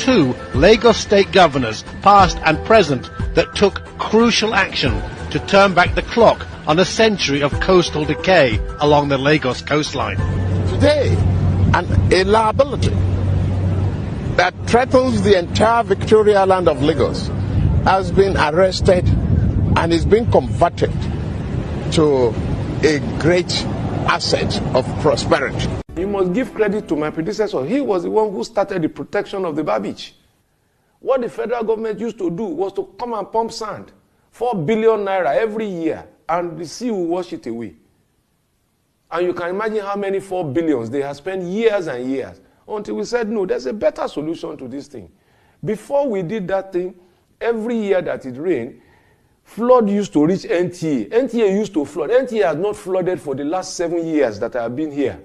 2 Lagos state governors, past and present, that took crucial action to turn back the clock on a century of coastal decay along the Lagos coastline. Today, a liability that threatens the entire Victoria land of Lagos has been arrested and is being converted to a great asset of prosperity. You must give credit to my predecessor. He was the one who started the protection of the bar beach. What the federal government used to do was to come and pump sand, 4 billion naira every year, and the sea will wash it away. And you can imagine how many 4 billions they have spent years and years until we said, no, there's a better solution to this thing. Before we did that thing, every year that it rained, flood used to reach NTA. NTA used to flood. NTA has not flooded for the last 7 years that I have been here.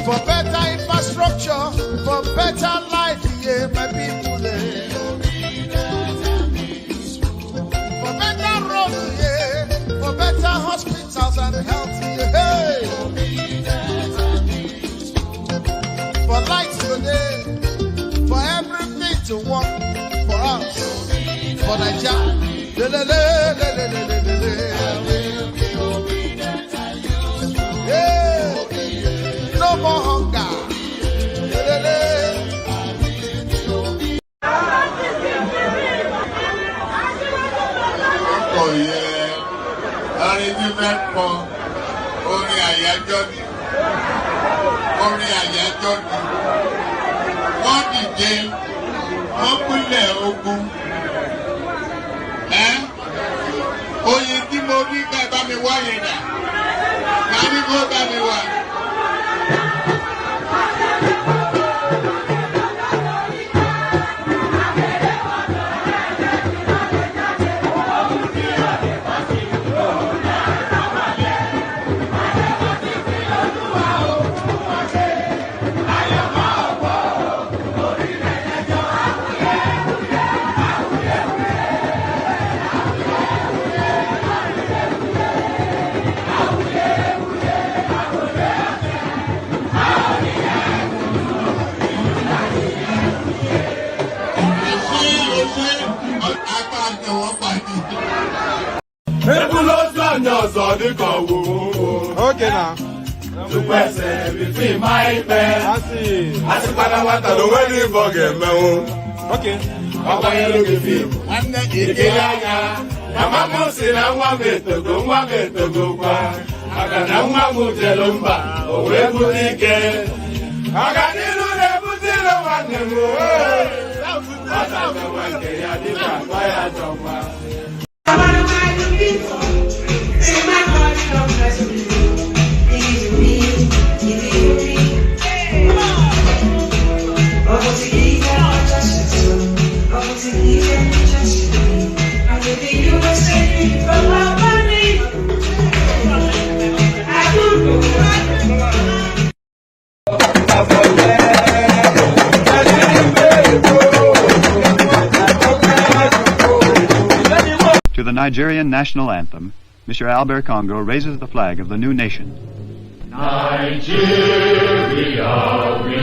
For better infrastructure, for better life, yeah, my people. For better roads, yeah, for better hospitals and health, yeah. For lights today, for everything to work for us, for Nigeria. No more hunger. Orin àyájọ́ ni. Wọ́n dìde, wọ́n pínlẹ̀ ogun. Oyin tí mo rí ká bá mi wá yẹn dà. Ká ní kó bá mi wá. apá ni wọ́n pàdé. Evolution yàn sọ ní kan wò ó. Okay now. Tupẹ̀sẹ̀ fífi máa ń pẹ́. Àti pátápátá ló wẹ́ ní ìbọ̀gẹ̀ mẹ́wọ́n. Okay. Ọkọ yẹn ló fi fíìmù. Ìdílé anya. Màmá mú sí na nwa m etogo kwa. Maka na nwa m jelu mba, o wee bute ike. Ọganihu na-ebute ilo nwanne m. Ọ na-agbawa nke ya dịka akpa ya jọkwa. To the Nigerian national anthem, Mr. Albert Congo raises the flag of the new nation. Nigeria, we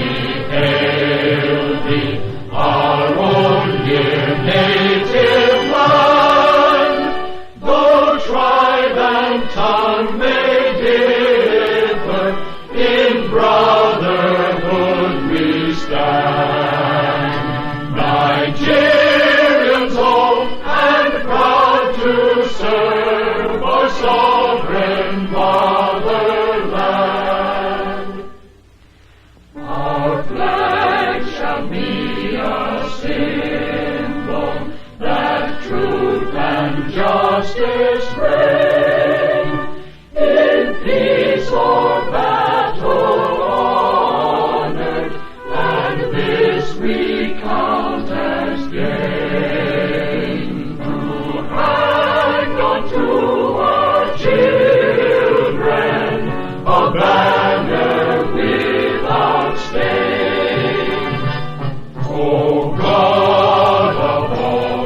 hail thee, our own dear native land. Though tribe and tongue may differ, in brotherhood we stand. Nigerians old and proud to serve our sovereign motherland. Our flag shall be a symbol that truth and justice reign. In peace or battle honored, and this we count as gain. To hang on to our children a banner without stain. Oh God of all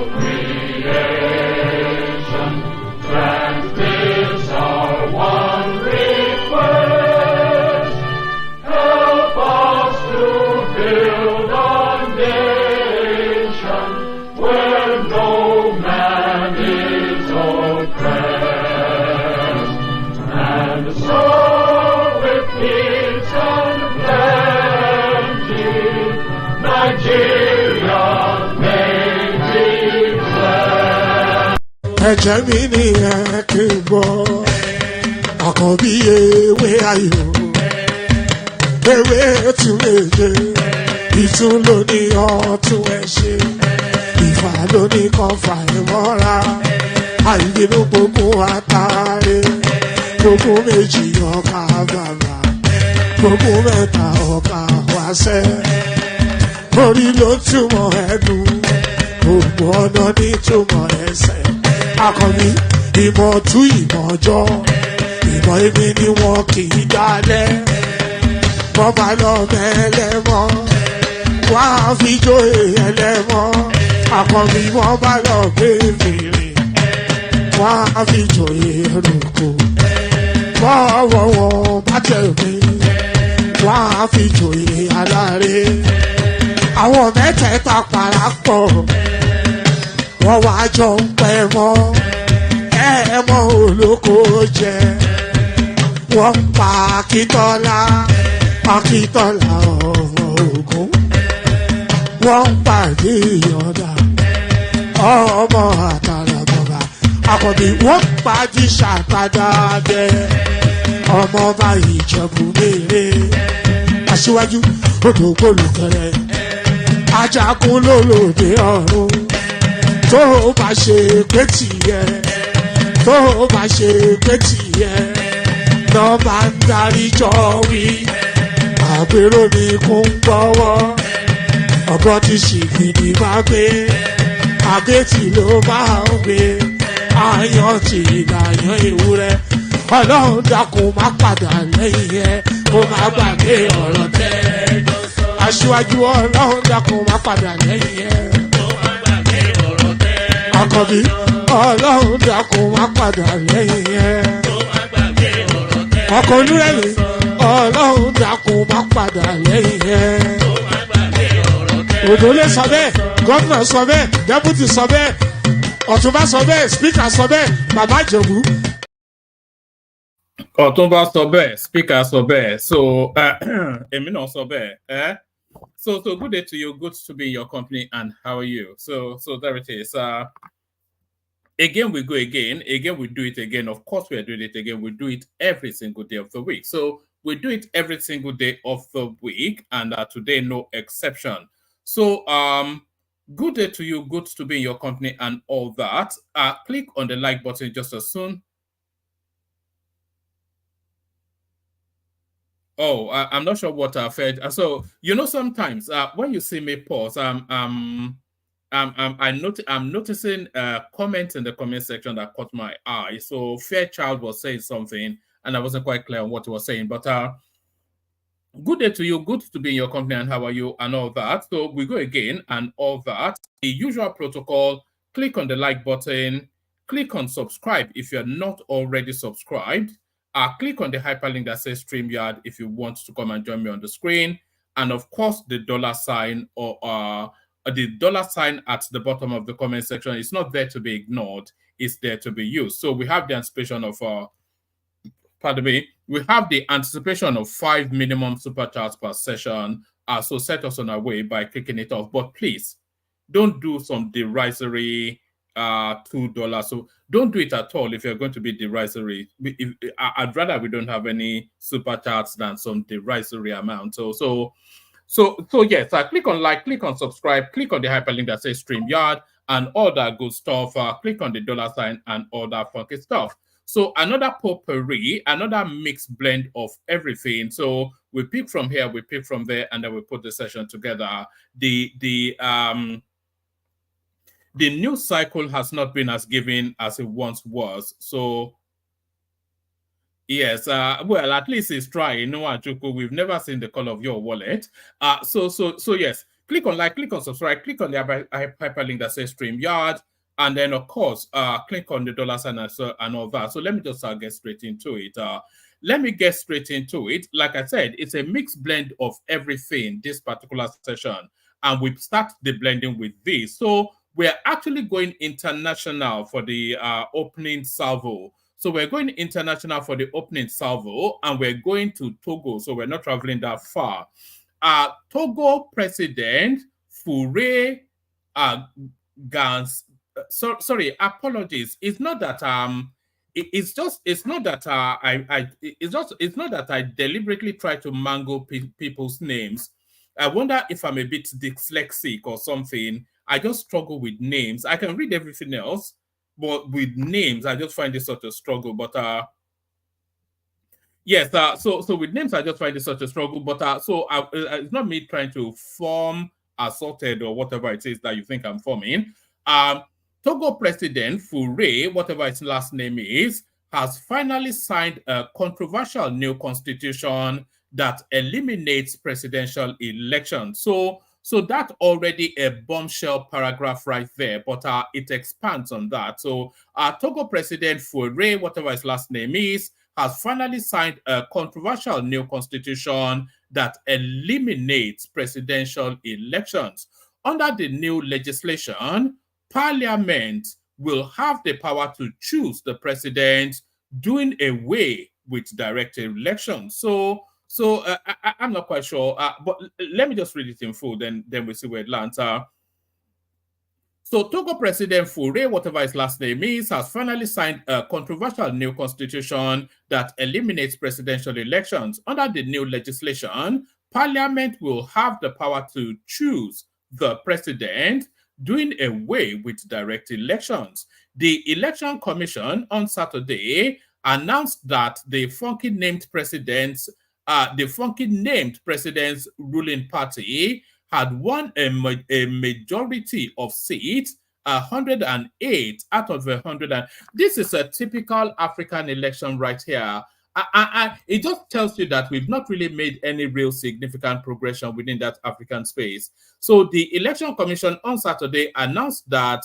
creation, grant this our one request. Help us to build a nation where no man is oppressed. And so with peace and plenty, Nigeria may be blessed. Ẹ̀jẹ̀ mi ni ẹ kí n gbọ́, àkànbí ewé ayò, ewé tún méje, ìtún ló ní ọ̀tún ẹ̀ ṣe, ìfà ló ní kan fà ẹ̀ mọ́ra, àìbínú gbogbo àtàrẹ, gbogbo méjì ọkà bàbà, gbogbo mẹ́ta ọkà wáṣẹ́, orí ló túmọ̀ ẹ̀dùn, gbogbo ọ̀nà ní túmọ̀ ẹsẹ̀. Akọni ìmọ̀ tú ìmọ̀ ọjọ́, ìmọ̀ èmi ni wọn kì í dálẹ̀. Wọ́n bá lọ mẹ́lẹ́mọ́, wọ́n á fi jó ẹlẹ́mọ́. Akọni wọ́n bá lọ bèbèrè, wọ́n á fi jó ẹrùkù. Bọ́wọ́ wọn bá tẹ̀lé, wọ́n á fi jó aláre. Àwọn mẹ́tẹ̀ẹ̀ta parapọ̀, wọ́n wá jọ ń pẹ́ mọ́, ẹ̀ẹ́mọ́ olóko jẹ. Wọ́n pa Akíntọ́lá ọmọ Ògún. Wọ́n pàdé Ìyọ̀dà ọmọ Àtàràbọ̀bà. Àkànbí wọ́n pàdé Ṣàtàdàdẹ ọmọ ọba Ìjẹ̀bú Mèrè. Aṣíwájú odò gbólùkẹrẹ, ajagun lólòdì ọ̀run. Tó o bá ṣe pé tìyẹ, tó o bá ṣe pé tìyẹ, náà máa ń darí jọ wí. Àgbèrò ni kò ń gbọ́wọ́, ọ̀bọ ti ṣìgìdì máa gbé, àbẹ́tì ló máa ń gbé, àyàn ti ìlàyàn ewúrẹ́. Ọlọ́run dákun má padà lẹ́yìn ẹ, kó má gbàgbé ọ̀rọ̀ tẹ́. Aṣíwájú Ọlọ́run dákun má padà lẹ́yìn ẹ. Àkànbí Ọlọ́run dákun má padà lẹ́yìn ẹ̀. Ọkọ̀ Olúrẹ̀mí Ọlọ́run dákun má padà lẹ́yìn ẹ̀. Òdòlé sọ bẹ́ẹ̀, gómìnà sọ bẹ́ẹ̀, dẹ́pútì sọ bẹ́ẹ̀, Ọ̀túnba sọ bẹ́ẹ̀, speaker sọ bẹ́ẹ̀, Bàbá Ìjẹ̀bú. Ọ̀túnba sọ bẹ́ẹ̀, speaker sọ bẹ́ẹ̀, so èmi náà sọ bẹ́ẹ̀. So good day to you, good to be in your company, and how are you? So there it is. Again, we go again we do it again. Of course, we are doing it again. We do it every single day of the week. So we do it every single day of the week, and today no exception. So good day to you, good to be in your company, and all that. Click on the like button just as soon. Oh, I'm not sure what I fed. So sometimes when you see me pause, I'm noticing comments in the comment section that caught my eye. So Fairchild was saying something, and I wasn't quite clear on what he was saying. But good day to you, good to be in your company, and how are you, and all that. So we go again, and all that. The usual protocol: click on the like button, click on subscribe if you're not already subscribed. Click on the hyperlink that says StreamYard if you want to come and join me on the screen, and of course the $sign or the $sign at the bottom of the comment section is not there to be ignored, it's there to be used. So we have the anticipation of we have the anticipation of 5 minimum super chats per session. So set us on our way by clicking it off. But please don't do some derisory $2. So don't do it at all if you're going to be derisory. I'd rather we don't have any super chats than some derisory amount. So yes, click on like, click on subscribe, click on the hyperlink that says StreamYard, and all that good stuff. Click on the $sign and all that funky stuff. So another potpourri, another mixed blend of everything. So we pick from here, we pick from there, and then we put the session together. The news cycle has not been as given as it once was. So, yes, well, at least it's trying. No, Ajuku, we've never seen the color of your wallet. So yes, click on like, click on subscribe, click on the hyperlink that says StreamYard, and then of course, click on the $sign and all that. So let me just get straight into it. Like I said, it's a mixed blend of everything this particular session, and we start the blending with this. So we're actually going international for the opening salvo. So we're going international for the opening salvo, and we're going to Togo. So we're not traveling that far. Togo President Faure Gans. Sorry, apologies. It's not that it's not that I deliberately try to mangle people's names. I wonder if I'm a bit dyslexic or something. I just struggle with names. I can read everything else, but with names, I just find this sort of struggle. But yes, so with names, I just find this such a struggle. But it's not me trying to form assorted or whatever it is that you think I'm forming. Togo President Faure, whatever his last name is, has finally signed a controversial new constitution that eliminates presidential elections. So that's already a bombshell paragraph right there, but it expands on that. So Togo President Faure, whatever his last name is, has finally signed a controversial new constitution that eliminates presidential elections. Under the new legislation, Parliament will have the power to choose the president, doing away with direct elections. So I'm not quite sure, but let me just read it in full, then we'll see where it lands. So Togo President Faure, whatever his last name is, has finally signed a controversial new constitution that eliminates presidential elections. Under the new legislation, Parliament will have the power to choose the president, doing away with direct elections. The Election Commission on Saturday announced that the funky named president's ruling party had won a majority of seats, 108 out of 100. This is a typical African election right here. It just tells you that we've not really made any real significant progression within that African space. So the Election Commission on Saturday announced that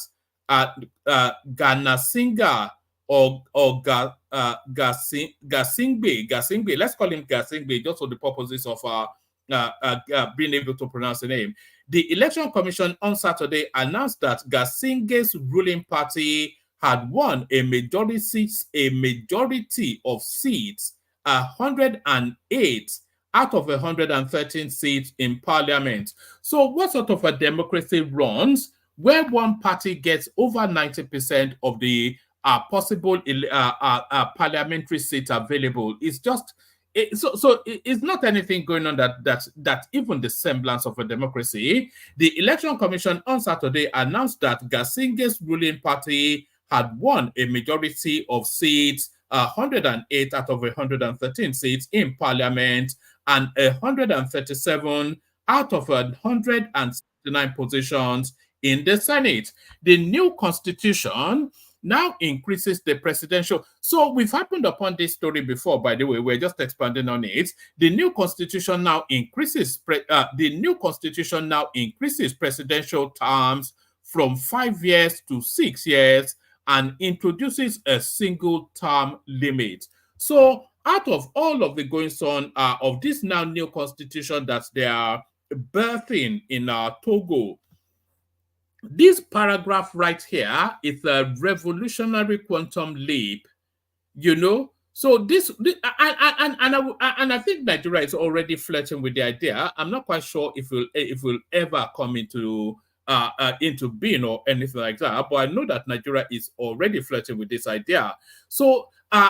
Ganasinga Gasingbe, let's call him Gasingbe just for the purposes of being able to pronounce the name. The Election Commission on Saturday announced that Gasinge's ruling party had won a majority of seats, 108 out of 113 seats in parliament. So what sort of a democracy runs where one party gets over 90% of the possible parliamentary seats available? It's just it's not anything going on that even the semblance of a democracy. The Election Commission on Saturday announced that Gasinge's ruling party had won a majority of seats, 108 out of 113 seats in parliament, and 137 out of 169 positions in the Senate. The new constitution now increases the presidential. So we've happened upon this story before, by the way. We're just expanding on it. The new constitution now increases presidential terms from 5 years to 6 years and introduces a single term limit. So out of all of the goings on of this now new constitution that they are birthing in Togo, this paragraph right here is a revolutionary quantum leap, you know. So I think Nigeria is already flirting with the idea. I'm not quite sure if we'll ever come into being or anything like that, but I know that Nigeria is already flirting with this idea. So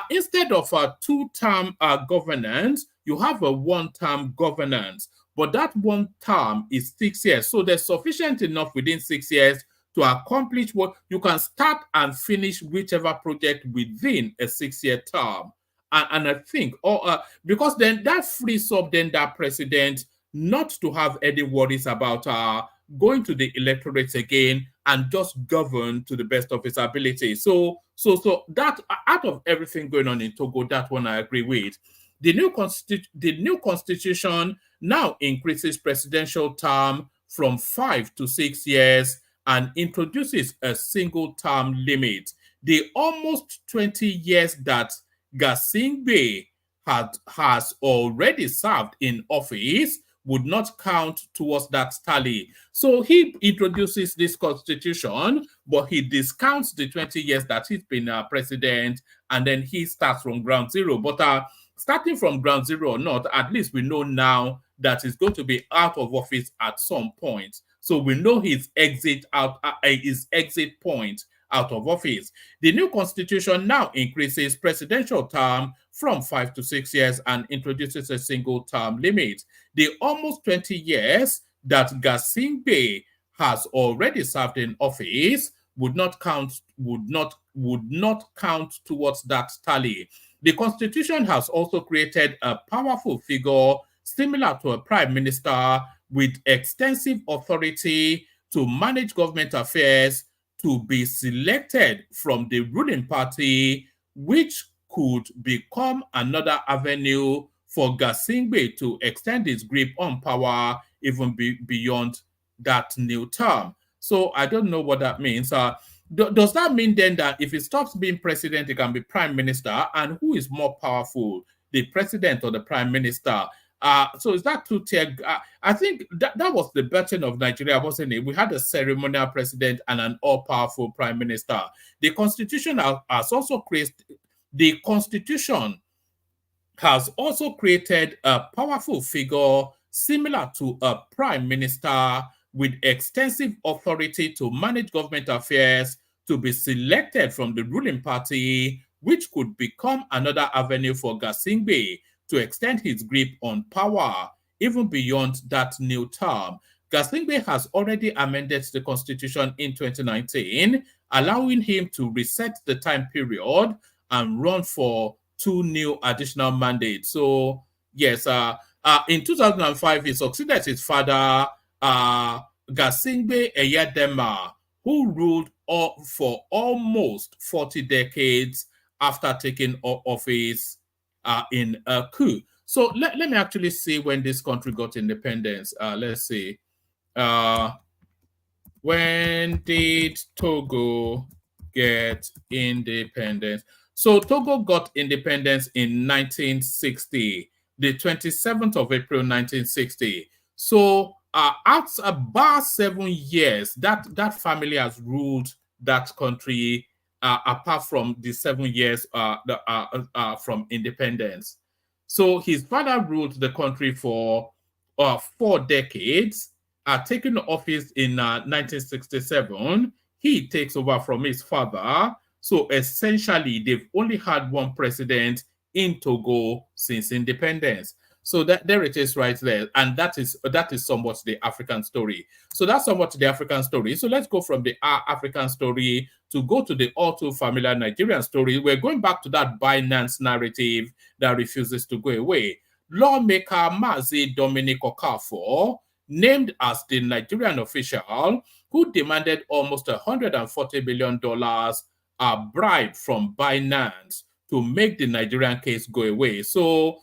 instead of a two-term governance, you have a one-term governance. But that one term is 6 years. So there's sufficient enough within 6 years to accomplish what you can start and finish whichever project within a 6-year term. And I think, because then that frees up then that president not to have any worries about going to the electorate again and just govern to the best of his ability. So that out of everything going on in Togo, that one I agree with. The new constitution now increases presidential term from 5 to 6 years and introduces a single term limit. The almost 20 years that Gasingbe has already served in office would not count towards that tally. So he introduces this constitution, but he discounts the 20 years that he's been president, and then he starts from ground zero. But starting from ground zero or not, at least we know now that he's going to be out of office at some point. So we know his exit point out of office. The new constitution now increases presidential term from 5 to 6 years and introduces a single term limit. The almost 20 years that Gasingbe has already served in office would not count towards that tally. The constitution has also created a powerful figure similar to a prime minister with extensive authority to manage government affairs, to be selected from the ruling party, which could become another avenue for Gasingbe to extend his grip on power even beyond that new term. So I don't know what that means. Does that mean then that if he stops being president, he can be prime minister? And who is more powerful, the president or the prime minister? So is that two-tier? I think that was the burden of Nigeria, wasn't it? We had a ceremonial president and an all-powerful prime minister. The constitution has also created a powerful figure similar to a prime minister with extensive authority to manage government affairs, to be selected from the ruling party, which could become another avenue for Gasingbe to extend his grip on power even beyond that new term. Gasingbe has already amended the constitution in 2019, allowing him to reset the time period and run for 2 new additional mandates. So, yes, in 2005, he succeeded his father, Gasingbe Eyedema, who ruled for almost 40 decades after taking office in a coup. So let me actually see when this country got independence. Let's see. When did Togo get independence? So Togo got independence in 1960, the 27th of April, 1960. So at about 7 years, that family has ruled that country, apart from the 7 years from independence. So his father ruled the country for 4 decades, taking office in 1967. He takes over from his father. So essentially, they've only had one president in Togo since independence. So there it is right there. And that is somewhat the African story. So that's somewhat the African story. So let's go from the African story to go to the all too familiar Nigerian story. We're going back to that Binance narrative that refuses to go away. Lawmaker Mazi Dominic Okafor, named as the Nigerian official who demanded almost $140 billion bribe from Binance to make the Nigerian case go away. So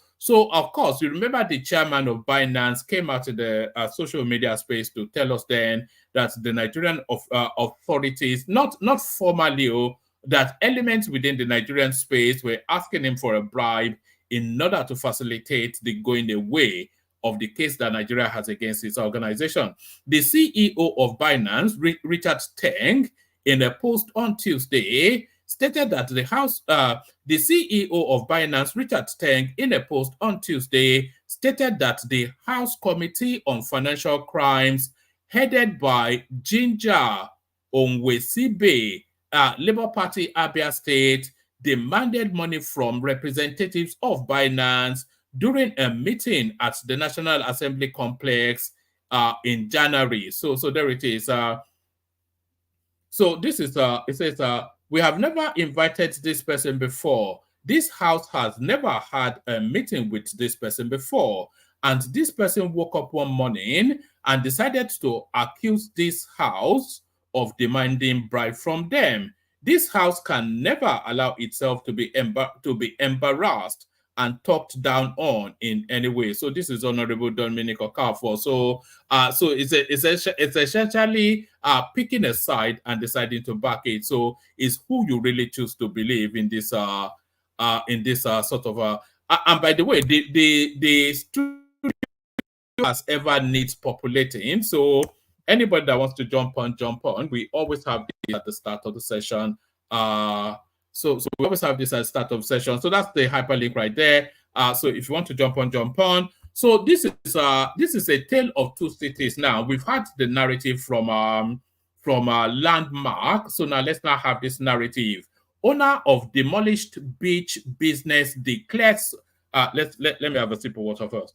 of course, you remember the chairman of Binance came out to the social media space to tell us then that the Nigerian authorities, not formally, that elements within the Nigerian space were asking him for a bribe in order to facilitate the going away of the case that Nigeria has against its organization. The CEO of Binance, Richard Teng, in a post on Tuesday, stated that the CEO of Binance, Richard Teng, in a post on Tuesday, stated that the House Committee on Financial Crimes, headed by Ginger Onwesibe, Labour Party Abia State, demanded money from representatives of Binance during a meeting at the National Assembly complex in January. So there it is. So this is it says we have never invited this person before. This house has never had a meeting with this person before. And this person woke up one morning and decided to accuse this house of demanding bribe from them. This house can never allow itself to be embarrassed and talked down on in any way. So this is Honorable Dominic Okafor. So it's essentially picking a side and deciding to back it. So it's who you really choose to believe in this sort of and by the way, the studio has ever needs populating. So anybody that wants to jump on. We always have this at the start of the session. So we always have this at the start of session. So that's the hyperlink right there. So if you want to jump on. So this is a tale of two cities. Now we've had the narrative from Landmark. So now let's have this narrative. Owner of demolished beach business declares. Let me have a sip of water first.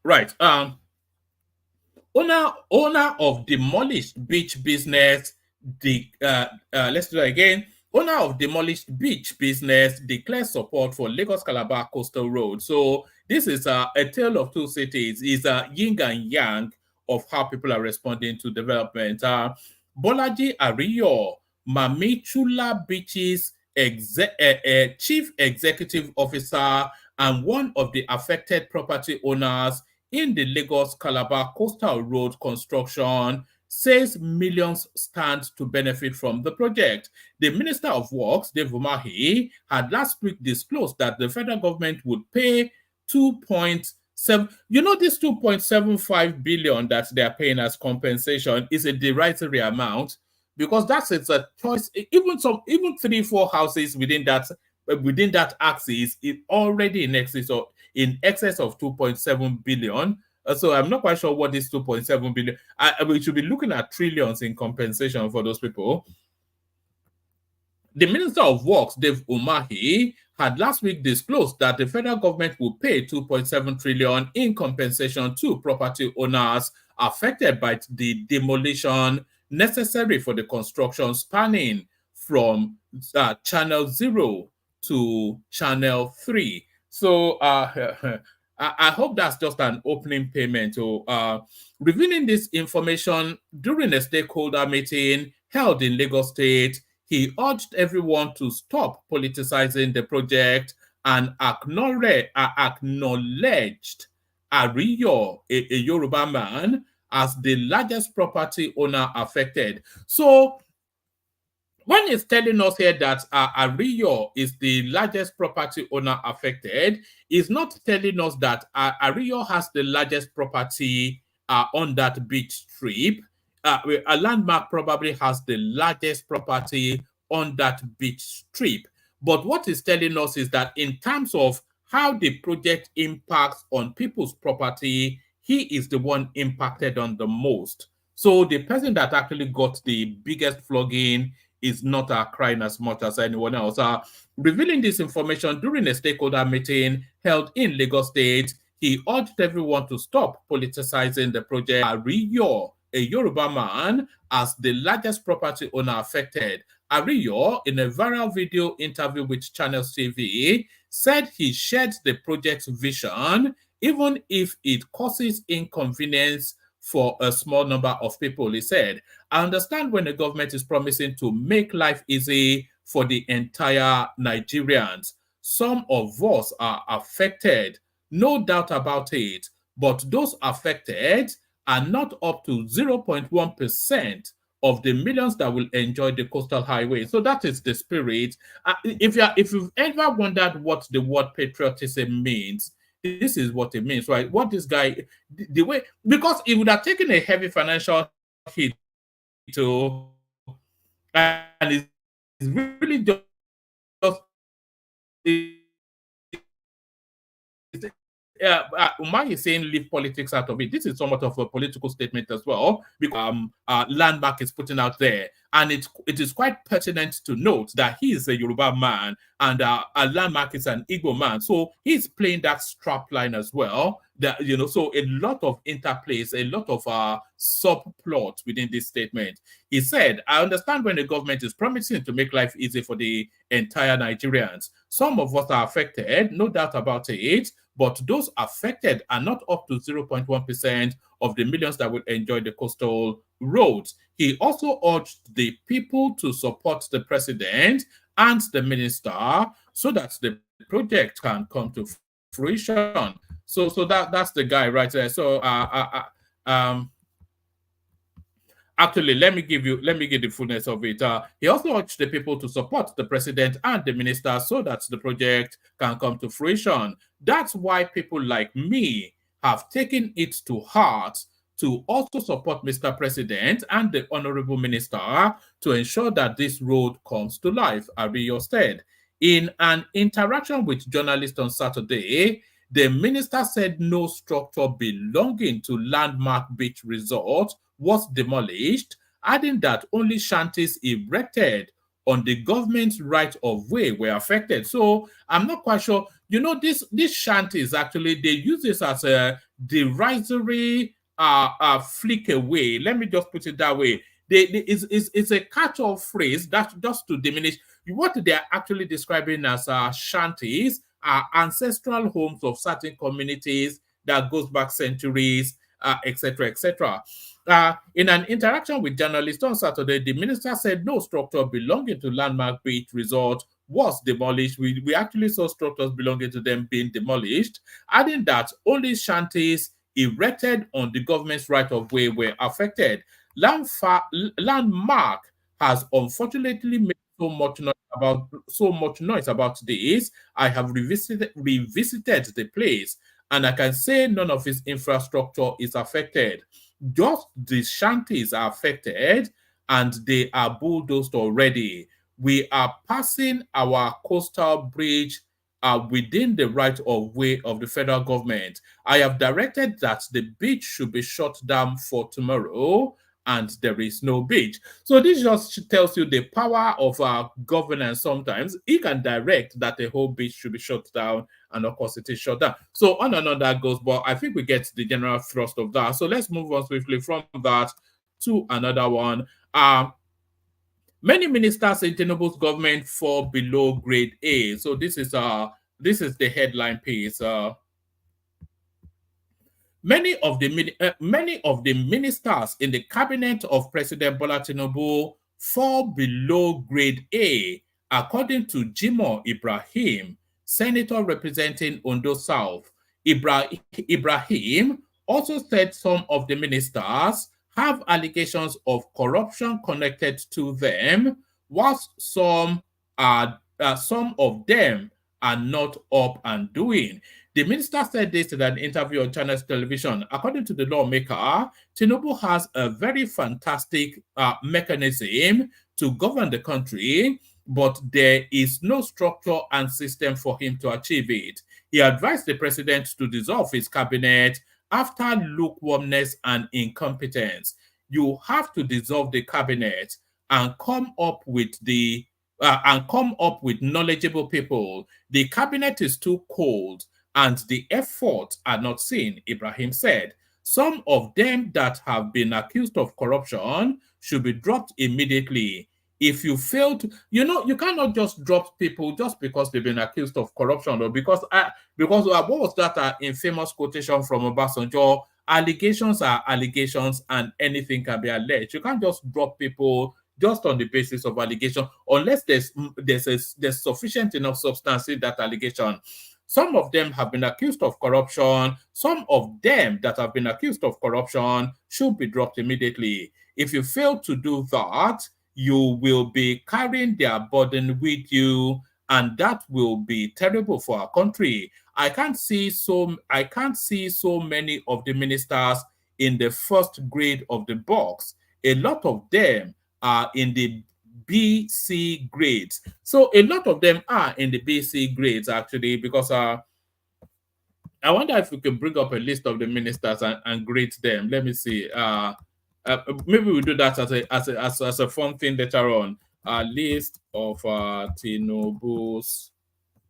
Right. Owner of demolished beach business. Let's do that again. Owner of demolished beach business declares support for Lagos Calabar Coastal Road. So this is a tale of two cities. It's a yin and yang of how people are responding to development. Bolaji Ariyo, Mamichula Beach's chief executive officer and one of the affected property owners in the Lagos Calabar Coastal Road construction, says millions stand to benefit from the project. The Minister of Works, Dave Umahi, had last week disclosed that the federal government would pay 2.7. This 2.75 billion that they are paying as compensation is a derisory amount, because it's a choice. Even 3-4 houses within that axis is already in excess of 2.7 billion. So I'm not quite sure what is 2.7 billion. We should be looking at trillions in compensation for those people. The Minister of Works, Dave Umahi, had last week disclosed that the federal government will pay 2.7 trillion in compensation to property owners affected by the demolition necessary for the construction spanning from Channel 0 to Channel 3. So I hope that's just an opening payment. Revealing this information during a stakeholder meeting held in Lagos State, he urged everyone to stop politicizing the project and acknowledged Ariyo, a Yoruba man, as the largest property owner affected. So When it's telling us here that Ario is the largest property owner affected, it's not telling us that Ario has the largest property on that beach strip. A landmark probably has the largest property on that beach strip. But what it's telling us is that in terms of how the project impacts on people's property, he is the one impacted on the most. So the person that actually got the biggest flogging is not crying as much as anyone else. Revealing this information during a stakeholder meeting held in Lagos State, he urged everyone to stop politicizing the project. Ariyo, a Yoruba man, as the largest property owner affected. Ariyo, in a viral video interview with Channel TV, said he shared the project's vision, even if it causes inconvenience for a small number of people. He said, I understand when the government is promising to make life easy for the entire Nigerians. Some of us are affected, no doubt about it, but those affected are not up to 0.1% of the millions that will enjoy the coastal highway. So that is the spirit. If you've ever wondered what the word patriotism means, this is what it means, right? What this guy, the way, because he would have taken a heavy financial hit to, and it's really just Umar is saying leave politics out of it. This is somewhat of a political statement as well, because Landmark is putting out there. And it is quite pertinent to note that he is a Yoruba man and a Landmark is an Igbo man. So he's playing that strap line as well. That, so a lot of interplays, a lot of subplots within this statement. He said, I understand when the government is promising to make life easy for the entire Nigerians. Some of us are affected, no doubt about it, but those affected are not up to 0.1% of the millions that will enjoy the coastal roads. He also urged the people to support the president and the minister so that the project can come to fruition. So that's the guy right there. So actually, let me give the fullness of it. He also urged the people to support the president and the minister so that the project can come to fruition. That's why people like me have taken it to heart to also support Mr. President and the Honorable Minister to ensure that this road comes to life, Abiyo said. In an interaction with journalists on Saturday, the minister said no structure belonging to Landmark Beach Resort was demolished, adding that only shanties erected on the government's right of way were affected. So I'm not quite sure. These shanties, actually, they use this as a derisory flick away. Let me just put it that way. It's a catch-all phrase that's just to diminish what they're actually describing as shanties are ancestral homes of certain communities that goes back centuries, etc., etc. In an interaction with journalists on Saturday, the minister said no structure belonging to Landmark Beach Resort was demolished. We actually saw structures belonging to them being demolished, adding that only shanties erected on the government's right of way were affected. Landmark has unfortunately made so much noise about this. I have revisited the place, and I can say none of its infrastructure is affected. Just the shanties are affected, and they are bulldozed already. We are passing our coastal bridge within the right of way of the federal government. I have directed that the beach should be shut down for tomorrow, and there is no beach. So this just tells you the power of governance. Sometimes he can direct that the whole beach should be shut down, and of course it is shut down. So on and on that goes, but I think we get the general thrust of that. So let's move on swiftly from that to another one. Many ministers in Tinubu's government fall below grade A. So this is the headline piece. Many of the ministers in the cabinet of President Bola Tinubu fall below grade A, according to Jimoh Ibrahim, senator representing Ondo South. Ibrahim also said some of the ministers have allegations of corruption connected to them, whilst some of them are not up and doing. The minister said this in an interview on Channels Television. According to the lawmaker, Tinubu has a very fantastic mechanism to govern the country, but there is no structure and system for him to achieve it. He advised the president to dissolve his cabinet after lukewarmness and incompetence. You have to dissolve the cabinet and come up with knowledgeable people. The cabinet is too cold and the efforts are not seen, Ibrahim said. Some of them that have been accused of corruption should be dropped immediately. If you fail to, you cannot just drop people just because they've been accused of corruption, or because what was that infamous quotation from Obasanjo? Allegations are allegations and anything can be alleged. You can't just drop people just on the basis of allegation unless there's sufficient enough substance in that allegation. Some of them have been accused of corruption. Some of them that have been accused of corruption should be dropped immediately. If you fail to do that, you will be carrying their burden with you, and that will be terrible for our country. I can't see so many of the ministers in the first grade of the box. A lot of them are in the BC grades. So a lot of them are in the BC grades, actually, because I wonder if we can bring up a list of the ministers and grade them. Let me see. Maybe we'll do that as a fun thing later on. A list of Tinubu's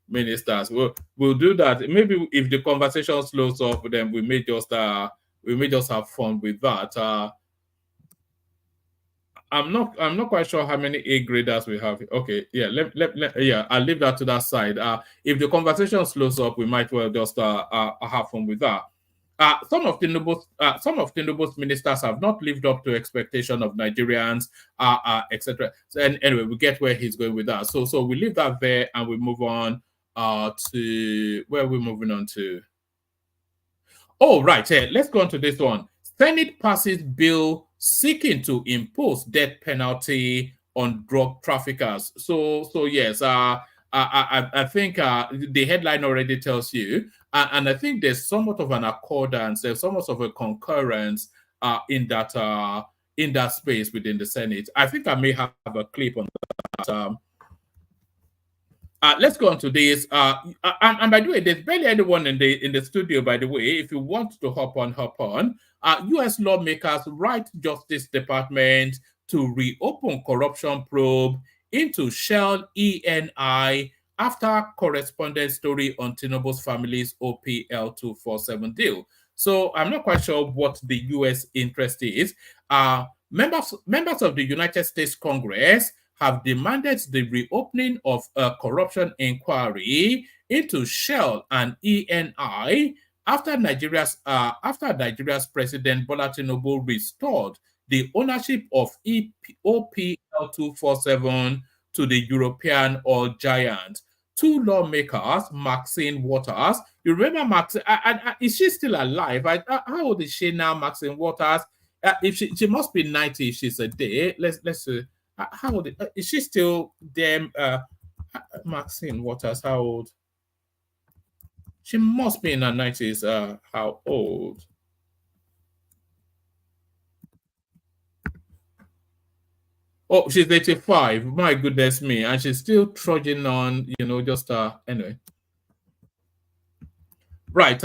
ministers. We'll do that. Maybe if the conversation slows up, then we may just have fun with that. I'm not quite sure how many A graders we have. Okay, yeah, I'll leave that to that side. If the conversation slows up, we might well just have fun with that. Some of Tinubu's ministers have not lived up to expectation of Nigerians, etc. So, anyway, we get where he's going with that. So we leave that there and we move on to where we're moving on to. Oh, right. Here, let's go on to this one. Senate passes bill seeking to impose death penalty on drug traffickers. So yes, I think the headline already tells you, and I think there's somewhat of an accordance, there's somewhat of a concurrence in that space within the Senate. I think I may have a clip on that. Let's go on to this. And by the way, there's barely anyone in the studio, by the way. If you want to hop on. U.S. lawmakers write Justice Department to reopen corruption probe into Shell ENI after correspondence story on Tinubu's family's OPL 247 deal. So I'm not quite sure what the U.S. interest is. Members of the United States Congress have demanded the reopening of a corruption inquiry into Shell and ENI after Nigeria's President Bola Tinubu restored the ownership of OPL 247 to the European oil giant. Two lawmakers, Maxine Waters. You remember Maxine? Is she still alive? How old is she now, Maxine Waters? If she must be 90 if she's a day. Let's see. How old is she still there? Maxine Waters, how old? She must be in her 90s. How old? Oh, she's 85. My goodness me. And she's still trudging on, anyway. Right.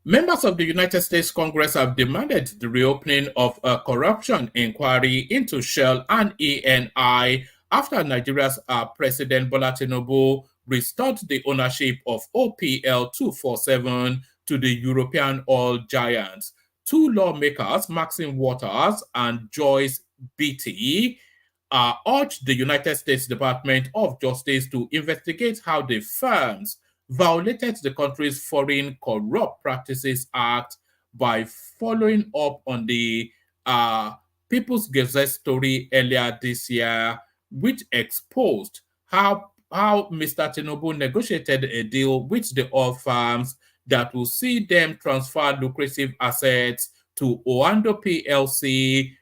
Members of the United States Congress have demanded the reopening of a corruption inquiry into Shell and ENI after Nigeria's President Bola Tinubu restored the ownership of OPL 247 to the European oil giants. Two lawmakers, Maxine Waters and Joyce Beatty, urged the United States Department of Justice to investigate how the firms violated the country's Foreign Corrupt Practices Act by following up on the People's Gazette story earlier this year, which exposed how Mr. Tinubu negotiated a deal with the oil firms that will see them transfer lucrative assets to Oando PLC,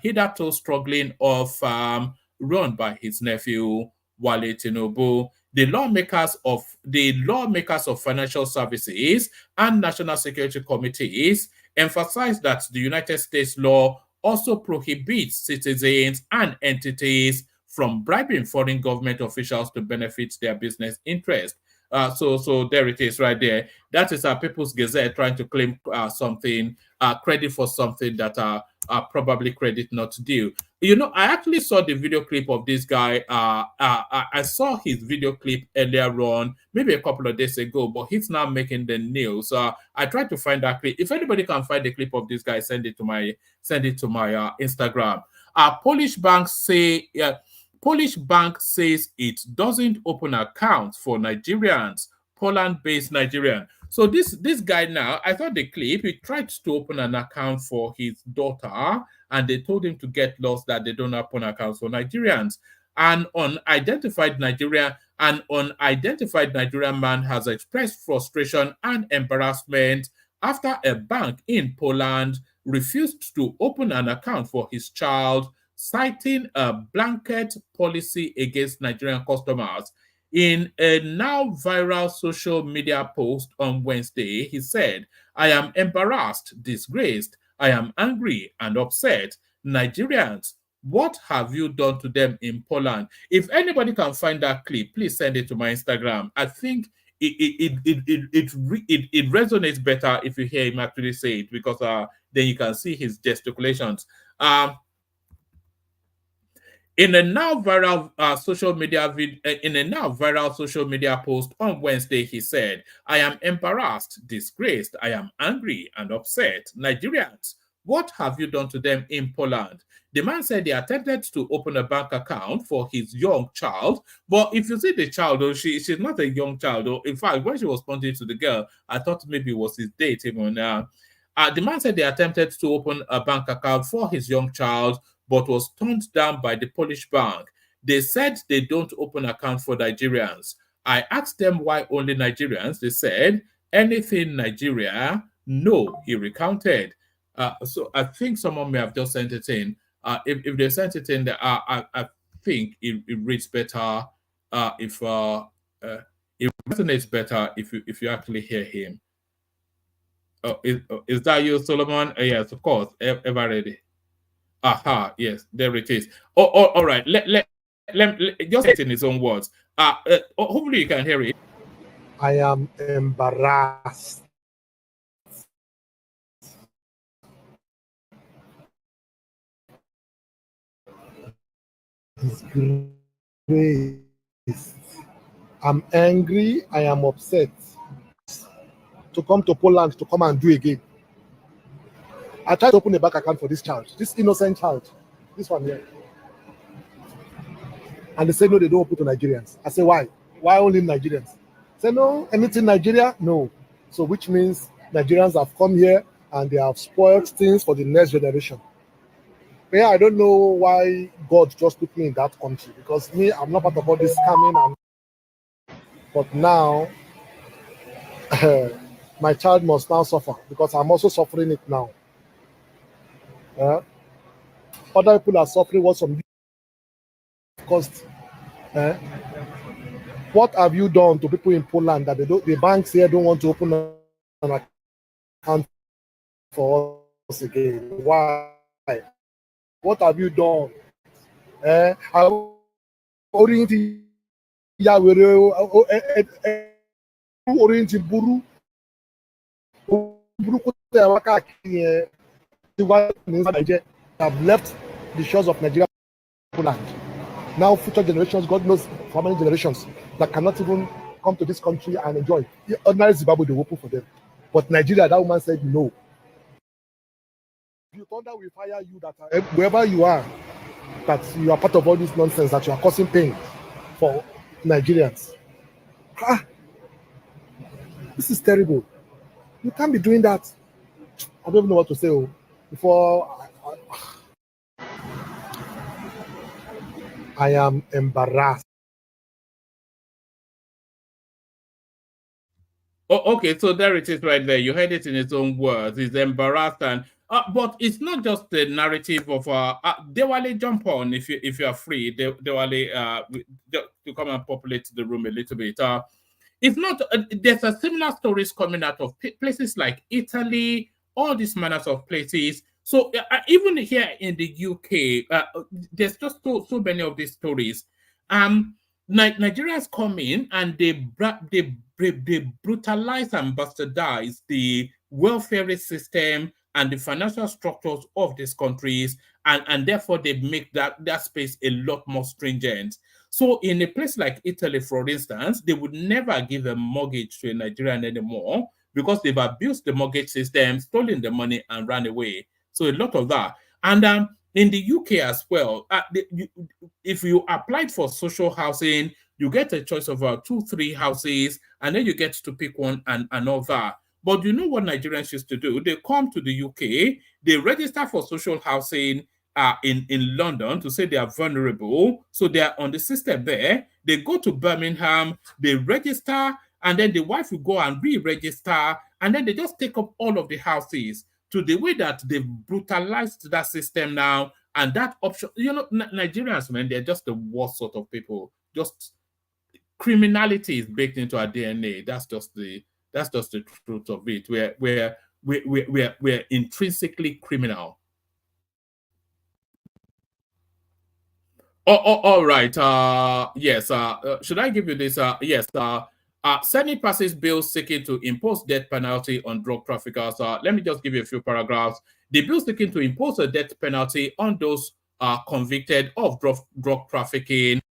hitherto struggling oil firm, run by his nephew Wale Tinubu. The lawmakers of financial services and national security committees emphasized that the United States law also prohibits citizens and entities from bribing foreign government officials to benefit their business interest. So there it is right there. That is People's Gazette trying to claim something, credit for something that are probably credit not due. You know, I actually saw the video clip of this guy. I saw his video clip earlier on, maybe a couple of days ago, but he's now making the news. I tried to find that clip. If anybody can find the clip of this guy, send it to my Instagram. Polish bank says it doesn't open accounts for Nigerians, Poland-based Nigerian. So this guy now, I thought the clip, he tried to open an account for his daughter, and they told him to get lost that they don't open accounts for Nigerians. An unidentified Nigerian man has expressed frustration and embarrassment after a bank in Poland refused to open an account for his child, citing a blanket policy against Nigerian customers. In a now viral social media post on Wednesday, he said, "I am embarrassed, disgraced. I am angry and upset. Nigerians, what have you done to them in Poland?" If anybody can find that clip, please send it to my Instagram. I think it resonates better if you hear him actually say it, because then you can see his gesticulations. In a now viral social media post on Wednesday, he said, "I am embarrassed, disgraced. I am angry and upset. Nigerians, what have you done to them in Poland?" The man said he attempted to open a bank account for his young child, but if you see the child, she's not a young child. In fact, when she was pointing to the girl, I thought maybe it was his date even. The man said he attempted to open a bank account for his young child, but was turned down by the Polish bank. They said they don't open accounts for Nigerians. I asked them why only Nigerians. They said, "Anything Nigeria?" No, he recounted. So I think someone may have just sent it in. If they sent it in, I think it reads better if it resonates better if you actually hear him. Is that you, Solomon? Yes, of course. Ever ready? Aha, yes, there it is. All right. Let just say it in his own words. Hopefully you can hear it. I am embarrassed. Disgraced. I'm angry. I am upset. To come to Poland to come and do again. I tried to open a bank account for this child, this innocent child, this one here. And they said, no, they don't open to Nigerians. I said, why? Why only Nigerians? They said, no, anything Nigeria? No. So which means Nigerians have come here and they have spoiled things for the next generation. But yeah, I don't know why God just put me in that country, because me, I'm not part of all this scamming. But now, my child must now suffer, because I'm also suffering it now. Other people are suffering what some cost. What have you done to people in Poland that the banks here don't want to open an account for us again? Why? What have you done? Have left the shores of Nigeria, Poland. Now future generations, God knows how many generations, that cannot even come to this country and enjoy. The ordinary Zimbabwe, they open for them. But Nigeria, that woman said no. You thunder will fire you, that wherever you are, that you are part of all this nonsense, that you are causing pain for Nigerians. This is terrible. You can't be doing that. I don't even know what to say. Before I am embarrassed. Oh, okay, so there it is right there. You heard it in its own words. He's embarrassed and But it's not just the narrative of Dewale, jump on if you are free. Dewale, to come and populate the room a little bit. It's not. There's a similar stories coming out of places like Italy, all these manners of places. So even here in the UK, there's just so many of these stories. Nigerians come in and they brutalize and bastardize the welfare system and the financial structures of these countries, and therefore they make that space a lot more stringent. So in a place like Italy, for instance, they would never give a mortgage to a Nigerian anymore because they've abused the mortgage system, stolen the money, and ran away. So a lot of that. And in the UK as well, if you applied for social housing, you get a choice of 2-3 houses, and then you get to pick one and all that. But you know what Nigerians used to do? They come to the UK, they register for social housing in London to say they are vulnerable. So they are on the system there. They go to Birmingham, they register, and then the wife will go and re-register, and then they just take up all of the houses to the way that they've brutalized that system now. And that option, Nigerians, man, they're just the worst sort of people. Just criminality is baked into our DNA. That's just the truth of it. We're intrinsically criminal. All right. Yes. Should I give you this? Yes. Senate passes bill seeking to impose death penalty on drug traffickers. Let me just give you a few paragraphs. The bill seeking to impose a death penalty on those convicted of drug trafficking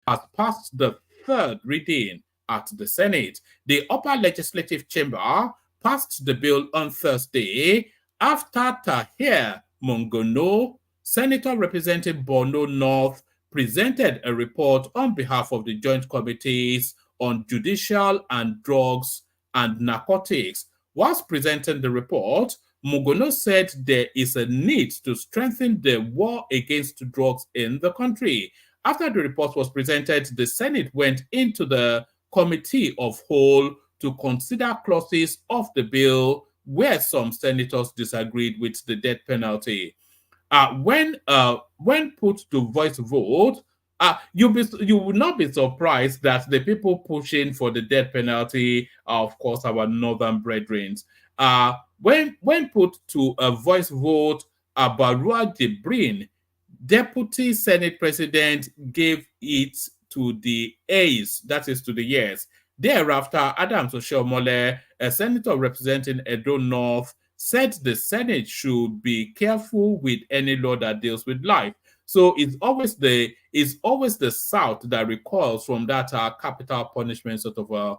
has passed the third reading at the Senate. The upper legislative chamber passed the bill on Thursday after Tahir Mongono, senator representing Borno North, presented a report on behalf of the Joint Committees on Judicial and Drugs and Narcotics. Whilst presenting the report, Mongono said there is a need to strengthen the war against drugs in the country. After the report was presented, the Senate went into the Committee of Whole to consider clauses of the bill where some senators disagreed with the death penalty. When put to voice vote, you will not be surprised that the people pushing for the death penalty are, of course, our northern brethren. When put to a voice vote, Barua Jibrin, Deputy Senate President, gave it to the ayes, that is to the yes. Thereafter, Adams Oshiomhole, a senator representing Edo North, said the Senate should be careful with any law that deals with life. So it's always the South that recoils from that capital punishment sort of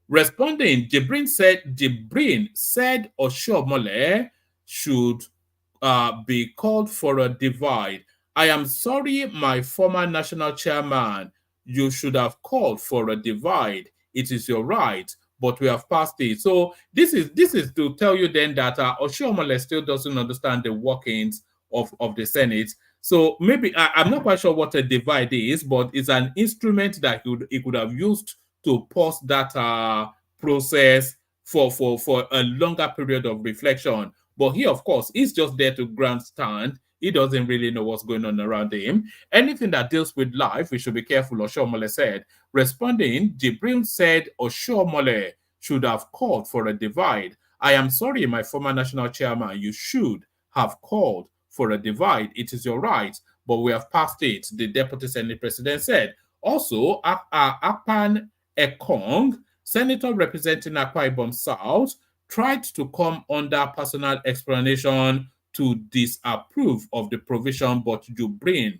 responding. Jibrin said Oshiomhole should be called for a divide. I am sorry, my former national chairman. You should have called for a divide. It is your right, but we have passed it. So this is to tell you then that Oshiomhole still doesn't understand the workings of the Senate. So maybe I'm not quite sure what a divide is, but it's an instrument that he could have used to pause that process for a longer period of reflection. But he, of course, is just there to grandstand. He doesn't really know what's going on around him. Anything that deals with life, we should be careful, Oshiomhole said. Responding, Jibril said Oshiomhole should have called for a divide. I am sorry, my former national chairman, you should have called for a divide. It is your right, but we have passed it, the Deputy Senate President said. Also, Apan Ekong, senator representing Akwa Ibom South, tried to come under personal explanation to disapprove of the provision, but Jibrin,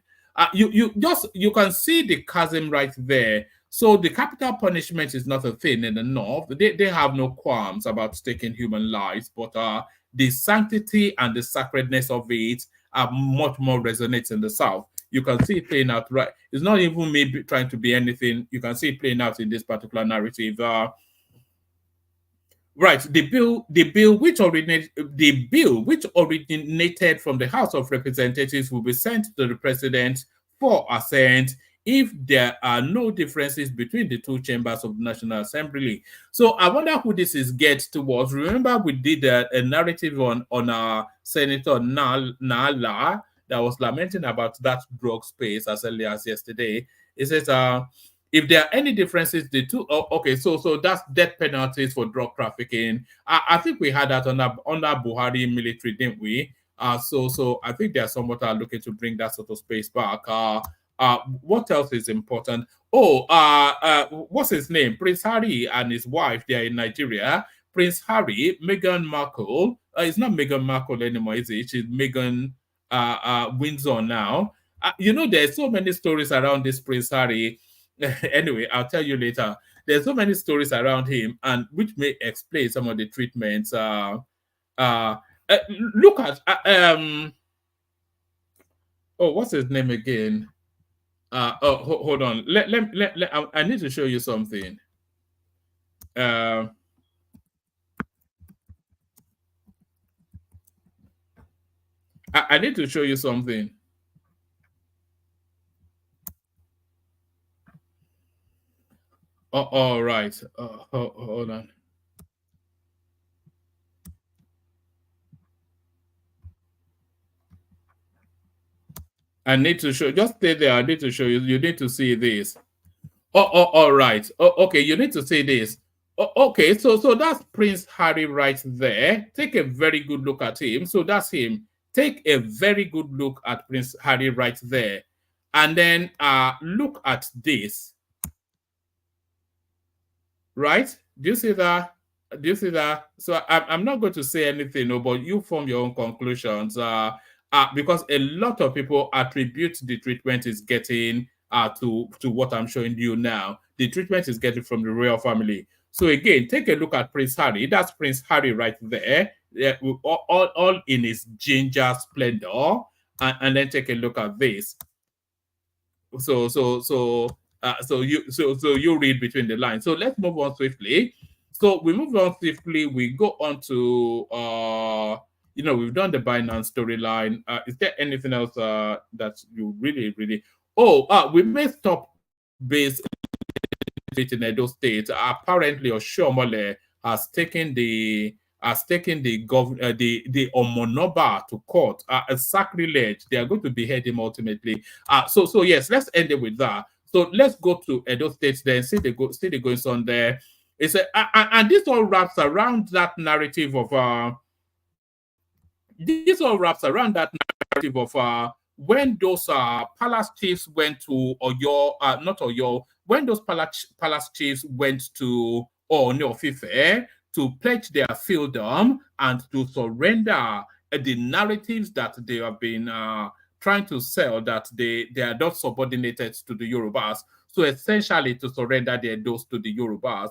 you can see the chasm right there. So the capital punishment is not a thing in the North. They have no qualms about taking human lives, but the sanctity and the sacredness of it are much more resonant in the South. You can see it playing out right. It's not even me trying to be anything. You can see it playing out in this particular narrative. Right, the bill which originated from the House of Representatives will be sent to the President for assent. if there are no differences between the two chambers of the National Assembly. So I wonder who this is get towards. Remember, we did a narrative on our Senator Nala that was lamenting about that drug space as early as yesterday. It says, if there are any differences, the two, okay, so that's death penalties for drug trafficking. I think we had that under Buhari military, didn't we? So I think there's somewhat looking to bring that sort of space back. What else is important? What's his name? Prince Harry and his wife, they are in Nigeria. Prince Harry, Meghan Markle. It's not Meghan Markle anymore, is it? She's Meghan Windsor now. There's so many stories around this Prince Harry. Anyway, I'll tell you later. There's so many stories around him, and which may explain some of the treatments. Look at what's his name again? Hold on. I need to show you something. I need to show you something. All right. Hold on. I need to show. Just stay there. I need to show you. You need to see this. All right. Okay. You need to see this. Okay. So that's Prince Harry right there. Take a very good look at him. So that's him. Take a very good look at Prince Harry right there, and then look at this. Right? Do you see that? Do you see that? So I'm not going to say anything, but you form your own conclusions. Because a lot of people attribute the treatment is getting to what I'm showing you now. The treatment is getting from the royal family. So again, take a look at Prince Harry. That's Prince Harry right there, all in his ginger splendor. And then take a look at this. So you read between the lines. So let's move on swiftly. So we move on swiftly. We go on to we've done the Binance storyline. Is there anything else that you really? We may stop base in Edo State. Apparently, Oshiomhole has taken the governor, the Omonoba to court. A sacrilege. They are going to behead him ultimately. So yes, let's end it with that. So let's go to Edo State then. See the goings on there. It's and this all wraps around that narrative of when those palace chiefs went to when those palace chiefs went to Ooni of Ife to pledge their fiefdom and to surrender the narratives that they have been trying to sell, that they are not subordinated to the Yorubas. So essentially to surrender their dose to the Yorubas.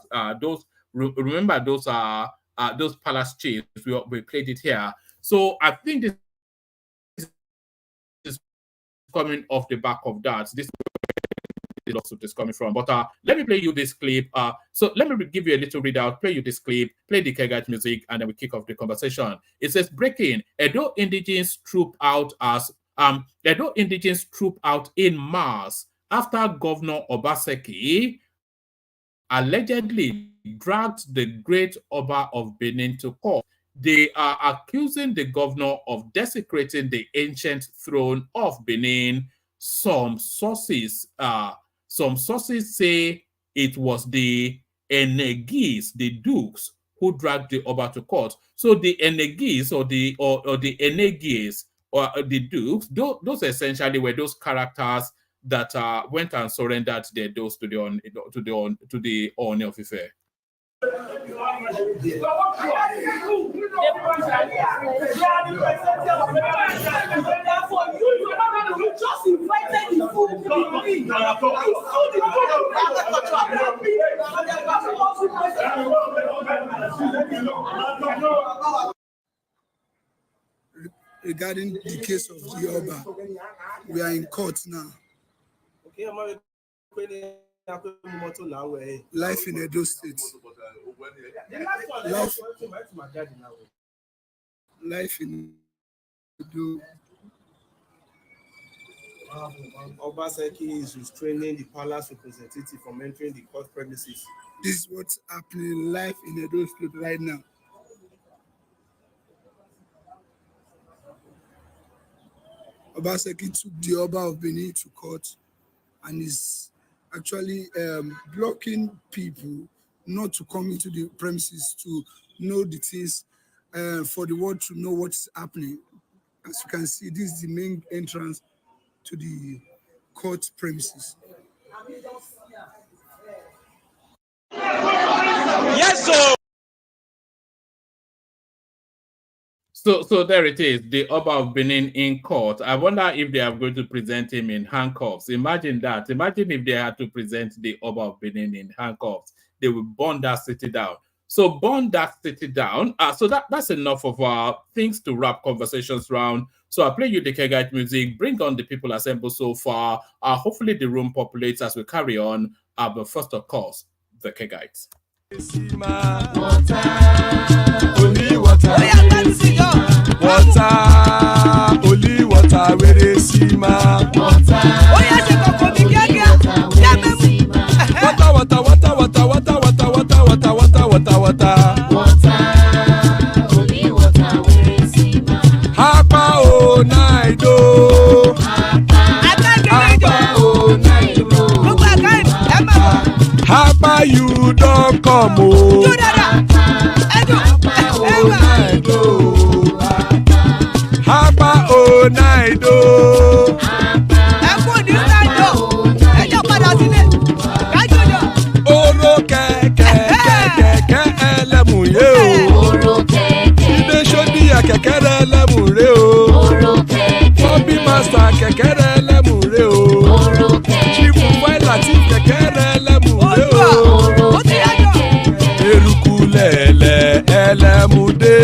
Remember those palace chiefs, we played it here. So I think this is coming off the back of that. This lawsuit is coming from. But let me play you this clip. So let me give you a little readout, play you this clip, play the Kegat music, and then we kick off the conversation. It says, breaking, Edo indigenes troop out in mass after Governor Obaseki allegedly dragged the great Oba of Benin to court. They are accusing the governor of desecrating the ancient throne of Benin. Some sources say it was the Enegis, the dukes, who dragged the Oba to court. So the Enegis or the Enegis or the dukes, those essentially were those characters that went and surrendered their doors to the Ooni of Ife. Regarding the case of the Oba, we are in court now. Life in Edo State. Life in Edo. Obaseki is restraining the palace representative from entering the court premises. This is what's happening live in Edo State right now. Obaseki took the Oba of Benin to court and is actually blocking people not to come into the premises to know the things, for the world to know what's happening. As you can see, this is the main entrance to the court premises. Yes, sir. So there it is, the Oba of Benin in court. I wonder if they are going to present him in handcuffs. Imagine that. Imagine if they had to present the Oba of Benin in handcuffs. They will burn that city down. So burn that city down. So that's enough of things to wrap conversations around. So I play you the Kegite music. Bring on the people assembled so far. Hopefully the room populates as we carry on. But first, of course, the Kegites. Water, only water, where they see ma. Water, only water, where they see ma. Hapa o naido. Hapa you don't come o. Hapa o naido. Oro keke elemuye o. Ide shodi ya kekere elemure o. Obi master kekere elemure o. Chifu Failati kekere elemure o. Erukulele elemude.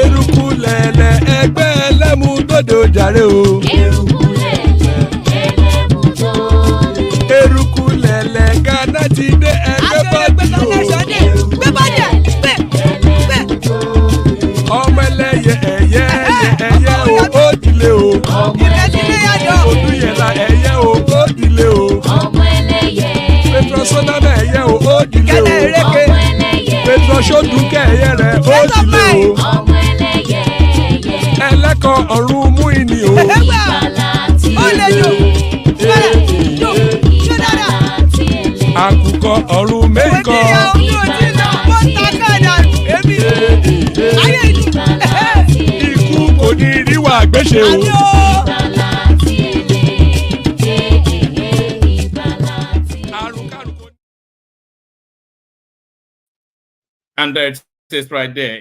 Erukulele egbe elemudodo jare o. Erukulele Ghana ti de egbe body o. Ọmọ ẹlẹ́yẹ ẹ̀yẹ o ó dìle o. Odúyẹ̀lá ẹ̀yẹ o ó dìle o. Petrosodama ẹ̀yẹ o ó dìle o. Petrosodúnkẹ́ ẹ̀yẹ rẹ̀ ó dìle o. Ẹlẹ́kọ̀ ọ̀run mú ìní o. Àkùkọ ọ̀run méjìkọ. Ikú kò ní ríwà gbéṣe o. And it is right there.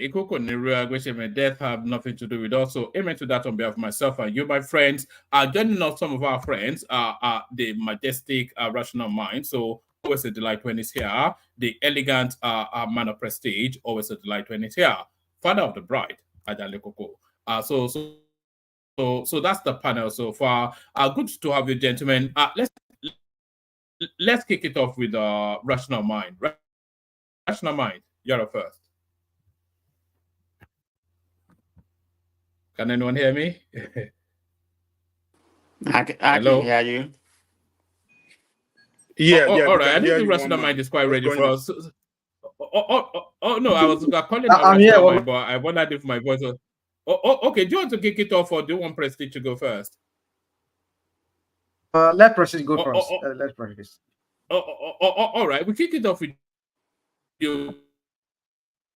Death have nothing to do with us. So amen to that on behalf of myself and you, my friends. Joining us, some of our friends are the majestic rational mind. So always a delight when it's here. The elegant man of prestige, always a delight when it's here. Father of the bride, Adale Koko. So that's the panel so far. Good to have you, gentlemen. Let's kick it off with rational mind. Rational mind, you're up first. Can anyone hear me? I can hear you. Yeah, all right. I think the rational mind is quite ready for us. Oh no, I was calling out rational mind, but I wondered if my voice was. Okay. Do you want to kick it off, or do you want Prestige to go first? Let Prestige go first. Let Prestige. All right. We kick it off with you,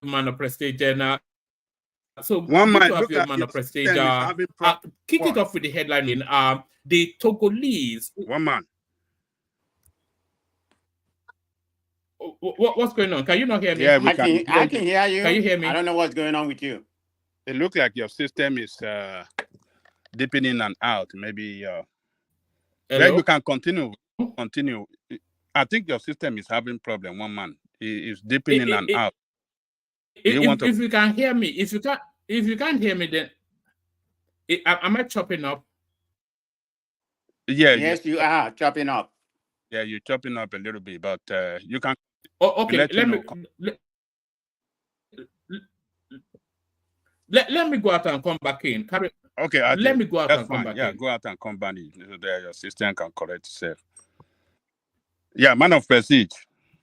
man of Prestige, and so one man have your man of Prestige. Kick it off with the headline in the Togolese. One man. What's going on? Can you not hear me? Yeah, I can hear you. Can you hear me? I don't know what's going on with you. It looks like your system is dipping in and out. Maybe then you can continue. I think your system is having problem. One man is dipping in and out. If you can hear me, if you can't hear me, then am I chopping up? Yeah. Yes, you are chopping up. Yeah, you're chopping up a little bit, but you can. Oh, okay. Let me go out and come back in. Okay, let me go out and fine. come back Yeah, in. go out and come back in. So that your system can correct itself. Yeah, man of prestige.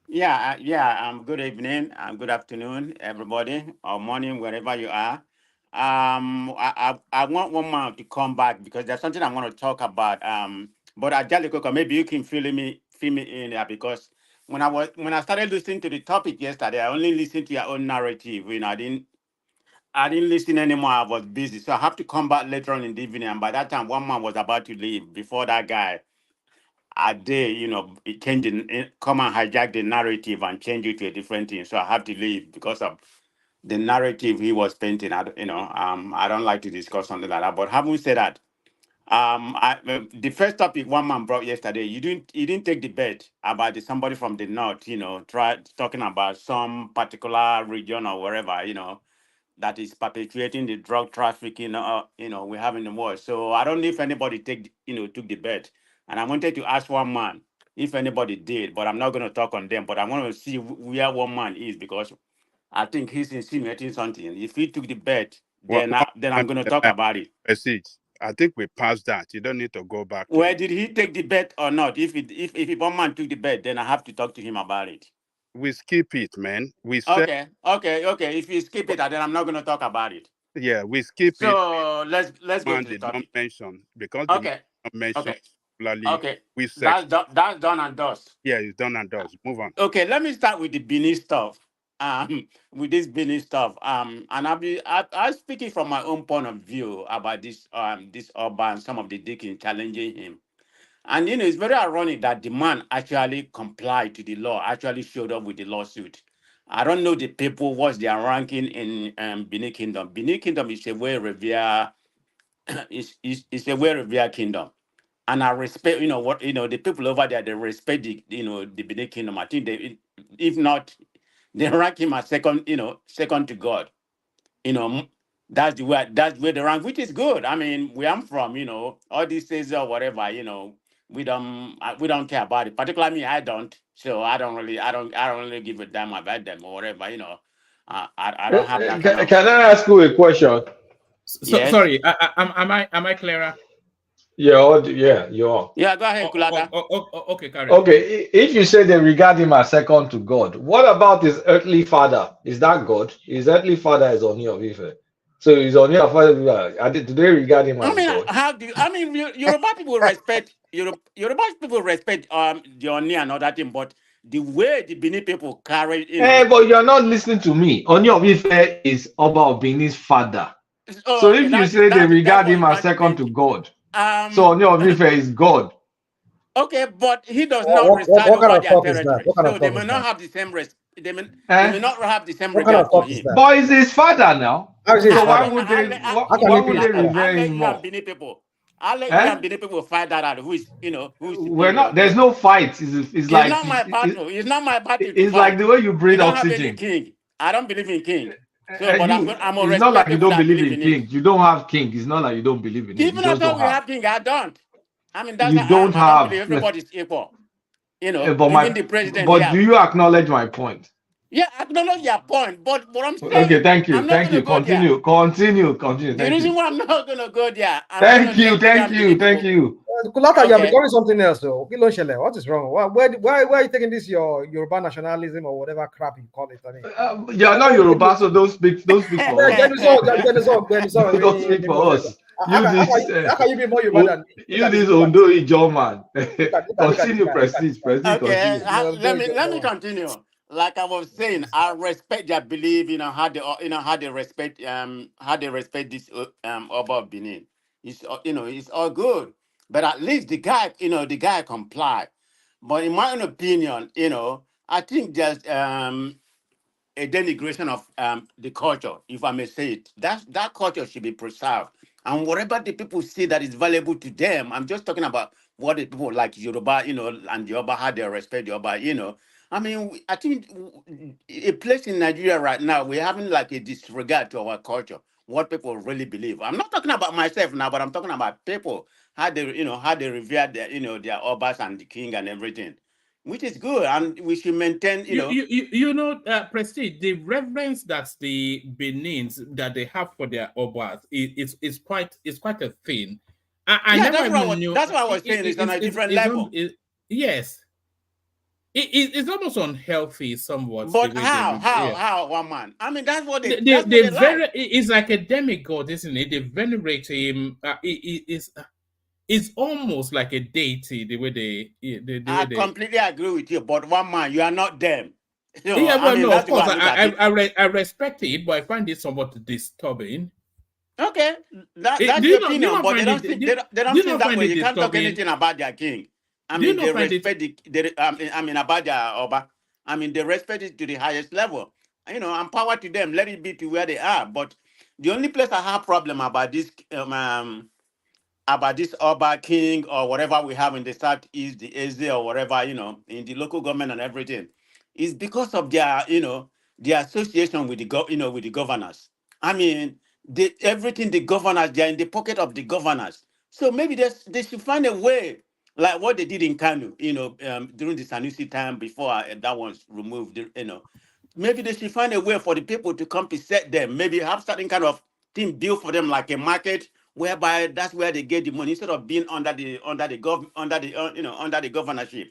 Yeah. Good evening. Good afternoon, everybody, or morning, wherever you are. I want one man to come back because there's something I want to talk about. But Ajali, maybe you can fill me in there because when I started listening to the topic yesterday, I only listened to your own narrative. I didn't listen anymore. I was busy, so I have to come back later on in the evening. And by that time, one man was about to leave before that guy. A day, it changed, come and hijack the narrative and change it to a different thing. So I have to leave because of the narrative he was painting. I don't like to discuss something like that. But having said that, the first topic one man brought yesterday, you didn't take the bet about somebody from the north, talking about some particular region or wherever, that is perpetuating the drug trafficking, we have in the world. So I don't know if anybody took the bet. And I wanted to ask one man if anybody did, but I'm not going to talk on them. But I want to see where one man is because I think he's insinuating something. If he took the bet, then I'm going to talk about it. Prestige. I think we passed that. You don't need to go back. Well, did he take the bet or not? If one man took the bet, then I have to talk to him about it. We skip it, man. We said Okay. If you skip it, then I'm not going to talk about it. yeah, we skip it. So let's go to the did topic. not mention because Okay. the man did not mention Okay. we said That's done and dust. Yeah, it's done and dust. Move on. Okay, let me start with the Benin stuff. With this Benin stuff. And I'll speak it from my own point of view about this Urban, some of the deacons challenging him. And it's very ironic that the man actually complied to the law, actually showed up with the lawsuit. I don't know the people, what's their ranking in Benin Kingdom. Benin Kingdom is a well revered is a well revered kingdom. And I respect, the people over there, they respect the Benin Kingdom. I think if not, they rank him as second, second to God. That's where they rank, which is good. I mean, where I'm from, all these things or whatever, we don't care about it. Particularly me, I don't. So I don't really give a damn about them or whatever, I don't have that kind of. Can I ask you a question? Yes. Sorry, am I clearer? Yeah, you are. Yeah, go ahead, Kulata. Okay, Karen. Okay, if you say they regard him as second to God, what about his earthly father? Is that God? His earthly father is Oni of Ife. So he's Oni of Ife. Do they regard him as God? Yoruba people respect Yoruba people respect the Oni and all that thing, but the way the Benin people carry, but you're not listening to me. Oni of Ife is Oba of Benin's father. So if you say they regard him as second to God, so Oni of Ife is God. Okay, but he does not reside over their territory, so they may not have the same they may not have the same regard for him. But it's his father now. So why would they revere him more? I'll let you and Benin people fight that out. Who's we're not. There's no fight. It's like not my battle. It's not my battle. It's like the way you breathe oxygen. King. I don't believe in king. So, but I'm it's not like you don't believe in king. You don't have king. It's not like you don't believe in it. Even though we have king, I don't. I mean, that's you don't have. I don't believe everybody's equal. But the president. But do you acknowledge my point? Yeah, I acknowledge your point. But what I'm saying. Okay, thank you. Continue. The reason why I'm not gonna go there. Thank you. Kulata, you're becoming something else, though. What is wrong? Why are you taking this your Yoruba nationalism or whatever crap you call it? I mean, you're not Yoruba, so don't speak for us. Don't speak for us. How can you be more Yoruba than me? You this Ondo Ijo man. Continue, Prestige. Okay, let me continue. Like I was saying, I respect their belief, how they respect this Oba of Benin. It's all good. But at least the guy complied. But in my own opinion, I think there's a denigration of the culture, if I may say it. That culture should be preserved. And whatever the people see that is valuable to them, I'm just talking about what the people like Yoruba, and Yoruba, how they respect Yoruba, I mean, I think a place in Nigeria right now, we're having like a disregard to our culture, what people really believe. I'm not talking about myself now, but I'm talking about people, how they revere their, their obas and the king and everything. which is good, and we should maintain, Prestige, the reverence that the Benins that they have for their obas is quite a thing. I yeah, never that's knew. That's what I was saying. It's on a different level. Yes. It's almost unhealthy somewhat. But how one man? I mean, that's what they like. It's like a demigod, isn't it? They venerate him. It's almost like a deity the way they. I completely agree with you. But one man, you are not them. Of course, I respect it, but I find it somewhat disturbing. Okay, that's your opinion, but they don't think that way. You can't talk anything about their king. I mean, they respect about their Oba. I mean, they respect it to the highest level. I'm power to them. Let it be to where they are. But the only place I have problem about this Oba king or whatever we have in the southeast, the Eze or whatever, in the local government and everything, is because of their, their association with the with the governors. I mean, everything the governors, they're in the pocket of the governors. So maybe they should find a way, like what they did in Kanu, during the Sanusi time before that was removed, maybe they should find a way for the people to compensate them. Maybe have certain kind of thing built for them, like a market, whereby that's where they get the money instead of being under the governorship.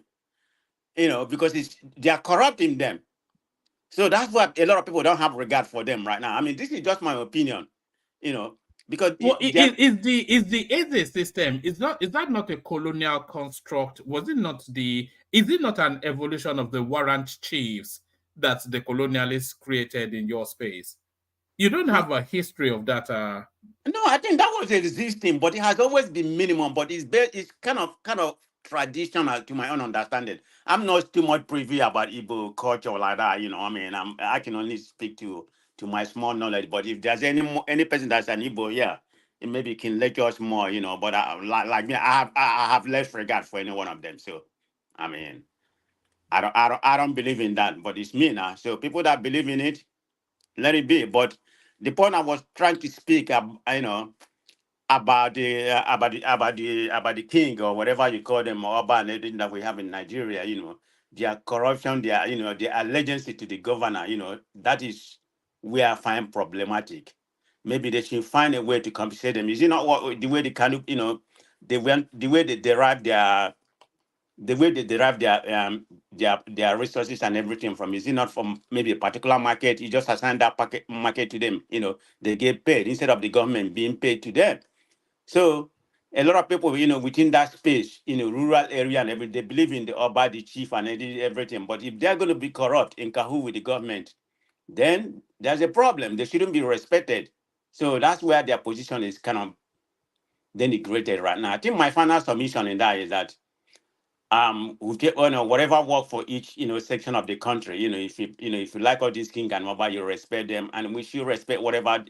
Because they are corrupting them. So that's what a lot of people don't have regard for them right now. I mean, this is just my opinion. Because is the Eze system is that not a colonial construct? Is it not an evolution of the warrant chiefs that the colonialists created in your space? You don't have a history of that. No, I think that was existing, but it has always been minimum. But it's kind of traditional to my own understanding. I'm not too much privy about Igbo culture like that. I mean, I can only speak to my small knowledge. But if there's any person that's an Igbo, yeah, it maybe can lecture us more. But like me, I have less regard for any one of them. So, I mean, I don't believe in that. But it's me now. So people that believe in it, let it be. But the point I was trying to speak, about the king or whatever you call them, or Oba and everything that we have in Nigeria, their corruption, their allegiance to the governor, that is where I find problematic. Maybe they should find a way to compensate them. Is it not the way they can, the way they derive their resources and everything from? Is it not from maybe a particular market? You just assign that market to them. They get paid instead of the government being paid to them. So a lot of people, within that space, rural area and everything, they believe in the Oba, the chief, and everything. But if they're going to be corrupt in cahoot with the government, then there's a problem. They shouldn't be respected. So that's where their position is kind of denigrated right now. I think my final submission in that is that we get whatever work for each section of the country. If you like all these king and Oba, you respect them, and we should respect whatever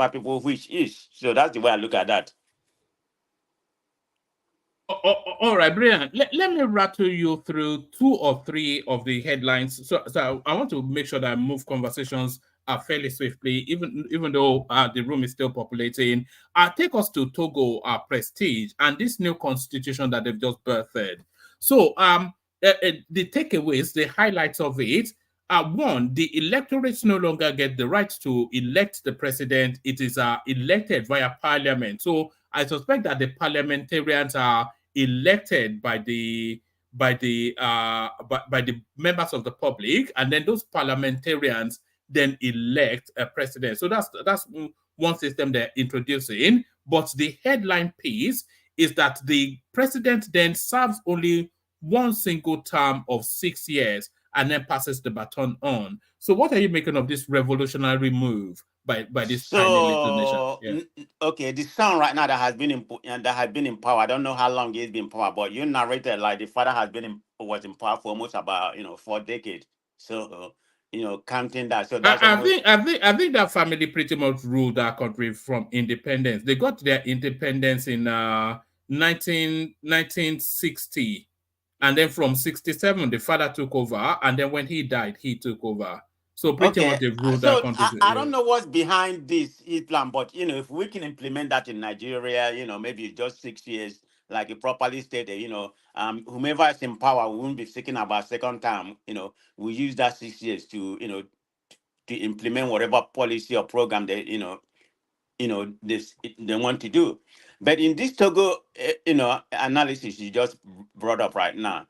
people wish is. So that's the way I look at that. All right, Brian. Let me rattle you through 2 or 3 of the headlines. So I want to make sure that I move conversations fairly swiftly, even though the room is still populating. Take us to Togo, Prestige, and this new constitution that they've just birthed. So the takeaways, the highlights of it. 1, the electorates no longer get the right to elect the president. It is elected via parliament. So I suspect that the parliamentarians are elected by the members of the public, and then those parliamentarians then elect a president. So that's one system they're introducing. But the headline piece is that the president then serves only one single term of 6 years and then passes the baton on. So what are you making of this revolutionary move by this tiny little nation? Yeah. Okay, the son right now that has been in power, I don't know how long he's been in power, but you narrated like the father was in power for almost about 4 decades. So counting that, so that's I think that family pretty much ruled that country from independence. They got their independence in 1960. And then from 1967, the father took over. And then when he died, he took over. So pretty much they ruled that country. I don't know what's behind this Islam, but if we can implement that in Nigeria, maybe just 6 years, like you properly stated, whomever is in power won't be seeking about second term. We use that 6 years to, to implement whatever policy or program they, this they want to do. But in this Togo, analysis you just brought up right now,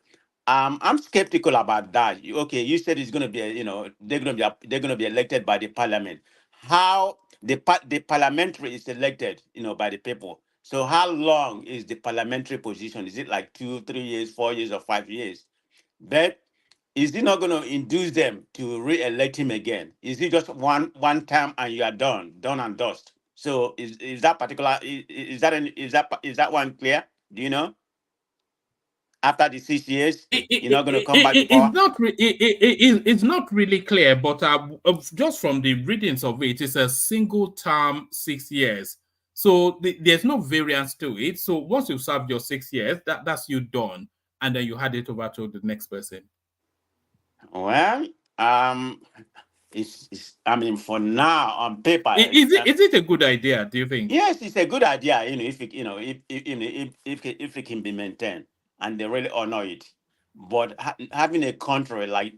I'm skeptical about that. Okay, you said it's going to be, they're going to be elected by the parliament. How the parliamentary is elected, by the people. So how long is the parliamentary position? Is it like 2, 3 years, 4 years, or 5 years? But is he not going to induce them to re-elect him again? Is he just one term and you are done and dust? So is that particular is that one clear? Do you know? After the 6 years, you're not going to come back to power? It's not really clear, but just from the readings of it, it's a single term 6 years. So there's no variance to it. So once you've served your 6 years, that's you done, and then you hand it over to the next person. Well, it's I mean, for now on paper, is it a good idea? Do you think? Yes, it's a good idea. If it can be maintained and they really honor it. But having a country like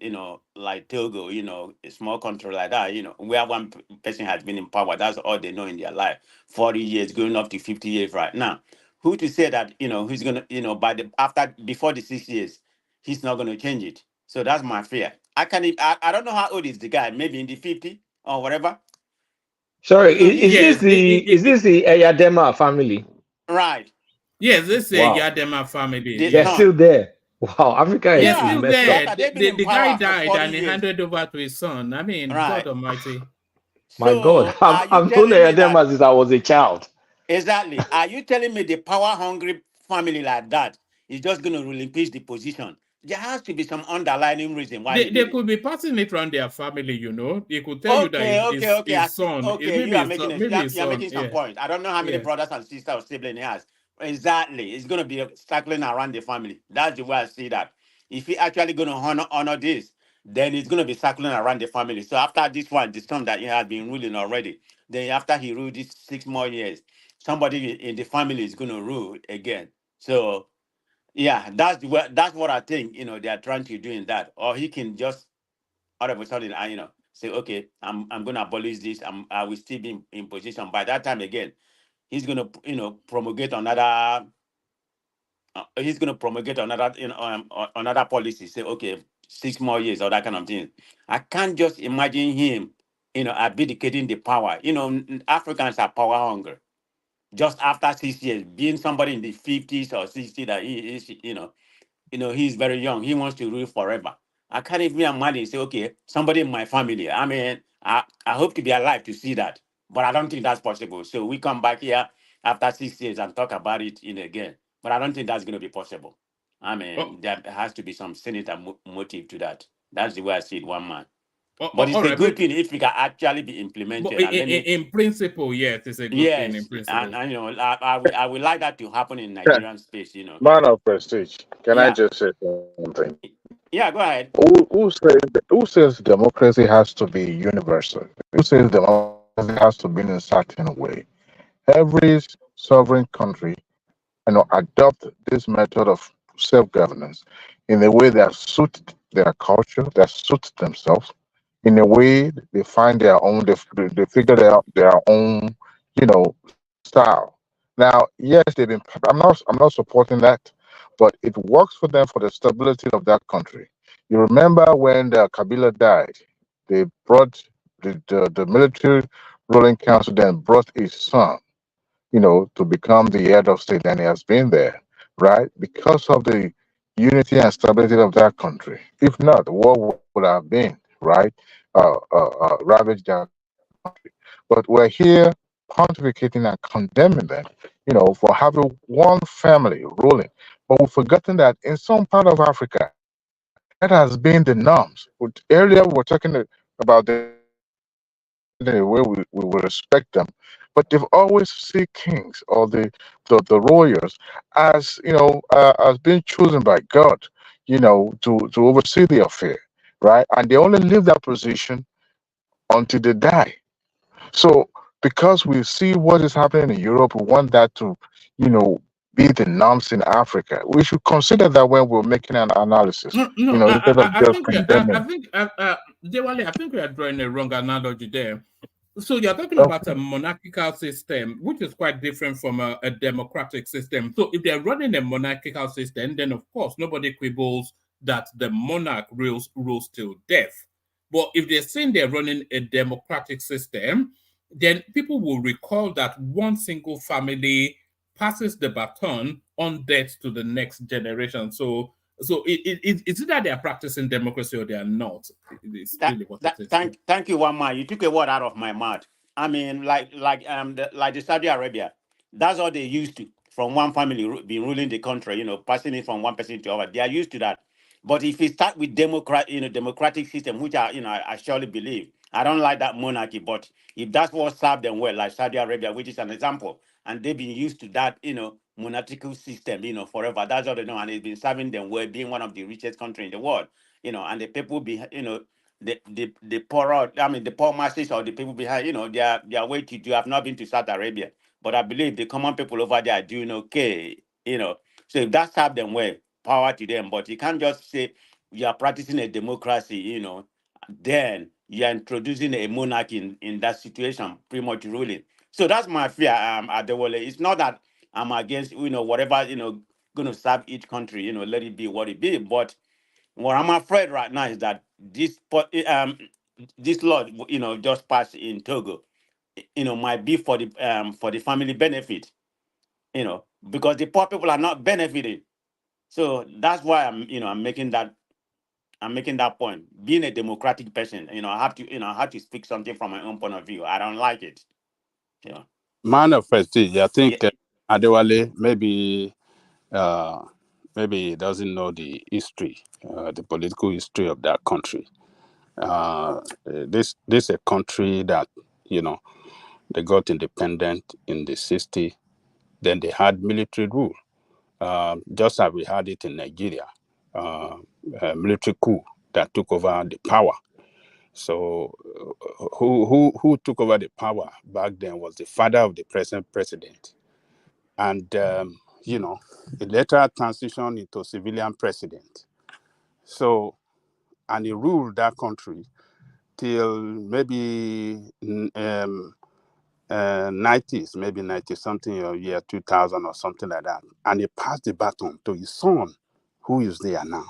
like Togo, a small country like that, where one person has been in power, that's all they know in their life. 40 years, going up to 50 years right now. Who to say that he's gonna before the 6 years, he's not gonna change it. So that's my fear. I don't know how old is the guy. Maybe in the 50 or whatever. Sorry, is this the Eyadema family? Right. Yes, this is a Yadema family. They're still there. Wow, Africa is still there. The guy died and he years. handed over to his son. I mean, God Almighty. My God, I've known Eyadema since I was a child. Exactly. Are you telling me the power-hungry family like that is just going to relinquish the position? There has to be some underlying reason why they could be passing it around their family. They could tell you that his son. Okay, you are making some point. I don't know how many brothers and sisters or siblings he has. Exactly, it's going to be circling around the family. That's the way I see that. If he actually going to honor this, then it's going to be circling around the family. So after this one, the son that he has been ruling already, then after he ruled this 6 more years, somebody in the family is going to rule again. So yeah, that's what I think. They are trying to do in that, or he can just all of a sudden, say, okay, I'm going to abolish this. I will still be in position. By that time again, he's going to promulgate another. He's going to promulgate another, another policy. Say, okay, 6 more years or that kind of thing. I can't just imagine him, abdicating the power. Africans are power hungry. Just after 6 years, being somebody in the 50s or 60s that he is, he's very young. He wants to rule forever. I can't even imagine say, okay, somebody in my family. I mean, I hope to be alive to see that, but I don't think that's possible. So we come back here after 6 years and talk about it again. But I don't think that's going to be possible. I mean, there has to be some sinister motive to that. That's the way I see it, one man. But it's a good thing if it can actually be implemented. In principle, yes, it's a good thing in principle. And I would like that to happen in Nigerian space, Man of prestige, can I just say something? Yeah, go ahead. Who says democracy has to be universal? Who says democracy has to be in a certain way? Every sovereign country, adopt this method of self-governance in a way that suits their culture, that suits themselves. In a way, they find their own. They figure out their own, style. Now, yes, they've been. I'm not supporting that, but it works for them for the stability of that country. You remember when Kabila died, they brought the military ruling council, then brought his son, to become the head of state, and he has been there, right? Because of the unity and stability of that country. If not, war would have been, right? Ravaged their country. But we're here pontificating and condemning them, for having one family ruling. But we've forgotten that in some part of Africa, that has been the norms. Earlier, we were talking about the way we will respect them, but they've always seen kings or the royals as as being chosen by God, to oversee the affair, right? And they only leave that position until they die. So because we see what is happening in Europe, we want that to, be the norms in Africa. We should consider that when we're making an analysis. No, Instead of I just think condemning. Dewale, I think we are drawing a wrong analogy there. So you're talking Okay. about a monarchical system, which is quite different from a democratic system. So if they're running a monarchical system, then of course nobody quibbles that the monarch rules till death. But if they're saying they're running a democratic system, then people will recall that one single family passes the baton on death to the next generation. So it's either they are practicing democracy or they are not. It's really what it is. Thank you, Wama. You took a word out of my mouth. I mean, like the Saudi Arabia, that's all they used to, from one family be ruling the country, passing it from one person to other. They are used to that. But if we start with democratic system, which I surely believe, I don't like that monarchy, but if that's what served them well, like Saudi Arabia, which is an example, and they've been used to that, monarchical system, forever. That's all they know, and it's been serving them well, being one of the richest countries in the world, and the people the poor, the poor masses or the people behind, they are way to do. I've not been to Saudi Arabia, but I believe the common people over there are doing okay, So if that served them well, power to them. But you can't just say you are practicing a democracy, then you are introducing a monarchy in that situation, pretty much ruling. So that's my fear, Adewale. It's not that I'm against, whatever, going to serve each country, let it be what it be. But what I'm afraid right now is that this law, just passed in Togo, might be for the family benefit, because the poor people are not benefiting. So that's why I'm making that point. Being a democratic person, I have to speak something from my own point of view. I don't like it. Manifest, I think Adewale maybe he doesn't know the history, the political history of that country. This is a country that they got independent in the 60s. Then they had military rule, just as we had it in Nigeria, military coup that took over the power. So who took over the power back then was the father of the present president, and it later transitioned into civilian president. So, and he ruled that country till maybe 90s, maybe 90 something, or year 2000 or something like that. And he passed the baton to his son, who is there now.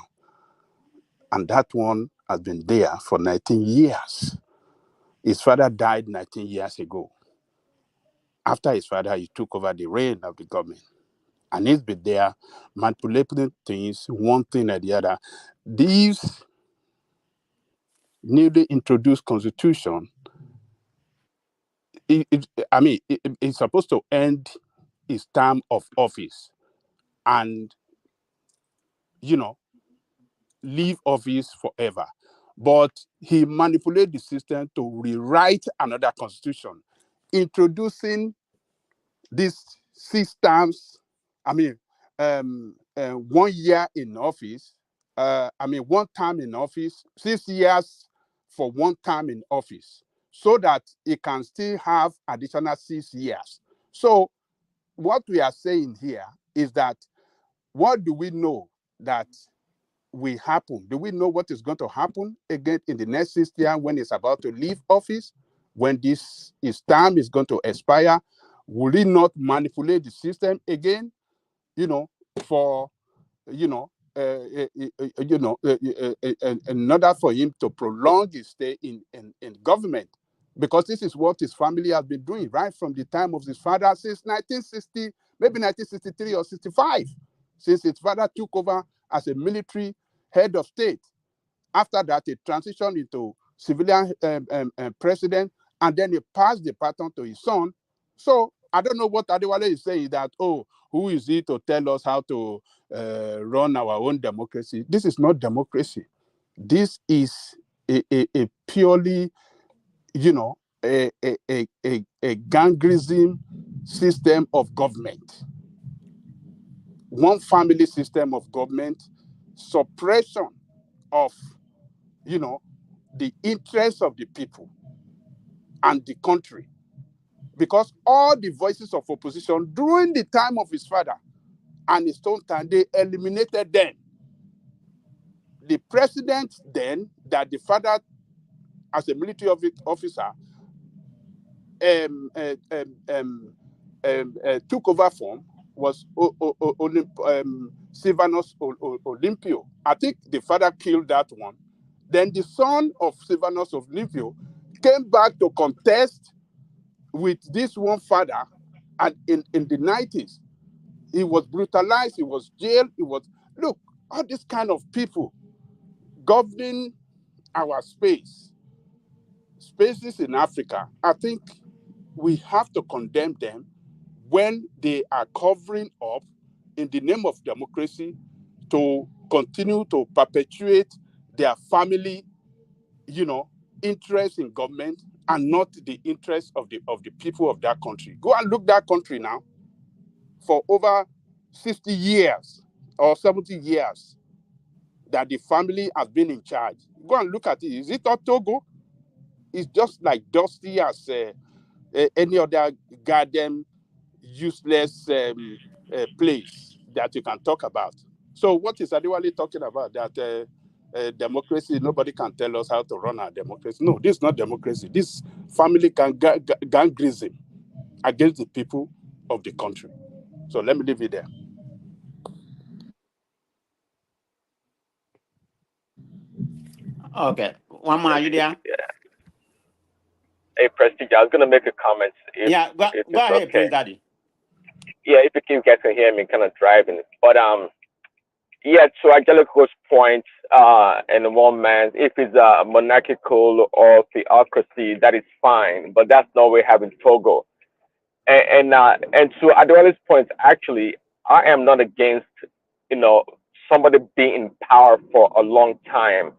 And that one has been there for 19 years. His father died 19 years ago. After his father, he took over the reign of the government. And he's been there manipulating things, one thing or the other. These newly introduced constitution, it's supposed to end his term of office and, leave office forever. But he manipulated the system to rewrite another constitution, introducing these 6 terms, 1 year in office, 1 term in office, 6 years for 1 term in office, so that he can still have additional 6 years. So what we are saying here is that, what do we know that will happen? Do we know what is going to happen again in the next 6 years when he's about to leave office, when his term is going to expire? Will he not manipulate the system again, for, in order for him to prolong his stay in government? Because this is what his family has been doing right from the time of his father, since 1960, maybe 1963 or 65, since his father took over as a military head of state. After that, he transitioned into civilian president, and then he passed the baton to his son. So I don't know what Adewale is saying, that, who is he to tell us how to run our own democracy? This is not democracy. This is a purely, a gangrism system of government. One family system of government, suppression of, the interests of the people and the country. Because all the voices of opposition during the time of his father and his own time, they eliminated them. The president then, that the father, as a military officer, took over from was Silvanus Olympio. I think the father killed that one. Then the son of Silvanus Olympio came back to contest with this one father, and in the 90s, he was brutalized, he was jailed, look, all these kind of people governing our spaces in Africa. I think we have to condemn them when they are covering up in the name of democracy to continue to perpetuate their family, interest in government and not the interest of the people of that country. Go and look that country now. For over 60 years or 70 years that the family has been in charge. Go and look at it. Is it not Togo? It's just like dusty as any other goddamn useless place that you can talk about. So what is Adewale talking about? That democracy, nobody can tell us how to run our democracy. No, this is not democracy. This family can gangrism against the people of the country. So let me leave it there. Okay. One more, are you there? Hey, Prestige, I was going to make a comment. Go ahead, okay. Prince Daddy. Yeah, if you guys can hear me, kind of driving. But yeah, to Angelico's point, in one man, if it's a monarchical or theocracy, that is fine. But that's not what we have in Togo. And to Adewale's point, actually, I am not against, somebody being in power for a long time,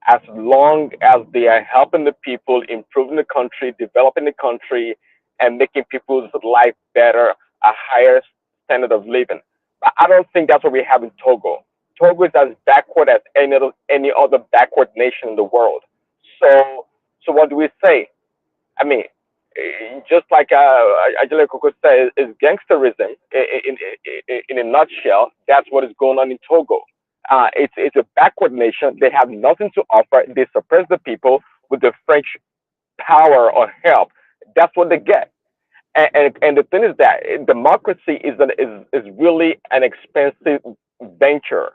as long as they are helping the people, improving the country, developing the country, and making people's life better, a higher standard of living. But I don't think that's what we have in Togo. Togo is as backward as any other backward nation in the world. So what do we say? I mean, just like Angelico could say, is gangsterism in a nutshell. That's what is going on in Togo. It's a backward nation. They have nothing to offer. They suppress the people with the French power or help. That's what they get. And the thing is that democracy is really an expensive venture,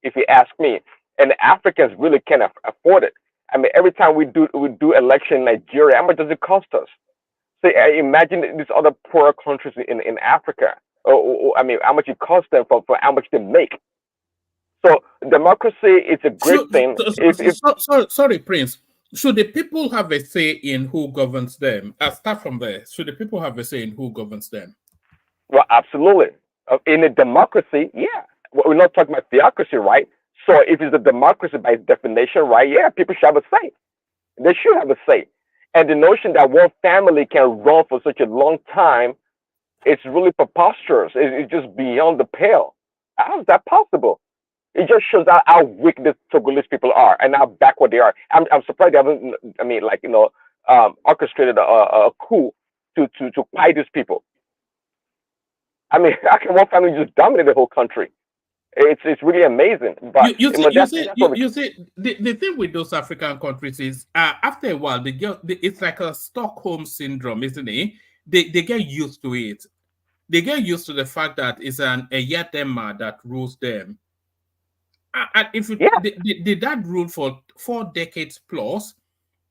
if you ask me. And Africans really can't afford it. I mean, every time we do election in Nigeria, how much does it cost us? So imagine these other poorer countries in Africa. I mean, how much it costs them for how much they make. So democracy is a great thing. Sorry, Prince. Should the people have a say in who governs them? I'll start from there. Should the people have a say in who governs them? Well, absolutely. In a democracy, yeah. We're not talking about theocracy, right? So if it's a democracy by definition, right, yeah, people should have a say. They should have a say. And the notion that one family can run for such a long time, it's really preposterous. It's just beyond the pale. How is that possible? It just shows how weak the Togolese people are and how backward they are. I'm surprised they haven't, orchestrated a coup to fight these people. I mean, how can one family just dominate the whole country? It's really amazing. But you see, the thing with those African countries is after a while it's like a Stockholm syndrome, isn't it? They get used to it. They get used to the fact that it's a Yatema that rules them. And if did that rule for 4 decades plus,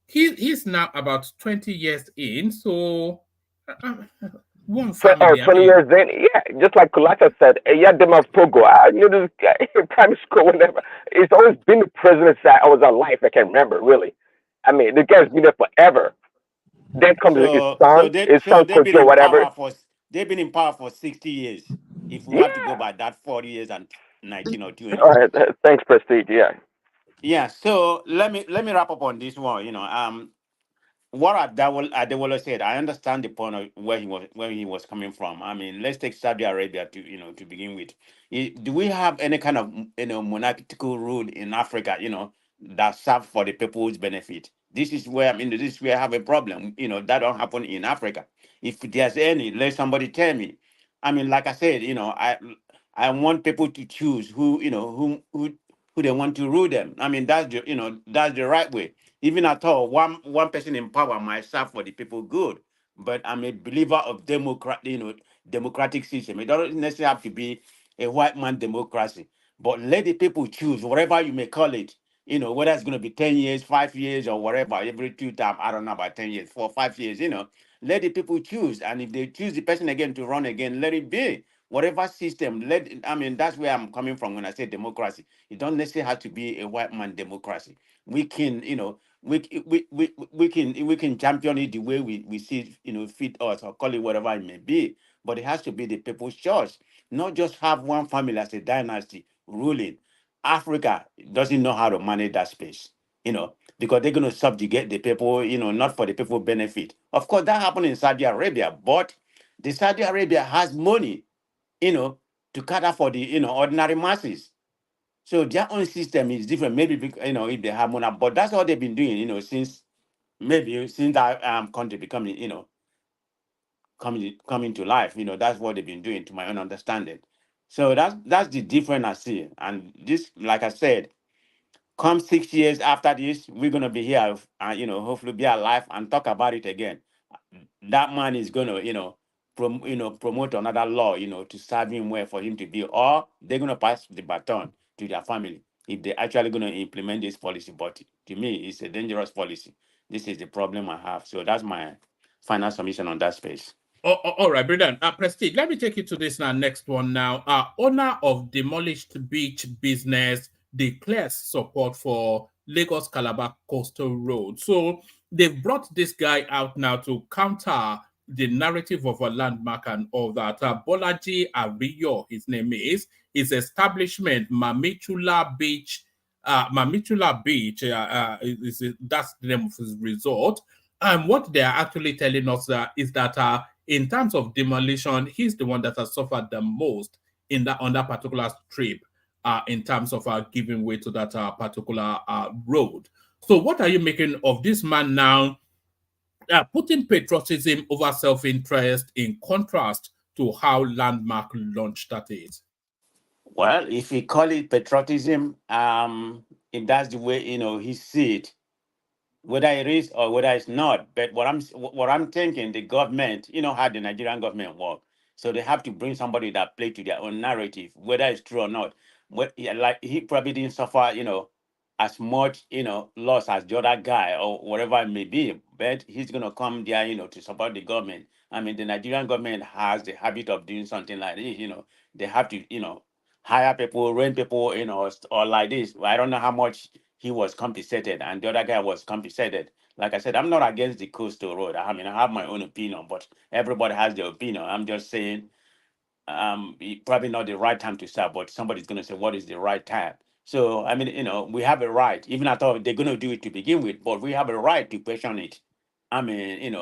he's now about 20 years in. So one family. 20 years in, yeah. Just like Kulata said, Yadema of Togo. I knew this guy in primary school, whatever. It's always been the president that I was alive. I can't remember really. I mean, the guy's been there forever. Then comes his son, Kojo, whatever. They've been in power for 60 years. If we have to go by that 40 years and 19 or 20. All right, thanks, Prestige. Yeah. Yeah. So let me wrap up on this one. What Adewale said, I understand the point of where he was coming from. I mean, let's take Saudi Arabia to begin with. Do we have any kind of monarchical rule in Africa? That serve for the people's benefit. This is where I have a problem. That don't happen in Africa. If there's any, let somebody tell me. I mean, like I said, I want people to choose who, who they want to rule them. I mean, that's the right way. Even at all, one person in power might serve for the people good. But I'm a believer of democratic system. It doesn't necessarily have to be a white man democracy. But let the people choose, whatever you may call it, whether it's going to be 10 years, 5 years, or whatever, every 2 times, I don't know about 10 years, 4, 5 years, let the people choose. And if they choose the person again to run again, let it be. Whatever system, that's where I'm coming from when I say democracy. It don't necessarily have to be a white man democracy. We can, we can champion it the way we see it, fit us, or call it whatever it may be. But it has to be the people's choice, not just have one family as a dynasty ruling. Africa doesn't know how to manage that space, because they're going to subjugate the people, not for the people benefit. Of course, that happened in Saudi Arabia, but the Saudi Arabia has money, to cater for the, ordinary masses. So their own system is different. Maybe, if they have money, but that's what they've been doing, since that country becoming, coming to life. That's what they've been doing, to my own understanding. So that's the difference I see. And this, like I said, come 6 years after this, we're gonna be here, hopefully be alive and talk about it again. That man is gonna, promote another law, to serve him well for him to be, or they're gonna pass the baton to their family if they're actually gonna implement this policy. But to me, it's a dangerous policy. This is the problem I have. So that's my final submission on that space. All right, brilliant. Prestige, let me take you to this now. Next one now. Owner of demolished beach business declares support for Lagos Calabar Coastal Road. So they've brought this guy out now to counter the narrative of a landmark and all that. Bolaji Ariyo, his name is, his establishment, Mamitula Beach. Mamitula Beach, that's the name of his resort. And what they are actually telling us is that in terms of demolition, he's the one that has suffered the most on that particular strip, in terms of giving way to that particular road. So what are you making of this man now putting patriotism over self-interest, in contrast to how Landmark launched that is? Well, if we call it patriotism, if that's the way, he see it, whether it is or whether it's not. But what I'm thinking, the government, how the Nigerian government work. So they have to bring somebody that play to their own narrative, whether it's true or not. Like he probably didn't suffer, as much, loss as the other guy or whatever it may be. But he's gonna come there, to support the government. I mean, the Nigerian government has the habit of doing something like this. They have to, hire people, rent people, or like this. I don't know how much he was compensated and the other guy was compensated. Like I said, I'm not against the coastal road. I mean, I have my own opinion, but everybody has their opinion. I'm just saying, probably not the right time to start, but somebody's going to say, what is the right time? So, I mean, we have a right, even I thought they're going to do it to begin with, but we have a right to question it. I mean,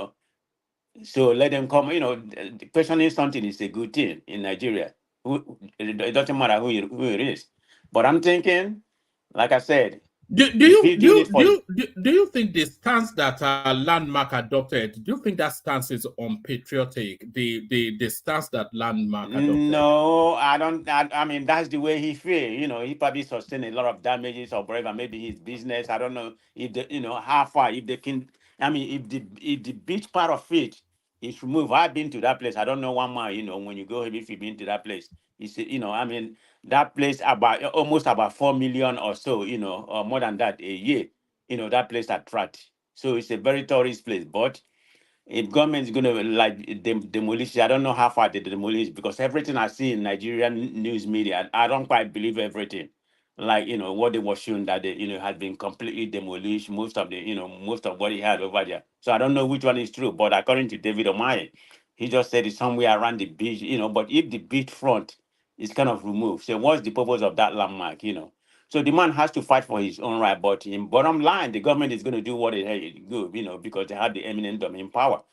so let them come, questioning something is a good thing in Nigeria. It doesn't matter who it is. But I'm thinking, like I said, do you think the stance that Landmark adopted, do you think that stance is unpatriotic? The stance that Landmark adopted? No, I don't. I mean, that's the way he feel. He probably sustained a lot of damages or whatever. Maybe his business. I don't know if how far, if they can. I mean, if the beach part of it is removed. I've been to that place. I don't know one mile. When you go, if you've been to that place, it's I mean, that place almost about 4 million or so. Or more than that a year. That place attract. So it's a very tourist place, but if government is going to like demolish, I don't know how far they demolish, because everything I see in Nigerian news media, I don't quite believe everything. Like, what they were showing that they, had been completely demolished, most of what he had over there. So I don't know which one is true, but according to David Omaye, he just said it's somewhere around the beach, but if the beach front is kind of removed, so what's the purpose of that landmark, So the man has to fight for his own right, but in bottom line, the government is going to do what it do, because they have the eminent domain power.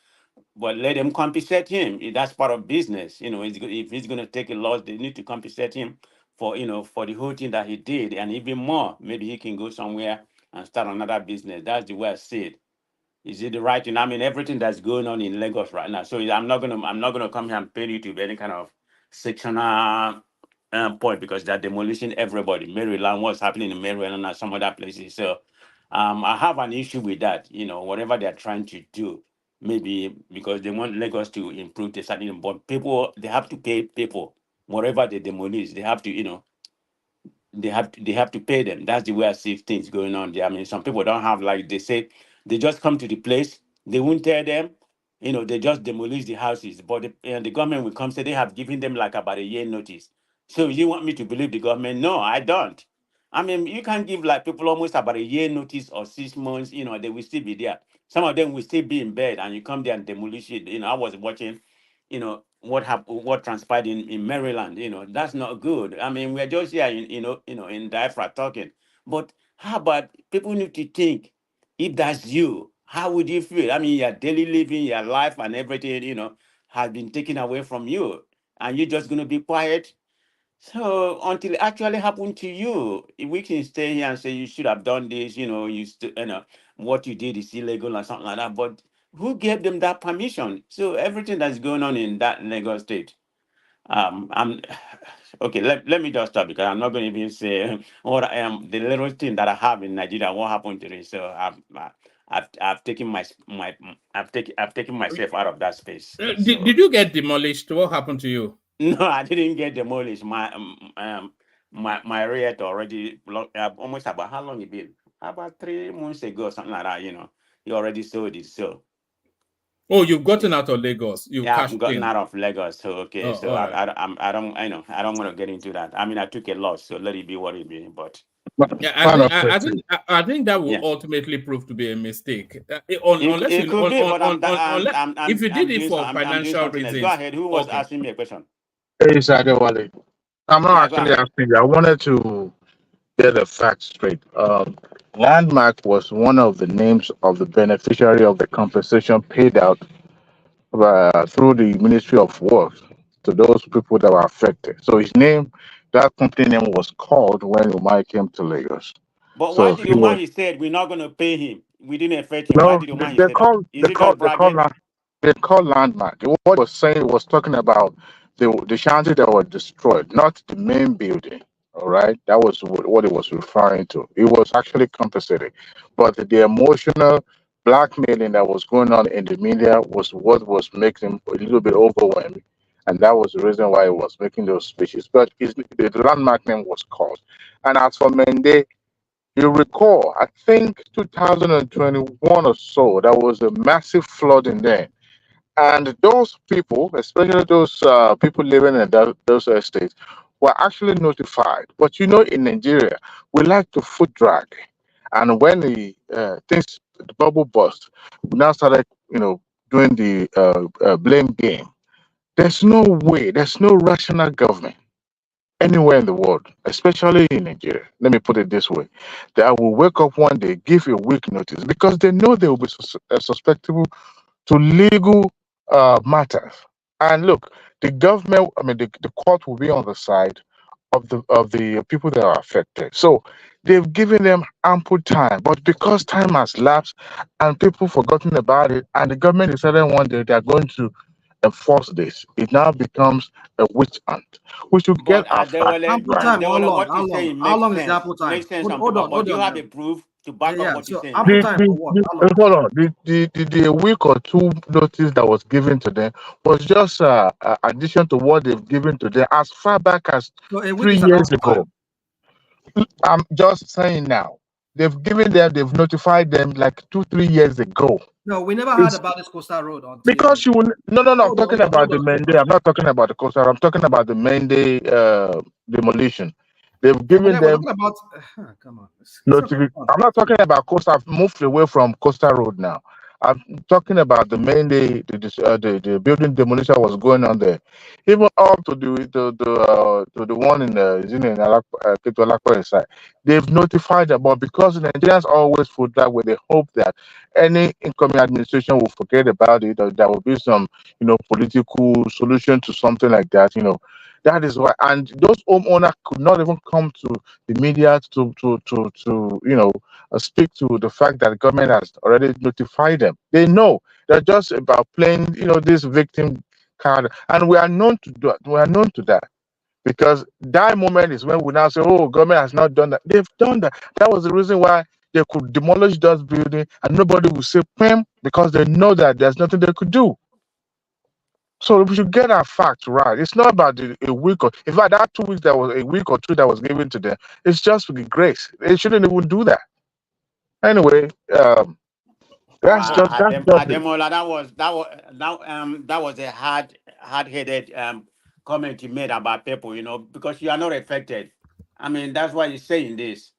But let them compensate him. That's part of business. If he's going to take a loss, they need to compensate him for, for the whole thing that he did, and even more. Maybe he can go somewhere and start another business. That's the way I see it. Is it the right thing? I mean, everything that's going on in Lagos right now. So I'm not gonna come here and pay you to be any kind of sectional point because they're demolishing everybody. Maryland, what's happening in Maryland and some other places. So I have an issue with that. Whatever they're trying to do, maybe because they want Lagos to improve the certain, but people, they have to pay people. Whatever they demolish, they have to, they have to pay them. That's the way I see things going on there. I mean, some people don't have, like they say, they just come to the place, they won't tell them, they just demolish the houses. But the government will come say they have given them like about a year notice. So you want me to believe the government? No, I don't. I mean, you can give like people almost about a year notice or 6 months, they will still be there. Some of them will still be in bed and you come there and demolish it. I was watching, what transpired in Maryland. That's not good. I mean, we're just here in diaphragm talking. But how about people need to think, if that's you, how would you feel? I mean, your daily living, your life and everything, has been taken away from you. And you're just gonna be quiet. So until it actually happened to you, if we can stay here and say you should have done this, what you did is illegal or something like that. But who gave them that permission? So everything that's going on in that Lagos state, I'm okay. Let me just stop because I'm not going to even say what I am. The little thing that I have in Nigeria, what happened to it. So I've taken I've taken myself out of that space. Did you get demolished? What happened to you? No, I didn't get demolished. My rate already almost about how long it been? About 3 months ago, or something like that. He already sold it. So. Oh, you've gotten out of Lagos. You've I've gotten in. out of Lagos. So okay. So right. I don't want to get into that. I mean, I took a loss, so let it be what it be. But yeah, I think that will ultimately prove to be a mistake. Unless it could be, but if you did it for financial reasons. Go ahead. Who was asking me a question? Hey, Sadewale. I'm not actually asking you. I wanted to get the facts straight. Landmark was one of the names of the beneficiary of the compensation paid out through the Ministry of Works to those people that were affected. So his name, that company name was called when Umar came to Lagos. But why did Umar said we're not going to pay him? We didn't affect him. No, Why did Umar say that? Is it just bragging? They call Landmark. What it was saying, it was talking about the shanty that were destroyed, not the main building. All right, that was what it was referring to. It was actually compensated, but the emotional blackmailing that was going on in the media was what was making him a little bit overwhelmed, and that was the reason why he was making those speeches. But the Landmark name was called. And as for Mende, you recall, I think 2021 or so, there was a massive flooding there. And those people, especially those people living in those estates, were actually notified. But in Nigeria, we like to foot drag. And when the bubble burst, we now started, doing the blame game. There's no way, there's no rational government anywhere in the world, especially in Nigeria, let me put it this way, that will wake up one day, give a week notice, because they know they will be susceptible to legal matters. And look, the government, the court will be on the side of the people that are affected. So they've given them ample time, but because time has lapsed and people forgotten about it, and the government decided one day they're going to enforce this, it now becomes a witch hunt. We should get our ample time. How long is the ample time? Makes sense. Hold on. But you have a proof to back up what you're saying. Ample time for what? Hold on. The week or two notice that was given to them was just addition to what they've given to them as far back as 3 years ago. I'm just saying now. They've notified them like 2-3 years ago. No, we never heard about this coastal road on because you will. No. I'm talking about the Mende. I'm not talking about the coastal. I'm talking about the Mende demolition. They've given them. Come on. I'm not talking about coastal. I've moved away from coastal road now. I'm talking about the Mende. The building demolition was going on there, even up to the one in the side. They've notified them, but because the Nigerians always put that way, they hope that any incoming administration will forget about it, or there will be some, political solution to something like that. That is why, and those homeowners could not even come to the media to speak to the fact that the government has already notified them. They know they're just about playing, this victim card, and we are known to do. We are known to that. Because that moment is when we now say, oh, government has not done that. They've done that. That was the reason why they could demolish those buildings and nobody will say "Pim," because they know that there's nothing they could do. So we should get our facts right. It's not about a week or, in fact, that 2 weeks that was a week or two that was given to them. It's just with grace. They shouldn't even do that. Anyway, that's just it. Ademola, that was a hard-headed comment you made about people, because you are not affected. I mean, that's why you're saying this,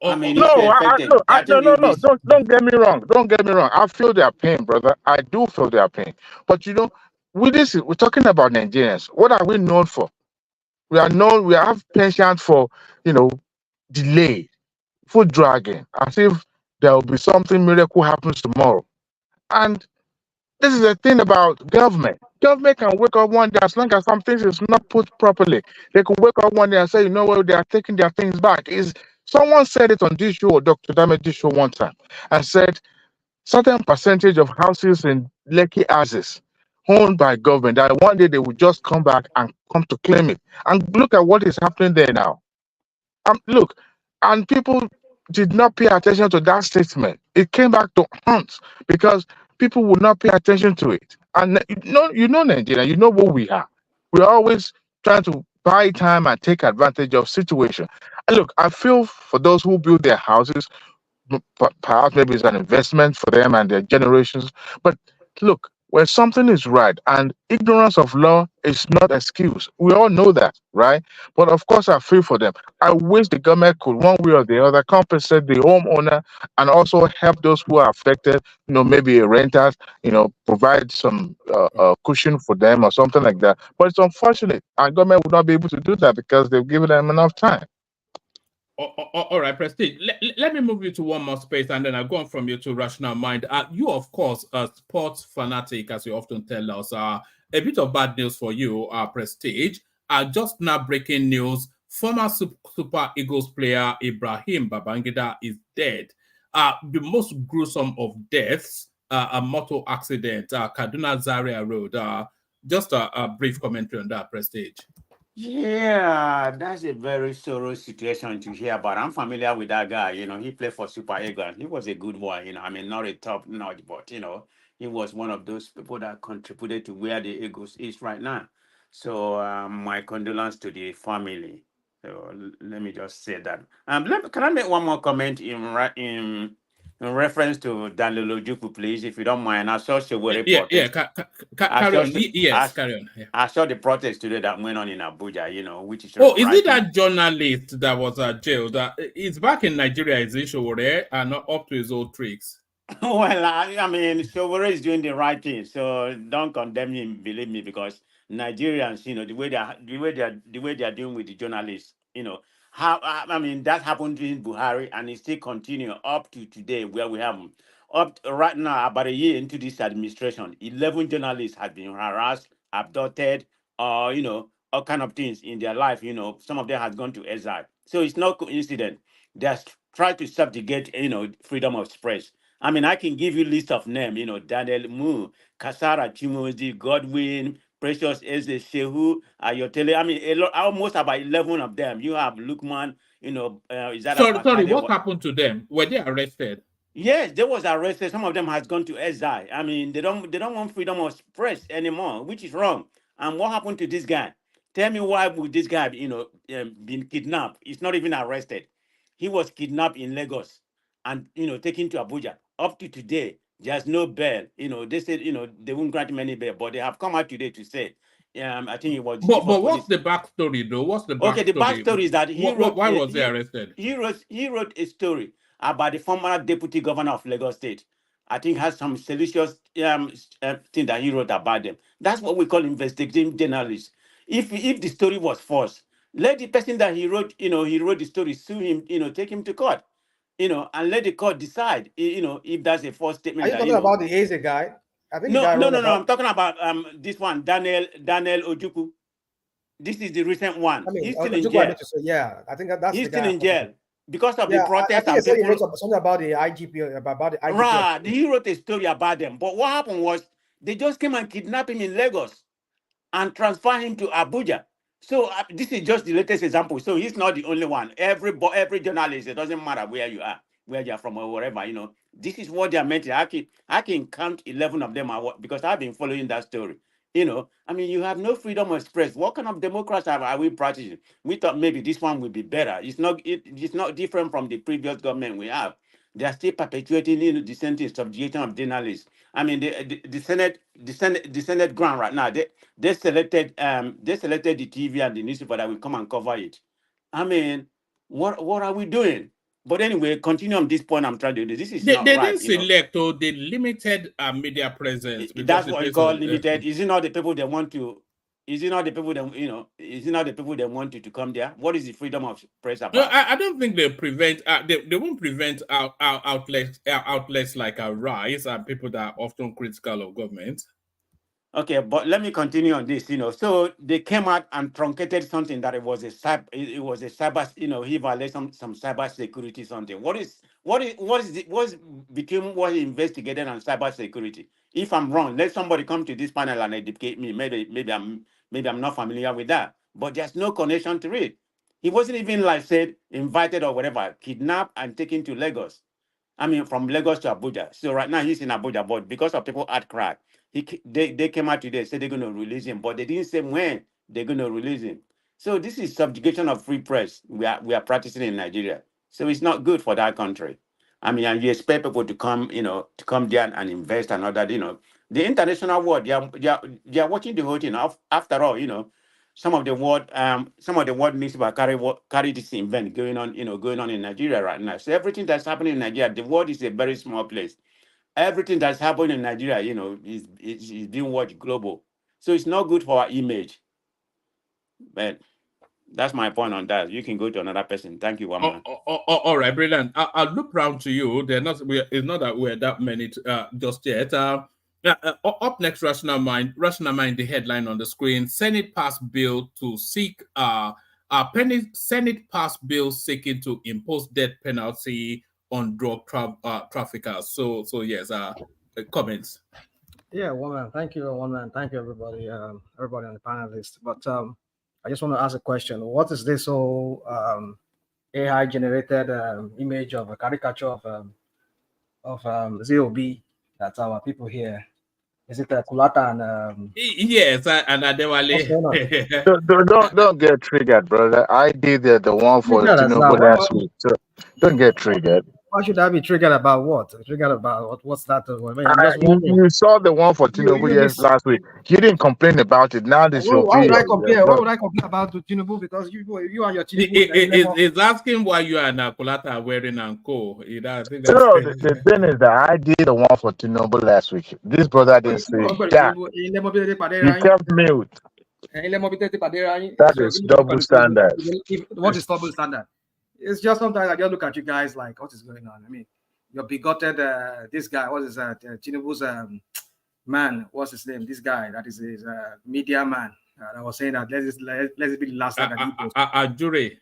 I mean, if you're affected, No. Don't get me wrong. Don't get me wrong. I feel their pain, brother. I do feel their pain. But we're talking about Nigerians. What are we known for? We have penchant for, delay, foot dragging, as if there will be something miracle happens tomorrow. And this is the thing about government. Government can wake up one day, as long as some things is not put properly, they can wake up one day and say, you know what, they are taking their things back. Someone said it on this show, or Dr. Dameji show one time, and said certain percentage of houses in Lekki houses owned by government, that one day they will just come back and come to claim it. And look at what is happening there now. Look, and people did not pay attention to that statement. It came back to haunt because people would not pay attention to it. And Nigeria, you know what we are. We're always trying to buy time and take advantage of situation. And look, I feel for those who build their houses, perhaps maybe it's an investment for them and their generations. But look, where something is right and ignorance of law is not excuse. We all know that, right? But of course, I feel for them. I wish the government could, one way or the other, compensate the homeowner and also help those who are affected, maybe renters, provide some cushion for them or something like that. But it's unfortunate. Our government would not be able to do that because they've given them enough time. All right, Prestige. Let me move you to one more space, and then I'll go on from you to Rational Mind. You, of course, a sports fanatic, as you often tell us. A bit of bad news for you, Prestige. Just now breaking news, former Super Eagles player Ibrahim Babangida is dead. The most gruesome of deaths, a motor accident, Kaduna Zaria Road. Just a brief commentary on that, Prestige. Yeah, that's a very sorrow situation to hear about. I'm familiar with that guy. He played for Super Eagles. He was a good boy. I mean, not a top notch, but he was one of those people that contributed to where the Eagles is right now. So my condolences to the family. So let me just say that. Can I make one more comment in reference to Daniel Ojukwu, please, if you don't mind? I saw Shewere protest. Carry on. Yes, carry on. Yeah. I saw the protest today that went on in Abuja, which is... Oh, is it that journalist that was jailed? He's back in Nigeria, is he, Shewere, and not up to his old tricks? Well, I mean, Shewere is doing the right thing, so don't condemn him, believe me, because Nigerians, the way they are doing with the journalists, that happened during Buhari, and it still continue up to today, where we have right now, about a year into this administration, 11 journalists have been harassed, abducted, or all kind of things in their life. Some of them has gone to exile. So it's no coincidence. They try to subjugate, freedom of express. I mean, I can give you a list of names, Daniel Mu, Kasara Chimozi, Godwin, Precious Eze, Shehu, Ayotele. I mean, almost about 11 of them. You have Lukman, Sorry, what happened to them? Were they arrested? Yes, they was arrested. Some of them has gone to exile. I mean, they don't want freedom of express anymore, which is wrong. And what happened to this guy? Tell me why would this guy, been kidnapped? He's not even arrested. He was kidnapped in Lagos and, taken to Abuja. Up to today, there's no bail. They said, they won't grant him any bail, but they have come out today to say, I think it was... But what's the backstory, though? What's the backstory? Okay, the backstory is that why was he arrested? He wrote a story about the former deputy governor of Lagos State. I think has some salacious thing that he wrote about them. That's what we call investigative journalists. If the story was false, let the person that he wrote the story, sue him, take him to court, and let the court decide, if that's a false statement. Are you talking about the Eze guy? I think no. I'm talking about this one, Daniel Ojukwu. This is the recent one. He's still in jail. Yeah, I think that's he's still in jail. Because of the protest, I think he wrote something about the IGP, about the IGP. Right, he wrote a story about them. But what happened was they just came and kidnapped him in Lagos and transferred him to Abuja. So this is just the latest example. So he's not the only one. Every journalist, it doesn't matter where you are, where you're from or wherever, you know, this is what they are meant. I can count 11 of them because I've been following that story. You know, I mean, you have no freedom of express. What kind of democracy are we practicing? We thought maybe this one will be better. It's not different from the previous government we have. They are still perpetuating, you know, the sentence subjugation of journalists. I mean, the Senate grant right now. They selected the TV and the newspaper that will come and cover it. I mean, what are we doing? But anyway, continue on this point I'm trying to do. This is not they right. Didn't select, or they limited media presence. That's what you call limited. Is it not the people that want to? Is it not the people that, you know? Is it not the people that want you to come there? What is the freedom of press about? No, I don't think they prevent. They won't prevent outlets like Rise and people that are often critical of government. Okay, but let me continue on this. You know, so they came out and truncated something that it was a cyber. You know, he violated some cyber security something. What's between what he investigated and cyber security? If I'm wrong, let somebody come to this panel and educate me. Maybe I'm not familiar with that. But there's no connection to it. He wasn't even invited or whatever, kidnapped and taken to Lagos. I mean, from Lagos to Abuja. So right now he's in Abuja, but because of people outcry, they came out today, said they're going to release him, but they didn't say when they're going to release him. So this is subjugation of free press we are practicing in Nigeria. So it's not good for that country. I mean, and you expect people to come, you know, to come there and invest and all that, you know. The international world, they are watching the whole thing. After all, you know, some of the world newspapers carry this event going on in Nigeria right now. So everything that's happening in Nigeria, the world is a very small place. Everything that's happening in Nigeria, you know, is being watched global. So it's not good for our image. But that's my point on that. You can go to another person. Thank you, Wama. All right, brilliant. I'll look round to you. It's not that we're that many just yet. Up next, Rational Mind, the headline on the screen. Senate passed bill to seek Senate passed bill seeking to impose death penalty on drug traffickers. So yes, comments. Yeah, woman. Thank you, woman. Thank you, everybody. Everybody on the panel list. But I just want to ask a question. What is this whole AI generated image of a caricature of ZOB that our people here? Is it Kulata and yes, and Adewale? Don't get triggered, brother. I did the one for Tinubu last week, so don't get triggered. Why should I be triggered about what? Triggered about what's that? You saw the one for Tinubu last week. You didn't complain about it. Now this why would I compare? Why would I complain about Tinubu? Because you and your Tinubu. It's asking why you and Kulata are wearing and co. The thing is that I did the one for Tinubu last week. This brother didn't say that. He kept mute. That is double standard. What is double standard? It's just sometimes I just look at you guys like, what is going on? I mean, you're bigoted. This guy, what is that? Tinubu's man, what's his name? This guy, that is his media man. I was saying that let's be the last time that he posted. Ajure.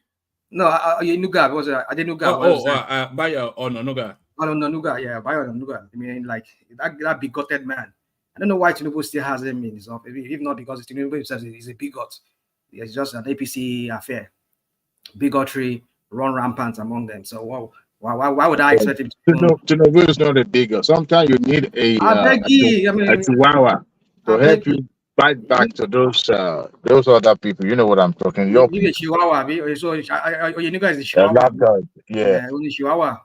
No, Nuga was Adenuga. Bayo Ononuga. Ononuga, yeah, Bayo Ononuga. I mean, like that bigoted man. I don't know why Tinubu still has him in his office. If not because Tinubu himself is a bigot. It's just an APC affair. Bigotry run rampant among them. So why would I expect him to? Tinubu is not a bigot. Sometimes you need a chihuahua to help you fight back to those other people. You know what I'm talking. You need a chihuahua. So you guys is chihuahua. Yeah. Only chihuahua.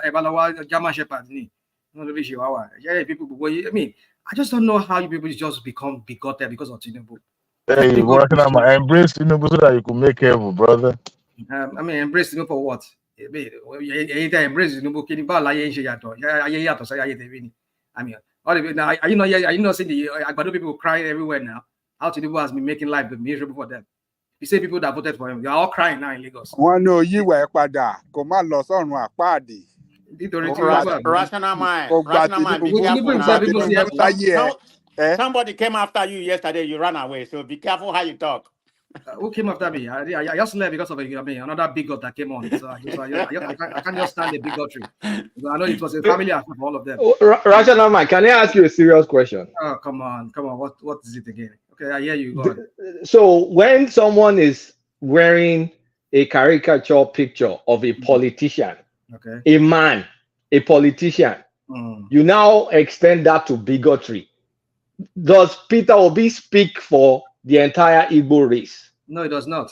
Ebalawa German Shepherd. Not be chihuahua. Yeah, people. I mean, I just don't know how you people just become bigoted because of Tinubu. Hey, embrace Tinubu so that you could make heaven, brother. I mean, embrace Tinubu for what? Embrace Tinubu. I mean, are you not seeing the Agbado people crying everywhere now? How Tinubu has been making life miserable for them. You say people that voted for him, they are all crying now in Lagos. One no you were pada. Come on, lost on one party. Rational mind. Be careful. Somebody came after you yesterday. You ran away. So be careful how you talk. Who came after me? I just left because of another bigot that came on. So I can't just stand the bigotry. I know it was a family affair for all of them. Rational man, can I ask you a serious question? Oh, come on. What is it again? Okay, I hear you. Go on. So when someone is wearing a caricature picture of a politician, Okay. a man, a politician, you now extend that to bigotry. Does Peter Obi speak for the entire Igbo race? No, it does not.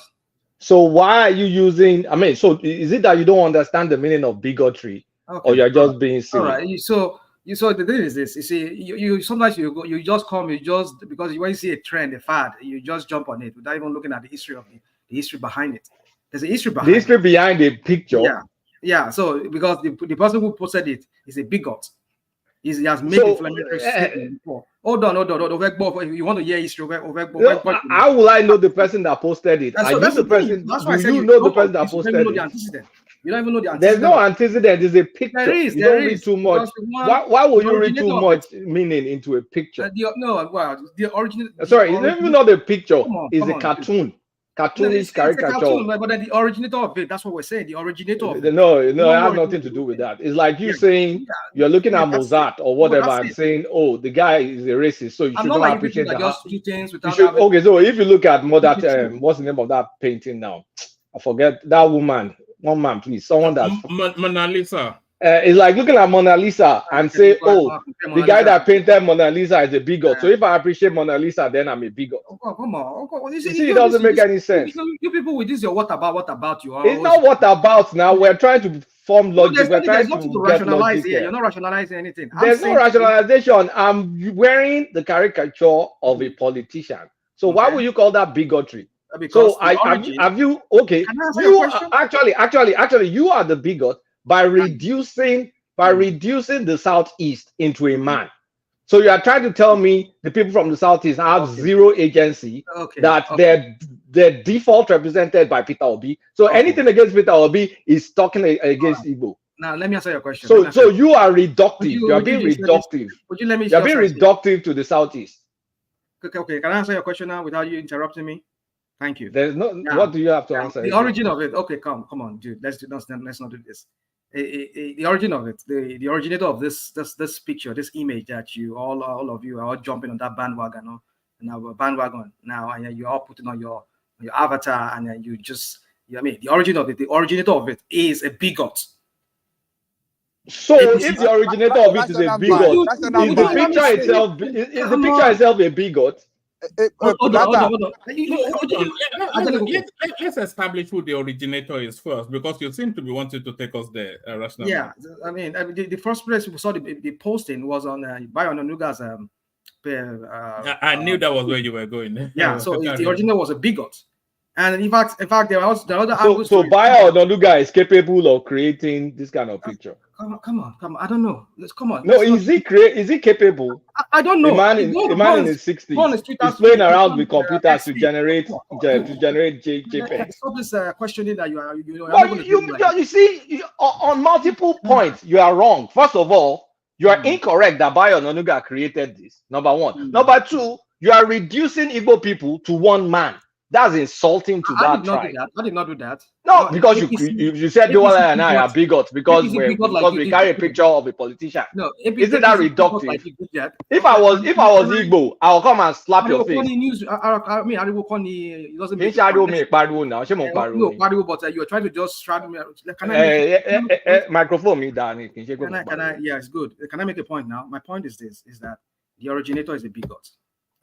So why are you using? I mean, so is it that you don't understand the meaning of bigotry, or you're just being silly? All right. So the thing is this. You see, you sometimes you just come, because when you see a trend, a fad, you just jump on it without even looking at the history of the history behind it. There's a history behind the history behind the picture. Yeah. So because the person who posted it is a bigot. He has made inflammatory statement before. Hold on. You want to hear history? How will I know the person that posted it? Are you the person? That's why I said you know the person that posted it. You don't even know the antecedent. There's no antecedent. It's a picture. There is. You don't read too much. Why would you read too much meaning into a picture? The original. Sorry, it's even not a picture. It's a cartoon. Cartoonish caricature. Cartoon, but then the originator of it, that's what we're saying. The originator of it. No, it has nothing to do with that. It's like you saying you're looking at Mozart or whatever and saying, oh, the guy is a racist, so you should not appreciate that. Okay, so if you look at what's the name of that painting now? I forget that woman. One man, please. Someone that's Mona Lisa. It's like looking at Mona Lisa and say, oh, the guy that painted Mona Lisa is a bigot. So if I appreciate Mona Lisa, then I'm a bigot. Come on. You see, it doesn't make any sense. You people with this, what about you? It's not what about now. We're trying to form logic. We're trying to rationalize here. You're not rationalizing anything. There's no rationalization. I'm wearing the caricature of a politician. So why would you call that bigotry? So have you okay? You actually you are the bigot by reducing the Southeast into a man. So you are trying to tell me the people from the Southeast have zero agency, that they're default represented by Peter Obi. So anything against Peter Obi is talking against Igbo. Now let me answer your question. So you are reductive. You are being reductive. Would you let me? You're being reductive to the Southeast. Okay. Can I answer your question now without you interrupting me? Thank you. There's no. Now, what do you have to answer? The origin of it. Okay, come on, dude. Let's not do this. The origin of it. The originator of this picture, this image that you all of you are all jumping on that bandwagon, now, and you're all putting on your avatar, and you just. The origin of it. The originator of it is a bigot. So if the originator of it is a bigot, is the picture itself a bigot? Let's establish who the originator is first, because you seem to be wanting to take us there, Rashna. Yeah, the first place we saw the posting was on Bayo Onanuga's. I knew that was where you were going. Yeah, so the original was a bigot, and in fact, there was the other. So Bayo Onanuga is capable of creating this kind of picture. Come on. I don't know. Come on. No, is he capable? I don't know. A man in his 60s is playing around with computers to generate JPEG. Stop this questioning that you see, on multiple points, you are wrong. First of all, you are incorrect that Bayo Onanuga created this. Number one. Number two, you are reducing Igbo people to one man. That's insulting to that tribe. I did not do that. No, because you said Dewala and I are bigots because we carry a picture of a politician. No, isn't that reductive? If I was Igbo, I'll come and slap your face. I mean, it doesn't make but you are trying to just straddle me. Microphone me, Danny. Yeah, it's good. Can I make a point now? My point is this: is that the originator is a bigot.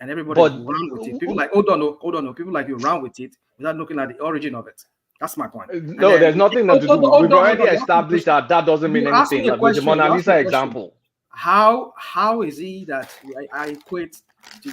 And everybody run with it. People like, hold on. People like you run with it without looking at the origin of it. That's my point. No, there's nothing to do. We've already established that doesn't mean anything. Like with the Mona Lisa example. How is he that I equate to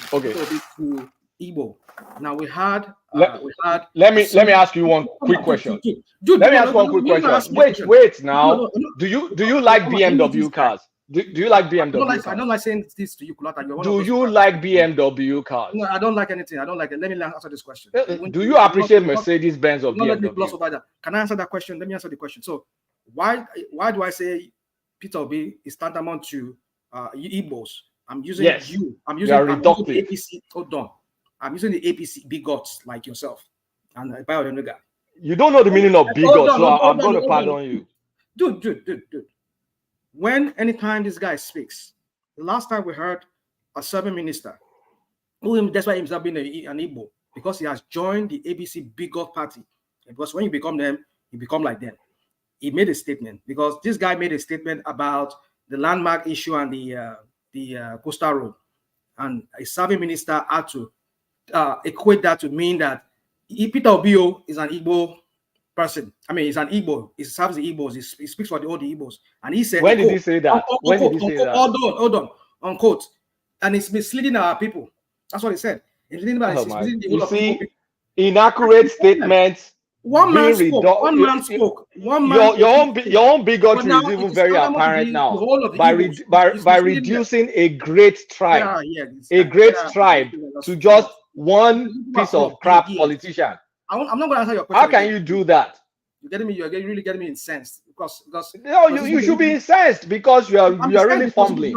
Igbo? Now we had. Let me ask you one quick question. Let me ask one quick question. Wait now. Do you like BMW cars? Do you like BMW cars? I don't like saying this to you, Kulata. Do you like BMW cars? No, I don't like anything. I don't like it. Let me answer this question. Do you appreciate Mercedes-Benz or BMW? Can I answer that question? Let me answer the question. So, why do I say Peter Obi is tantamount to Igbos? I'm using you. I'm using the APC. Hold on. I'm using the APC bigots like yourself and Bayo Onanuga. You don't know the meaning of bigots, so I'm going to pardon you. Dude. Anytime this guy speaks, the last time we heard a serving minister That's why himself being an Igbo, because he has joined the ABC bigot party. Because when you become them, you become like them. He made a statement, because this guy made a statement about the landmark issue and the coastal road, and a serving minister had to equate that to mean that Peter Obio is an Igbo person. I mean, he's an Igbo. He serves the Igbos. He speaks for all the Igbos. And he said, when did he say that? When did he say that? Hold on, unquote. And it's misleading our people. That's what he said. You see, inaccurate statements. One man spoke. One man spoke. Your own bigotry is even very apparent now. By reducing a great tribe, to just one piece of crap politician. I'm not going to answer your question. How can you do that? You're getting me. You're really getting me incensed because no, you should be incensed because you are really fumbling.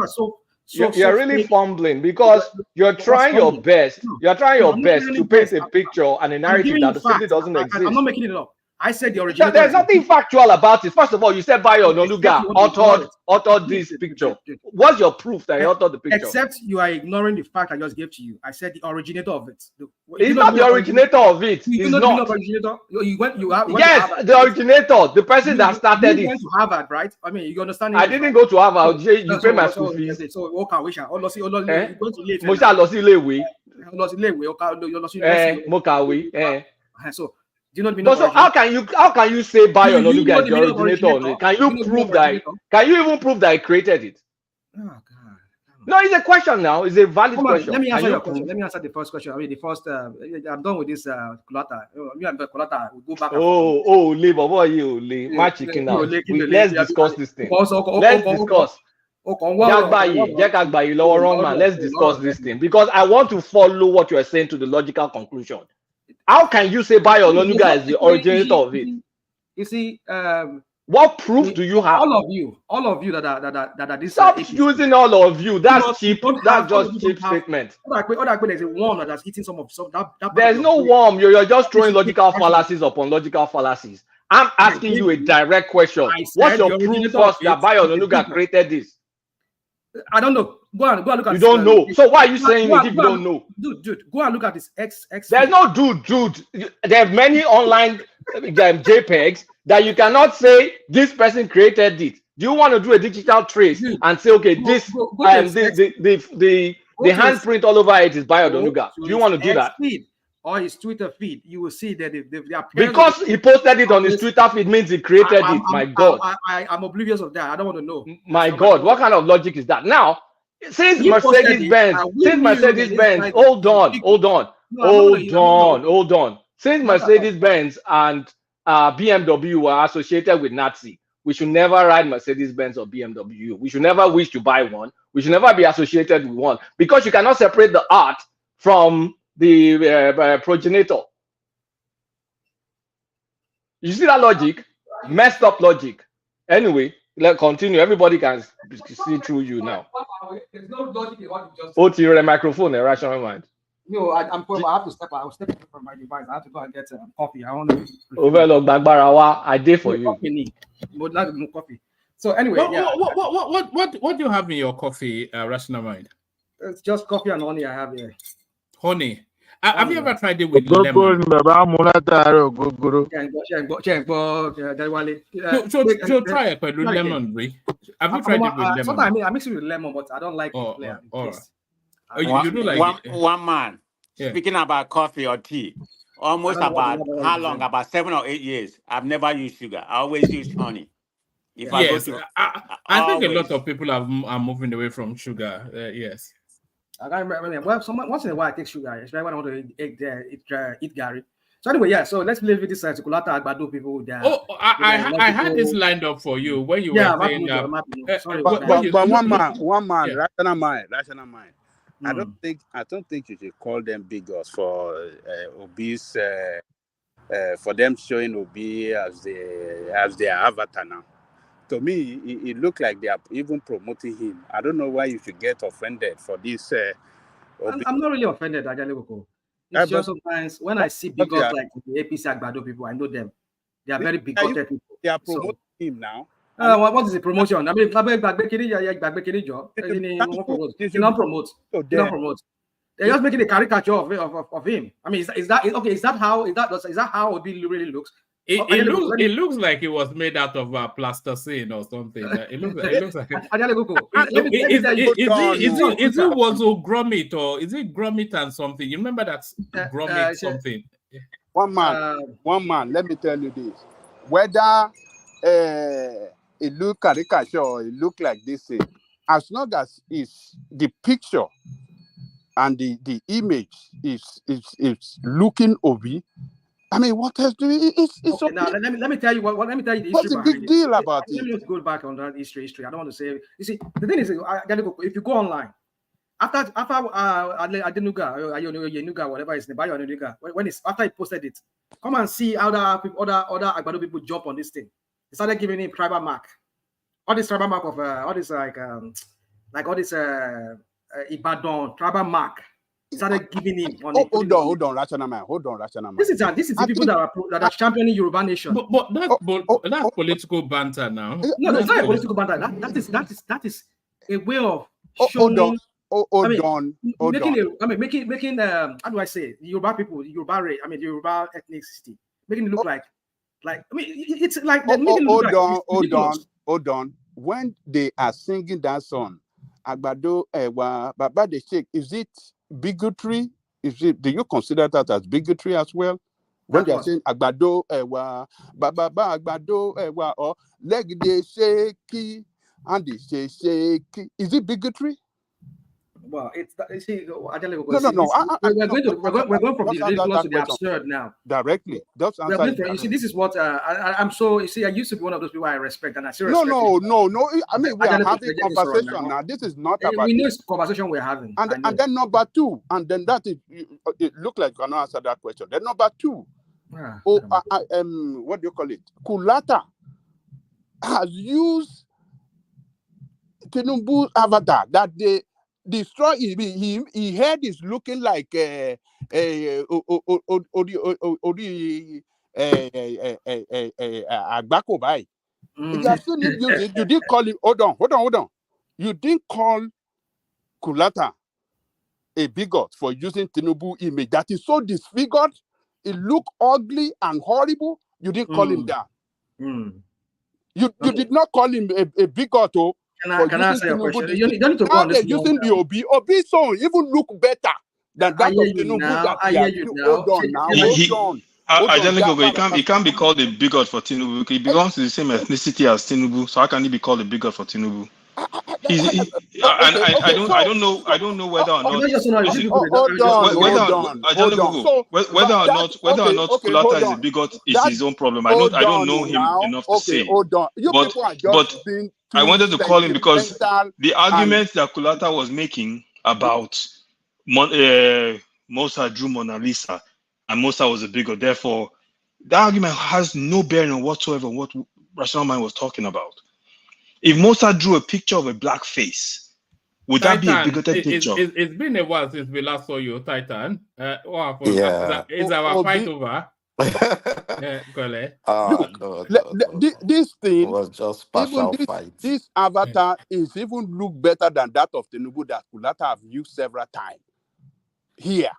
You're really fumbling because you're trying your best. You're trying your best to paint a picture and a narrative that simply doesn't exist. I'm not making it up. I said the original. There's nothing factual about it. First of all, you said Bayo Onanuga authored this picture. What's your proof that he authored the picture? Except you are ignoring the fact I just gave to you. I said the originator of it. He's not the originator of it. He's not. Yes, the originator, the person that started it. You went to Harvard, right? I mean, you understand? I didn't go to Harvard. You pay my school fees. So what can we share? So do you know the meaning? So how can you say Bayo Onanuga is the originator? Can you prove that? Can you even prove that he created it? Oh God. No, it's a question now. It's a valid question. Let me answer your question. Let me answer the first question. I mean, the first. I'm done with this Kulata. Me and Kulata will go back. Labor, what are you? My chicken now. Let's discuss this thing. Let's discuss. Let's discuss this thing because I want to follow what you are saying to the logical conclusion. How can you say Bayo Onanuga is the originator of it? You see, what proof do you have? All of you that this. Stop using all of you. That's cheap. That's just cheap statement. There's a worm that's eating some of that. There's no worm. You're just throwing logical fallacies upon logical fallacies. I'm asking you a direct question. What's your proof first that Bayo Onanuga created this? I don't know. Go and look at. You don't know. So why are you saying it if you don't know? Dude, go and look at this X. There's no dude. There are many online JPEGs that you cannot say this person created it. Do you want to do a digital trace and say, okay, the handprint all over it is Bayo Onanuga? Do you want to do that? Or his Twitter feed, you will see that because he posted it on his Twitter feed means he created it. My God, I'm oblivious of that. I don't want to know. My God, what kind of logic is that? Now, since Mercedes-Benz, hold on. Since Mercedes-Benz and BMW were associated with Nazi, we should never ride Mercedes-Benz or BMW. We should never wish to buy one. We should never be associated with one because you cannot separate the art from the progenitor. You see that logic? Messed up logic. Anyway, let's continue. Everybody can see through you now. There's no logic in what you just said. To your microphone, a rational mind. No, I have to step out. I'll step away from my device. I have to go and get coffee. I want to. Overlook Bagbarawa, I did for you. But not no coffee. So anyway, what do you have in your coffee, rational mind? It's just coffee and honey I have here. Honey. Have you ever tried it with lemon? So try it with lemon, Ray. Have you tried it with lemon? Sometimes I mix it with lemon, but I don't like it. You do like one man speaking about coffee or tea. Almost about how long? About 7 or 8 years. I've never used sugar. I always use honey. I think a lot of people are moving away from sugar. Yes. I can't remember. Well, once in a while I take sugar, especially when I want to eat Gary. So anyway, so let's leave with this Kulata Agbado people there. I had this lined up for you when you were saying sorry, but one man, rational mind. I don't think you should call them bigots for obese for them showing Obi as their avatar now. To me, it looked like they are even promoting him. I don't know why you should get offended for this. I'm not really offended, Ajalewoko. It's just sometimes when I see bigots like the APC Agbado people, I know them. They are very bigoted people. They are promoting him now. What is the promotion? I mean, they don't promote. They're just making a caricature of him. I mean, is that okay? Is that how Obi really looks? It looks like it was made out of plasticine or something. It looks like. Is it Wazo Gromit or is it Gromit and something? You remember that Gromit something? One man. Let me tell you this: whether it look caricature or it look like this thing, as long as it's the picture and the image is looking Obi. I mean, what else do we? It's okay. Now let me tell you what. Let me tell you the history. What's the big deal about it? Let me just go back on that history. I don't want to say. You see, the thing is, if you go online after Adenuga, whatever his name, when it's after he posted it, come and see other Agbado people jump on this thing. They started giving him tribal mark. All this tribal mark of all this Ibadan tribal mark. Started giving him on it. Hold on, rational man. This is the people that are championing Yoruba nation. But that's political banter now. No, it's not a political banter. That is a way of showing. Making how do I say Yoruba people, Yoruba race, Yoruba ethnicity, making it look like it's like hold on. When they are singing that song, Agbado Baba the Sheikh, is it bigotry? Do you consider that as bigotry as well? When they are saying Agbado Baba Agbado or leg de shaky and they say shaky, is it bigotry? Well, it's no. We're going from the ridiculous to the absurd now. Directly. You see, this is what I'm so. You see, I used to be one of those people I respect, and I still respect. No. I mean, we are having conversation now. This is not about. We know it's a conversation we're having. And then number two, and then that is. It looked like you cannot answer that question. Then number two. What do you call it? Kulata has used Tinubu's avatar that they destroy. His head is looking like Agbako Bai. You have seen him use it. You didn't call him. Hold on. You didn't call Kulata a bigot for using Tinubu image that is so disfigured. It looked ugly and horrible. You didn't call him that. You did not call him a bigot. Can I say a question? You don't need to go on this. Using the Obi song even look better than that of Tinubu. Hold on. He can't be called a bigot for Tinubu. He belongs to the same ethnicity as Tinubu. So how can he be called a bigot for Tinubu? I don't know whether or not Kulata is a bigot is his own problem. I don't know him enough to say. But I wanted to call him because the argument that Kulata was making about Mosa drew Mona Lisa and Mosa was a bigot. Therefore, that argument has no bearing on whatsoever on what Rational Mind was talking about. If Mosa drew a picture of a black face, would that be a bigoted picture? It's been a while since we last saw you, Titan. What happened? Yeah. Is our fight over? This thing was just partial fight. This avatar is even look better than that of Tinubu that Kulata have used several times here.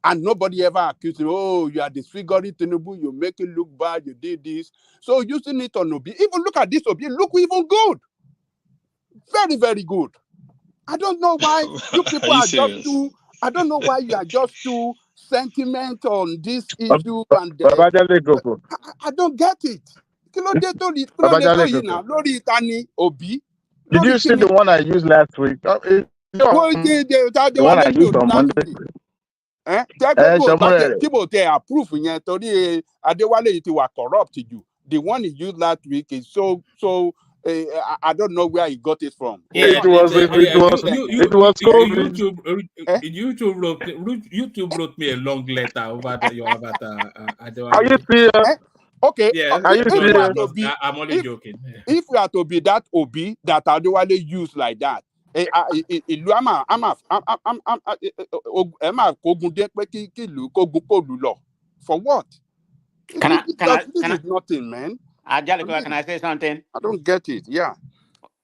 And nobody ever accused him, oh, you are disfiguring Tinubu, you make it look bad, you did this. So using it on Obi, even look at this Obi, look even good. Very, very good. I don't know why you people are just too, I don't know why you are just too sentiment on this issue. And I don't get it. Did you see the one I used last week? The one I used on Monday. Proof corrupt you. The one he used last week is so I don't know where he got it from. It was YouTube wrote me a long letter over your avatar. Are you serious? Okay. Yeah, are you serious? I'm only joking. If we are to be that Obi that Adewale used like that, for what? This is nothing, man. Can I say something? I don't get it. Yeah.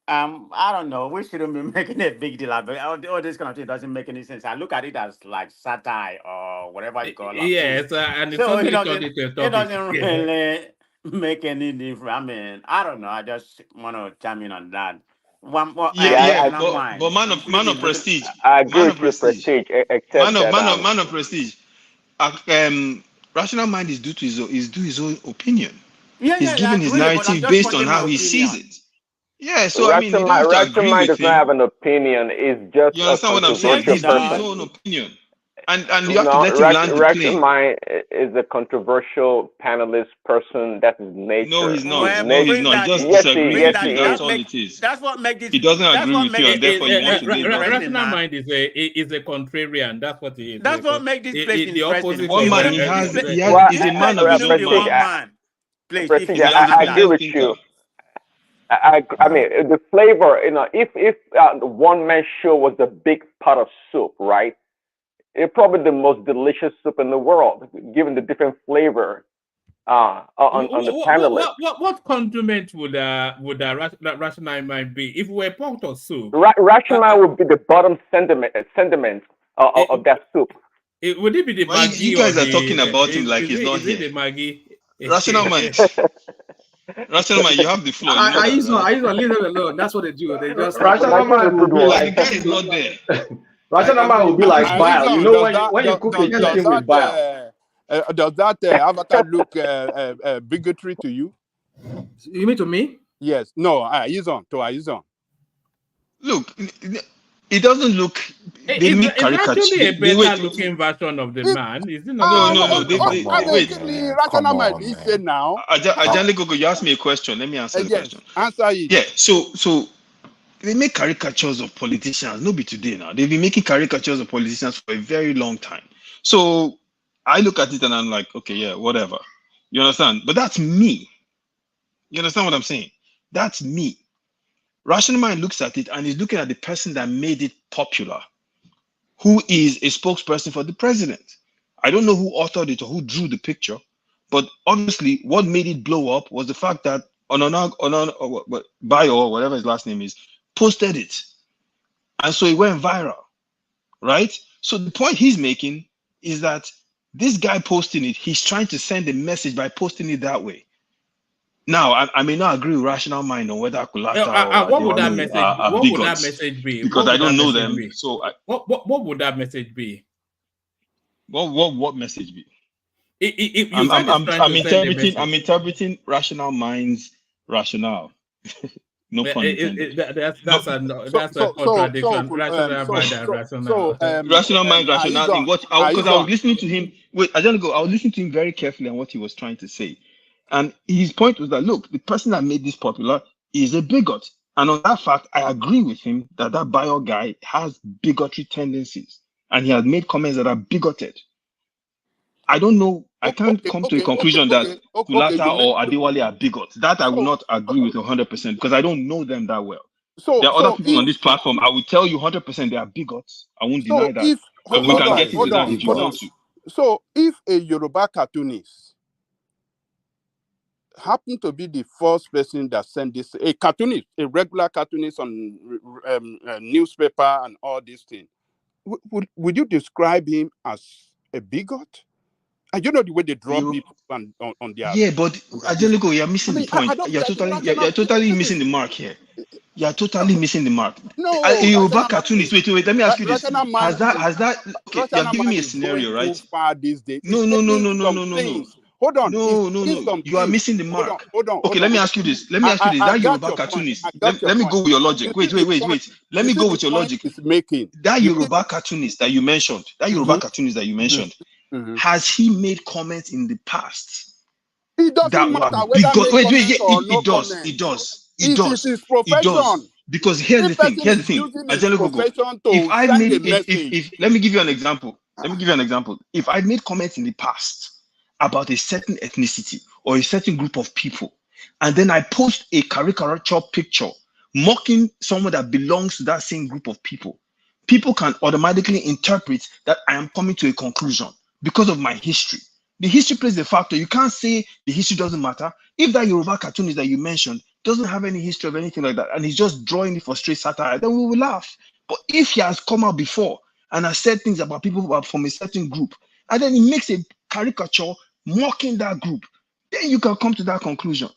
I don't know. We shouldn't be making a big deal about it. All this kind of thing doesn't make any sense. I look at it as like satire or whatever you call it. Yes, and it's So something turned into a it topic. doesn't really make any difference. I mean, I don't know. I just want to chime in on that. One more. But man of prestige. I agree Man with of you, prestige. except that Man of prestige. Rational mind is due to his own opinion. He's giving his narrative based on how he sees it. Yeah, so I mean, you don't have to agree mind with does not him. have an opinion. It's just You understand what I'm saying? He's doing his own opinion, and you have to let him land the plane. Mind is a controversial panelist person. That's his nature. No, he's not. No, he's not. He just disagrees with you. That's all it is. That's what makes it. He doesn't agree with you, and therefore you want to do that. Rational mind is a contrarian. That's what he is. That's what makes this place the opposite. One man, he's a man of his own mind. Please, I agree with you. I mean, the flavor, you know, if the one man show was a big pot of soup, right? It's probably the most delicious soup in the world, given the different flavor on the panelists. What condiment would rational mind be if we're pot of soup? Rational mind would be the bottom sediment of that soup. Would it be the Maggi? You guys are talking about him like he's not here. The Maggi? Rational mind. Rational man, you have the floor. I used to leave them alone. That's what they do. They just Rational man will be like the guy is not there. Rational man will be like bile. You know when you cook a chicken with bile. Does that avatar look bigotry to you? You mean to me? Yes. No. Ayizon. Look, it doesn't look. It's actually a better looking version of the man. Is it not? No. Wait. Rational mind. He said now. Ajani Gogo, you asked me a question. Let me answer the question. Answer it. Yeah. So they make caricatures of politicians. No, be today now. They've been making caricatures of politicians for a very long time. So I look at it and I'm like, okay, yeah, whatever. You understand? But that's me. You understand what I'm saying? That's me. Rational mind looks at it and is looking at the person that made it popular, who is a spokesperson for the president. I don't know who authored it or who drew the picture, but obviously what made it blow up was the fact that Bio or whatever his last name is posted it, and so it went viral, right? So the point he's making is that this guy posting it, he's trying to send a message by posting it that way. Now, I may not agree with rational mind on whether Kulata what would that message be? Because I don't know them. So what would that message be? What message be? I'm interpreting rational minds rationale. No pun intended. That's a contradiction. Rational mind rationale in what? Because I was listening to him. Wait, I don't go. I was listening to him very carefully on what he was trying to say. And his point was that, look, the person that made this popular is a bigot. And on that fact, I agree with him that Bio guy has bigotry tendencies. And he has made comments that are bigoted. I don't know. I can't come to a conclusion that Kulata or Adewale are bigots. That I will not agree with 100% because I don't know them that well. There are other people on this platform. I will tell you 100% they are bigots. I won't deny that. And we can get into that if you want to. So if a Yoruba cartoonist happened to be the first person that sent this, a cartoonist, a regular cartoonist on newspaper and all these things, would you describe him as a bigot? And you know the way they draw people on their... Yeah, but Ajelico, you're missing the point. You're totally missing the mark here. You're totally missing the mark. No, a Yoruba cartoonist. Wait, let me ask you this. Has that okay, you're giving me a scenario, right? No. Hold on. No. You are missing the mark. Hold on. Okay, let me ask you this. That Yoruba cartoonist. Let me go with your logic. Wait. Let me go with your logic. That Yoruba cartoonist that you mentioned, has he made comments in the past? It doesn't matter whether it does. It's his profession. Because here's the thing. If let me give you an example. If I made comments in the past about a certain ethnicity or a certain group of people, and then I post a caricature picture mocking someone that belongs to that same group of people, people can automatically interpret that I am coming to a conclusion because of my history. The history plays a factor. You can't say the history doesn't matter. If that Yoruba cartoonist that you mentioned doesn't have any history of anything like that, and he's just drawing it for straight satire, then we will laugh. But if he has come out before and has said things about people who are from a certain group, and then he makes a caricature mocking that group, then you can come to that conclusion.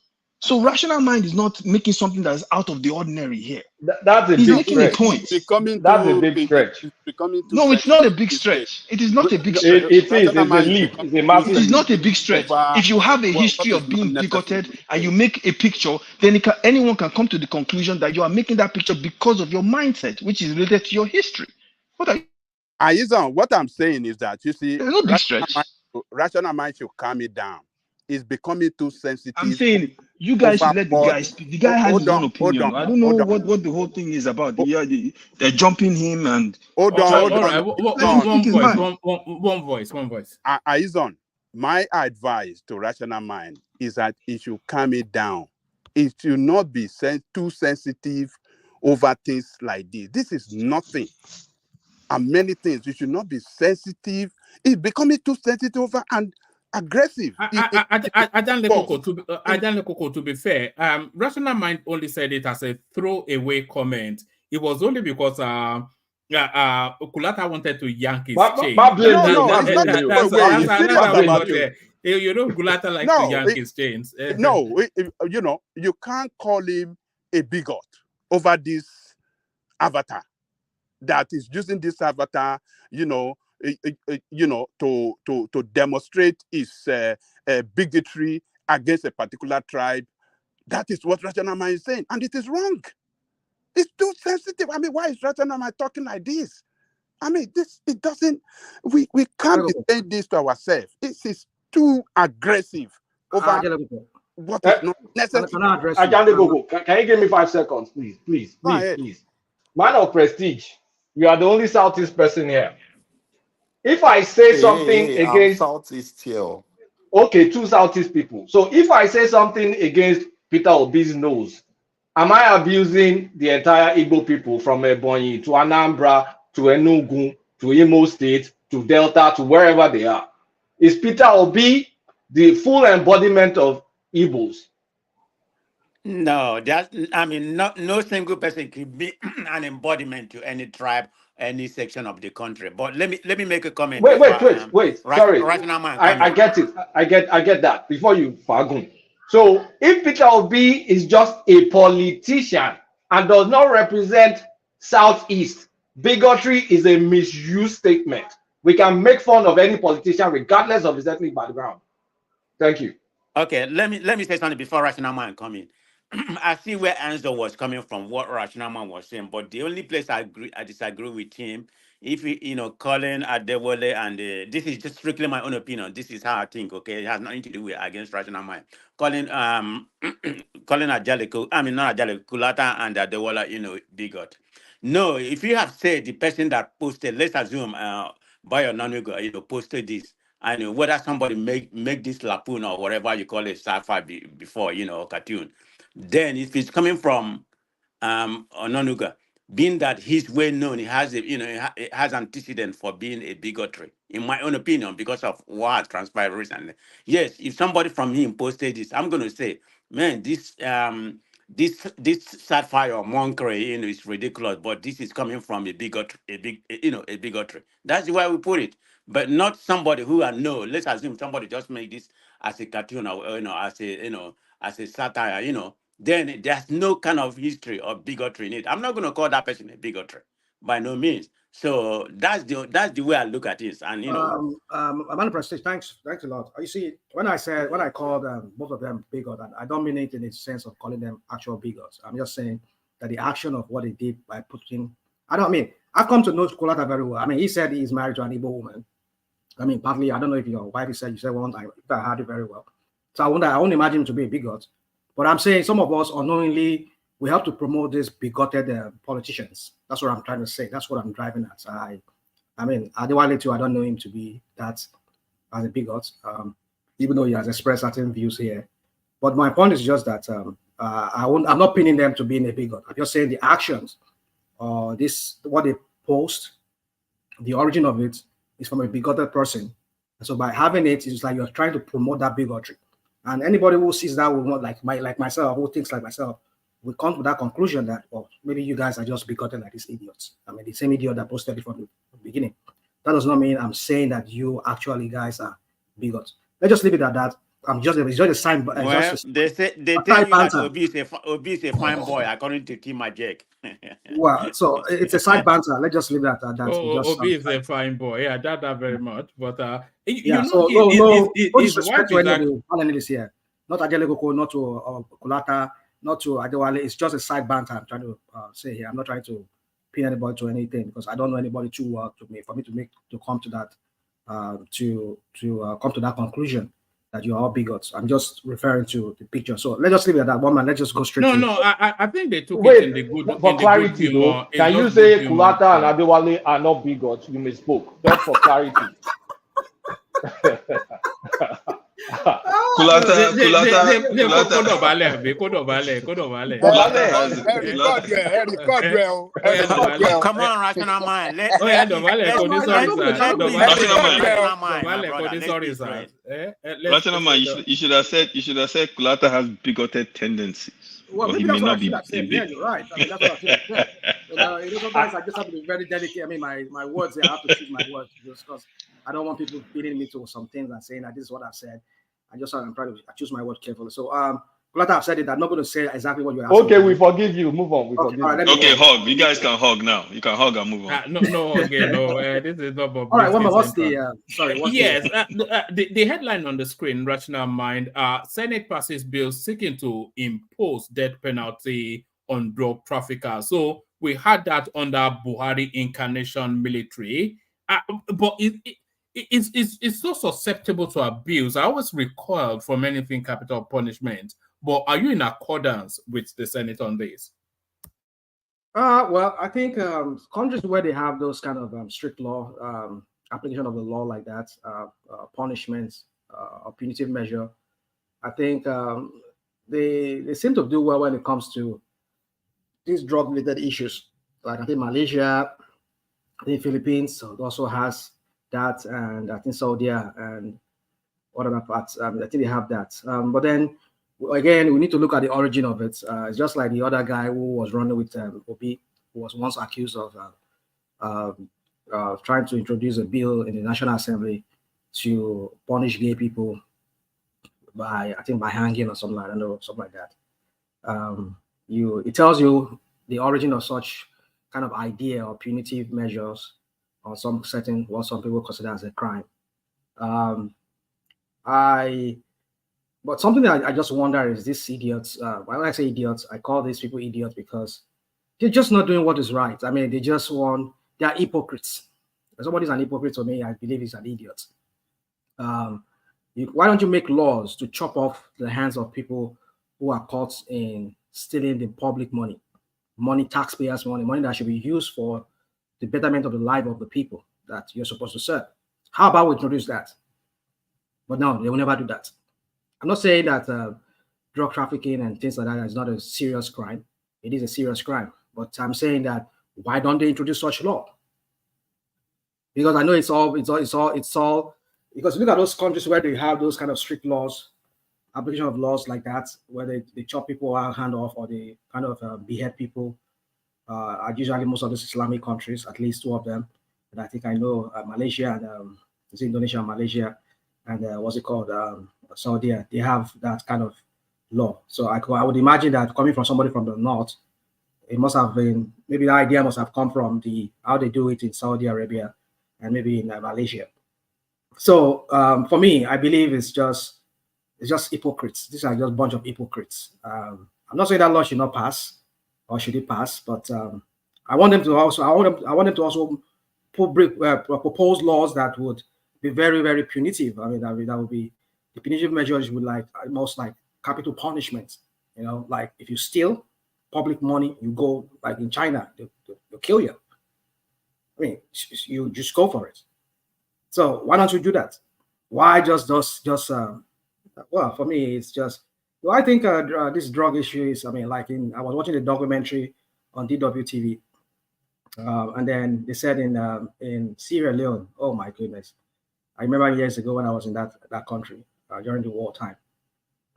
So rational mind is not making something that is out of the ordinary here. That's a He's big making a stretch. point. That's a big stretch. No, it's not a big stretch. It is not a big stretch. It is. It's a leap. It's a massive. It is not a big stretch. If you have a history of being bigoted and you make a picture, then anyone can come to the conclusion that you are making that picture because of your mindset, which is related to your history. What I'm saying is that, you see, no big stretch. Rational mind should calm it down. It's becoming too sensitive. I'm saying you guys should let the guy speak. The guy has his own opinion. I don't know what the whole thing is about. They're jumping him and Hold on. One voice. Aizon, my advice to rational mind is that it should calm it down. It should not be too sensitive over things like this. This is nothing. And many things. You should not be sensitive. It's becoming too sensitive over and aggressive. To be fair, rational mind only said it as a throwaway comment. It was only because Kulata wanted to yank his chain. You know, Kulata likes to yank his chains. You can't call him a bigot over this avatar that is using this avatar, to demonstrate his bigotry against a particular tribe. That is what rational mind is saying, and it is wrong. It's too sensitive. I mean, why is rational mind talking like this? I mean, we can't be saying this to ourselves. This is too aggressive over what is not necessary. Can you give me 5 seconds, please? Man of prestige, you are the only Southeast person here. If I say something against Southeast here. Okay, 2 Southeast people. So if I say something against Peter Obi's nose, am I abusing the entire Igbo people from Ebonyi to Anambra to Enugu to Imo State to Delta to wherever they are? Is Peter Obi the full embodiment of Igbos? No, no single person could be an embodiment to any tribe, any section of the country. But let me make a comment. Wait. Sorry, I get it. I get that. Before you Fagun. So if Peter Obi is just a politician and does not represent Southeast, bigotry is a misused statement. We can make fun of any politician regardless of his ethnic background. Thank you. Okay, let me say something before Rational Man come in. I see where Anzo was coming from, what Rational Man was saying, but the only place I disagree with him, if Colin Adewale, and this is just strictly my own opinion. This is how I think. Okay, it has nothing to do with against Rational Man. Colin Ajale, not Ajale, Kulata and Adewale, bigot. No, if you have said the person that posted, let's assume Bayo Nanugo, posted this. I know whether somebody make this lapoon or whatever you call it sci-fi before, cartoon. Then if it's coming from Onanuga, being that he's well known, he has it has antecedent for being a bigotry, in my own opinion, because of what has transpired recently. Yes, if somebody from him posted this, I'm gonna say, man, this satire or mockery, is ridiculous, but this is coming from a bigotry, a bigotry. That's the way we put it. But not somebody who I know. Let's assume somebody just made this as a cartoon or as a satire, then there's no kind of history of bigotry in it. I'm not going to call that person a bigotry by no means. So that's the way I look at this. And Amanda Prestige, thanks a lot. You see, when I called both of them bigot, I don't mean it in the sense of calling them actual bigots. I'm just saying that the action of what they did by putting, I've come to know Kulata very well. He said he's married to an Igbo woman. Partly, I don't know if your wife you said one time, I heard it very well. So I won't imagine him to be a bigot. But I'm saying some of us unknowingly, we have to promote these bigoted politicians. That's what I'm trying to say. That's what I'm driving at. Adewale too, I don't know him to be that as a bigot, even though he has expressed certain views here. But my point is just that I'm not pinning them to being a bigot. I'm just saying the actions, what they post, the origin of it is from a bigoted person. And so by having it, it's like you're trying to promote that bigotry. And anybody who sees that will not like myself, who thinks like myself, will come to that conclusion that, well, maybe you guys are just bigoted like these idiots. I mean, the same idiot that posted it from the beginning. That does not mean I'm saying that you actually guys are bigots. Let's just leave it at that. It's just a sign. Well, they tell you that Obi is a fine boy, according to Tim Majek. Well, so it's a side banter. Let's just leave that at that. Obi is a fine boy. Yeah, I doubt that very much. But yeah, so no disrespect to any of the panelists here. Not Adele Koko, not to Kulata, not to Adewale. It's just a side banter I'm trying to say here. I'm not trying to pin anybody to anything because I don't know anybody too well for me to come to that come to that conclusion that you are all bigots. I'm just referring to the picture. So let's just leave it at that. One man, let's just go straight. I think they took it in the good. For clarity, though, can you say Kulata and Adewale are not bigots? You misspoke. Just for clarity. Kulata. Come on, rational mind. Rational mind. You should have said Kulata has bigoted tendencies. Well, maybe that's what I should have said. Yeah, you're right. I mean, that's what I should have said. Sometimes I just have to be very delicate. I mean, my words, I have to choose my words just because I don't want people beating me to some things and saying that this is what I've said. I'm trying to choose my words carefully. So, Kulata, I've said it. I'm not going to say exactly what you're asking. Okay, we forgive you. Move on. Okay, hug. You guys can hug now. You can hug and move on. No. This is not about. All right, what's the sorry? The headline on the screen, Rational Mind. Senate passes bill seeking to impose death penalty on drug traffickers. So we had that under Buhari incarnation military, but it's so susceptible to abuse. I always recoiled from anything capital punishment. But are you in accordance with the Senate on this? Well, I think countries where they have those kind of strict law, application of the law like that, punishments, or punitive measure, I think they seem to do well when it comes to these drug-related issues. Like I think Malaysia, I think Philippines also has that, and I think Saudi and what other parts. I think they have that. But then again, we need to look at the origin of it. It's just like the other guy who was running with Obi, who was once accused of trying to introduce a bill in the National Assembly to punish gay people by hanging or something. I don't know, something like that. It tells you the origin of such kind of idea or punitive measures or what some people consider as a crime. But something that I just wonder is these idiots. When I say idiots, I call these people idiots because they're just not doing what is right. I mean, they are hypocrites. If somebody's an hypocrite to me, I believe he's an idiot. Why don't you make laws to chop off the hands of people who are caught in stealing the public money, taxpayers' money that should be used for the betterment of the life of the people that you're supposed to serve? How about we introduce that? But no, they will never do that. I'm not saying that drug trafficking and things like that is not a serious crime. It is a serious crime. But I'm saying that why don't they introduce such law? Because I know it's all because look at those countries where they have those kind of strict laws, application of laws like that, where they chop people hand off or they kind of behead people. Are usually most of those Islamic countries, at least two of them. And I think I know Malaysia and it's Indonesia and Malaysia and what's it called? Saudi. They have that kind of law. So I would imagine that coming from somebody from the north, it must have been, maybe the idea must have come from how they do it in Saudi Arabia and maybe in Malaysia. So for me, I believe it's just hypocrites. These are just a bunch of hypocrites. I'm not saying that law should not pass or should it pass, but I want them to also propose laws that would be very, very punitive. I mean, that would be the punitive measures would most like capital punishment. You know, like if you steal public money, you go like in China, they'll kill you. I mean, you just go for it. So why don't you do that? Why well, for me, it's just. Well, I think this drug issue is. I mean, I was watching a documentary on DWTV, and then they said in Sierra Leone. Oh my goodness, I remember years ago when I was in that country during the wartime.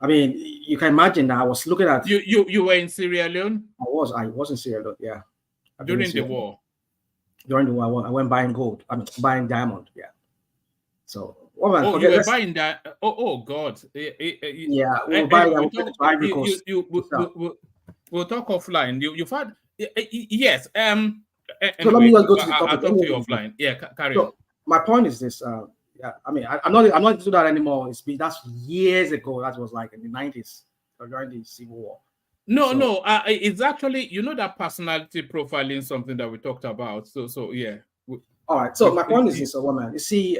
I mean, you can imagine that I was looking at you were in Sierra Leone. I was in Sierra Leone. Yeah, during the war. During the war, I went buying gold. I mean, buying diamond. Yeah. So, you were buying that? Oh God. Yeah, we'll buy that. We'll talk offline. You've had yes. Anyway, so let me just go to the topic. I'll talk to you offline. Yeah, carry on. My point is this. Yeah, I mean, I'm not into that anymore. That's years ago. That was like in the 90s during the Civil War. No. It's actually, that personality profiling something that we talked about. So yeah. All right. So my point is this, woman. You see,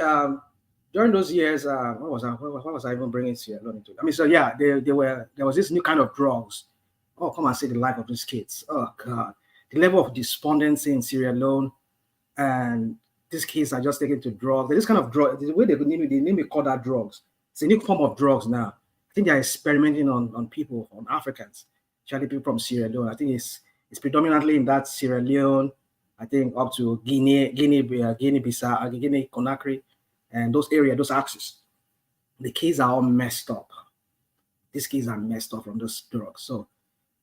during those years, what was I even bringing here? I mean, so yeah, there was this new kind of drugs. Oh, come and see the life of these kids. Oh God, the level of despondency in Sierra Leone, and these kids are just taken to drugs. This kind of drug, the way they name it, call that drugs. It's a new form of drugs now. I think they're experimenting on people, on Africans, actually people from Sierra Leone. I think it's predominantly in that Sierra Leone. I think up to Guinea-Bissau, Guinea-Conakry, and those areas, those axes. The kids are all messed up. These kids are messed up from those drugs. So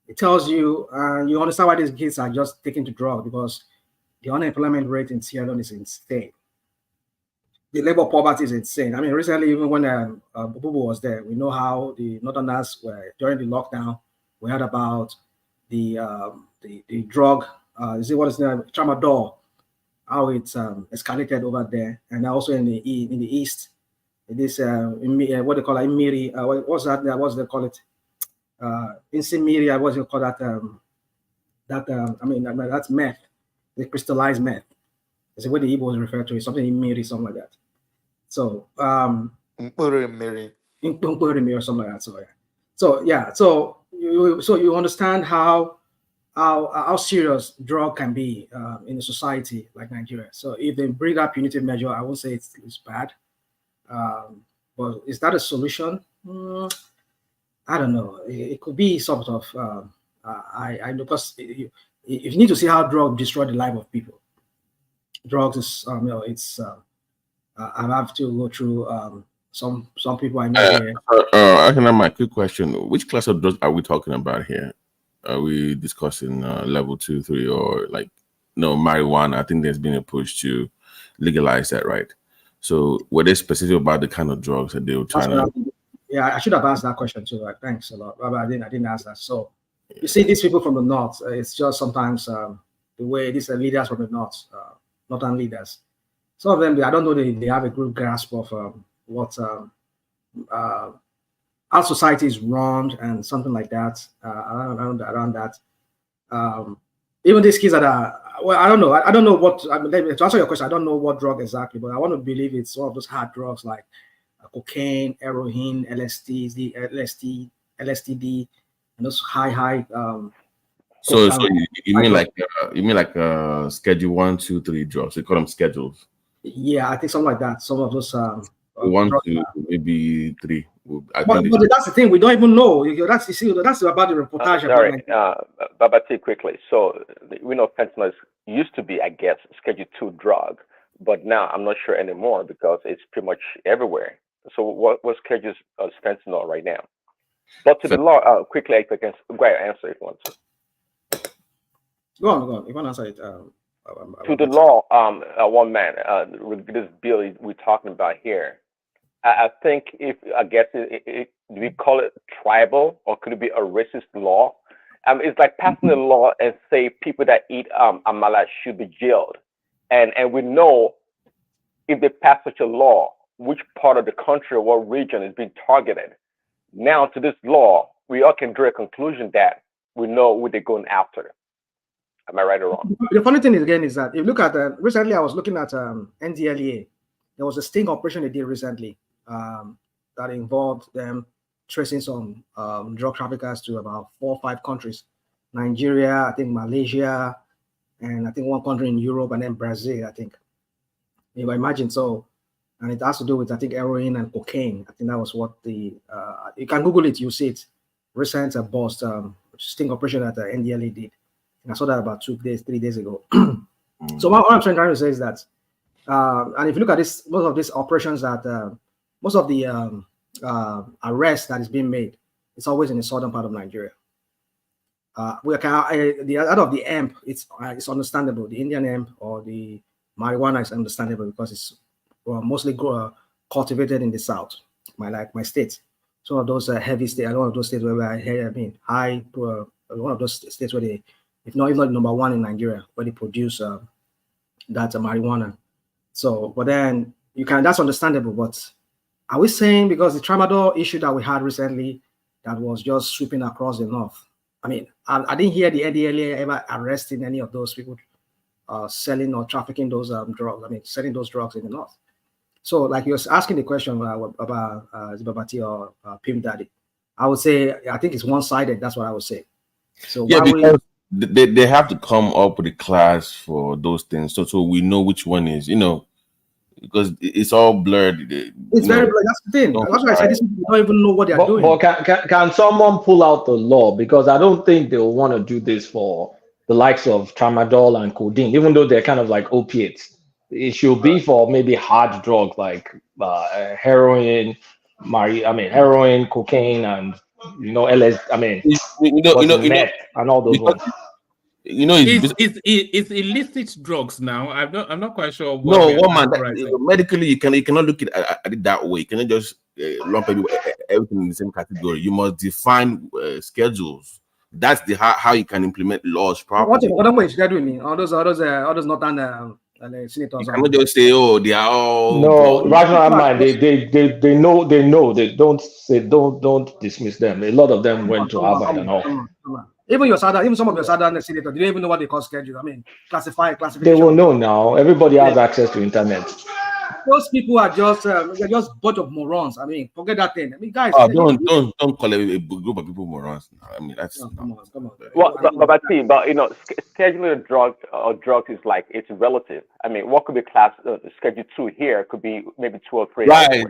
it tells you, you understand why these kids are just taking to drugs, because the unemployment rate in Sierra Leone is insane. The labor poverty is insane. I mean, recently, even when Bubu was there, we know how the Northerners were during the lockdown. We heard about the drug. What is the tramadol? How it's escalated over there, and also in the east. This what they call it, Imiri. What's that? What's they call it? In Simiria, what's it called that? That's meth. The crystallized meth. It's the way the Igbos refer to it, something in Miri, something like that. So Miri or something like that. So yeah. So you understand how serious drug can be in a society like Nigeria. So if they bring up punitive measure, I won't say it's bad. But is that a solution? I don't know. It could be sort of. I because if you need to see how drugs destroy the life of people. Drugs is it's. I have to go through some people I know here. I can have my quick question. Which class of drugs are we talking about here? Are we discussing level 2, 3, or marijuana? I think there's been a push to legalize that, right? So were they specific about the kind of drugs that they were trying to? Yeah, I should have asked that question too. Right? Thanks a lot, but I didn't ask that. So you see, these people from the north, it's just sometimes the way these are leaders from the north, northern leaders. Some of them, I don't know, they have a good grasp of what our society is run and something like that. Around that. Even these kids that are, well, I don't know. I don't know what. To answer your question, I don't know what drug exactly, but I want to believe it's one of those hard drugs like cocaine, heroin, LSD, and those high. So you mean like schedule 1, 2, 3 drugs? We call them schedules. Yeah, I think something like that. Some of those 1, 2, maybe 3. But that's the thing. We don't even know. That's about the reportage. Sorry, Babati, quickly. So we know fentanyl used to be, I guess, Schedule 2 drug, but now I'm not sure anymore because it's pretty much everywhere. So what schedules fentanyl right now? But to the law, quickly, if I can go ahead and answer if you want to. Go on. You want to answer it? To the law, one man, with this bill we're talking about here. I think do we call it tribal or could it be a racist law? It's like passing a law and say people that eat amala should be jailed. And we know if they pass such a law, which part of the country or what region is being targeted. Now to this law, we all can draw a conclusion that we know who they're going after. Am I right or wrong? The funny thing is that if you look at recently, I was looking at NDLEA. There was a sting operation they did recently that involved them tracing some drug traffickers to about 4 or 5 countries: Nigeria, I think Malaysia, and I think one country in Europe, and then Brazil. I think. You can imagine. So, and it has to do with I think heroin and cocaine. I think that was what the you can Google it. You see it. Recent bust sting operation that the NDLEA did. I saw that about 3 days ago. So what I'm trying to say is that, and if you look at this, most of these operations that, most of the arrests that is being made it's always in the southern part of Nigeria. We can the out of the hemp, it's understandable. The Indian hemp or the marijuana is understandable because it's mostly cultivated in the south, my state. Some of those heavy states, one of those states where high, one of those states where they, if not number one in Nigeria, where they produce that marijuana. So, but then that's understandable. But are we saying because the tramadol issue that we had recently that was just sweeping across the north? I mean, I didn't hear the NDLEA ever arresting any of those people selling or trafficking those drugs. I mean, selling those drugs in the north. So, like you're asking the question about Babati or Pim Daddy, I would say I think it's one-sided. That's what I would say. So yeah, because they have to come up with a class for those things, so we know which one is, because it's all blurred. It's very blurred. That's the thing. That's why I said these people don't even know what they're doing. But can someone pull out the law? Because I don't think they'll want to do this for the likes of tramadol and codeine, even though they're kind of like opiates. It should be for maybe hard drugs like heroin, heroin, cocaine, and LSD. I mean, meth and all those ones. It's illicit drugs now. I'm not quite sure. Medically, you cannot look at it that way. You cannot just lump everything in the same category. You must define schedules. That's how you can implement laws properly. What way they're doing? All those not done. Senators. I'm not just say, they are all. No, rational mind. They know. They don't dismiss them. A lot of them went to Harvard and all. Come on. Even some of your southern senators, they don't even know what they call schedule. I mean, classification. They will know now. Everybody has access to internet. Those people are just they're just a bunch of morons. I mean, forget that thing. I mean, guys, don't call a group of people morons. I mean, that's come on. Well, but scheduling drugs is like it's relative. I mean, what could be class schedule 2 here could be maybe 2 or 3. Right.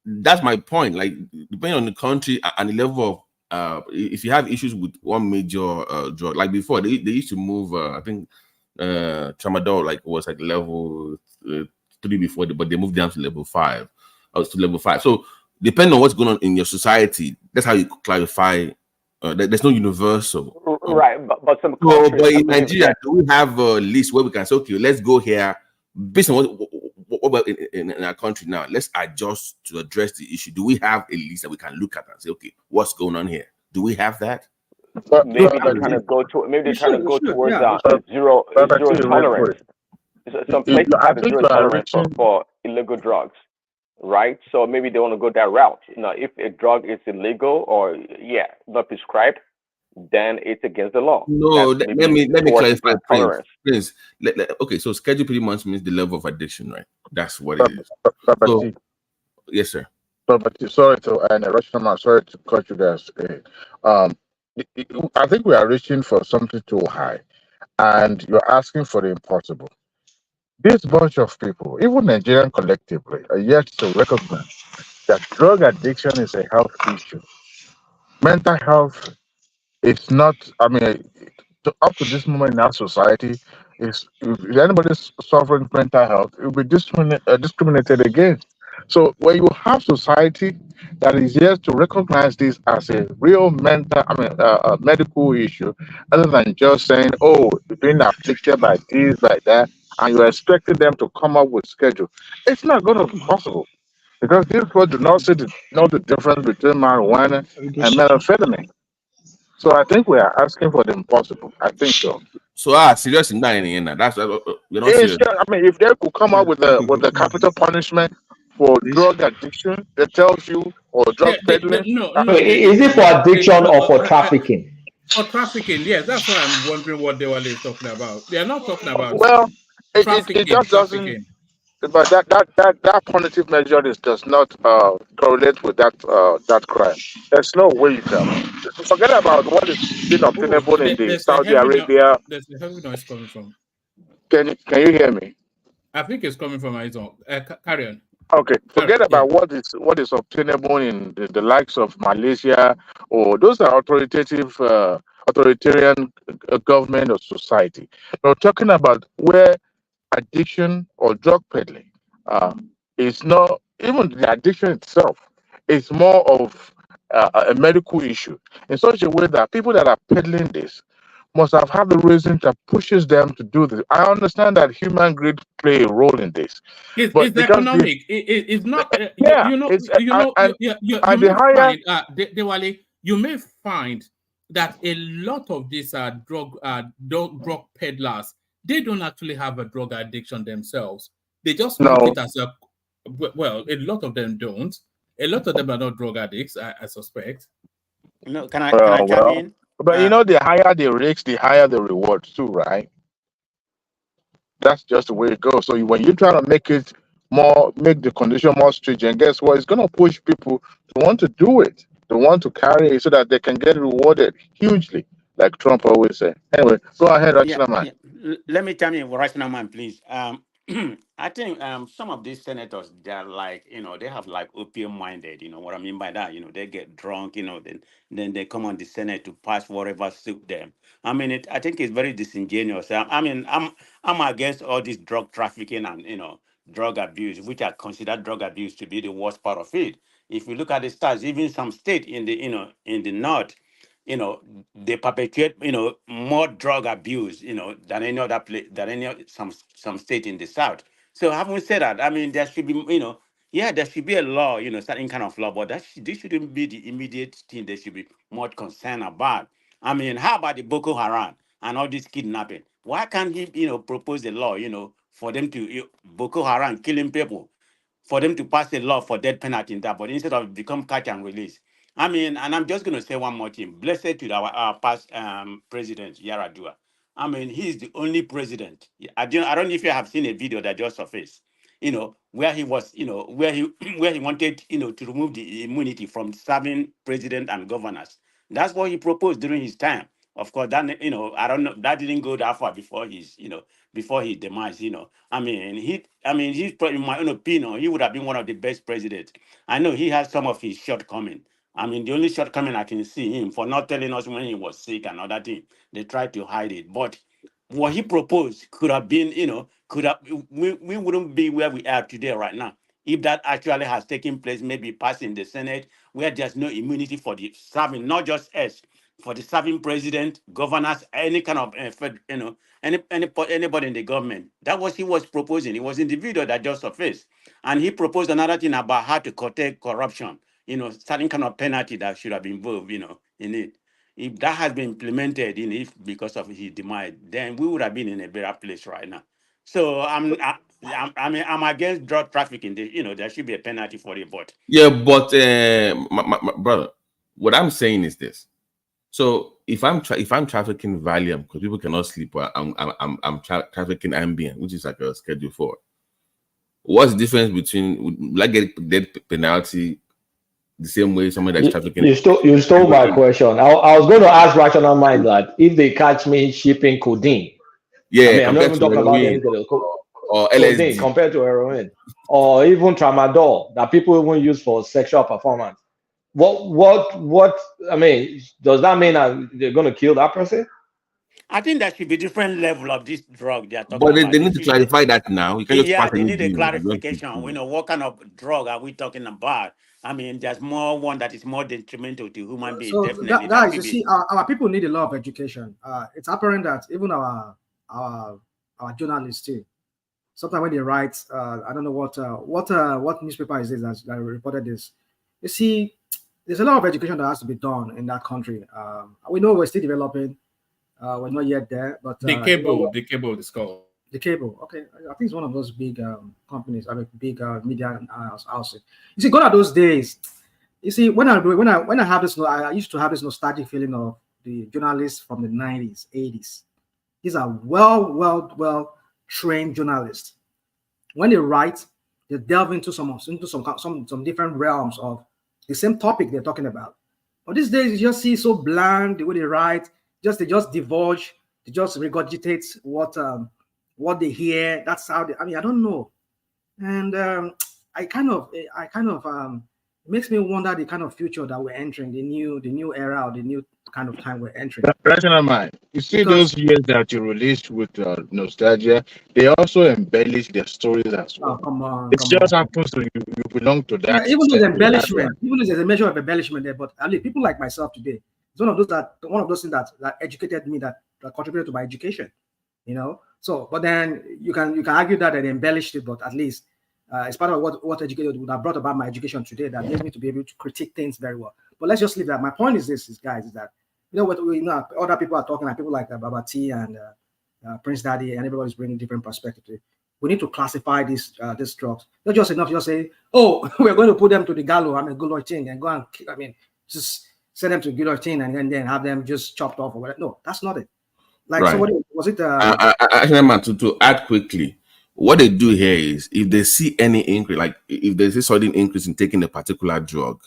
That's my point. Like, depending on the country and the level of if you have issues with one major drug, like before they used to move. I think tramadol was like level 3 before, but they moved down to level 5. To level 5. So depending on what's going on in your society, that's how you clarify. There's no universal. Right, but some countries. But in Nigeria, do we have a list where we can say, okay, let's go here based on what in our country now? Let's adjust to address the issue. Do we have a list that we can look at and say, okay, what's going on here? Do we have that? Maybe they're trying to go towards zero tolerance. Some places have a zero tolerance for illegal drugs, right? So maybe they want to go that route. If a drug is illegal or not prescribed, then it's against the law. No, let me clarify. Please. Okay, so schedule pretty much means the level of addiction, right? That's what it is. So, yes, sir. But sorry to cut you guys. I think we are reaching for something too high, and you're asking for the impossible. This bunch of people, even Nigerian collectively, are yet to recognize that drug addiction is a health issue. Mental health is not, up to this moment in our society, if anybody's suffering mental health, it will be discriminated against. So when you have society that is yet to recognize this as a real medical issue, other than just saying, oh, you're being afflicted by this, by that, and you're expecting them to come up with schedule, it's not going to be possible because these people do not know the difference between marijuana and methamphetamine. So I think we are asking for the impossible. I think so. So serious in that. That's you're not serious. If they could come up with a capital punishment for drug addiction, that tells you, or drug peddling. Is it for addiction or for trafficking? For trafficking, yes. That's why I'm wondering what Dewale is talking about. They are not talking about. Well, it just doesn't. But that punitive measure does not correlate with that crime. There's no way you can. Forget about what is being obtainable in the Saudi Arabia. There's a heavy noise coming from. Can you hear me? I think it's coming from my zone. Carry on. Okay, forget about what is obtainable in the likes of Malaysia, or those are authoritarian government or society. We're talking about where addiction or drug peddling is not even the addiction itself. It's more of a medical issue in such a way that people that are peddling this must have had the reason that pushes them to do this. I understand that human greed play a role in this, but It's because economic. It's not. yeah, You know. it's You the may higher. find, Dewale, you may find that a lot of these drug peddlers, they don't actually have a drug addiction themselves. They just smoke No, it as a, well, a lot of them don't. A lot of them are not drug addicts, I suspect. No, can I chime in? But the higher the risks, the higher the rewards too, right? That's just the way it goes. So when you try to make the condition more stringent, guess what? It's going to push people to want to do it, to want to carry it so that they can get rewarded hugely, like Trump always said. Anyway, go ahead, Rachel. Let me chime in, Rational Man, please. I think some of these senators, they're like, they have like opium minded. You know what I mean by that? They get drunk, then they come on the Senate to pass whatever suit them. I mean, I think it's very disingenuous. I mean, I'm against all this drug trafficking and drug abuse, which I consider drug abuse to be the worst part of it. If you look at the stats, even some state in the in the north, they perpetuate more drug abuse than any other place, than some state in the south. So having said that, I mean there should be there should be a law, certain kind of law, but this shouldn't be the immediate thing they should be more concerned about. I mean, how about the Boko Haram and all this kidnapping? Why can't he propose a law for them to Boko Haram killing people, for them to pass a law for death penalty in that, but instead of become catch and release. I mean, and I'm just going to say one more thing. Blessed to our past president, Yaradua. I mean, he's the only president. I don't know if you have seen a video that just surfaced, where he was, where he where he wanted, to remove the immunity from serving president and governors. That's what he proposed during his time. Of course, that I don't know, that didn't go that far before before his demise. I mean, he's probably, in my own opinion, he would have been one of the best presidents. I know he has some of his shortcomings. I mean, the only shortcoming I can see him for not telling us when he was sick and other thing. They tried to hide it, but what he proposed could have been, we wouldn't be where we are today right now if that actually has taken place, maybe passed in the Senate, where there's no immunity for the serving, not just us, for the serving president, governors, any kind of, anybody in the government. That was he was proposing. It was in the video that just surfaced, and he proposed another thing about how to curtail corruption. Certain kind of penalty that should have been involved, in it. If that has been implemented because of his demise, then we would have been in a better place right now. So I'm against drug trafficking. There should be a penalty for it, but but my brother, what I'm saying is this. So if I'm trafficking Valium because people cannot sleep, or I'm trafficking Ambien, which is like a Schedule 4. What's the difference between? Will I get death penalty the same way somebody that's trafficking? You stole my question. I was going to ask Rational Mind that if they catch me shipping codeine, I'm not even talking about anything else. Or LSD compared to heroin, or even tramadol that people even use for sexual performance. What? I mean, does that mean that they're going to kill that person? I think there should be different level of this drug they are talking about. But they need to clarify that now. You can just pass they need a clarification. What kind of drug are we talking about? I mean, there's more that is more detrimental to human beings. So definitely, guys, you see, our people need a lot of education. It's apparent that even our journalists too, sometimes when they write, I don't know what newspaper is this that reported this. You see, there's a lot of education that has to be done in that country. We know we're still developing. We're not yet there, but the cable is called. The cable, okay. I think it's one of those big companies, big media houses. You see, gone are those days. You see, when I have this, I used to have this nostalgic feeling of the journalists from the 90s, 80s. These are well trained journalists. When they write, they delve into some different realms of the same topic they're talking about. But these days, you just see so bland the way they write. They just divulge. They just regurgitate what they hear. That's how they. I mean, I don't know. And I kind of makes me wonder the kind of future that we're entering, the new era or the new kind of time we're entering. Rational mind. You see those years that you released with nostalgia, they also embellish their stories as well. Come on, it just happens to you belong to that. Even though there's embellishment, even though there's a measure of embellishment there, but at least people like myself today, it's one of those things that educated me, that contributed to my education. So, but then you can argue that they embellished it, but at least it's part of what educated would have brought about my education today, that made me to be able to critique things very well. But let's just leave that. My point is this, guys, is that other people are talking, like people like Baba T and Prince Daddy, and everybody's bringing different perspectives. We need to classify these drugs. Not just enough just say, oh, we're going to put them to the guillotine and go and just send them to guillotine and then have them just chopped off or whatever. No, that's not it. Like, right. So was it? Actually, to add quickly, what they do here is, if they see any increase, like if there's a sudden increase in taking a particular drug,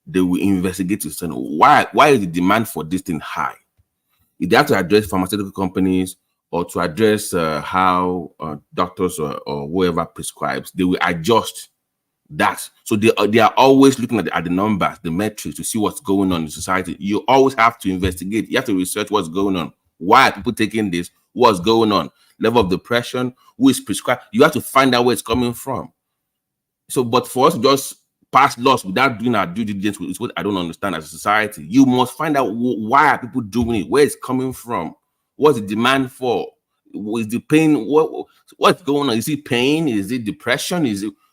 they will investigate to say why is the demand for this thing high. If they have to address pharmaceutical companies or to address how doctors or whoever prescribes, they will adjust that. So they are always looking at the numbers, the metrics, to see what's going on in society. You always have to investigate. You have to research what's going on. Why are people taking this? What's going on? Level of depression, who is prescribed? You have to find out where it's coming from. So, but for us to just pass laws without doing our due diligence is what I don't understand as a society. You must find out why are people doing it, where it's coming from, what's the demand for, is the pain, what's going on? Is it pain? Is it depression?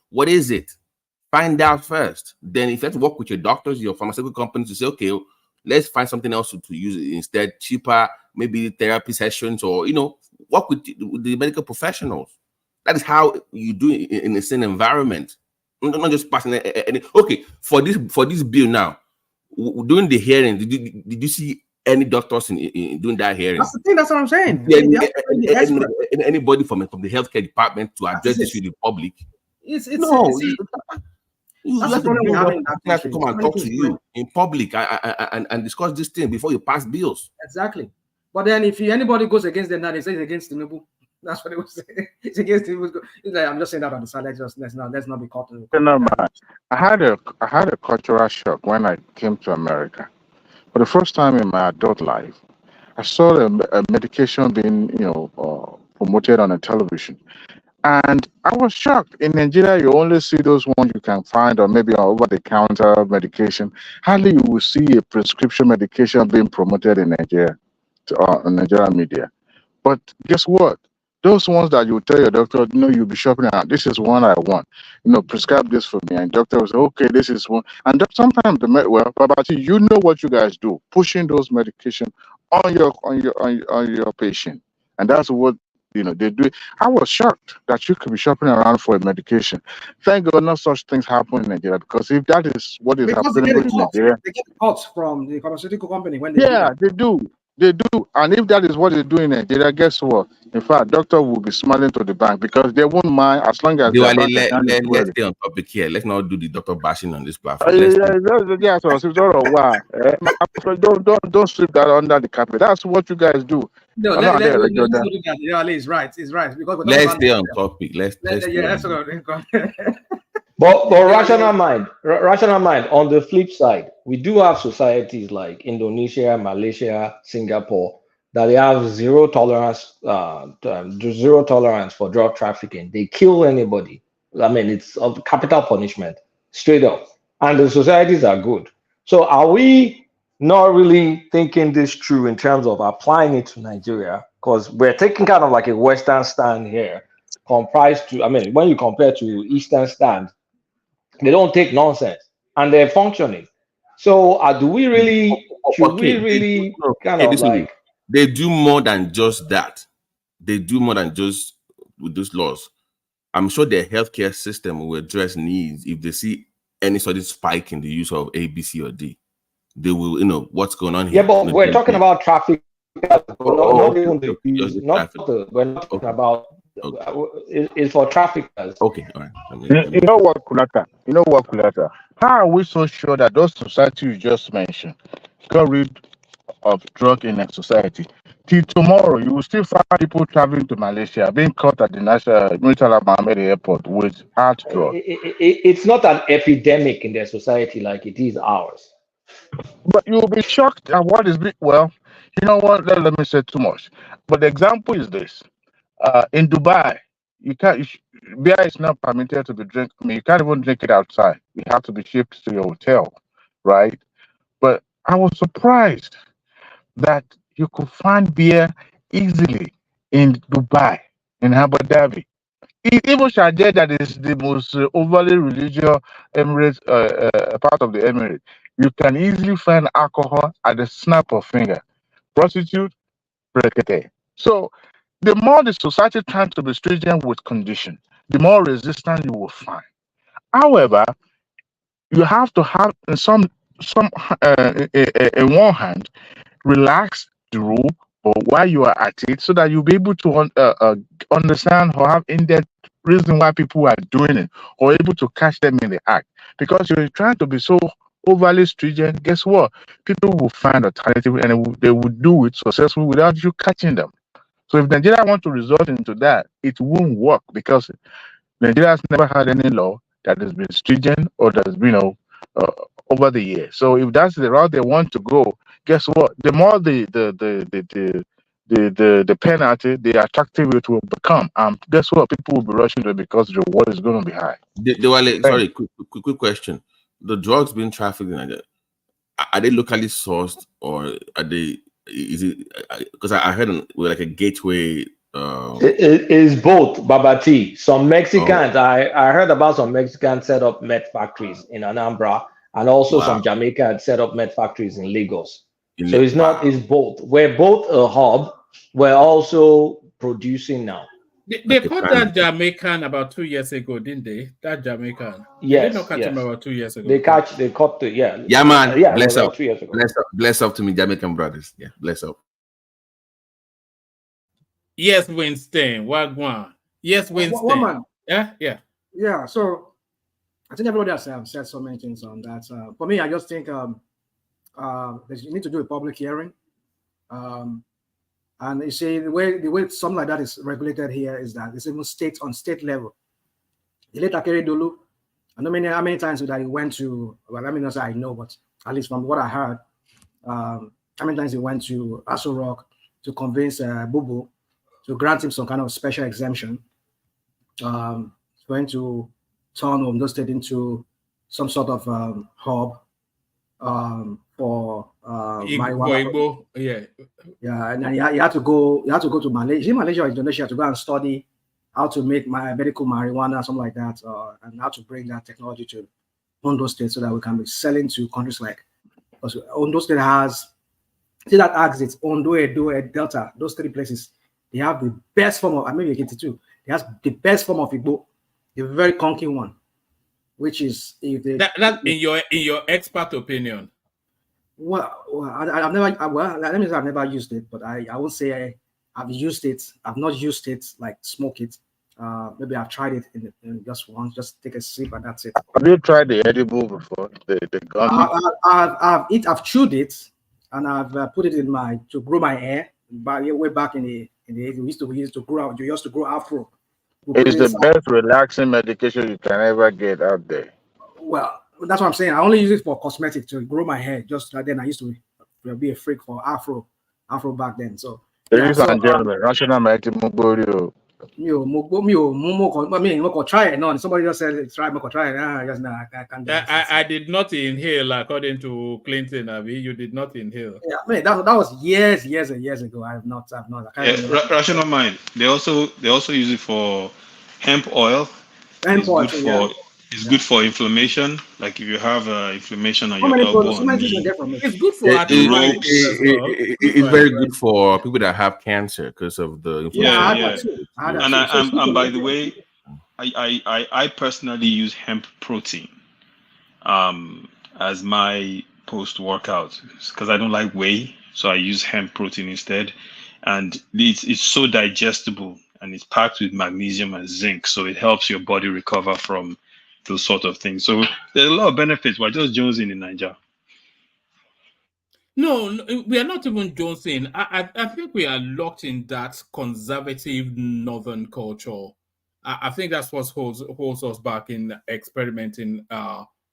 What is it? Find out first. Then if you have to work with your doctors, your pharmaceutical companies to say, okay, let's find something else to use it instead, cheaper, maybe therapy sessions, or work with the medical professionals. That is how you do it in the same environment. Not just passing any. Okay, for this bill now, during the hearing, did you see any doctors in doing that hearing? That's the thing. That's what I'm saying. Anybody from the healthcare department to address this with the public? No. You have to come and talk to you in public and discuss this thing before you pass bills. Exactly. But then if anybody goes against them now, they say it's against Tinubu. That's what it was saying. It's against Tinubu. It's like, I'm just saying that on the side. Let's not be caught. I had a cultural shock when I came to America. For the first time in my adult life, I saw a medication being promoted on a television. And I was shocked. In Nigeria, you only see those ones you can find, or maybe over-the-counter medication. Hardly you will see a prescription medication being promoted in Nigeria, on Nigerian media. But guess what? Those ones that you tell your doctor, you'll be shopping around. This is one I want. Prescribe this for me. And doctor will say, okay, this is one. And sometimes but you know what you guys do, pushing those medication on your patient, and that's what. They do. I was shocked that you could be shopping around for a medication. Thank God, no such things happen in Nigeria, because if that is what is happening in Nigeria, they get cuts from the pharmaceutical company when they do. They do. And if that is what they do in Nigeria, guess what? In fact, doctor will be smiling to the bank, because they won't mind as long as let's stay on topic here. Let's not do the doctor bashing on this platform. Don't sweep that under the carpet. That's what you guys do. No, it's right. It's right. Because let's stay on topic. But rational mind. On the flip side, we do have societies like Indonesia, Malaysia, Singapore, that they have zero tolerance for drug trafficking. They kill anybody. I mean, it's a capital punishment, straight up. And the societies are good. So are we not really thinking this through in terms of applying it to Nigeria? Because we're taking kind of like a Western stand here, when you compare to Eastern stand, they don't take nonsense and they're functioning. So do we really, they do more than just that. They do more than just with those laws. I'm sure their healthcare system will address needs if they see any sort of spike in the use of A, B, C, or D. They will, what's going on here. Yeah, but we're talking about traffic. We're not talking about. It's for traffickers. Okay, all right. You know what, Kulata? How are we so sure that those societies you just mentioned got rid of drug in a society? till tomorrow, you will still find people traveling to Malaysia being caught at the National Military Mohammed Airport with hard drugs. It's not an epidemic in their society like it is ours. But you'll be shocked at what is well. You know what? Let me say too much. But the example is this: in Dubai, you can't. Beer is not permitted to be drink. I mean, you can't even drink it outside. You have to be shipped to your hotel, right? But I was surprised that you could find beer easily in Dubai, in Abu Dhabi. Even Sharjah, that is the most overly religious Emirates, part of the Emirates, you can easily find alcohol at the snap of finger. Prostitute, brekete. So the more the society tries to be stringent with condition, the more resistance you will find. However, you have to have in in one hand, relax the rule or while you are at it, so that you'll be able to understand or have in-depth reason why people are doing it, or able to catch them in the act. Because you're trying to be so overly stringent, guess what? People will find alternative and they will do it successfully without you catching them. So if Nigeria want to resort into that, it won't work, because Nigeria has never had any law that has been stringent or that has been, over the years. So if that's the route they want to go, guess what? The more the penalty, the attractive it will become. Guess what? People will be rushing to it because the reward is going to be high. Sorry, quick question. The drugs being trafficked in Nigeria, are they locally sourced, or are they? Is it because I heard we're like a gateway? It is both, Babati. Some Mexicans, I heard about some Mexicans set up meth factories in Anambra, and also some Jamaica had set up meth factories in Lagos. So it's not, it's both. We're both a hub. We're also producing now. They caught that Jamaican about 2 years ago, didn't they? That Jamaican. Yes. They not catch him about 2 years ago. They caught the Yeah, man. Yeah, bless up. 2 years ago. Bless up to me, Jamaican brothers. Yeah, bless up. Yes, Winston. Wagwan. Yes, Winston. Yeah. So I think everybody has said so many things on that. For me, I just think you need to do a public hearing. And you see the way something like that is regulated here is that it's even on state level. The late Akere Dolu, I don't know how many times that he went to, well, I mean, I know, but at least from what I heard, how many times he went to Aso Rock to convince Bubu to grant him some kind of special exemption, going to turn Ondo State into some sort of hub for marijuana. Yeah, and you had to go to Malaysia, or Indonesia to go and study how to make medical marijuana, something like that, and how to bring that technology to Ondo State so that we can be selling to countries like, because Ondo State has, see that axis, it's Ondo, Edo, Delta, those 3 places. They have the best form of, maybe Ekiti, they have the best form of Igbo, the very conky one, which is that in your expert opinion. Well, I've never used it, but I would say I've used it. I've not used it like smoke it. Maybe I've tried it in just once, just take a sip and that's it. Have you tried the edible before? The gummy? I've chewed it and I've put it in to grow my hair. Way back in the we used to grow out. You used to grow afro. It's the best relaxing medication you can ever get out there. Well, that's what I'm saying. I only use it for cosmetic to grow my hair. Just like then, I used to be a freak for afro back then. So, ladies and gentlemen, rational Mugborio. Try it. No, somebody just said try it. I can't do it. I did not inhale, according to Clinton. Avi, you did not inhale. Yeah, I mean, that was years and years ago. I've not. Rational mind. They also use it for hemp oil. It's good for inflammation. Like if you have inflammation on your elbow. It's good for it's very good for people that have cancer because of the inflammation. And by the way, I personally use hemp protein as my post-workout because I don't like whey, so I use hemp protein instead. And it's so digestible and it's packed with magnesium and zinc, so it helps your body recover from those sort of things. So there's a lot of benefits. We're just jonesing in Nigeria. No, we are not even jonesing. I think we are locked in that conservative northern culture. I think that's what holds us back in experimenting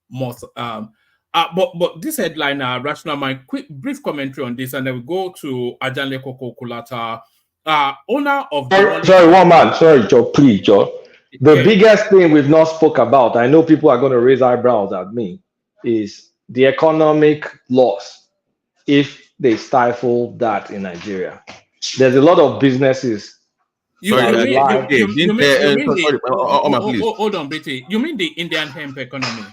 more. But this headline, Rational Mind, quick brief commentary on this, and then we go to Ajanle Koko Kulata, owner of Sorry, one man. Sorry, Joe, please, Joe. The Yeah. biggest thing we've not spoke about, I know people are going to raise eyebrows at me, is the economic loss if they stifle that in Nigeria. There's a lot of businesses. You mean hold on, Brity. You mean the Indian hemp economy?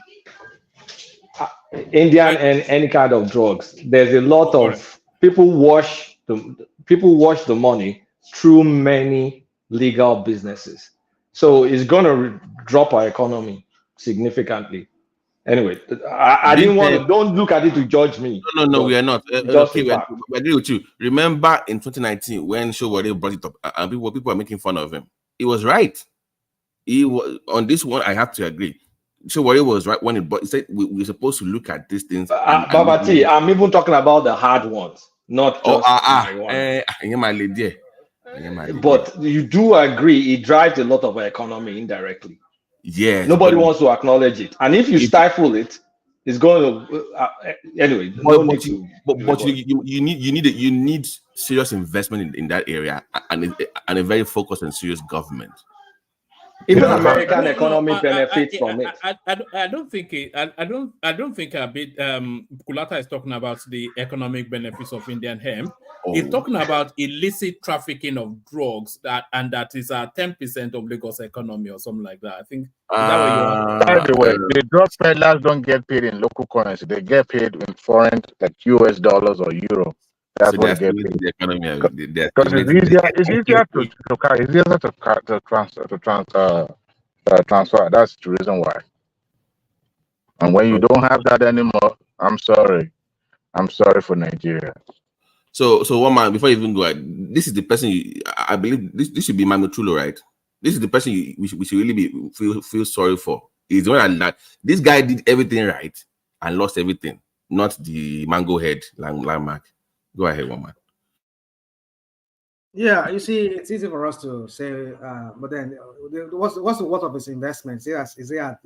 Indian and any kind of drugs. There's a lot of people wash the money through many legal businesses. So it's gonna drop our economy significantly. Anyway, I didn't want to. Don't look at it to judge me. No, we are not. Just Okay, we agree with you. Remember in 2019 when Showore brought it up and people are making fun of him. He was right. He was on this one. I have to agree. Showore was right when he said we're supposed to look at these things. Babati, I'm even talking about the hard ones, not just my lady. But you do agree it drives a lot of our economy indirectly. Yes. Nobody wants to acknowledge it. And if you stifle it, it's going to anyway. You need serious investment in that area and a very focused and serious government. Even American economy benefits from it. I don't think a bit Kulata is talking about the economic benefits of Indian hemp. He's talking about illicit trafficking of drugs that is 10% of Lagos economy or something like that. I think by the way, the drug peddlers don't get paid in local currency. They get paid in foreign, like US dollars or euro. That's what they get paid. The economy, because it's easier to transfer. That's the reason why. And when you don't have that anymore, I'm sorry for Nigeria. So one man, before you even go, this is the person I believe this should be Mamutulo, right? This is the person we should really feel sorry for. He's the one that this guy did everything right and lost everything, not the mango head landmark. Go ahead, one man. Yeah, you see, it's easy for us to say, but then what's the worth of his investments? Is it at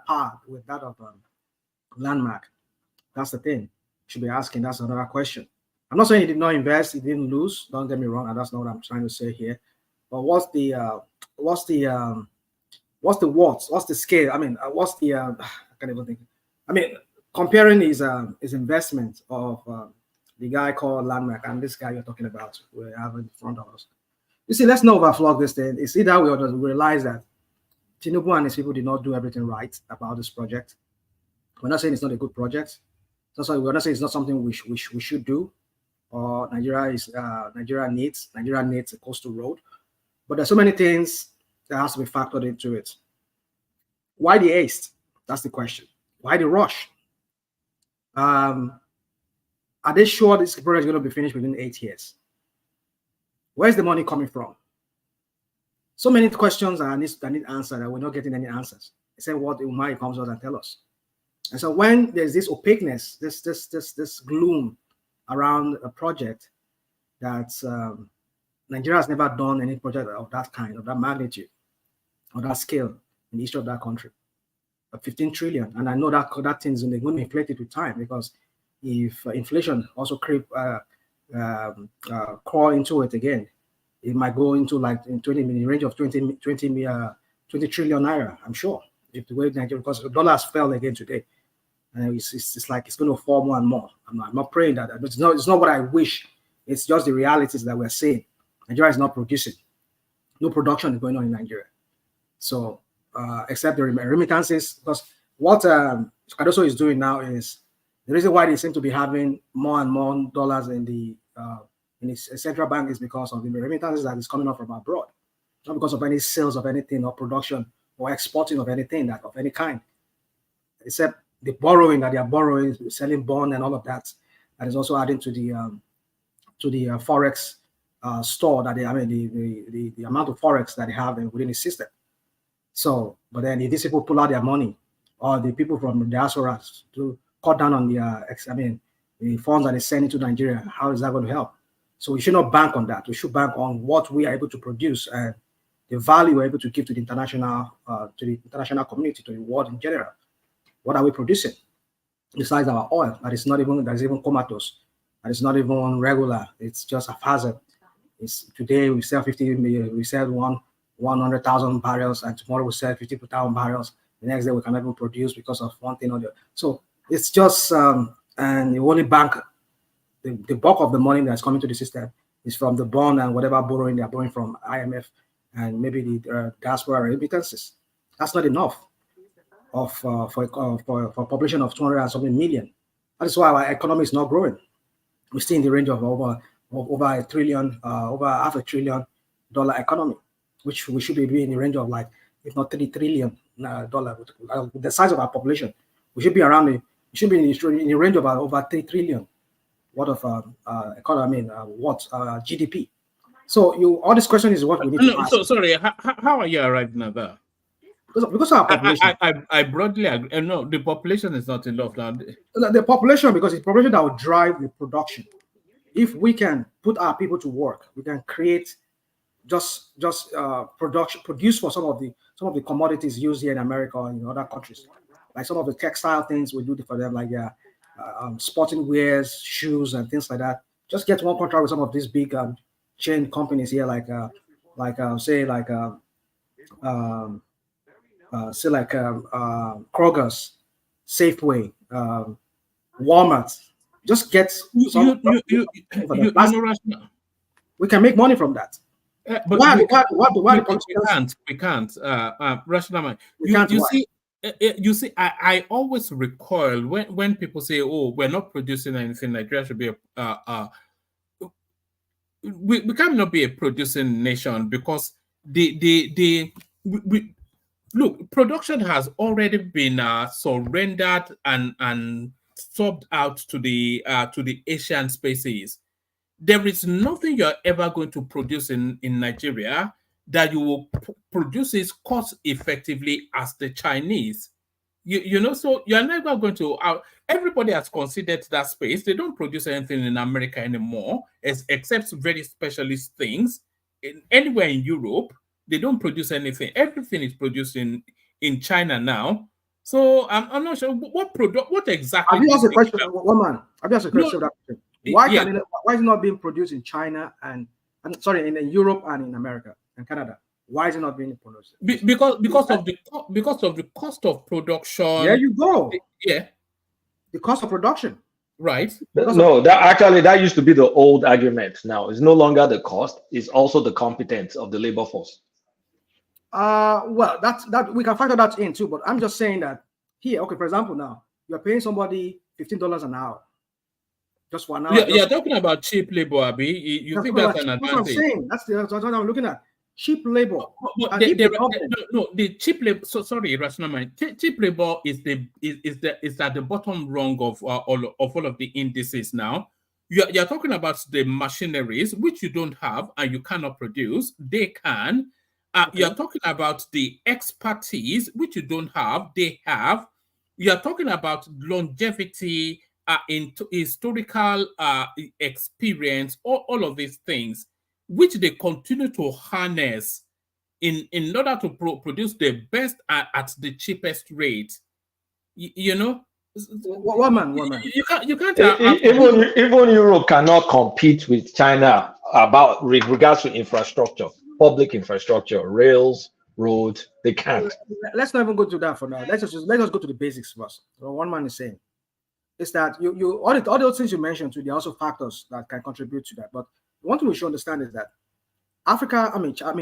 par with that of landmark? That's the thing. Should be asking. That's another question. I'm not saying he did not invest, he didn't lose. Don't get me wrong, and that's not what I'm trying to say here. But what's the scale? I mean, I can't even think. I mean, comparing his investment of the guy called Landmark and this guy you're talking about, we have in front of us. You see, let's not overflog this thing. It's either we realize that Tinubu and his people did not do everything right about this project. We're not saying it's not a good project. We're not saying it's not something we should do, or Nigeria needs a coastal road. But there's so many things that has to be factored into it. Why the haste? That's the question. Why the rush? Are they sure this project is going to be finished within 8 years? Where's the money coming from? So many questions that need answered that we're not getting any answers. Except what Umar comes out and tell us. And so when there's this opaqueness, this gloom around a project that Nigeria has never done any project of that kind, of that magnitude, of that scale in the history of that country, of 15 trillion. And I know that thing is going to inflate it with time, because if inflation also crawl into it again, it might go into like in the range of 20 trillion naira, I'm sure. If the way Nigeria, because the dollar has fell again today, and it's like it's going to fall more and more. I'm not praying that, but it's not what I wish. It's just the realities that we're seeing. Nigeria is not producing. No production is going on in Nigeria. So except the remittances, because what Cardoso is doing now is the reason why they seem to be having more and more dollars in the central bank is because of the remittances that is coming up from abroad, not because of any sales of anything or production or exporting of anything of any kind, except the borrowing that they are borrowing, selling bond and all of that. That is also adding to the forex store that the amount of forex that they have within the system. So, but then if these people pull out their money, or the people from the diaspora to cut down on their, the funds that they send into Nigeria, how is that going to help? So we should not bank on that. We should bank on what we are able to produce and the value we're able to give to the international community, to the world in general. What are we producing? Besides our oil, that is even comatose, that is not even regular. It's just a hazard. Today we sell 50 million, we sell 100,000 barrels, and tomorrow we sell 50,000 barrels. The next day we cannot even produce because of one thing or the other. So it's just and the only bank, the bulk of the money that's coming to the system is from the bond and whatever borrowing they're borrowing from IMF and maybe the diaspora remittances. That's not enough for a population of 200 and something million. That is why our economy is not growing. We're still in the range of over $1 trillion, over $500 billion economy, which we should be in the range of like, if not $3 trillion with the size of our population. We should be around in the range of over 3 trillion. What of economy? GDP? So all this question is what we need to ask. So sorry, how are you arriving at that? Because of our population. I broadly agree. No, the population is not enough now. The population, because it's population that will drive the production. If we can put our people to work, we can create produce for some of the commodities used here in America or in other countries, like some of the textile things we do for them, like sporting wears, shoes, and things like that. Just get one contract with some of these big chain companies here, Kroger's, Safeway, Walmart. Just get some. We can make money from that. But why we can't. Rational mind. You see, I always recoil when people say, "Oh, we're not producing anything. Nigeria should be we cannot be a producing nation because look, production has already been surrendered and subbed out to the Asian spaces. There is nothing you're ever going to produce in Nigeria that you will produce it cost effectively as the Chinese. So you're never going to everybody has considered that space. They don't produce anything in America anymore, except very specialist things. Anywhere in Europe, they don't produce anything. Everything is produced in China now. So I'm not sure what exactly. Have you asked a question, woman? Have you asked a question? Why is it not being produced in China and in Europe and in America and Canada? Why is it not being produced? Because of the cost of production. There you go. Yeah, the cost of production. Right. No, that used to be the old argument. Now it's no longer the cost; it's also the competence of the labor force. Well, that we can factor that in too. But I'm just saying that here, okay, for example, now you're paying somebody $15 an hour. Just 1 hour. You're talking about cheap labor, Abi. You think that's an advantage? That's what I'm saying. That's what I'm looking at. Cheap labor. The cheap labor. So sorry, rational mind. Cheap labor is at the bottom rung of all of the indices now. You're talking about the machineries which you don't have and you cannot produce. They can. Okay. You're talking about the expertise which you don't have. They have. You're talking about longevity. Historical experience, all of these things, which they continue to harness in order to produce the best at the cheapest rate. Woman. You can't. Even Europe cannot compete with China with regards to infrastructure, public infrastructure, rails, roads. They can't. Let's not even go to that for now. Let's just go to the basics first. So one man is saying is that all those things you mentioned too, there are also factors that can contribute to that. But one thing we should understand is that Africa,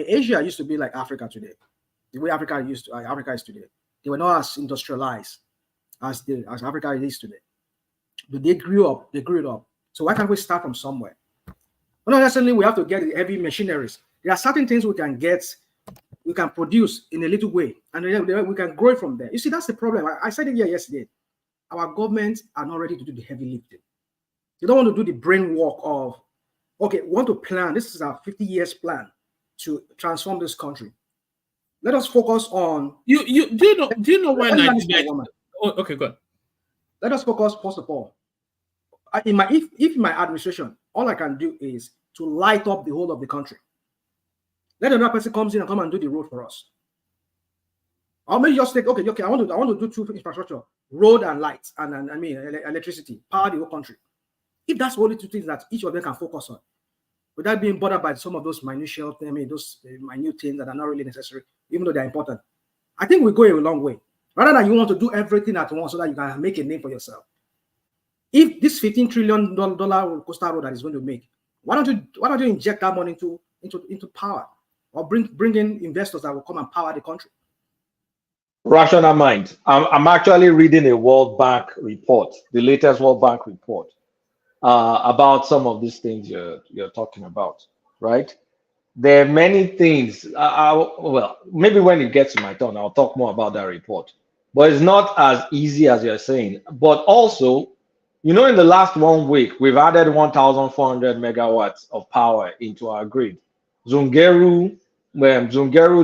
Asia used to be like Africa today. The way Africa is today. They were not as industrialized as Africa is today. But they grew it up. So why can't we start from somewhere? Well, not necessarily we have to get the heavy machineries. There are certain things we can produce in a little way, and then we can grow it from there. You see, that's the problem. I said it here yesterday. Our governments are not ready to do the heavy lifting. They don't want to do the brain work of, okay, we want to plan. This is our 50 years plan to transform this country. Let us focus on. Do you know why Nigeria? Oh, okay, good. Let us focus first of all. if in my administration, all I can do is to light up the whole of the country. Let another person comes in and come and do the road for us. Or maybe just take, okay, I want to do two infrastructure, road and lights, and electricity, power the whole country. If that's the only two things that each of them can focus on, without being bothered by some of those minutiae, those minute things that are not really necessary, even though they're important, I think we go a long way. Rather than you want to do everything at once so that you can make a name for yourself. If this $15 trillion coastal road that is going to make, why don't you inject that money into power, or bring in investors that will come and power the country? Rational mind. I'm actually reading a World Bank report, the latest World Bank report, about some of these things you're talking about, right? There are many things. Well, maybe when it gets to my turn, I'll talk more about that report. But it's not as easy as you're saying. But also, in the last 1 week, we've added 1,400 megawatts of power into our grid. Zungeru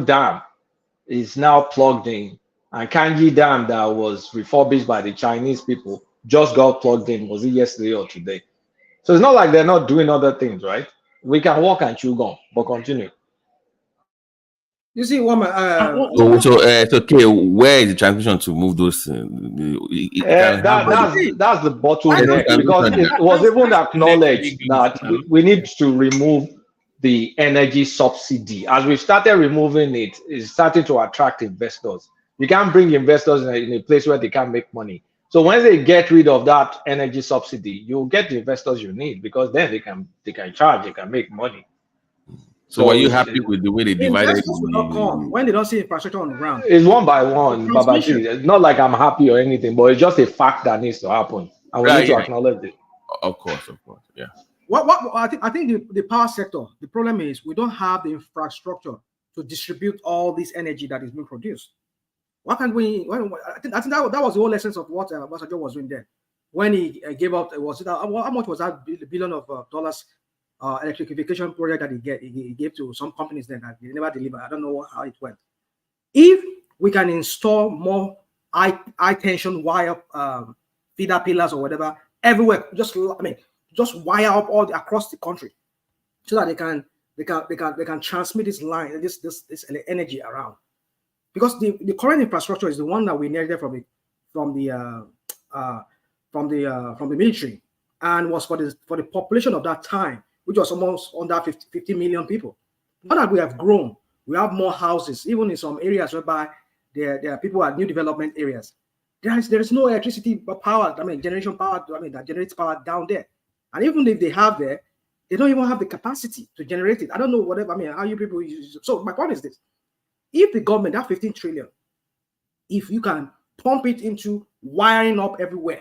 Dam is now plugged in, and Kanji Dam that was refurbished by the Chinese people just got plugged in. Was it yesterday or today? So it's not like they're not doing other things, right? We can walk and chew gum, but continue. You see, woman. So okay. Where is the transmission to move those? That's the bottleneck, because it was even acknowledged that we need to remove the energy subsidy. As we started removing it, it's starting to attract investors. You can't bring investors in a place where they can't make money. So when they get rid of that energy subsidy, you'll get the investors you need, because then they can charge, they can make money. So are you happy with the way they divided? Investors will not come when they don't see infrastructure on the ground. It's one by one, Babaji. It's not like I'm happy or anything, but it's just a fact that needs to happen, and we need to acknowledge it. Of course, yeah. What I think the power sector, the problem is we don't have the infrastructure to distribute all this energy that is being produced. Why can't we? I think that was the whole essence of what Obasanjo was doing then, when he gave out. How much was that billion of dollars electrification project that he gave to some companies then that they never delivered? I don't know how it went. If we can install more high tension wire feeder pillars or whatever everywhere, just wire up all across the country, so that they can transmit this line, this energy around. Because the current infrastructure is the one that we inherited from the military, and was for the population of that time, which was almost under 50 million people. Now that we have grown, we have more houses, even in some areas whereby there are people at new development areas. There is no electricity power, generation power, that generates power down there. And even if they have there, they don't even have the capacity to generate it. I don't know how you people use it. So my point is this: if the government, that 15 trillion, if you can pump it into wiring up everywhere,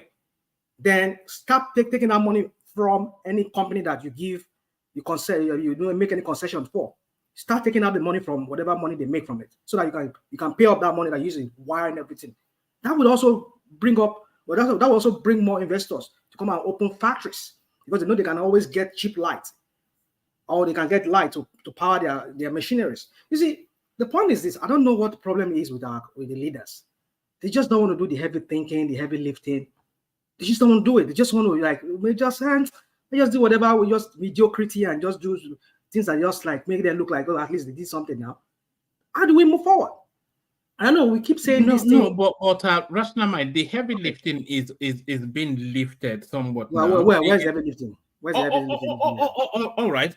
then stop taking that money from any company that you give, you don't make any concession for. Start taking out the money from whatever money they make from it, so that you can pay up that money that you use in wiring everything. That would also bring up, that would also bring more investors to come and open factories, because they know they can always get cheap light, or they can get light to power their machineries. You see, the point is this: I don't know what the problem is with the leaders. They just don't want to do the heavy thinking, the heavy lifting. They just don't want to do it. They just want to just do whatever, we just mediocrity, and just do things that just make them look like, oh, at least they did something now. How do we move forward? I know we keep saying this thing. But rational mind, the heavy lifting is being lifted somewhat. Well, where's the heavy lifting? Where's the heavy lifting? All right.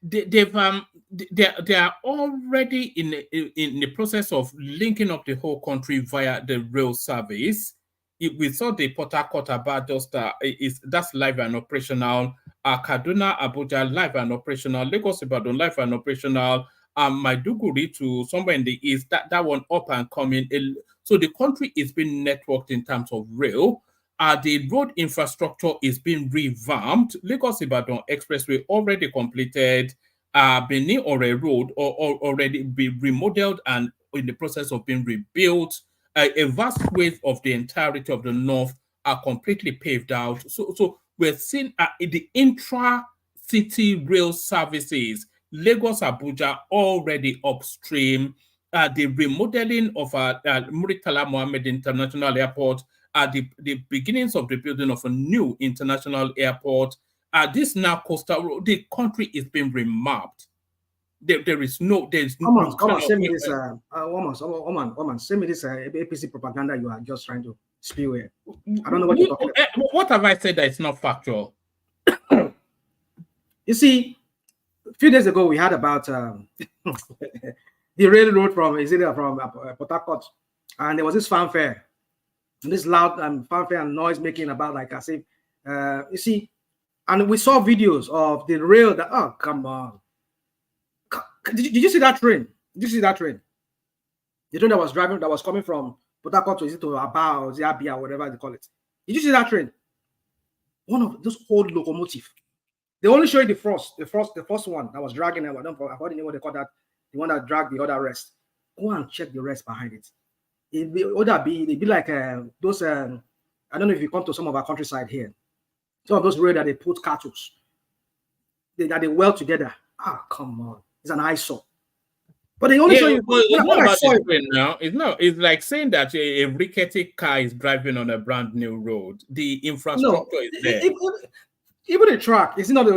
They are already in the process of linking up the whole country via the rail service. We saw the Port Harcourt about that's live and operational. Kaduna Abuja live and operational. Lagos Ibadan live and operational. Maiduguri to somewhere in the east, that one up and coming. So the country is being networked in terms of rail. The road infrastructure is being revamped. Lagos Ibadan Expressway already completed. Benin Ore Road already be remodeled and in the process of being rebuilt. A vast swathe of the entirety of the north are completely paved out. So we're seeing the intra-city rail services, Lagos Abuja already upstream. The remodeling of Muritala Mohammed International Airport at the beginnings of the building of a new international airport. This now coastal road, the country is being remapped. There's no. Come on, send me this. Woman, send me this APC propaganda you are just trying to spew here. I don't know what you're talking about. What have I said that it's not factual? You see, a few days ago we had about the railroad from Port Harcourt, and there was this fanfare, and this loud fanfare and noise making about like as if you see, and we saw videos of the rail that come on. Did you see that train? Did you see that train? The train that was coming from Port Harcourt to Aba or Ziabia, whatever they call it. Did you see that train? One of those old locomotive. They only show you the first one that was dragging them. I don't know what they call that. The one that dragged the other rest. Go and check the rest behind it. It'd be like those. I don't know if you come to some of our countryside here. Some of those rails that they put cattle, that they weld together. Come on. It's an eyesore. But they only show you. It's not about the train now. It's like saying that a rickety car is driving on a brand new road. The infrastructure is there. Even the track, it's not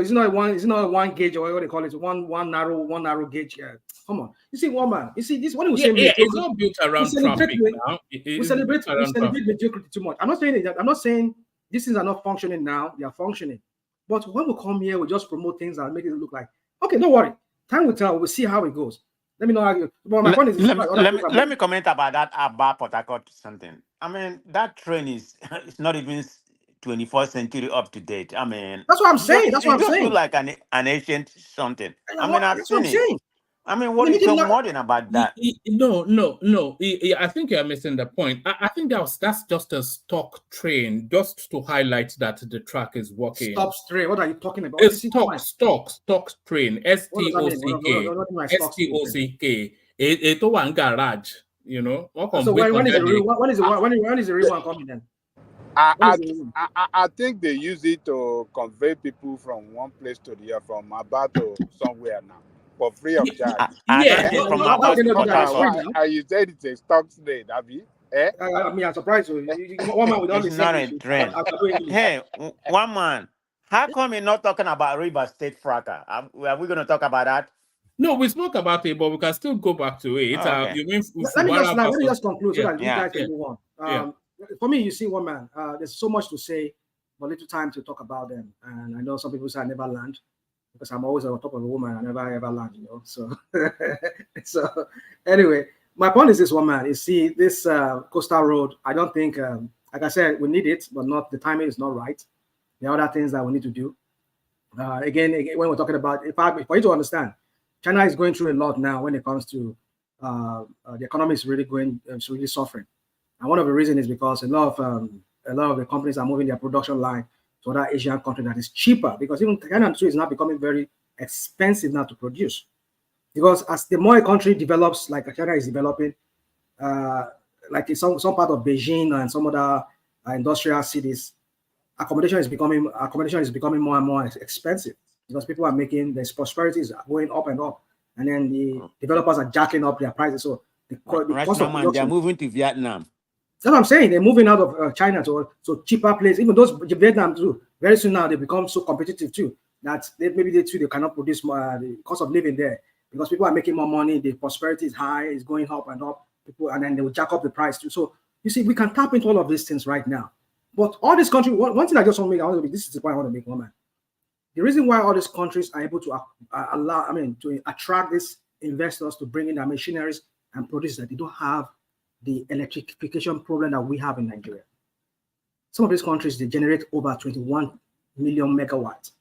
one gauge or what they call it, one narrow gauge. Come on, you see, woman. You see this one. It's not built around traffic now. We celebrate mediocrity too much. I'm not saying these things are not functioning now. They are functioning, but when we come here, we just promote things and make it look like okay. Don't worry. Time will tell. We'll see how it goes. Let me not argue. But my point is, let me comment about that about Port Harcourt something. I mean, that train is it's not even 21st century up to date. I mean, that's what I'm saying. That's what I'm saying. It looks like an ancient something. I mean, I've seen it. I mean, what is so modern about that? No. I think you're missing the point. I think that's just a stock train, just to highlight that the track is working. Stop train. What are you talking about? It's stock train. STOCK. It's one garage. You know. So when is the real one coming then? I think they use it to convey people from one place to the other, from Aba to somewhere now, for free of charge. From Aba to Port Harcourt. You said it's a stock train, Abi. I mean, I'm surprised. One man with all it's not a train. Hey, one man. How come you're not talking about River State fracas? Are we going to talk about that? No, we spoke about it, but we can still go back to it. Okay. Let me just conclude so that you guys can move on. For me, you see, one man, there's so much to say, but little time to talk about them. And I know some people say I never land because I'm always on top of a woman. I never ever land, you know. So, so anyway, my point is this, one man. You see, this coastal road, I don't think, like I said, we need it, but not the timing is not right. There are other things that we need to do. Again, when we're talking about, in fact, for you to understand, China is going through a lot now when it comes to the economy is really really suffering. And one of the reasons is because a lot of the companies are moving their production line to other Asian countries that is cheaper, because even China too is now becoming very expensive now to produce. Because as the more a country develops, like China is developing, like in some part of Beijing and some other industrial cities, accommodation is becoming more and more expensive because people are making the prosperity is going up and up, and then the developers are jacking up their prices. So the cost of production, they're moving to Vietnam. That's what I'm saying. They're moving out of China to cheaper place. Even those Vietnam too. Very soon now they become so competitive too that they cannot produce more. The cost of living there, because people are making more money. The prosperity is high. It's going up and up. And then they will jack up the price too. So you see, we can tap into all of these things right now. But all these countries, one thing I just want to make, this is the point I want to make, woman. The reason why all these countries are able to to attract these investors to bring in their machineries and produce that they don't have the electrification problem that we have in Nigeria. Some of these countries, they generate over 21 million megawatts.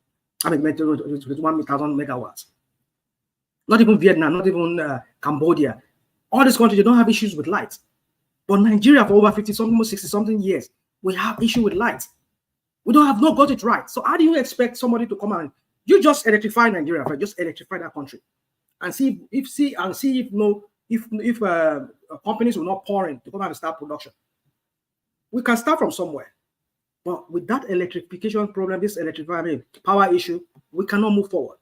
21,000 megawatts. Not even Vietnam, not even Cambodia. All these countries, they don't have issues with light. But Nigeria, for over 50-something, 60-something years, we have issue with light. We don't have got it right. So how do you expect somebody to come and you just electrify Nigeria, right? Just electrify that country, and see if companies will not pour in to come and start production. We can start from somewhere, but with that electrification problem, this power issue, we cannot move forward.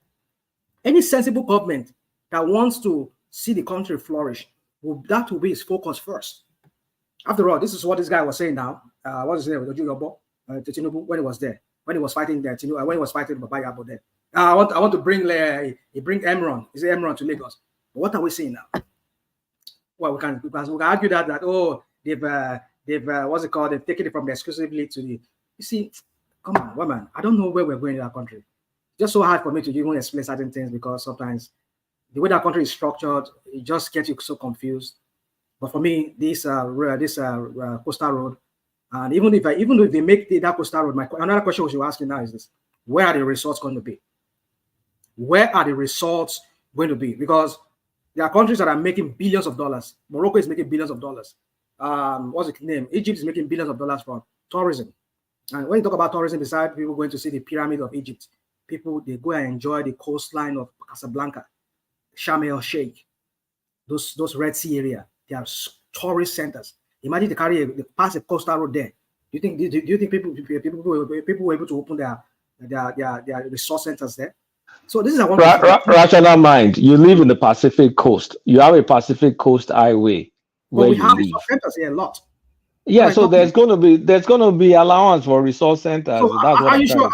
Any sensible government that wants to see the country flourish, that will be its focus first. After all, this is what this guy was saying now. what's his name? Tinubu, when he was there, when he was fighting there, when he was fighting Baba Yabo there. I want to bring Emron. Is it Emron to Lagos? But what are we seeing now? Well, we can argue that they've what's it called? They've taken it from the exclusively to the. You see, come on, woman. I don't know where we're going in our country. It's just so hard for me to even explain certain things because sometimes the way that country is structured, it just gets you so confused. But for me, this coastal road, and even if they make that coastal road, another question we should ask you now is this: where are the resorts going to be? Where are the resorts going to be? Because there are countries that are making billions of dollars. Morocco is making billions of dollars. What's the name? Egypt is making billions of dollars from tourism. And when you talk about tourism, besides people going to see the pyramid of Egypt, people, they go and enjoy the coastline of Casablanca, Sharm el Sheikh, those Red Sea area. They are tourist centers. Imagine they pass a coastal road there. Do you think people were able to open their resort centers there? So this is a rational mind. You live in the Pacific Coast. You have a Pacific Coast highway where we you have live. resort centers here a lot. Yeah, so there's going to be allowance for resource centers. So that's what are you sure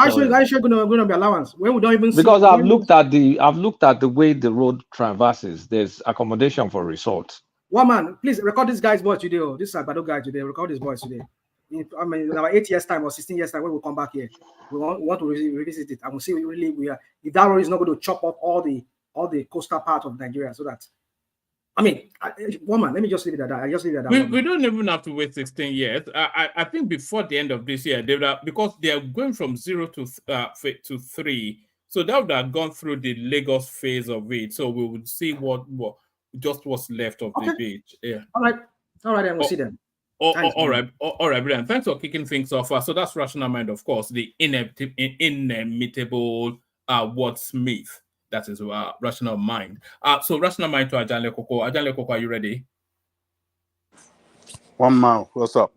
going to be allowance when we don't even see? Because I've looked at the way the road traverses. There's accommodation for resorts. One man, please record this guy's voice today. This is Abado guy today. Record his voice today. In about 8 years time or 16 years time when we come back here, we want to revisit it and we'll see if that road is not going to chop up all the coastal part of Nigeria. So that woman, let me just leave it at that. I just leave it at that. We don't even have to wait 16 years. I think before the end of this year, because they are going from 0 to 3, so that would have gone through the Lagos phase of it. So we would see what's left of the beach. Yeah. All right, then we'll see them. All right, brilliant. Thanks for kicking things off. So that's Rational Mind, of course, the inimitable wordsmith. That is Rational Mind. So Rational Mind to Ajanle Koko. Ajanle Koko, are you ready? One man, what's up?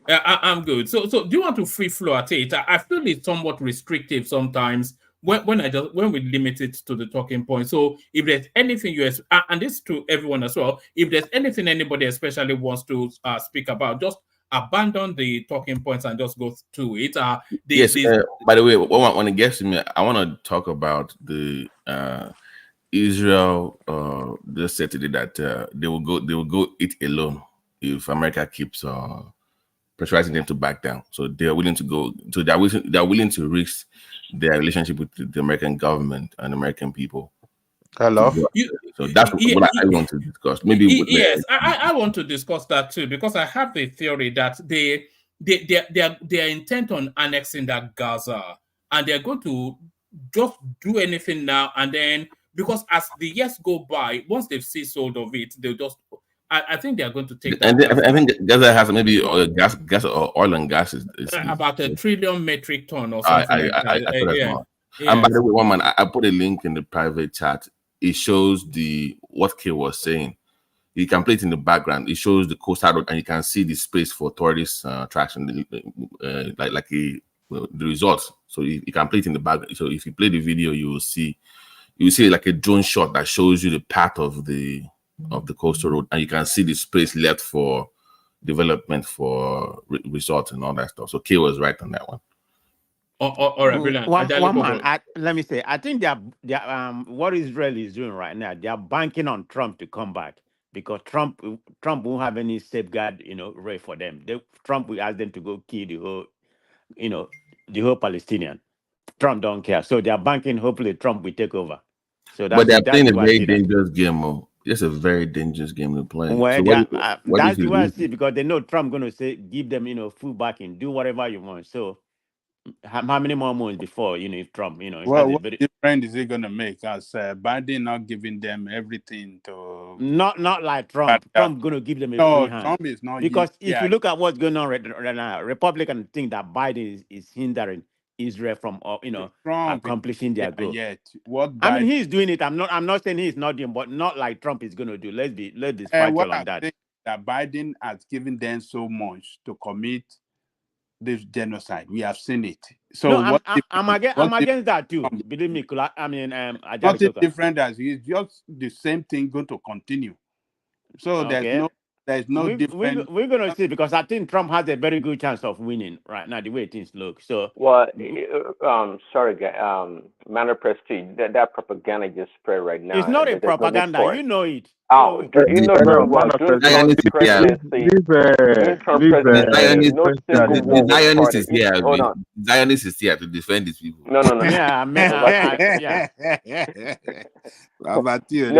I'm good. So do you want to free flow at it? I feel it's somewhat restrictive sometimes when we limit it to the talking point. So if there's anything and this to everyone as well, if there's anything anybody especially wants to speak about, just abandon the talking points and just go to it. By the way, when it gets to me, I want to talk about the Israel. They said today that they will go it alone if America keeps pressurizing them to back down. So they're willing to go. So they're willing to risk their relationship with the American government and American people. Hello. So that's what I want to discuss. Maybe yes, I want to discuss that too, because I have the theory that they are intent on annexing that Gaza, and they're going to just do anything now and then, because as the years go by, once they've seized hold of it, they'll just. I think they are going to take that. And I think Gaza has maybe gas or oil and gas is about 1 trillion metric ton or something. And by the way, one man, I put a link in the private chat. It shows what Kay was saying. You can play it in the background. It shows the coastal road, and you can see the space for tourist attraction, the results. So you can play it in the background. So if you play the video, you will see like a drone shot that shows you the path of the coastal road, and you can see the space left for development for resorts and all that stuff. So Kay was right on that one. All right, brilliant. One man, let me say, I think they are what Israel is doing right now, they are banking on Trump to come back, because Trump won't have any safeguard, ready for them. Trump will ask them to go kill the whole Palestinian. Trump don't care, so they are banking. Hopefully, Trump will take over. So but they're playing a very dangerous game. It's a very dangerous game to play. Well, so that's the way I see it, because they know Trump going to say, give them, full backing, do whatever you want. So. How many more months before, if Trump, what difference is he going to make? As Biden not giving them everything to... Not like Trump. Trump going to give them a free hand. Trump is not... Because if you look at what's going on right now, Republicans think that Biden is hindering Israel from, accomplishing their goal. He's doing it. I'm not saying he's not doing, but not like Trump is going to do. Let's be factual on that. That Biden has given them so much to commit this genocide. We have seen it. So no, I'm against that too. Believe me, nothing different as it's just the same thing going to continue. So there's no There's no difference. We're going to see, because I think Trump has a very good chance of winning right now, the way things look. So, well, sorry, Manor Prestige, that propaganda just spread right now. It's not a There's no need propaganda. for it. You know it. Oh, you know very well. During Trump's presidency, no single war was started. Hold on. Zionist is here to defend his people. No. Yeah, yeah. But during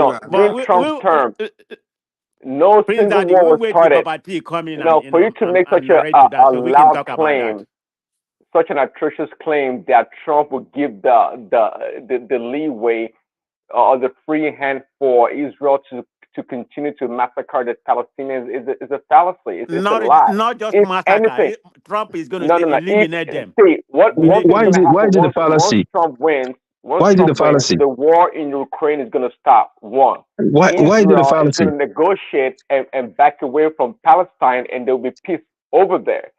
Trump's term, no single war was started. For you to make such a loud claim, such an atrocious claim that Trump would give the leeway or the free hand for Israel to continue to massacre the Palestinians is a fallacy. It's a lie. Not just if massacre. Anything, Trump is going to eliminate them. See, why is it a fallacy? Once Trump wins, Why is it a fallacy? The war in Ukraine is going to stop. One. Why is it a fallacy? Is going to negotiate and back away from Palestine, and there will be peace over there.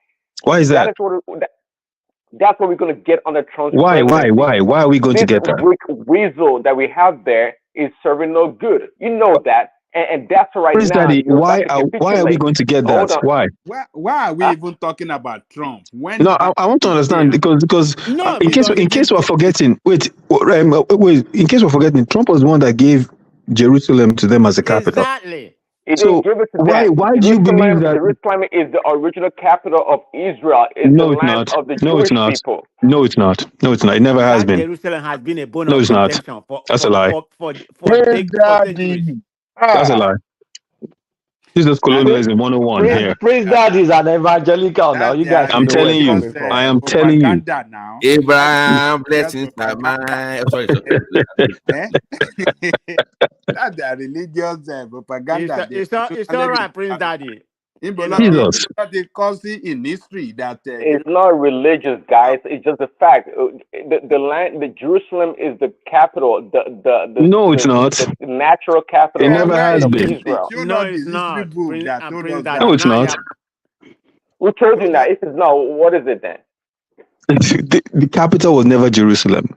Why is that? That's what we're going to get under Trump's Why are we going to get that? This weasel that we have there is serving no good. You know that. And that's right Prince now. Daddy, why are we going to get that? Why are we even talking about Trump? I want to understand because in case we're forgetting, in case we're forgetting, Trump was the one that gave Jerusalem to them as a capital. Exactly. So why do you believe that Jerusalem is the original capital of Israel? No, it's not. Of the Jewish people. No, it's not. No, it's not. It never has been. Jerusalem has been a bone of contention That's a lie. That's a lie. This is colonialism 101 here. Prince Dad is an evangelical now. You guys. I'm telling you. I am telling you. Abraham, blessings are mine. Sorry. That's the religious propaganda. It's all right, Prince Daddy. Jesus. They cause it in history that it's not religious, guys. It's just a fact. The land, the Jerusalem is the capital. No, it's not. The natural capital. It never has been. Israel. No, it's not. No, it's not. Who told you that? If it's not, what is it then? The capital was never Jerusalem.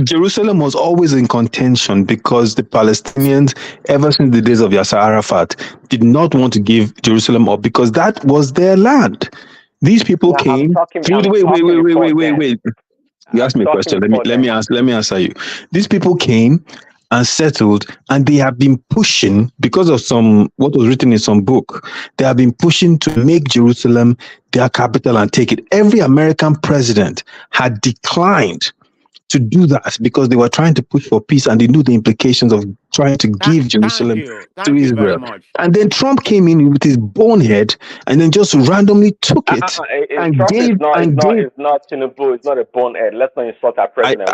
Jerusalem was always in contention because the Palestinians, ever since the days of Yasser Arafat, did not want to give Jerusalem up because that was their land. These people came. Wait. You asked me a question. Let me answer you. These people came and settled, and they have been pushing, because of what was written in some book, they have been pushing to make Jerusalem their capital and take it. Every American president had declined to do that because they were trying to push for peace and they knew the implications of trying to give Jerusalem to Israel. And then Trump came in with his bonehead and then just randomly took it and Trump gave. It's not Tinubu. It's not a bonehead. Let's not insult our president.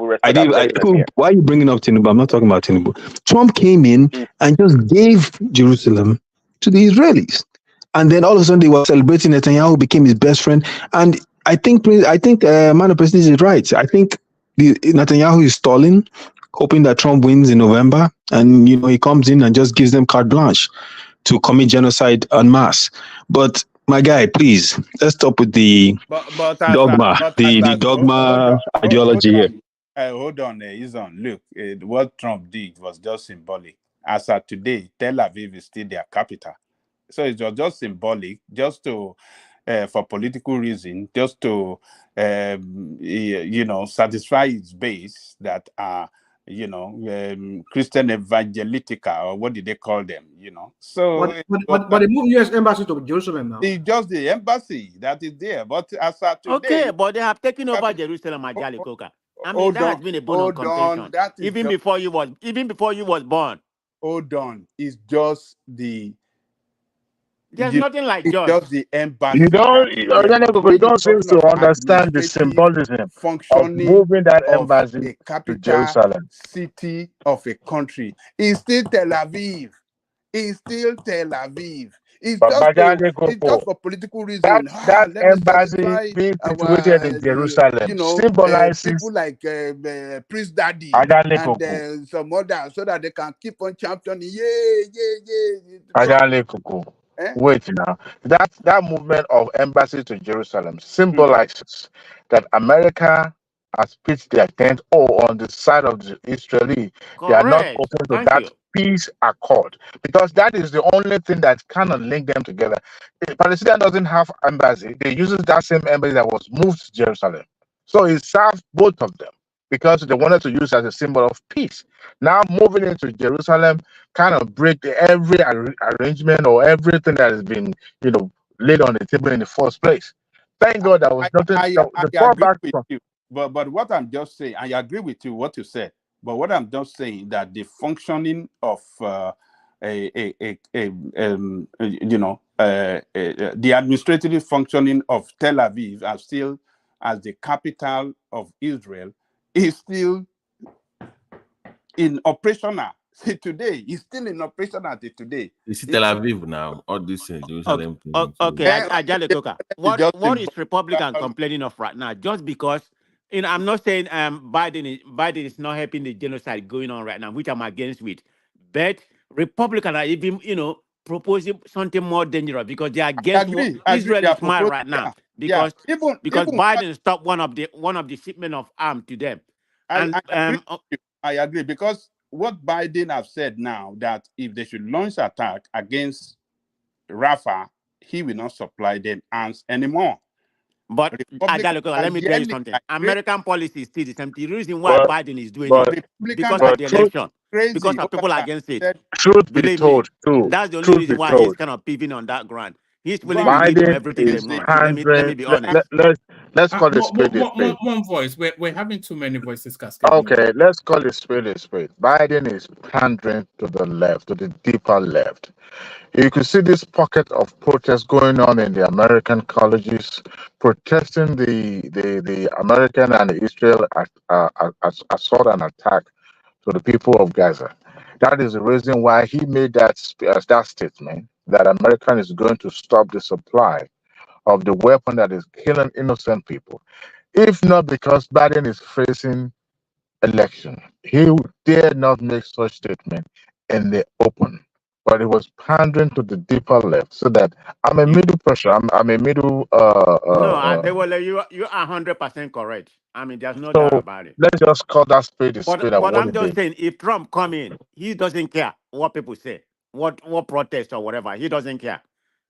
Why are you bringing up Tinubu? I'm not talking about Tinubu. Trump came in and just gave Jerusalem to the Israelis. And then all of a sudden they were celebrating Netanyahu became his best friend. And I think Man of President is right. I think Netanyahu is stalling, hoping that Trump wins in November, and he comes in and just gives them carte blanche to commit genocide en masse. But my guy, please, let's stop with the dogma, the dogma ideology here. Hold on, Izon. Look, what Trump did was just symbolic. As of today, Tel Aviv is still their capital, so it was just symbolic, just to for political reason, just to satisfy its base that are Christian evangelical, or what did they call them? So but they moved U.S. embassy to Jerusalem now. It's just the embassy that is there. But as of today, okay, but they have taken over Jerusalem, Ajali Koka. I mean, that has been a bone of contention. Even before you was born. Hold on, it's just the. There's nothing like just the embassy. You don't seem to understand the symbolism of moving that embassy the capital to Jerusalem. City of a country. It's still Tel Aviv. It's just for political reasons. That embassy being situated in Jerusalem symbolizes people like Prince Daddy and some others, so that they can keep on championing. Wait now. That movement of embassy to Jerusalem symbolizes that America has pitched their tent or on the side of the Israeli. They are not Correct. open to Thank that you. peace accord because that is the only thing that cannot link them together. Palestine doesn't have embassy. They use that same embassy that was moved to Jerusalem. So it served both of them because they wanted to use it as a symbol of peace. Now moving into Jerusalem kind of break every arrangement or everything that has been, laid on the table in the first place. Thank God that was nothing. I The agree fallback with from you, but what I'm just saying, I agree with you what you said. But what I'm just saying that the functioning of the administrative functioning of Tel Aviv as the capital of Israel is still in operational today. It's still in operational today. It's Tel Aviv now. All this Jerusalem thing. Okay, Ajale Koka. What is Republican complaining of right now? Just because, I'm not saying Biden is not helping the genocide going on right now, which I'm against with, but Republicans are even proposing something more dangerous because they are against what Israel is mad right now because Biden stopped one of the shipment of arms to them. I agree because what Biden have said now that if they should launch attack against Rafah, he will not supply them arms anymore. But let me tell you something. American policy is still the same. The reason why Biden is doing it because of the election, because of people against it. Truth be told, too. That's the only reason why he's kind of pivoting on that ground. He's willing to lead on everything they want. Let me be honest. Let's call it spade a spade. One voice. We're having too many voices cascading. Okay, let's call it spade a spade. Biden is pandering to the left, to the deeper left. You could see this pocket of protest going on in the American colleges, protesting the American and the Israel assault and attack to the people of Gaza. That is the reason why he made that statement that America is going to stop the supply of the weapon that is killing innocent people. If not because Biden is facing election, he dare not make such statement in the open. But it was pandering to the deeper left, so that I'm a middle pressure. I'm a middle. You are 100% correct. I mean, there's no doubt about it. Let's just call that spade a spade. But I'm just saying, if Trump come in, he doesn't care what people say, what protest or whatever. He doesn't care.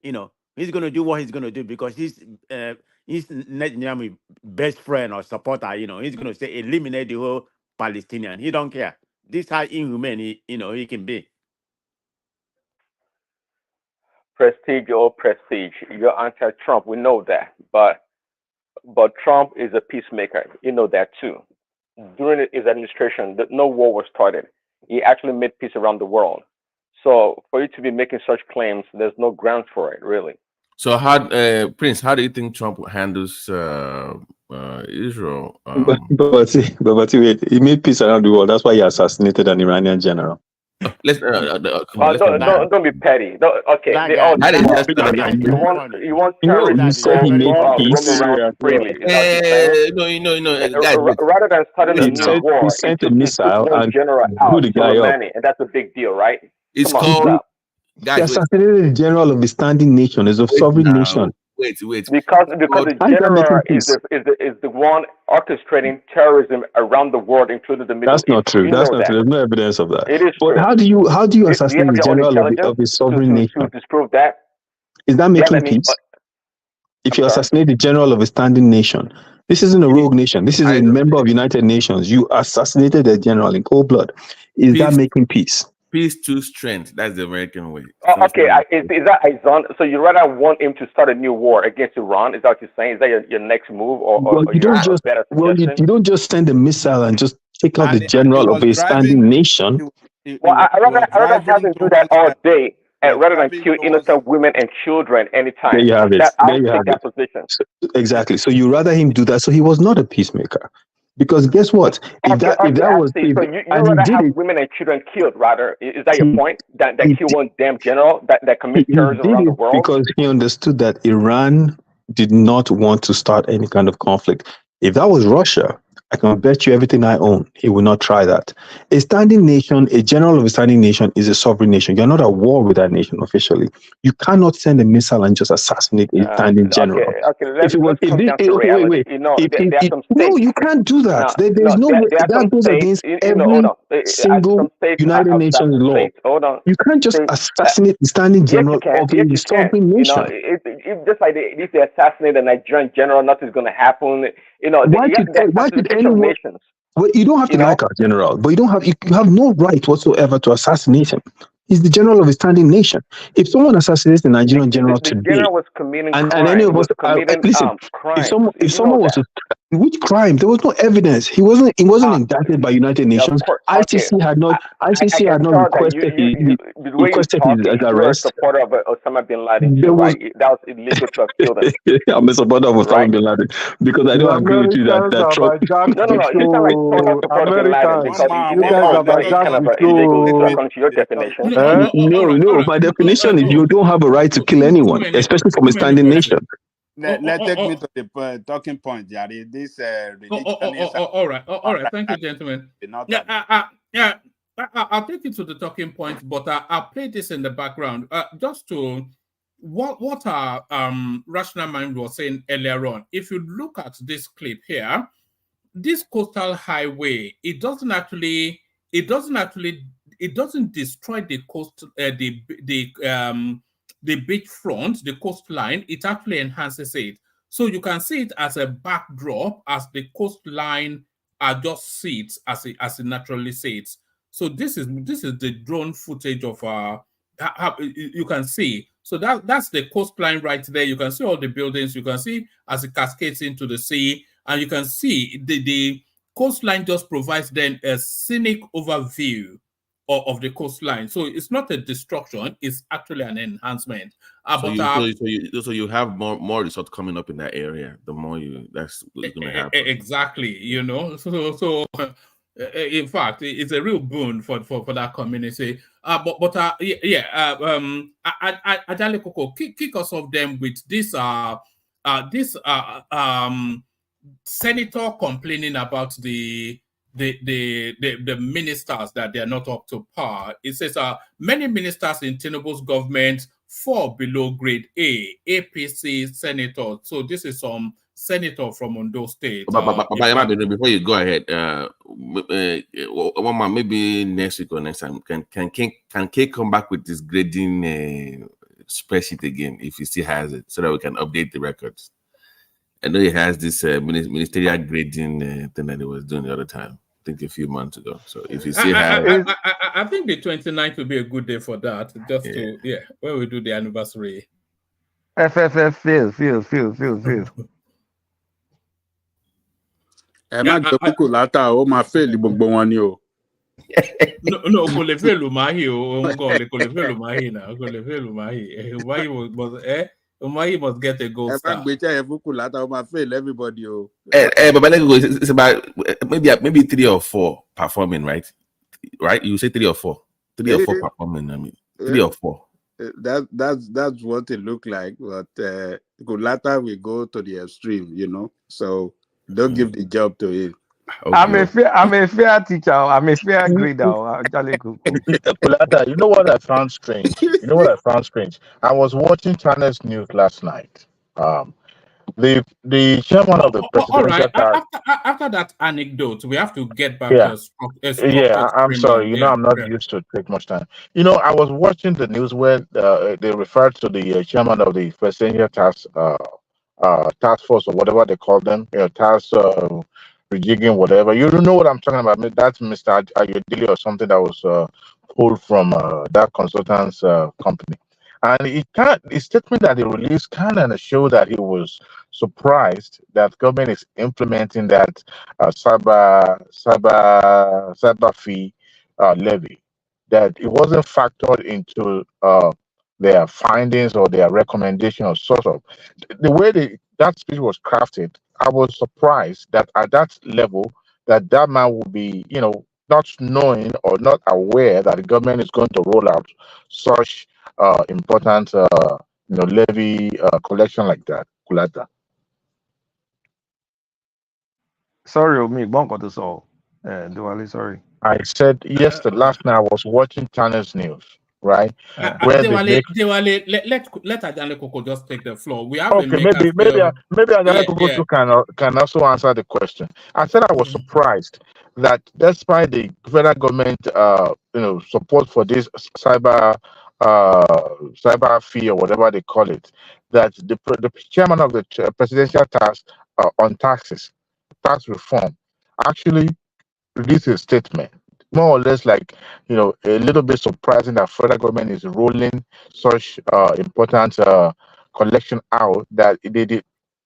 He's going to do what he's going to do because he's Netanyahu's best friend or supporter. He's going to say eliminate the whole Palestinian. He don't care. This is how inhumane he can be. Prestige or prestige. You're anti-Trump. We know that, but Trump is a peacemaker. You know that too. During his administration, no war was started. He actually made peace around the world. So for you to be making such claims, there's no grounds for it, really. So Prince, how do you think Trump handles Israel? But wait, he made peace around the world. That's why he assassinated an Iranian general. Let's don't be petty. Okay, you want terrorists to roam around freely. Rather than starting a new war, he sent a missile and general out, blew the guy up. and that's a big deal, right? It's called. He assassinated the general of a standing nation, is a sovereign nation. Wait. Because the general is the one orchestrating terrorism around the world, including the Middle East. That's not true. That's not true. There's no evidence of that. It is true. How do you assassinate the general of a sovereign nation? To disprove that? Is that making peace? If you assassinate the general of a standing nation, this isn't a rogue nation. This is a member of United Nations. You assassinated the general in cold blood. Is that making peace? Peace to strength. That's the American way. Okay, is that Iran? So you rather want him to start a new war against Iran? Is that what you're saying? Is that your next move, or you don't just send a missile and just take out the general of a standing nation. I rather have him do that all day, rather than kill innocent women and children anytime. There you have it. I'll take that position. So, exactly. So you rather him do that. So he was not a peacemaker. Because guess what? If that was you rather have women and children killed, rather. Is that your point? That kill one damn general that commits terrorism around the world? Because he understood that Iran did not want to start any kind of conflict. If that was Russia, I can bet you everything I own, he will not try that. A standing nation, a general of a standing nation is a sovereign nation. You're not at war with that nation officially. You cannot send a missile and just assassinate a standing general. Okay. Let's come down to okay, reality. wait. You know, there are some states. No, you can't do that. There is no way. There are some That goes states. against Hold every on. single Some states United have Nations law. states. Hold on. You can't just assassinate the standing Yes, general you can. of Yes, a you can. sovereign You know, nation. if just like if they assassinate a Nigerian general, nothing's going to happen. You know, Why should anyone? nations. Well, you don't have to like our general, but you have no right whatsoever to assassinate him. He's the general of a standing nation. If someone assassinates the Nigerian general The today, general was committing and crime. any of us listen, crimes. if someone was to, which crime? There was no evidence. He wasn't indicted by United Nations. ICC had not requested his arrest. You're a supporter of Osama bin Laden There too, was right? That was illegal to have killed him. I'm a supporter of Osama Right? bin Laden because I The don't agree with you that Americans have Trump. hijacked No. the You sound like someone show. supporter of bin Laden Americans, because you guys have is kind hijacked of the illegal show. according to your definition. No. My definition is you don't have a right to kill anyone, especially from a standing nation. Let's take me to the talking point, Jerry. This religion all right. Thank you, gentlemen. I'll take you to the talking point, but I'll play this in the background just to what our rational mind was saying earlier on. If you look at this clip here, this coastal highway, it doesn't destroy the coast, the beachfront, the coastline. It actually enhances it. So you can see it as a backdrop, as the coastline just sits as it naturally sits. So this is the drone footage of you can see. So that's the coastline right there. You can see all the buildings. You can see as it cascades into the sea, and you can see the coastline just provides then a scenic overview of the coastline. So it's not a destruction, it's actually an enhancement. So you have more resorts coming up in that area. The more that's what's going to happen. Exactly, you know. So in fact, it's a real boon for that community. Ajale Koko, kick us off them with this senator complaining about the ministers that they are not up to par. It says many ministers in Tinubu's government fall below grade A, APC senator. So this is some senator from Ondo State. Before you go ahead, one man, maybe next week or next time, can K come back with this grading spreadsheet again if he still has it, so that we can update the records? I know he has this ministerial grading thing that he was doing the other time. I think a few months ago. So if you still have, I think the 29th will be a good day for that. Just when we do the anniversary. Feels. ẹ má gbé kúkú látà ó máa fèèlì gbogbo wọn ni o. No, kò lè fèèlù máhì o, òun gan kò lè fèèlù máhì náà, kò lè fèèlù máhì. Umahi must get a gold star. But everybody. It's about maybe 3 or 4 performing, right? Right? You say 3 or 4. 3 or 4 performing. I mean, 3 or 4. That's what it look like. But Gulata will go to the extreme, you know. So don't give the job to him. Okay. I'm a fair teacher. I'm a fair grader. You know what I found strange? I was watching Channels News last night. The chairman of the presidential. All right. After that anecdote, we have to get back to I'm sorry. You know, I'm not used to take much time. You know, I was watching the news where they referred to the chairman of the presidential task force or whatever they call them, task rejigging, whatever. You don't know what I'm talking about. That's Mr. Ayodele or something that was pulled from that consultant's company. And the statement that he released kind of showed that he was surprised that government is implementing that cyber fee levy, that it wasn't factored into their findings or their recommendation or sort of. The way that speech was crafted, I was surprised that at that level, that man would be, not knowing or not aware that the government is going to roll out such important, levy collection like that. Kulata. Sorry, me, bonko to so. Duale, sorry. I said yesterday, last night I was watching Channels News, right? Where they make let Ajane Koko just take the floor. We have a okay, maker maybe still. Ajane Koko too can also answer the question. I said I was surprised that despite the federal government support for this cyber fee or whatever they call it, that the chairman of the presidential task on tax reform actually released a statement, more or less like, a little bit surprising that federal government is rolling such important collection out that they did.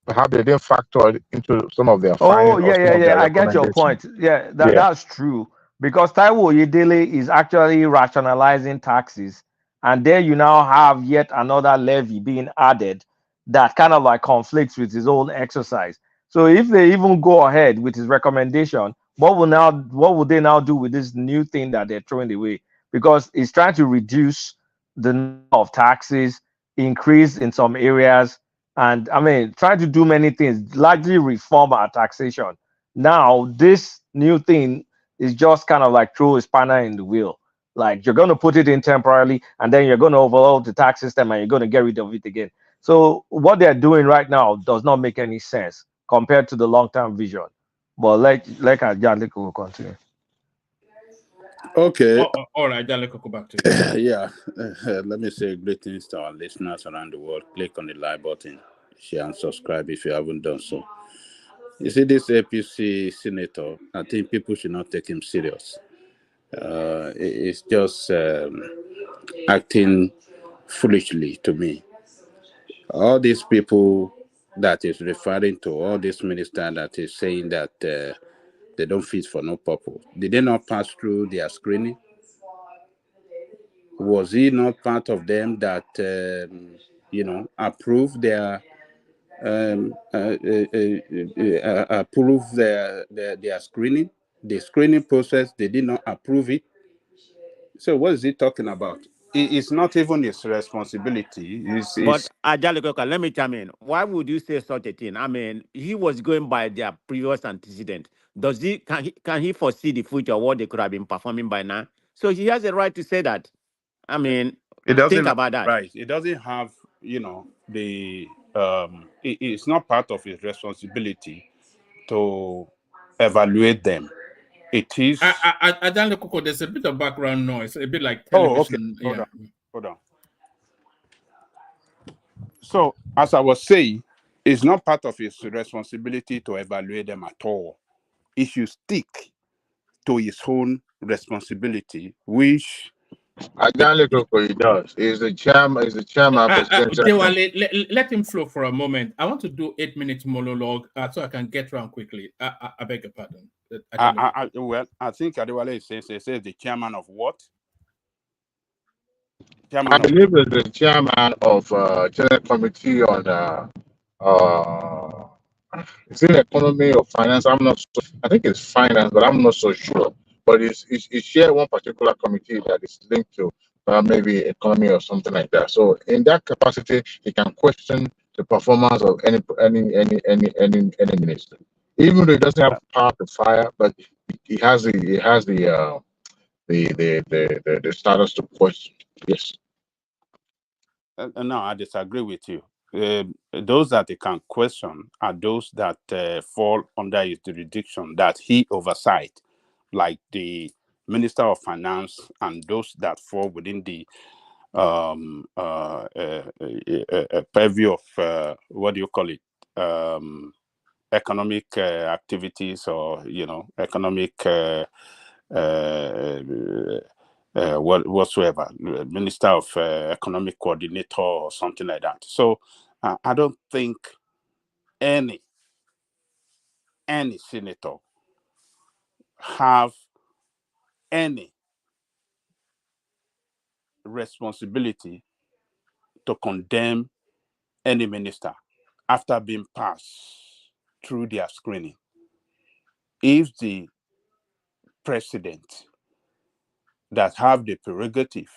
Perhaps they didn't factor it into some of their Oh, findings or some of their I get your recommendations. point. Yeah, Yeah. that's true. Because Taiwo Oyedele is actually rationalizing taxes. And there you now have yet another levy being added that kind of like conflicts with his own exercise. So if they even go ahead with his recommendation, what will they now do with this new thing that they're throwing away? Because it's trying to reduce the number of taxes, increase in some areas, and I mean, trying to do many things, largely reform our taxation. Now, this new thing is just kind of like throw a spanner in the wheel. Like you're going to put it in temporarily, and then you're going to overhaul the tax system, and you're going to get rid of it again. So what they're doing right now does not make any sense compared to the long-term vision. But like Ajane will continue. Okay. All right, Ajane Koko, back to you. Yeah. Let me say greetings to our listeners around the world. Click on the like button, share and subscribe if you haven't done so. You see, this APC senator, I think people should not take him serious. It's just acting foolishly to me. All these people that is referring to, all this minister that is saying that they don't fit for no purpose, did they not pass through their screening? Was he not part of them that approved their approve their screening? The screening process, they did not approve it. So what is he talking about? It's not even his responsibility. But Ajale, let me chime in. Why would you say such a thing? I mean, he was going by their previous antecedent. Can he foresee the future, what they could have been performing by now? So he has a right to say that. I mean, think about that. Right. It doesn't have, it's not part of his responsibility to evaluate them. It is. Ajane Koko, there's a bit of background noise, a bit like television. Oh, okay. Hold on. So, as I was saying, it's not part of his responsibility to evaluate them at all. He should stick to his own responsibility, which Ajane Koko, he does. He's the chairman. Let him flow for a moment. I want to do 8 minutes monologue so I can get around quickly. I beg your pardon. I think Adewale says the chairman of what? I believe it's the chairman of General Committee on is it economy or finance? I'm not so. I think it's finance, but I'm not so sure. But it's share one particular committee that is linked to maybe economy or something like that. So in that capacity, he can question the performance of any minister, even though he doesn't have power to fire, but he has the status to question. Yes. No, I disagree with you. Those that he can question are those that fall under his jurisdiction that he oversight, like the Minister of Finance, and those that fall within the purview of what do you call it? Economic activities, or economic whatsoever, Minister of Economic Coordinator or something like that. So I don't think any senator have any responsibility to condemn any minister after being passed through their screening. If the president that have the prerogative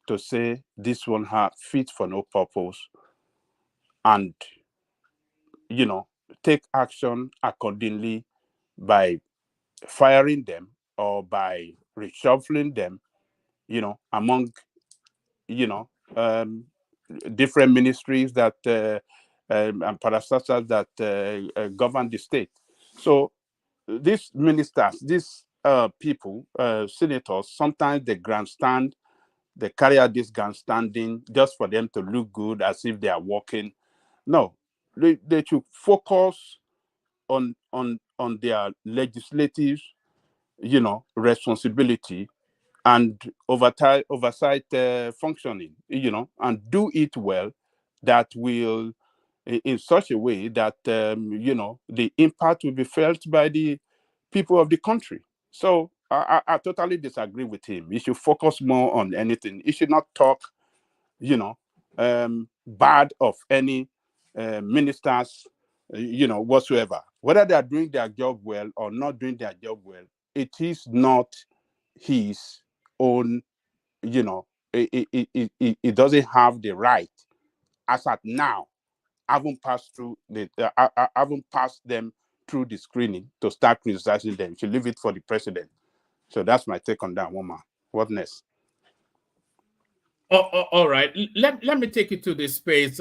to say this one fit for no purpose, and take action accordingly by firing them or by reshuffling them, among, different ministries that and parastatals that govern the state. So these ministers, these people, senators, sometimes they grandstand, they carry out this grandstanding just for them to look good as if they are working. No, they should focus on their legislative, responsibility and oversight functioning, and do it well, that will, in such a way that, the impact will be felt by the people of the country. So I totally disagree with him. He should focus more on anything. He should not talk, bad of any ministers, whatsoever. Whether they are doing their job well or not doing their job well, it is not his own, it doesn't have the right, as at now, haven't passed them through the screening to start criticizing them. To leave it for the president. So that's my take on that, woman. What next? All right. Let me take you to this space.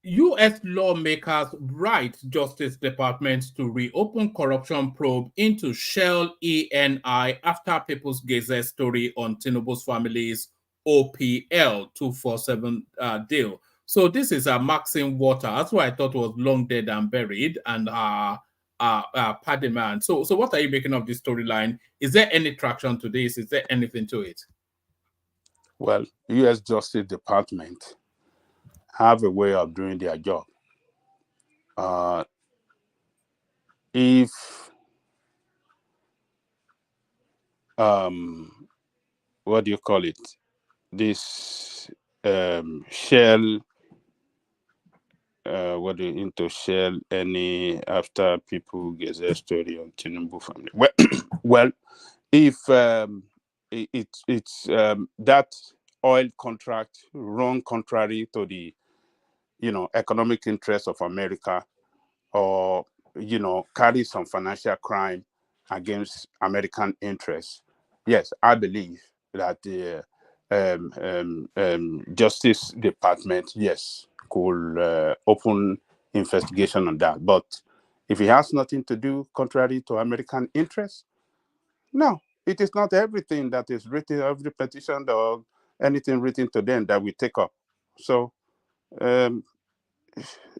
U.S. lawmakers write Justice Department to reopen corruption probe into Shell ENI after People's Gazette story on Tinubu's family's OPL 247 deal. So this is a Maxine Waters, who I thought was long dead and buried, and Paddy Man. So what are you making of this storyline? Is there any traction to this? Is there anything to it? Well, U.S. Justice Department have a way of doing their job. If what do you call it? This Shell, into Shell any after people get their story on Tinubu family. Well, if it's that oil contract run contrary to the economic interests of America, or carry some financial crime against American interests, yes, I believe that the Justice Department, yes, could open investigation on that. But if it has nothing to do contrary to American interests, no, it is not everything that is written, every petition or anything written to them that we take up. So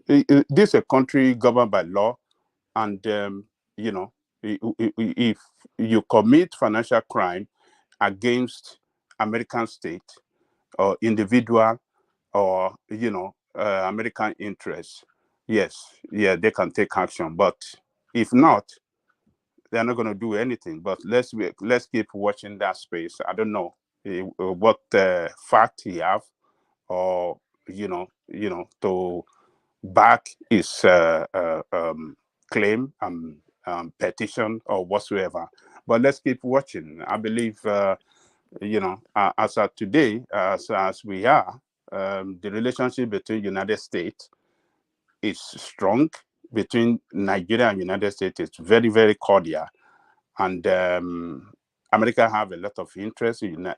this is a country governed by law, and if you commit financial crime against American state or individual or American interests, yes, yeah, they can take action. But if not, they're not going to do anything. But let's keep watching that space. I don't know what fact he have, or to back his claim and petition or whatsoever. But let's keep watching. I believe, as of today, as we are, the relationship between United States is strong. Between Nigeria and United States, it's very, very cordial. And America have a lot of interest in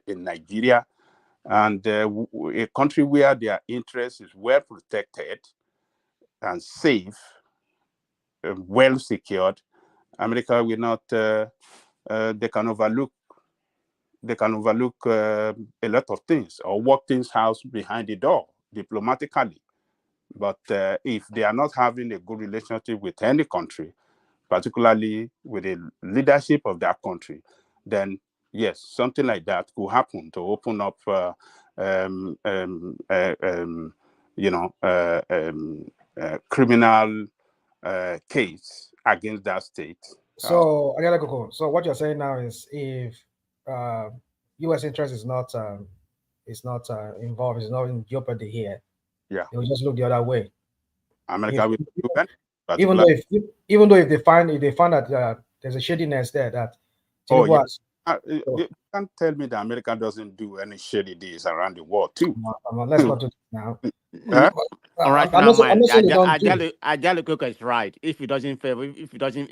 Nigeria. And a country where their interest is well protected and safe, well secured, America will not. They can overlook a lot of things or work things out behind the door diplomatically. But if they are not having a good relationship with any country, particularly with the leadership of that country, then yes, something like that could happen to open up, criminal case against that state. So, so what you're saying now is, if U.S. interest is not involved, is not in jeopardy here, yeah, they will just look the other way. America will do that. Even though if they find that there's a shadiness there that Tinubu has. You can't tell me that America doesn't do any shady deeds around the world too. Let's not do that now. Huh? All right, I'm now, not man, saying they don't do. Ajalo is right. If it doesn't favor, if it doesn't,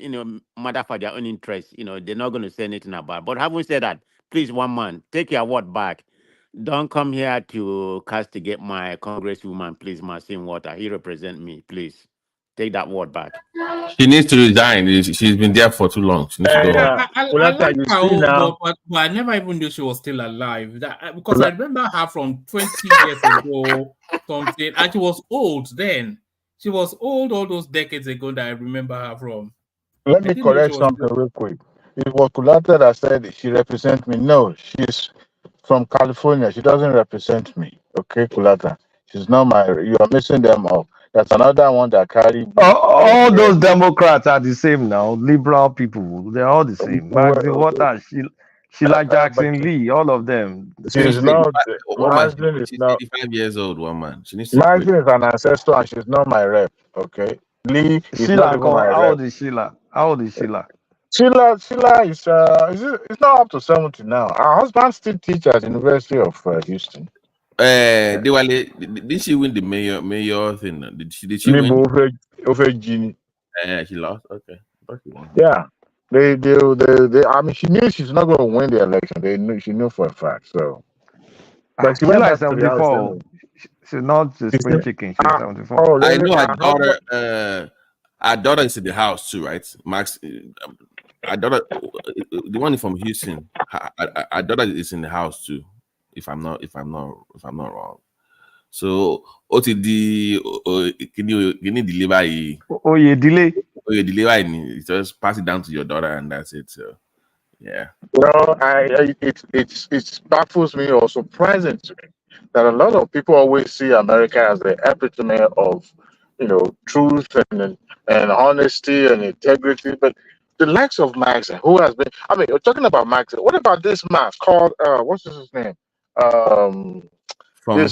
matter for their own interest, they're not going to say anything about it. But having said that, please, one man, take your word back. Don't come here to castigate my congresswoman, please, Maxine Water. He represent me, please. Take that word back. She needs to resign. She's been there for too long. She needs to go home. I like her, but I never even knew she was still alive. Because I remember her from 20 years ago, something, and she was old then. She was old all those decades ago that I remember her from. Let me correct something real quick. It was Kulata that said she represents me. No, she's from California. She doesn't represent me. Okay, Kulata. She's not my. You are missing them all. That's another one that carry. All those Democrats are the same now. Liberal people, they're all the same. Maxine Waters, Sheila Jackson Lee, all of them. She's not. Woman, she's 85 years old. One man. She needs to Maxine is an ancestor, and she's not my rep. Okay, Lee is Sheila, not even my how rep. old is Sheila? How old is Sheila? Sheila is it's not up to 70 now. Her husband still teaches at the University of Houston. Did she win the mayor thing? Did she win? Over Gini. She lost. Okay. Yeah. They I mean, she knew she's not going to win the election. She knew for a fact. So, but she went Sheila back is to the 74. She's not the spring chicken. She's 74. Oh, I know her daughter. Her daughter is in the house too, right? Max, her daughter, the one from Houston. Her daughter is in the house too. If I'm not wrong. So OTD, can you deliver? You delay. You deliver. Just pass it down to your daughter, and that's it. So, yeah. Well, it baffles me or surprising to me that a lot of people always see America as the epitome of, truth and honesty and integrity, but the likes of Max, who has been, I mean, you're talking about Max. What about this man called, what's his name? From the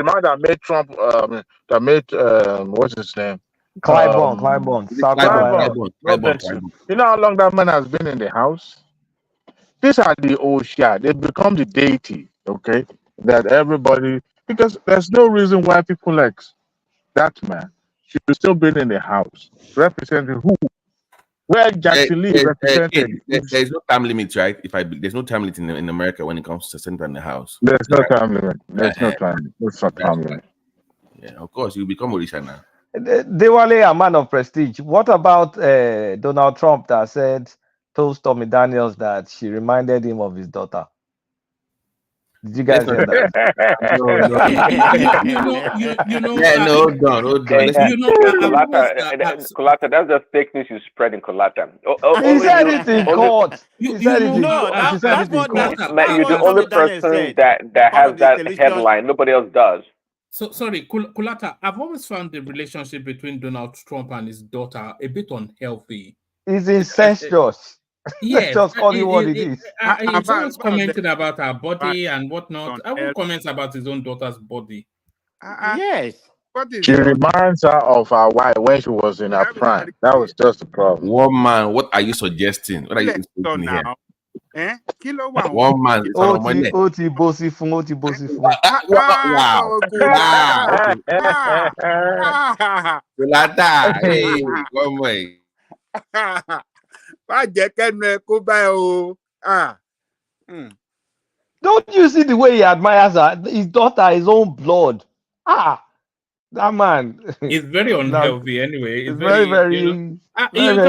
man that made Trump, what's his name? Clyburn. You know how long that man has been in the house? These are the Oshia. They become the deity, okay? That everybody, because there's no reason why people like that man should still be in the house. Representing who? Where Jackson Lee represented. There's no time limit, right? There's no time limit in America when it comes to Senate and the House. There's no time limit. There's no time limit. Yeah, of course, you become Orisha now. Dewale, a man of prestige. What about Donald Trump that told Stormy Daniels that she reminded him of his daughter? Did you guys hear that? Hold on. Colata, that's just fake news you spread in Colata. He said it in court. He said it in court. You're the only person that has that headline. Nobody else does. So sorry, Kulata, I've always found the relationship between Donald Trump and his daughter a bit unhealthy. It's incestuous. Yes, just call it what it is. He's always commenting about her body and whatnot. I will comment about his own daughter's body. Yes. She reminds her of her wife when she was in her prime. That was just the problem. One man, what are you suggesting? What are you suggesting here? One man. Oti bosi fun. Wow. Hey, one way. Don't you see the way he admires her? His daughter, his own blood. That man. It's very unhealthy anyway. It's very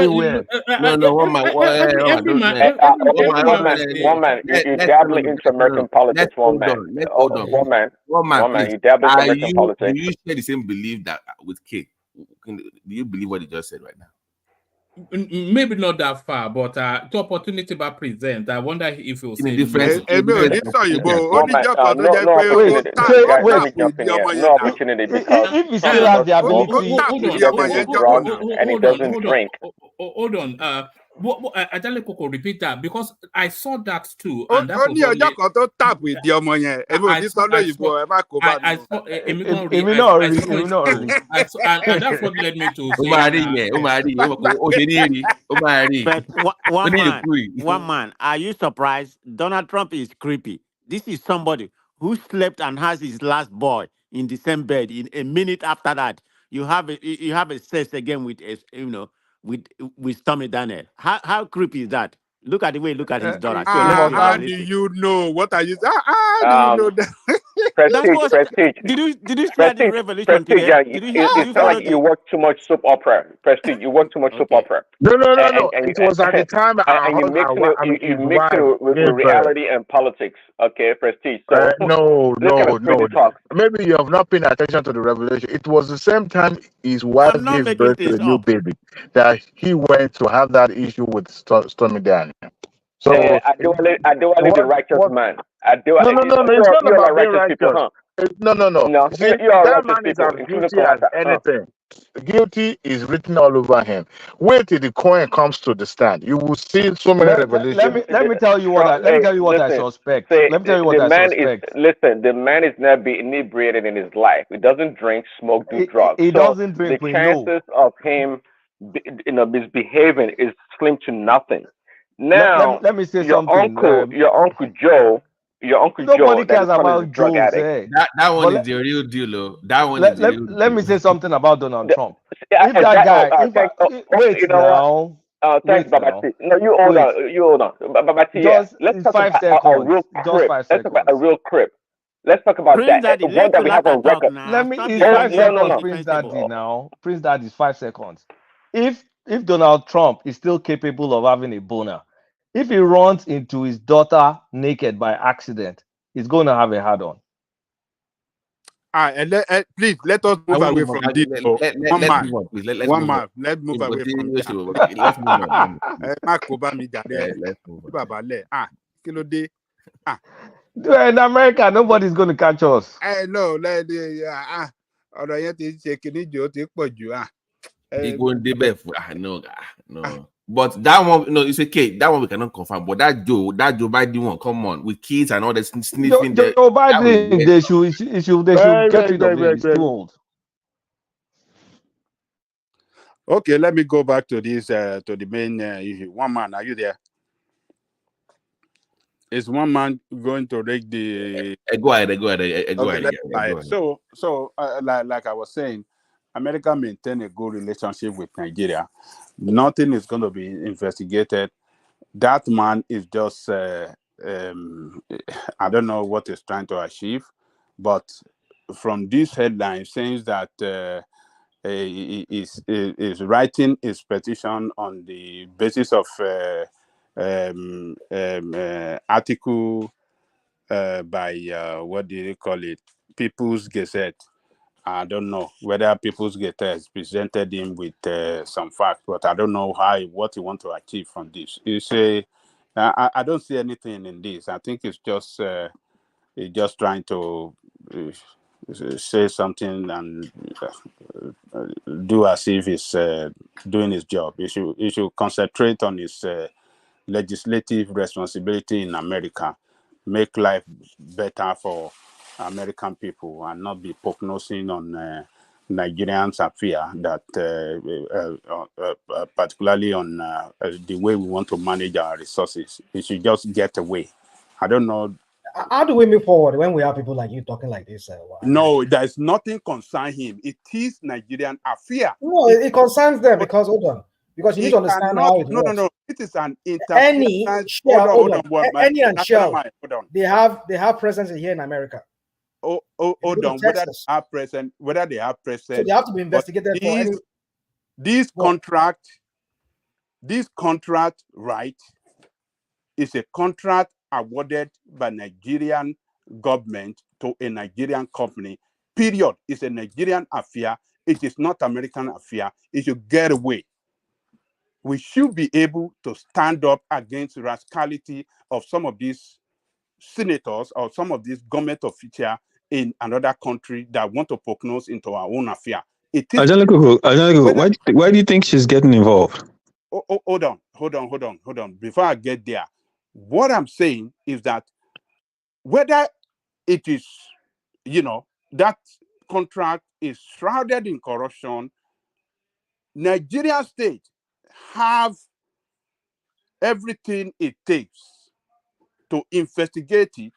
weird. No, one man. You dabble into American politics, one man. You dabble into American politics. Do you share the same belief that with Kate? Do you believe what he just said right now? Maybe not that far, but the opportunity by present. I wonder if you'll say difference. No opportunity because if he still has the ability, and he doesn't drink. Hold on. Ajale Koko, repeat that because I saw that too. And that was and that's what led me to say. One man, are you surprised? Donald Trump is creepy. This is somebody who slept and has his last boy in the same bed. In a minute after that, you have a sex again with with Tommy Daniel. How creepy is that? Look at the way he look at his daughter. So let's be How do realistic. you know? What are you? How do you know that? Prestige. Did you see the revelation Prestige. today? Yeah, Did you it sounds like you watch too much soap opera. Prestige, you watch too much soap opera. No. And It was at the time you mixing it, you his mixing wife it with gave birth. reality and politics. Okay, Prestige. So No. let's kind of split the talk. Maybe you have not paid attention to the revelation. It was the same time his wife I'm not gave making birth to a things new up. baby that he went to have that issue with Stormy Daniel. So I do only the righteous man. No. It's not You all about are being righteous people, righteous. huh? No. No, See, you are that righteous man is people, as including guilty as Commander. anything. Guilty is written all over him. Wait till the coin comes to the stand. You will see so many revelations. Let me tell you what I suspect. Say, Let me tell you what I suspect. The man is not be inebriated in his life. He doesn't drink, smoke, do drugs. He So doesn't drink. the We know. chances of him, misbehaving is slim to nothing. Now, Let me say your something. uncle Joe, Nobody that cares is calling a about drug Joe. addict. That one But is the real deal, though. That one is the real deal. let me say something about Donald Trump. Yeah, If that guy, thanks. wait You know now, what? Thanks, wait now, Babati. No, you hold wait. on. You hold on. Babati, yeah. Just Let's talk 5 about a seconds. real Just crip. 5 Let's talk about a seconds. real crip. Let's talk about Prince that. Daddy, One let that we have Kolaka on talk record. now. Let me. Stop It's becoming 5 seconds, very Prince defensible. Daddy. Now, Prince Daddy is 5 seconds. If Donald Trump is still capable of having a boner, if he runs into his daughter naked by accident, he's going to have a hard on. Please let us move away from this. Let's One man. move on, please. Let's One move man. on. Let's move away from Let's that. move on. Let's move on. Let's move on. Kilo de. In America, nobody's going to catch us. No, ọ̀rọ̀ yẹn ti ṣe kìíní jù ó ti pọ̀ jù. No. But that one, no, it's okay. That one we cannot confirm. But that Joe Biden one, come on, with kids and all that sniffing. Joe Biden, they should get rid of him. He's too old. Okay, let me go back to this to the main issue. One man, are you there? Is one man going to rake the? Go ahead. So, like I was saying, America maintain a good relationship with Nigeria. Nothing is going to be investigated. That man is just, I don't know what he's trying to achieve, but from this headline saying that he is writing his petition on the basis of article by what do they call it? People's Gazette. I don't know whether People's Gazette has presented him with some facts, but I don't know what he want to achieve from this. I don't see anything in this. I think it's just he's just trying to say something and do as if he's doing his job. He should concentrate on his legislative responsibility in America, make life better for American people, and not be prognosing on Nigerians' affair that particularly on the way we want to manage our resources. It should just get away. I don't know. How do we move forward when we have people like you talking like this? No, there's nothing concern him. It is Nigerian affair. No, it concerns them because hold on. Because you need to understand how it works. No. It is an Any shell, hold on. Any and shell, they have presence here in America. Hold on. Whether they have presence, so they have to be investigated for any. This contract, right, is a contract awarded by Nigerian government to a Nigerian company. Period. It's a Nigerian affair. It is not American affair. It should get away. We should be able to stand up against rascality of some of these senators or some of these government officials in another country that want to prognose into our own affair. Why do you think she's getting involved? Hold on. Before I get there, what I'm saying is that whether it is, that contract is shrouded in corruption, Nigeria state have everything it takes to investigate it,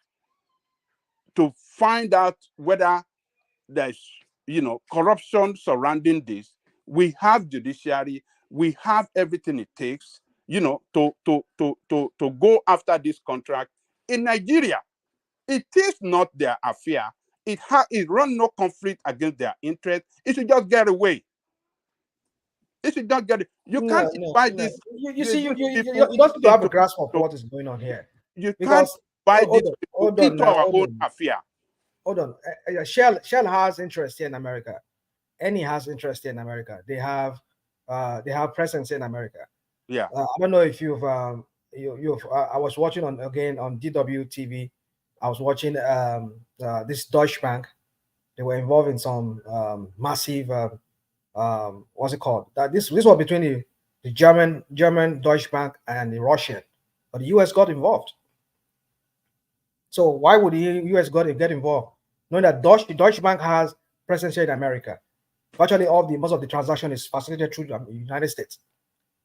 to find out whether there's corruption surrounding this. We have judiciary, we have everything it takes, to go after this contract. In Nigeria, it is not their affair. It run no conflict against their interest. It should just get away. It should not get it. You can't invite this. You see, you don't have a grasp of what is going on here. You can't invite these people into our own affair. Hold on. Shell has interest here in America. Eni has interest here in America. They have presence in America. Yeah. I don't know if you've I was watching on DW TV. I was watching this Deutsche Bank. They were involved in some massive what's it called? This was between the German Deutsche Bank and the Russian, but the US got involved. So why would the US get involved? Knowing that the Deutsche Bank has presence here in America. Virtually most of the transaction is facilitated through the United States.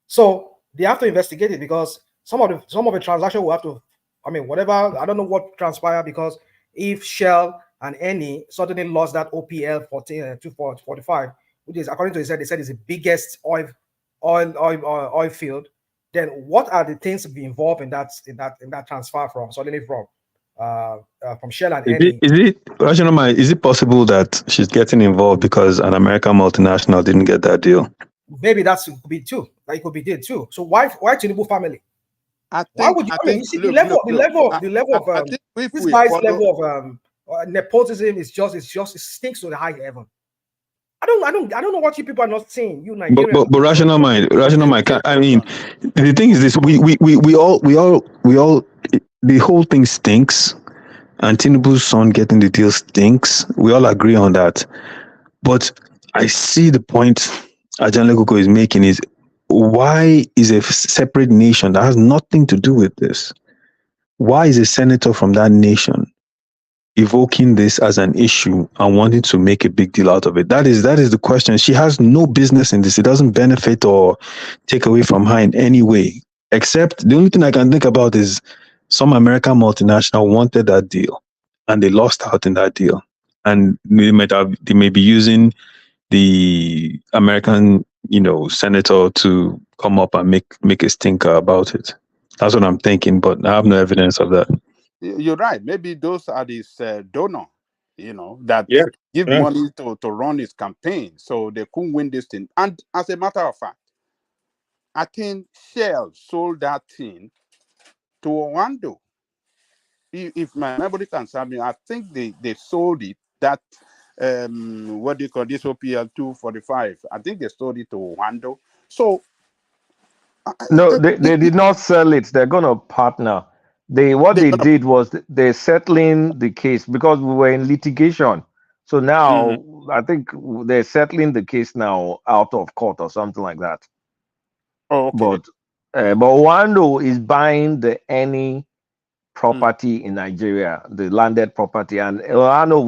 So they have to investigate it because some of the transaction will have to, whatever, I don't know what transpired, because if Shell and Eni suddenly lost that OPL 245, which is, according to they said is the biggest oil field, then what are the things to be involved in that transfer from Shell and Eni? Is it possible that she's getting involved because an American multinational didn't get that deal? Maybe that could be too. That could be did too. So why Tinubu family? Why would you? The level of this guy's level of nepotism is just it stinks to the high heaven. I don't know what you people are not saying. You Nigerians. But rational mind. I mean, the thing is this: we all the whole thing stinks, and Tinubu's son getting the deal stinks. We all agree on that. But I see the point Ajan Lekoko is making is, why is a separate nation that has nothing to do with this? Why is a senator from that nation evoking this as an issue and wanting to make a big deal out of it? That is the question. She has no business in this. It doesn't benefit or take away from her in any way. Except the only thing I can think about is some American multinational wanted that deal and they lost out in that deal. And they may be using the American, senator to come up and make a stinker about it. That's what I'm thinking, but I have no evidence of that. You're right. Maybe those are these donor, that give money to run his campaign, so they couldn't win this thing. And as a matter of fact, I think Shell sold that thing to Orlando. If my memory can serve me, I think they sold it. That what do you call this OPL 245? I think they sold it to Orlando. So no, they did not sell it. They're gonna partner. They did was they're settling the case because we were in litigation. So now I think they're settling the case now out of court or something like that. Oh, okay. But Wando is buying the Eni property in Nigeria, the landed property, and Wando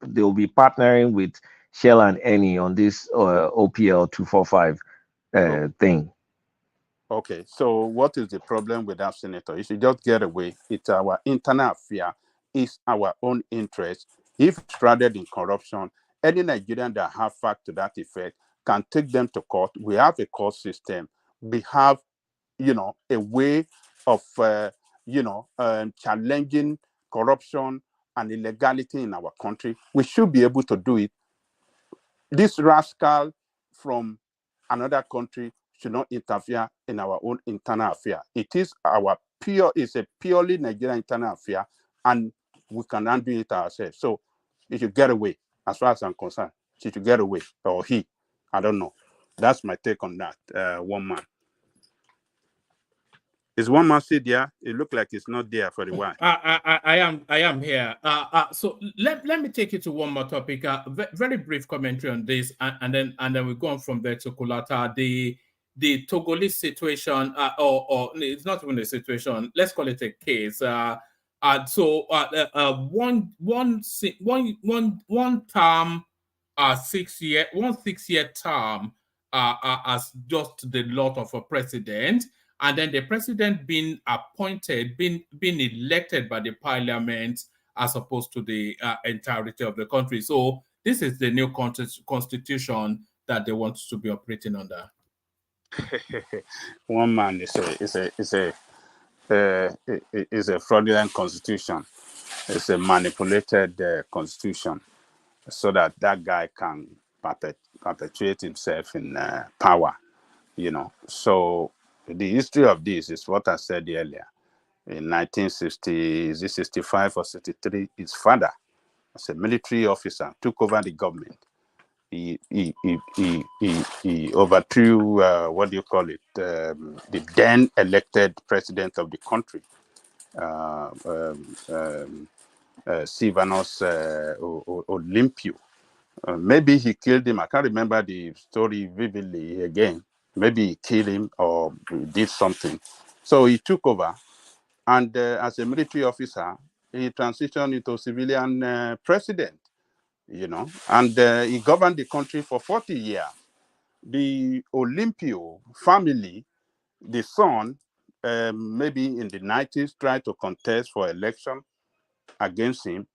they'll be partnering with Shell and Eni on this OPL 245 thing. Okay, so what is the problem with that senator? You should just get away. It's our internal affair. It's our own interest. If it's shrouded in corruption, any Nigerian that have fact to that effect can take them to court. We have a court system. We have, a way of, challenging corruption and illegality in our country. We should be able to do it. This rascal from another country should not interfere in our own internal affair. It's a purely Nigerian internal affair, and we can handle it ourselves. So it should get away, as far as I'm concerned. She should get away, or he. I don't know. That's my take on that. One man. Is one man still there? It looked like it's not there for a while. I am here. So let me take you to one more topic. Very brief commentary on this, and then we go on from there to Kulata. The Togolese situation, or it's not even a situation. Let's call it a case. One term, 6 year, 6 year term, as just the lot of a president. And then the president being appointed, being elected by the parliament as opposed to the entirety of the country. So this is the new constitution that they want to be operating under. One man is a fraudulent constitution. It's a manipulated constitution, so that guy can perpetuate himself in power. So the history of this is what I said earlier. In 1960, is it 65 or 63? His father, as a military officer, took over the government. He overthrew what do you call it? The then elected president of the country, Sylvanus Olympio. Maybe he killed him. I can't remember the story vividly again. Maybe he killed him or did something. So he took over, and as a military officer, he transitioned into civilian president. And he governed the country for 40 years. The Olympio family, the son, maybe in the 90s, tried to contest for election against him.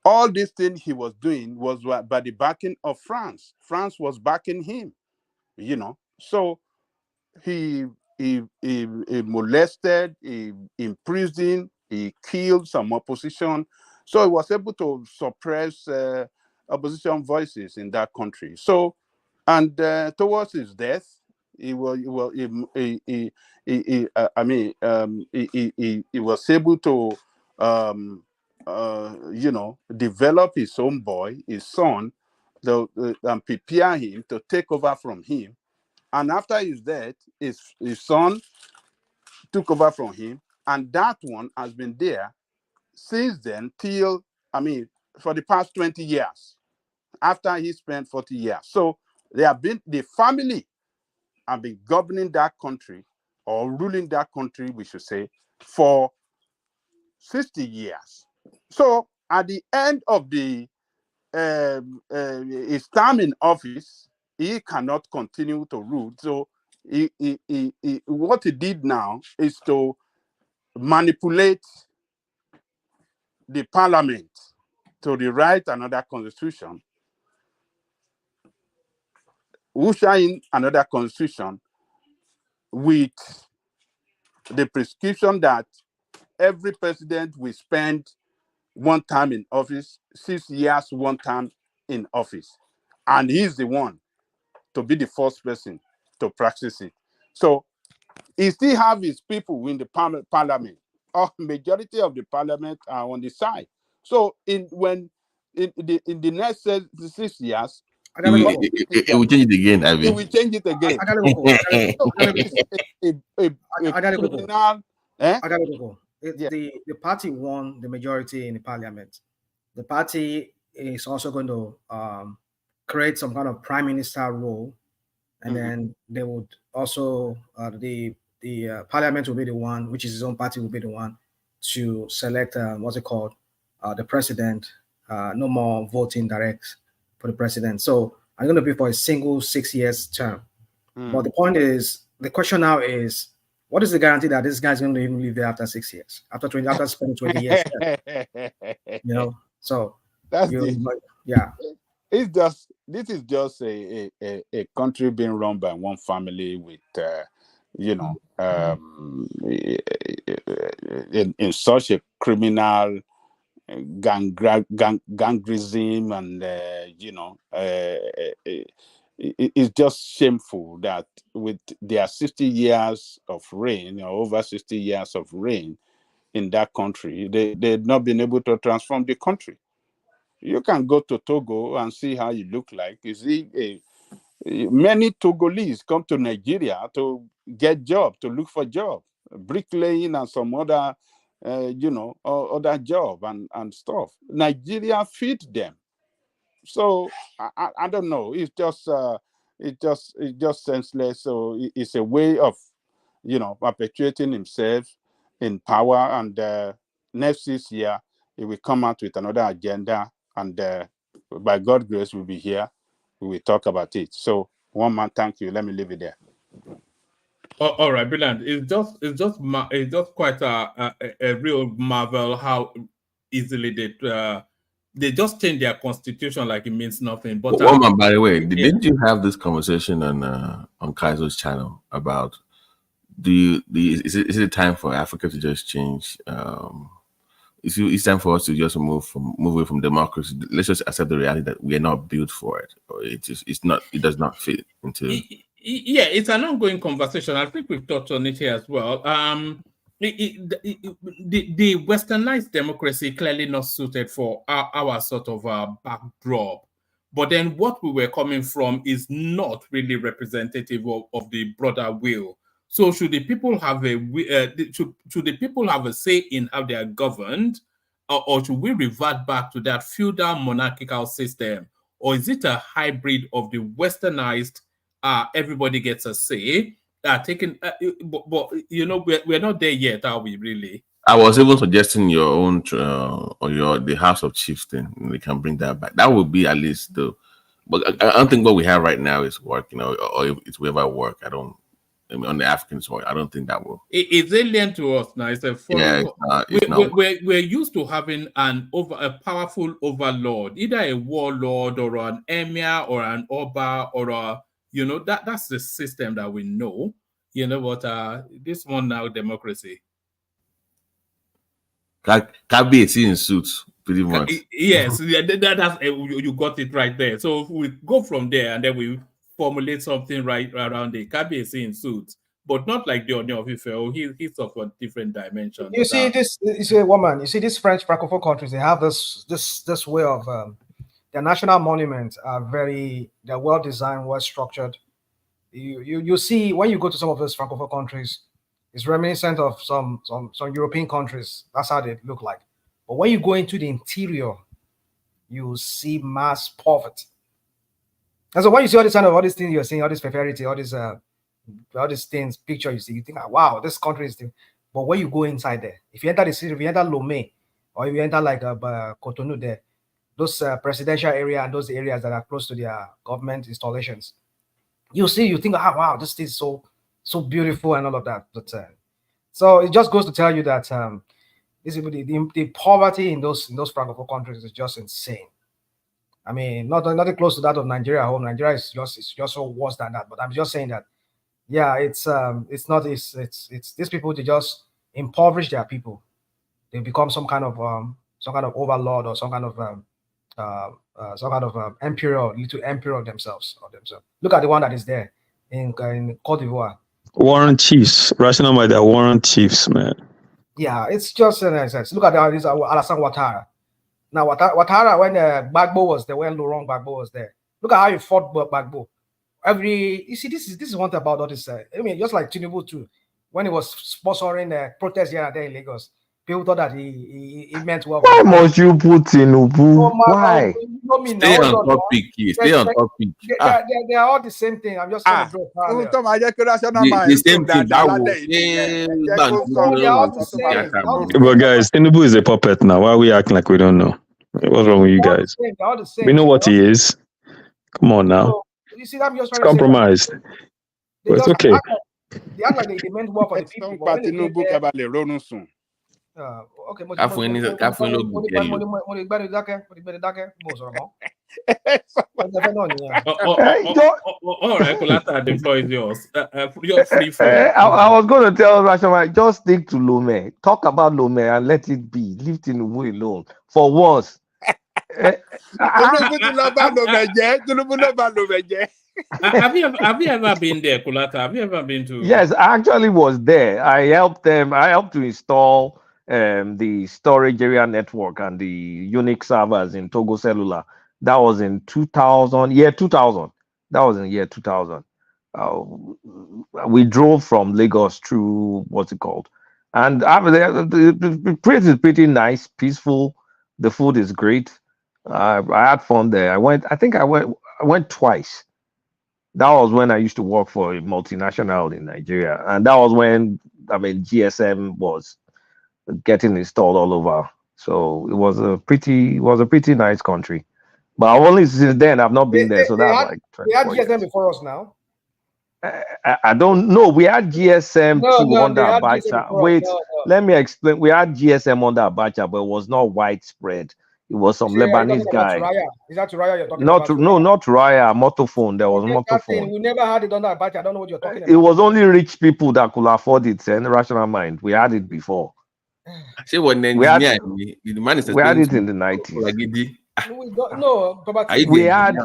All these things he was doing was by the backing of France. France was backing him, So he molested, he imprisoned, he killed some opposition. So he was able to suppress opposition voices in that country. So, and towards his death, he was able to develop his own boy, his son, and prepare him to take over from him. And after his death, his son took over from him, and that one has been there since then till, for the past 20 years, after he spent 40 years. So the family have been governing that country, or ruling that country, we should say, for 60 years. So at the end of his term in office, he cannot continue to rule. So what he did now is to manipulate the parliament to rewrite another constitution, usher in another constitution with the prescription that every president will spend one term in office, 6 years, one term in office. And he's the one to be the first person to practice it. So he still have his people in the parliament. Or majority of the parliament are on the side. So in the next 6 years, it will change it again, Abby. It will change it again. The party won the majority in the parliament. The party is also going to create some kind of prime minister role, and then they would also the parliament will be the one, which is his own party, will be the one to select the president. No more voting direct for the president. So I'm going to be for a single 6 years term. But the point is, the question now is, what is the guarantee that this guy's going to even live there after 6 years, after spending 20 years? So that's yeah. This is just a country being run by one family with in such a criminal gangrism, and it's just shameful that with their 60 years of reign, or over 60 years of reign in that country, they've not been able to transform the country. You can go to Togo and see how you look like. You see, many Togolese come to Nigeria to get jobs, to look for jobs, bricklaying and some other, other job and stuff. Nigeria feed them. So I don't know. It's just senseless. So it's a way of, perpetuating himself in power. And next 6 years, he will come out with another agenda. And by God's grace, we'll be here. We will talk about it. So, one man, thank you. Let me leave it there. All right, brilliant. It's just quite a real marvel how easily they just change their constitution like it means nothing. But Woman, by the way, didn't you have this conversation on Kaizo's channel about is it time for Africa to just change? It's time for us to just move away from democracy. Let's just accept the reality that we are not built for it, or it does not fit into. Yeah, it's an ongoing conversation. I think we've touched on it here as well. The westernized democracy clearly not suited for our sort of backdrop. But then what we were coming from is not really representative of the broader will. So should the people have should the people have a say in how they are governed, or should we revert back to that feudal monarchical system, or is it a hybrid of the westernized? Everybody gets a say. But you know, we're not there yet, are we? Really? I was even suggesting your own or the House of Chiefs thing. We can bring that back. That would be at least though. But I don't think what we have right now is working, or if it will ever work. On the African soil, I don't think that will. It's alien to us now. It's a foreign. We're used to having a powerful overlord, either a warlord or an emir or an oba or a, you know, that's the system that we know. You know what? This one now, democracy. Can be in suits, pretty much. Yes, that's you got it right there. So if we go from there and then we formulate something right around it. Kabiyesi in suits, but not like the Ooni of Ife. He's of a different dimension. You see this. You see, woman. You see these French francophone countries. They have this way of their national monuments are they're well designed, well structured. You see when you go to some of those francophone countries, it's reminiscent of some European countries. That's how they look like. But when you go into the interior, you see mass poverty. And so when you see all these things you're seeing, all this prosperity, all these things, picture you see, you think, wow, this country is thing. But when you go inside there, if you enter the city, if you enter Lomé, or if you enter like Cotonou there, those presidential area and those areas that are close to their government installations, you think, wow, this is so beautiful and all of that. But so it just goes to tell you that the poverty in those francophone countries is just insane. I mean, nothing close to that of Nigeria. Nigeria is just so worse than that. But I'm just saying that, yeah, it's these people, they just impoverish their people. They become some kind of overlord or some kind of emperor, little emperor of themselves. Look at the one that is there in Cote d'Ivoire. Warren Chiefs, rational by the Warren Chiefs, man. Yeah, it's just nonsense. Look at this Alassane Ouattara. Now, Ouattara, when Gbagbo was there, when Laurent Gbagbo was there, look at how he fought Gbagbo. You see, this is one thing about all this. I mean, just like Tinubu too, when he was sponsoring protests here and there in Lagos, people thought that he meant well. Why must you put Tinubu? Why? Stay on topic. Stay on topic. They are all the same thing. I'm just trying to draw parallel. The same thing. But guys, Tinubu is a puppet now. Why are we acting like we don't know? What's wrong with you guys? We know what he is. Come on now. So, you see, I'm just it's compromised. But it's okay. They act like they meant well for the people. Okay, all right, Kolata, the floor is yours. You're free for I was going to tell Rashomai, just stick to Lomé. Talk about Lomé and let it be. Leave Tinubu alone. For once. Have you ever been there, Kulata? Have you ever been to? Yes, I actually was there. I helped to install the storage area network and the Unix servers in Togo Cellular. That was in 2000. That was in year 2000. We drove from Lagos through what's it called, and the place is pretty nice, peaceful. The food is great. I had fun there. I went twice. That was when I used to work for a multinational in Nigeria, and that was when GSM was getting installed all over. So it was a pretty nice country. But only since then I've not been there. So that's like they had GSM before us now. I don't know. We had GSM No, too no, they under had GSM Abacha. before us. Wait, No, no. let me explain. We had GSM under Abacha, but it was not widespread. It was some Say, are you talking Lebanese about guy. Turaya? Is that Turaya you're talking Not about? no, not Raya. Motophone. There was Forget that thing. Motophone. We never had it under Abacha. I don't know what you're talking It about. was only rich people that could afford it. And rational mind. We had it before. Say what We had it in in the 90s. We don't know. We had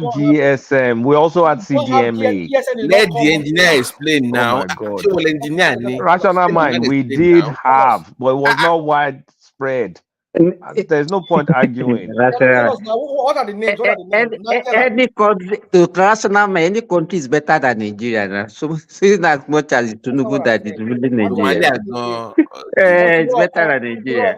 GSM. We also had CDMA. Let the engineer explain now. Oh my God. Say what engineer ni. Rational mind. We did have, but it was not widespread. There's no point arguing. Tell us now. What are the names? What are the names? Now tell us. Any country, international, any country is better than Nigeria. Now. So, seeing as much as it's Tinubu that is really Nigeria, it's better than Nigeria.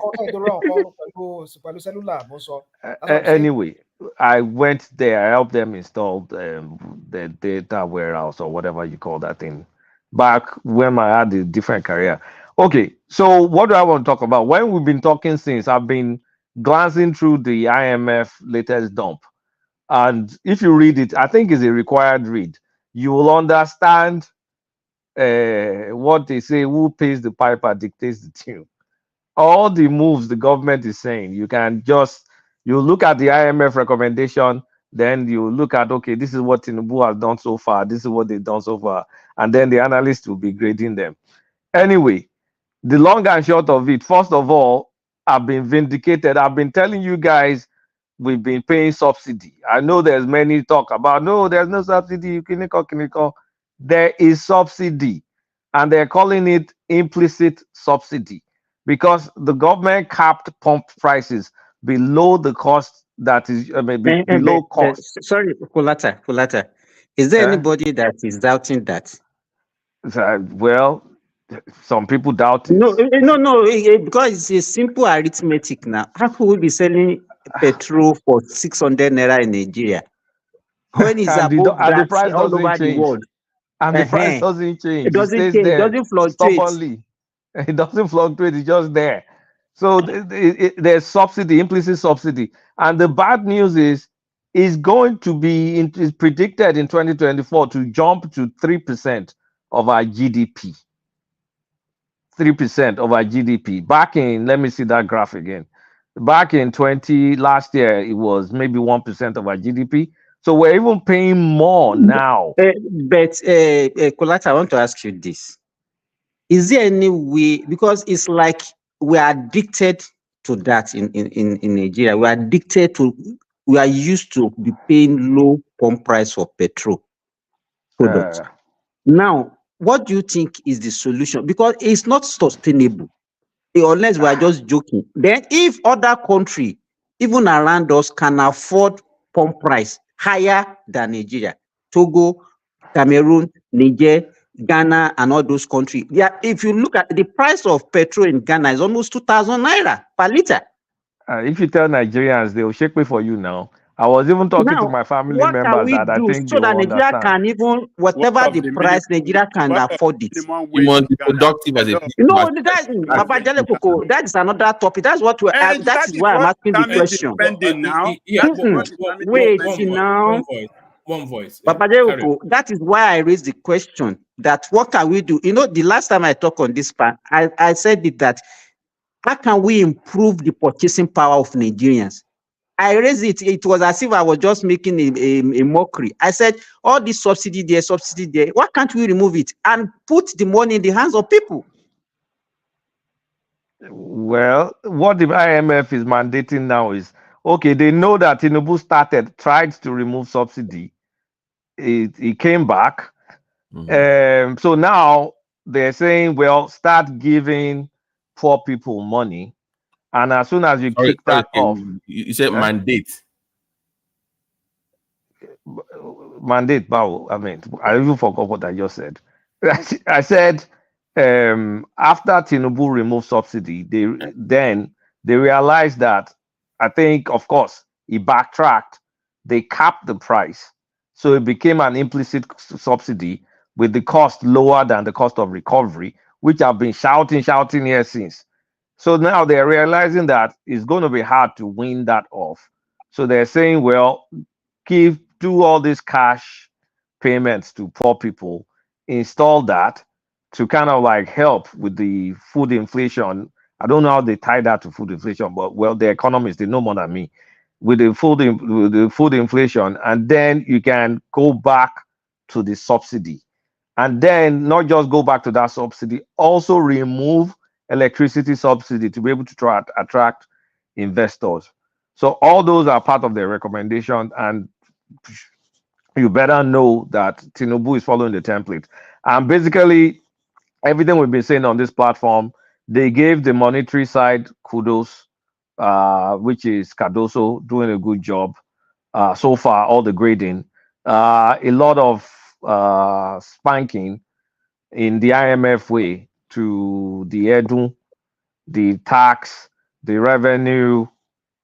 Anyway, I went there. I helped them install the data warehouse or whatever you call that thing back when I had a different career. Okay, so what do I want to talk about? When we've been talking since, I've been glancing through the IMF latest dump. And if you read it, I think it's a required read. You will understand what they say, who pays the piper dictates the tune. All the moves the government is saying, you look at the IMF recommendation, then you look at, okay, this is what Tinubu has done so far, this is what they've done so far, and then the analysts will be grading them. Anyway, the long and short of it, first of all, I've been vindicated. I've been telling you guys we've been paying subsidy. I know there's many talk about, no, there's no subsidy. There is subsidy, and they're calling it implicit subsidy because the government capped pump prices below the cost that is below cost. Sorry, Kulata. Is there anybody that is doubting that? Well, some people doubt it. No, because it's a simple arithmetic now. How could we be selling petrol for 600 naira in Nigeria when it's above the price all over change. the world? And the price doesn't change. It doesn't change. It doesn't fluctuate. Stubbornly. It doesn't fluctuate. It's just there. So there's subsidy, implicit subsidy. And the bad news is going to be is predicted in 2024 to jump to 3% of our GDP. 3% of our GDP. Back in, let me see that graph again. Back in last year, it was maybe 1% of our GDP. So we're even paying more now. But Kulata, I want to ask you this. Is there any way, because it's like we are addicted to that in Nigeria. We are used to be paying low pump price for petrol products. Now, what do you think is the solution? Because it's not sustainable, unless we are just joking. Then if other countries, even around us, can afford pump price higher than Nigeria, Togo, Cameroon, Niger, Ghana, and all those countries. Yeah, if you look at the price of petrol in Ghana is almost 2,000 naira per liter. If you tell Nigerians, they will shake me for you now. I was even talking to my family members that I think so that Nigeria can even, whatever the price, Nigeria can afford it. You must be productive as a people. No, that is another topic. That's what we that is why I'm asking the question. Wait now. One voice. That is why I raised the question that what can we do? You know, the last time I talked on this part, I said that how can we improve the purchasing power of Nigerians? I raised it. It was as if I was just making a mockery. I said, all this subsidy there. Why can't we remove it and put the money in the hands of people? Well, what the IMF is mandating now is, okay, they know that Tinubu tried to remove subsidy. It came back. So now they're saying, well, start giving poor people money. And as soon as you kick that off. You said mandate. Mandate, Bao. I mean, I even forgot what I just said. I said, after Tinubu removed subsidy, they realized that, I think, of course, he backtracked. They capped the price. So it became an implicit subsidy with the cost lower than the cost of recovery, which I've been shouting here since. So now they're realizing that it's going to be hard to win that off. So they're saying, well, do all this cash payments to poor people, installed that to kind of like help with the food inflation. I don't know how they tie that to food inflation, but well, the economists, they know more than me. With the food inflation, and then you can go back to the subsidy, and then not just go back to that subsidy, also remove electricity subsidy to be able to try to attract investors. So all those are part of the recommendation, and you better know that Tinubu is following the template. And basically, everything we've been saying on this platform, they gave the monetary side kudos, which is Cardoso doing a good job so far, all the grading. A lot of spanking in the IMF way to the EDU, the tax, the revenue,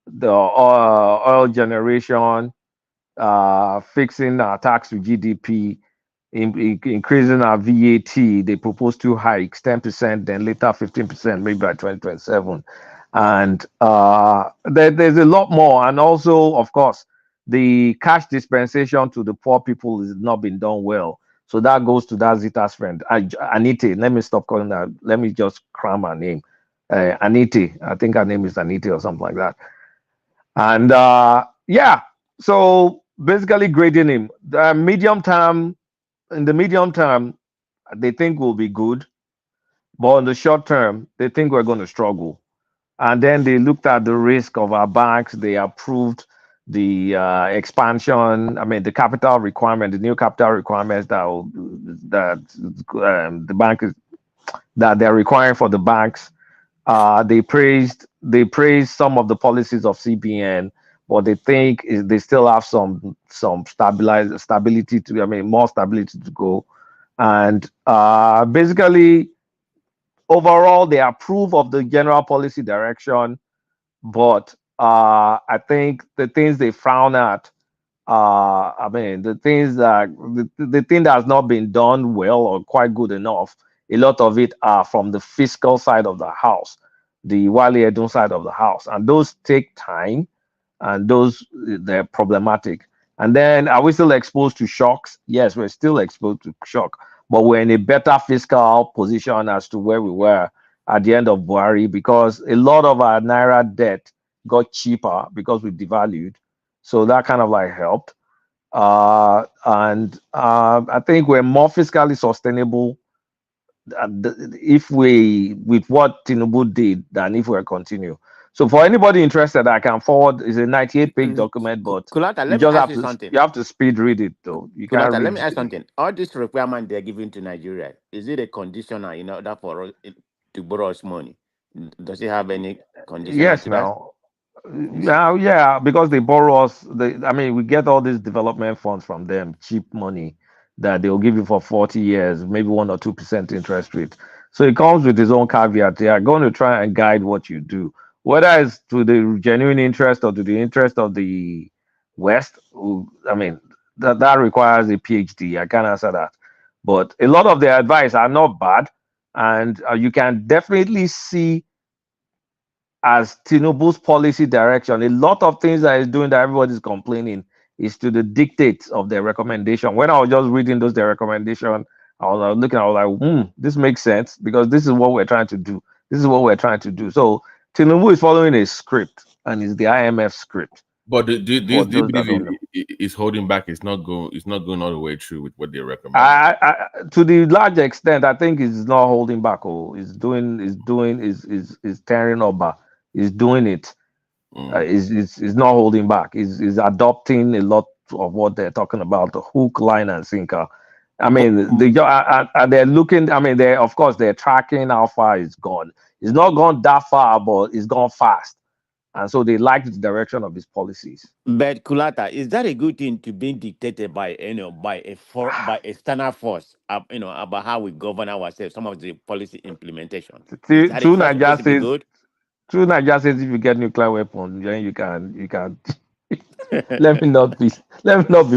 the oil generation, fixing our tax to GDP, increasing our VAT. They proposed 2 hikes, 10%, then later 15%, maybe by 2027. And there's a lot more. And also, of course, the cash dispensation to the poor people has not been done well. So that goes to that Zita's friend, Anite. Let me stop calling her. Let me just cram her name. Anite. I think her name is Anite or something like that. And yeah, so basically grading him. The medium term, in the medium term, they think will be good, but in the short term, they think we're going to struggle. And then they looked at the risk of our banks. They approved the expansion. I mean, the capital requirement, the new capital requirements that the bank is that they're requiring for the banks. They praised some of the policies of CBN, but they think they still have some stability to. I mean, more stability to go. And basically, overall, they approve of the general policy direction, but I think the things they frown at, I mean, the things that the thing that has not been done well or quite good enough, a lot of it are from the fiscal side of the house, the Wale Edun side of the house, and those take time, and those they're problematic. And then, are we still exposed to shocks? Yes, we're still exposed to shock, but we're in a better fiscal position as to where we were at the end of Buhari, because a lot of our naira debt got cheaper because we devalued, so that kind of like helped. And I think we're more fiscally sustainable if we with what Tinubu did than if we continue. So for anybody interested, I can forward. It's a 98-page document, but Kulanta, you just have to speed read it though. You can't read. Let me ask something. All this requirement they're giving to Nigeria, is it a conditional in order for us to borrow us money? Does it have any condition? Yes, now. Yeah, because they borrow us. I mean, we get all these development funds from them, cheap money that they'll give you for 40 years, maybe 1 or 2% interest rate. So it comes with its own caveat. They are going to try and guide what you do, whether it's to the genuine interest or to the interest of the West. I mean, that requires a PhD. I can't answer that. But a lot of their advice are not bad, and you can definitely see as Tinubu's policy direction, a lot of things that he's doing that everybody's complaining is to the dictates of their recommendation. When I was just reading their recommendation, I was looking, I was like, this makes sense because this is what we're trying to do. This is what we're trying to do. So Tinubu is following a script, and it's the IMF script. But do you believe it's holding back? It's not going all the way through with what they recommend. To the large extent, I think it's not holding back. It's tearing over. Is doing it. Is not holding back. Is adopting a lot of what they're talking about, the hook, line, and sinker. I mean, they're looking. I mean, they're tracking how far it's gone. It's not gone that far, but it's gone fast, and so they like the direction of his policies. But Kulata, is that a good thing to be dictated by by external force? About how we govern ourselves. Some of the policy implementation. True Nigeria says good. True Nigeria says if you get nuclear weapons, then you can. let me not be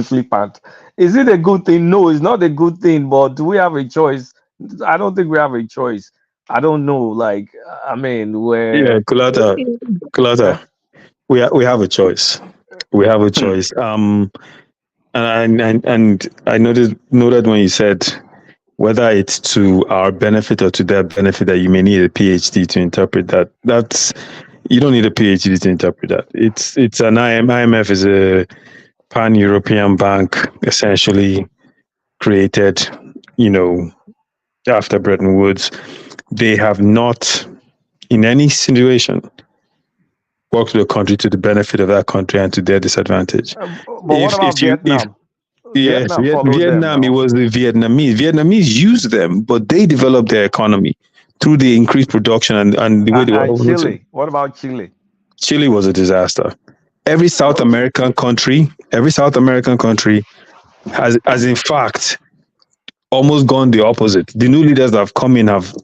flippant. Is it a good thing? No, it's not a good thing. But do we have a choice? I don't think we have a choice. I don't know. Like, I mean, Kulata, we have a choice. We have a choice. And I noted when you said whether it's to our benefit or to their benefit that you may need a PhD to interpret that. That's you don't need a PhD to interpret that. It's an IMF is a pan-European bank essentially created, after Bretton Woods. They have not, in any situation, worked with a country to the benefit of that country and to their disadvantage. But what about Vietnam? Vietnam, it was the Vietnamese. Vietnamese used them, but they developed their economy through the increased production and the way they were. Chile. What about Chile? Chile was a disaster. Every South American country has in fact almost gone the opposite. The new leaders that have come in have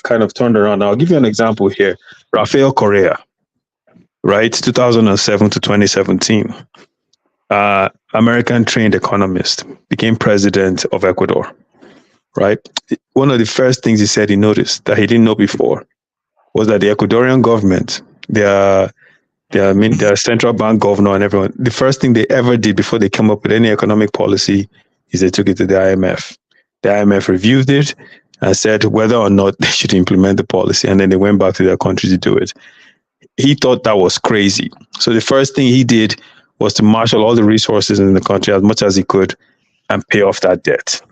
kind of turned around. I'll give you an example here. Rafael Correa, right? 2007 to 2017. American trained economist, became president of Ecuador, right? One of the first things he said he noticed that he didn't know before was that the Ecuadorian government, their central bank governor and everyone, the first thing they ever did before they came up with any economic policy is they took it to the IMF. The IMF reviewed it and said whether or not they should implement the policy, and then they went back to their country to do it. He thought that was crazy. So the first thing he did was to marshal all the resources in the country as much as he could and pay off that debt.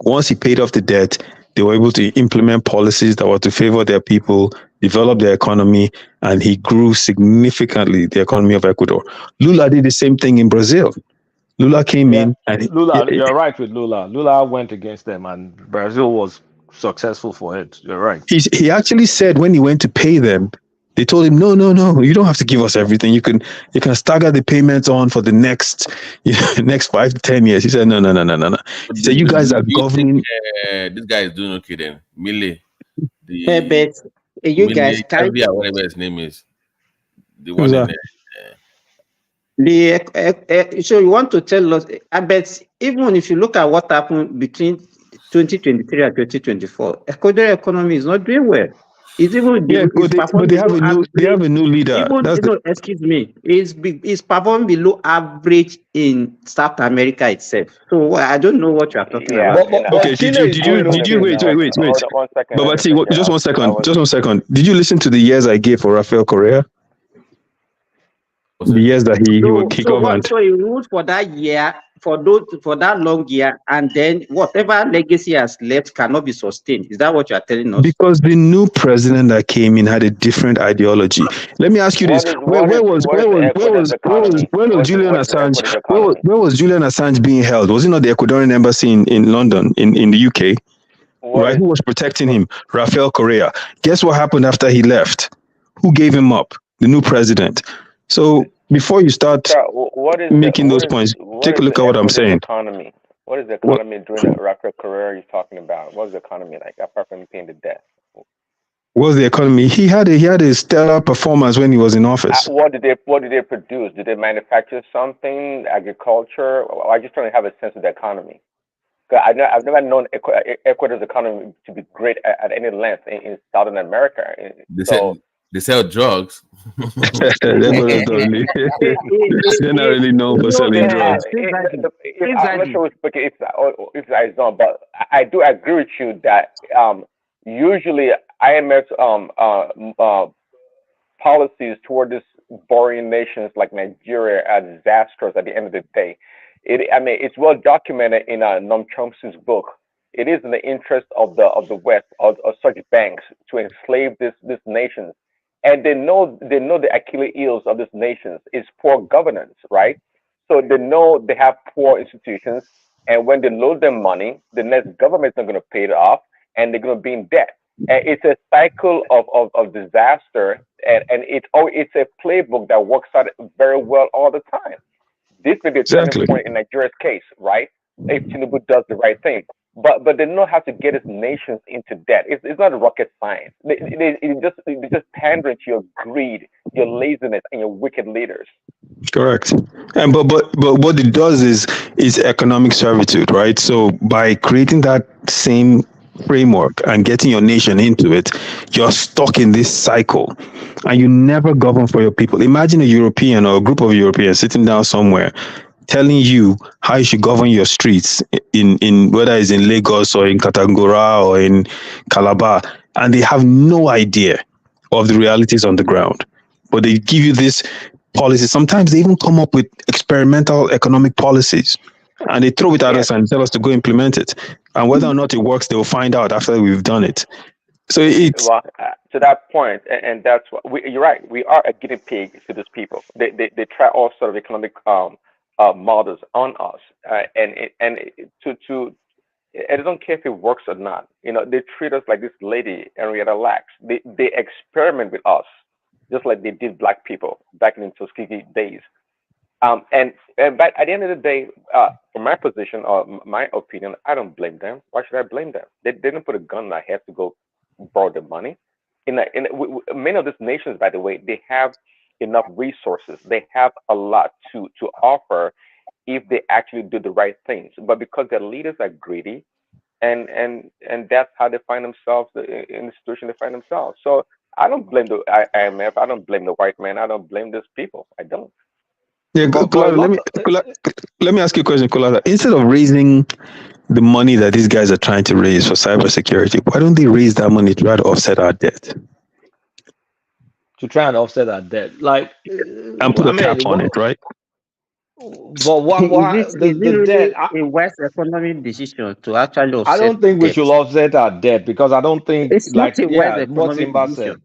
Once he paid off the debt, they were able to implement policies that were to favor their people, develop their economy, and he grew significantly the economy of Ecuador. Lula did the same thing in Brazil. Lula came in and you're right with Lula. Lula went against them and Brazil was successful for it. You're right. He actually said when he went to pay them, they told him, no, you don't have to give us everything. You can stagger the payments on for the next 5 to 10 years. He said, no. He said, you guys are governing. This guy is doing okay then. Millie. But you guys can't. Whatever his name is. The one in there. So you want to tell us, I bet even if you look at what happened between 2023 and 2024, Ecuador economy is not doing well. It's even but they have a new leader. Excuse me. It's performing below average in South America itself. So I don't know what you are talking about. Okay, did you wait? But see, just 1 second. Did you listen to the years I gave for Rafael Correa? The years that he governed. So he ruled for that year, for that long year, and then whatever legacy has left cannot be sustained. Is that what you are telling us? Because the new president that came in had a different ideology. Let me ask you this: Where was Julian Assange? Where was Julian Assange being held? Was it not the Ecuadorian embassy in London, in the UK? Right? Who was protecting him? Rafael Correa. Guess what happened after he left? Who gave him up? The new president. So before you start making those points, take a look at what I'm saying. Economy. What is the economy during the Rafael Correa you're talking about? What is the economy like apart from paying the debt? What was the economy? He had a stellar performance when he was in office. What did they produce? Did they manufacture something? Agriculture? I just trying to have a sense of the economy. I've never known Ecuador's economy to be great at any length in Southern America. They sell drugs. They're not really known for selling drugs. I'm not sure if I know, but I do agree with you that usually IMF's policies toward these boring nations like Nigeria are disastrous at the end of the day. It's well documented in Noam Chomsky's book. It is in the interest of the West of such banks to enslave these nations. And they know the Achilles heels of these nations is poor governance, right? So they know they have poor institutions, and when they load them money, the next government is not going to pay it off, and they're going to be in debt. And it's a cycle of disaster, and it's a playbook that works out very well all the time. This may be a turning point in Nigeria's case, right? If Tinubu does the right thing. But they know how to get its nations into debt. It's not rocket science. They just pandering to your greed, your laziness, and your wicked leaders. Correct. And but what it does is economic servitude, right? So by creating that same framework and getting your nation into it, you're stuck in this cycle, and you never govern for your people. Imagine a European or a group of Europeans sitting down somewhere, telling you how you should govern your streets in whether it's in Lagos or in Katangura or in Calabar, and they have no idea of the realities on the ground. But they give you this policy. Sometimes they even come up with experimental economic policies, and they throw it at us and tell us to go implement it. And whether or not it works, they will find out after we've done it. So it's to that point, and that's what you're right. We are a guinea pig to these people. They try all sort of economic models on us, and I don't care if it works or not. You know, they treat us like this lady Henrietta Lacks. They experiment with us, just like they did black people back in the Tuskegee days. And but at the end of the day, from my position or my opinion, I don't blame them. Why should I blame them? They didn't put a gun in my head to go borrow the money. Many of these nations, by the way, they have enough resources. They have a lot to offer if they actually do the right things. But because their leaders are greedy, and that's how they find themselves in the situation they find themselves. So I don't blame the IMF. I don't blame the white man. I don't blame these people. I don't. Yeah, let me ask you a question, Kolada. Instead of raising the money that these guys are trying to raise for cybersecurity, why don't they raise that money to try to offset our debt? To try and offset our debt, like and put a cap on it, right? But why is it the really debt? a wise economic decision to actually offset? I don't think we debt? should offset our debt because I don't think It's not a wise what economic Simba decision. said.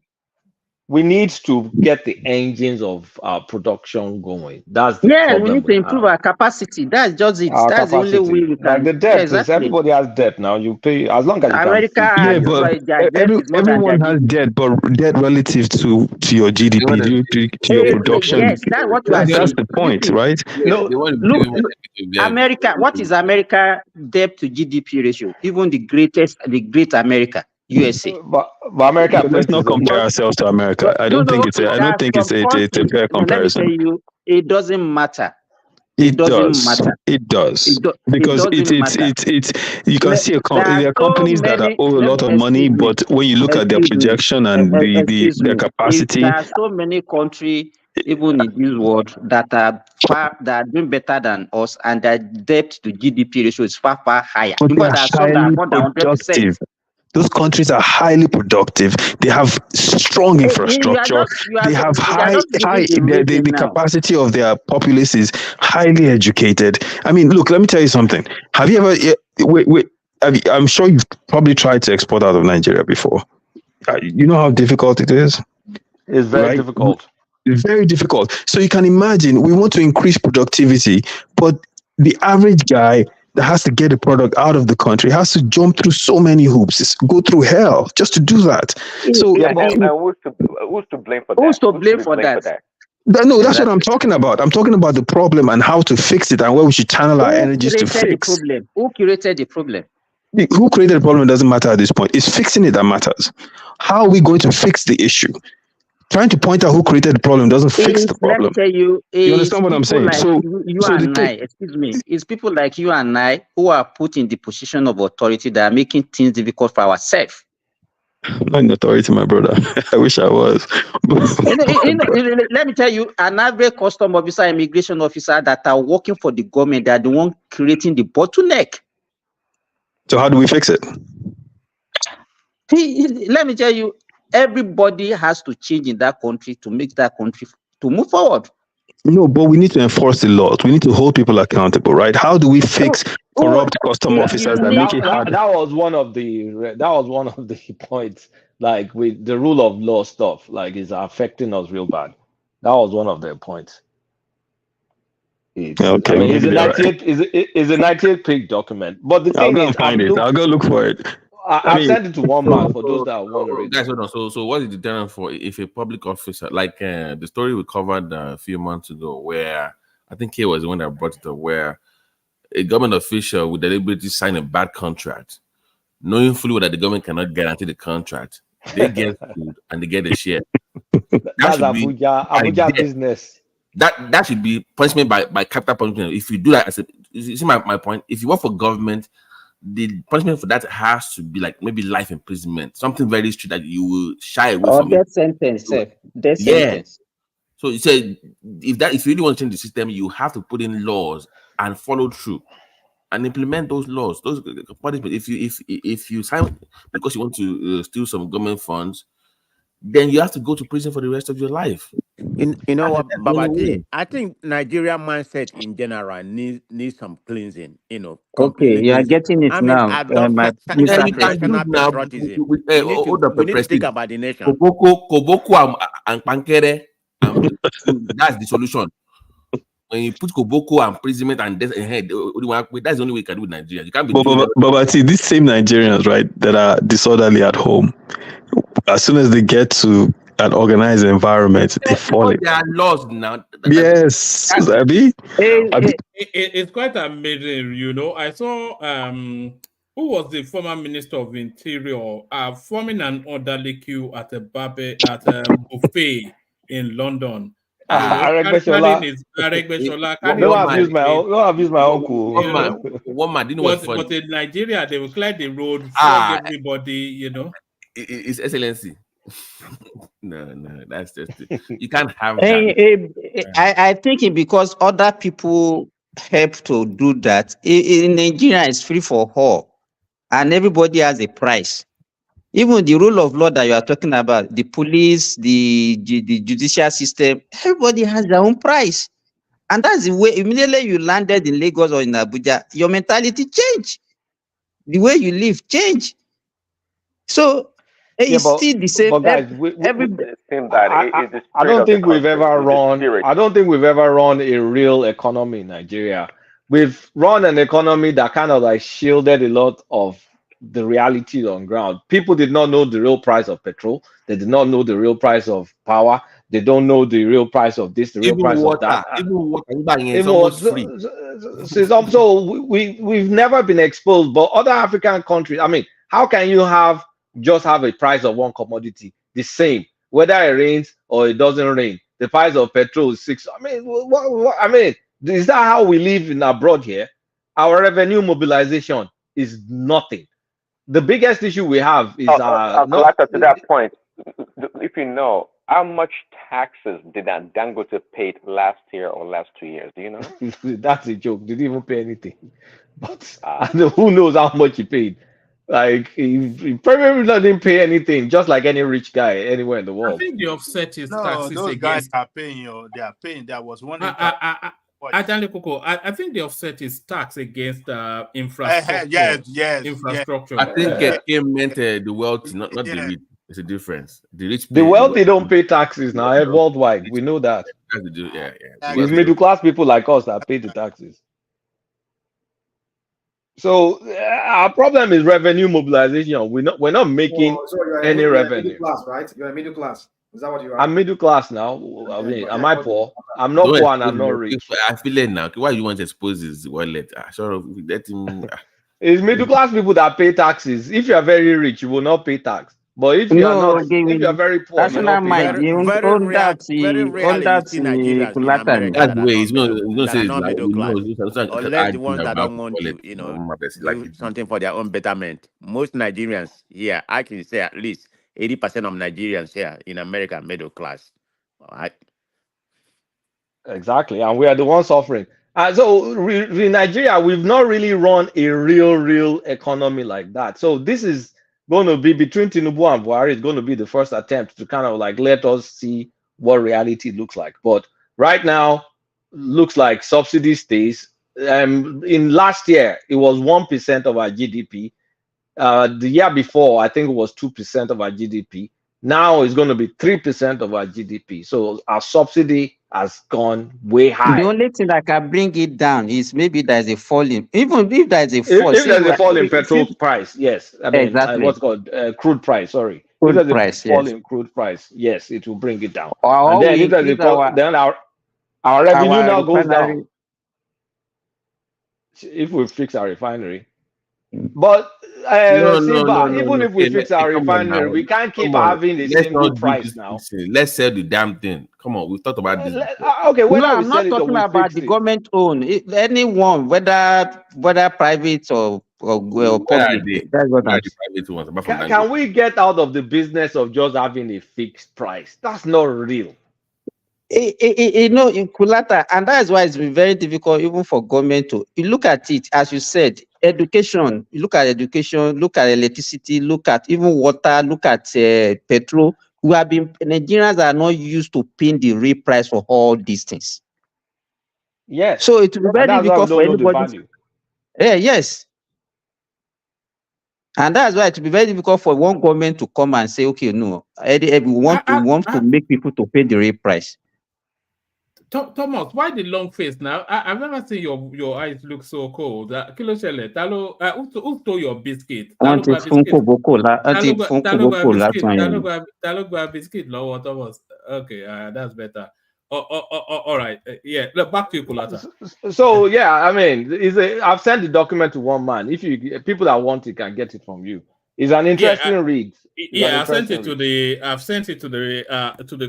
We need to get the engines of our production going. That's the Yeah, we problem need to improve our capacity. That's just it. Our That's capacity. the only way we can. Like the debt, exactly. everybody has debt now. You pay as long as you America can. has but everyone has debt, but debt relative to your GDP, to your production. Yes, that's what you are saying. That's the point, right? No, look, America. What is America debt to GDP ratio? Even the great America, USA. But America, let's not compare ourselves to America. I don't think it's a fair comparison. Let me tell you, it doesn't matter. It doesn't matter. It does. Because it's you can see there are companies that owe a lot of money, but when you look at their projection and their capacity, there are so many countries, even in this world, that are doing better than us, and their debt to GDP ratio is far higher. But they are highly productive. Those countries are highly productive. They have strong infrastructure. They have the capacity of their populace is highly educated. I mean, look, let me tell you something. Have you ever, I'm sure you've probably tried to export out of Nigeria before. You know how difficult it is? It's very difficult. It's very difficult. So you can imagine we want to increase productivity, but the average guy that has to get a product out of the country has to jump through so many hoops, go through hell just to do that. So who's to blame for that? Who's to blame for that? No, that's what I'm talking about. I'm talking about the problem and how to fix it and where we should channel our energies to fix. Who created the problem? Who created the problem doesn't matter at this point. It's fixing it that matters. How are we going to fix the issue? Trying to point out who created the problem doesn't fix the problem. Let me tell you, you understand what I'm saying? Like excuse me, it's people like you and I who are put in the position of authority that are making things difficult for ourselves. I'm not in authority, my brother. I wish I was. Let me tell you, an average custom officer, immigration officer that are working for the government, they are the one creating the bottleneck. So how do we fix it? Let me tell you, everybody has to change in that country to make that country to move forward. No, but we need to enforce the laws. We need to hold people accountable, right? How do we fix corrupt custom officers that make it hard? That was one of the points. Like with the rule of law stuff, like is affecting us real bad. That was one of their points. It's a 98 page document. But the thing is, I'll go look for it. I've sent it to one man for those that want to read. Guys, hold on. So what is the deterrent for if a public officer, like the story we covered a few months ago, where I think he was the one that brought it up, where a government official would deliberately sign a bad contract, knowing fully that the government cannot guarantee the contract, they get food and they get a share. That's Abuja business. That should be punishment by capital punishment. If you do that, you see my point. If you work for government, the punishment for that has to be like maybe life imprisonment, something very strict that you will shy away from. Death sentence. Death sentence. So he said, if you really want to change the system, you have to put in laws and follow through and implement those laws. Those punishment. If you sign because you want to steal some government funds, then you have to go to prison for the rest of your life. You know what, Babati? I think Nigeria mindset in general needs some cleansing. Okay, Completely you are cleansing. getting it I mean, now, adopt my certain Mr. traditional President. patriotism. We need to think about the nation. Koboko and Pankere, that's the solution. When you put Koboko and imprisonment and death ahead, that's the only way you can do with Nigeria. You can't be doing But see, these same Nigerians, right, that are disorderly at home, as soon as they get to an organized environment, they fall in. They are lost now. Yes, Abi. It's quite amazing, I saw who was the former Minister of Interior forming an orderly queue at a buffet in London. Aregbesola. Don't abuse my uncle. One man didn't know what's funny. But in Nigeria, they will clear the road, flog everybody, His Excellency. No, that's just it. You can't have that. I think it because other people help to do that. In Nigeria, it's free for all, and everybody has a price. Even the rule of law that you are talking about, the police, the judicial system, everybody has their own price. And that's the way, immediately you landed in Lagos or in Abuja, your mentality change. The way you live change. So it's still the same. But guys, I don't think we've ever run a real economy in Nigeria. We've run an economy that kind of like shielded a lot of the reality on ground. People did not know the real price of petrol. They did not know the real price of power. They don't know the real price of this, the real price of that. Even water is almost free. So we've never been exposed. But other African countries, I mean, how can you just have a price of one commodity the same, whether it rains or it doesn't rain? The price of petrol is 6. I mean, I mean, is that how we live in abroad here? Our revenue mobilization is nothing. The biggest issue we have is to that point. If you know, how much taxes did Dangote pay last year or last 2 years? Do you know? That's a joke. Did he even pay anything? But who knows how much he paid? Like he probably didn't pay anything, just like any rich guy anywhere in the world. I think the offset is taxes those against. Guys are paying. They are paying. There was one. I think the offset is tax against infrastructure. Yes. Infrastructure. I think it meant the wealthy, not the rich. It's a difference. The wealthy don't pay taxes now worldwide. We know that. It's middle class people like us that pay the taxes. So our problem is revenue mobilization. We're not making any revenue. Middle class, right? You're a middle class. Is that what you are? I'm middle class now. I mean, am I poor? I'm not poor and I'm not rich. I feel it now. Why you want to expose his wallet? Let him. It's middle class people that pay taxes. If you are very rich, you will not pay tax. But if you are not, if you are very poor, that's not mind. That's the way he's going to say middle class. Unless the ones that don't want to, do something for their own betterment. Most Nigerians here, I can say at least 80% of Nigerians here in America are middle class. All right. Exactly, and we are the ones suffering. So in Nigeria, we've not really run a real economy like that. So this is going to be between Tinubu and Buhari. It's going to be the first attempt to kind of like let us see what reality looks like. But right now, looks like subsidy stays. In last year, it was 1% of our GDP. The year before, I think it was 2% of our GDP. Now it's going to be 3% of our GDP. So our subsidy has gone way high. The only thing that can bring it down is maybe there's a fall in, even if there's a fall. If there's a fall in petrol price, yes. I mean, exactly. What's called crude price, sorry. Crude if there's price, a fall in crude price, yes, it will bring it down. And then if there's a fall, then our revenue now goes down. If we fix our refinery. But even if we fix our refinery, we can't keep having the same good price now. Let's sell the damn thing. Come on, we've talked about this. Okay, I'm not talking about the government owned. Anyone, whether private or public. That's what I'm saying. Can we get out of the business of just having a fixed price? That's not real. In Kulata, and that is why it's been very difficult even for government to. You look at it, as you said, education. You look at education, look at electricity, look at even water, look at petrol. Nigerians are not used to paying the real price for all these things. Yes. So it will be very difficult for anybody. Yes. And that's why it will be very difficult for one government to come and say, okay, no, we want to make people to pay the real price. Thomas, why the long face now? I've never seen your eyes look so cold. Kilo Shele, who stole your biscuit? Biscuit. No, Thomas. Okay, that's better. All right. Yeah, back to you, Kulata. So yeah, I mean, I've sent the document to one man. If people that want it can get it from you. It's an interesting read. I've sent it to the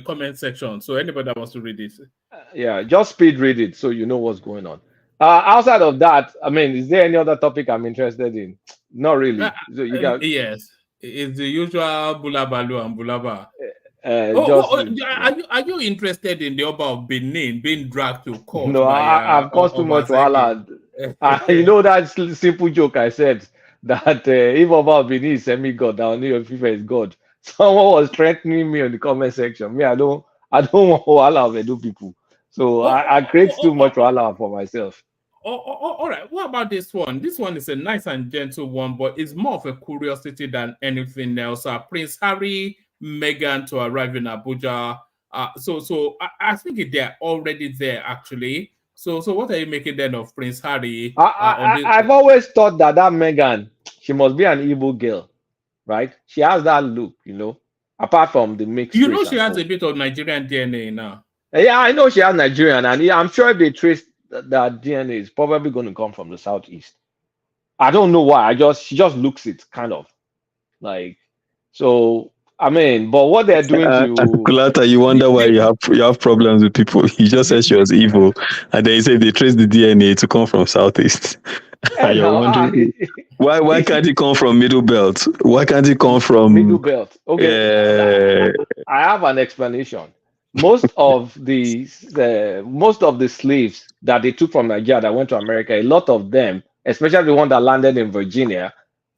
comment section. So anybody that wants to read it. Yeah, just speed read it so you know what's going on. Outside of that, I mean, is there any other topic I'm interested in? Not really. So you got yes, it's the usual Bulabalu and Bulaba. Are you interested in the Oba of Benin being dragged to court? No, I've caused too much wahala. You know that simple joke I said that if Oba of Benin is semi-god, that only your FIFA is God. Someone was threatening me on the comment section. Me, I don't want wahala of Edo people. So I create too much wahala for myself. All right. What about this one? This one is a nice and gentle one, but it's more of a curiosity than anything else. Prince Harry, Meghan to arrive in Abuja. So I think they're already there actually. So what are you making then of Prince Harry? I've always thought that Meghan, she must be an evil girl, right? She has that look, apart from the mixed. You know she has a bit of Nigerian DNA now. Yeah, I know she has Nigerian, and I'm sure if they trace that DNA, is probably going to come from the southeast. I don't know why. She just looks it kind of like so. I mean, but what they're doing to Kulata, you wonder why you have problems with people. He just said she was evil, and then he said they traced the DNA to come from southeast. And you're wondering why can't it come from Middle Belt? Why can't it come from Middle Belt? Okay, I have an explanation. Most of the slaves that they took from Nigeria that went to America, a lot of them, especially the ones that landed in Virginia,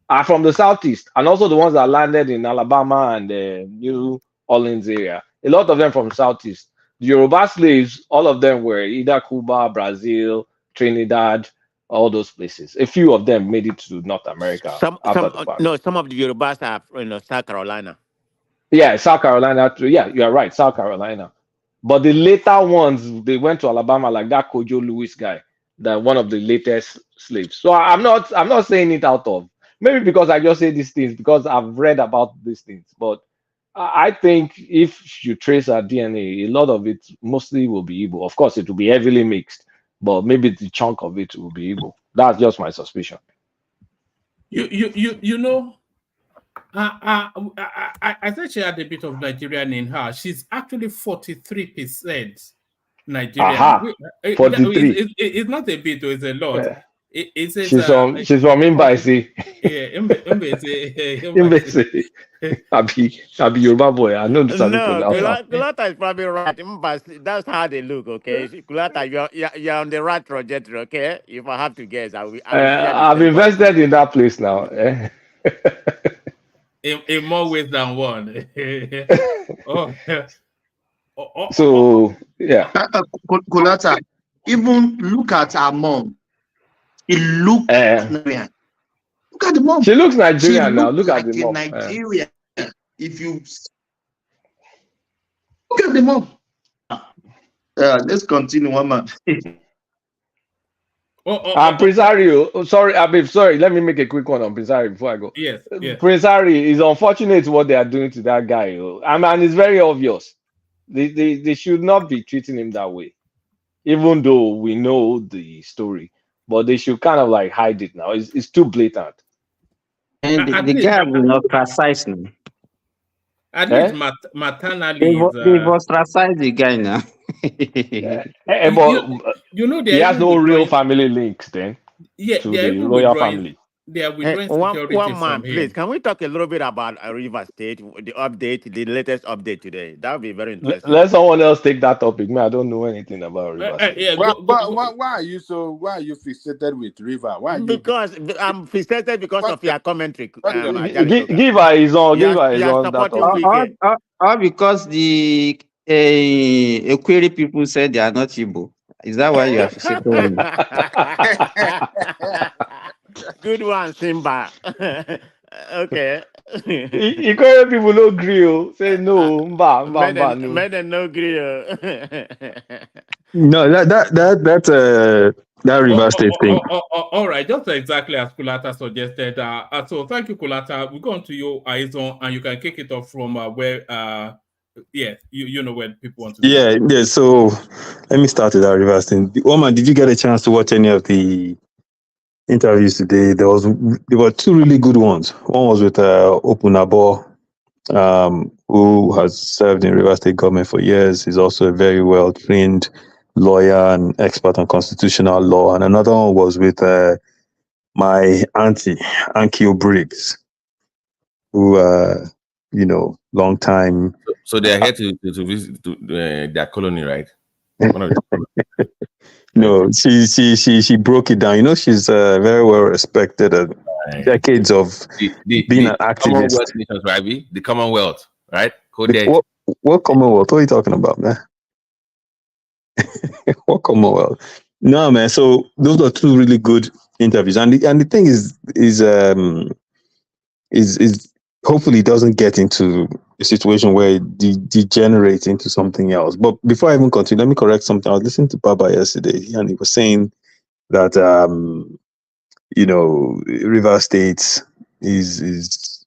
are from the southeast, and also the ones that landed in Alabama and the New Orleans area. A lot of them from southeast. The Yoruba slaves, all of them were either Cuba, Brazil, Trinidad, all those places. A few of them made it to North America. Some of the Yorubas are from South Carolina. Yeah, South Carolina too. Yeah, you are right, South Carolina. But the later ones, they went to Alabama, like that Kojo Lewis guy, that one of the latest slaves. So I'm not saying it out of maybe because I just say these things because I've read about these things. But I think if you trace our DNA, a lot of it mostly will be Igbo. Of course, it will be heavily mixed, but maybe the chunk of it will be Igbo. That's just my suspicion. You know. I think she had a bit of Nigerian in her. She's actually 43% Nigerian. 43. It's not a bit, it's a lot. Yeah. She's from Imbaisi. Yeah, Imbaisi. Abi Yoruba boy. I know this. No, Kulata is probably right. That's how they look. Okay, Kulata, you're on the right trajectory. Okay, if I have to guess, I've invested in that place now. In more ways than one. So yeah. Kulata, even look at her mom. It looks Nigerian. Look at the mom. She looks Nigerian now. Look at the mom. Nigerian. If you look at the mom. Let's continue, one man. Prince Harry. Sorry, Abib. Sorry, let me make a quick one on Prince Harry before I go. Yes. Prince Harry is unfortunate what they are doing to that guy. And it's very obvious. They should not be treating him that way, even though we know the story. But they should kind of like hide it now. It's too blatant. And the guy will not precise now. At least maternally. They've ostracized the guy now. But he has no real family links then to the royal family. they are withdrawing security one man, from him. please. Can we talk a little bit about River State, the update, the latest update today? That would be very interesting. Let someone else take that topic. Man, I don't know anything about River State. Yeah, why are you fixated with River? Why? Because I'm fixated because of your commentary. Give her his own. Give her his own. Because the Equity people said they are not Igbo. Is that why you are fixated? Good one, Simba. Okay. Equity people no grill. Say no. Made them no grill. No, that River State thing. All right, just exactly as Kulata suggested. So thank you, Kulata. We'll go on to you, Aizon, and you can kick it off from where. You know where people want to. Yeah. So let me start with that River State. Oman, did you get a chance to watch any of the interviews today? There were two really good ones. One was with Opunabo, who has served in River State government for years. He's also a very well-trained lawyer and expert on constitutional law. And another one was with my auntie, Ankyo Briggs, who, long time. So they're here to visit their colony, right? No, she broke it down. She's very well respected. Decades of being an activist. Commonwealth nations, right? The Commonwealth, right? What Commonwealth? What are you talking about, man? What Commonwealth? No, man. So those are two really good interviews, and the thing is hopefully it doesn't get into a situation where it degenerates into something else. But before I even continue, let me correct something. I was listening to Baba yesterday, and he was saying that River State is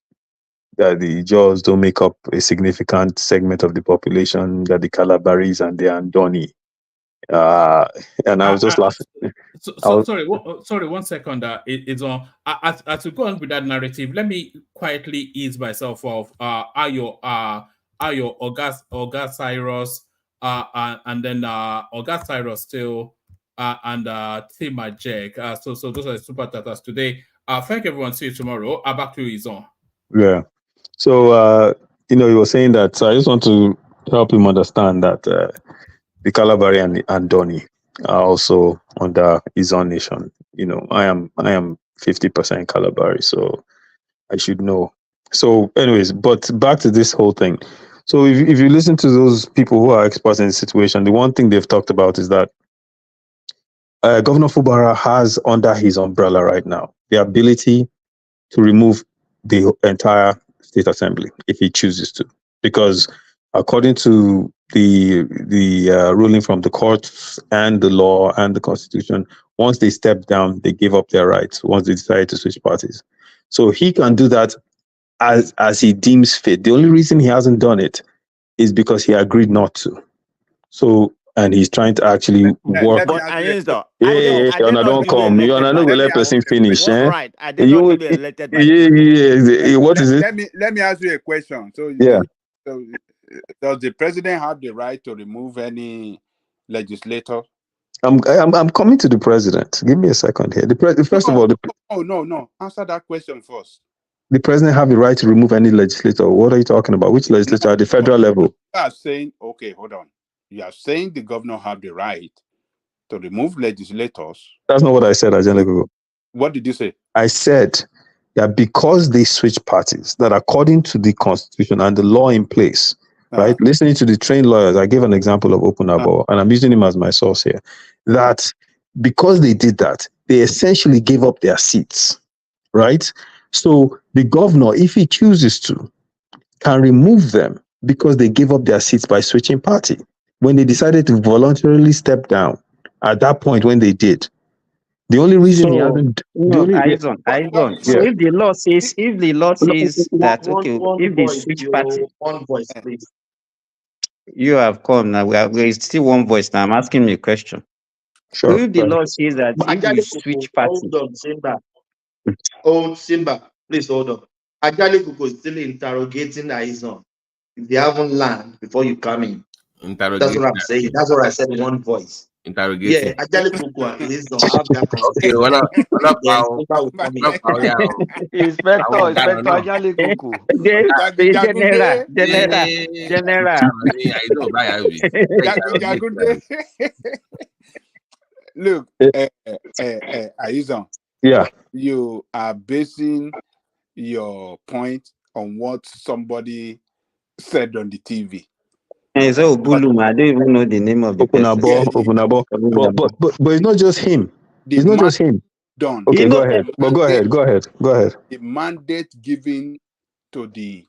that the Jaws don't make up a significant segment of the population, that the Calabaris and the Andoni. And I was just laughing. Sorry, 1 second. It's on. As we go on with that narrative, let me quietly ease myself off. Ayo, Oga Cyrus, and then Oga Cyrus still, and Thema Jack. So those are the super tatas today. Thank everyone. See you tomorrow. Back to you, Izon. Yeah. So he was saying that. So I just want to help him understand that the Calabari and the Andoni are also under his own nation. I am 50% Calabari, so I should know. So, anyways, but back to this whole thing. So, if you listen to those people who are experts in the situation, the one thing they've talked about is that Governor Fubara has under his umbrella right now the ability to remove the entire state assembly if he chooses to, because according to the ruling from the courts and the law and the constitution, once they step down, they give up their rights once they decide to switch parties. So he can do that as he deems fit. The only reason he hasn't done it is because he agreed not to. So, and he's trying to actually work. But don't come. You are not going to let person finish. Right. I did not be elected by What is it? Let me ask you a question. So does the president have the right to remove any legislator? I'm coming to the president. Give me a second here. First of all, no. Answer that question first. The president have the right to remove any legislator. What are you talking about? Which legislator at the federal level? You are saying, okay, hold on. You are saying the governor have the right to remove legislators. That's not what I said, Ajay. What did you say? I said that because they switch parties, that according to the constitution and the law in place, right? Listening to the trained lawyers, I gave an example of Opunabo, and I'm using him as my source here, that because they did that, they essentially gave up their seats, right? So the governor, if he chooses to, can remove them because they gave up their seats by switching party. When they decided to voluntarily step down, at that point when they did, the only reason he hasn't. Aizon. So if the law says that if they switch party, one voice, please. You have come now. There is still one voice now. I'm asking me a question. Sure. So if the law says that if you switch party, hold on, Simba. Simba, please hold on. Ajali Kuko is still interrogating Aizon. If they haven't learned before you come in. That's what I'm saying. That's what I said in one voice. interrogating. Yeah, Ajale Koko at least don't have that Okay, conversation. Inspector Ajale Koko. General. Look, Aizon. Yeah. You are basing your point on what somebody said on the TV. So Bulum, I don't even know the name of the person. Opunabo. But it's not just him. It's not just him. Done. Okay, go ahead. But go ahead. The mandate given to the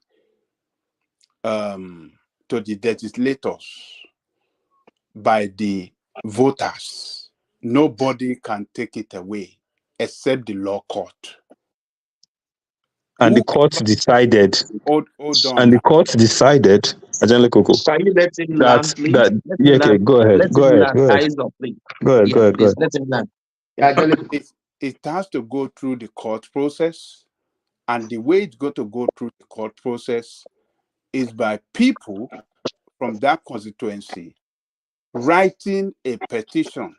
legislators by the voters, nobody can take it away except the law court. And the court decided. Hold on. And the court decided, Ajale Koko. Can you let him land, please? Okay, go ahead. Go ahead. Let him land. It has to go through the court process, and the way it's going to go through the court process is by people from that constituency writing a petition.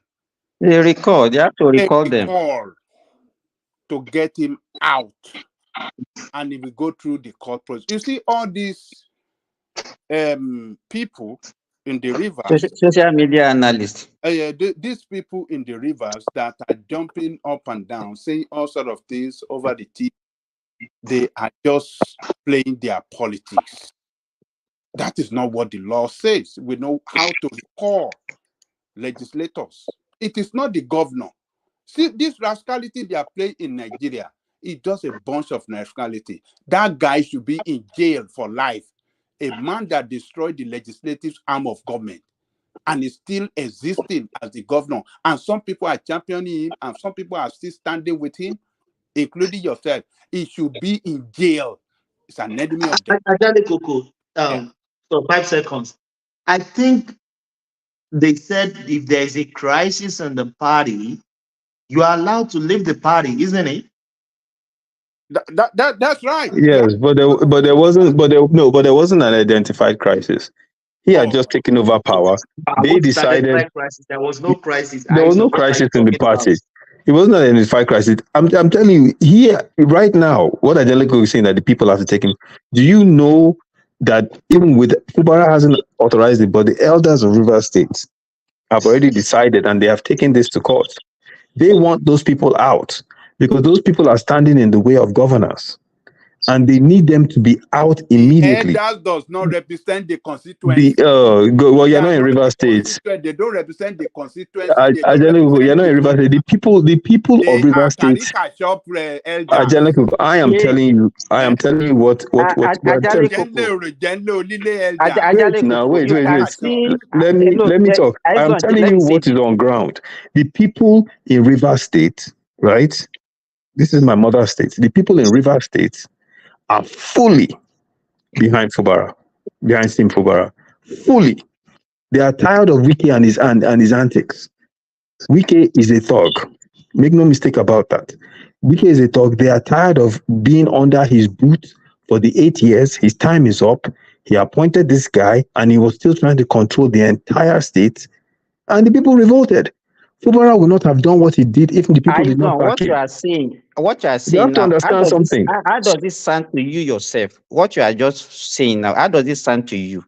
They have to record them. To get him out, and it will go through the court process. You see all these people in the rivers, social media analysts. These people in the rivers that are jumping up and down, saying all sort of things over the TV, they are just playing their politics. That is not what the law says. We know how to recall legislators. It is not the governor. See, this rascality they are playing in Nigeria is just a bunch of rascality. That guy should be in jail for life. A man that destroyed the legislative arm of government and is still existing as the governor. And some people are championing him, and some people are still standing with him, including yourself. He should be in jail. It's an enemy of them. Ajale Koko, so 5 seconds. I think they said if there is a crisis in the party, you are allowed to leave the party, isn't it? That's right. Yes, but there wasn't an identified crisis. He had just taken over power. They decided there was no crisis. There was no crisis in the party. It wasn't an identified crisis. I'm telling you, here right now, what Ajale is saying that the people have to take him. Do you know that even with Fubara hasn't authorized it, but the elders of River State have already decided and they have taken this to court. They want those people out because those people are standing in the way of governance. And they need them to be out immediately. The elders does not represent the constituency. Well, you're not in River State. They don't represent the constituency. You're not in River State. The people of River State. I am telling you what. Wait. Let me talk. I am telling you what is on ground. The people in River State, right? This is my mother's state. The people in River State are fully behind Fubara, behind Sim Fubara. Fully. They are tired of Wike and his antics. Wike is a thug. Make no mistake about that. Wike is a thug. They are tired of being under his boot for the 8 years. His time is up. He appointed this guy and he was still trying to control the entire state. And the people revolted. Fubara would not have done what he did if the people did not back him. You are saying you have to understand something. How does this sound to you yourself? What you are just saying now, how does this sound to you?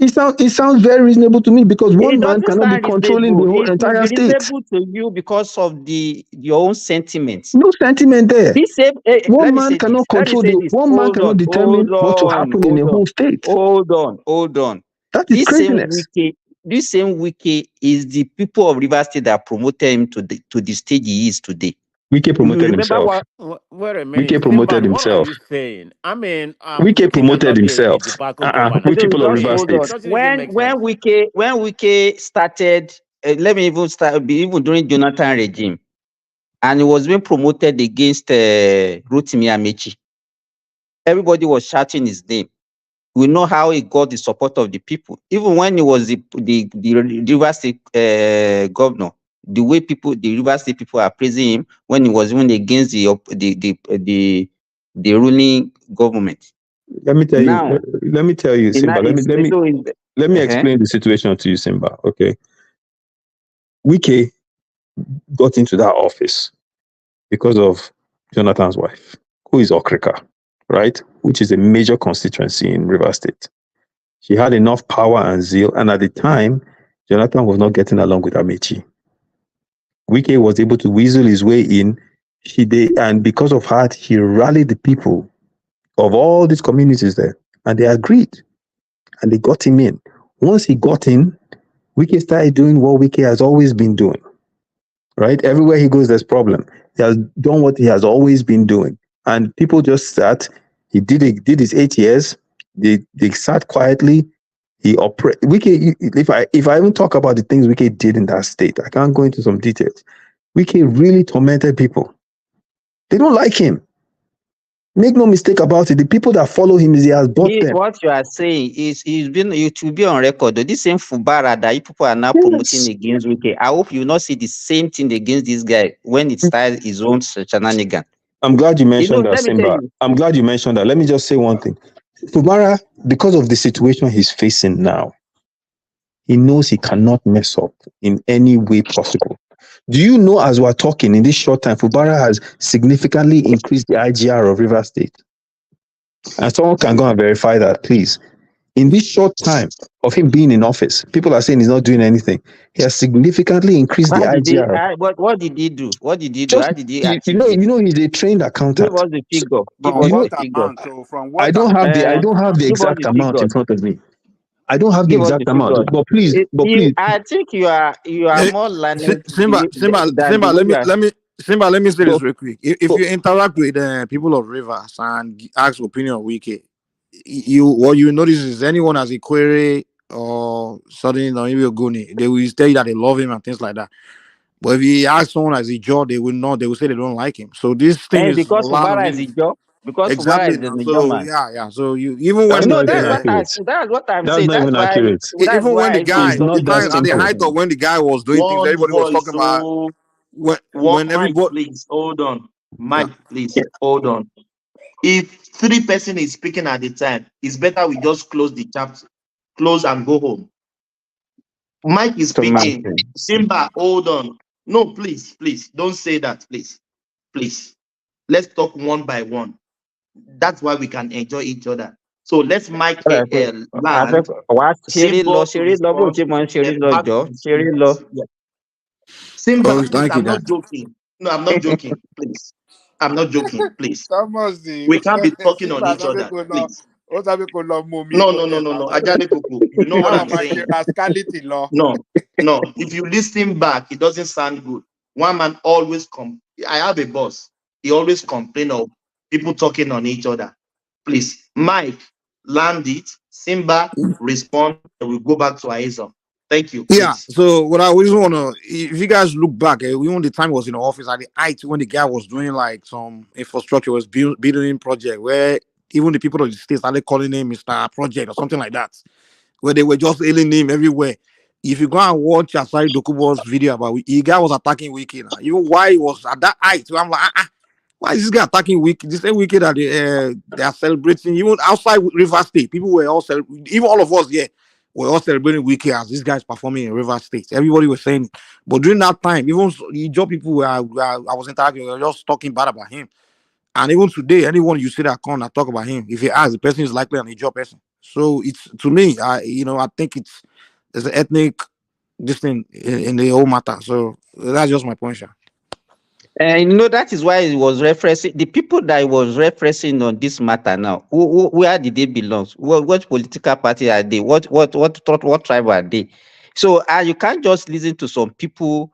It sounds very reasonable to me because one man cannot be controlling the whole entire state. It's reasonable to you because of your own sentiments. No sentiment there. One man cannot control one man cannot determine what will happen in a whole state. Hold on. That is craziness. This same Wike is the people of River State that promoted him to the stage he is today. Wike promoted himself. Wait a minute. Wike promoted himself. What are you saying? I mean, Wike promoted himself. With people of River State. When Wike started, let me even start even during Jonathan regime, and he was being promoted against Rotimi Amechi. Everybody was shouting his name. We know how he got the support of the people. Even when he was the River State governor, the way the River State people are praising him when he was even against the ruling government. Let me tell you, Simba. Let me explain the situation to you, Simba. Okay. Wike got into that office because of Jonathan's wife, who is Okrika, right? Which is a major constituency in Rivers State. She had enough power and zeal, and at the time, Jonathan was not getting along with Amechi. Wike was able to weasel his way in. And because of her, he rallied the people of all these communities there, and they agreed, and they got him in. Once he got in, Wike started doing what Wike has always been doing, right? Everywhere he goes, there's problem. He has done what he has always been doing, and people just sat. He did his 8 years. They sat quietly. Wike. If I even talk about the things Wike did in that state, I can't go into some details. Wike really tormented people. They don't like him. Make no mistake about it. The people that follow him, he has bought them. What you are saying is it will be on record. This same Fubara that you people are now promoting against Wike. I hope you will not see the same thing against this guy when it starts his own shenanigan. I'm glad you mentioned that, Simba. I'm glad you mentioned that. Let me just say one thing. Fubara, because of the situation he's facing now, he knows he cannot mess up in any way possible. Do you know, as we're talking, in this short time, Fubara has significantly increased the IGR of Rivers State? And someone can go and verify that, please. In this short time of him being in office, people are saying he's not doing anything. He has significantly increased the IGR. What did he do? What did he do? How did he achieve it? You know, he's a trained accountant. Give us the figure. I don't have the exact amount in front of me. I don't have the exact amount, but please, I think you are more learned. Simba, let me say this real quick. If you interact with people of Rivers and ask opinion of Wike, what you notice is anyone has a query or something or maybe a Guni, they will tell you that they love him and things like that. But if you ask someone as a job, they will not. They will say they don't like him. So this thing is because Fubara is a job. Because exactly. Fubara is so yeah. So you even when that's what I'm saying. That's not accurate. Even when the guy, at the height of when the guy was doing things, everybody was talking about. When everybody, please hold on, Mike, please hold on. If 3 persons is speaking at the time, it's better we just close the chapter, close and go home. Mike is speaking. Simba, hold on. No, please, don't say that, please. Let's talk one by one. That's why we can enjoy each other. So let's Mike land. Simba, please, I'm not joking. No, I'm not joking. Please. I'm not joking. Please. We can't be talking on each other. Please. No. Ajani Kuku. You know what I'm saying? No. If you listen back, it doesn't sound good. One man always I have a boss. He always complain of people talking on each other. Please, Mike, land it. Simba, respond. And we'll go back to Aizon. Thank you. Please. Yeah. So what I always want to, if you guys look back, when the time was in the office at the height when the guy was doing like some infrastructure, was building project where even the people of the state started calling him Mr. Project or something like that, where they were just hailing him everywhere. If you go and watch Asari Dokubo's video about the guy was attacking Wike now, even why he was at that height, so I'm like, why is this guy attacking Wike? The same Wike that they are celebrating, even outside Rivers State, people were all celebrating, even all of us here. We're all celebrating Wike as this guy's performing in Rivers State. Everybody was saying, but during that time, even the job people I was interacting, were just talking bad about him. And even today, anyone you see that come and talk about him, if you ask, the person is likely an job person. So it's, to me, I think there's an ethnic this thing in the whole matter. So that's just my point, sir. And that is why he was referencing the people that he was referencing on this matter now. Where did they belong? What political party are they? What tribe are they? So you can't just listen to some people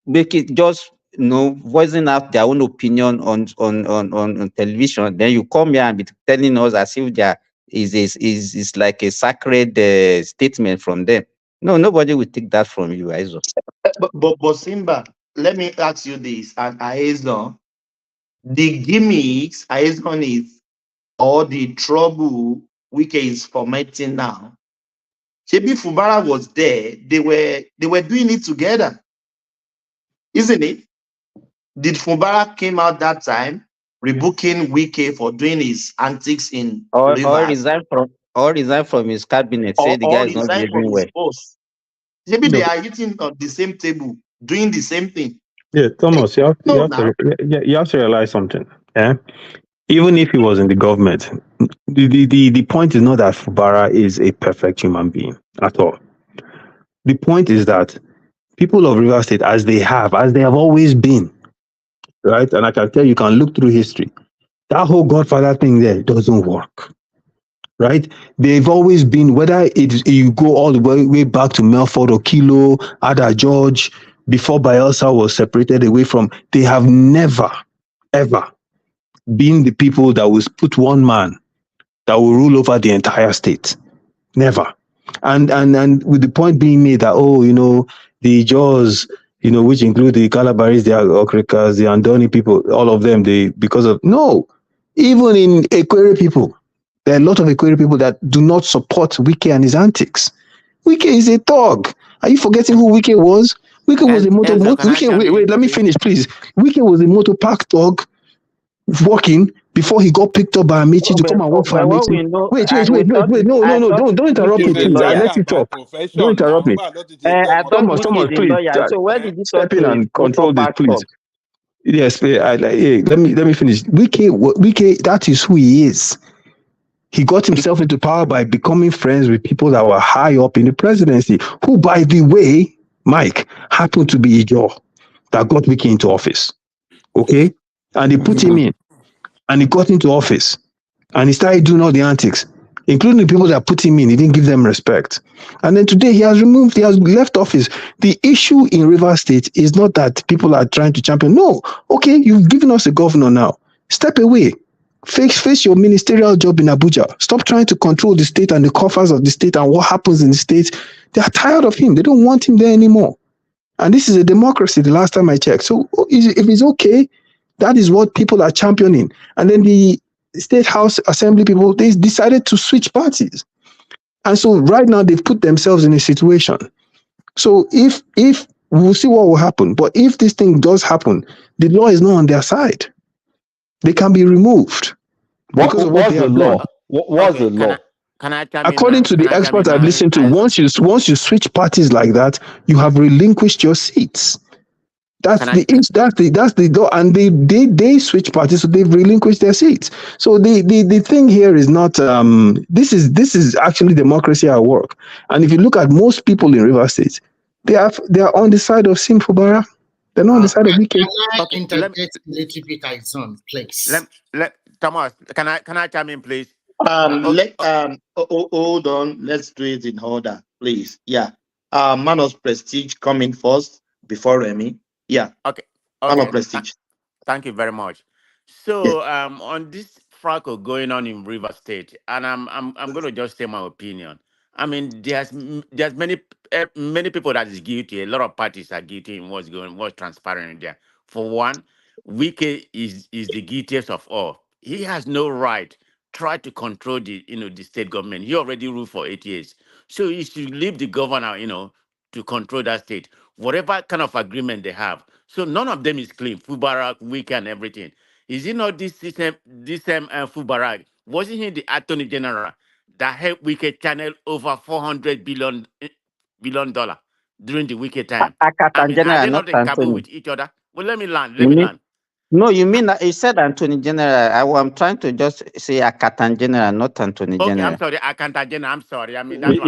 make it just voicing out their own opinion on television. Then you come here and be telling us as if there is like a sacred statement from them. No, nobody will take that from you, Aizo. But Simba, let me ask you this, and Aizon, the gimmicks Aizon is, or the trouble Wike is fomenting now. Shebi Fubara was there, they were doing it together, isn't it? Did Fubara came out that time rebuking Wike for doing his antics in Rivers? Or resign from his cabinet, say the guy is not behaving well. Maybe they are eating on the same table. doing the same thing. Yeah, Thomas, you No, you have to realize something. Yeah, even if he was in the government, the point is not that Fubara is a perfect human being at all. The point is that people of River State, as they have always been, right? And I can tell you can look through history. That whole Godfather thing there doesn't work, right? They've always been, whether you go all the way back to Melford or Kilo, Ada George, before Bielsa was separated away from, they have never, ever been the people that will put one man that will rule over the entire state. Never. And with the point being made that, the Jaws, which include the Calabaris, the Okrikas, the Andoni people, all of them, no, even in Equere people, there are a lot of Equere people that do not support Wike and his antics. Wike is a thug. Are you forgetting who Wike was? Wike was a wait, let me finish, please. Wike was a motor park thug working before he got picked up by Amici to come and work for Amici. Wait, no, don't interrupt me, please. I let you talk. Don't interrupt me. Thomas, please. So where did you Step in and control this, please. Yes, let me finish. Wike, that is who he is. He got himself into power by becoming friends with people that were high up in the presidency, who, by the way, Mike, happened to be Ijo that got Wike into office. Okay? And they put him in. And he got into office and he started doing all the antics, including the people that put him in. He didn't give them respect. And then today he has left office. The issue in River State is not that people are trying to champion. No. Okay, you've given us a governor now. Step away. Face your ministerial job in Abuja. Stop trying to control the state and the coffers of the state and what happens in the state. They are tired of him. They don't want him there anymore. And this is a democracy, the last time I checked. So if it's okay, that is what people are championing. And then the State House Assembly people, they decided to switch parties. And so right now they've put themselves in a situation. So if we'll see what will happen, but if this thing does happen, the law is not on their side. They can be removed. What's the law? What's the law? According to the experts I've listened to, once you switch parties like that, you have relinquished your seats. That's the law, and they switch parties, so they've relinquished their seats. So the thing here is not this is actually democracy at work. And if you look at most people in River State, they are on the side of Sim Fubara. They're not on the side of Wike. Okay, interject a little bit, Aizon, please. Thomas, can I chime in, please? Hold on. Let's do it in order, please. Yeah. Man of Prestige coming first before Remy. Yeah. Okay. Man of Prestige. Thank you very much. So on this fracas going on in River State, and I'm going to just say my opinion. I mean, there's many people that is guilty. A lot of parties are guilty in what's transpiring there. For one, Wike is the guiltiest of all. He has no right try to control the state government. He already ruled for 8 years, so he should leave the governor to control that state. Whatever kind of agreement they have, so none of them is clean. Fubarak, Wike, and everything. Is it not this same Fubarak? Wasn't he the Attorney General that helped Wike channel over $400 billion during the Wike time? Are they not in Kabul with each other? Well, let me land. No, you mean that you said Attorney General. I'm trying to just say Akatan General, not Attorney General. Okay, I'm sorry, Akatan General. I'm sorry. I mean, that's what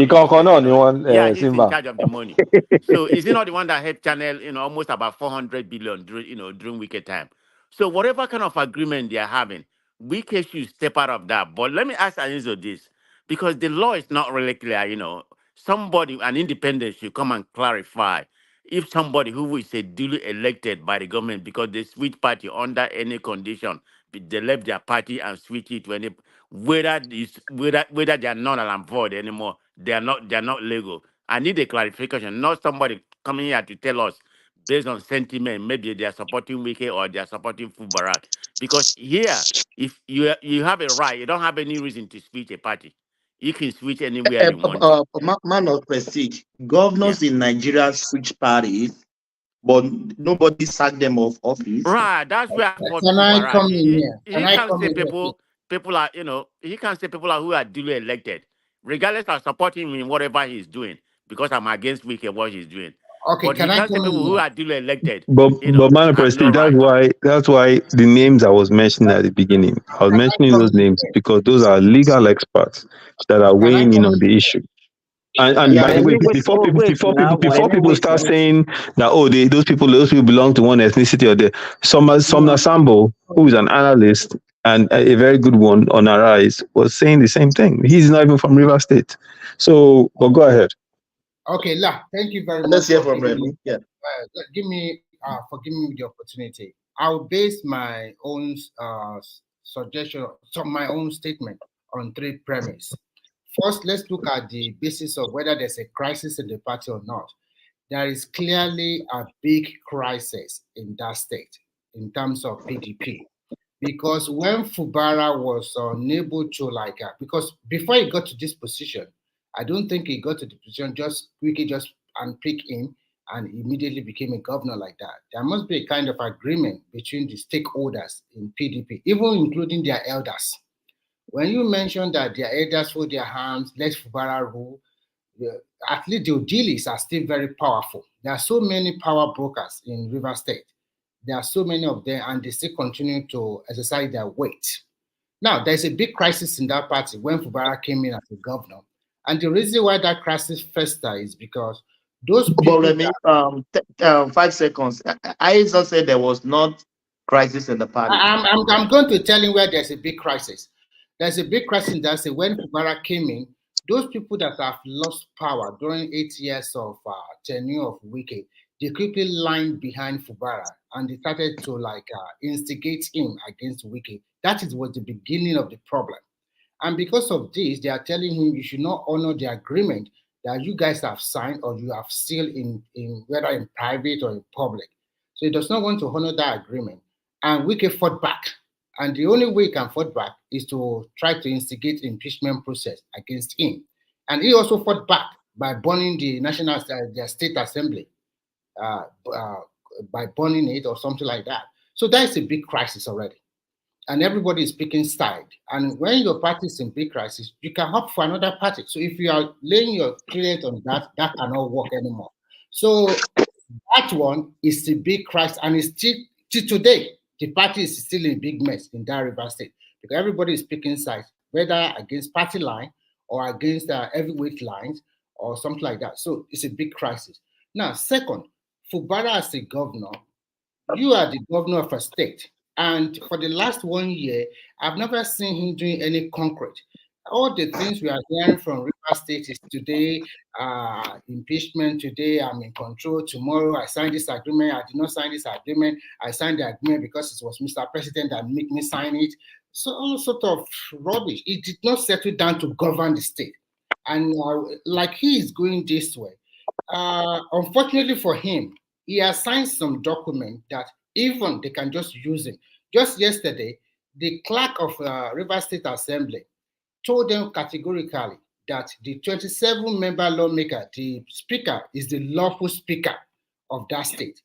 he's in charge of the money. So is he not the one that helped channel, almost about 400 billion during Wike time? So whatever kind of agreement they are having, Wike should step out of that. But let me ask Anizo this, because the law is not really clear. Somebody, an independent, should come and clarify. If somebody who is duly elected by the government because they switch party under any condition, they left their party and switch it to any, whether they are not an void anymore, they are not legal. I need a clarification, not somebody coming here to tell us based on sentiment, maybe they are supporting Wike or they are supporting Fubarak. Because here, if you have a right, you don't have any reason to switch a party. You can switch anywhere you want. Man of Prestige, governors in Nigeria switch parties, but nobody sacked them off office. Right, that's where Can I come in here? He can't say people are, he can't say people are who are duly elected, regardless of supporting him in whatever he's doing, because I'm against Wike what he's doing. Okay, but can I tell people who are duly elected? But man, Prestige, that's why the names I was mentioning at the beginning, I was mentioning those names because those are legal experts that are weighing in on the issue. And by the way, before people start saying that those people belong to one ethnicity or the Somna Sambo, who is an analyst and a very good one on Arise, was saying the same thing. He's not even from River State. So, but go ahead. Okay, thank you very much. Let's hear from Remy. Yeah. Forgive me the opportunity. I'll base my own suggestion, my own statement on 3 premises. First, let's look at the basis of whether there's a crisis in the party or not. There is clearly a big crisis in that state in terms of PDP. Because when Fubara was unable to because before he got to this position, I don't think he got to the position just quickly unpick him and immediately became a governor like that. There must be a kind of agreement between the stakeholders in PDP, even including their elders. When you mention that their elders hold their hands, let Fubara rule, at least the Odilis are still very powerful. There are so many power brokers in River State. There are so many of them, and they still continue to exercise their weight. Now, there's a big crisis in that party when Fubara came in as a governor. And the reason why that crisis festered is because those people... But 5 seconds. I just said there was not crisis in the party. I'm going to tell you where there's a big crisis. There's a big crisis in that when Fubara came in, those people that have lost power during 8 years of tenure of Wike, they quickly lined behind Fubara and they started to instigate him against Wike. That was the beginning of the problem. And because of this, they are telling him you should not honor the agreement that you guys have signed or you have sealed in whether in private or in public. So he does not want to honor that agreement. And Wike fought back. And the only way he can fight back is to try to instigate impeachment process against him. And he also fought back by burning the their state assembly, by burning it or something like that. So that is a big crisis already. And everybody is picking side. And when your party is in big crisis, you can opt for another party. So if you are laying your credit on that, that cannot work anymore. So that one is a big crisis, and it's still today. The party is still in a big mess in that River State because everybody is picking sides, whether against party line or against heavyweight lines or something like that. So it's a big crisis. Now, second, Fubara as a governor, you are the governor of a state. And for the last 1 year, I've never seen him doing any concrete. All the things we are hearing from River State is today, impeachment, today I'm in control, tomorrow I signed this agreement, I did not sign this agreement, I signed the agreement because it was Mr. President that made me sign it. So all sort of rubbish. It did not settle down to govern the state. And like he is going this way, unfortunately for him, he has signed some document that even they can just use it. Just yesterday, the clerk of River State Assembly told them categorically that the 27-member lawmaker, the speaker, is the lawful speaker of that state.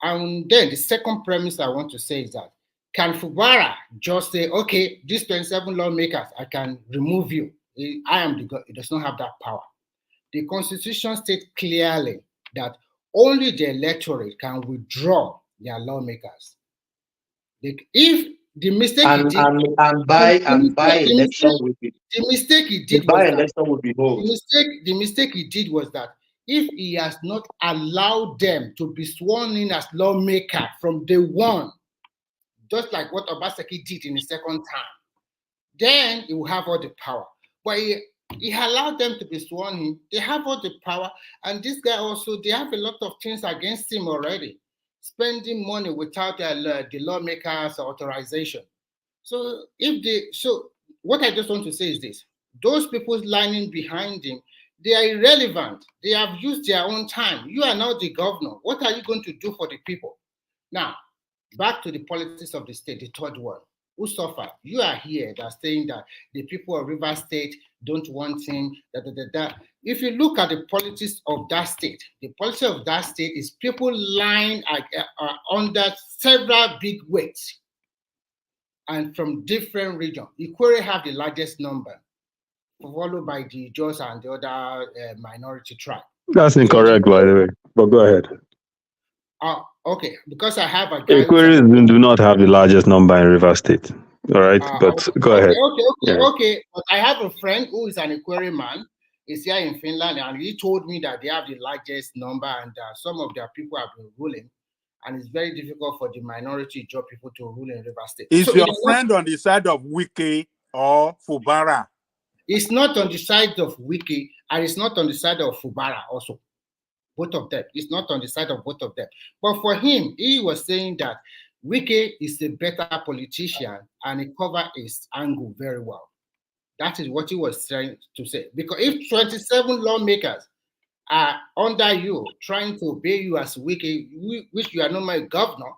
And then the second premise I want to say is that, can Fubara just say, okay, these 27 lawmakers, I can remove you. I am the God. It does not have that power. The Constitution states clearly that only the electorate can withdraw their lawmakers. If the mistake he did, the mistake he did was that if he has not allowed them to be sworn in as lawmaker from day one, just like what Obaseki did in the second time, then he will have all the power. But he allowed them to be sworn in. They have all the power, and this guy also, they have a lot of things against him already. Spending money without the lawmakers' authorization. So what I just want to say is this: those people lining behind him, they are irrelevant. They have used their own time. You are now the governor. What are you going to do for the people? Now, back to the politics of the state, the third one. Who suffer? You are here that's saying that the people of River State don't want him. If you look at the politics of that state, the politics of that state is people lying under several big weights and from different regions. Ikwere have the largest number, followed by the Jos and the other minority tribe. That's incorrect, by the way. but go ahead. Okay, because I have a guy. Equatorians do not have the largest number in Rivers State. All right, but go ahead. Okay. But I have a friend who is an Equatorian man. He's here in Finland, and he told me that they have the largest number, and some of their people have been ruling, and it's very difficult for the minority job people to rule in Rivers State. Is your friend on the side of Wike or Fubara? It's not on the side of Wike, and it's not on the side of Fubara also. Both of them. It's not on the side of both of them. But for him, he was saying that Wike is a better politician and he covered his angle very well. That is what he was trying to say. Because if 27 lawmakers are under you, trying to obey you as Wike, which you are not my governor,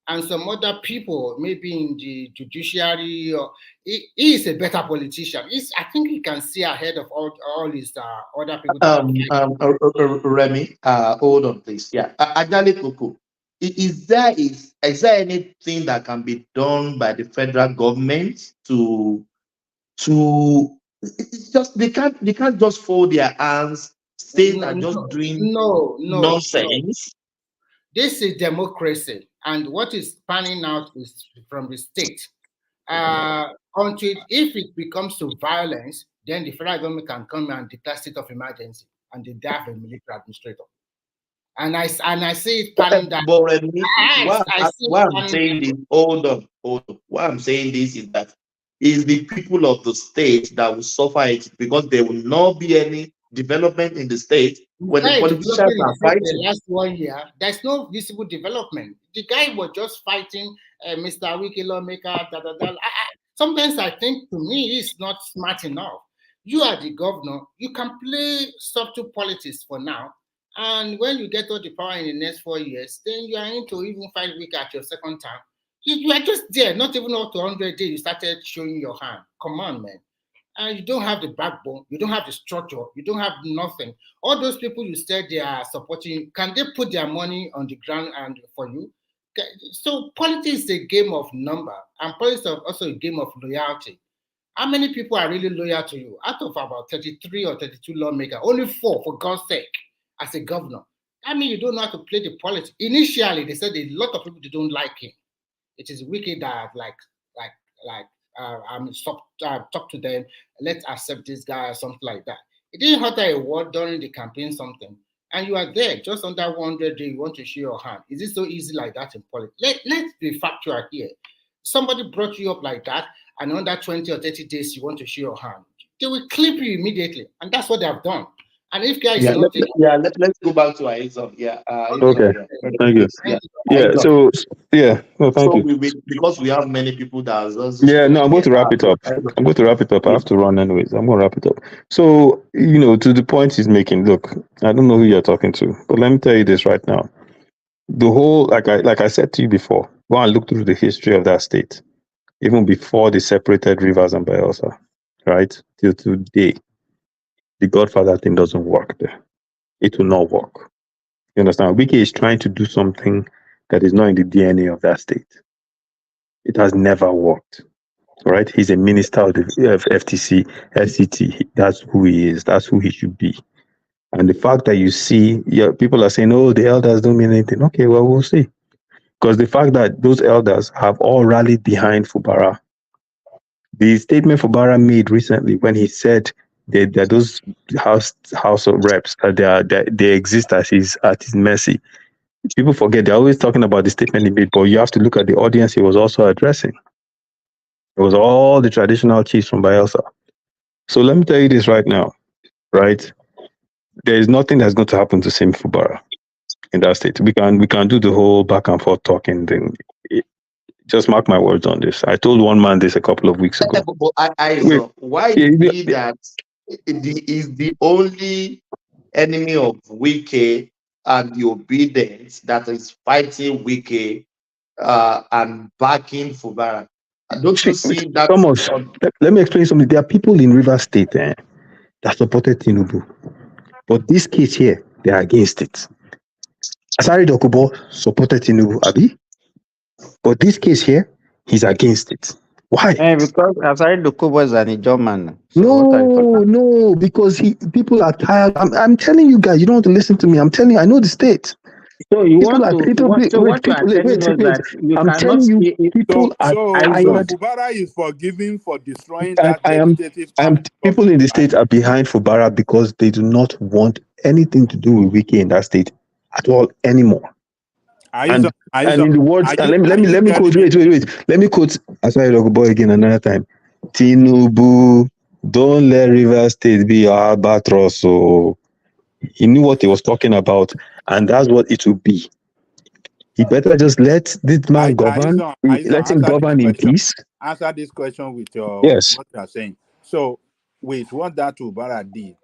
and some other people, maybe in the judiciary, or he is a better politician. I think he can see ahead of all these other people. Remy, hold on, please. Yeah, Ajale Koko, is there anything that can be done by the federal government to? It's just they can't just fold their hands. States are just doing nonsense. This is democracy, and what is panning out is from the state. Until if it becomes to violence, then the federal government can come and declare state of emergency, and they have a military administrator. And I see it panning down. What I'm saying is, hold on. What I'm saying this is that is the people of the state that will suffer it, because there will not be any development in the state when the politicians are fighting. The last 1 year, there's no visible development. The guy was just fighting Mr. Wike lawmaker. Sometimes I think, to me, he's not smart enough. You are the governor. You can play subtle politics for now. And when you get all the power in the next 4 years, then you are into even 5 weeks at your second term. You are just there, not even up to 100 days, you started showing your hand. Come on, man. And you don't have the backbone, you don't have the structure, you don't have nothing. All those people you said they are supporting, can they put their money on the ground and for you? So politics is a game of number, and politics is also a game of loyalty. How many people are really loyal to you? Out of about 33 or 32 lawmakers, only 4, for God's sake, as a governor. I mean, you don't know how to play the politics. Initially, they said a lot of people don't like him. It is wicked that talk to them, let's accept this guy or something like that. It didn't utter a word during the campaign, something, and you are there just under 100 days. You want to show your hand. Is it so easy like that in politics? Let's be factual here. Somebody brought you up like that, and under 20 or 30 days you want to show your hand. They will clip you immediately, and that's what they have done. And if guys, let's go back to Aizon. Okay. Thank you. Thank you. Because we have many people that are I'm going to wrap it up. I have to run anyways. I'm going to wrap it up. So, to the point he's making, look, I don't know who you're talking to, but let me tell you this right now. The whole, like I said to you before, go and look through the history of that state, even before they separated Rivers and Bayelsa, right? Till today. The Godfather thing doesn't work there. It will not work. You understand? Wike is trying to do something that is not in the DNA of that state. It has never worked. Right? He's a minister of the FTC, FCT. That's who he is. That's who he should be. And the fact that you see, people are saying, oh, the elders don't mean anything. Okay, well, we'll see. Because the fact that those elders have all rallied behind Fubara. The statement Fubara made recently when he said that those house of reps, they exist at his mercy. People forget, they're always talking about the statement he made, but you have to look at the audience he was also addressing. It was all the traditional chiefs from Bayelsa. So let me tell you this right now, right? There is nothing that's going to happen to Simi Fubara in that state. We can do the whole back and forth talking thing. Just mark my words on this. I told one man this a couple of weeks ago. Why is it that is the only enemy of Wike and the obedience that is fighting Wike and backing Fubara? Don't you see that? Thomas, let me explain something. There are people in Rivers State that supported Tinubu, but this case here, they are against it. Asari Dokubo supported Tinubu, Abi, but this case here, he's against it. Why? Because Asari Dokubo is an German. So no, because people are tired. I'm telling you guys, you don't want to listen to me. I'm telling you, I know the state. So you want to what you are telling us that you I'm cannot telling you, people are tired. Fubara is forgiven for destroying that legislative people in the state are behind Fubara because they do not want anything to do with Wiki in that state at all anymore. And in the words, and let me quote. Wait. Let me quote Asari Dokubo again another time. Tinubu, don't let River State be your albatross. So he knew what he was talking about, and that's what it will be. He better just let this man govern. Let him govern in peace. Answer this question with your what you are saying. So, with what that Ubara did,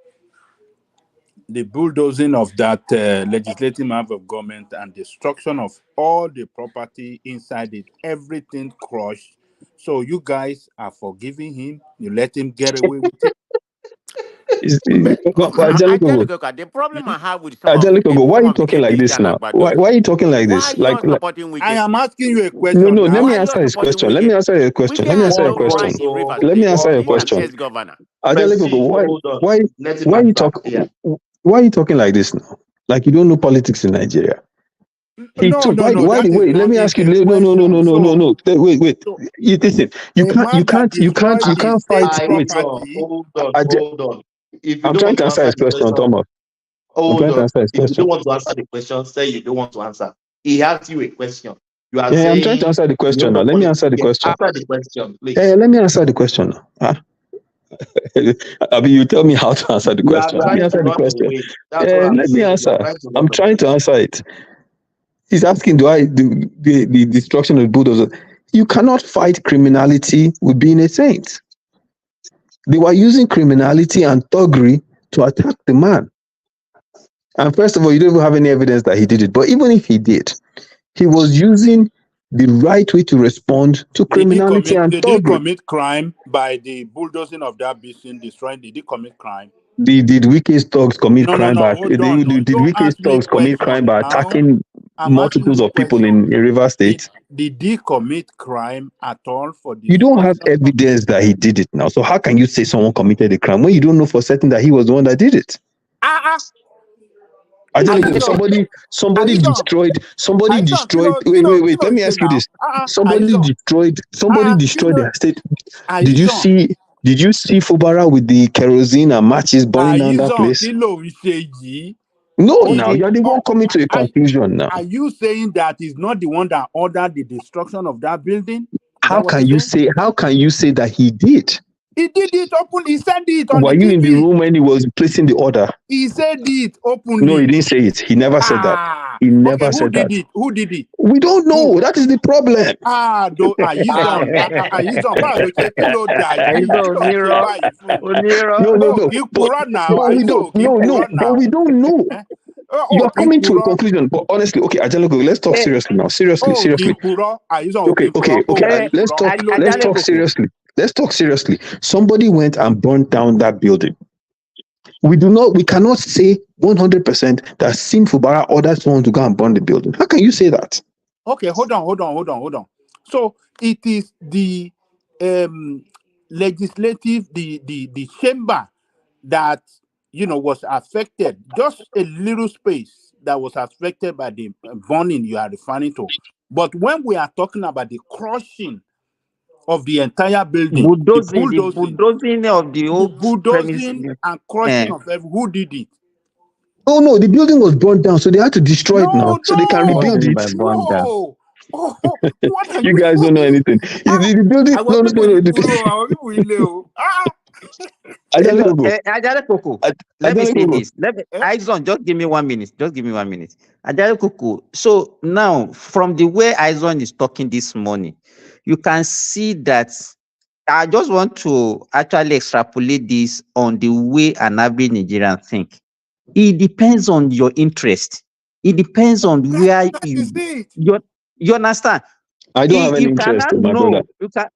the bulldozing of that legislative arm of government and destruction of all the property inside it, everything crushed. So you guys are forgiving him. You let him get away with it. The problem I have with some why are you talking like this now? Why are you talking like this? Why you supporting Wiki? I am asking you a question. No, let me answer his question. Let me answer your question. Let me answer your question. Let me answer your question. Why are you talking like this now? Like you don't know politics in Nigeria. Let me ask you. No. Wait. Listen. You can't fight. Wait. Hold on. I'm trying to answer his question, Thomas. Hold on. If you don't want to answer the question, say you don't want to answer. He asked you a question. You are saying. I'm trying to answer the question now. Let me answer the question. Answer the question, please. Let me answer the question now. Huh? You tell me how to answer the question. Let me answer the question. Let me answer. I'm trying to answer it. He's asking, do I do the destruction of the bulldozer? You cannot fight criminality with being a saint. They were using criminality and thuggery to attack the man. And first of all, you don't even have any evidence that he did it. But even if he did, he was using the right way to respond to criminality and thuggery. Did he commit crime by the bulldozing of that building, destroying? Did he commit crime? Did Wike's thugs commit crime by attacking multiples of people in River State? Did he commit crime at all for this? You don't have evidence that he did it now. So how can you say someone committed a crime when you don't know for certain that he was the one that did it? Somebody destroyed. Wait. Let me ask you this. Somebody destroyed the state. Did you see Fubara with the kerosene and matches burning down that place? No, now you're the one coming to a conclusion now. Are you saying that he's not the one that ordered the destruction of that building? How can you say that he did? He did it openly. He said it on Were you in the room when he was placing the order? He said it openly. No, he didn't say it. He never said that. He never said that. Who did it? We don't know. That is the problem. But we don't know. You are coming to a conclusion. But honestly, okay, Ajalogo, let's talk seriously now. Seriously. Okay. Let's talk seriously. Let's talk seriously. Somebody went and burnt down that building. We cannot say 100% that Sim Fubara ordered someone to go and burn the building. How can you say that? Okay, hold on. So it is the legislative, the chamber that was affected, just a little space that was affected by the burning you are referring to. But when we are talking about the crushing of the entire building, bulldozing of the old bulldozing and crushing of who did it? Oh no, the building was burned down, so they had to destroy it now, so they can rebuild it. You guys don't know anything. The building. Let me say this. Aizon, just give me 1 minute. Ajale Koko. So now, from the way Aizon is talking this morning, you can see that I just want to actually extrapolate this on the way an average Nigerian think. It depends on your interest. It depends on where you understand. I don't have any interest, my brother.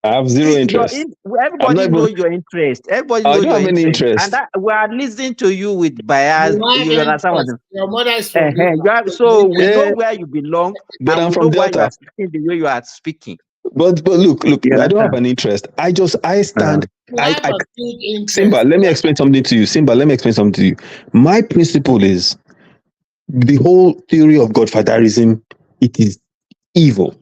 I have zero interest. Everybody knows your interest. Everybody knows your interest. And we are listening to you with bias. You understand? Your mother is from so we know where you belong, but and I'm we from know why you Delta. are speaking the way you are speaking. But look, You I don't have understand? an interest. I stand. You have a big Simba, interest. let me explain something to you. Simba, let me explain something to you. My principle is the whole theory of godfatherism. It is evil.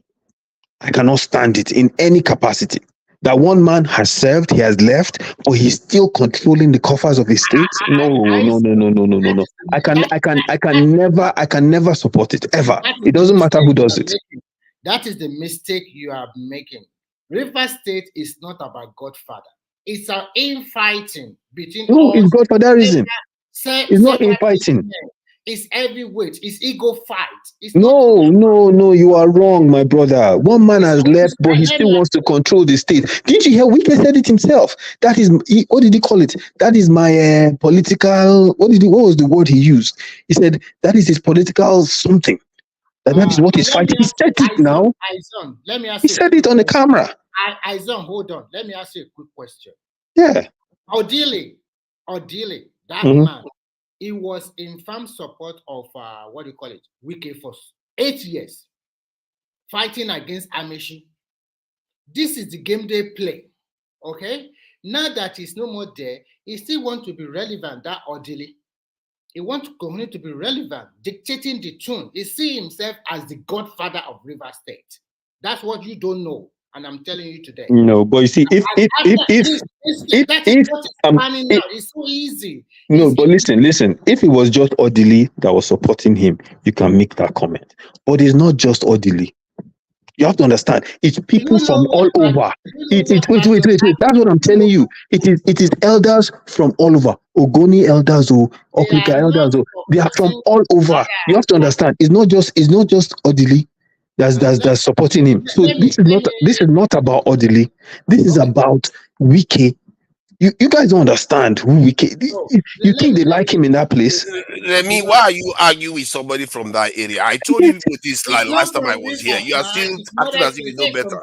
I cannot stand it in any capacity. That one man has served, he has left, but he's still controlling the coffers of his state. No, no, no, no, no, no, no, no. I can never support it ever. It doesn't matter who does it. That is the mistake you are making. River State is not about Godfather. It's an infighting between No, all. it's godfatherism. It's not infighting. It's heavyweight. It's ego fight. It's No, you are wrong, my brother. One man has left, but he still wants to control the state. Didn't you hear Wike said it himself? That is, what did he call it? That is my political. What was the word he used? He said that is his political something. That is what he's fighting. He said it now. Let me ask he said it on the camera. Hold on. Let me ask you a quick question. Yeah. Odile, that man, he was in firm support of Wike for 8 years, fighting against Amechi. This is the game they play. Okay? Now that he's no more there, he still wants to be relevant, that Odile. He wants to continue to be relevant, dictating the tune. He sees himself as the godfather of River State. That's what you don't know, and I'm telling you today. No, but you see, if it's so easy. No, but listen. If it was just Odili that was supporting him, you can make that comment. But it's not just Odili. You have to understand. It's people from all over. Wait. That's what I'm telling you. It is elders from all over. Ogoni elders or Okrika elders. They are from all over. You have to understand. It's not just Odili that's supporting him. So this is not about Odili. This is about Wike. You guys don't understand who Wike. You think they like him in that place? Remy, why are you arguing with somebody from that area? I told you this like last time I was here. You are still acting as if you know better.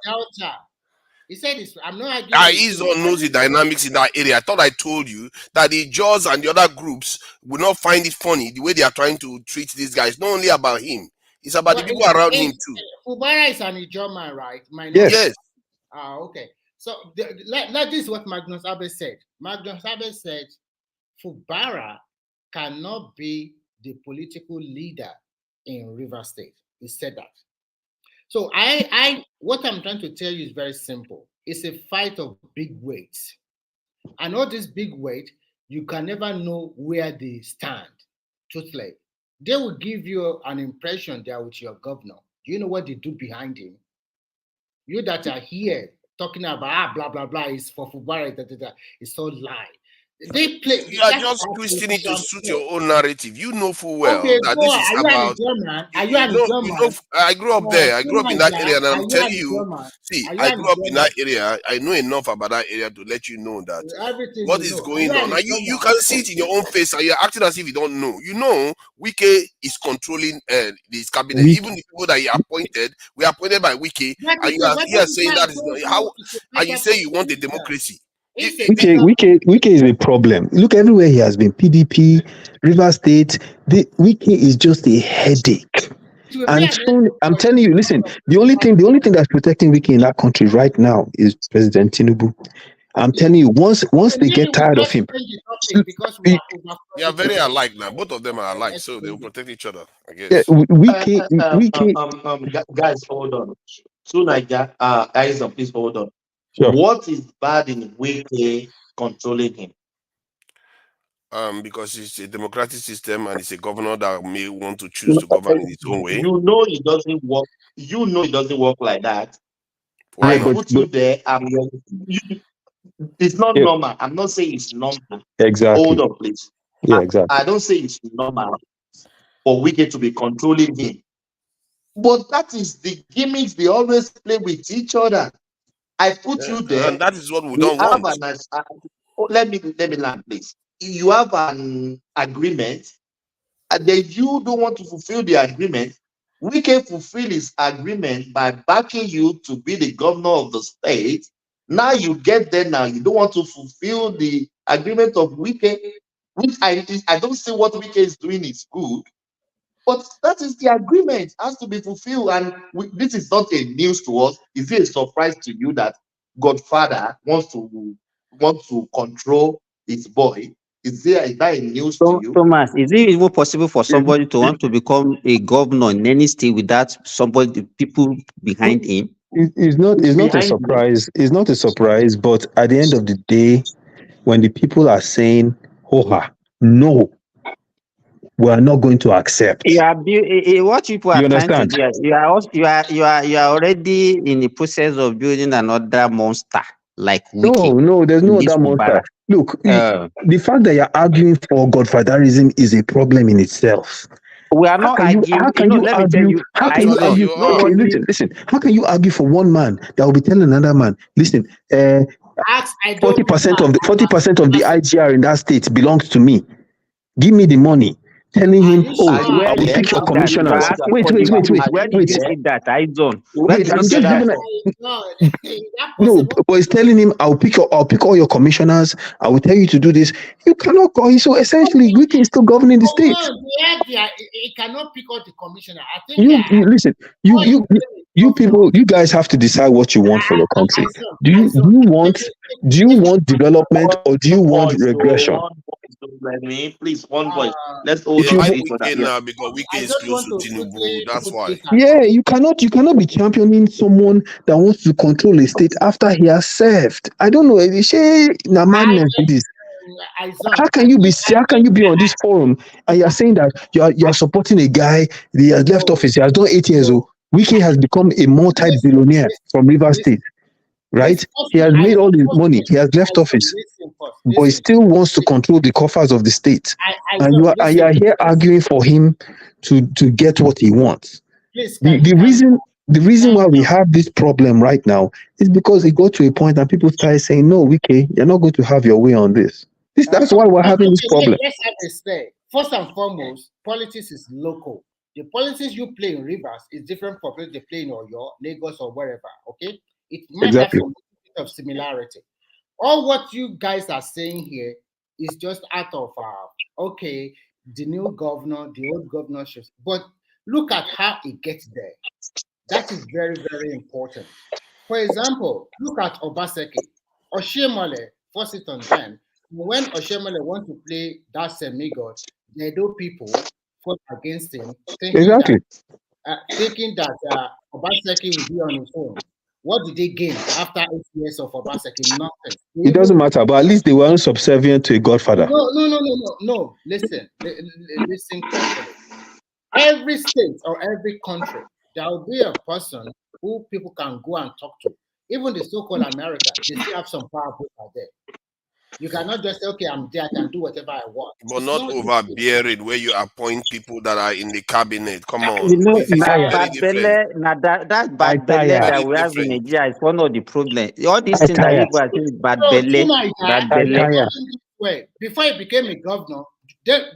He said this. I'm not arguing. Izon knows the dynamics in that area. I thought I told you that the Jaws and the other groups will not find it funny the way they are trying to treat these guys. Not only about him, it's about the people around him too. Fubara is an Ijaw right? Yes. Okay. So this is what Magnus Abe said. Magnus Abe said, Fubara cannot be the political leader in River State. He said that. So what I'm trying to tell you is very simple. It's a fight of big weights. And all this big weight, you can never know where they stand. Truthfully, they will give you an impression they are with your governor. Do you know what they do behind him? You that are here talking about blah blah blah is for Fubara, it's all lie. They play. You are just twisting it to suit your own narrative. You know full well that this is about. I grew up there. I grew up in that area, and I'm telling you. See, I grew up in that area. I know enough about that area to let you know that what is going on. Now you can see it in your own face, and you're acting as if you don't know. You know, Wike is controlling this cabinet. Even the people that he appointed, we are appointed by Wike, and you are here saying that is not how. And you say you want a democracy. Wike is a problem. Look everywhere he has been. PDP, River State. Wike is just a headache. And soon, I'm telling you, listen. The only thing that's protecting Wike in that country right now is President Tinubu. I'm telling you, once they get tired of him, they are very alike now. Both of them are alike, so they will protect each other. I guess. Yeah, Wike. Guys, hold on. Naija, Aizen, please hold on. Sure. What is bad in Wike controlling him? Because it's a democratic system and it's a governor that may want to choose to govern in his own way. You know it doesn't work. You know it doesn't work like that. Why I not? put you there. It's not normal. I'm not saying it's normal. Exactly. Hold on, please. Yeah, exactly. I don't say it's normal for Wike to be controlling him. But that is the gimmicks they always play with each other. I put you there. And that is what we don't want. Let me land, please. You have an agreement, and then you don't want to fulfill the agreement. We can fulfill his agreement by backing you to be the governor of the state. Now you get there. Now you don't want to fulfill the agreement of Wike, which I don't see what Wike is doing is good. But that is the agreement, has to be fulfilled. And this is not a news to us. Is it a surprise to you that Godfather wants to control his boy? Is that a news to you? Thomas, is it even possible for somebody to want to become a governor in any state without somebody, people behind him? It's not a surprise. It's not a surprise, but at the end of the day, when the people are saying, no, we are not going to accept. What people are trying to do, you are already in the process of building another monster like Wiki. No, there's no other monster. Look, the fact that you're arguing for godfatherism is a problem in itself. We are not arguing. How can you argue? Listen. How can you argue for one man that will be telling another man, listen, 40% of the IGR in that state belongs to me. Give me the money. Telling him, I will pick your commissioners. Wait. Where did you see that? I don't. I'm just giving no, but he's telling him, I'll pick all your commissioners. I will tell you to do this. You cannot call. So essentially, Wiki is still governing the state. He cannot pick out the commissioner. I think. Listen. You people, you guys have to decide what you want for your country. Do you want development or do you want regression? Please, one voice. Let's all now because Wiki is close to Tinubu. That's why. Yeah, you cannot be championing someone that wants to control a state after he has served. I don't know. How can you be on this forum and you're saying that you're supporting a guy, he has left office, he has done 8 years old. Wiki has become a multi-billionaire from Rivers State. Right? He has made all his money. He has left office, but he still wants to control the coffers of the state. And you are here arguing for him to get what he wants. The reason why we have this problem right now is because it got to a point and people started saying, no, Wiki, you're not going to have your way on this. That's why we're having this problem. Let's have a say. First and foremost, politics is local. The politics you play in Rivers is different from what they play in Oyo, Lagos, or wherever. Okay. It might have some bit of similarity. All what you guys are saying here is just out of the new governor, the old governorship. But look at how it gets there. That is very, very important. For example, look at Obaseki. Oshemole forced it on them. When Oshemole want to play that semi-god, the Edo people fought against him, thinking that Obaseki would be on his own. What did they gain after 8 years of Obaseki? Nothing. It doesn't matter, but at least they weren't subservient to a godfather. No. Listen carefully. Every state or every country, there will be a person who people can go and talk to. Even the so-called America, they still have some power out there. You cannot just say, okay, I'm there, I can do whatever I want. But not overbearing where you appoint people that are in the cabinet. Come on. That bad belly that we have in Nigeria is one of the problems. All these things that people are saying is bad belly. Before he became a governor,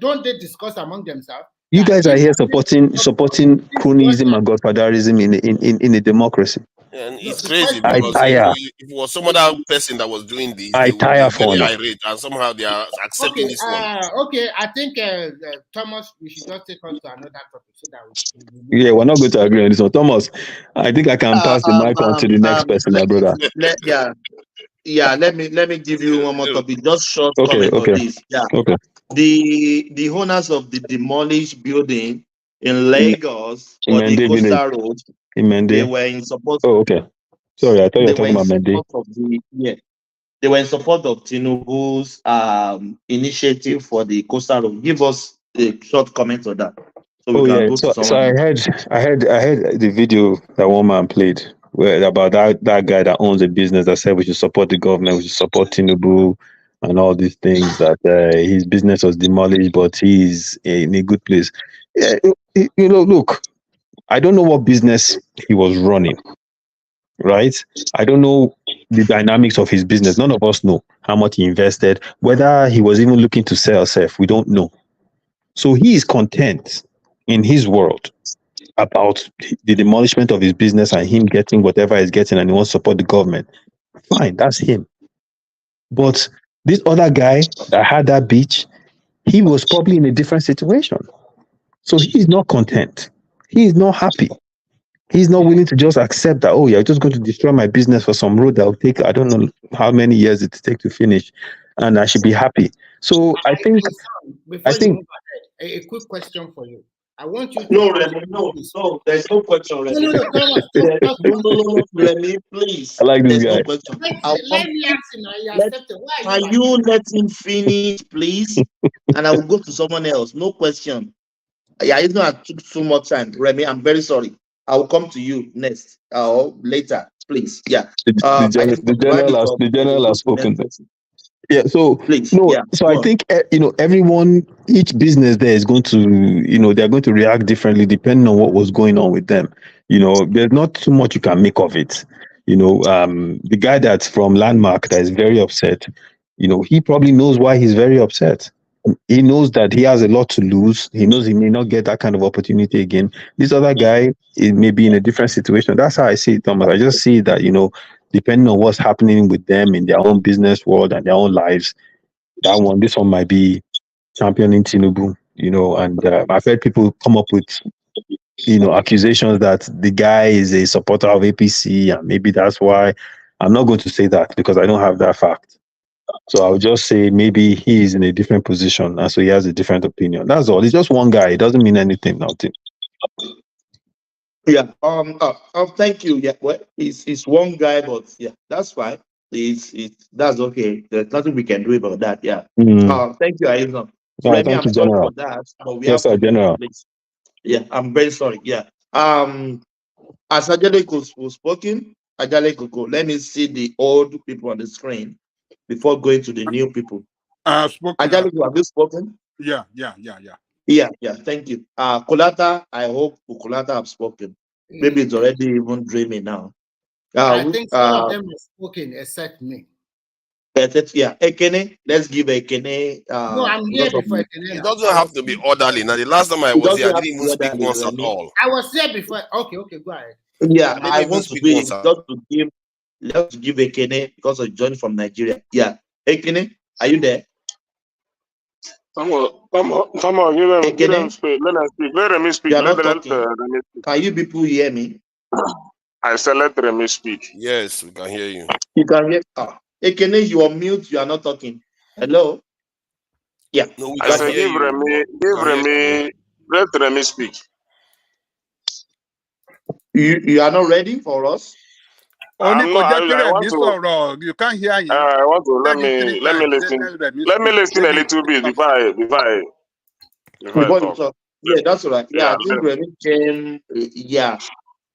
don't they discuss among themselves? You guys are here supporting cronyism and godfatherism in a democracy. And it's crazy because if it was some other person that was doing this, they would be very irate, and somehow they are accepting this one. Okay, I think Thomas, we should just take us to another topic so that we're not going to agree on this one. Thomas, I think I can pass the mic on to the next person, my brother. Let me give you one more topic. Just short comment on this. Okay. The owners of the demolished building in Lagos on the Coastal Road, they were in support. Oh, okay. Sorry, I thought you were talking about Mende. They were in support of Tinubu's initiative for the Coastal Road. Give us a short comment on that. So I heard the video that one man played about that guy that owns a business that said we should support the government, we should support Tinubu and all these things, that his business was demolished, but he's in a good place. Yeah, look, I don't know what business he was running, right? I don't know the dynamics of his business. None of us know how much he invested, whether he was even looking to sell himself. We don't know. So he is content in his world about the demolishment of his business and him getting whatever he's getting, and he wants to support the government. Fine, that's him. But this other guy that had that beach, he was probably in a different situation. So he's not content. He is not happy. He's not willing to just accept that, oh, you're just going to destroy my business for some road that will take, I don't know how many years it take to finish, and I should be happy. So I think, before you move ahead, a quick question for you. I want you to no, there's no question, Remy. No, Remy, please. I like this guy. No question. Let me ask you now. You accept it. Why can you let him finish, please? And I will go to someone else. No question. Yeah, it's not took so much time, Remy. I'm very sorry. I will come to you next or later, please. Yeah. The general has spoken. Yeah, so please, no, yeah, so I think everyone, each business there is going to, they're going to react differently depending on what was going on with them. There's not too much you can make of it. The guy that's from Landmark that is very upset, he probably knows why he's very upset. He knows that he has a lot to lose. He knows he may not get that kind of opportunity again. This other guy may be in a different situation. That's how I see it, Thomas. I just see that, depending on what's happening with them in their own business world and their own lives, this one might be championing Tinubu, and I've heard people come up with, accusations that the guy is a supporter of APC, and maybe that's why. I'm not going to say that because I don't have that fact. So I would just say maybe he is in a different position, and so he has a different opinion. That's all. It's just one guy. It doesn't mean anything now, Tim. Yeah. Thank you. Yeah. Well, it's one guy, but yeah, that's fine. That's okay. There's nothing we can do about that. Yeah. Thank you, Aizon. Remy, I'm sorry for that, but we have to General. Yeah, I'm very sorry. Yeah. As Ajale was spoken, Ajale Koko, let me see the old people on the screen before going to the new people. Spoken. Ajale, have you spoken? Yeah. Yeah, thank you. Kolata, I hope Kolata have spoken. Maybe it's already even dreaming now. I think some of them have spoken except me. Yeah, Ekene, let's give Ekene. No, I'm here before Ekene. It doesn't have to be orderly. Now, the last time I was here, I didn't even speak once at all. I was here before. Okay, go ahead. Yeah, I want to do it just to give Ekene because of joining from Nigeria. Yeah, Ekene, are you there? Come on, give them speak. Let them speak. Let me speak. Can you people hear me? I said let me speak. Yes, we can hear you. You can hear. Ekene, you are mute. You are not talking. Hello. Yeah. No, we I said give Remy. Let Remy speak. You are not ready for us. You can't hear him. I want to let me listen. Let me listen a little bit before I talk. Yeah, that's all right. Yeah, I think Remy came. Yeah,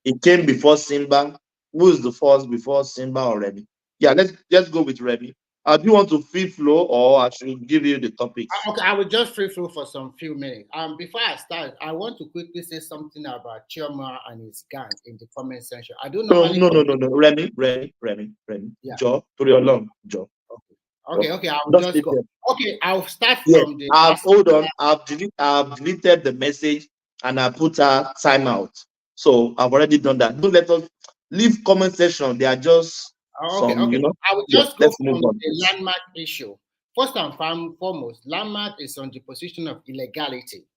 it came before Simba. Who is the first before Simba or Remy? Yeah, let's go with Remy. Do you want to free flow or I should give you the topics? Okay, I will just free flow for some few minutes. Before I start, I want to quickly say something about Chioma and his gang in the comment section. I don't know. No. Remy. Yeah. Joe, to your long, Joe. Okay. I'll just go. Okay, I'll start from the. Hold on. I've deleted the message and I put a timeout. So I've already done that. Don't let us leave comment section. They are just. Okay. I will just go from the landmark issue. First and foremost, landmark is on the position of illegality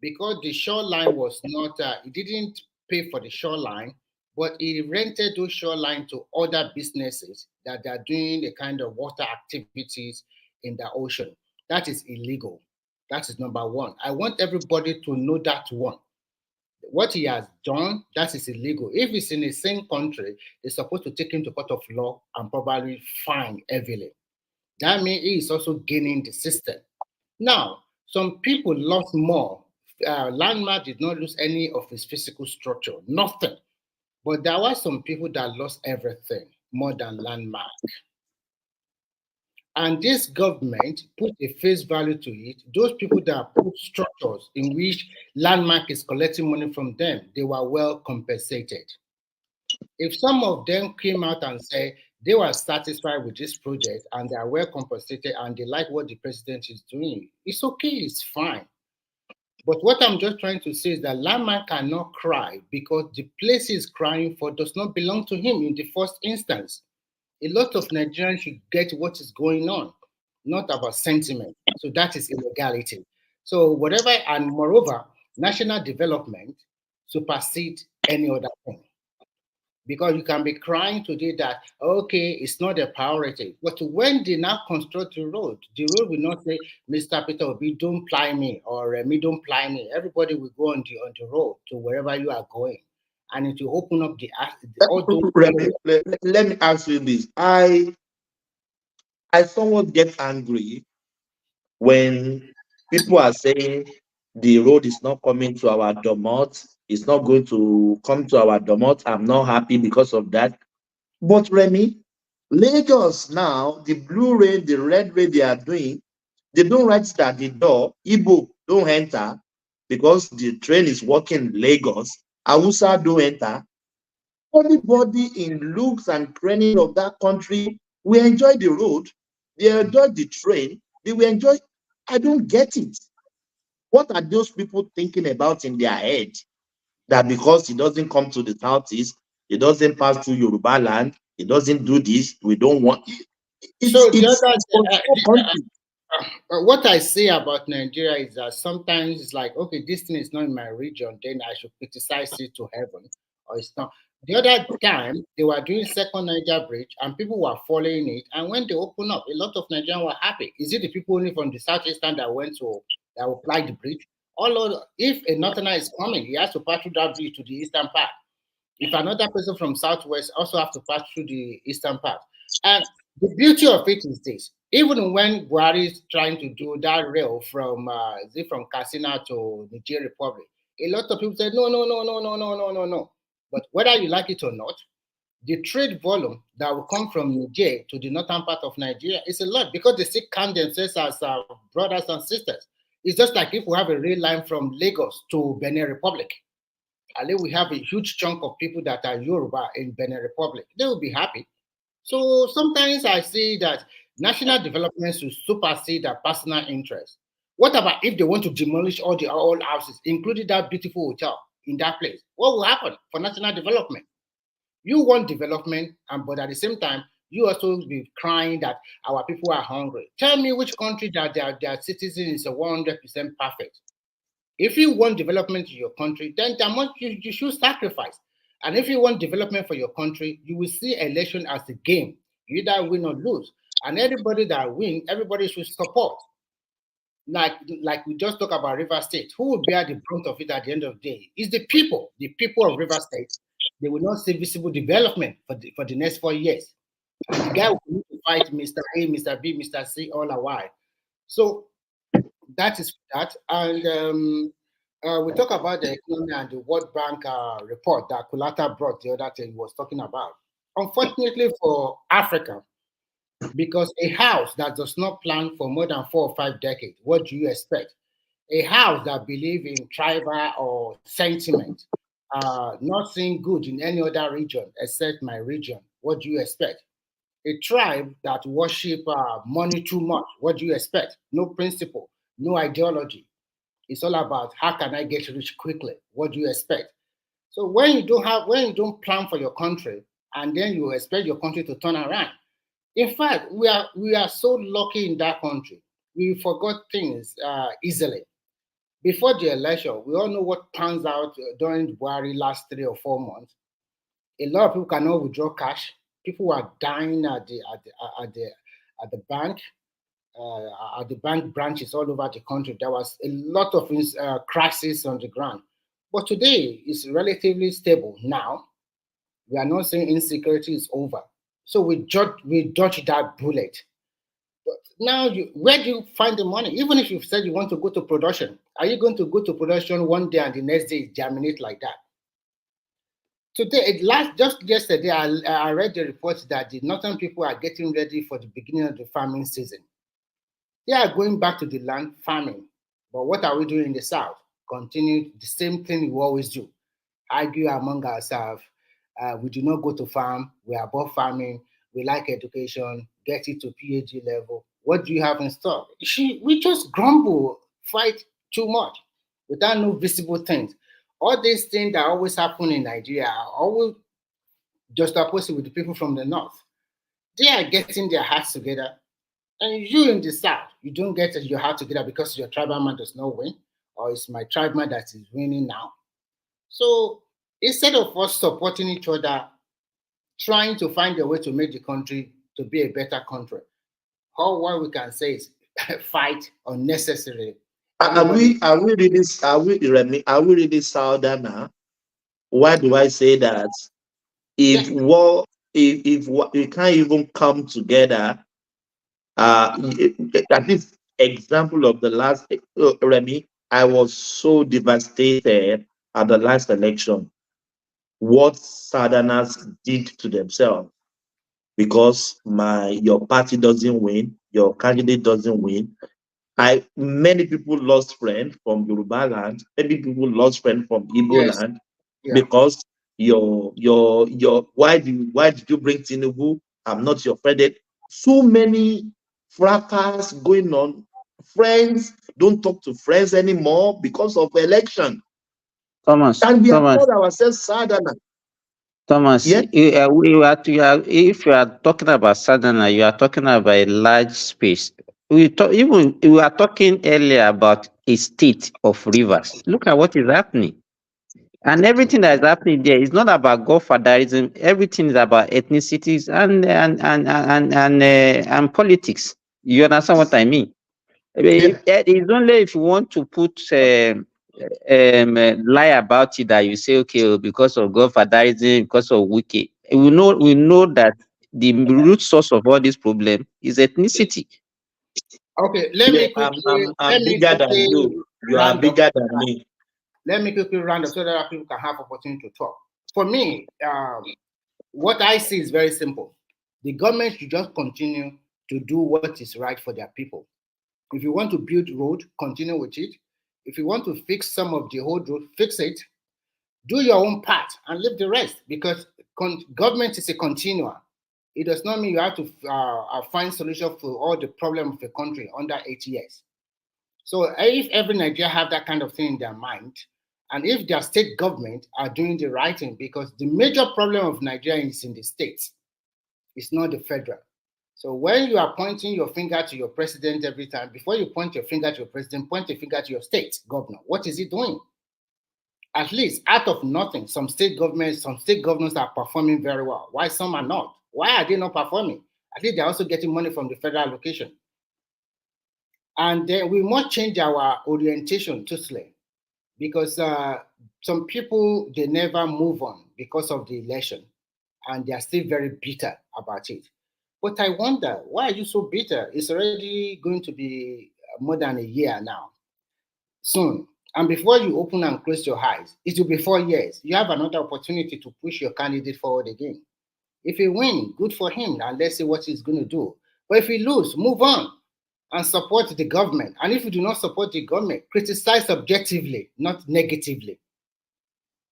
because the shoreline was not, it didn't pay for the shoreline, but it rented those shoreline to other businesses that are doing the kind of water activities in the ocean. That is illegal. That is number one. I want everybody to know that one. What he has done, that is illegal. If it's in the same country, they're supposed to take him to court of law and probably fine heavily. That means he is also gaining the system. Now, some people lost more. Landmark did not lose any of his physical structure, nothing. But there were some people that lost everything more than Landmark. And this government put a face value to it. Those people that put structures in which Landmark is collecting money from them, they were well compensated. If some of them came out and said they were satisfied with this project and they are well compensated and they like what the president is doing, it's okay, it's fine. But what I'm just trying to say is that Landmark cannot cry because the place he's crying for does not belong to him in the first instance. A lot of Nigerians should get what is going on, not about sentiment. So that is illegality. So whatever, and moreover, national development supersede any other thing. Because you can be crying today that, okay, it's not a priority. But when they now construct the road will not say, Mr. Peter Obi, don't ply me, or Remy, don't ply me. Everybody will go on the road to wherever you are going. And it will open up Remy, let me ask you this. I somewhat get angry when people are saying the road is not coming to our domot, it's not going to come to our domot. I'm not happy because of that. But Remy, Lagos now, the blue rain, the red rain they are doing, they don't write it at the door. Igbo don't enter because the train is working in Lagos. Hausa don't enter. Everybody in looks and training of that country will enjoy the road. They enjoy the train. They will enjoy. I don't get it. What are those people thinking about in their head? That because it doesn't come to the southeast, it doesn't pass through Yoruba land, it doesn't do this, we don't want it. What I say about Nigeria is that sometimes it's like, okay, this thing is not in my region, then I should criticize it to heaven, or it's not. The other time, they were doing second Niger bridge and people were following it. And when they open up, a lot of Nigerians were happy. Is it the people only from the southeastern that that applied the bridge? If a northerner is coming, he has to pass through that bridge to the eastern part. If another person from southwest also have to pass through the eastern part. And the beauty of it is this: even when Buhari is trying to do that rail from Katsina to Niger Republic, a lot of people said no. But whether you like it or not, the trade volume that will come from Niger to the northern part of Nigeria is a lot, because they still count themselves as brothers and sisters. It's just like if we have a rail line from Lagos to Benin Republic, and then we have a huge chunk of people that are Yoruba in Benin Republic, they will be happy. So sometimes I see that national development should supersede their personal interest. What about if they want to demolish all the old houses, including that beautiful hotel in that place? What will happen for national development? You want development, but at the same time, you also be crying that our people are hungry. Tell me which country that their citizen is 100% perfect. If you want development in your country, then you should sacrifice. And if you want development for your country, you will see election as a game. You either win or lose. And everybody that wins, everybody should support. Like we just talked about River State. Who will bear the brunt of it at the end of the day? It's the people of River State. They will not see visible development for the next 4 years. And the guy will need to fight Mr. A, Mr. B, Mr. C all a while. So that is that. And we talk about the economy and the World Bank report that Kulata brought the other day he was talking about. Unfortunately for Africa, because a house that does not plan for more than 4 or 5 decades, what do you expect? A house that believes in tribal or sentiment, not seeing good in any other region except my region, what do you expect? A tribe that worship money too much, what do you expect? No principle, no ideology. It's all about how can I get rich quickly? What do you expect? So when you don't plan for your country, and then you expect your country to turn around. In fact, we are so lucky in that country. We forgot things easily. Before the election, we all know what turns out during Buhari last 3 or 4 months. A lot of people cannot withdraw cash. People were dying at the bank. At the bank branches all over the country. There was a lot of crisis on the ground. But today it's relatively stable. Now, we are not saying insecurity is over. So we dodged that bullet. But now, where do you find the money? Even if you said you want to go to production, are you going to go to production one day and the next day germinate like that? Today, just yesterday, I read the report that the northern people are getting ready for the beginning of the farming season. They are going back to the land farming. But what are we doing in the south? Continue the same thing we always do. Argue among ourselves. We do not go to farm. We are above farming. We like education. Get it to PhD level. What do you have in store? We just grumble, fight too much without no visible things. All these things that always happen in Nigeria are always just opposite with the people from the north. They are getting their hearts together. And you in the south, you don't get your heart together because your tribal man does not win, or it's my tribeman that is winning now. So instead of us supporting each other, trying to find a way to make the country to be a better country, all what we can say is fight unnecessarily. Are we really Southern now? Why do I say that? If war, if we can't even come together, at least example of the last Remy, I was so devastated at the last election. What Southerners did to themselves because your party doesn't win, your candidate doesn't win. Many people lost friends from Yoruba land, many people lost friends from Igbo land because why did you bring Tinubu? I'm not your friend. So many fracas going on. Friends don't talk to friends anymore because of election. Thomas, and we have called ourselves Southerners. Thomas, if you are talking about Southerner, you are talking about a large space. We are talking earlier about a state of rivers. Look at what is happening. And everything that is happening there is not about godfatherism. Everything is about ethnicities and politics. You understand what I mean? It's only if you want to put lie about it that you say, okay, because of godfatherism, because of wiki. We know that the root source of all this problem is ethnicity. Okay, let me quickly. I'm bigger than you. You are bigger than me. Let me quickly round up so that people can have opportunity to talk. For me, what I see is very simple. The government should just continue to do what is right for their people. If you want to build road, continue with it. If you want to fix some of the old road, fix it. Do your own part and leave the rest, because government is a continuum. It does not mean you have to find solution for all the problems of the country under 8 years. So if every Nigeria have that kind of thing in their mind, and if their state government are doing the right thing, because the major problem of Nigeria is in the states, it's not the federal. So when you are pointing your finger to your president every time, before you point your finger to your president, point your finger to your state governor. What is he doing? At least out of nothing, some state governors are performing very well. Why some are not? Why are they not performing? At least they're also getting money from the federal allocation. And then we must change our orientation totally, because some people, they never move on because of the election, and they are still very bitter about it. But I wonder, why are you so bitter? It's already going to be more than a year now, soon. And before you open and close your eyes, it will be 4 years. You have another opportunity to push your candidate forward again. If he wins, good for him, and let's see what he's going to do. But if he loses, move on and support the government. And if you do not support the government, criticize objectively, not negatively.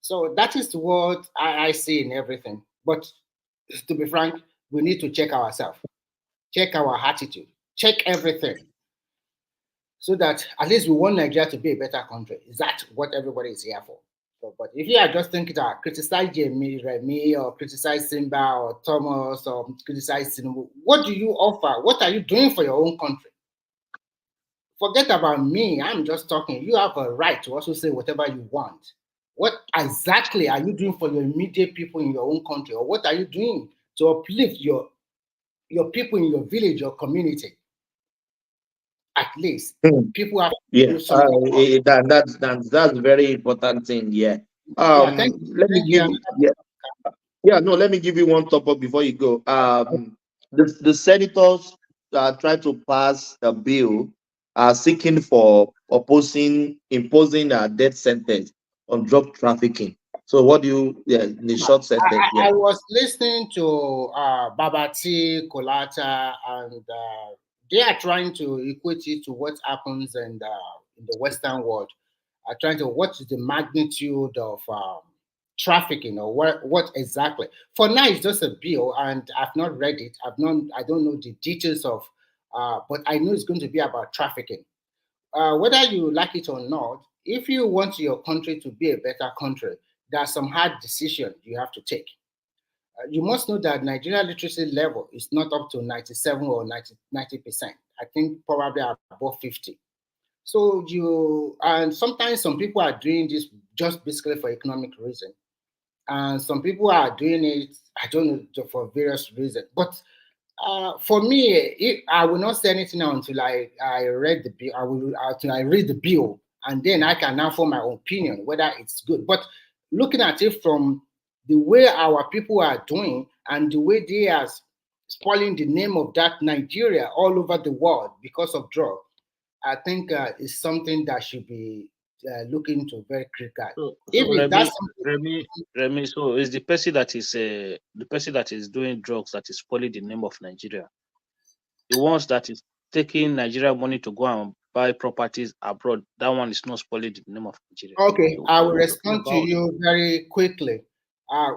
So that is what I see in everything. But to be frank, we need to check ourselves, check our attitude, check everything, so that at least we want Nigeria to be a better country. Is that what everybody is here for? So, but if you are just thinking to criticize Jimmy, Remy, or criticize Simba, or Thomas, or criticize Tinubu, what do you offer? What are you doing for your own country? Forget about me. I'm just talking. You have a right to also say whatever you want. What exactly are you doing for your immediate people in your own country? Or what are you doing to uplift your people in your village or community? At least people have to do something. That's very important thing. Yeah. Let me give you one topic before you go. The senators try to pass a bill seeking for imposing a death sentence on drug trafficking. So what do you, in the short sentence? I was listening to Babati, Kolata, and they are trying to equate it to what happens in the Western world. Trying to, what is the magnitude of trafficking, or what exactly? For now, it's just a bill, and I've not read it. I don't know the details of, but I know it's going to be about trafficking. Whether you like it or not, if you want your country to be a better country, there are some hard decisions you have to take. You must know that Nigeria literacy level is not up to 97 or 90%. I think probably above 50. So and sometimes some people are doing this just basically for economic reason. And some people are doing it, I don't know, for various reasons. But for me, I will not say anything until I read the bill. Until I read the bill, and then I can now form my own opinion whether it's good. But looking at it from the way our people are doing and the way they are spoiling the name of that Nigeria all over the world because of drugs, I think is something that should be looked into very critical. Remy, so it's the person that is doing drugs that is spoiling the name of Nigeria. The ones that is taking Nigeria money to go and buy properties abroad, that one is not spoiling the name of Nigeria. Okay, I will respond to you very quickly.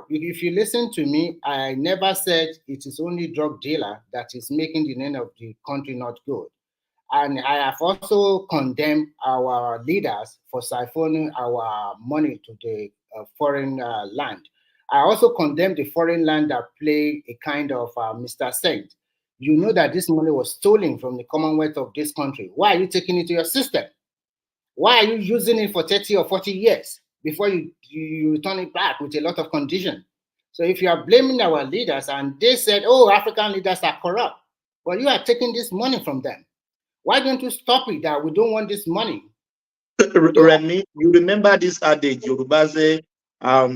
If you listen to me, I never said it is only drug dealer that is making the name of the country not good. And I have also condemned our leaders for siphoning our money to the foreign land. I also condemn the foreign land that play a kind of Mr. Saint. You know that this money was stolen from the Commonwealth of this country. Why are you taking it to your system? Why are you using it for 30 or 40 years before you return it back with a lot of condition? So if you are blaming our leaders and they said, oh, African leaders are corrupt, well, you are taking this money from them. Why don't you stop it that we don't want this money? Remy, you remember this adage, Yoruba say, let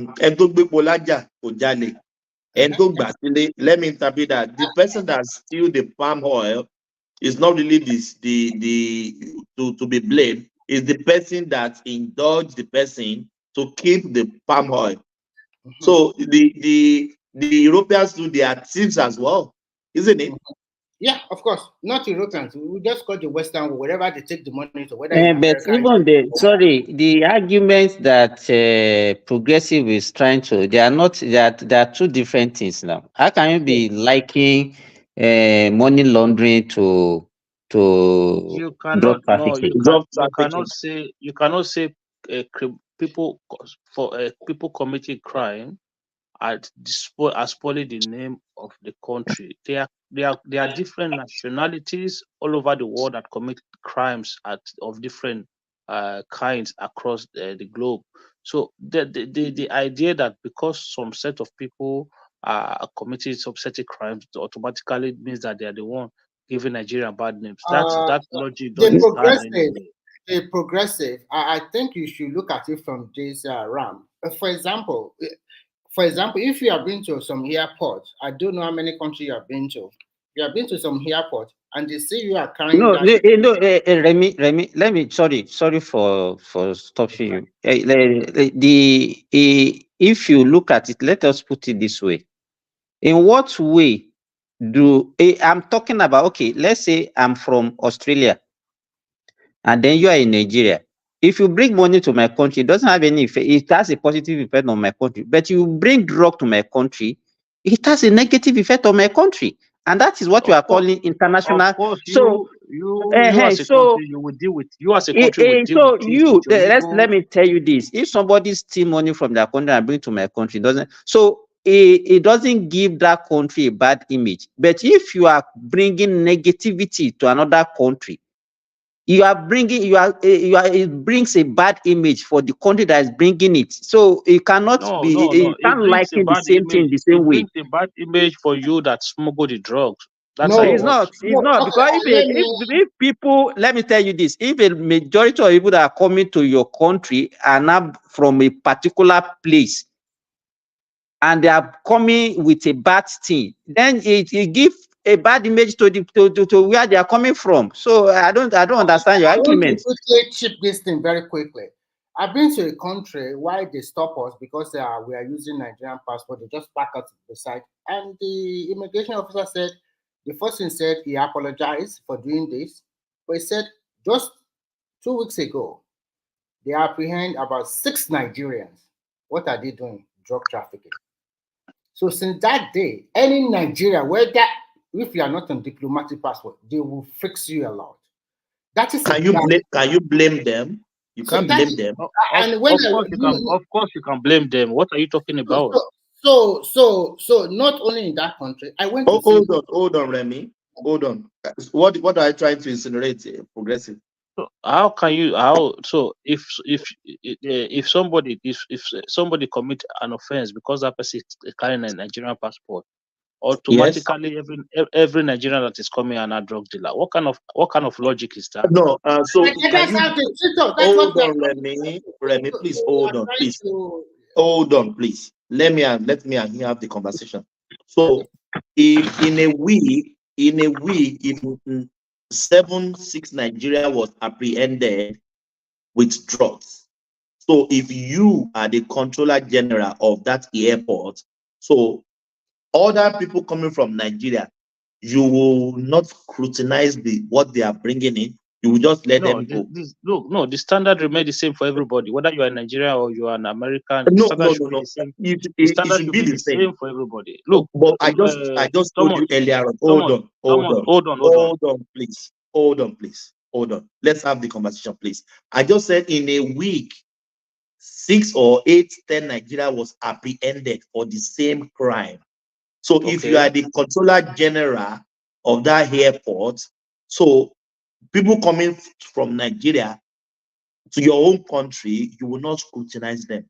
me interpret that. The person that steal the palm oil is not really to be blamed. Is the person that indulged the person to keep the palm oil. So the Europeans do their thieves as well, isn't it? Yeah, of course. Not Europeans. We just call the Western, wherever they take the money to. Whether but even the arguments that progressive is trying to, they are two different things now. How can you be liking money laundering to you cannot trafficking? You cannot say people committing crime are spoiling the name of the country. There are different nationalities all over the world that commit crimes of different kinds across the globe. So the idea that because some set of people are committing some certain crimes automatically means that they are the one giving Nigeria bad names. That logic doesn't stand anyway. The progressive, I think you should look at it from this realm. For example, if you have been to some airport, I don't know how many countries you have been to. You have been to some airport, and they say you are carrying. Remy, let me. Sorry for stopping you. If you look at it, let us put it this way: in what way I'm talking about? Okay, let's say I'm from Australia, and then you are in Nigeria. If you bring money to my country, it doesn't have any effect. It has a positive effect on my country. But you bring drug to my country, it has a negative effect on my country. And that is what you are calling international. Of course, you as a country, you will deal with. You as a country will deal with. Let me tell you this: if somebody steal money from their country and bring to my country, it doesn't give that country a bad image. But if you are bringing negativity to another country, it brings a bad image for the country that is bringing it. So it cannot it can't liken the same thing the same way. It brings a bad image for you that smuggle the drugs. It's not because if people, let me tell you this: if a majority of people that are coming to your country are not from a particular place and they are coming with a bad thing, then it gives a bad image to where they are coming from. So I don't understand your argument. I want to chip this thing very quickly. I've been to a country why they stop us because we are using Nigerian passport. They just park us beside, and the immigration officer said, the first thing said he apologized for doing this, but he said just 2 weeks ago they apprehend about 6 Nigerians. What are they doing? Drug trafficking. So since that day, any Nigeria, if you are not on diplomatic passport, they will fix you a lot. That is. Can you blame them? You can't blame them. Of course you can blame them. What are you talking about? So not only in that country, I went. Hold on, Remy. Hold on. What are you trying to insinuate, progressive? So how can you so if somebody commit an offense because that person is carrying a Nigerian passport, automatically every Nigerian that is coming and a drug dealer? What kind of logic is that? No, so that's how they treat us. That's hold what on, Remy, please hold on, please. Let me and you have the conversation. So, if in a week, if 6 Nigeria was apprehended with drugs. So, if you are the controller general of that airport, so other people coming from Nigeria, you will not scrutinize what they are bringing in. You will just let them go. The standard remains the same for everybody, whether you are in Nigeria or you are an American. No. The standard should be the same for everybody. Look, but I just told you earlier on. Hold on, please. Hold on. Let's have the conversation, please. I just said in a week, 6 or 8, 10 Nigeria was apprehended for the same crime. So if you are the controller general of that airport, so people coming from Nigeria to your own country, you will not scrutinize them.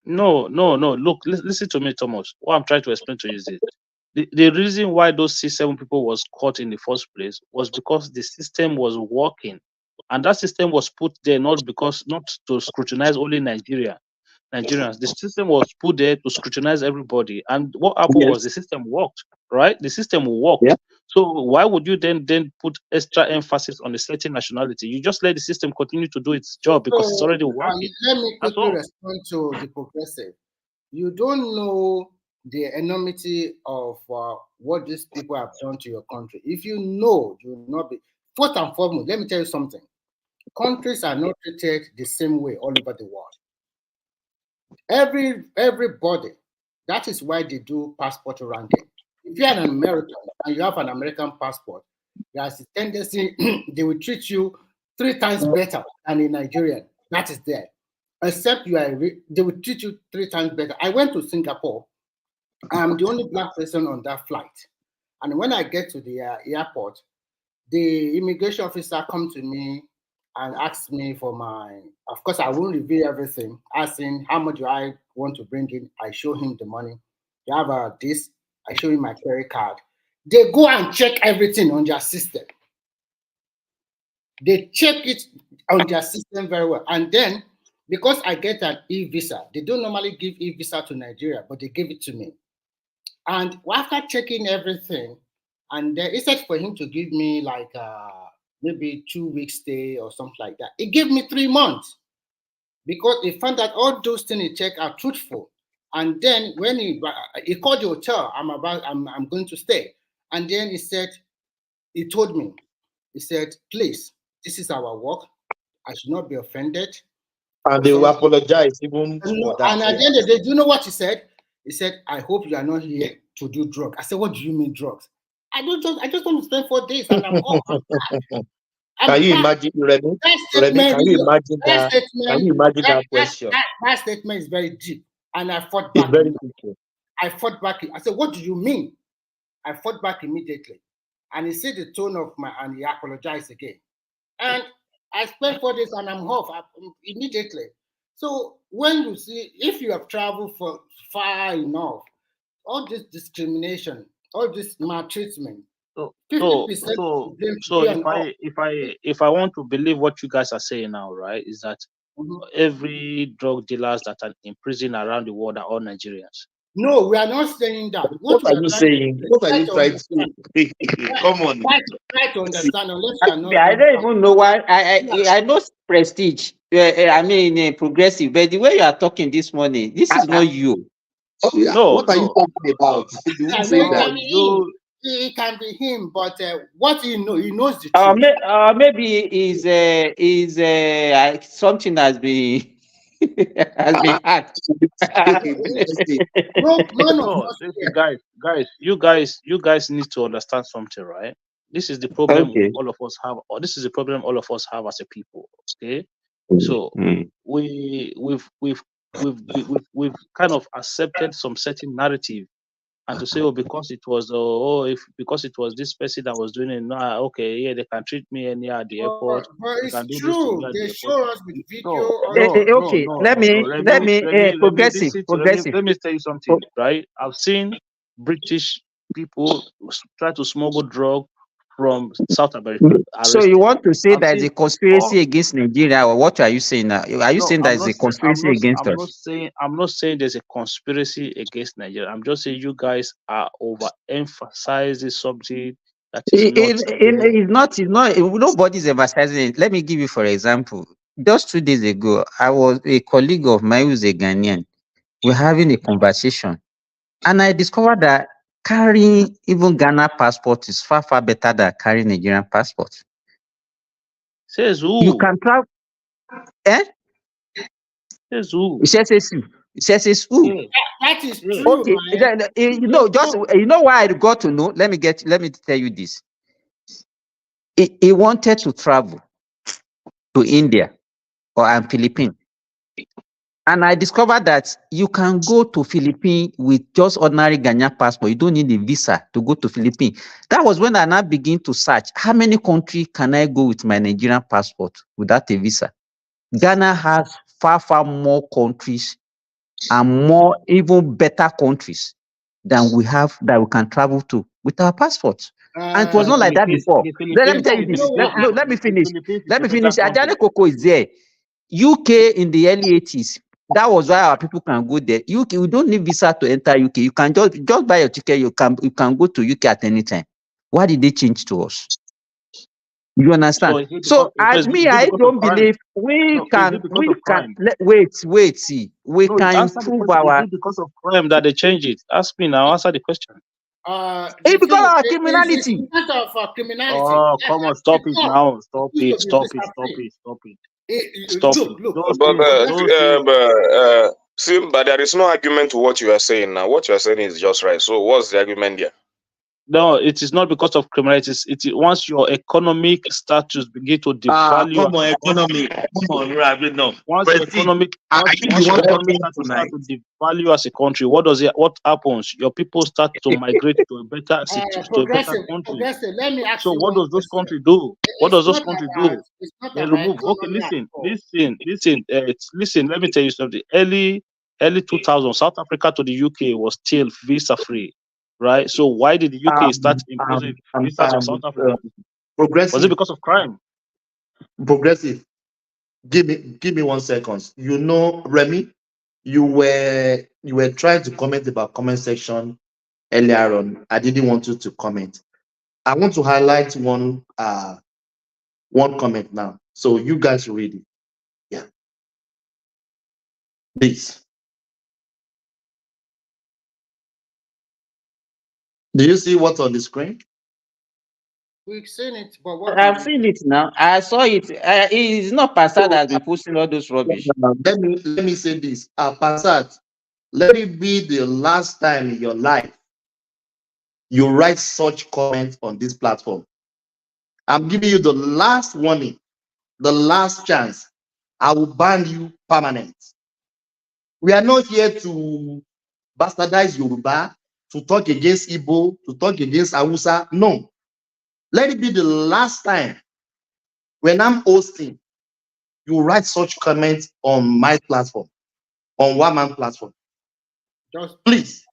No. Look, listen to me, Thomas. What I'm trying to explain to you is this. The reason why those 6-7 people was caught in the first place was because the system was working. And that system was put there not to scrutinize only Nigerians. The system was put there to scrutinize everybody. And what happened was the system worked, right? The system worked. Yeah. So why would you then put extra emphasis on a certain nationality? You just let the system continue to do its job because it's already working. Let me quickly respond to the progressive. You don't know the enormity of what these people have done to your country. If you know, you will not be. First and foremost, let me tell you something. Countries are not treated the same way all over the world. Everybody. That is why they do passport ranking. If you're an American and you have an American passport, there's a tendency they will treat you 3 times better than a Nigerian. That is there. Except they will treat you 3 times better. I went to Singapore. I'm the only black person on that flight. And when I get to the airport, the immigration officer come to me and asked me for of course, I won't reveal everything. Asking how much do I want to bring in. I show him the money. You have this. I show him my credit card. They go and check everything on their system. They check it on their system very well. And then, because I get an e-visa, they don't normally give e-visa to Nigeria, but they give it to me. And after checking everything, and then instead for him to give me like maybe 2 weeks stay or something like that, he gave me 3 months because he found that all those things he checked are truthful. And then when he called the hotel, I'm going to stay, and then he told me, he said, please, this is our work. I should not be offended. And they will apologize even for that. And at the end of the day, do you know what he said? He said, I hope you are not here to do drugs. I said, what do you mean drugs? I just want to spend 4 days and I'm off. Can you imagine, Remy? Can you imagine that? Can you imagine that question? That statement is very deep. And I fought back. It's very deep. I fought back. I said, what do you mean? I fought back immediately. And he said the tone of and he apologized again. And I spent 4 days and I'm off immediately. So when you see, if you have traveled for far enough, all this discrimination, all this maltreatment, 50% if I want to believe what you guys are saying now, right, is that every drug dealers that are in prison around the world are all Nigerians. No, we are not saying that. What are you saying? What are you trying to come on? Try to understand unless you are not. I don't even know why. I know Prestige. I mean Progressive, but the way you are talking this morning, this is not you. Oh, yeah. No, what are you talking about? It can be him, but what he knows the truth. Maybe is something has been hacked. No, you guys need to understand something, right? This is the problem all of us have, or this is the problem all of us have as a people. Okay, so we've kind of accepted some certain narrative and to say, oh, because it was because it was this person that was doing it, no, okay, yeah, they can treat me anyhow at the airport. But They it's can do true. this They show us with video. Okay, let me progressive. Let me tell you something, right? I've seen British people try to smuggle drug from South America. So you want to say there is a conspiracy against Nigeria, or what are you saying now? Are you saying there is a conspiracy against us? I'm not saying there's a conspiracy against Nigeria. I'm just saying you guys are overemphasizing something that is It's not. Nobody's emphasizing it. Let me give you, for example, just 2 days ago, I was a colleague of mine who's a Ghanaian. We're having a conversation, and I discovered that carrying even Ghana passport is far, far better than carrying Nigerian passport. Says who? You can travel. Says who? It says who? Yeah, that is true. Okay, you know why I got to know. Let me tell you this. He wanted to travel to India and Philippines. And I discovered that you can go to Philippines with just ordinary Ghanaian passport. You don't need a visa to go to Philippines. That was when I now begin to search, how many countries can I go with my Nigerian passport without a visa? Ghana has far, far more countries and more, even better countries than we have that we can travel to with our passports. And it was not like that before. Let me tell you this. Let me finish. Ajane Koko is there. UK in the early 80s, that was why our people can go there. UK, we don't need visa to enter UK. You can just buy your ticket. You can go to UK at any time. Why did they change to us? You understand? So I don't believe we can. Wait. See, we can improve our. Is it because of crime that they change it? Ask me now. Answer the question. It's because of our criminality. Oh, come on! Stop it now! Stop it! See, but there is no argument to what you are saying now. What you are saying is just right. So, what's the argument there? No, it is not because of criminality. Once your economic status begin to devalue. Come on, economy. Come on, right? No. Once your economic status start to devalue as a country, what happens? Your people start to migrate to a better country. Let me ask so you what does those countries do? What does those countries do? They remove. Okay, listen. Let me tell you something. Early 2000, South Africa to the UK was still visa free. Right, so why did the UK start imposing visas on South Africa? Progressive. Was it because of crime? Progressive. Give me 1 second. You know, Remy, you were trying to comment about comment section earlier on. I didn't want you to comment. I want to highlight one comment now. So you guys read it. Yeah. Please. Do you see what's on the screen? We've seen it, but what I've seen it now. I saw it. It's not Passat that has been posting all those rubbish. Let me say this. Passat, let it be the last time in your life you write such comments on this platform. I'm giving you the last warning, the last chance. I will ban you permanent. We are not here to bastardize Yoruba, to talk against Igbo, to talk against Hausa. No. Let it be the last time when I'm hosting, you write such comments on my platform, on One Man platform. Please.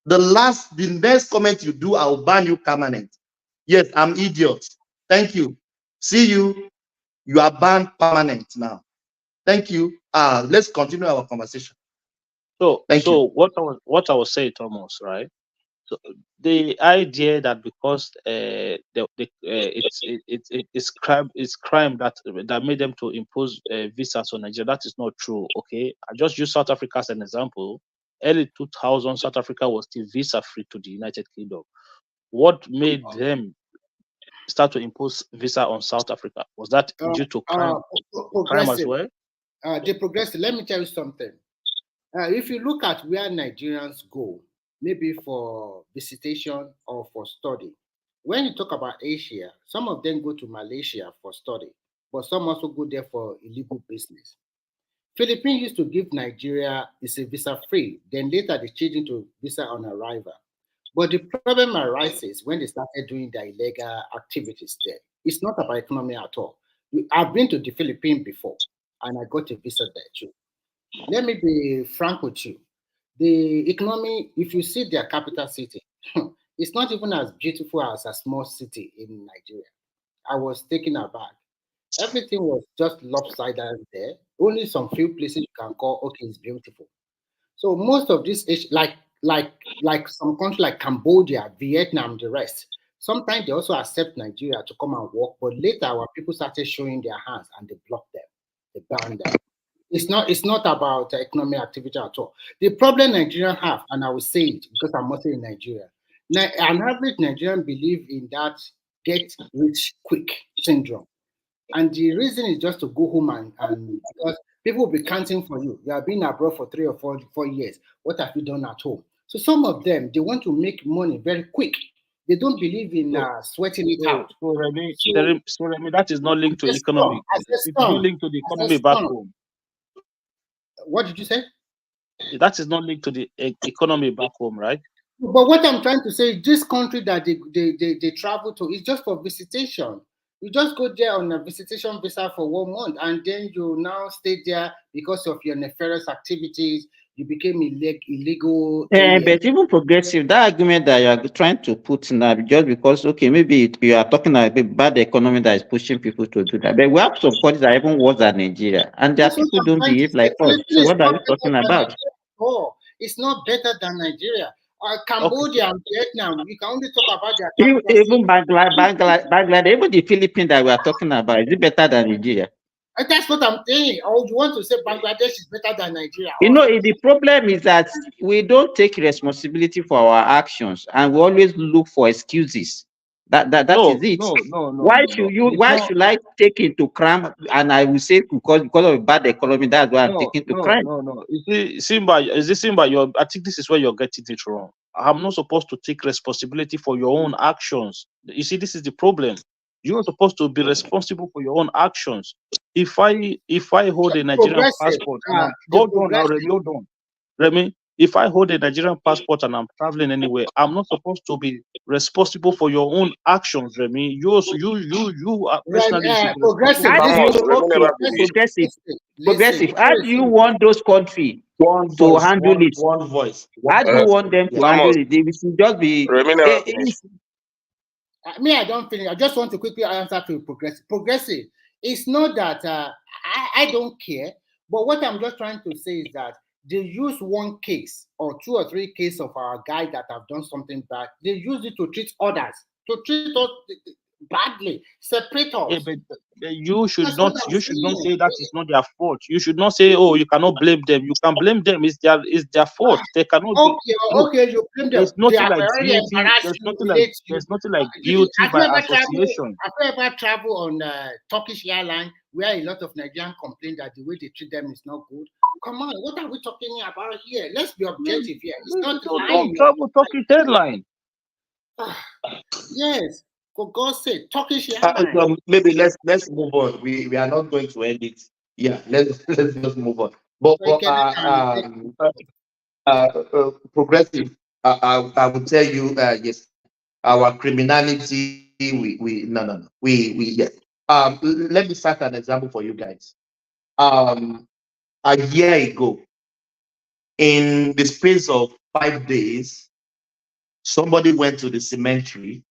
The next comment you do, I'll ban you permanent. Yes, I'm idiot. Thank you. See you. You are banned permanent now. Thank you. Let's continue our conversation. So what I was saying, Thomas, right? So the idea that because it's crime that made them to impose visas on Nigeria, that is not true. Okay, I just use South Africa as an example. Early 2000, South Africa was still visa free to the United Kingdom. What made them start to impose visa on South Africa? Was that due to crime as well? The progressive. Let me tell you something. If you look at where Nigerians go, maybe for visitation or for study, when you talk about Asia, some of them go to Malaysia for study, but some also go there for illegal business. Philippines used to give Nigeria is a visa free. Then later they changed into visa on arrival. But the problem arises when they started doing their illegal activities there. It's not about economy at all. I've been to the Philippines before, and I got a visa there too. Let me be frank with you. The economy, if you see their capital city, it's not even as beautiful as a small city in Nigeria. I was taken aback. Everything was just lopsided there. Only some few places you can call okay, it's beautiful. So most of this is like some countries like Cambodia, Vietnam, the rest. Sometimes they also accept Nigeria to come and work, but later our people started showing their hands and they blocked them, they banned them. It's not about economic activity at all. The problem Nigerians have, and I will say it because I'm mostly in Nigeria. An average Nigerian believe in that get rich quick syndrome. And the reason is just to go home and because people will be counting for you. You have been abroad for 3 or 4 years. What have you done at home? So some of them, they want to make money very quick. They don't believe in sweating it out. So Remy, that is not linked to economy. It's not linked to the economy back home. What did you say? That is not linked to the economy back home, right? But what I'm trying to say, this country that they travel to is just for visitation. You just go there on a visitation visa for 1 month, and then you now stay there because of your nefarious activities. You became illegal. But even progressive, that argument that you are trying to put now, just because, okay, maybe you are talking about bad economy that is pushing people to do that. But we have some countries that are even worse than Nigeria, and their people don't behave like us. So what are you talking about? Oh, it's not better than Nigeria. Cambodia and Vietnam, we can only talk about their even Bangladesh, even the Philippines that we are talking about, is it better than Nigeria? And that's what I'm saying. Or you want to say Bangladesh is better than Nigeria? You know, the problem is that we don't take responsibility for our actions, and we always look for excuses. That is it. Why should I take into crime? And I will say because of a bad economy, that's why I'm taking to crime. No. You see, Simba, I think this is where you're getting it wrong. I'm not supposed to take responsibility for your own actions. You see, this is the problem. You're supposed to be responsible for your own actions. If I hold a Nigerian passport, hold on. Remy, if I hold a Nigerian passport and I'm traveling anywhere, I'm not supposed to be responsible for your own actions, Remy. You are personally progressive. How do you want those countries to handle it? One voice. How do you want them to handle it? They will just be. Me, I don't feel. I just want to quickly answer to progressive. Progressive. It's not that I don't care, but what I'm just trying to say is that they use one case or 2 or 3 cases of our guy that have done something bad. They use it to treat others, to treat us badly, separate us. Yeah, but you should not say that is not their fault. You should not say, oh, you cannot blame them. You can blame them. It's their fault. They cannot. Okay, you blame them. There's nothing like guilty. There's nothing like guilty by association. Have you ever traveled on Turkish airline where a lot of Nigerians complain that the way they treat them is not good? Come on, what are we talking about here? Let's be objective here. It's not don't travel Turkish airline. Yes. For God's sake, Turkish airline. Maybe let's move on. We are not going to end it. Yeah, let's just move on. But progressive, I will tell you, yes, our criminality, yes. Let me start an example for you guys. A year ago, in the space of 5 days, somebody went to the cemetery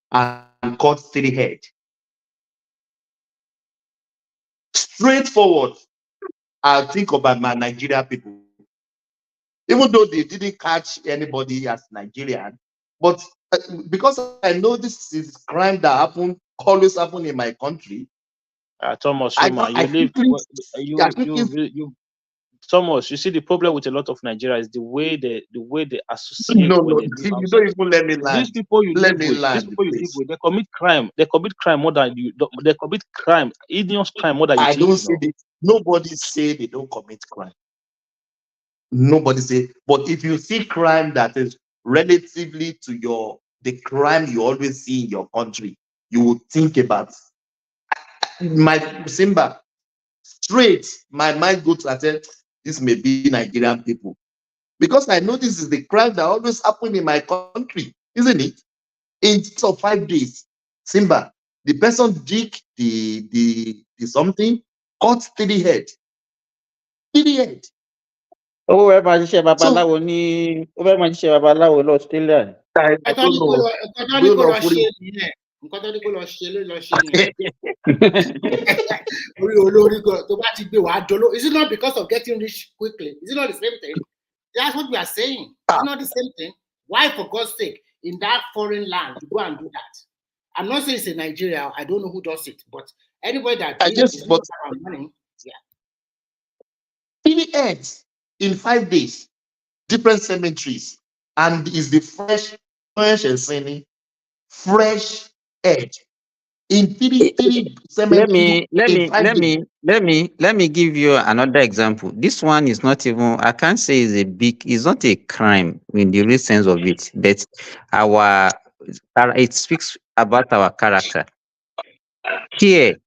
and cut 3 heads. Straightforward. I think about my Nigerian people. Even though they didn't catch anybody as Nigerian, but because I know this is crime that always happen in my country. Thomas, Thomas, you see the problem with a lot of Nigeria is the way they associate. You don't even let me land. These people you live with, they commit crime. They commit crime more than you. They commit crime, heinous crime more than you. I don't say nobody say they don't commit crime. Nobody say, but if you see crime that is relatively to the crime you always see in your country, you would think about my Simba. straight my mind goes to say, this may be Nigerian people. Because I know this is the crime that always happen in my country, isn't it? In 5 days, Simba, the person dig the something, cut 3 heads. 3 heads. Oh, ẹ máa ṣiṣẹ́ babaláwo ní ó fẹ́ máa ṣiṣẹ́ babaláwo lọ Australia. nǹkan tó ní kó lọ ṣe nìyẹn nǹkan tó ní kó lọ ṣe ló lọ ṣe yẹn. Orí olórí tó bá ti gbé wàá dolo. Is it not because of getting rich quickly? Is it not the same thing? That's what we are saying. It's not the same thing. Why, for God's sake, in that foreign land, you go and do that? I'm not saying it's in Nigeria. I don't know who does it, but anybody that does money, yeah. 3 heads in 5 days, different cemeteries, and is the fresh and sunny, fresh edge in 3 cemeteries. Let me give you another example. This one is not even, I can't say it's not a crime in the real sense of it, but it speaks about our character. Here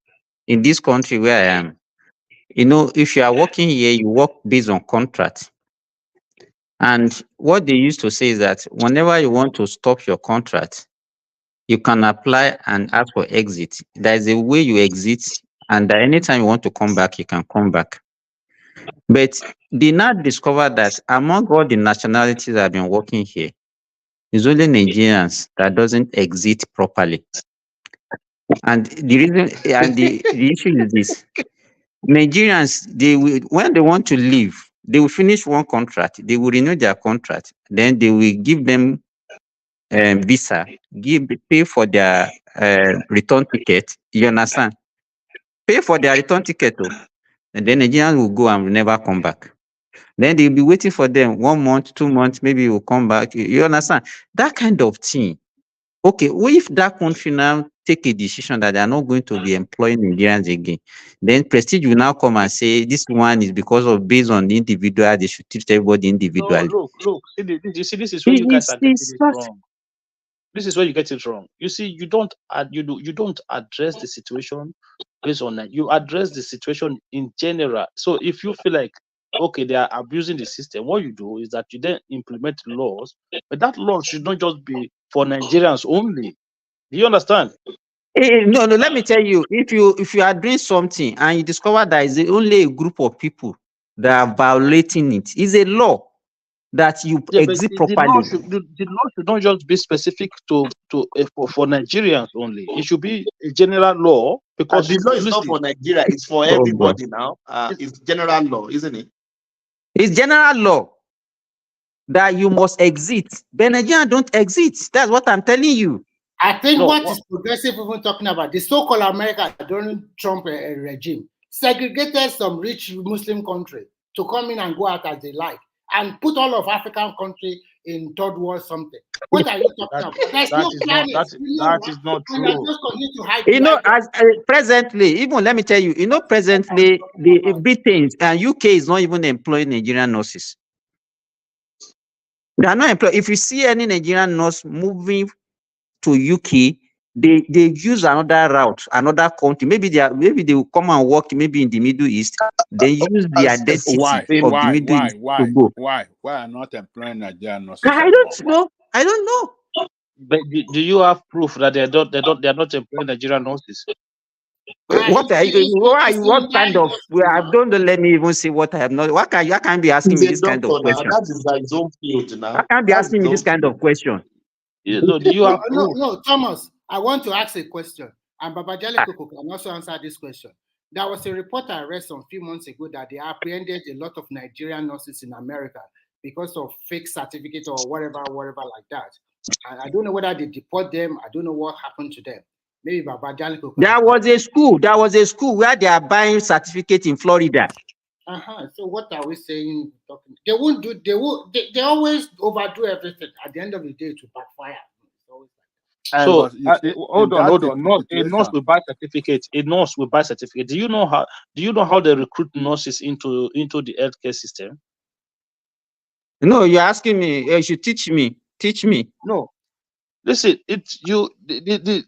in this country where I am, if you are working here, you work based on contract. And what they used to say is that whenever you want to stop your contract, you can apply and ask for exit. There is a way you exit, and anytime you want to come back, you can come back. But they now discover that among all the nationalities that have been working here, it's only Nigerians that doesn't exit properly. And the reason and the issue is this: Nigerians, when they want to leave, they will finish one contract, they will renew their contract, then they will give them visa, pay for their return ticket. You understand? Pay for their return ticket, and then Nigerians will go and will never come back. Then they'll be waiting for them 1 month, 2 months, maybe will come back. You understand? That kind of thing. Okay, what if that country now take a decision that they are not going to be employing Nigerians again? Then Prestige will now come and say this one is because of based on the individual, they should treat everybody individually. No, look. See, this is where you guys are getting it wrong. This is where you get it wrong. You see, you don't address the situation based on that. You address the situation in general. So if you feel like okay, they are abusing the system, what you do is that you then implement laws, but that law should not just be for Nigerians only. Do you understand? No, let me tell you, if you are doing something and you discover that is only a group of people that are violating it, it's a law that you exit properly. The law should not just be specific for Nigerians only. It should be a general law because the law is not for Nigeria, it's for everybody now. It's general law, isn't it? It's general law that you must exit. But Nigerians don't exit. That's what I'm telling you. I think what is progressive even talking about, the so-called America during Trump regime segregated some rich Muslim country to come in and go out as they like and put all of African country in third world something. What are you talking about? That is not true. As presently, even let me tell you, presently the Britain and UK is not even employing Nigerian nurses. They are not employed. If you see any Nigerian nurse moving to UK, they use another route, another country. Maybe they will come and work maybe in the Middle East. They use the identity of the Middle East to go. Why are not employing Nigerian nurses? I don't know. But do you have proof that they are not employing Nigerian nurses? What kind of? Don't let me even say what I have not. Why can't you be asking me this kind of question? That is his own field now. I can't be asking me this kind of question. No, do you have proof? No, Thomas, I want to ask a question, and Babajale Koko can also answer this question. There was a report I read some few months ago that they apprehended a lot of Nigerian nurses in America because of fake certificate or whatever like that. And I don't know whether they deport them. I don't know what happened to them. Maybe Babajale Koko. There was a school where they are buying certificate in Florida. So what are we saying? They won't do. They always overdo everything. At the end of the day, to backfire. So hold on. A nurse will buy certificate. Do you know how they recruit nurses into the healthcare system? No, you're asking me. You should teach me. No. Listen, it's you. The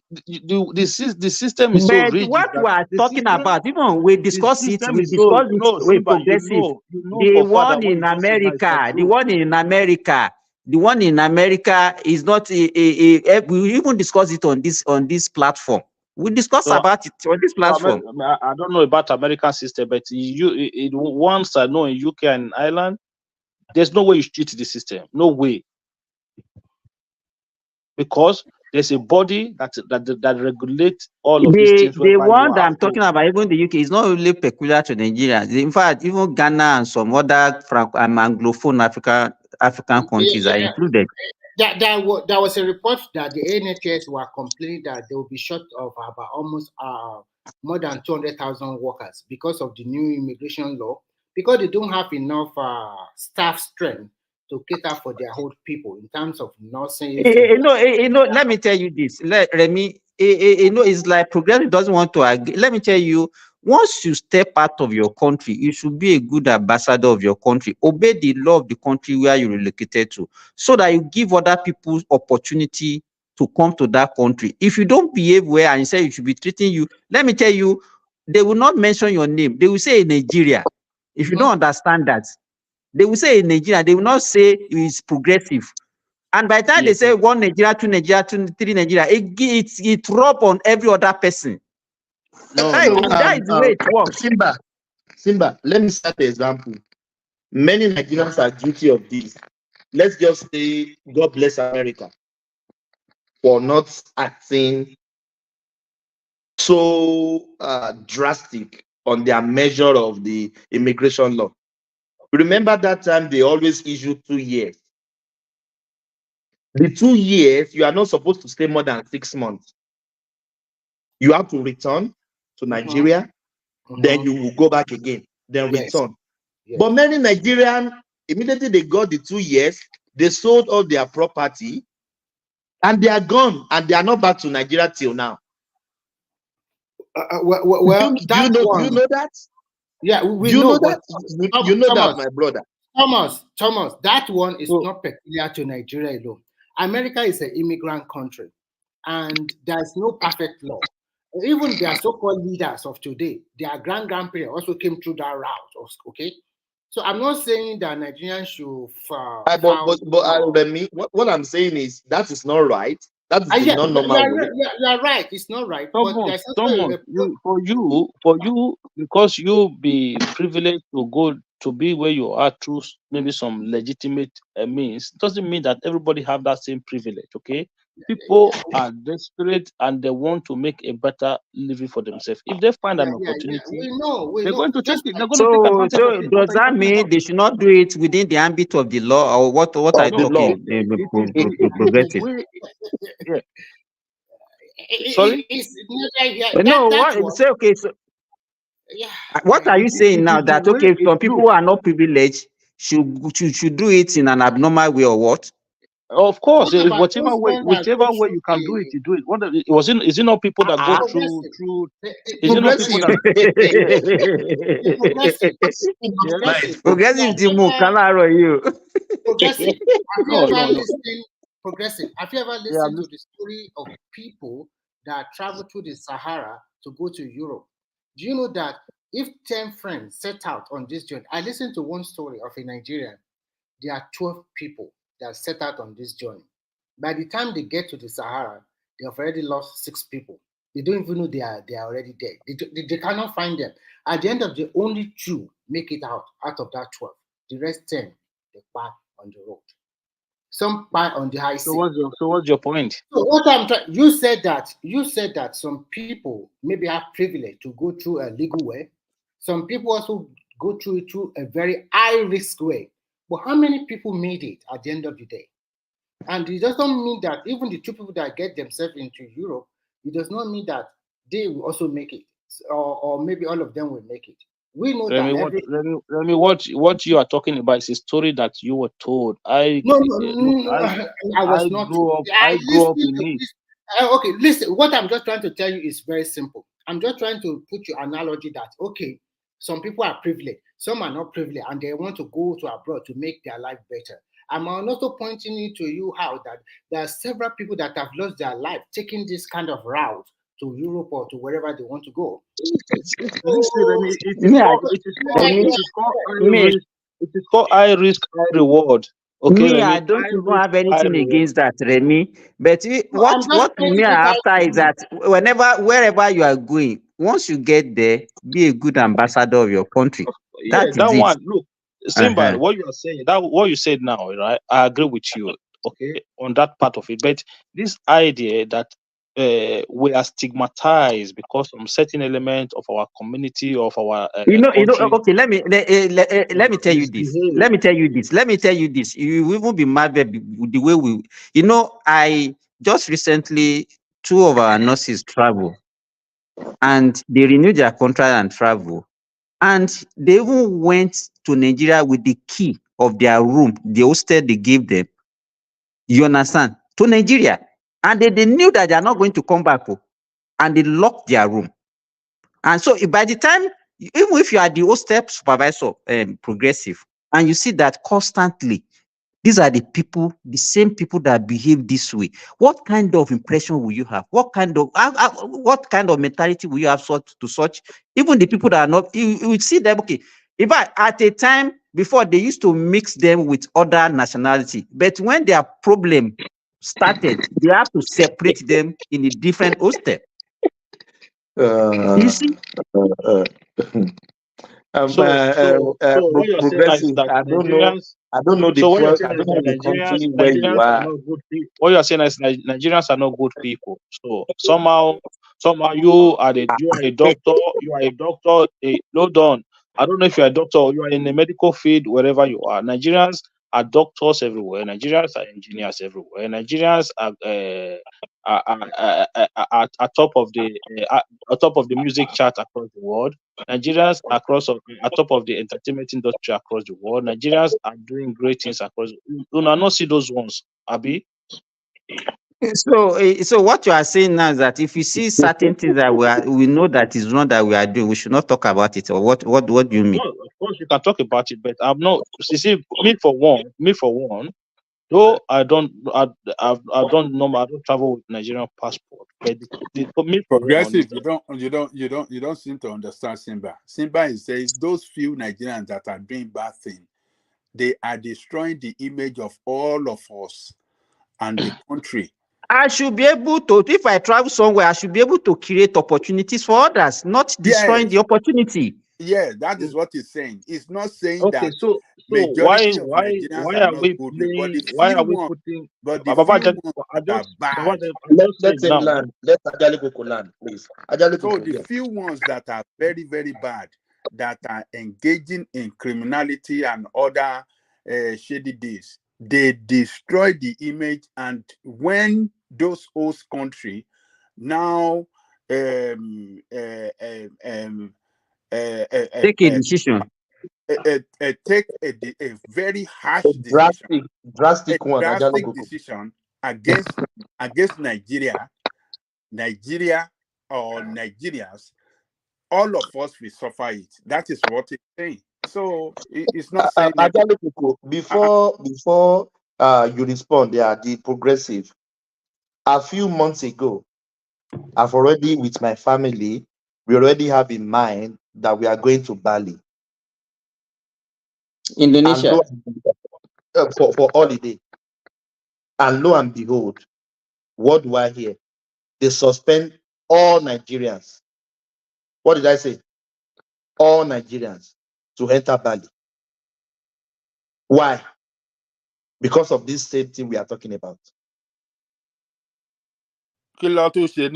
system is so But rigid what we are talking about, even we discuss it, system we is so discuss it with Simba, progressive. you know The for father one what in you just said now is not America, the true. one in America, the one in America is not we even discuss it on this platform. We discuss So, about it on this platform. I don't know about American system, but once I know in UK and Ireland, there's no way you cheat the system. No way. Because there's a body that regulates all of these things. The one that I'm talking about, even the UK, is not only peculiar to Nigeria. In fact, even Ghana and some other Anglophone African countries are included. There was a report that the NHS were complaining that they will be short of about almost more than 200,000 workers because of the new immigration law, because they don't have enough staff strength to cater for their whole people in terms of nursing. Let me tell you this, Remy. It's like progressive doesn't want to agree. Let me tell you, once you step out of your country, you should be a good ambassador of your country. Obey the law of the country where you relocated to, so that you give other people opportunity to come to that country. If you don't behave well and you say you should be treating you, let me tell you, they will not mention your name. They will say in Nigeria. If you don't understand that, they will say in Nigeria. They will not say it's progressive. And by the time they say 1 Nigeria, 2 Nigeria, 2, 3 Nigeria, it rub on every other person. That is the way it works. Simba, let me start the example. Many Nigerians are guilty of this. Let's just say, God bless America for not acting so drastic on their measure of the immigration law. Remember that time they always issue 2 years. The 2 years, you are not supposed to stay more than 6 months. You have to return to Nigeria, then you will go back again, then return. Yes. But many Nigerians, immediately they got the 2 years, they sold all their property, and they are gone, and they are not back to Nigeria till now. Well, do you know that? Yeah, we know that. You know that, my brother. Thomas, that one is not peculiar to Nigeria alone. America is an immigrant country, and there's no perfect law. Even their so-called leaders of today, their grandparents also came through that route. Okay, so I'm not saying that Nigerians should. But what I'm saying is that is not right. That is the non-normal way. You're right. It's not right. Someone, for you, because you be privileged to go to be where you are through maybe some legitimate means, doesn't mean that everybody have that same privilege. Okay, people are desperate and they want to make a better living for themselves. If they find an opportunity, they're going to take it. They're going to take advantage of it. Does that mean they should not do it within the ambit of the law, or what are you talking? Progressive. Sorry? Say okay. So, what are you saying now? That okay, some people who are not privileged should do it in an abnormal way, or what? Of course, whichever way you can do it, you do it. Is it not people that go through? Is it not people that? Progressive, Jimoh, can I roll you? Progressive. Progressive. Have you ever listened to the story of people that travel through the Sahara to go to Europe? Do you know that if 10 friends set out on this journey, I listened to one story of a Nigerian. There are 12 people that set out on this journey. By the time they get to the Sahara, they have already lost 6 people. They don't even know they are already dead. They cannot find them. At the end of the day, only 2 make it out of that 12. The rest 10, they park on the road. Some park on the high sea. So what's your point? So what I'm trying, you said that some people maybe have privilege to go through a legal way. Some people also go through a very high risk way. But how many people made it at the end of the day? And it doesn't mean that even the 2 people that get themselves into Europe, it does not mean that they will also make it, or maybe all of them will make it. We know what you are talking about is a story that you were told. I was not. I grew up in it. Okay, listen. What I'm just trying to tell you is very simple. I'm just trying to put your analogy that okay, some people are privileged, some are not privileged, and they want to go to abroad to make their life better. I'm also pointing to you how that there are several people that have lost their life taking this kind of route to Europe or to wherever they want to go. It is called high risk, high reward. Okay, me, Remy? I don't even have anything against that, Remy. But what me are after is that wherever you are going, once you get there, be a good ambassador of your country. Yeah, that is it. one. Look, Simba, what you are saying, what you said now, right? I agree with you. Okay, on that part of it. But this idea that we are stigmatized because of certain element of our community, of our country. Okay, let me tell you this. Let me tell you this. You will even be mad with the way we, I just recently, 2 of our nurses travel and they renewed their contract and travel. And they even went to Nigeria with the key of their room, the hostel they gave them. You understand? To Nigeria. And they knew that they are not going to come back. And they locked their room. And so by the time, even if you are the hostel supervisor, progressive, and you see that constantly, these are the same people that behave this way. What kind of impression will you have? What kind of mentality will you have such? Even the people that are not, you will see them. Okay, in fact, at a time before they used to mix them with other nationality, but when their problem started, they have to separate them in a different hostel. You see? What you're saying is that I don't know the country where you are. What you're saying is Nigerians are not good people. So somehow you are a doctor. You are a doctor. Hold on. I don't know if you're a doctor or you are in the medical field, wherever you are. Nigerians are doctors everywhere. Nigerians are engineers everywhere. Nigerians are top of the music chart across the world. Nigerians are top of the entertainment industry across the world. Nigerians are doing great things across. You not see those ones, Abi. So what you are saying now is that if you see certain things that we know that is wrong that we are doing, we should not talk about it, or what do you mean? No, of course you can talk about it, but I'm not. See, me for one. Though I don't travel with Nigerian passport. But for me, progressive, you don't seem to understand Simba. Simba says those few Nigerians that are doing bad things, they are destroying the image of all of us and the country. I should be able to, if I travel somewhere, I should be able to create opportunities for others, not destroying the opportunity. Yeah, that is what he's saying. It's not saying that. So why are we putting? Let him land. Let Ajalikoko land, please. So the few ones that are very, very bad, that are engaging in criminality and other shady deeds, they destroy the image. And when those host country now take a decision, take a very harsh decision, drastic decision against Nigeria or Nigerians, all of us will suffer it. That is what it's saying. So it's not saying before you respond, the progressive. A few months ago, I've already, with my family, we already have in mind that we are going to Bali, Indonesia, for holiday. And lo and behold, what do I hear? They suspend all Nigerians. What did I say? All Nigerians to enter Bali. Why? Because of this same thing we are talking about. No, Bali.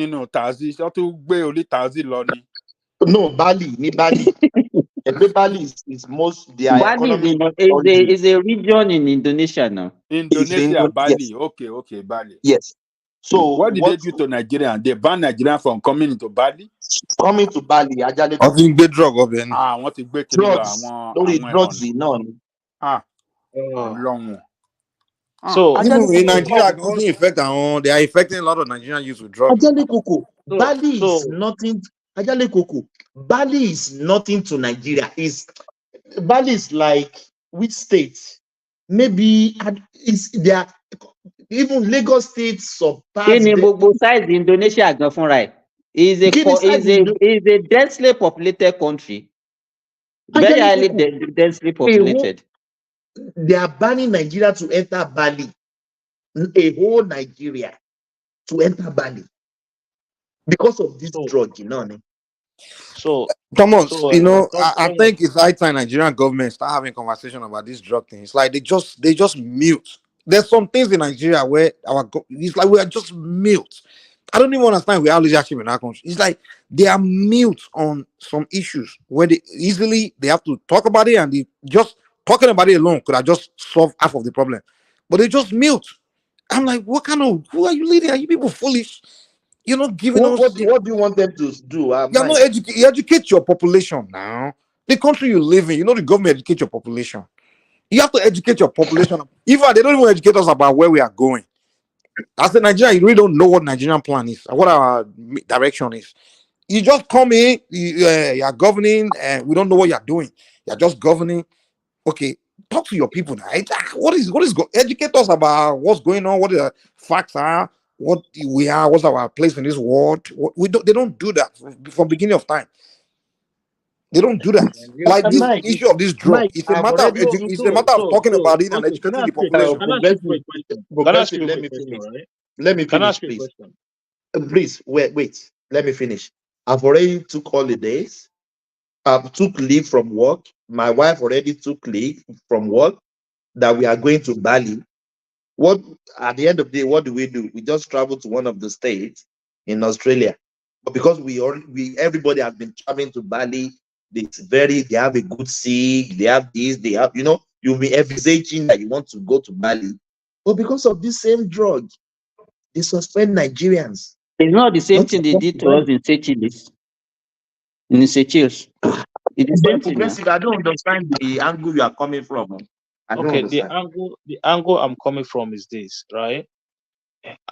Bali is most their Bali economy is a region in Indonesia now. Indonesia, Bali. Yes. Okay, Bali. Yes. So what did they do to Nigeria? They banned Nigeria from coming into Bali? Coming to Bali, Ajale. I think they drug up then. What to break drugs? Drugs none. Long. So in Nigeria, also infect they are infecting a lot of Nigerian youth with drugs. Ajale Koko, Bali is nothing. Ajale Koko, Bali is nothing to Nigeria. Bali is like which state? maybe it's there. Even Lagos State surpassed both sides Indonesia right. Is a densely populated country. Very highly densely populated. They are banning Nigeria to enter Bali. A whole Nigeria to enter Bali because of this drug, you know. So Thomas, I think it's high time Nigerian government start having conversation about this drug thing. It's like they just mute. There's some things in Nigeria where it's like we are just mute. I don't even understand we have leadership in our country. It's like they are mute on some issues where they have to talk about it, and they just talking about it alone could have just solved half of the problem. But they just mute. I'm like, who are you leading? Are you people foolish? You're not giving us. What do you want them to do? You're not educate your population now. The country you live in, the government educate your population. You have to educate your population. Even they don't even educate us about where we are going. As a Nigerian, you really don't know what Nigerian plan is, what our direction is. You just come in, you are governing, and we don't know what you're doing. You're just governing. Okay, talk to your people now. Educate us about what's going on, what the facts are, what we are, what's our place in this world. They don't do that from beginning of time. They don't do that. Like this issue of this drug, it's a matter of talking about it and educating the population. Let me finish, please. Please wait. Let me finish. I've already took holidays. I've took leave from work. My wife already took leave from work that we are going to Bali. What at the end of the day, what do? We just travel to one of the states in Australia. But because everybody has been traveling to Bali, they have a good sea, they have this, they have, you'll be envisaging that you want to go to Bali. But because of this same drug, they suspend Nigerians. It's not the same thing they did to us in Seychelles. In Seychelles. It's the same thing. I don't understand the angle you are coming from. The angle I'm coming from is this, right?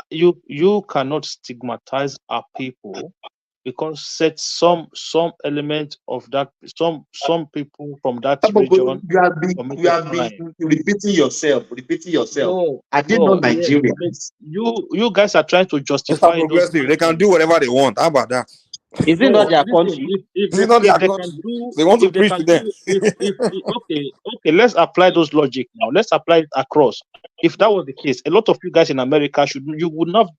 You cannot stigmatize our people because some element of that some people from that region. You have been repeating yourself. No, I didn't know Nigerians. You guys are trying to justify those. They can do whatever they want. How about that? Is it not their country? They want to preach to them. Okay, let's apply those logic now. Let's apply it across. If that was the case, a lot of you guys in America you would not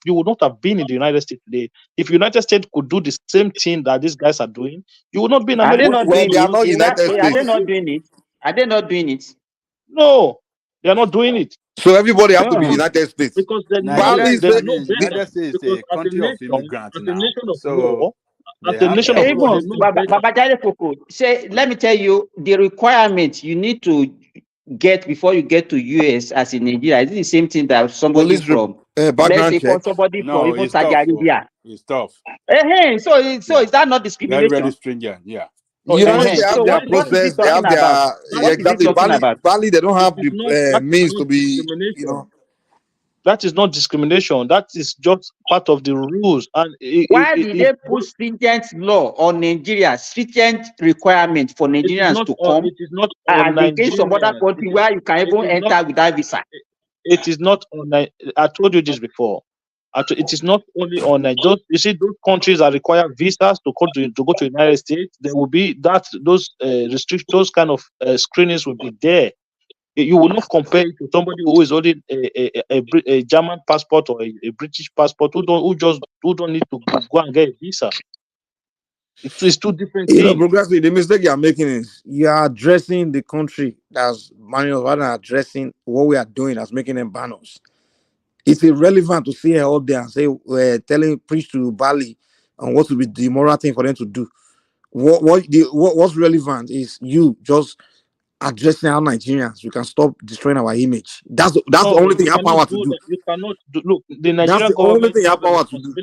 have been in the United States today. If United States could do the same thing that these guys are doing, you would not be in America. Are they not doing it? No, they are not doing it. So everybody have to be United States. Because United States is a country of immigrants now. Let me tell you the requirement you need to get before you get to US as in Nigeria. Is it the same thing that somebody from background check? Somebody from even Saudi Arabia? It's tough. So is that not discrimination? Very, very stringent, yeah. They have their process. They have their exactly. Bali, they don't have the means to be. That is not discrimination. That is just part of the rules. And why did they put stringent law on Nigeria? Stringent requirement for Nigerians to come? It is not and against some other country where you can even enter without visa. It is not on. I told you this before. It is not only on Nigeria. You see, those countries that require visas to go to the United States. There will be those restrictions, those kind of screenings will be there. You will not compare it to somebody who is holding a German passport or a British passport who don't need to go and get a visa. It's two different things. Progressively, the mistake you are making is you are addressing the country as manuals rather than addressing what we are doing as making them banners. It's irrelevant to see her out there and say we're preach to Bali and what will be the moral thing for them to do. What's relevant is you just addressing our Nigerians. We can stop destroying our image. That's the only thing you have power to do. You cannot do. Look, the Nigerian government have power to do.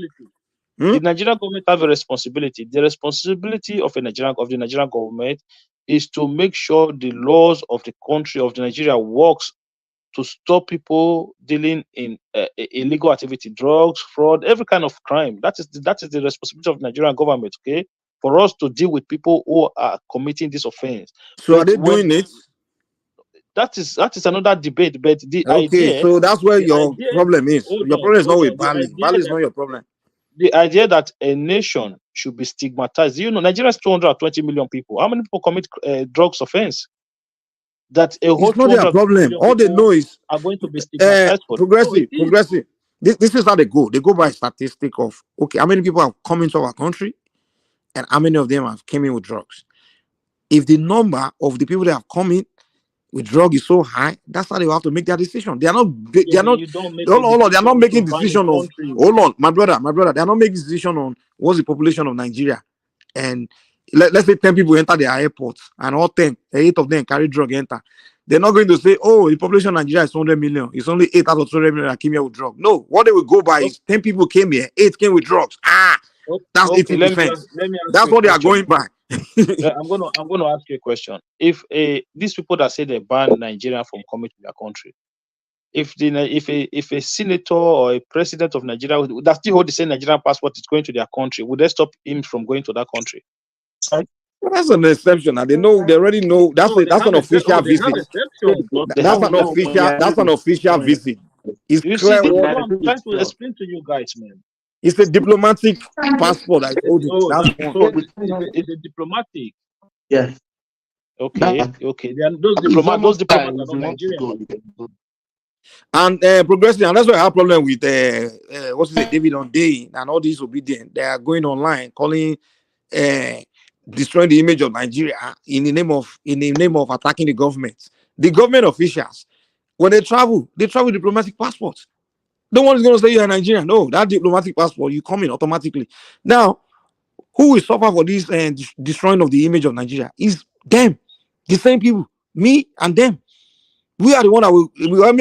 The Nigerian government have a responsibility. The responsibility of the Nigerian government is to make sure the laws of the country of Nigeria works to stop people dealing in illegal activity, drugs, fraud, every kind of crime. That is the responsibility of the Nigerian government. Okay, for us to deal with people who are committing this offense. So are they doing it? that is another debate. But the okay, idea, so that's where the your idea, problem is. Your problem is not with The Bali. idea Bali is not your problem. The idea that a nation should be stigmatized. You know, Nigeria is 220 million people. How many people commit drugs offense? That a whole It's not their 200 problem. million All they people know is are going to be stigmatized for it. No, it progressive. is. This is how they go. They go by statistic of okay, how many people have come into our country, and how many of them have came in with drugs. If the number of the people that have come in with drug is so high, that's how they have to make their decision. They are not. They Yeah, are but not. you don't make a Hold on. They are not decision to making ban a decision of. country. Hold on, my brother. They are not making decision on what's the population of Nigeria, and let's say 10 people enter their airport, and all 10, 8 of them carry drug enter. They're not going to say, oh, the population of Nigeria is 100 million. It's only 8 out of 200 million that came here with drugs. No, what they will go by is 10 people came here, 8 came with drugs. That's Okay, 80%. let me ask That's you a what they are question. going by. I'm gonna ask you a question. If these people that say they ban Nigeria from coming to their country, if a senator or a president of Nigeria that still hold the same Nigerian passport is going to their country, would they stop him from going to that country? Well, that's an exception. And they already know that's an official visit. That's an official visit. It's You see, clear. this is what I'm trying to explain to you guys, man. It's a diplomatic passport I told you. That's it's a diplomatic. Yeah. Okay. Those diplomats are not Nigerian. And progressive, and that's why I have problem with David Onday and all these obedient. They are going online calling destroying the image of Nigeria in the name of attacking the government. The government officials, when they travel with diplomatic passports. No one is going to say you're a Nigerian. No, that diplomatic passport, you come in automatically. Now, who will suffer for this destroying of the image of Nigeria? Is them, the same people, me and them. We are the one that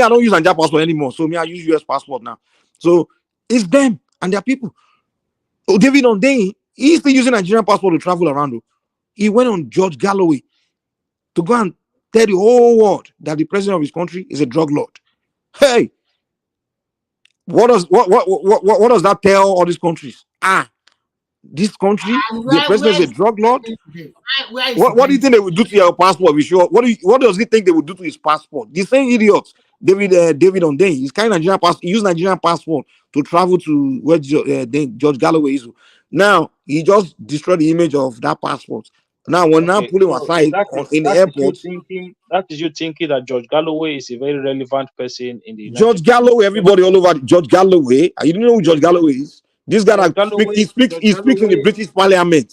I don't use Nigeria passport anymore. So I use US passport now. So it's them and their people. Oh, David Onday, he's still using Nigerian passport to travel around. He went on George Galloway to go and tell the whole world that the president of his country is a drug lord. Hey, what does that tell all these countries? This country, the president is a drug lord. What do you think they would do to your passport? What does he think they would do to his passport? The same idiots, David Onday, he's kind of Nigerian passport. He used Nigerian passport to travel to where George Galloway is. Now he just destroyed the image of that passport. Now we're now pulling him aside in the airport. That is you thinking that George Galloway is a very relevant person in the George Galloway, everybody all over George Galloway. You don't know who George Galloway is? This guy he speaks in the British Parliament.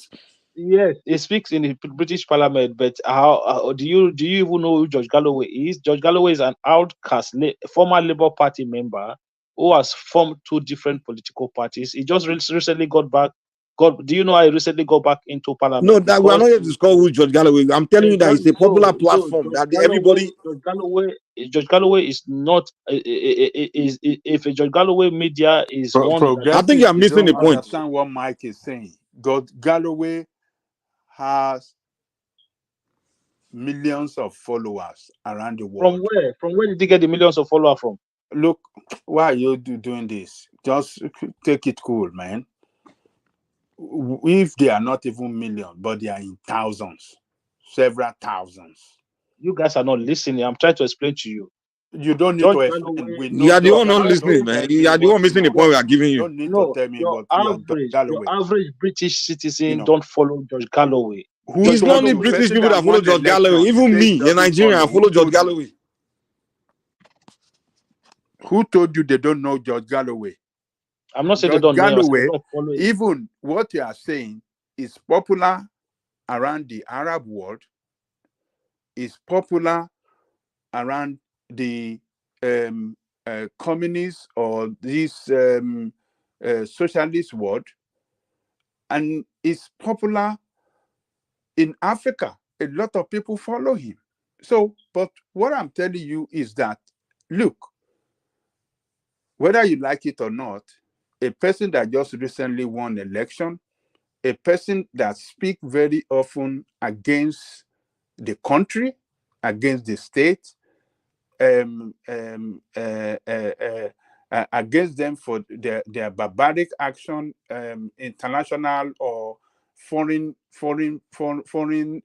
Yes, he speaks in the British Parliament, but how do you even know who George Galloway is? George Galloway is an outcast, former Labour Party member who has formed 2 different political parties. He just recently got back. Do you know I recently got back into Parliament? No, that we are not here to discuss who George Galloway. I'm telling you that it's a popular platform that everybody. George Galloway is not. If a George Galloway media is one, I think you are missing the point. Understand what Mike is saying. George Galloway has millions of followers around the world. From where did he get the millions of followers from? Look, why are you doing this? Just take it cool, man. If they are not even millions, but they are in thousands, several thousands. You guys are not listening. I'm trying to explain to you. You don't need to explain. You are the one not listening, man. You are the one missing the point we are giving you. You don't need to tell me your average British citizen don't follow George Galloway. It's not only British people that follow George Galloway. Even me, a Nigerian, I follow George Galloway. Who told you they don't know George Galloway? I'm not saying they don't know him. Even what you are saying is popular around the Arab world, is popular around the communist or this socialist world, and is popular in Africa. A lot of people follow him. So, but what I'm telling you is that, look, whether you like it or not, a person that just recently won election, a person that speaks very often against the country, against the state, against them for their barbaric action, international or foreign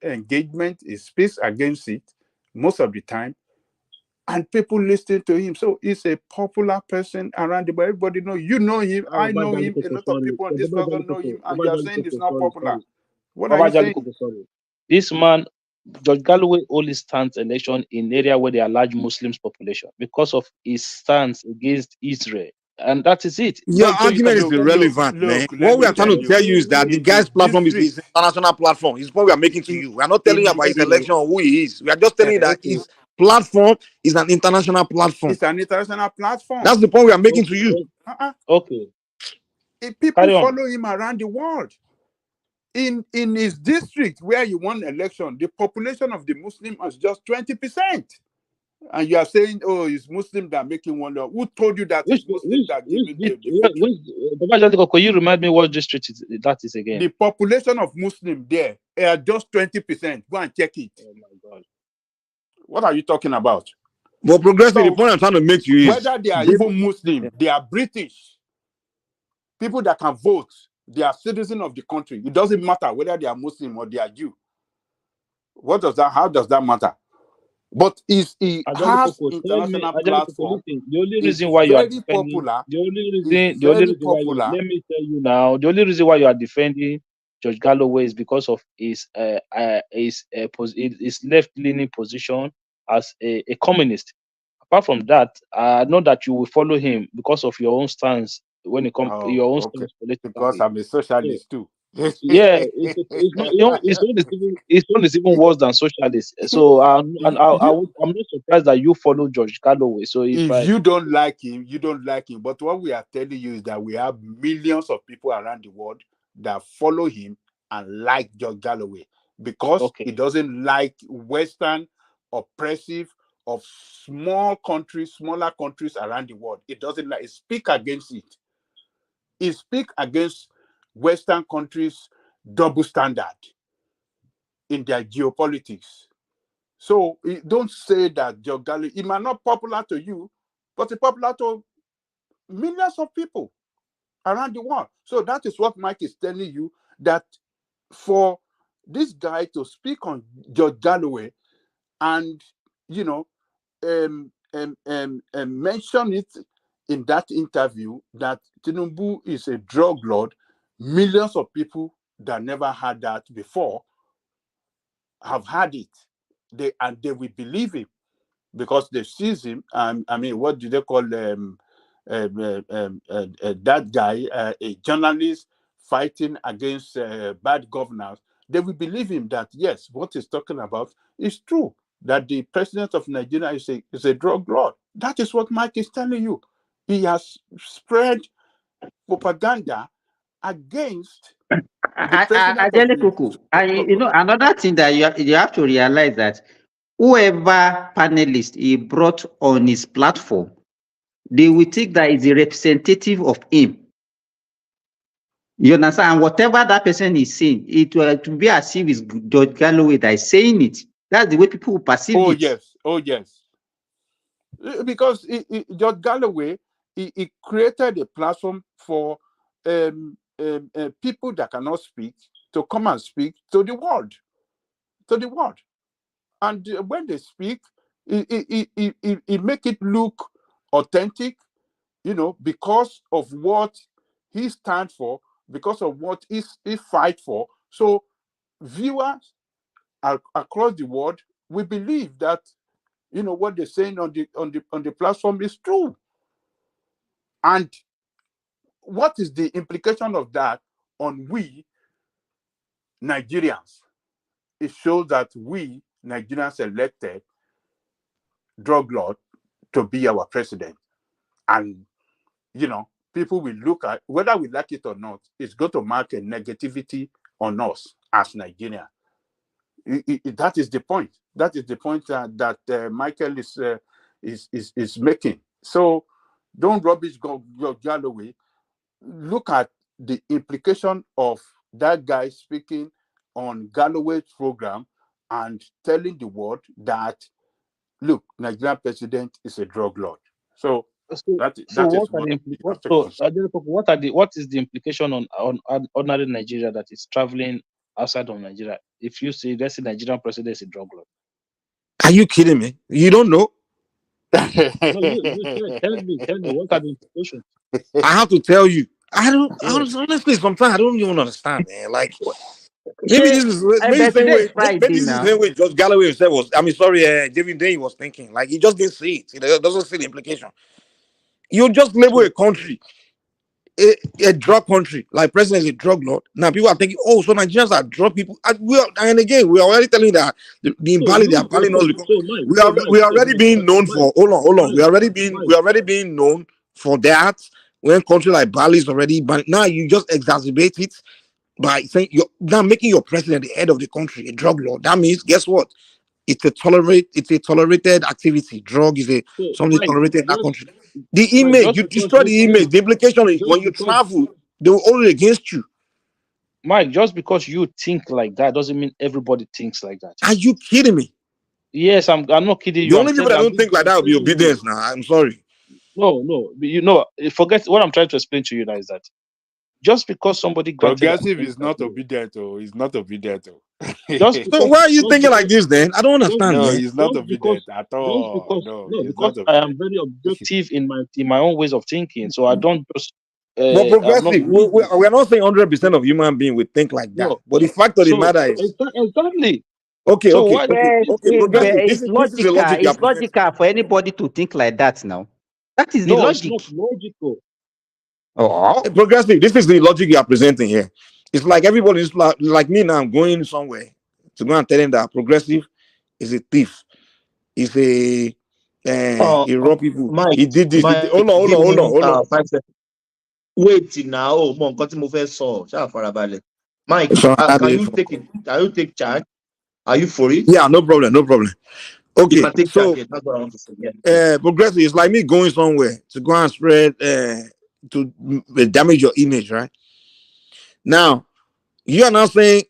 engagement, he speaks against it most of the time. and people listen to him. So he's a popular person around the world. Everybody know. You know him. I know him. A lot of people on this person know him. And you are saying he's not popular. What are you saying? This man, George Galloway, only stands election in area where there are large Muslims population because of his stance against Israel. And that is it. Your argument is irrelevant, man. What we are trying to tell you is that the guy's platform is his international platform. It's what we are making to you. We are not telling you about his election or who he is. We are just telling you that his platform is an international platform. It's an international platform. That's the point we are making to you. Okay. People follow him around the world. In his district where he won election, the population of the Muslim is just 20%. And you are saying, oh, it's Muslim that are making one law. Who told you that it's Muslim that giving the victory? Can you remind me what district that is again? The population of Muslim there are just 20%. Go and check it. Oh my God. What are you talking about? But progressively, the point I'm trying to make to you is whether they are even Muslim, they are British. People that can vote, they are citizens of the country. It doesn't matter whether they are Muslim or they are Jew. How does that matter? But he has international platform. The only reason why you are defending, popular. The only reason why let me tell you now. The only reason why you are defending George Galloway is because of his left-leaning position as a communist. Apart from that, I know that you will follow him because of your own stance when it comes your own stance politically. Because I'm a socialist too. Yeah, it's not even worse than socialists. So I'm not surprised that you follow George Galloway. So if you don't like him, you don't like him. But what we are telling you is that we have millions of people around the world that follow him and like George Galloway because he doesn't like Western oppressive of smaller countries around the world. It doesn't like. It speak against it. It speak against Western countries' double standard in their geopolitics. So don't say that George Galloway, it might not popular to you, but it's popular to millions of people around the world. So that is what Mike is telling you, that for this guy to speak on George Galloway and, mention it in that interview that Tinubu is a drug lord, millions of people that never had that before have had it. They will believe him because they sees him. What do they call that guy? A journalist fighting against bad governors. They will believe him that yes, what he's talking about is true. That the president of Nigeria is a drug lord. That is what Mike is telling you. He has spread propaganda against the president of another thing that you have to realize that whoever panelist he brought on his platform, they will think that is a representative of him. You understand? And whatever that person is saying, it will be as if it's George Galloway that is saying it. That's the way people will perceive it. Oh yes. Because George Galloway, he created a platform for people that cannot speak to come and speak to the world. And when they speak, he make it look authentic, because of what he stands for, because of what he fight for. So viewers across the world will believe that what they're saying on the platform is true. And what is the implication of that on we Nigerians? It shows that we Nigerians elected drug lord to be our president. And, people will look at, whether we like it or not, it's going to mark a negativity on us as Nigerians. That is the point. That is the point that Michael is making. So don't rubbish Galloway. Look at the implication of that guy speaking on Galloway's program and telling the world that, look, Nigerian president is a drug lord. So what is the implication on ordinary Nigeria that is traveling outside of Nigeria? If you say let's say Nigerian president is a drug lord. Are you kidding me? You don't know? You tell me, what are the implications? I have to tell you. Honestly, sometimes I don't even understand, man. Like, maybe this is maybe the same way. Maybe this is the same way George Galloway himself was. I mean, sorry, David Day was thinking. Like, he just didn't see it. He doesn't see the implication. You just label a country a drug country, like president is a drug lord. Now people are thinking, oh, so Nigerians are drug people. And again, we are already telling you that the invalid, they are invalid us because we are already being known for. Hold on. We are already being known for that. When country like Bali is already banned, now you just exacerbate it by saying you're now making your president the head of the country, a drug lord. That means, guess what? It's a tolerated activity. Drug is something tolerated in that country. The image, you destroy the image. The implication is when you travel, they will hold it against you. Mike, just because you think like that doesn't mean everybody thinks like that. Are you kidding me? Yes, I'm not kidding you. The only people that don't think like that will be obedience now. I'm sorry. No. Forget what I'm trying to explain to you now is that just because somebody progressive is not obedient, he's not obedient. So why are you thinking like this then? I don't understand. No, he's not obedient at all. Because I am very objective in my own ways of thinking, so I don't just. But progressive, we're not saying 100% of human beings would think like that. But the fact of the matter is exactly. Okay. It's logical. It's logical for anybody to think like that now. That is the logic. It's not logical. Progressive, this is the logic you are presenting here. It's like everybody is like me now. I'm going somewhere to go and tell him that progressive is a thief. He's he robbed people. Mike, he did this. Hold on. Wait now. Mike, can you take charge? Are you for it? Yeah, no problem. Okay, so yeah. progressive is like me going somewhere to go and spread to damage your image, right? Now you are now saying,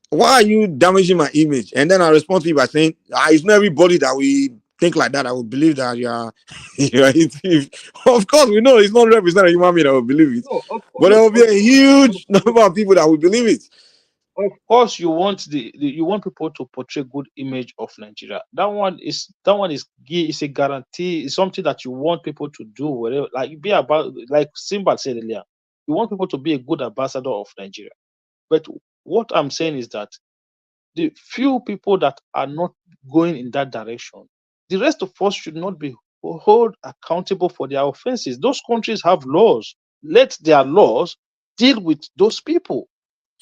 why are you damaging my image? And then I respond to you by saying, it's not everybody that we think like that. I would believe that you are a thief. Of course, we know it's not representing a human being that will believe it, but there will be a huge number of people that will believe it. Of course, you want you want people to portray good image of Nigeria. That one is a guarantee. It's something that you want people to do. Whatever, like Simba said earlier, you want people to be a good ambassador of Nigeria. But what I'm saying is that the few people that are not going in that direction, the rest of us should not be held accountable for their offenses. Those countries have laws. Let their laws deal with those people.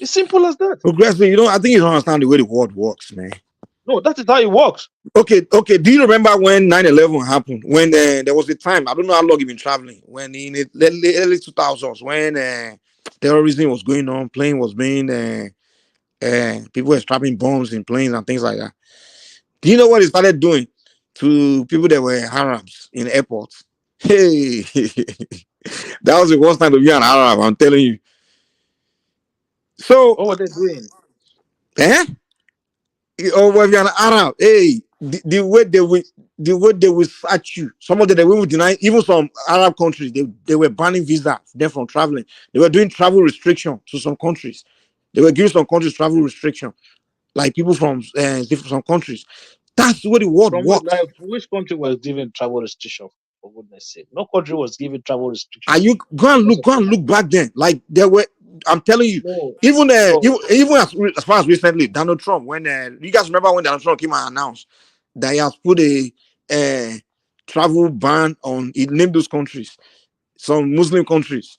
It's simple as that. Progressive, I think you don't understand the way the world works, man. No, that is how it works. Okay. Do you remember when 9/11 happened? When there was a time, I don't know how long you've been traveling, when in the early 2000s, when terrorism was going on, plane was being, people were strapping bombs in planes and things like that. Do you know what it started doing to people that were Arabs in airports? Hey, that was the worst time to be an Arab, I'm telling you. So, what were they doing? Or if you're an Arab, hey, the way they will search you. Some of them they will deny. Even some Arab countries, they were banning visa them from traveling. They were doing travel restriction to some countries. They were giving some countries travel restriction, like people from some countries. That's the way the world works. Like, which country was giving travel restriction? For goodness sake, no country was giving travel restriction. Are you go and look back then? Like there were. I'm telling you, even as far as recently, Donald Trump, when you guys remember when Donald Trump came and announced that he has put a travel ban on, he named those countries, some Muslim countries.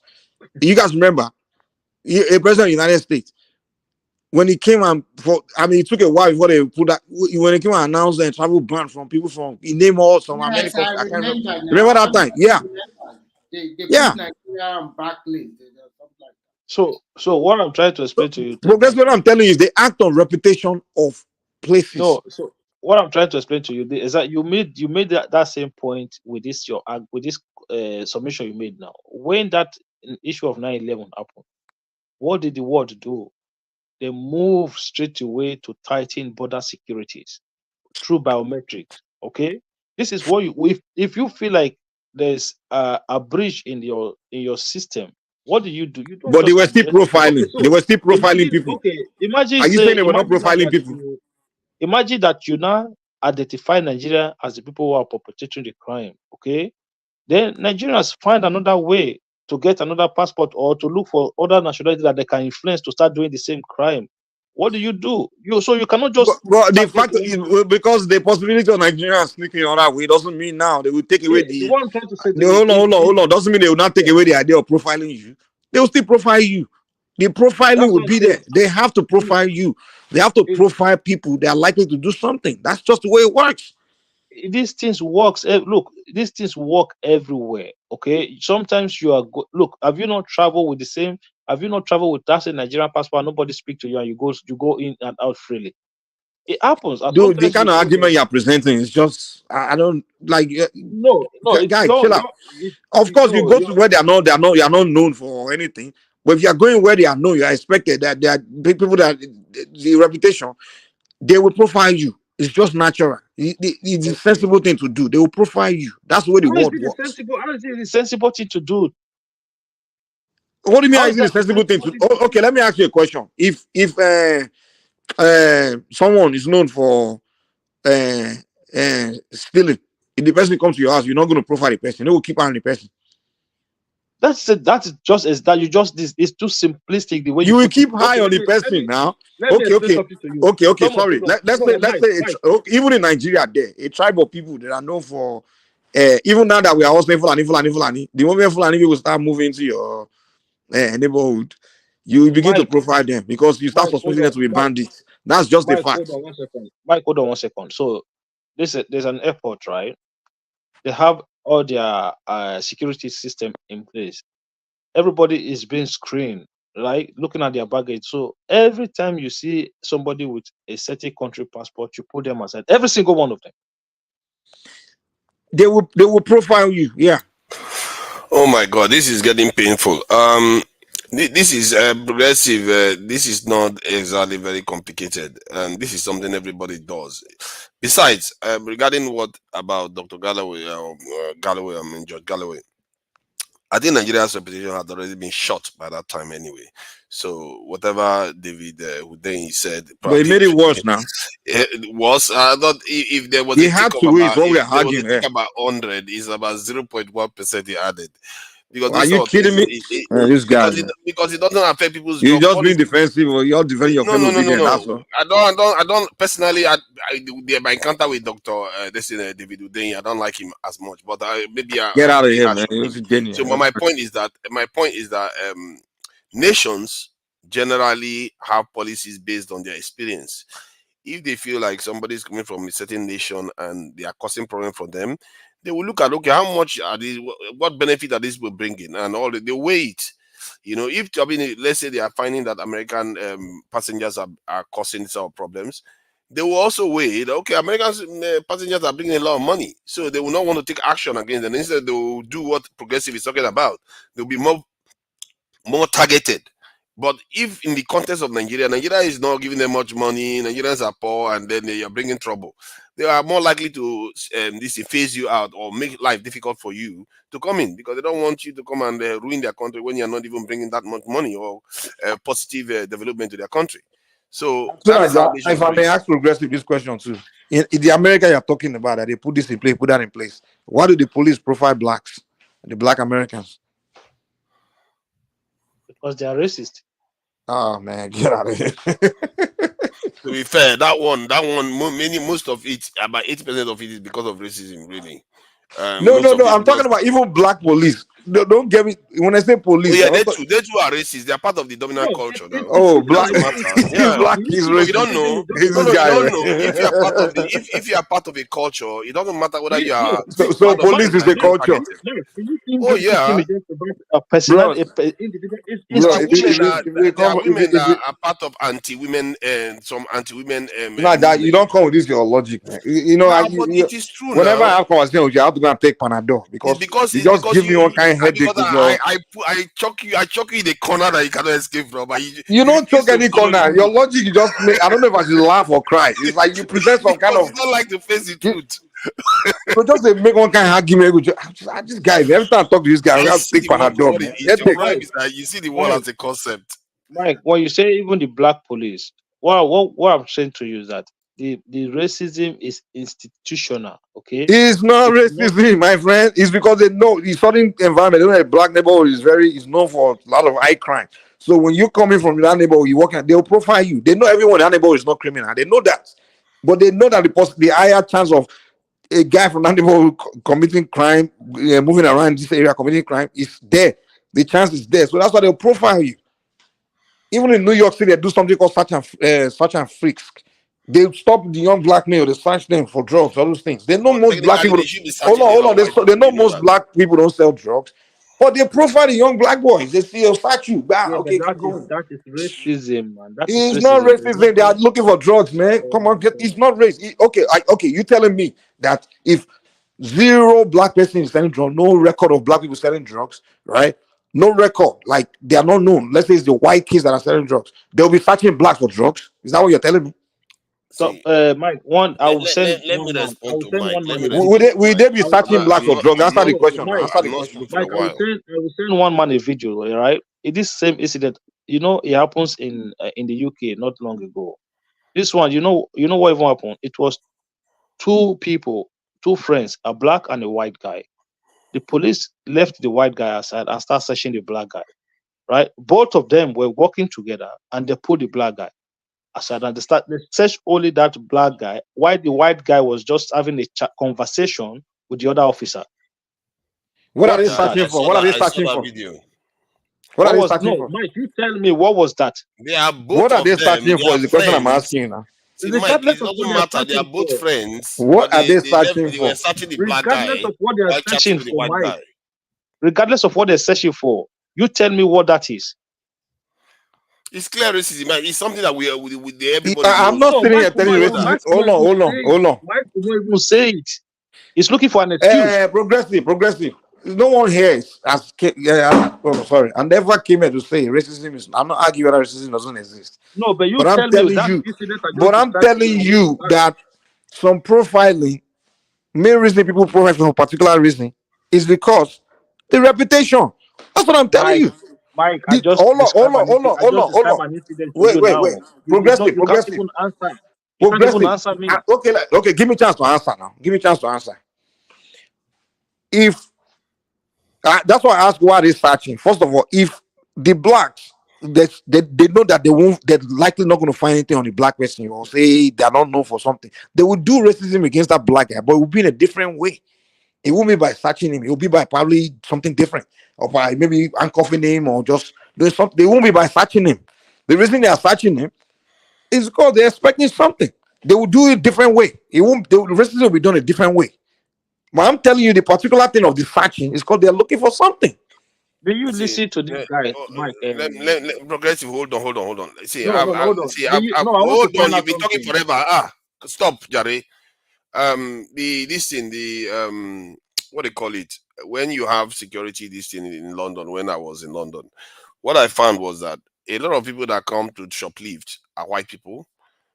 You guys remember, a president of the United States, when he came it took a while before they put that, when he came and announced a travel ban from people from, he named all some Americans. I can't remember that time. Yeah. They put Nigeria on blacklist. So what I'm trying to explain to you. That's what I'm telling you is the act on reputation of places. No, so what I'm trying to explain to you is that you made that same point with this submission you made now. When that issue of 9/11 happened, what did the world do? They moved straight away to tighten border securities through biometrics. Okay, this is what if you feel like there's a breach in your system. What do? You don't. But they were still profiling. They were still profiling people. Okay, imagine. Are you saying they were not profiling people? Imagine that you now identify Nigeria as the people who are perpetrating the crime, okay, then Nigerians find another way to get another passport or to look for other nationalities that they can influence to start doing the same crime. What do? You cannot just. But the fact is, because the possibility of Nigerians sneaking on that way doesn't mean now they will take away the. What I'm trying to say. Hold on. Doesn't mean they will not take away the idea of profiling you. They will still profile you. The profiling will be there. They have to profile you. They have to profile people. They are likely to do something. That's just the way it works. These things works. Look, these things work everywhere. Okay, sometimes you are look. Have you not traveled with the same? Have you not traveled with that Nigerian passport? Nobody speak to you, and you go in and out freely. It happens. Dude, the kind of argument you're presenting is just I don't like. No, guys, chill out. Of course, you go to where they are not known for anything. But if you are going where they are known, you are expected that there are people that the reputation, they will profile you. It's just natural. It's a sensible thing to do. They will profile you. That's the way the world works. How is it a sensible thing to do? What do you mean? Is it a sensible thing to do? Okay, let me ask you a question. If someone is known for stealing, if the person comes to your house, you're not going to profile the person. They will keep on the person. That's just as that. It's too simplistic the way you will keep high on the person now. Okay. Sorry. Let's say even in Nigeria, there a tribe of people that are known for. Even now that we are all saying Fulani, the moment Fulani people start moving into your neighborhood, you begin to profile them because you start suspecting them to be bandits. That's just the fact. Hold on one second. So there's an airport, right? They have all their security system in place. Everybody is being screened, right? Looking at their baggage. So every time you see somebody with a certain country passport, you put them aside. Every single one of them. They will profile you. Yeah. Oh my God, this is getting painful. This is progressive. This is not exactly very complicated, and this is something everybody does. Besides, regarding what about Dr. Galloway, George Galloway, I think Nigeria's reputation had already been shot by that time anyway. So whatever David Hussein said, but it made it worse now. It was. I thought if there was he had to wait. What we're arguing about 100, is about 0.1% he added. Because are you kidding me? This guy, because it doesn't affect people's. You're just being defensive, or you're defending your fellow citizens. No. I don't personally. My encounter with Dr. David Hussein, I don't like him as much. But get out of here, man. So my point is that nations generally have policies based on their experience. If they feel like somebody is coming from a certain nation and they are causing problem for them, they will look at, okay, how much are these, what benefit are these will bring in, and all the weight. If let's say they are finding that American passengers are causing some problems, they will also weigh, okay, American passengers are bringing a lot of money, so they will not want to take action against them. Instead, they will do what progressive is talking about. They'll be more targeted. But if in the context of Nigeria is not giving them much money, Nigerians are poor, and then they are bringing trouble, they are more likely to phase you out or make life difficult for you to come in, because they don't want you to come and ruin their country when you're not even bringing that much money or positive development to their country. So if I may ask progressive this question too. In the America you're talking about, that they put this in place, put that in place, why do the police profile blacks, the black Americans? Because they are racist. Oh man, get out of here. To be fair, that one, most of it, about 80% of it is because of racism, really. No. I'm talking about even black police. Don't get me when I say police. Oh, yeah, they too are racist. They are part of the dominant culture now. Oh, black. Black is racist. You don't know. You don't know. If you are part of if you are part of a culture, it doesn't matter whether you are. So police is a culture. Oh yeah. Women are part of anti-women and some anti-women. That you don't come with this your logic, man. It is true. Whenever I have conversation with you, I have to go and take Panadol because you just give me one kind of headache. I choke you in the corner that you cannot escape from. You don't choke any corner. Your logic you just make. I don't know if I should laugh or cry. It's like you present some kind of. You don't like to face the truth. So just make one kind of argument. This guy, every time I talk to this guy, I have to take Panadol. You see the world as a concept. Mike, when you say even the black police, what I'm saying to you is that the racism is institutional. Okay, it's not racism, my friend. It's because they know the certain environment. You know, a black neighborhood is known for a lot of high crime. So when you're coming from that neighborhood, you walk in, they'll profile you. They know everyone in that neighborhood is not criminal. They know that, but they know that the higher chance of a guy from that neighborhood committing crime, moving around this area committing crime is there. The chance is there. So that's why they'll profile you. Even in New York City, they do something called search and frisk. They stop the young black male, they search them for drugs, all those things. They know most black people. Hold on. They know most black people don't sell drugs, but they profile the young black boys. They see, search you. Yeah, Okay, that is racism, man. It's not racism. They are looking for drugs, man. Come on, it's not race. Okay, you telling me that if zero black person is selling drugs, no record of black people selling drugs, right? No record, like they are not known. Let's say it's the white kids that are selling drugs. They'll be searching blacks for drugs. Is that what you're telling me? So, Mike, I will send one man. I will send one man. Will they be searching blacks for drugs? Answer the question. Answer the question. Mike, I will send one man a video. Right? This same incident, it happens in the UK not long ago. This one, you know what even happened? It was two people, two friends, a black and a white guy. The police left the white guy aside and started searching the black guy. Right? Both of them were working together, and they put the black guy aside, and they searched only that black guy, while the white guy was just having a conversation with the other officer. What are they searching for? What are they searching for? What are they searching for? Mike, you tell me, what was that? They are both. What are they searching for? Is the question I'm asking you now. See, Mike, it doesn't matter. They are both friends. What are they searching for? They were searching the black guy. Regardless of what they are searching for, Mike. Regardless of what they're searching for, you tell me what that is. It's clear racism, man. It's something that everybody. I'm not sitting here telling you racism. Hold on. Mike will even say it. He's looking for an excuse. Progressive. No one here sorry. I never came here to say racism is. I'm not arguing that racism doesn't exist. No, but I'm telling you that some profiling, main reason people profile for a particular reason is because the reputation. That's what I'm telling you. Mike, hold on. Wait. Progressive. You can't even answer me. Okay. Give me a chance to answer. If that's why I ask why they're searching. First of all, if the blacks they know that they're likely not going to find anything on the black person, or say they're not known for something, they will do racism against that black guy, but it will be in a different way. It won't be by searching him. It will be by probably something different, or by maybe handcuffing him, or just doing something. They won't be by searching him. The reason they are searching him is because they're expecting something. They will do it a different way. The racism will be done a different way. But I'm telling you, the particular thing of the searching is because they're looking for something. Do you listen to this guy, Mike? Progressive, hold on. Hold on. You've been talking forever. Stop, Jare. What they call it, when you have security, this thing in London, when I was in London, what I found was that a lot of people that come to shoplift are white people,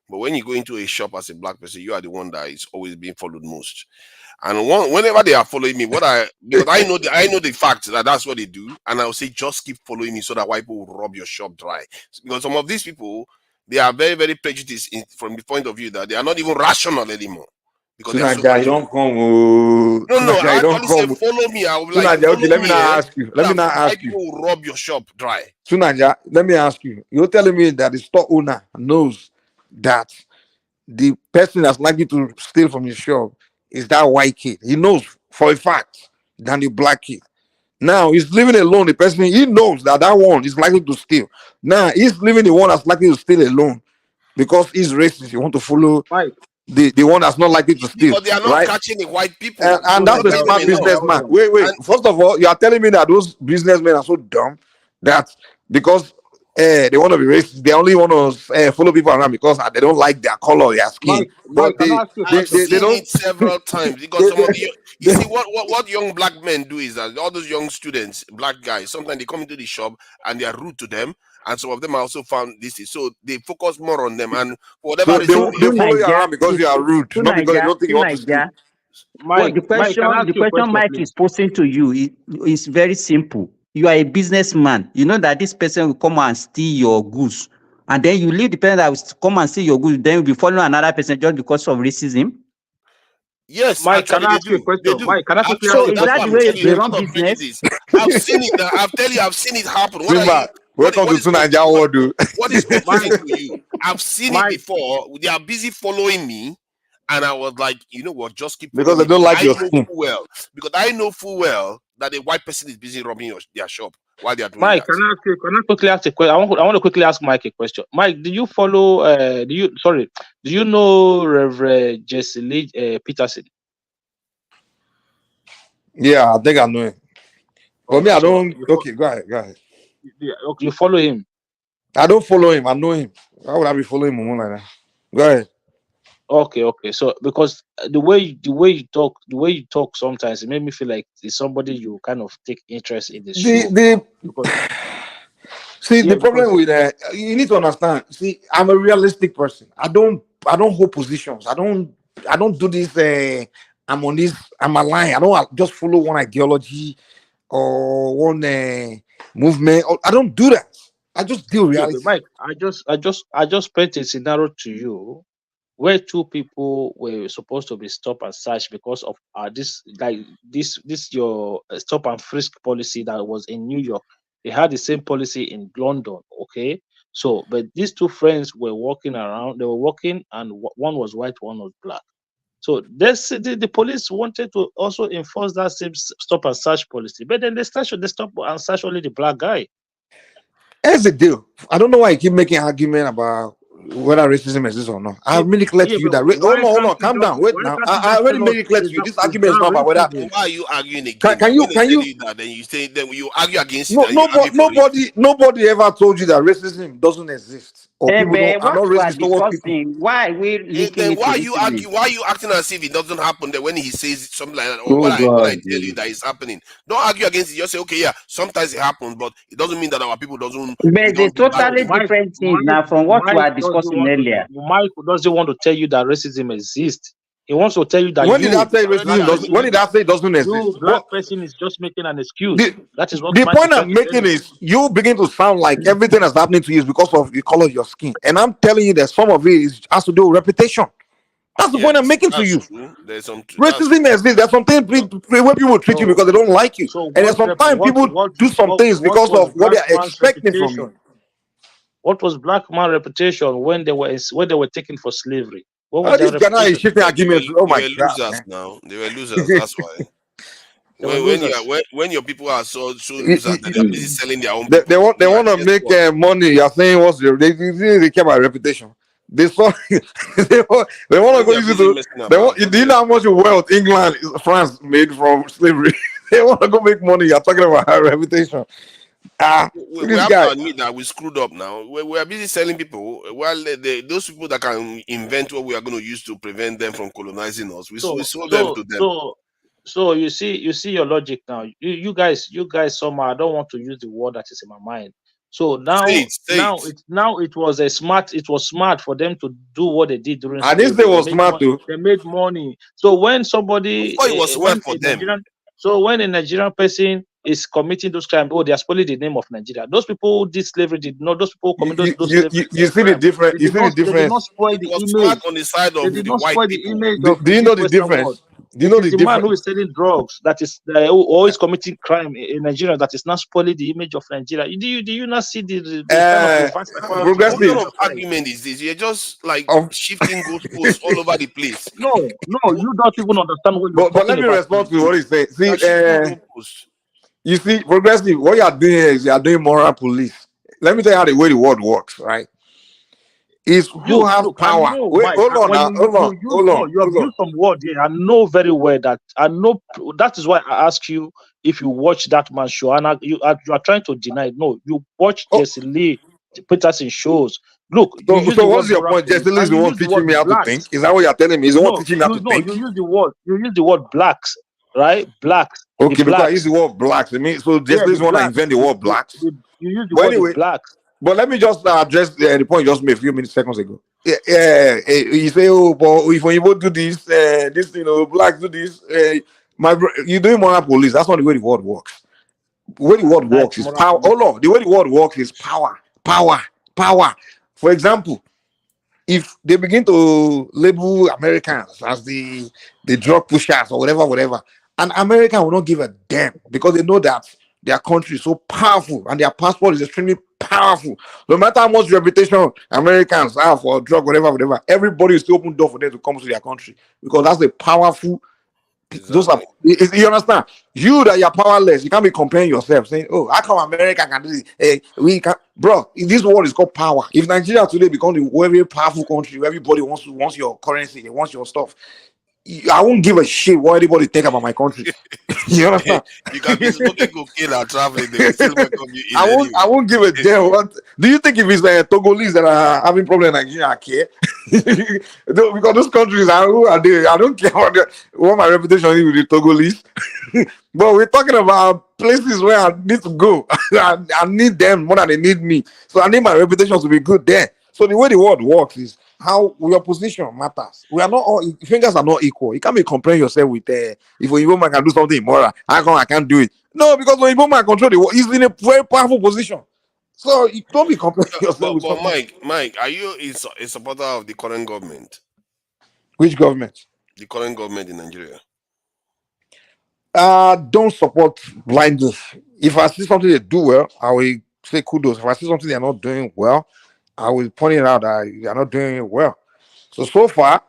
but when you go into a shop as a black person, you are the one that is always being followed most. And whenever they are following me, because I know the fact that that's what they do, and I'll say just keep following me so that white people will rob your shop dry. Because some of these people, they are very, very prejudiced from the point of view that they are not even rational anymore. Because Sunaja, you don't come. I don't say follow me. I will like Sunaja, okay, let me not ask you. People will rob your shop dry. Sunaja, let me ask you. You're telling me that the store owner knows that the person that's likely to steal from your shop is that white kid. He knows for a fact than the black kid. Now he's living alone. The person, he knows that one is likely to steal. Now he's leaving the one that's likely to steal alone because he's racist. You want to follow the one that's not likely to steal. But they are not catching the white people. And that's a smart businessman. Wait. First of all, you are telling me that those businessmen are so dumb that because they want to be racist, they only want to follow people around because they don't like their color, their skin. I've seen it several times because some of the you see what young black men do is that all those young students, black guys, sometimes they come into the shop and they are rude to them, and some of them are also found this is so they focus more on them, and for whatever reason they follow you around because you are rude, not because they don't think you want to steal. The question Mike is posing to you is very simple. You are a businessman. You know that this person will come and steal your goods. and then you leave the person that will come and see your good, then you'll be following another person just because of racism? Yes, Mike, can I ask you a question? Mike, can I quickly ask So you a is question? that the way they run Of business? prejudice. I've seen it. I've tell you, I've seen it happen. What Simba, are you? welcome to Nigeria World, dude. What is confusing to you? I've seen it before. They are busy following me, and I was like, you know what? Just keep Because following they me. don't like your know skin. full well because I know full well that a white person is busy robbing their shop while they are doing Mike, that. can I quickly ask a question? I want to quickly ask Mike a question. Mike, do you follow? Do you know Reverend Jesse Lee Peterson? Yeah, I think I know him. For me, I don't. Okay, go ahead. You follow him? I don't follow him. I know him. Why would I be following him like that? Go ahead. Okay. So because the way you talk sometimes it made me feel like it's somebody you kind of take interest in the show. The problem with you need to understand. See, I'm a realistic person. I don't hold positions. I don't do this. I'm aligned. I don't just follow one ideology or one movement. I don't do that. I just deal reality. Okay, Mike, I just paint a scenario to you where two people were supposed to be stop and search because of this your stop and frisk policy that was in New York. They had the same policy in London. Okay, so but these two friends were walking around. They were walking, and one was white, one was black. So the police wanted to also enforce that same stop and search policy, but then they stop and search only the black guy. Here's the deal. I don't know why you keep making argument about whether racism exists or not. I made it clear to you that. Hold on, calm down. Wait now. I already made it clear to you. This argument is not about whether. Why are you arguing again? Can you? That, then you say then you argue against No, it. nobody ever told you that racism doesn't exist or people are not racist towards people. Why are we linking then why you argue? Why are you acting as if it doesn't happen? That when he says something like that, or when I tell you that it's happening, don't argue against it. Just say, okay, yeah, sometimes it happens, but it doesn't mean that our people doesn't. But it's totally different thing now from what we were discussing earlier. Mike doesn't want to tell you that racism exists. He wants to tell you that when did I say racism doesn't? When did I say it doesn't exist? You black person is just making an excuse. That is what the point I'm making is you begin to sound like everything that's happening to you is because of the color of your skin, and I'm telling you that some of it has to do with reputation. That's the point I'm making to you. Racism exists. There's something where people treat you because they don't like you, and there's sometimes people do some things because of what they are expecting from you. What was black man reputation when they were taken for slavery? What was this Ghana is shifting arguments? Oh my God! Losers now. They were losers. That's why. When your people are so losers that they are busy selling their own. They want to make money. You're saying they care about reputation. They want to go use it. Do you know how much wealth England, France made from slavery? They want to go make money. You're talking about her reputation. We have to admit that we screwed up now. We are busy selling people. While those people that can invent what we are going to use to prevent them from colonizing us, we sold them to them. So you see your logic now. You guys somehow, I don't want to use the word that is in my mind. So now it was smart for them to do what they did during. I didn't say it was smart too. They made money. So when somebody, it was smart for them. So when a Nigerian person is committing those crimes, they are spoiling the name of Nigeria. Those people who did slavery did not. Those people committed those slavery. You see the difference. You see the difference. They did not spoil the image. On the side of they did the not white spoil people. the image of do you know the difference? Do you know the difference? The man who is selling drugs that is always committing crime in Nigeria that is not spoiling the image of Nigeria. Do you not see the kind of progressive? What kind of argument is this? You're just like shifting goalposts all over the place. No, you don't even understand what you're But let me respond to what he said. See, you see, progressive, what you are doing is you are doing moral police. Let me tell you how the way the world works, right? Is who has power. Hold on. You have used some word here. I know very well that that is why I ask you if you watch that man's show, and you are trying to deny it. No, you watch Jesse Lee Peterson shows. Look, so what's your point? Jesse Lee is the one teaching me how to think. Is that what you're telling me? He's the one teaching me how to think. You use the word blacks, right? Blacks. Okay, because I use the word blacks. I mean, so Jesse Lee is the one that invent the word blacks. You use the word blacks. But let me just address the point you just made a few seconds ago. You say, oh, but if you both do this, blacks do this. You're doing moral police. That's not the way the world works. The way the world works is power. Oh no, the way the world works is power. For example, if they begin to label Americans as the drug pushers or whatever, and America will not give a damn because they know that their country is so powerful and their passport is extremely powerful. No matter how much reputation Americans have for drug, whatever, everybody is still open door for them to come to their country because that's a powerful. Exactly. Those are you understand? You that you're powerless, you can't be comparing yourself saying, "Oh, how come America can do this?" Hey, we can, bro. This world is called power. If Nigeria today becomes a very powerful country where everybody wants your currency, they want your stuff, I won't give a shit what anybody think about my country. You understand? You can be smoking cocaine and traveling, they will still welcome you in anyway. I won't give a damn. What do you think if it's Togolese that are having problem in Nigeria? I care. Because those countries are who are they? I don't care what my reputation is with the Togolese. But we're talking about places where I need to go. I need them more than they need me. So I need my reputation to be good there. So the way the world works is how your position matters. We are not all fingers are not equal. You can't be comparing yourself with if a man can do something immoral, how come I can't do it? No, because when a man control the world, he's in a very powerful position. So you don't be comparing yourself with But something. Mike, are you a supporter of the current government? Which government? The current government in Nigeria. Don't support blindly. If I see something they do well, I will say kudos. If I see something they're not doing well, I will point it out that they're not doing it well. So far,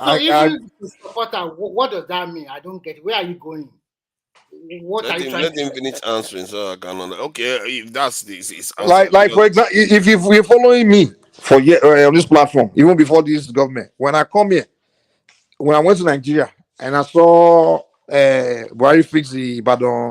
so even supporter, what does that mean? I don't get it. Where are you going? What are you trying let him finish answering so I can understand. Okay, if that's this like for example, if you're following me for on this platform, even before this government, when I come here, when I went to Nigeria and I saw Buhari fix the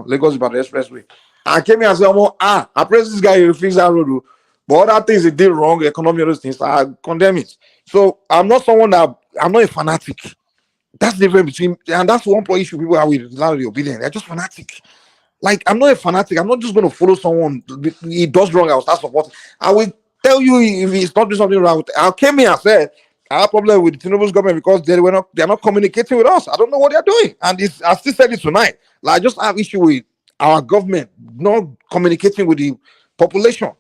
Lagos Ibadan Expressway, I came here and said, I praise this guy who fix that road. But other things he did wrong, economy, all those things, I condemn it. So I'm not a fanatic. That's the difference between, and that's one issue people have with the obedient. They're just fanatic. Like, I'm not a fanatic. I'm not just going to follow someone. He does wrong, I'll start supporting. I will tell you if he's not doing something wrong. I came here and said, I have a problem with Tinubu's government because they're not communicating with us. I don't know what they're doing. And I still said it tonight. Like, I just have issue with our government not communicating with the population.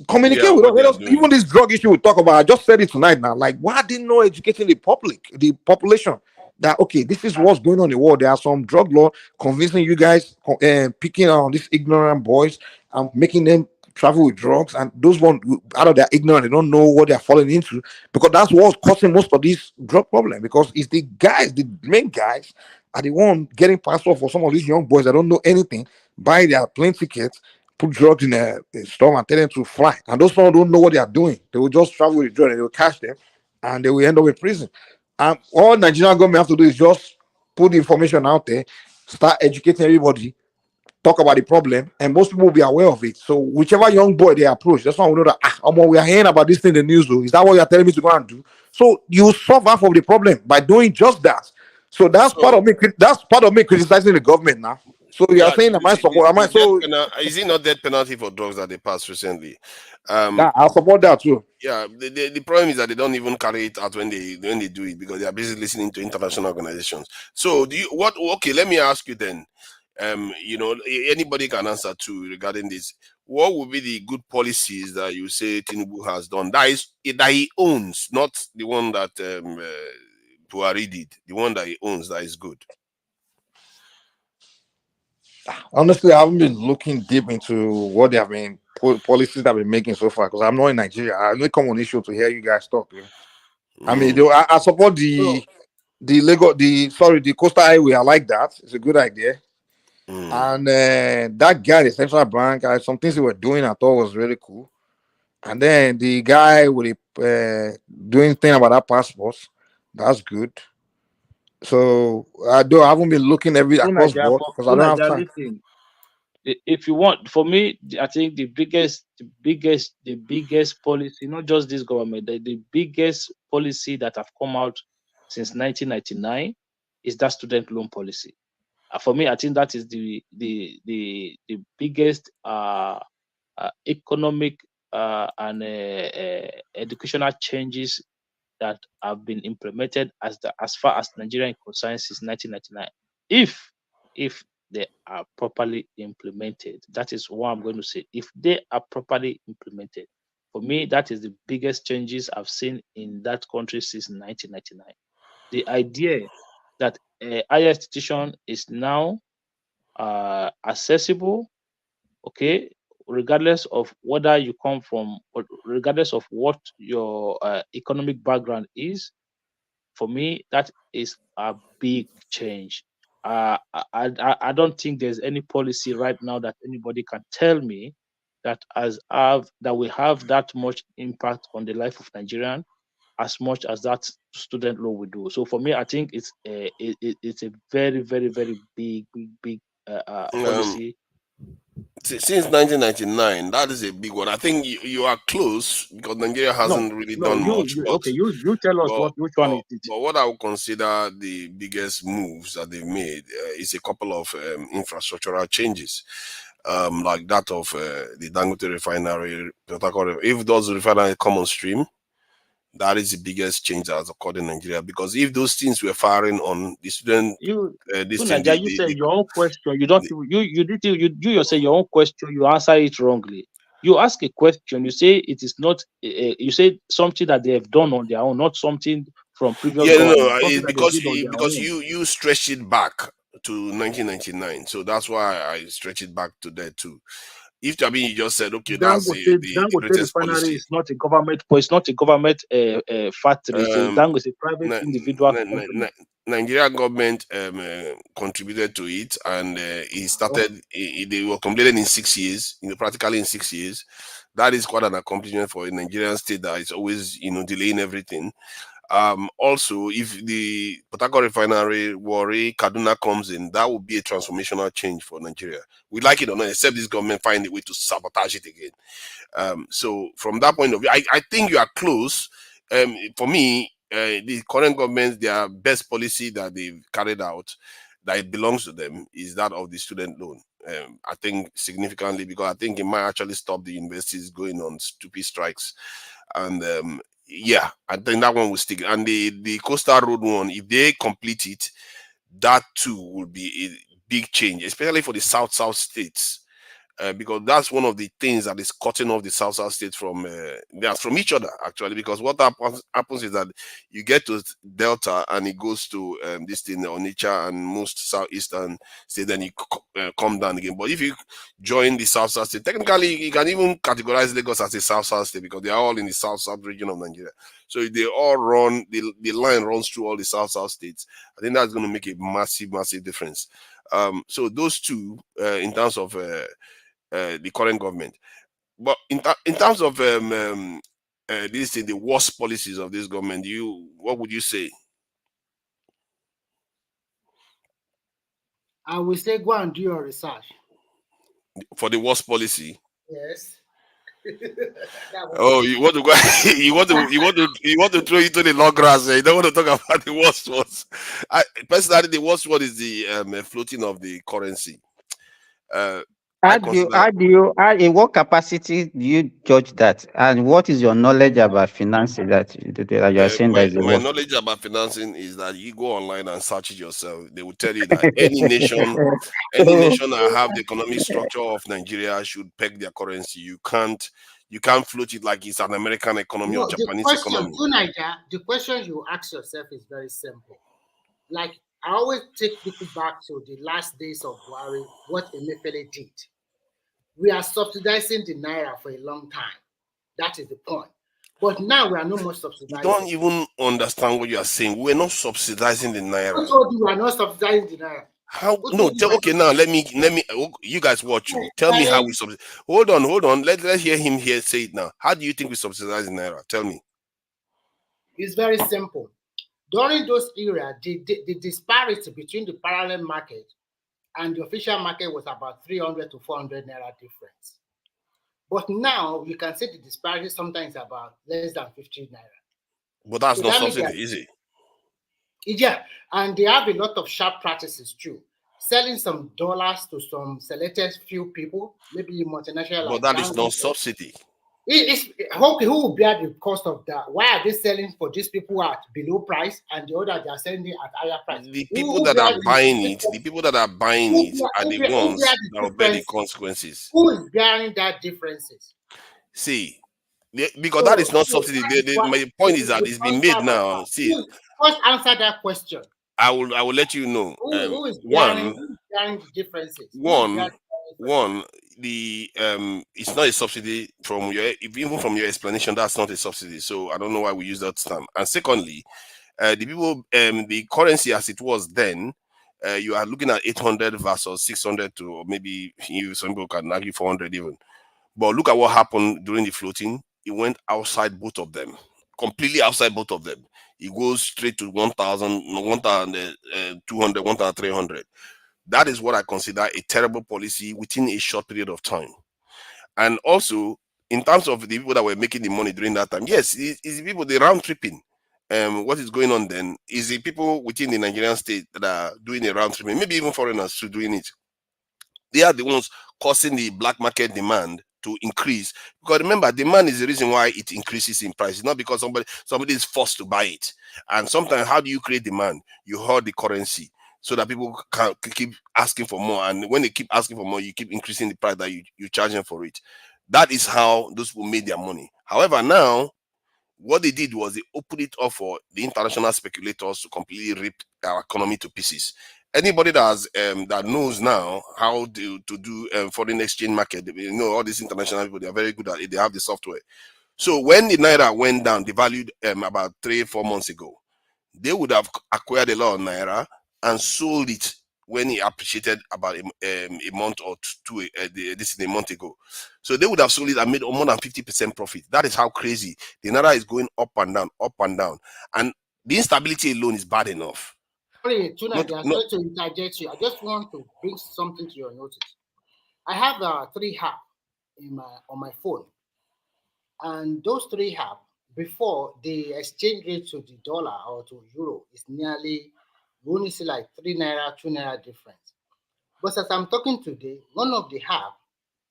Communicate with us. Even this drug issue we talk about, I just said it tonight now. Like, why didn't know educating the population that okay, this is what's going on in the world. There are some drug law convincing you guys picking on these ignorant boys and making them travel with drugs, and those ones out of their ignorance, they don't know what they're falling into, because that's what's causing most of this drug problem. Because it's the main guys are the one getting passport for some of these young boys that don't know anything, buy their plane tickets, put drugs in a store and tell them to fly. And those people don't know what they are doing. They will just travel with drugs and they will catch them and they will end up in prison. And all Nigerian government have to do is just put the information out there, start educating everybody, talk about the problem, and most people will be aware of it. So whichever young boy they approach, that's why we know that we are hearing about this thing in the news. Though, is that what you are telling me to go and do? So you solve half of the problem by doing just that. So that's part of me. That's part of me criticizing the government now. So you are saying, am I support? Am I so? Is it not death penalty for drugs that they passed recently? I support that too. Yeah, the problem is that they don't even carry it out when they do it because they are busy listening to international organizations. So okay, let me ask you then. Anybody can answer to regarding this. What would be the good policies that you say Tinubu has done that he owns, not the one that Buhari did, the one that he owns that is good? Honestly, I haven't been looking deep into what they have been policies that have been making so far because I'm not in Nigeria. I only come on issue to hear you guys talk. I mean, I support the coastal highway. I like that. It's a good idea. And that guy, the central bank, some things they were doing I thought was really cool. And then the guy with doing thing about that passport, that's good. So I haven't been looking across board because I don't have time. Listen, if you want, for me, I think the biggest policy, not just this government, the biggest policy that have come out since 1999 is that student loan policy. For me, I think that is the biggest economic and educational changes that have been implemented as far as Nigeria is concerned since 1999. If they are properly implemented, that is what I'm going to say. If they are properly implemented, For me, that is the biggest changes I've seen in that country since 1999. The idea that a higher institution is now accessible, okay, regardless of whether you come from, regardless of what your economic background is. For me, that is a big change. I don't think there's any policy right now that anybody can tell me that will have that much impact on the life of Nigerian as much as that student loan will do. So for me, I think it's a very, very, very big policy. Since 1999, that is a big one. I think you are close because Nigeria hasn't really done much. You tell us which one is it. But what I would consider the biggest moves that they've made is a couple of infrastructural changes. Like that of the Dangote refinery. If those refineries come on stream, that is the biggest change that has occurred in Nigeria. Because if those things were firing on the student, you said your own question. You don't. You say your own question. You answer it wrongly. You ask a question. You say it is not. You say something that they have done on their own, not something from previous. Yeah, no, because you stretched it back to 1999, so that's why I stretch it back to there too. If you just said, okay, that's the greatest policy. Is not a government, it's not a government factory. It's a private individual company. Nigeria government contributed to it, and it started. They were completed in 6 years. Practically in 6 years. That is quite an accomplishment for a Nigerian state that is always delaying everything. Also, if the Port Harcourt refinery, Warri, Kaduna comes in, that will be a transformational change for Nigeria. We like it or not, except this government find a way to sabotage it again. So from that point of view, I think you are close. For me, the current government, their best policy that they've carried out, that it belongs to them, is that of the student loan. I think significantly, because I think it might actually stop the universities going on stupid strikes. And yeah, I think that one will stick. And the coastal road one, if they complete it, that too will be a big change, especially for the South states. Because that's one of the things that is cutting off the South states from each other, actually. Because what happens is that you get to Delta and it goes to this thing, Onitsha and most southeastern states, then you come down again. But if you join the South state, technically you can even categorize Lagos as a South state because they are all in the South region of Nigeria. So if they all run, the line runs through all the South states. I think that's going to make a massive difference. So those two, in terms of the current government, but in terms of the worst policies of this government, what would you say? I will say go and do your research. For the worst policy? Yes. Oh, you want to go? you want to throw into the long grass? You don't want to talk about the worst ones. Personally, the worst one is the floating of the currency. In what capacity do you judge that? And what is your knowledge about financing that you are saying that is the worst? My knowledge about financing is that you go online and search it yourself. They will tell you that any nation that have the economic structure of Nigeria should peg their currency. You can't float it like it's an American economy or Japanese economy. The question you ask yourself is very simple. Like, I always take people back to the last days of Buhari, what Emefiele did. We are subsidizing the Naira for a long time. That is the point. But now we are no more subsidizing. You don't even understand what you are saying. We're not subsidizing the Naira. Who told you we are not subsidizing the Naira? How? No, okay, now let me. You guys watch you. Tell me how we subsidize. Hold on. Let's hear him here say it now. How do you think we subsidize the Naira? Tell me. It's very simple. During those era, the disparity between the parallel market and the official market was about 300 to 400 Naira difference. But now you can see the disparity sometimes about less than 50 Naira. But that's not subsidy, is it? Yeah, and they have a lot of sharp practices too. Selling some dollars to some selected few people, maybe multinational. But that is not subsidy. Who will bear the cost of that? Why are they selling for these people at below price and the other they are selling it at higher price? The people that are buying it are the ones that will bear the consequences. Who is bearing that differences? See, Because that is not subsidy. My point is that it's been made now. See, first answer that question. I will let you know. Who is bearing the differences? One, the it's not a subsidy from even from your explanation. That's not a subsidy. So I don't know why we use that term. And secondly, the people the currency as it was then, you are looking at 800 versus 600 to, or maybe some people can argue 400 even. But look at what happened during the floating. It went outside both of them, completely outside both of them. It goes straight to 1,000, 1,200, 1,300. That is what I consider a terrible policy within a short period of time. And also, in terms of the people that were making the money during that time, yes, it's the people, the round tripping. What is going on then is the people within the Nigerian state that are doing a round tripping, maybe even foreigners too doing it. They are the ones causing the black market demand to increase, because remember, demand is the reason why it increases in price. It's not because somebody is forced to buy it. And sometimes, how do you create demand? You hold the currency so that people can keep asking for more, and when they keep asking for more, you keep increasing the price that you charge them for it. That is how those people made their money. However, now what they did was they opened it up for the international speculators to completely rip our economy to pieces. Anybody that has that knows now how to do foreign exchange market, you know, all these international people, they are very good at it. They have the software. So when the naira went down, they valued about 3-4 months ago, they would have acquired a lot of naira and sold it when it appreciated about a month or two, this is a month ago. So they would have sold it and made more than 50% profit. That is how crazy the naira is going up and down, and the instability alone is bad enough. Sorry, Tuna, sorry to interject you. I just want to bring something to your notice. I have 3 apps on my phone, and those 3 apps, before the exchange rate to the dollar or to euro is nearly, we only see like 3 naira, 2 naira difference. But as I'm talking today, one of the apps,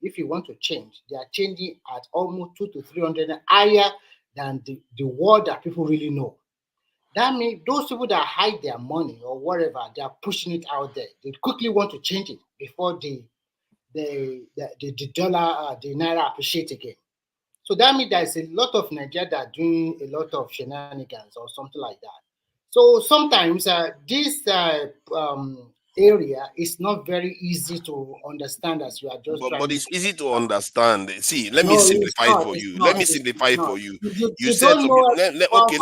if you want to change, they are changing at almost 200 to 300 higher than the word that people really know. That means those people that hide their money or whatever, they are pushing it out there. They quickly want to change it before the dollar, the naira appreciate again. So that means there's a lot of Nigeria that are doing a lot of shenanigans or something like that. So sometimes this area is not very easy to understand as you are just trying. But it's easy to understand. See, let me simplify it for you. Let me simplify it for you. You said don't know. Okay.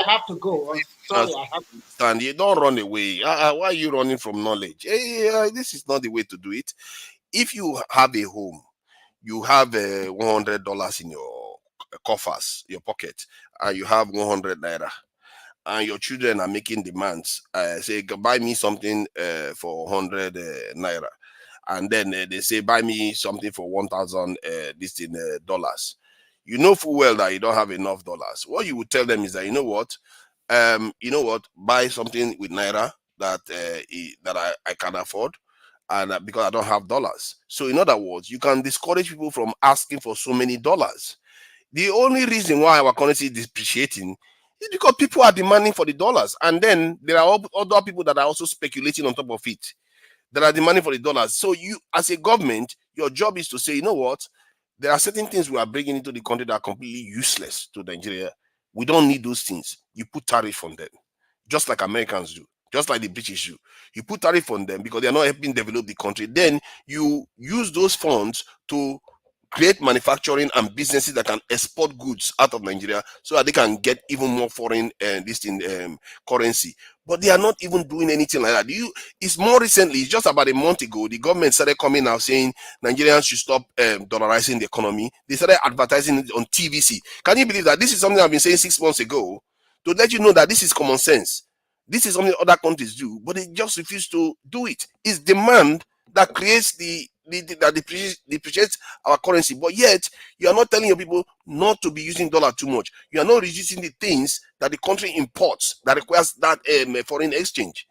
I have to go. Sorry, I have to. Stand. You don't run away. Why are you running from knowledge? This is not the way to do it. If you have a home, you have $100 in your coffers, your pocket, and you have 100 naira, and your children are making demands, say, buy me something for 100 naira, and then they say, buy me something for 1,000 dollars. You know full well that you don't have enough dollars. What you would tell them is that, you know what, buy something with naira that I can afford, and because I don't have dollars. So in other words, you can discourage people from asking for so many dollars. The only reason why our currency is depreciating is because people are demanding for the dollars. And then there are other people that are also speculating on top of it, that are demanding for the dollars. So you, as a government, your job is to say, you know what, there are certain things we are bringing into the country that are completely useless to Nigeria. We don't need those things. You put tariff on them, just like Americans do, just like the British do. You put tariff on them because they are not helping develop the country. Then you use those funds to create manufacturing and businesses that can export goods out of Nigeria so that they can get even more foreign currency. But they are not even doing anything like that. It's more recently, it's just about a month ago, the government started coming out saying Nigerians should stop dollarizing the economy. They started advertising it on TVC. Can you believe that? This is something I've been saying 6 months ago to let you know that this is common sense. This is something other countries do, but they just refuse to do it. It's demand that creates that depreciates our currency, but yet you are not telling your people not to be using dollar too much. You are not reducing the things that the country imports that requires that foreign exchange.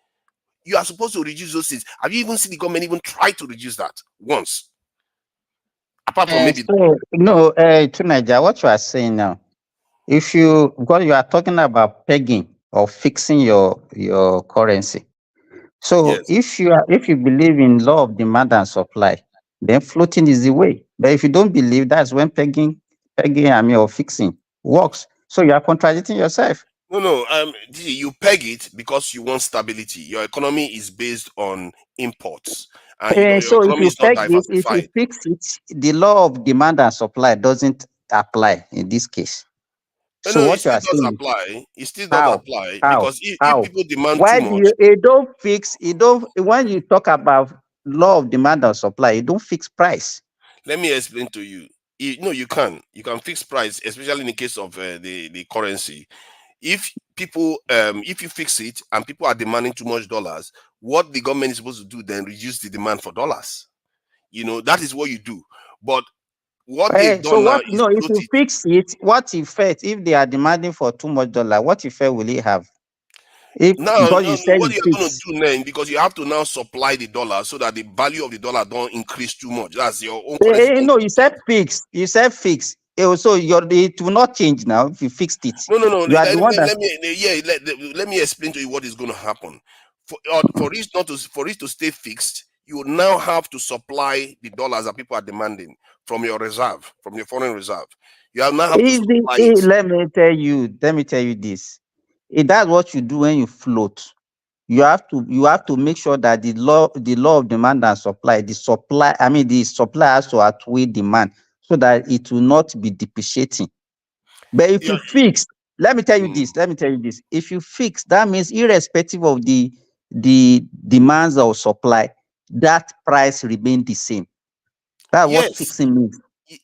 You are supposed to reduce those things. Have you even seen the government even try to reduce that once? Apart from maybe to Nigeria, what you are saying now, because you are talking about pegging or fixing your currency. So yes, if you believe in law of demand and supply, then floating is the way. But if you don't believe, that's when pegging pegging, or fixing works. So you are contradicting yourself. No. You peg it because you want stability. Your economy is based on imports, and your So if economy you is not peg it, if you diversified. fix it, the law of demand and supply doesn't apply in this case. So No, it what you still are does saying, apply. It still does how? apply How? because if How? people demand too Why do much, you don't fix it? Don't when you talk about law of demand and supply, you don't fix price. let me explain to you. You can fix price, especially in the case of the currency. If people if you fix it and people are demanding too much dollars, what the government is supposed to do then reduce the demand for dollars. That is what you do. But what they've So done now what? is No, if float you it. fix it, what effect if they are demanding for too much dollar? What effect will it have? If Now, because you said what you you are going to fix. do now, because you have to now supply the dollar so that the value of the dollar don't increase too much. That's your own currency. No, you said fix. You said fix. So it will not change now if you fixed it. No. You are the one that. Let me explain to you what is going to happen. For it to stay fixed, you will now have to supply the dollars that people are demanding from your reserve, from your foreign reserve. You now have to supply it. Let me tell you this. That's what you do when you float. You have to make sure that the law of demand and supply, the supply has to outweigh demand so that it will not be depreciating. But if you fix, let me tell you this. If you fix, that means irrespective of the demands or supply, that price remain the same. That's what Yes. fixing means. Do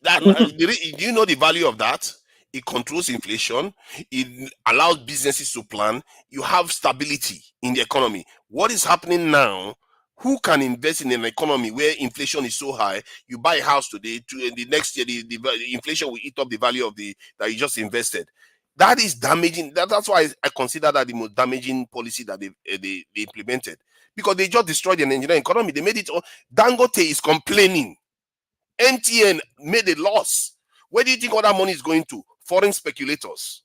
you know the value of that? It controls inflation. It allows businesses to plan. You have stability in the economy. What is happening now? Who can invest in an economy where inflation is so high? You buy a house today, the next year the inflation will eat up the value of that you just invested. That is damaging. That's why I consider that the most damaging policy that they implemented, because they just destroyed the Nigerian economy. They made it. Dangote is complaining. MTN made a loss. Where do you think all that money is going to? Foreign speculators.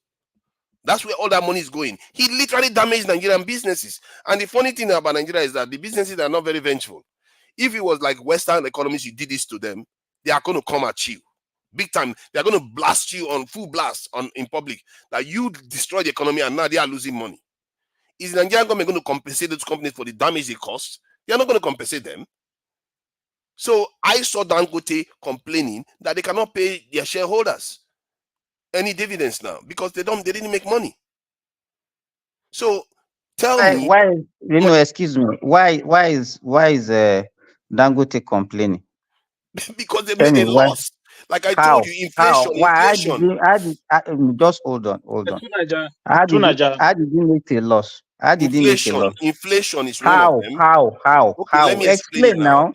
That's where all that money is going. He literally damaged Nigerian businesses. And the funny thing about Nigeria is that the businesses are not very vengeful. If it was like Western economies, you did this to them, they are going to come at you. Big time. They are going to blast you on full blast in public. That you destroy the economy and now they are losing money. Is the Nigerian government going to compensate those companies for the damage they caused? They are not going to compensate them. So I saw Dangote complaining that they cannot pay their shareholders any dividends now because they didn't make money. So tell me why excuse me, why is Dangote complaining? Because they made a loss. Like I told you, inflation. Why did just hold on. How did he make a loss? How did he make a loss? Inflation is one of How? them. How? Okay, let me explain Explain it now. now.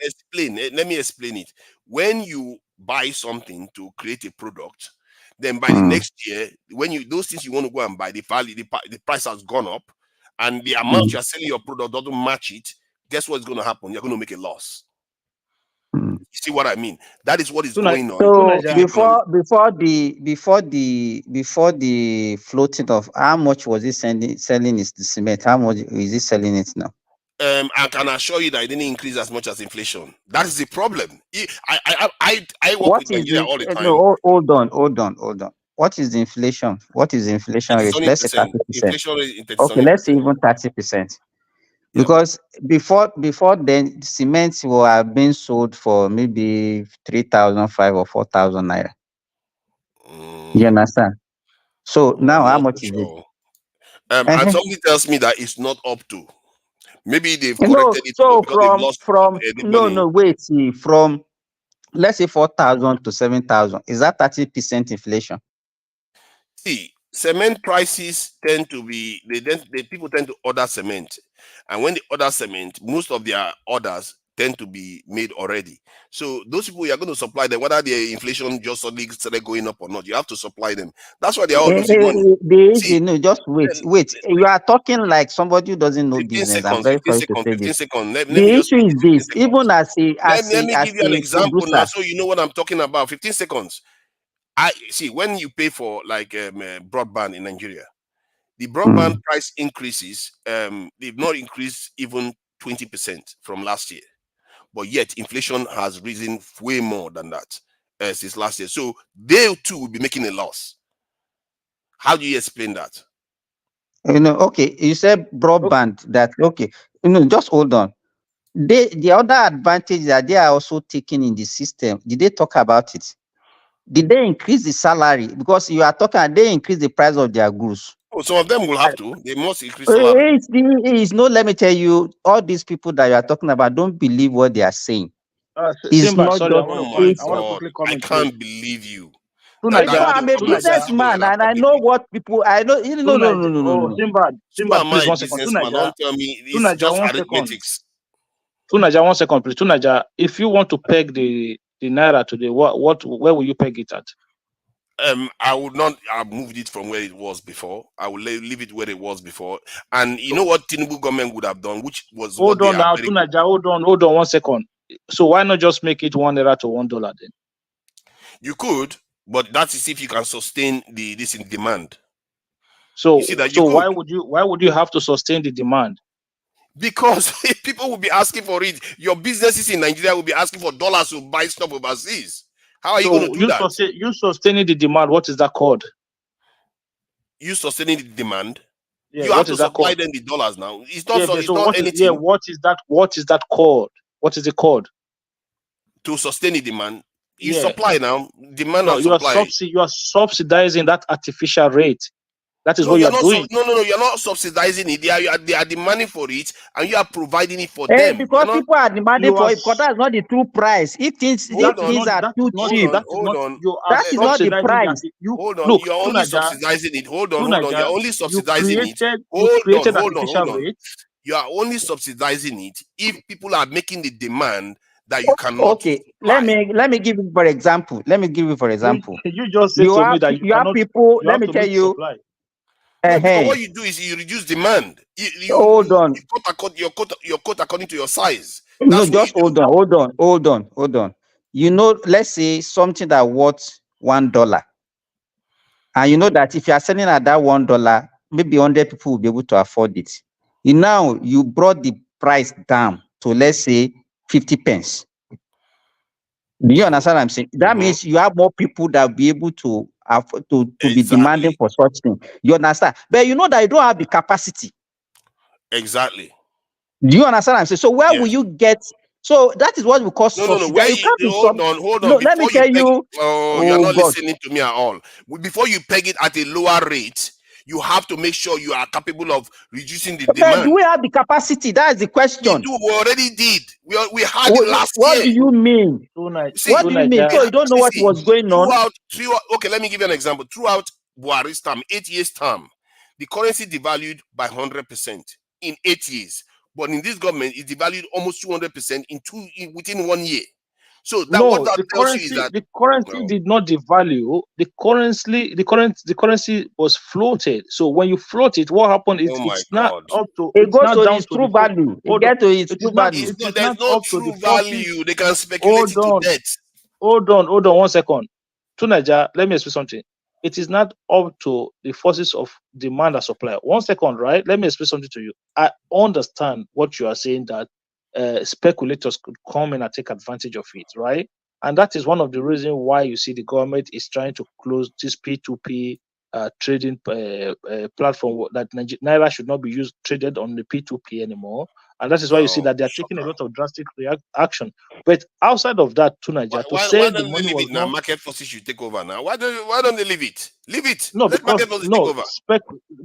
Let me explain it. When you buy something to create a product, then by the next year, when those things you want to go and buy, the price has gone up, and the amount you are selling your product doesn't match it. Guess what's going to happen? You're going to make a loss. You see what I mean? That is what is going on. So before the floating of, how much was he selling his cement? How much is he selling it now? I can assure you that it didn't increase as much as inflation. That is the problem. I work with Nigeria all the time. No, hold on. What is the inflation? What is the inflation It is rate? only Let's say 30%. 30%. Inflation rate is Okay, only let's say even 30%. Because before then, cement will have been sold for maybe 3,500 or 4,000 naira. You understand? So now, how much is it? And somebody tells me that it's not up to. Maybe they've No, corrected it so because they've lost the money. wait, see, from let's say 4,000 to 7,000, is that 30% inflation? See, cement prices tend to be people tend to order cement, and when they order cement, most of their orders tend to be made already. So those people, you are going to supply them, whether the inflation just suddenly started going up or not. You have to supply them. That's why they are all losing money. No, just wait. You are talking like somebody who doesn't know 15 business. I'm seconds, very 15 sorry to seconds, say 15 this. seconds. Let The me just issue is this: 15 even as let me give you an a example now, producer. so you know what I'm talking about. 15 seconds. I see when you pay for like broadband in Nigeria, the broadband price increases. They've not increased even 20% from last year, but yet inflation has risen way more than that. since last year. So they too will be making a loss. How do you explain that? Okay, you said broadband. That okay. Just hold on. The other advantage that they are also taking in the system. Did they talk about it? Did they increase the salary? Because you are talking, they increase the price of their goods. Oh, some of them will have to. They must increase salary. Let me tell you, all these people that you are talking about don't believe what they are saying. It's Simba, not sorry, just, I want to quickly comment. I can't believe you. Because I'm a businessman and I know what people. I know. No. Simba, please 1 second. Don't tell me it's just arithmetics. Tunaja, 1 second, please. Tunaja, if you want to peg the naira today, where will you peg it at? I would not have moved it from where it was before. I will leave it where it was before. And you know what Tinubu government would have done, which was hold on now, Tunaja, hold on 1 second. So why not just make it $1 to $1 then? You could, but that is if you can sustain this in demand. So why would you have to sustain the demand? Because people will be asking for it. Your businesses in Nigeria will be asking for dollars to buy stuff overseas. How are you going to do that? You sustaining the demand, what is that called? You sustaining the demand? Yeah, you have to supply them the dollars now. It's not anything. What is that called? What is it called? To sustain the demand. You supply now. Demand and supply. You are subsidizing that artificial rate. That is what you are doing. No, you're not subsidizing it. They are demanding for it, and you are providing it for them. Because people are demanding for it, because that's not the true price. If things are too cheap, hold on. That is not the price. Hold on. You're only subsidizing it. Hold on. You're only subsidizing it. Hold on. You are only subsidizing it if people are making the demand that you cannot. Okay, let me give you for example. You just said to me that you have people. Let me tell you. No, because what you do is you reduce demand. Hold on. You cut according to your size. No, just hold on. Let's say something that worth $1, and you know that if you are selling at that $1, maybe 100 people will be able to afford it. You brought the price down to, let's say, 50 pence. Do you understand what I'm saying? That means you have more people that will be able to afford to be demanding for such thing. You understand? But you know that you don't have the capacity. Exactly. Do you understand what I'm saying? So where will you get? So that is what we call subsidy. Hold on. No, let me tell you. You're not listening to me at all. Before you peg it at a lower rate, you have to make sure you are capable of reducing the demand. Do we have the capacity? That is the question. We already did. We had it last year. What do you mean? What do you mean? So you don't know what was going on? Okay, let me give you an example. Throughout Buhari's term, 8 years term, the currency devalued by 100% in 8 years. But in this government, it devalued almost 200% within 1 year. So that tells you is that the currency did not devalue. The currency was floated. So when you float it, what happened is it's not up to. It goes to its true value. It gets to its true value. There's no true value. They can speculate it to death. Hold on 1 second. Tunaja, let me explain something. It is not up to the forces of demand and supply. 1 second, right? Let me explain something to you. I understand what you are saying, that speculators could come in and take advantage of it, right? And that is one of the reasons why you see the government is trying to close this P2P trading platform, that Naira should not be traded on the P2P anymore. And that is why you see that they are taking a lot of drastic action. But outside of that, Tunaja, why don't they leave it now? Market forces should take over now. Why don't they leave it? Leave it. No, because market forces take over.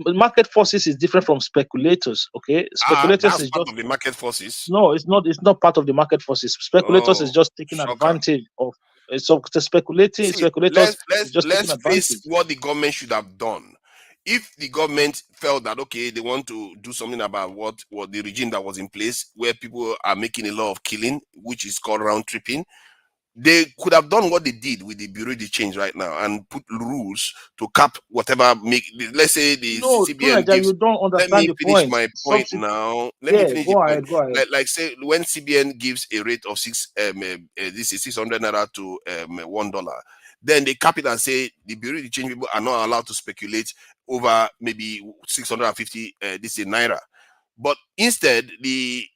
Market forces is different from speculators. Okay, speculators is part of the market forces. No, it's not. It's not part of the market forces. Speculators is just taking advantage of. So speculating. Speculators. Let's face what the government should have done. If the government felt that, okay, they want to do something about what the regime that was in place, where people are making a lot of killing, which is called round tripping, they could have done what they did with the Bureau de Change right now and put rules to cap whatever let's say the CBN gives. You don't understand. Let me finish my point now. Let me finish go ahead. Like say when CBN gives a rate of 600 naira to $1, then they cap it and say the Bureau de Change people are not allowed to speculate over maybe 650 naira. But instead,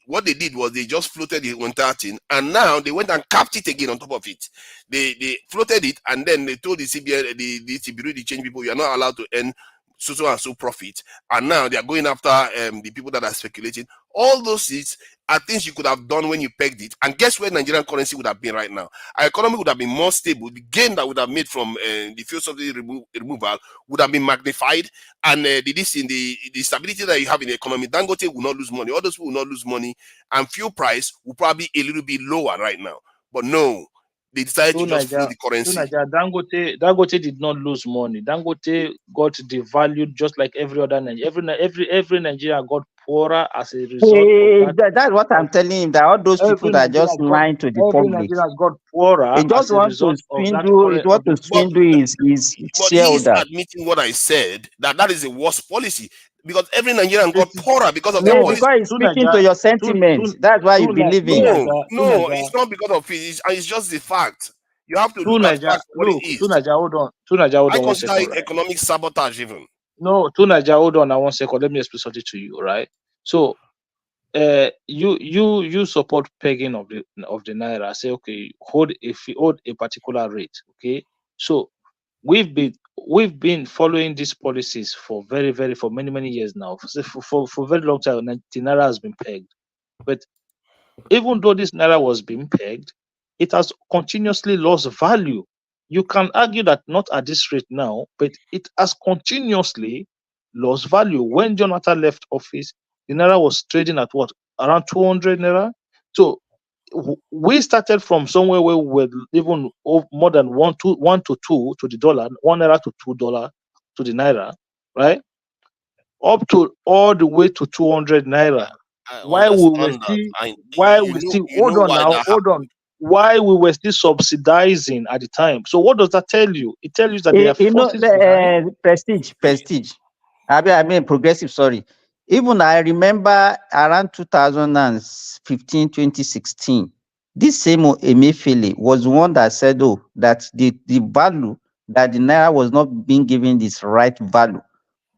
what they did was they just floated the entire thing, and now they went and capped it again on top of it. They floated it, and then they told the CBN, the Security Change people, you are not allowed to earn so and so profit. And now they are going after the people that are speculating. All those things are things you could have done when you pegged it. And guess where Nigerian currency would have been right now? Our economy would have been more stable. The gain that would have made from the fuel subsidy removal would have been magnified. And the stability that you have in the economy, Dangote will not lose money. Others will not lose money. And fuel price will probably be a little bit lower right now. But no, they decided to just float the currency. Dangote did not lose money. Dangote got devalued just like every other Nigerian. Every Nigerian got poorer as a result of that. That's what I'm telling him. That all those people that just lying to the public. Every Nigerian got poorer. They just want to swindle his But he's admitting what I said, that is a worse policy. Because every Nigerian got poorer because of their policy. Because it's speaking to your sentiments. That's why you believe in. No, it's not because of it. It's just the fact. You have to look at what it is. Hold on. I consider it economic sabotage even. No, hold on 1 second. Let me explain something to you, right? So, you support pegging of the naira. Say, okay, hold a particular rate. Okay, so we've been following these policies for many years now. For a very long time, the naira has been pegged. But even though this naira was being pegged, it has continuously lost value. You can argue that not at this rate now, but it has continuously lost value. When Jonathan left office, the naira was trading at what? Around 200 naira. So we started from somewhere where we were even more than 1 to 2 to the dollar, 1 naira to $2 to the naira, right? Up to all the way to 200 naira. Why we were still subsidizing at the time. So what does that tell you? It tells you that they are prestige. I mean progressive, sorry. Even I remember around 2015, 2016, this same Emefiele was one that said, that the value that the naira was not being given this right value.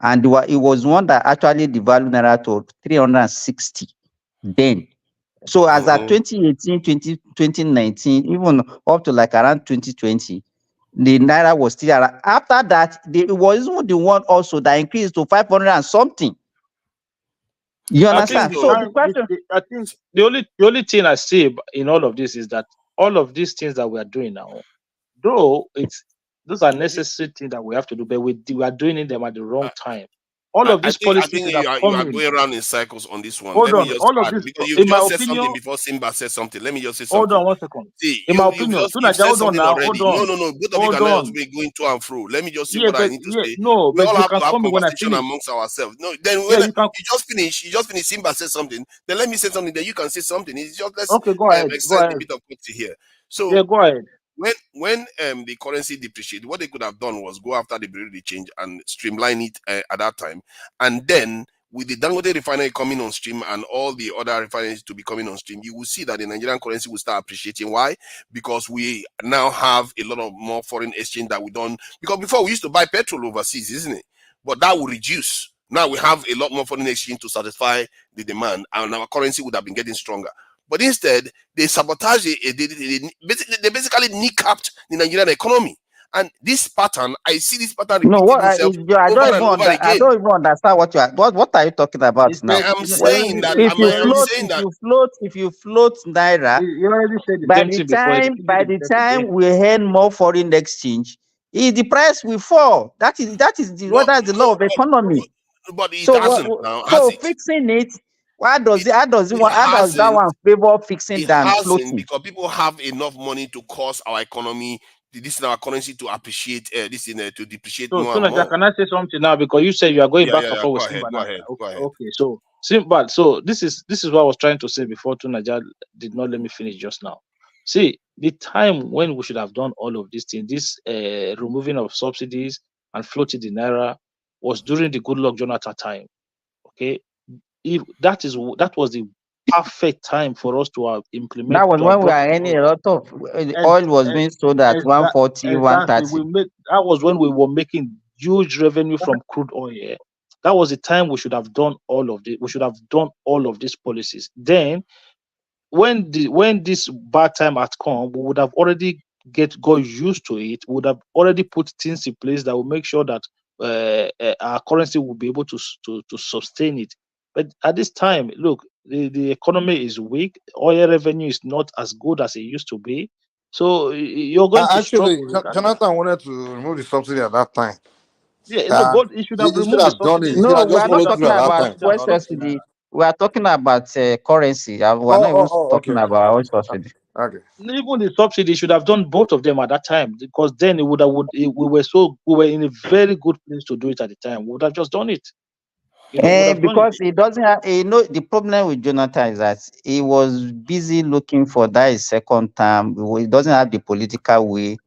And it was one that actually devalued naira to 360 then. So as at 2018, 2019, even up to like around 2020, the naira was still around. After that, it was even the one also that increased to 500 and something. You understand? So the question, I think the only thing I see in all of this is that all of these things that we are doing now, though those are necessary things that we have to do, but we are doing them at the wrong time. All of these policies, I think you are going around in cycles on this one. Hold Let on, me just all add, of this, because you just said something before Simba said something. Let me just say something. Hold on 1 second. See, in my opinion, you said something already. No. Both of you cannot just be going to and fro. Let me just say what I need to say. No, we but all you have can to have call me when I conversation finish. amongst ourselves. No, then when you just finish. Simba said something. Then let me say something. Then you can say something. It's just let's go ahead. extend a bit of quality here. So go ahead. When the currency depreciated, what they could have done was go after the Bureau de change and streamline it at that time, and then with the Dangote refinery coming on stream and all the other refineries to be coming on stream, you will see that the Nigerian currency will start appreciating. Why? Because we now have a lot of more foreign exchange that we don't. Because before we used to buy petrol overseas, isn't it? But that will reduce. Now we have a lot more foreign exchange to satisfy the demand, and our currency would have been getting stronger. But instead, they sabotage they basically kneecapped the Nigerian economy. And this pattern, I see this pattern repeating itself I don't even understand what are you talking about now? I am saying that if you float naira, by the time we earn more foreign exchange, the price will fall. That is the law of economy. But it hasn't now. So fixing it. How does that one favor fixing than floating? Because people have enough money to cause our economy, this is our currency, to appreciate to depreciate more and more. Can I say something now? Because you said you are going back and forth with Simba. Go ahead. Okay, so Simba. So this is what I was trying to say before Tunaja did not let me finish just now. See, the time when we should have done all of these things, this removing of subsidies and floating the naira, was during the Goodluck Jonathan time. Okay. If that was the perfect time for us to have implemented. That was when we are earning a lot of oil was being sold at 140, 130. That was when we were making huge revenue from crude oil. That was the time we should have done all of this. We should have done all of these policies. Then, when this bad time had come, we would have already got used to it. We would have already put things in place that will make sure that our currency will be able to sustain it. But at this time, look, the economy is weak. Oil revenue is not as good as it used to be. So you're going to Actually, struggle. Jonathan wanted to remove the subsidy at that time. Yeah, no, but he should have He should removed the have done it. subsidy. He should No, have we just are not followed talking through at that about time. fuel subsidy. We are talking about currency. We are not even Okay, talking about oil subsidy. okay. Even the subsidy should have done both of them at that time, because then we were in a very good place to do it at the time. We would have just done it. We would have done it. Because he doesn't have, the problem with Jonathan is that he was busy looking for that his second term. He doesn't have the political way,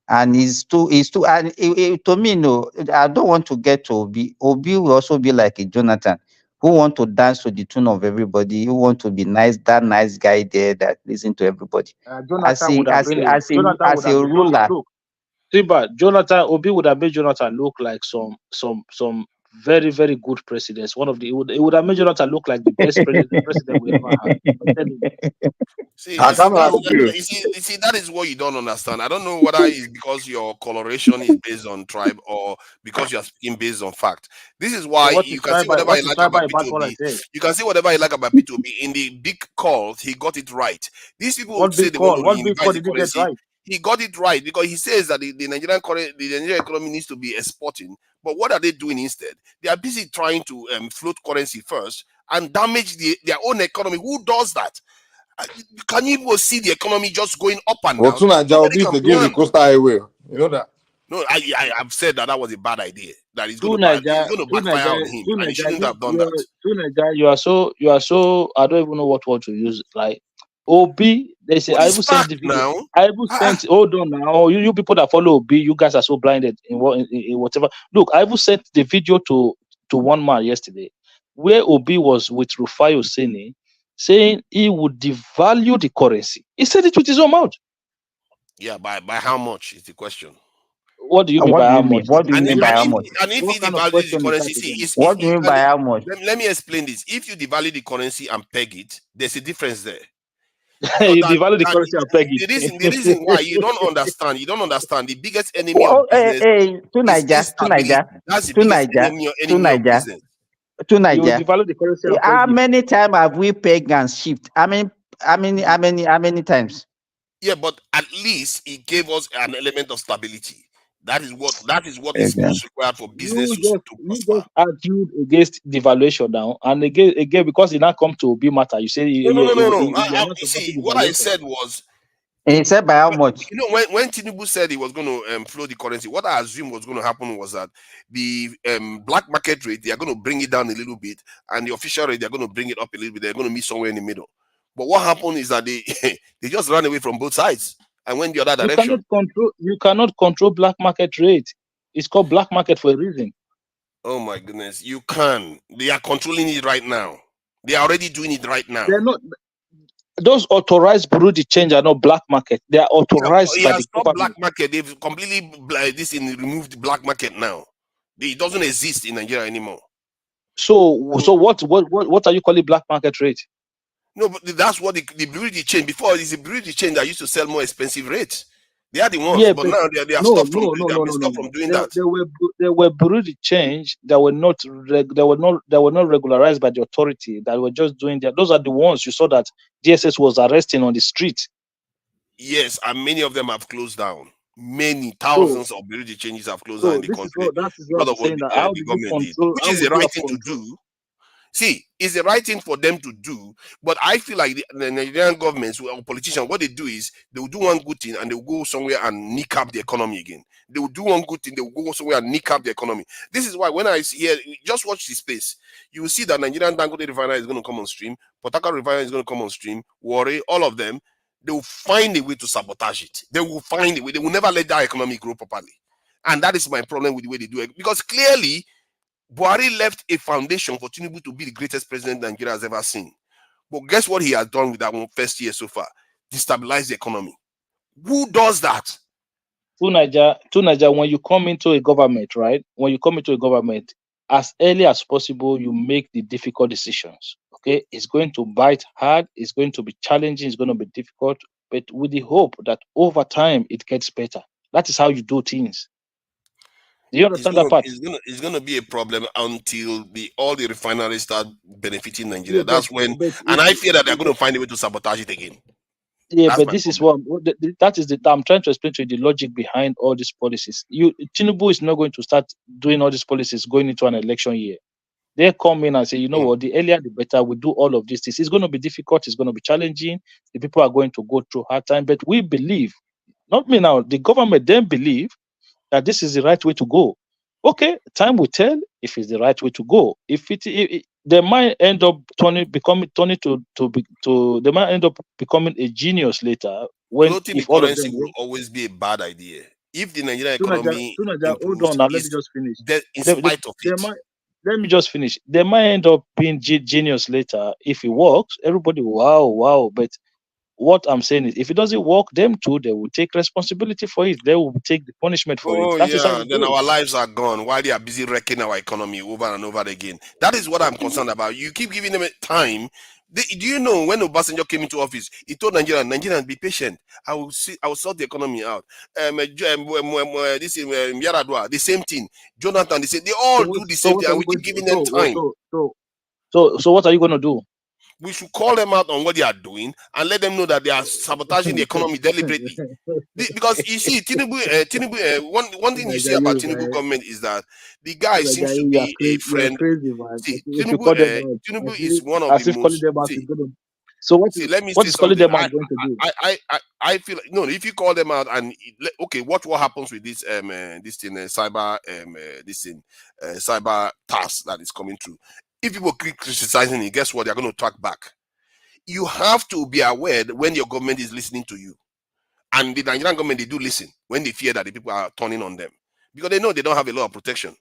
and and to me, no, I don't want to get to Obi. Obi will also be like a Jonathan, who want to dance to the tune of everybody, who want to be nice, that nice guy there that listen to everybody. Jonathan would have been As a ruler. look, Jonathan Obi would have made Jonathan look like some very, very good presidents. It would have made Jonathan look like the best president we ever had. I'm telling you. See, you see, that is what you don't understand. I don't know whether it's because your coloration is based on tribe or because you are speaking based on fact. This is why you can see whatever you like about P2B. You can see whatever you like about P2B. In the big calls, he got it right. These people would say they want to revise the policy. He got it right because he says that the Nigerian economy needs to be exporting. But what are they doing instead? They are busy trying to float currency first and damage their own economy. Who does that? Can you even see the economy just going up and down? Nobody can give the Coastal Highway. You know that? No, I've said that was a bad idea. That it's going to backfire on him, and he shouldn't have done that. You are so. I don't even know what word to use. Like Obi, they say. I even sent the video. Now. I even sent. Hold on now. You people that follow Obi, you guys are so blinded in whatever. Look, I even sent the video to one man yesterday, where Obi was with Rufai Oseni, saying he would devalue the currency. He said it with his own mouth. Yeah, by how much is the question? What do you mean by how much? What do you mean by how much? And if he devalues the currency, what do you mean by how much? Let me explain this. If you devalue the currency and peg it, there's a difference there. You devalue the currency and peg it. The reason why you don't understand the biggest enemy of business is stability. That's the biggest enemy of business. To Nigeria. You devalue the currency. How many times have we pegged and shipped? How many times? Yeah, but at least it gave us an element of stability. That is what is most required for business to prosper. You just argued against devaluation now, and again because it now come to be matter. You say no. See, what I said was. He said by how much? You know, when Tinubu said he was going to flow the currency, what I assumed was going to happen was that the black market rate, they are going to bring it down a little bit, and the official rate, they're going to bring it up a little bit. They're going to meet somewhere in the middle. But what happened is that they just ran away from both sides and went the other direction. You cannot control black market rate. It's called black market for a reason. Oh my goodness, you can. They are controlling it right now. They are already doing it right now. They're not. Those authorized bureau de change are not black market. They are authorized by the government. Black market. They've completely removed the black market now. It doesn't exist in Nigeria anymore. So what are you calling black market rate? No, but that's what the bureau de change. Before, it's the bureau de change that used to sell more expensive rates. They are the ones, but now they have stopped from doing that. There were bureau de change that were not regularized by the authority, that were just doing that. Those are the ones you saw that DSS was arresting on the street. Yes, and many of them have closed down. Many thousands of bureau de changes have closed down in the country because of what the government did, which is the right thing to do. See, it's the right thing for them to do, but I feel like the Nigerian governments or politicians, what they do is they will do one good thing and they will go somewhere and kneecap the economy again. They will do one good thing, they will go somewhere and kneecap the economy. This is why when I see here, just watch this space, you will see that Nigerian Dangote refinery is going to come on stream, Port Harcourt refinery is going to come on stream, Warri, all of them, they will find a way to sabotage it. They will find a way. They will never let that economy grow properly. And that is my problem with the way they do it. Because clearly, Buhari left a foundation for Tinubu to be the greatest president Nigeria has ever seen. But guess what he has done with that one first year so far? Destabilize the economy. Who does that? To Nigeria, when you come into a government, right? When you come into a government, as early as possible, you make the difficult decisions. Okay, it's going to bite hard, it's going to be challenging, it's going to be difficult, but with the hope that over time it gets better. That is how you do things. Do you understand that part? It's gonna be a problem until all the refineries start benefiting Nigeria. That's when, and I fear that they're going to find a way to sabotage it again. Yeah, but this is that is the I'm trying to explain to you the logic behind all these policies. Tinubu is not going to start doing all these policies going into an election year. They come in and say, you know what, the earlier the better. We do all of these things. It's going to be difficult. It's going to be challenging. The people are going to go through hard time. But we believe, not me now, the government then believe that this is the right way to go. Okay, time will tell if it's the right way to go. If they might end up they might end up becoming a genius later when floating if the all of currency them will always be a bad idea. If the Nigerian economy hold on, now let me just finish. In spite of it. Let me just finish. They might end up being genius later if it works. Everybody, wow. But what I'm saying is, if it doesn't work, them too, they will take responsibility for it. They will take the punishment for it. That is how then our lives are gone while they are busy wrecking our economy over and over again. That is what I'm concerned about. You keep giving them time. Do you know when Obasanjo came into office, he told Nigerians, be patient. I will sort the economy out. This is Yaradua, the same thing. Jonathan, they all do the same thing, and we keep giving them time. So what are you going to do? We should call them out on what they are doing and let them know that they are sabotaging the economy deliberately. Because you see, Tinubu, one thing you see about Tinubu government is that the guy seems to be a friend. See, Tinubu is one of the most. So what let me say something. Them out going to do? I feel no. If you call them out and okay, watch what happens with this this thing cyber cyber task that is coming through. If people keep criticizing it, guess what? They're going to talk back. You have to be aware that when your government is listening to you. And the Nigerian government, they do listen when they fear that the people are turning on them. Because they know they don't have a lot of protection.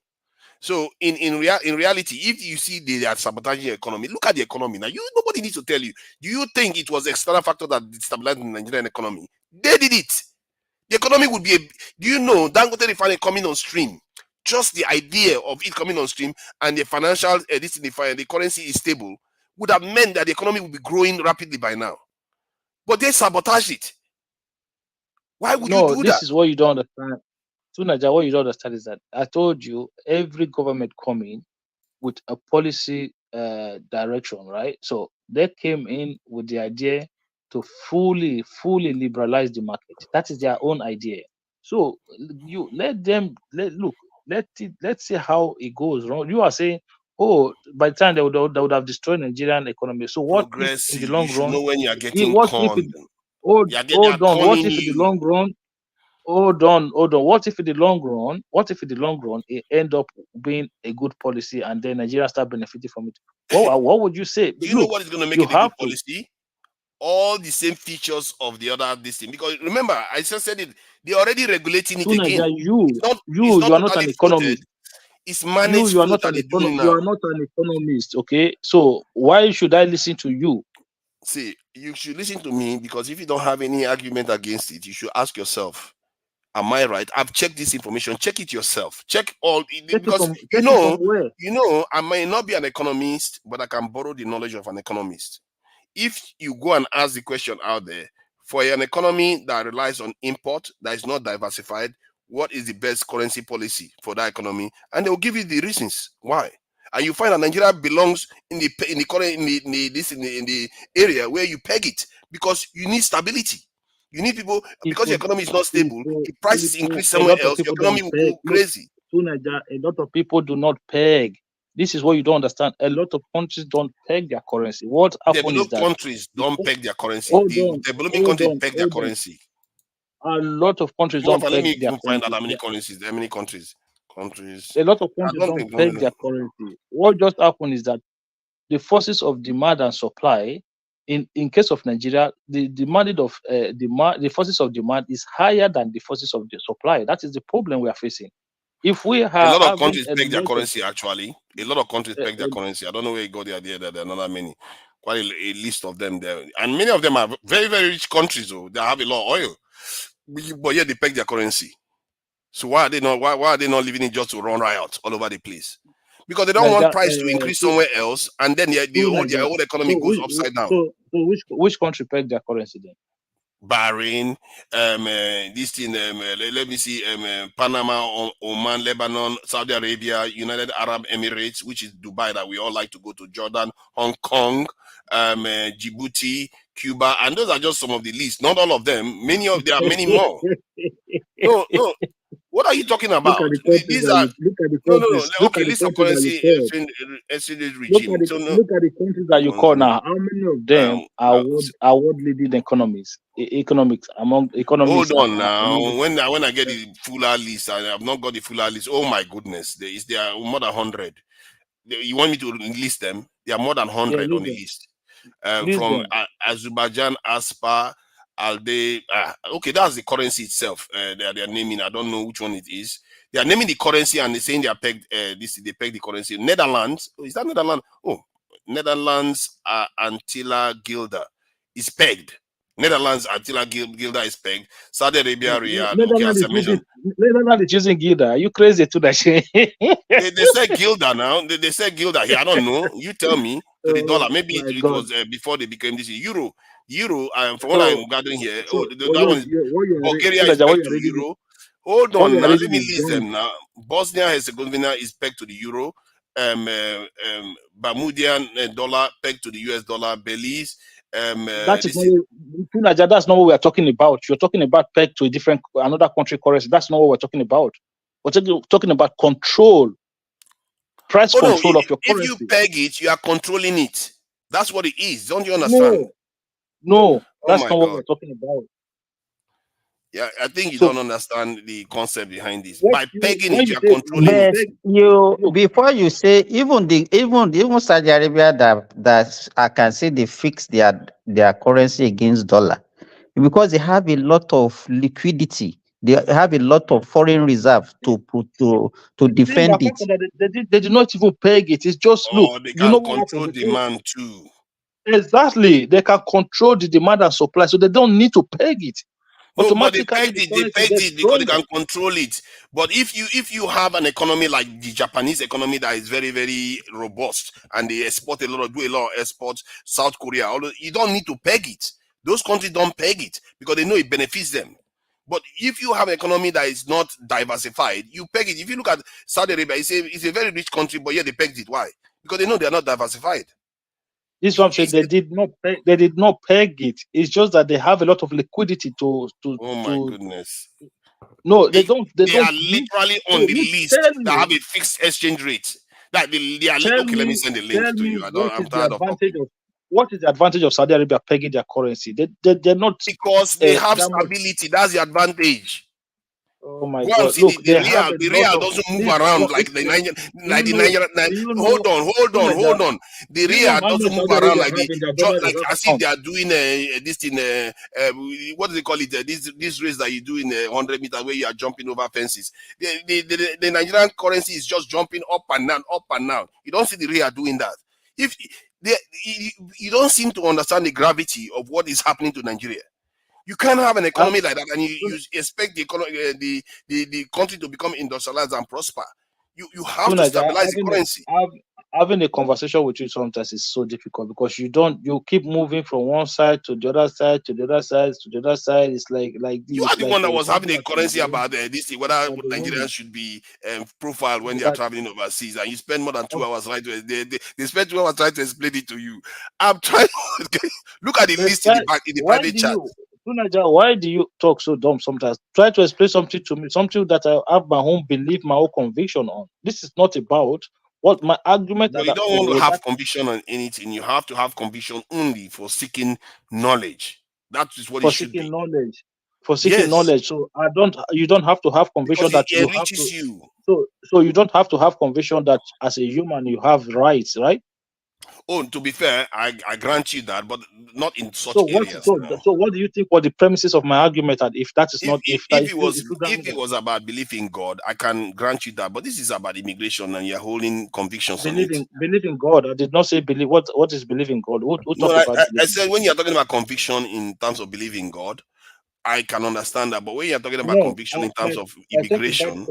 So in reality, if you see they are sabotaging the economy, look at the economy. Now, nobody needs to tell you. Do you think it was external factor that stabilized the Nigerian economy? They did it. The economy would be do you know Dangote refinery coming on stream? Just the idea of it coming on stream and the financial the currency is stable would have meant that the economy would be growing rapidly by now. But they sabotaged it. Why would you do that? This is what you don't understand. Tunaja, what you don't understand is that I told you every government coming with a policy direction, right? So they came in with the idea to fully liberalize the market. That is their own idea. So you let them let's see how it goes wrong. You are saying, oh, by the time they would have destroyed Nigerian economy. So what if in the long run? Know when you are getting hold on. What if in the long run? Hold on. What if in the long run it end up being a good policy and then Nigeria start benefiting from it? What would you say? Do you know what is going to make it a good policy? All the same features of the other this thing. Because remember, I just said it, they're already regulating it again. You are not an economist. It's managed. You are not an economist. You are not an economist, okay? So why should I listen to you? See, you should listen to me because if you don't have any argument against it, you should ask yourself, am I right? I've checked this information. Check it yourself. Check all because you know, I may not be an economist, but I can borrow the knowledge of an economist. If you go and ask the question out there, for an economy that relies on import, that is not diversified, what is the best currency policy for that economy? And they will give you the reasons why. And you find that Nigeria belongs in the area where you peg it because you need stability. You need people because your economy is not stable. If prices increase somewhere else, your economy will go crazy. A lot of people do not peg. This is what you don't understand. A lot of countries don't peg their currency. What happens is that countries don't peg their currency. Developing countries peg their currency. A lot of countries don't peg their currency. Let me find out how many currencies. How many countries? A lot of countries don't peg their currency. What just happened is that the forces of demand and supply, in case of Nigeria, the forces of demand is higher than the forces of the supply. That is the problem we are facing. If we have a lot of countries peg their currency, actually, a lot of countries peg their currency. I don't know where you got the idea that there are not that many. Quite a list of them there, and many of them are very, very rich countries. Though they have a lot of oil, but yet they peg their currency. So why are they not? Why are they not leaving it just to run riot all over the place? Because they don't want price to increase somewhere else, and then their whole economy goes upside down. So which country peg their currency then? Bahrain, this thing, let me see, Panama, Oman, Lebanon, Saudi Arabia, United Arab Emirates, which is Dubai that we all like to go to, Jordan, Hong Kong, Djibouti, Cuba, and those are just some of the lists. Not all of them. There are many more. No. What are you talking about? These are okay. List of currency exchange regime. Look at the countries that you call now. How many of them are world leading economies? Economics among economies. Hold on now. When I get the fuller list, I have not got the fuller list. Oh my goodness, there are more than 100. You want me to list them? There are more than 100 on the list. From Azerbaijan, Aspa. Okay, that's the currency itself. They are naming. I don't know which one it is. They are naming the currency and they're saying they are pegged. They peg the currency. Netherlands. Is that Netherlands? Oh, Netherlands Antilla Gilda is pegged. Netherlands Antilla Gilda is pegged. Saudi Arabia Riyadh. Netherlands is using Gilda. Are you crazy to that shit? they said Gilda now. They said Gilda here. I don't know. You tell me. To the dollar. Maybe it was before they became this euro. From what I'm gathering here, that one is Bulgaria is pegged to euro. Hold on now, let me list them now. Bosnia Herzegovina is pegged to the euro. Bermudian dollar pegged to the US dollar. Belize. That's not what we are talking about. You're talking about pegged to another country currency. That's not what we're talking about. We're talking about control. Price control of your currency. If you peg it, you are controlling it. That's what it is. Don't you understand? No, that's not what we're talking about. Yeah, I think you don't understand the concept behind this. By pegging it, you are controlling it. Before you say even Saudi Arabia that I can say they fix their currency against dollar because they have a lot of liquidity. They have a lot of foreign reserve to defend it. They did not even peg it. It's just look. They can control demand too. Exactly, they can control the demand and supply, so they don't need to peg it. No, but they pegged it because they can control it. But if you have an economy like the Japanese economy that is very, very robust and they export do a lot of exports, South Korea, you don't need to peg it. Those countries don't peg it because they know it benefits them. But if you have an economy that is not diversified, you peg it. If you look at Saudi Arabia, it's a very rich country, but yeah, they pegged it. Why? Because they know they are not diversified. This is what I'm saying. They did not peg it. It's just that they have a lot of liquidity to. Oh my goodness! No, they don't. They are literally on the list that have a fixed exchange rate. Like they are. Okay, let me send the link to you. I'm tired of talking. What is the advantage of Saudi Arabia pegging their currency? They're not, because they have stability. That's the advantage. Oh my God! Look, the real doesn't move around like the Nigeria. Hold on. The real doesn't move around like as if they are doing this thing. What do they call it? This race that you do in 100 meters where you are jumping over fences. The Nigerian currency is just jumping up and down. You don't see the real doing that. You don't seem to understand the gravity of what is happening to Nigeria. You can't have an economy like that, and you expect the economy, the country to become industrialized and prosper. You have to stabilize the currency. Having a conversation with you sometimes is so difficult because you keep moving from one side to the other side to the other side to the other side. It's like this. You are the one that was having a currency about this thing, whether Nigerians should be profiled when they are traveling overseas, and you spend more than 2 hours they spend 2 hours trying to explain it to you. I'm trying to look at the list in the private chat. Why do you talk so dumb sometimes? Try to explain something to me, something that I have my own belief, my own conviction on. This is not about what my argument. No, you don't want to have conviction on anything. You have to have conviction only for seeking knowledge. That is what it should be. For seeking knowledge. So you don't have to have conviction that you have to. So you don't have to have conviction that as a human you have rights, right? Oh, to be fair, I grant you that, but not in such areas. So what do you think were the premises of my argument? That if that is if it was about belief in God, I can grant you that. But this is about immigration, and you're holding convictions on it. Believe in God. I did not say believe. What is believing God? I said when you're talking about conviction in terms of believing God, I can understand that. But when you're talking about conviction in terms of immigration,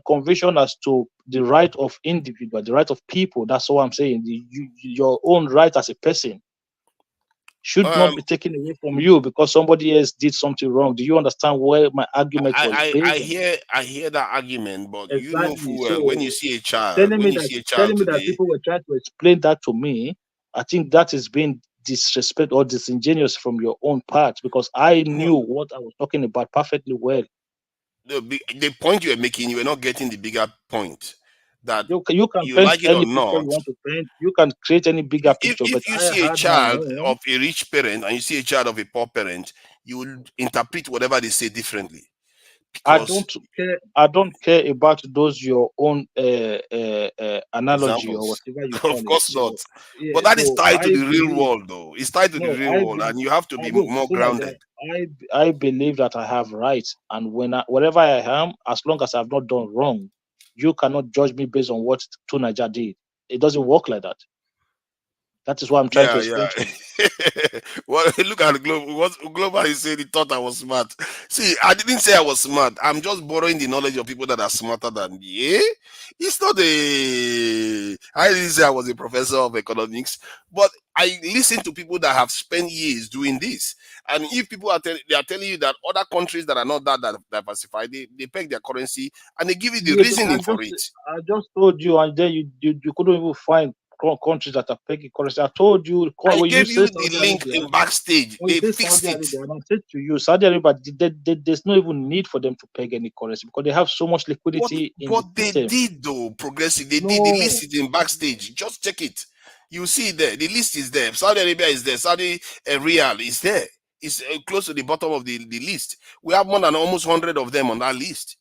conviction as to the right of individual, the right of people. That's what I'm saying. Your own right as a person should not be taken away from you because somebody else did something wrong. Do you understand where my argument was based? I hear that argument, but exactly. you know full well when you see a child, telling me that people were trying to explain that to me, I think that is being disrespect or disingenuous from your own part because I knew what I was talking about perfectly well. The point you are making, you are not getting the bigger point. That you can you paint like it any or not, picture you want to paint. You can create any bigger picture. If you see a child of a rich parent and you see a child of a poor parent, you will interpret whatever they say differently. I don't care about those your own analogy examples. or whatever you call it. Of course not. But that is tied to the real world, though. It's tied to the real world, and you have to be more grounded. I believe that I have rights, and wherever I am, as long as I've not done wrong, you cannot judge me based on what Tunaja did. It doesn't work like that. That is what I'm trying to explain to you. Well, look at Global. What Global is saying, he thought I was smart. See, I didn't say I was smart. I'm just borrowing the knowledge of people that are smarter than me. Eh? It's not I didn't say I was a professor of economics, but I listen to people that have spent years doing this. And if people are telling you that other countries that are not that diversified, they peg their currency and they give you the reasoning for it. I just told you, and then you couldn't even find countries that are pegging currency. I told you. I gave you the link in backstage. They fixed it. And I said to you, Saudi Arabia, there's no even need for them to peg any currency because they have so much liquidity in the system. They did, though, progressive. They did. The list is in backstage. Just check it. You see it there. The list is there. Saudi Arabia is there. Saudi Riyal is there. It's close to the bottom of the list. We have more than almost 100 of them on that list.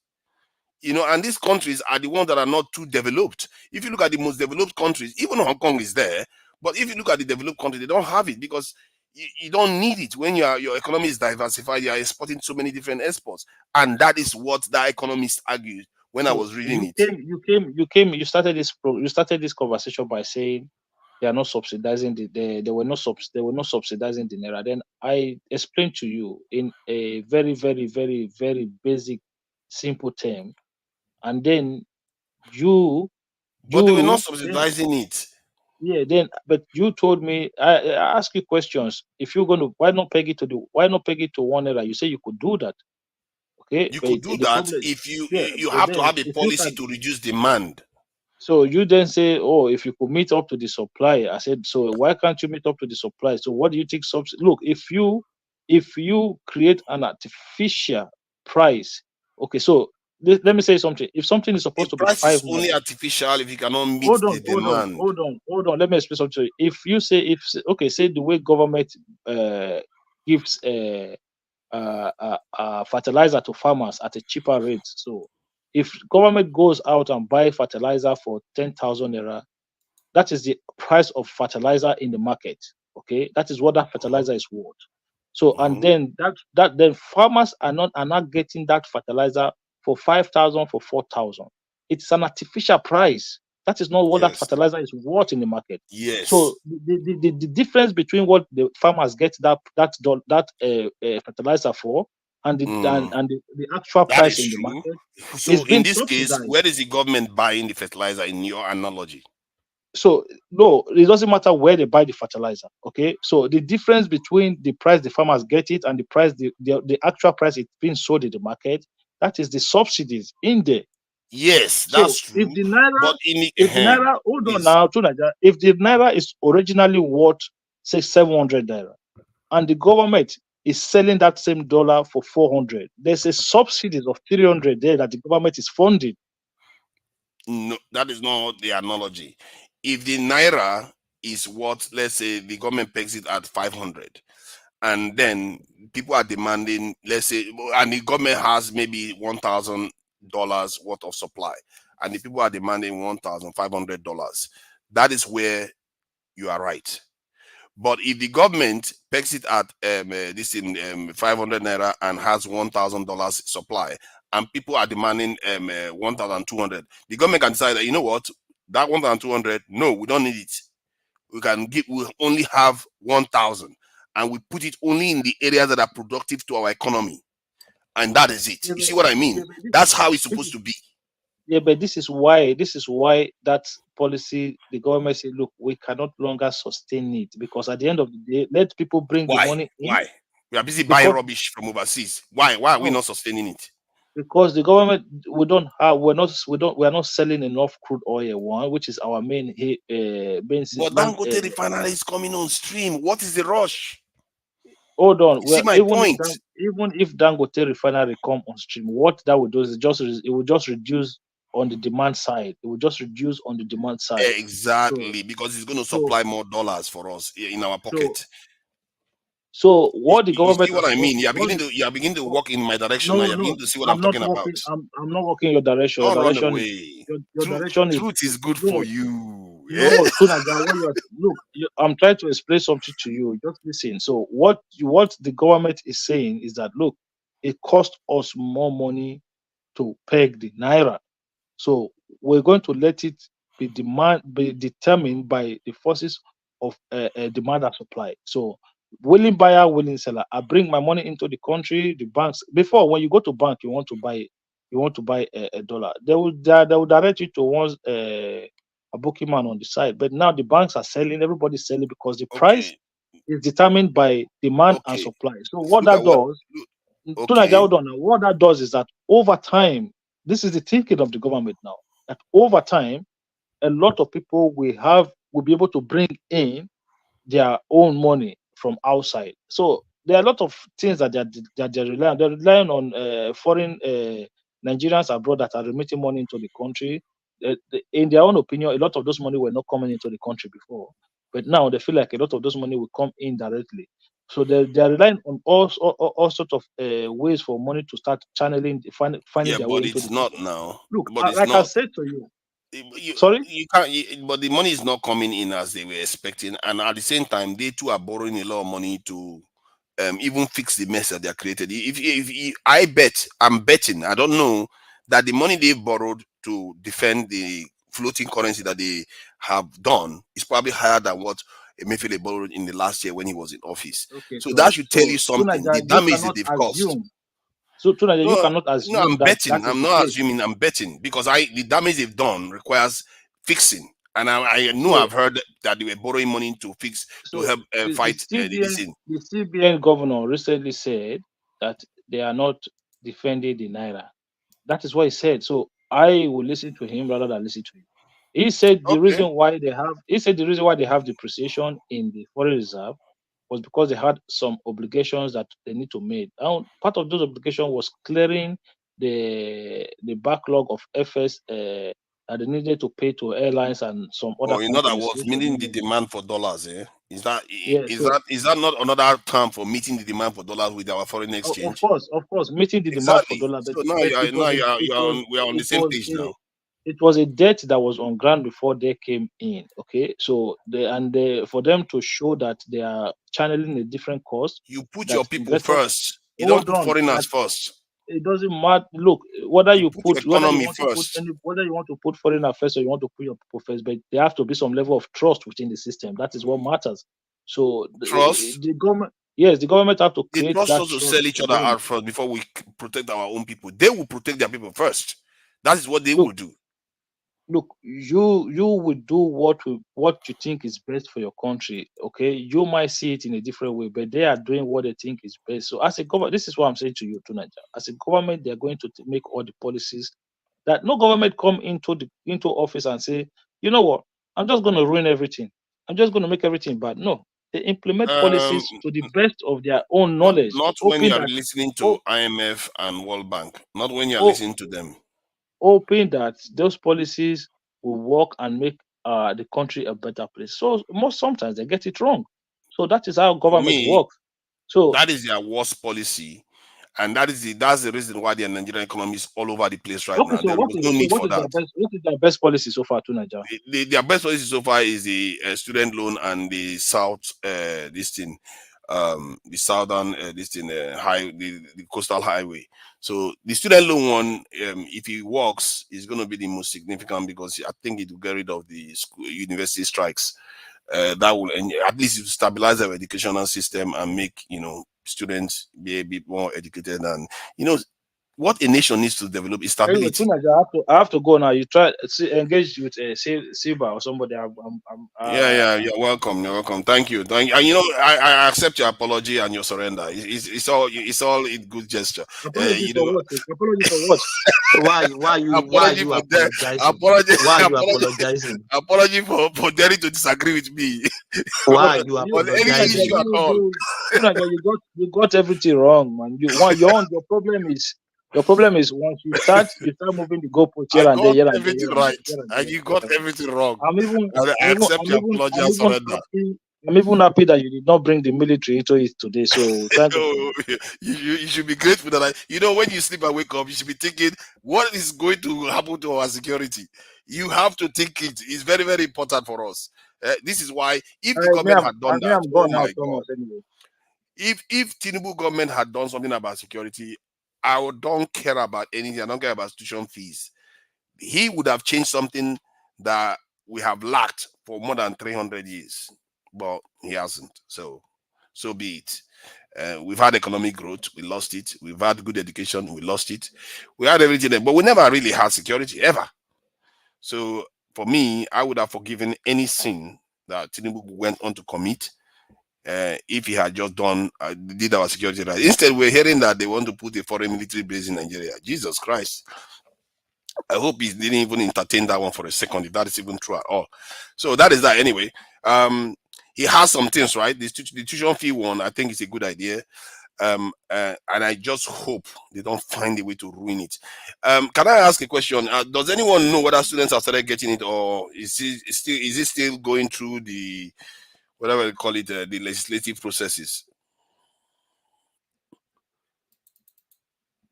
You know, and these countries are the ones that are not too developed. If you look at the most developed countries, even Hong Kong is there. But if you look at the developed countries, they don't have it because you don't need it. When your economy is diversified, you are exporting so many different exports. And that is what the economists argued when I was reading it. You started this conversation by saying they are not subsidizing they were not subsidizing the naira. Then I explained to you in a very, very, very, very basic, simple term. And then but they were not subsidizing it. Yeah, but you told me I asked you questions. If you're going to why not peg it to 1 naira? You say you could do that. Okay, you could do that if you have to have a policy to reduce demand. So you then say, oh, if you could meet up to the supply. I said, so why can't you meet up to the supply? So what do you think? Look, if you create an artificial price, okay, so let me say something. If something is supposed to be 5 is only artificial if you cannot meet the demand. Hold on. Let me explain something. If you say say the way government gives fertilizer to farmers at a cheaper rate. So if government goes out and buy fertilizer for 10,000 naira, that is the price of fertilizer in the market. Okay, that is what that fertilizer is worth. So and then then farmers are not getting that fertilizer for 5,000 for 4,000. It's an artificial price. That is not what that fertilizer is worth in the market. Yes. So the difference between what the farmers get that fertilizer for and the actual price in the market. So in this case, where is the government buying the fertilizer in your analogy? So no, it doesn't matter where they buy the fertilizer. Okay, so the difference between the price the farmers get it and the price the actual price it's being sold in the market, that is the subsidies in there. Yes, that's true. If the naira, hold on now, if the naira is originally worth say 700 naira, and the government is selling that same dollar for 400, there's a subsidies of 300 there that the government is funding. No, that is not the analogy. If the naira is what, let's say, the government pegs it at 500, and then people are demanding, let's say, and the government has maybe $1,000 worth of supply, and the people are demanding $1,500, that is where you are right. But if the government pegs it at 500 naira and has $1,000 supply, and people are demanding 1,200, the government can decide that, you know what, that 1,200, no, we don't need it. We only have 1,000, and we put it only in the areas that are productive to our economy. And that is it. You see what I mean? That's how it's supposed to be. Yeah, but this is why that policy, the government said, look, we cannot longer sustain it, because at the end of the day, let people bring the money in. Why? We are busy buying rubbish from overseas. Why are we not sustaining it? Because the government, we are not selling enough crude oil, which is our main But Dangote refinery is coming on stream. What is the rush? Hold on. See my point. Even if Dangote refinery come on stream, what that would do is it will just reduce on the demand side. It will just reduce on the demand side. Exactly, because it's going to supply more dollars for us in our pocket. So what the government? You see what I mean? You are beginning to walk in my direction. No, now. You're beginning to see what I'm talking about. I'm not walking your direction. Don't run away. Your direction truth is good for you. No, look, I'm trying to explain something to you. Just listen. So what the government is saying is that, look, it costs us more money to peg the naira. So we're going to let it be determined by the forces of demand and supply. So willing buyer, willing seller. I bring my money into the country. The banks, before, when you go to bank, you want to buy a dollar. They will direct you towards a booking man on the side. But now the banks are selling. Everybody's selling because the price is determined by demand and supply. So what that does is that over time, this is the thinking of the government now, that over time, a lot of people will be able to bring in their own money from outside. So there are a lot of things that they're relying on. They're relying on foreign Nigerians abroad that are remitting money into the country. In their own opinion, a lot of those money were not coming into the country before, but now they feel like a lot of those money will come in directly. So they're relying on all sorts of ways for money to start channeling, finding their way into the country. But it's not now. Look, like I said to you, sorry, you can't. But the money is not coming in as they were expecting, and at the same time, they too are borrowing a lot of money to even fix the mess that they are created. I'm betting, I don't know, that the money they've borrowed to defend the floating currency that they have done is probably higher than what Emefiele borrowed in the last year when he was in office. Okay, so that should tell you something. The damage that they've caused. So Tunaya, you cannot assume. No, I'm betting. I'm not assuming. I'm betting because the damage they've done requires fixing, and I know I've heard that they were borrowing money to fix to help fight this thing. The CBN governor recently said that they are not defending the naira. That is what he said. So I will listen to him rather than listen to him. He said the reason why they have depreciation in the foreign reserve was because they had some obligations that they need to make. And part of those obligations was clearing the backlog of FS that they needed to pay to airlines and some other companies. In other words, meeting the demand for dollars, eh? Is that not another term for meeting the demand for dollars with our foreign exchange? Of course, meeting the demand for dollars. So now we are on the same page now. It was a debt that was on ground before they came in. Okay, so for them to show that they are channeling a different cost. You put your people first. You don't put foreigners first. It doesn't matter. Look, whether you want to put foreigner first or you want to put your people first, but there have to be some level of trust within the system. That is what matters. So trust. The government. Yes, the government have to create that trust. To sell each other out first before we protect our own people. They will protect their people first. That is what they will do. Look, you will do what you think is best for your country. Okay, you might see it in a different way, but they are doing what they think is best. So as a government, this is what I'm saying to you tonight. As a government, they are going to make all the policies that no government come into office and say, you know what, I'm just going to ruin everything. I'm just going to make everything bad. No, they implement policies to the best of their own knowledge. Not when you are listening to IMF and World Bank. Not when you are listening to them. Hoping that those policies will work and make the country a better place. So sometimes they get it wrong. So that is how government works. So that is their worst policy, and that's the reason why the Nigerian economy is all over the place right now. There was no need for that. What is their best policy so far to Nigeria? Their best policy so far is the student loan and the the southern the coastal highway. So the student loan one, if it works, is going to be the most significant because I think it will get rid of the university strikes. that will at least stabilize our educational system and make students be a bit more educated. And what a nation needs to develop is stability. Anyway, I have to go now. You try engage with Siba or somebody. You're welcome. You're welcome. Thank you. And I accept your apology and your surrender. It's all a good gesture. Apology for what? Apology for what? Why you apologizing? Why you apologizing? Apology for daring to disagree with me. Why you apologizing? You got everything wrong, man. Your problem is once you start moving the goalpost here and there. Everything right, and you got everything wrong. I accept your apology and surrender. I'm even happy that you did not bring the military into it today. So thank you. You should be grateful that when you sleep and wake up, you should be thinking, what is going to happen to our security? You have to think it. It's very, very important for us. This is why if the government had done that, oh my God. Anyway. If Tinubu government had done something about security, I don't care about anything. I don't care about tuition fees. He would have changed something that we have lacked for more than 300 years. But he hasn't. So be it. We've had economic growth. We lost it. We've had good education. We lost it. We had everything, but we never really had security, ever. So for me, I would have forgiven any sin that Tinubu went on to commit if he had just did our security right. Instead, we're hearing that they want to put a foreign military base in Nigeria. Jesus Christ. I hope he didn't even entertain that one for a second, if that is even true at all. So that is that anyway. He has some things, right? The tuition fee one, I think, is a good idea. And I just hope they don't find a way to ruin it. Can I ask a question? Does anyone know whether students have started getting it, or is it still going through the whatever they call it, the legislative processes?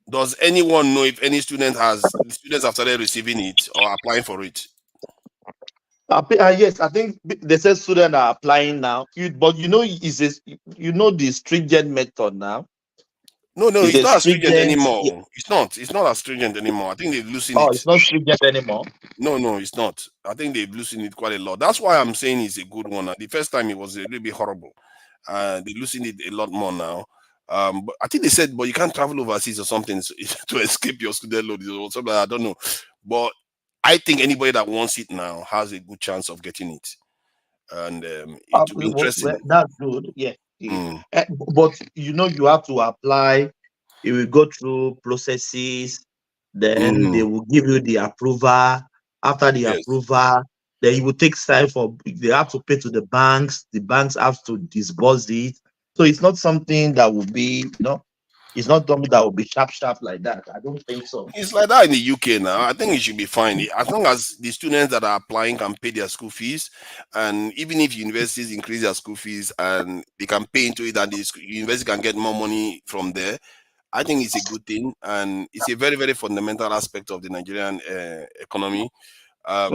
Does anyone know if any students have started receiving it or applying for it? Yes, I think they said students are applying now. But the stringent method now. No, it's not as stringent anymore. Yeah. It's not as stringent anymore. I think they've loosened it. Oh, it's not stringent anymore. No, it's not. I think they've loosened it quite a lot. That's why I'm saying it's a good one. The first time it was a little bit horrible. They loosened it a lot more now. But I think they said, but you can't travel overseas or something to escape your student loan or something. I don't know. But I think anybody that wants it now has a good chance of getting it. And it will be interesting. Well, that's good. Yeah. But you have to apply. You will go through processes. Then they will give you the approval. After the approval, then it will take time they have to pay to the banks. The banks have to disburse it. So it's not something that will be, it's not something that will be sharp like that. I don't think so. It's like that in the UK now. I think it should be fine. As long as the students that are applying can pay their school fees, and even if universities increase their school fees and they can pay into it and the university can get more money from there, I think it's a good thing. And it's a very, very fundamental aspect of the Nigerian economy. I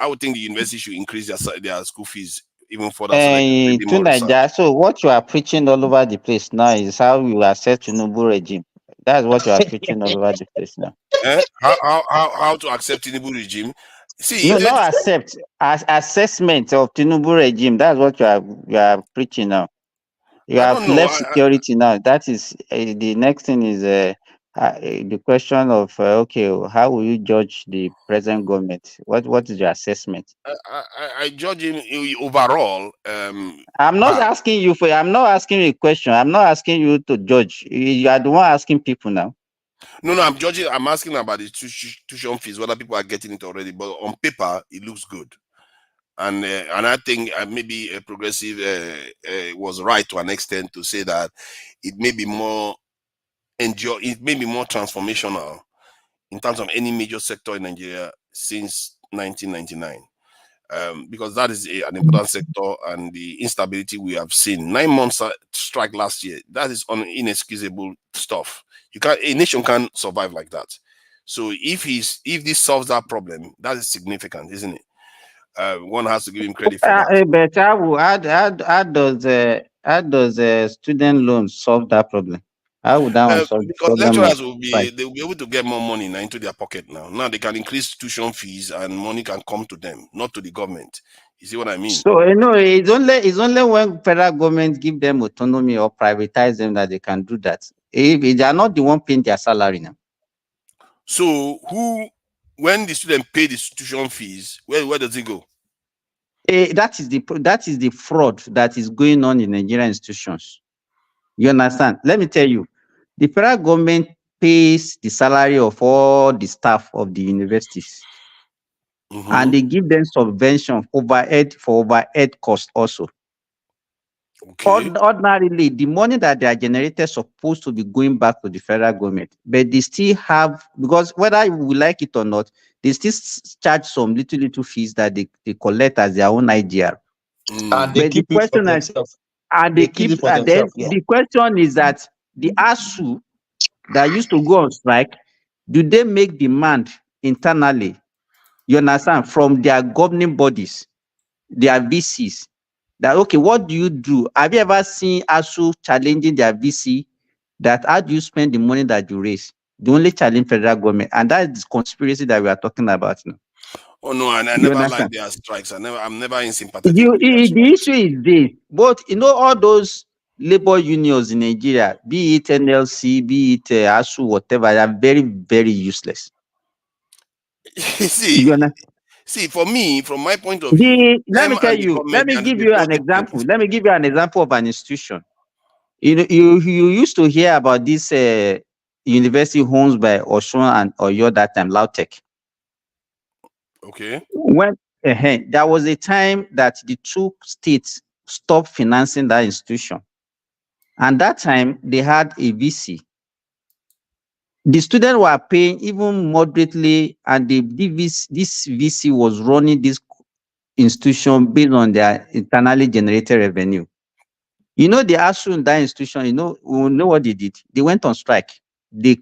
would think the university should increase their school fees even further. So what you are preaching all over the place now is how you accept Tinubu regime. That's what you are preaching all over the place now. How to accept Tinubu regime? See, not accept assessment of Tinubu regime. That's what you are preaching now. You have left security now. That is the next thing is the question of how will you judge the present government? What is your assessment? I judge him overall. I'm not asking you a question. I'm not asking you to judge. You are the one asking people now. No, I'm judging. I'm asking about the tuition fees, whether people are getting it already. But on paper, it looks good. And I think maybe a progressive was right to an extent to say that it may be more transformational in terms of any major sector in Nigeria since 1999. Because that is an important sector, and the instability we have seen. 9 months strike last year, that is inexcusable stuff. A nation can't survive like that. So if this solves that problem, that is significant, isn't it? One has to give him credit for that. But how does student loans solve that problem? How would that one solve the because problem? Lecturers will be able to get more money into their pocket now. Now they can increase tuition fees and money can come to them, not to the government. You see what I mean? So it's only when federal government give them autonomy or privatize them that they can do that. If they are not the one paying their salary now. So when the student pay the tuition fees, where does it go? That is the fraud that is going on in Nigerian institutions. You understand? Let me tell you, the federal government pays the salary of all the staff of the universities, and they give them subvention for overhead cost also. Okay. Ordinarily, the money that they are generated is supposed to be going back to the federal government, but they still have, because whether we like it or not, they still charge some little fees that they collect as their own IGR. And they keep it for themselves. The question is that the ASU that used to go on strike, do they make demand internally, you understand, from their governing bodies, their VCs, that, okay, what do you do? Have you ever seen ASU challenging their VC that how do you spend the money that you raise? They only challenge federal government, and that is the conspiracy that we are talking about now. Oh no, and I never like their strikes. I'm never in sympathetic with the issue is this, but all those labor unions in Nigeria, be it NLC, be it ASU, whatever, they are very, very useless. See, for me, from my point of view, let me give you an example. Let me give you an example of an institution. You used to hear about this university owned by Osun and Oyo that time, Lautech. Okay. When there was a time that the two states stopped financing that institution, and that time they had a VC. The students were paying even moderately, and this VC was running this institution based on their internally generated revenue. The ASU in that institution, we know what they did. They went on strike. They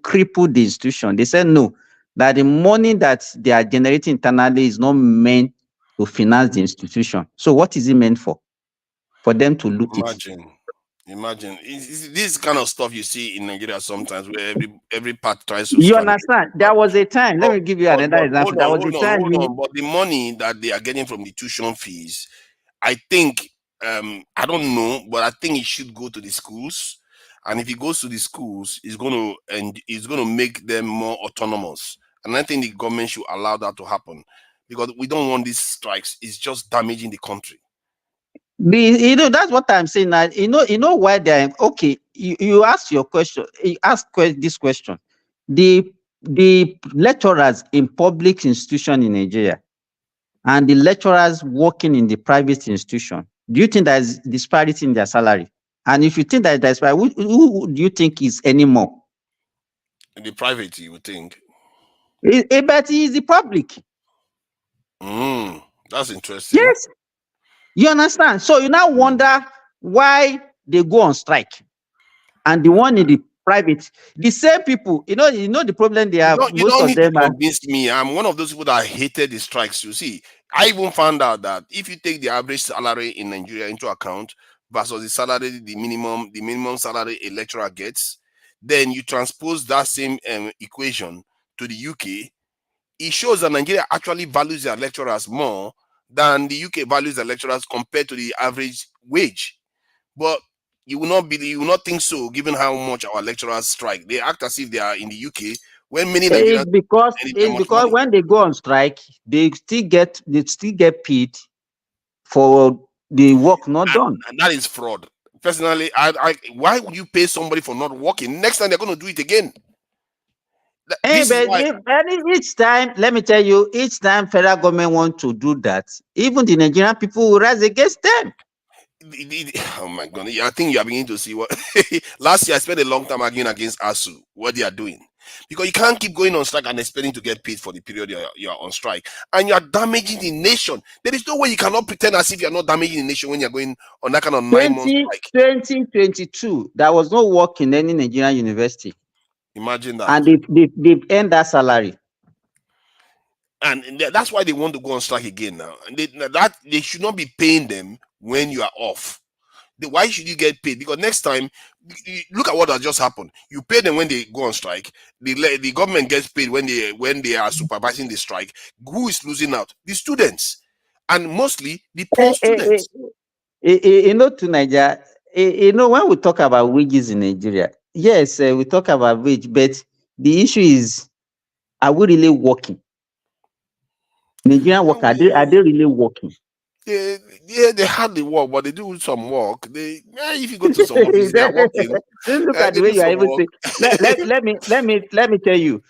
crippled the institution. They said no, that the money that they are generating internally is not meant to finance the institution. So what is it meant for? For them to loot it. Imagine. It's this kind of stuff you see in Nigeria sometimes, where every part tries to. You understand? There was a time. Let me give you another example. Hold on. But the money that they are getting from the tuition fees, I think, I don't know, but I think it should go to the schools. And if it goes to the schools, it's going to make them more autonomous. And I think the government should allow that to happen, because we don't want these strikes. It's just damaging the country. That's what I'm saying. Now, why they're okay. You ask your question. You ask this question. The lecturers in public institution in Nigeria and the lecturers working in the private institution, do you think there is disparity in their salary? And if you think that there's disparity, who do you think is any more? In the private, you would think. But it is the public. That's interesting. Yes. You understand? So you now wonder why they go on strike. And the one in the private, the same people, the problem they have. You don't need to convince me. I'm one of those people that hated the strikes. You see, I even found out that if you take the average salary in Nigeria into account versus the minimum salary a lecturer gets, then you transpose that same equation to the UK, it shows that Nigeria actually values their lecturers more than the UK values their lecturers compared to the average wage. But you will not think so, given how much our lecturers strike. They act as if they are in the UK, when many Nigerians. It's because when they go on strike, they still get paid for the work not done. And that is fraud. Personally, why would you pay somebody for not working? Next time they're going to do it again. Each time, let me tell you, each time federal government want to do that, even the Nigerian people will rise against them. Oh my God! I think you are beginning to see what. Last year I spent a long time arguing against ASU, what they are doing, because you can't keep going on strike and expecting to get paid for the period you are on strike, and you are damaging the nation. There is no way you cannot pretend as if you are not damaging the nation when you are going on that kind of 9 months strike. 2022, there was no work in any Nigerian university. Imagine that. And they end that salary. And that's why they want to go on strike again now. And they should not be paying them when you are off. Why should you get paid? Because next time, look at what has just happened. You pay them when they go on strike. The government gets paid when they are supervising the strike. Who is losing out? The students. and mostly the poor students. To Nigeria, when we talk about wages in Nigeria, yes, we talk about wage, but the issue is, are we really working? Nigerian work, are they really working? They hardly work, but they do some work. If you go to some offices, they are working. Look at the way you are able to. Let me tell you.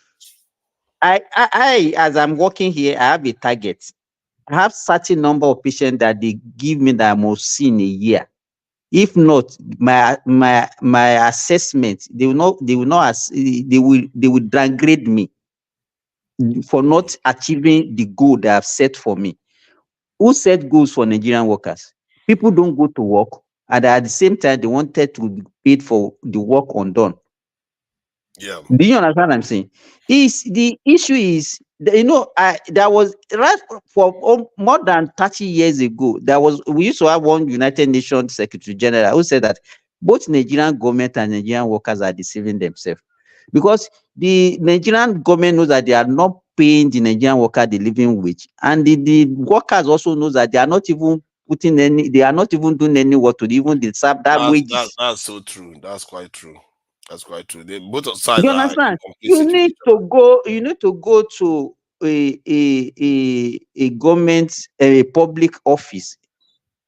I, as I'm working here, I have a target. I have certain number of patients that they give me that I must see in a year. If not, my assessment, they will downgrade me for not achieving the goal they have set for me. Who set goals for Nigerian workers? People don't go to work, and at the same time, they wanted to be paid for the work undone. Yeah. Do you understand what I'm saying? The issue is, there was right for more than 30 years ago, we used to have one United Nations Secretary General who said that both Nigerian government and Nigerian workers are deceiving themselves, because the Nigerian government knows that they are not paying the Nigerian worker the living wage, and the workers also knows that they are not even doing any work to even deserve that wages. That's so true. That's quite true. That's quite true. Both sides You are understand? complicit You need to go to a government, a public office,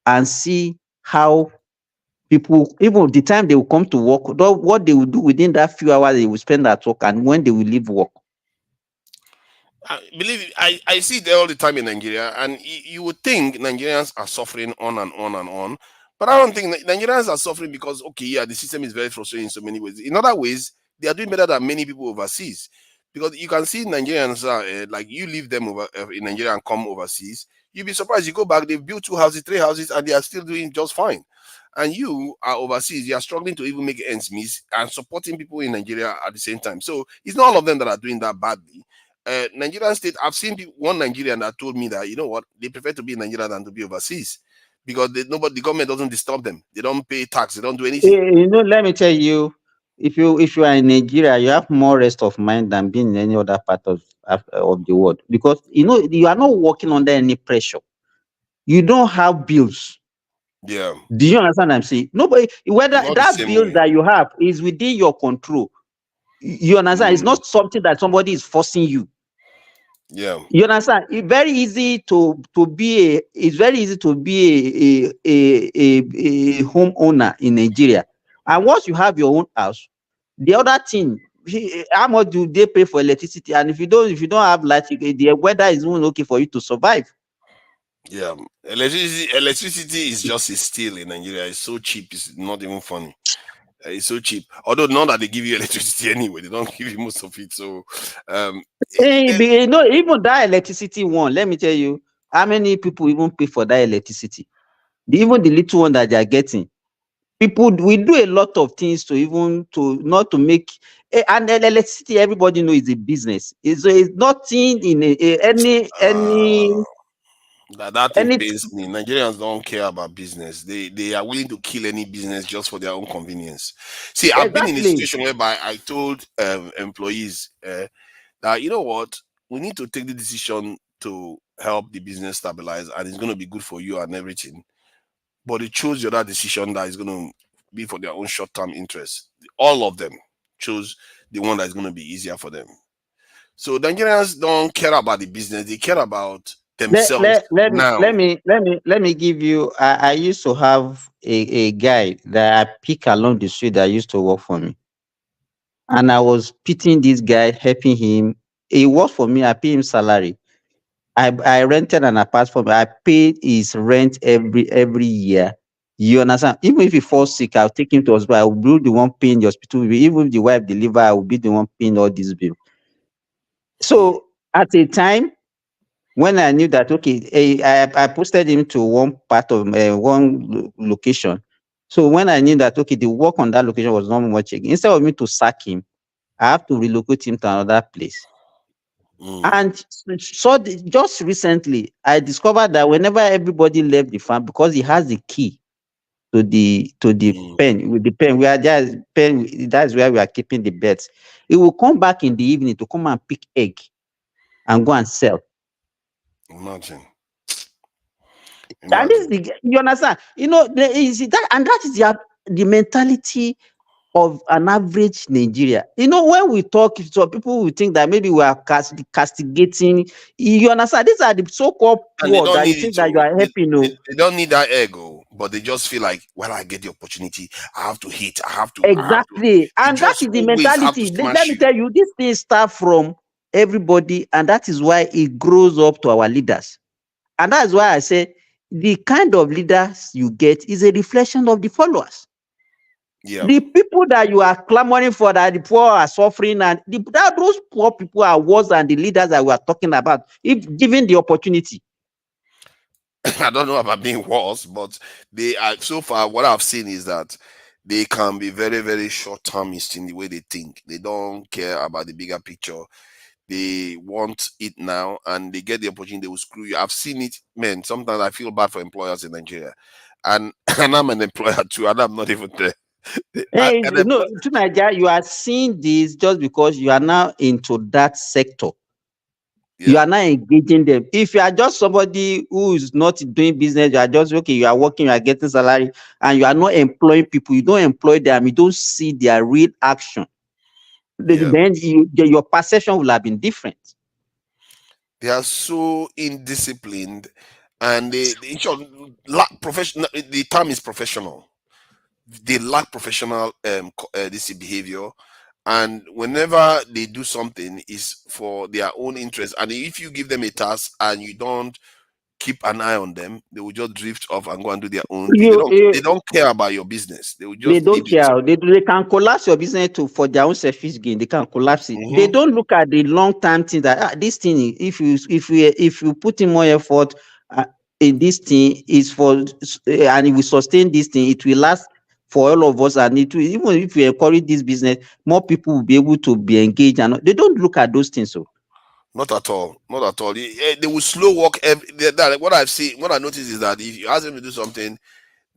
and see how people, even the time they will come to work, what they will do within that few hours they will spend at work, and when they will leave work. Believe it, I see it all the time in Nigeria, and you would think Nigerians are suffering on and on and on, but I don't think Nigerians are suffering because, okay, yeah, the system is very frustrating in so many ways. In other ways, they are doing better than many people overseas, because you can see Nigerians, like you leave them over in Nigeria and come overseas, you'll be surprised. You go back, they've built 2 houses, 3 houses, and they are still doing just fine. And you are overseas, you are struggling to even make ends meet and supporting people in Nigeria at the same time. So it's not all of them that are doing that badly. Nigerian state, I've seen one Nigerian that told me that, you know what, they prefer to be in Nigeria than to be overseas, because the government doesn't disturb them. They don't pay tax. They don't do anything. Let me tell you, if you are in Nigeria, you have more rest of mind than being in any other part of the world, because you are not working under any pressure. You don't have bills. Yeah. Do you understand what I'm saying? Nobody, whether that bill that you have is within your control. You understand? It's not something that somebody is forcing you. Yeah. You understand? It's very easy to be a homeowner in Nigeria. And once you have your own house, the other thing, how much do they pay for electricity? And if you don't have light, the weather is even okay for you to survive. Yeah, electricity is just a steal in Nigeria. It's so cheap. It's not even funny. It's so cheap. Although not that they give you electricity anyway, they don't give you most of it. So, even that electricity one, let me tell you, how many people even pay for that electricity? Even the little one that they are getting, people, we do a lot of things not to make. And electricity, everybody knows, is a business. It's nothing in any. That thing pains me. Nigerians don't care about business. They are willing to kill any business just for their own convenience. See, I've been in a situation whereby I told employees that, you know what, we need to take the decision to help the business stabilize, and it's going to be good for you and everything. But they chose the other decision that is going to be for their own short-term interest. All of them chose the one that is going to be easier for them. So Nigerians don't care about the business; they care about themselves. Let me give you. I used to have a guy that I pick along the street that used to work for me, and I was pitying this guy, helping him. He worked for me. I pay him salary. I rented an apartment. I paid his rent every year. You understand? Even if he falls sick, I'll take him to hospital. I will be the one paying the hospital bill. Even if the wife deliver, I will be the one paying all these bills. So at a time when I knew that, okay, I posted him to one part of one location. So when I knew that, okay, the work on that location was not much again, instead of me to sack him, I have to relocate him to another place. And so just recently, I discovered that whenever everybody left the farm, because he has the key to the pen, with the pen, that's where we are keeping the birds. He will come back in the evening to come and pick egg and go and sell. Imagine. And this is the, you understand? You know, there is that, and that is the mentality of an average Nigeria. You know, when we talk, so people will think that maybe we are castigating. You understand? These are the so-called And they poor don't that you need it think that you to. are helping. No, They don't need that ego, but they just feel like, well, I get the opportunity, I have to hit, I have to. exactly, They and that just is the always have to mentality. Let smash me you. tell you, this thing start from everybody, and that is why it grows up to our leaders. And that's why I say the kind of leaders you get is a reflection of the followers. Yeah. The people that you are clamoring for, that the poor are suffering, and that those poor people are worse than the leaders that we are talking about, if given the opportunity. I don't know about being worse, but they are, so far what I've seen is that they can be very, very short-termist in the way they think. They don't care about the bigger picture. They want it now, and they get the opportunity, they will screw you. I've seen it, man. Sometimes I feel bad for employers in Nigeria, and and I'm an employer too, and I'm not even there. Hey, no, to Nigeria, you are seeing this just because you are now into that sector. You are now engaging them. If you are just somebody who is not doing business, you are just okay, you are working, you are getting salary, and you are not employing people, you don't employ them, you don't see their real action. Then your perception will have been different. They are so indisciplined, and they in short, lack professional. The term is professional. They lack professional this behavior, and whenever they do something is for their own interest. And if you give them a task and you don't keep an eye on them, they will just drift off and go and do their own thing. They don't care about your business. They will just They don't care. They can collapse your business for their own selfish gain. They can collapse it. They don't look at the long-term thing that this thing, if you put in more effort in this thing, is for and it will sustain this thing, it will last for all of us. And it will, even if you encourage this business, more people will be able to be engaged. And they don't look at those things. So not at all, not at all. They will slow walk. What I've seen, what I noticed is that if you ask them to do something,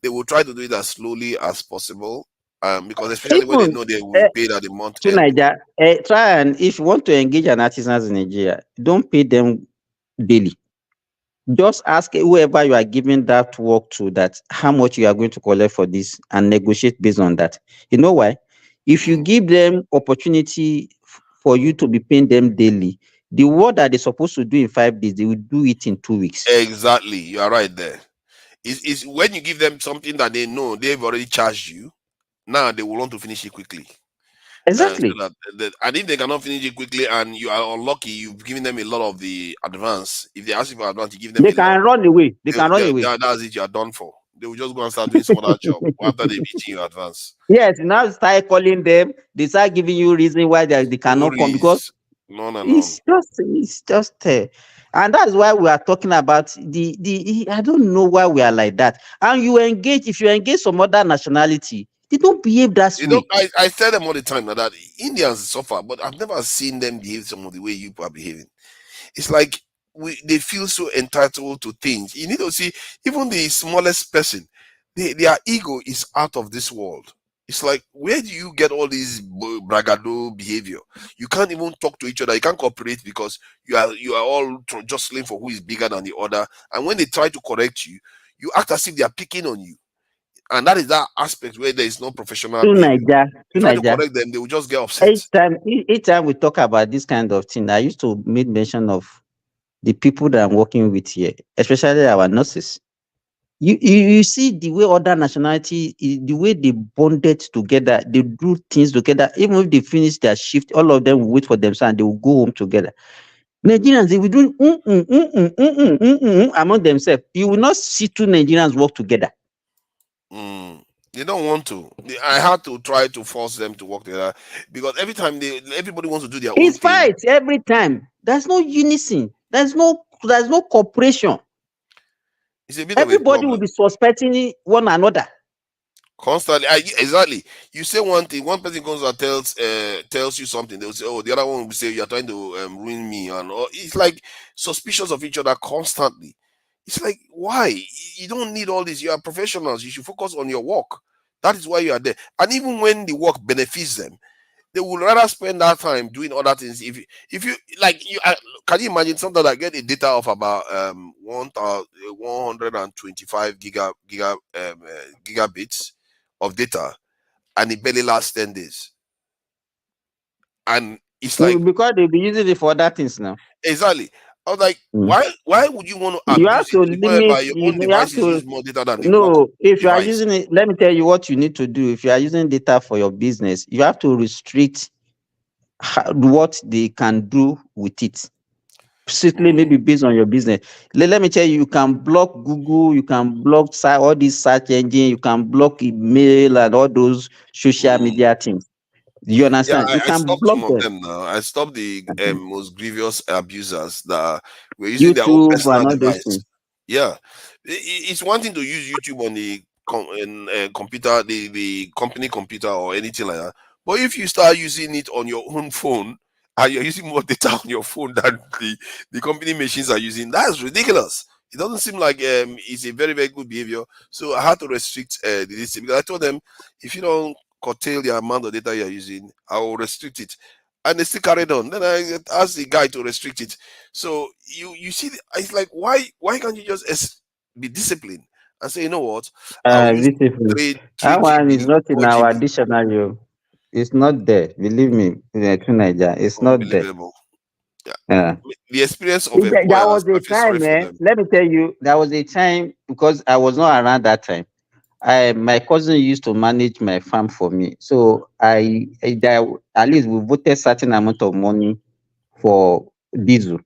they will try to do it as slowly as possible. Because especially when they know they will be paid at the month to end. Nigeria, try, and if you want to engage an artisans in Nigeria, don't pay them daily. Just ask whoever you are giving that work to that how much you are going to collect for this, and negotiate based on that. You know why? If you give them opportunity for you to be paying them daily, the work that they're supposed to do in 5 days, they will do it in 2 weeks. Exactly, you are right there. It's when you give them something that they know they've already charged you, now they will want to finish it quickly. Exactly. So and if they cannot finish it quickly and you are unlucky, you've given them a lot of the advance. If they ask you for advance, you give them They a lot. can run away. They can run away. That's it, you are done for. They will just go and start doing some other job after they've eaten your advance. Yes, now start calling them. They start giving you reason why they cannot come, because it's just and that's why we are talking about the I don't know why we are like that. And if you engage some other nationality, they don't behave that way. I tell them all the time that Indians suffer, but I've never seen them behave some of the way you are behaving. It's like they feel so entitled to things. You need to see, even the smallest person, their ego is out of this world. It's like, where do you get all this bragado behavior? You can't even talk to each other. You can't cooperate because you are all jostling for who is bigger than the other. And when they try to correct you, you act as if they are picking on you. And that is that aspect where there is no professional behavior. You try to correct them, they will just get upset. Each time we talk about this kind of thing, I used to make mention of the people that I'm working with here, especially our nurses. You see the way other nationality, the way they bonded together, they do things together. Even if they finish their shift, all of them will wait for themselves and they will go home together. Nigerians, they will do among themselves. You will not see two Nigerians work together. They don't want to. I had to try to force them to work together because every time everybody wants to do their own thing. It's fight every time. There's no unison. There's no cooperation. It's a bit Everybody of a will be suspecting one another. Constantly, exactly. You say one thing, one person comes and tells you something. They'll say, "Oh, the other one will say you're trying to ruin me," and it's like suspicious of each other constantly. It's like, why? You don't need all this. You are professionals. You should focus on your work. That is why you are there. And even when the work benefits them, they would rather spend that time doing other things. If you like, can you imagine something like get a data of about 125 gigabits of data, and it barely lasts 10 days, and it's like because they'll be using it for other things now. Exactly. I was like, why would you want to You have abuse to it whereby limit. your own You have devices to. use more data than the work No, if you are device? using it, let me tell you what you need to do. If you are using data for your business, you have to restrict what they can do with it. Strictly, maybe based on your business. Let me tell you, you can block Google, you can block all these search engine, you can block email and all those social media things. You Yeah, understand? You I can stopped block some of them. them now. I stopped the most grievous abusers that were using their own YouTube personal and all those device. things. Yeah, it's one thing to use YouTube on the computer, the company computer or anything like that. But if you start using it on your own phone and you're using more data on your phone than the company machines are using, that's ridiculous. It doesn't seem like it's a very, very good behavior. So I had to restrict this because I told them, if you don't curtail the amount of data you're using, I will restrict it. And they still carried on. Then I asked the guy to restrict it. So you see, it's like, why can't you just be disciplined and say, you know what, I'll use Beautiful. 3 That one is GB, not in 4 our GB. dictionary. It's not there. Believe me, to Nigeria, it's not there. Unbelievable. Yeah. Yeah. The experience of There employers, was a I feel sorry time, for them. let me tell you, there was a time because I was not around that time. My cousin used to manage my farm for me. So at least we voted certain amount of money for diesel.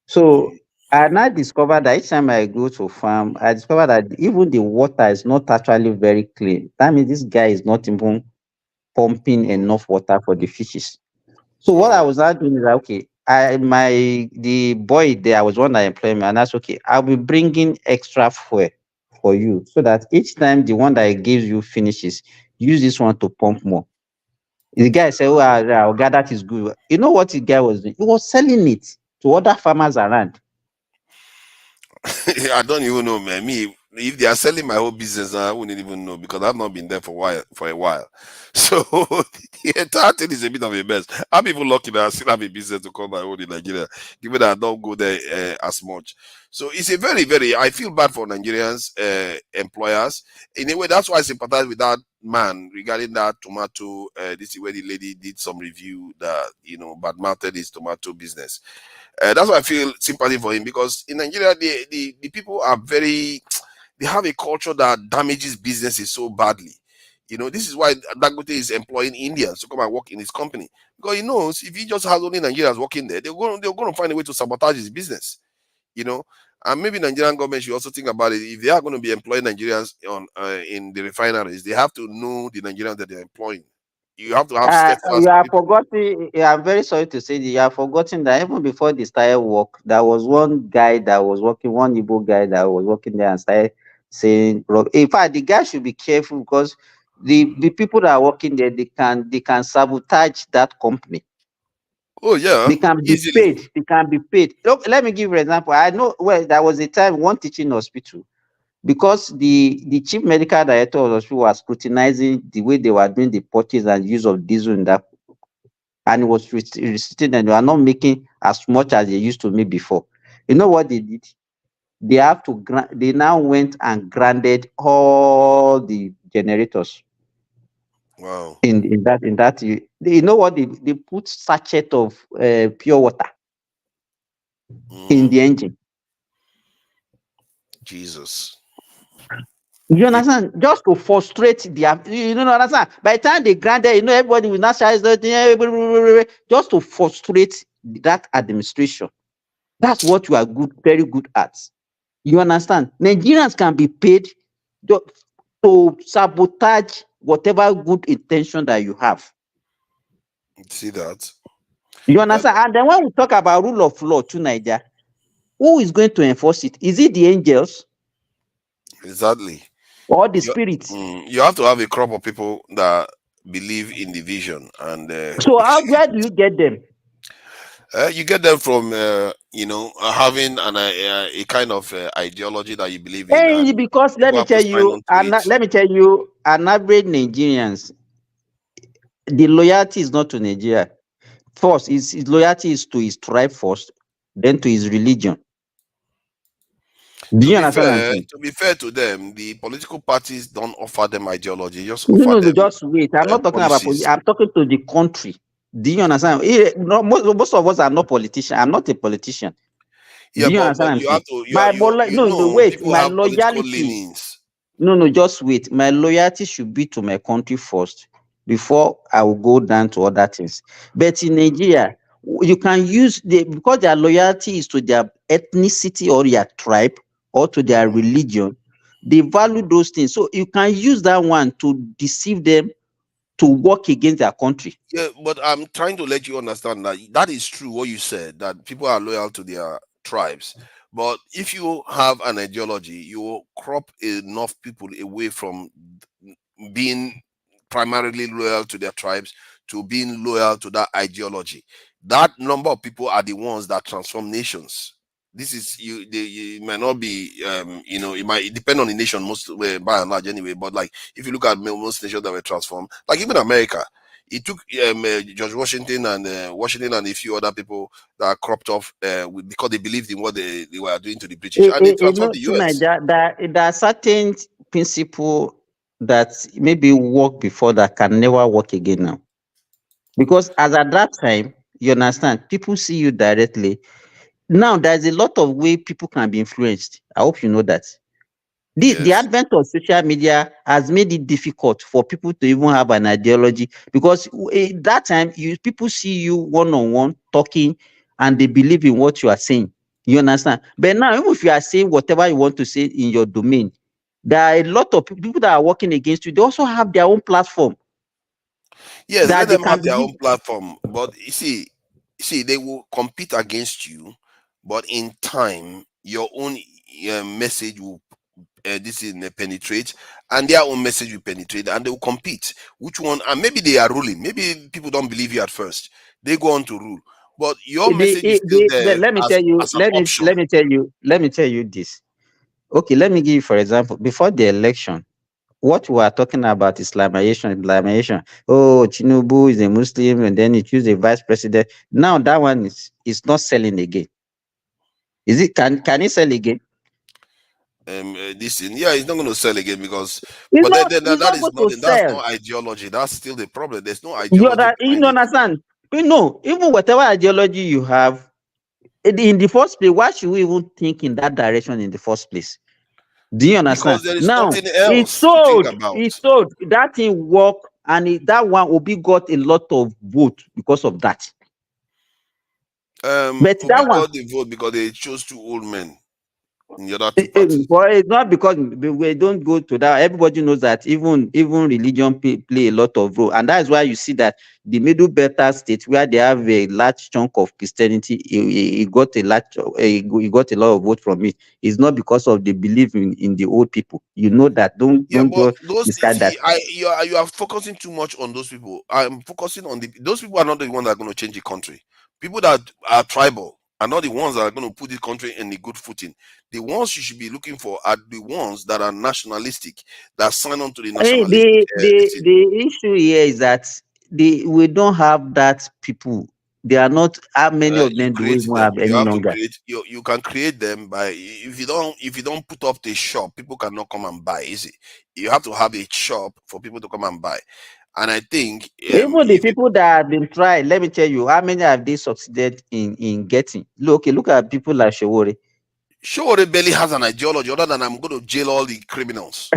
So I now discovered that each time I go to farm, I discovered that even the water is not actually very clean. That means this guy is not even pumping enough water for the fishes. So what I was now doing is that, okay, the boy there was one that employed me, and that's okay. I'll be bringing extra fuel for you so that each time the one that I gives you finishes, use this one to pump more. The guy said, "Oh, okay, that is good." You know what the guy was doing? He was selling it to other farmers around. I don't even know, man. Me, if they are selling my whole business, I wouldn't even know because I've not been there for a while. So the entire thing is a bit of a mess. I'm even lucky that I still have a business to call my own in Nigeria, given that I don't go there as much. So it's a very, very. I feel bad for Nigerians employers. In a way, that's why I sympathize with that man regarding that tomato. This is where the lady did some review that badmouthed his tomato business. That's why I feel sympathy for him, because in Nigeria, the people are they have a culture that damages businesses so badly. This is why Dangote is employing Indians to come and work in his company, because he knows if he just has only Nigerians working there, they're going to find a way to sabotage his business. And maybe Nigerian government should also think about it. If they are going to be employing Nigerians in the refineries, they have to know the Nigerians that they're employing. You have to have steadfast. You are forgetting. I'm very sorry to say that you are forgetting that even before they started work, there was one guy that was working, one Igbo guy that was working there and started saying, in fact, the guy should be careful because the people that are working there, they can sabotage that company. Oh yeah, they can be easily. paid. They can be paid. Look, let me give you an example. I know there was a time one teaching hospital, because the chief medical director of the hospital was scrutinizing the way they were doing the purchase and use of diesel in that, and it was restricted, and they are not making as much as they used to make before. You know what they did? They now went and grounded all the generators. Wow. In that you know what they put sachet of pure water in the engine. Jesus. You understand? Just to frustrate you don't understand. By the time they granted, everybody will not share just to frustrate that administration. That's what you are very good at. You understand? Nigerians can be paid to sabotage whatever good intention that you have. See that? You understand? And then when we talk about rule of law to Nigeria, who is going to enforce it? Is it the angels? Exactly. Or the spirits? You have to have a crop of people that believe in the vision. And so where do you get them? You get them from having a kind of ideology that you believe in. Because let me tell you, an average Nigerians, the loyalty is not to Nigeria. First, his loyalty is to his tribe first, then to his religion. Do you understand what I'm saying? To be fair to them, the political parties don't offer them ideology, just No, offer no, them just wait. I'm not talking about policies. I'm talking to the country. Do you understand? Most of us are not politicians. I'm not a politician. Yeah, Do you but understand what I'm you saying? have to No, wait. people My have political loyalty. leanings. No, just wait. My loyalty should be to my country first before I will go down to other things. But in Nigeria, you can use because their loyalty is to their ethnicity or their tribe or to their religion. They value those things. So you can use that one to deceive them to work against their country. Yeah, but I'm trying to let you understand that that is true what you said, that people are loyal to their tribes. But if you have an ideology, you will crop enough people away from being primarily loyal to their tribes to being loyal to that ideology. That number of people are the ones that transform nations. This is it might not be it might depend on the nation most by and large anyway, but like if you look at most nations that were transformed, like even America, it took George Washington and a few other people that cropped off because they believed in what they were doing to the British, and they transformed the US. There are certain principles that maybe work before that can never work again now. Because as at that time, you understand, people see you directly. Now there's a lot of way people can be influenced. I hope you know that. The advent of social media has made it difficult for people to even have an ideology because that time people see you one-on-one talking and they believe in what you are saying. You understand? But now, even if you are saying whatever you want to say in your domain, there are a lot of people that are working against you. They also have their own platform. Yes, let them have their own platform. But you see, they will compete against you, but in time, your own message will penetrate, and their own message will penetrate, and they will compete. Which one? And maybe they are ruling. Maybe people don't believe you at first. They go on to rule, but your message is still there Let me as tell you. an option. Let me tell you this. Okay, let me give you, for example, before the election, what we are talking about Islamization. Oh, Tinubu is a Muslim, and then he choose a vice president. Now that one is not selling again. Is it? Can it sell again? This thing, yeah, it's not going to sell again because, It's but not. then It's that not is going to nothing. That's sell. not ideology. That's still the problem. There's no You ideology behind it. understand? No, even whatever ideology you have, in the first place, why should we even think in that direction in the first place? Do you understand? Because there is Now nothing else to think about. it's sold. That thing work, and that one Obi got a lot of vote because of that. But Obi that one, got the vote because they chose two old men in the other two parties. it's not because we don't go to that. Everybody knows that even religion play a lot of role, and that's why you see that the Middle Belt state, where they have a large chunk of Christianity, he got a lot of vote from it. It's not because of the belief in the old people. You know that. Don't But go those, you discard that. see, you are focusing too much on those people. I'm focusing on those people are not the ones that are going to change the country. People that are tribal are not the ones that are going to put the country in a good footing. The ones you should be looking for are the ones that are nationalistic, that sign on to the nationalistic. The issue here is that we don't have that people. They are not. How many of You them do we create even them. have You any have to longer? create. You can create them by if you don't put up the shop, people cannot come and buy. Easy. You have to have a shop for people to come and buy. And I think Even the people that have been tried, let me tell you, how many have they succeeded in getting? Look at people like Shawori. Shawori barely has an ideology other than I'm going to jail all the criminals.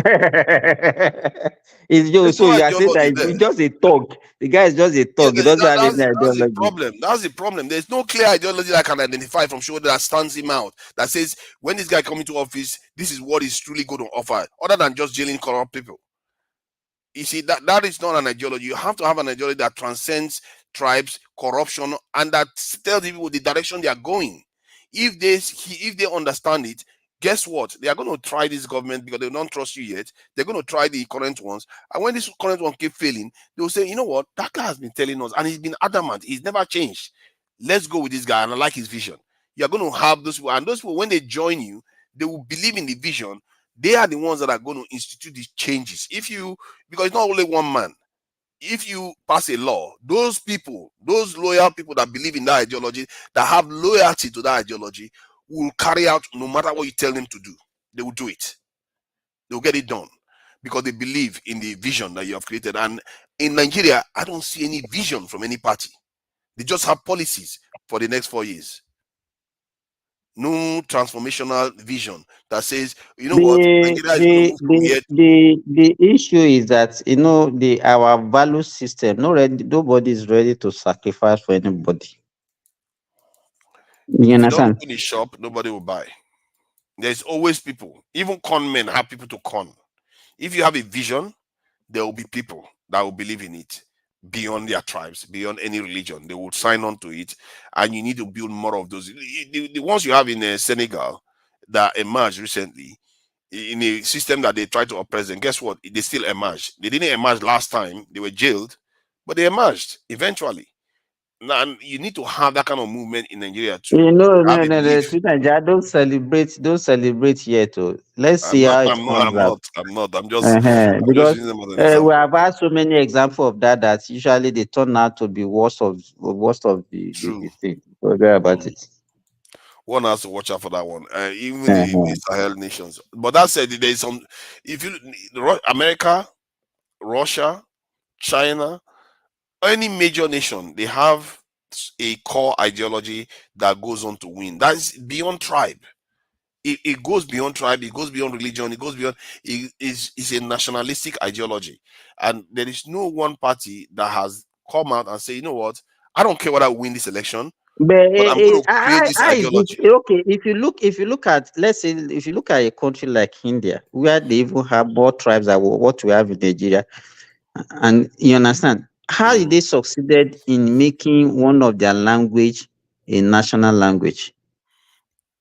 It's just, There's so no you are saying ideology that there. he's just a thug. The guy is just a Yeah, thug. He doesn't have any that's the ideology. problem. That's the problem. There's no clear ideology that I can identify from Shawori that stands him out. That says when this guy comes into office, this is what he's truly going to offer, other than just jailing corrupt people. You see, that is not an ideology. You have to have an ideology that transcends tribes, corruption, and that tells people the direction they are going. If they understand it, guess what? They are going to try this government because they don't trust you yet. They're going to try the current ones. And when this current one keep failing, they will say, you know what? That guy has been telling us, and he's been adamant. He's never changed. Let's go with this guy, and I like his vision. You're going to have those people, and those people, when they join you, they will believe in the vision. They are the ones that are going to institute these changes. Because it's not only one man. if you pass a law, those people, those loyal people that believe in that ideology, that have loyalty to that ideology, will carry out no matter what you tell them to do. They will do it. They'll get it done because they believe in the vision that you have created. And in Nigeria, I don't see any vision from any party. They just have policies for the next 4 years. No transformational vision that says, you know what, Nigeria is going to move from here. The issue is that our value system. Nobody is ready to sacrifice for anybody. You If you don't understand? open a shop, nobody will buy. There's always people. Even con men have people to con. If you have a vision, there will be people that will believe in it beyond their tribes, beyond any religion. They will sign on to it, and you need to build more of those. The ones you have in Senegal that emerged recently in a system that they tried to oppress them, guess what? They still emerged. They didn't emerge last time. They were jailed, but they emerged eventually. Now, and you need to have that kind of movement in Nigeria too. No, Have a belief. Nigeria don't celebrate yet. Let's see how it comes out. I'm just Because using them as an we example. have had so many examples of that usually they turn out to be worst of the thing. So there about it. One has to watch out for that one. Even the Sahel nations. But that said, there is some. If you America, Russia, China, any major nation, they have a core ideology that goes on to win. That is beyond tribe. It goes beyond tribe. It goes beyond religion. It goes beyond. It's a nationalistic ideology, and there is no one party that has come out and say, you know what, I don't care whether I win this election, but I'm going to create this ideology. Okay, if you look at, let's say, if you look at a country like India, where they even have more tribes than what we have in Nigeria, and you understand how did they succeeded in making one of their language a national language?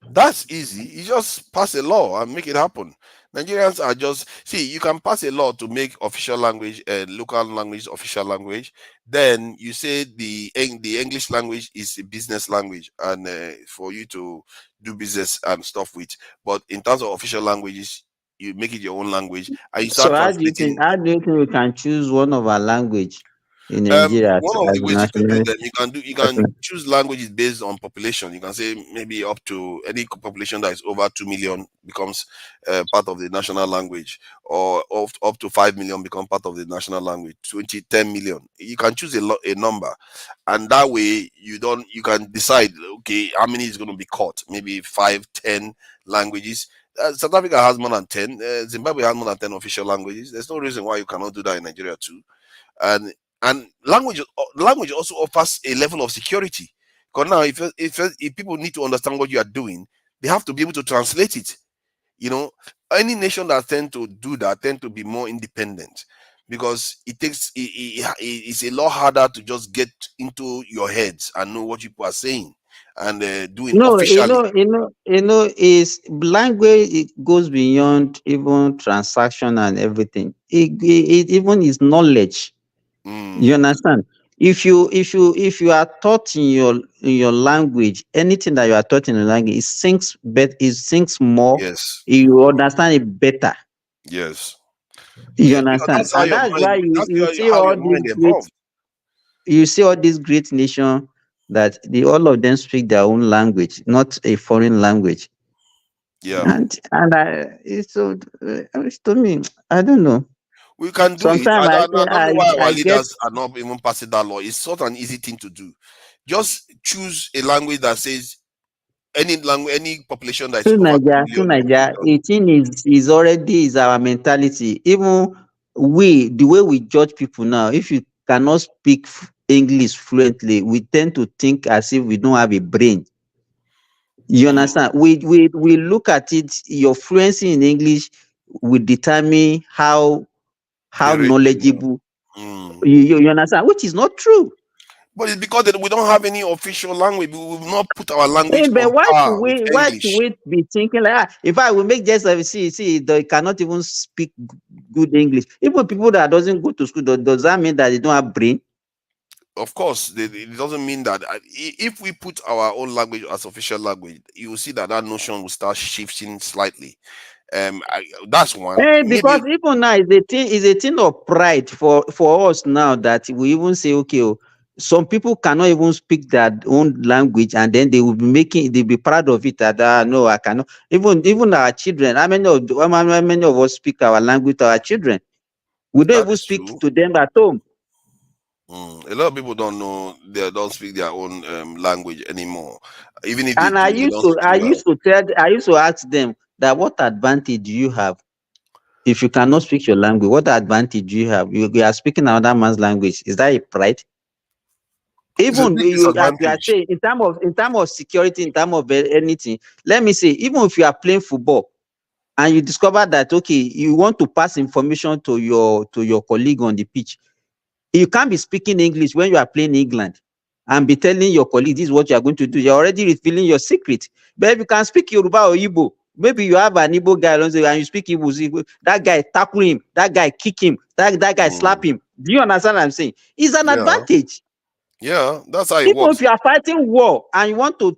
That's easy. You just pass a law and make it happen. Nigerians are just you can pass a law to make official language, local language, official language. Then you say the English language is a business language, and for you to do business and stuff with. But in terms of official languages, you make it your own language, and you So start how do you translating. think we can choose one of our language in Nigeria One of as the ways you can do national? them, you can choose languages based on population. You can say maybe up to any population that is over 2 million becomes part of the national language, or up to 5 million become part of the national language. 10 million. You can choose a number, and that way you can decide, okay, how many is going to be caught? Maybe 5, 10 languages. South Africa has more than 10. Zimbabwe has more than 10 official languages. There's no reason why you cannot do that in Nigeria too. And language also offers a level of security. Because now, if people need to understand what you are doing, they have to be able to translate it. You know, any nation that tend to do that tend to be more independent, because it's a lot harder to just get into your heads and know what people are saying and doing No, officially. is language. It goes beyond even transaction and everything. It even is knowledge. You understand? If you are taught in your language, anything that you are taught in the language, it sinks more. Yes. You understand it better. Yes. You Because understand? that's how And your that's why mind. you see How all your these mind evolved. great nations that all of them speak their own language, not a foreign language. Yeah. And it's so to me, I don't know. We can do it. Sometimes I don't know why our I get leaders are not even passing that law. It's such an easy thing to do. Just choose a language that says any language, any population that is over 2 million. Nigeria, the thing is already is our mentality. Even the way we judge people now, if you cannot speak English fluently, we tend to think as if we don't have a brain. You understand? We look at it. Your fluency in English will determine how knowledgeable you understand, which is not true. But it's because that we don't have any official language. We will not put our language But on par with English. why should we be thinking like that? If I will make just they cannot even speak good English. Even people that doesn't go to school, does that mean that they don't have brain? Of course, it doesn't mean that if we put our own language as official language, you will see that notion will start shifting slightly. That's one. Because even now is a thing of pride for us now that we even say, okay, some people cannot even speak their own language, and then they'll be proud of it. That no, I cannot. Even our children, how many of us speak our language to our children? We don't even speak to them at home. A lot of people don't know, they don't speak their own language anymore. Even if I used to ask them that what advantage do you have if you cannot speak your language? What advantage do you have? You are speaking another man's language. Is that a pride? Even you are saying in terms of security, in terms of anything, let me say, even if you are playing football and you discover that okay, you want to pass information to your colleague on the pitch, you can't be speaking English when you are playing England and be telling your colleague this is what you are going to do. You're already revealing your secret. But if you can speak Yoruba or Igbo, maybe you have an Igbo guy and you speak Igbo, that guy tackle him, that guy kick him, that guy slap him. Do you understand what I'm saying? It's an advantage. Yeah, that's how it Even works. if you are fighting war and you want to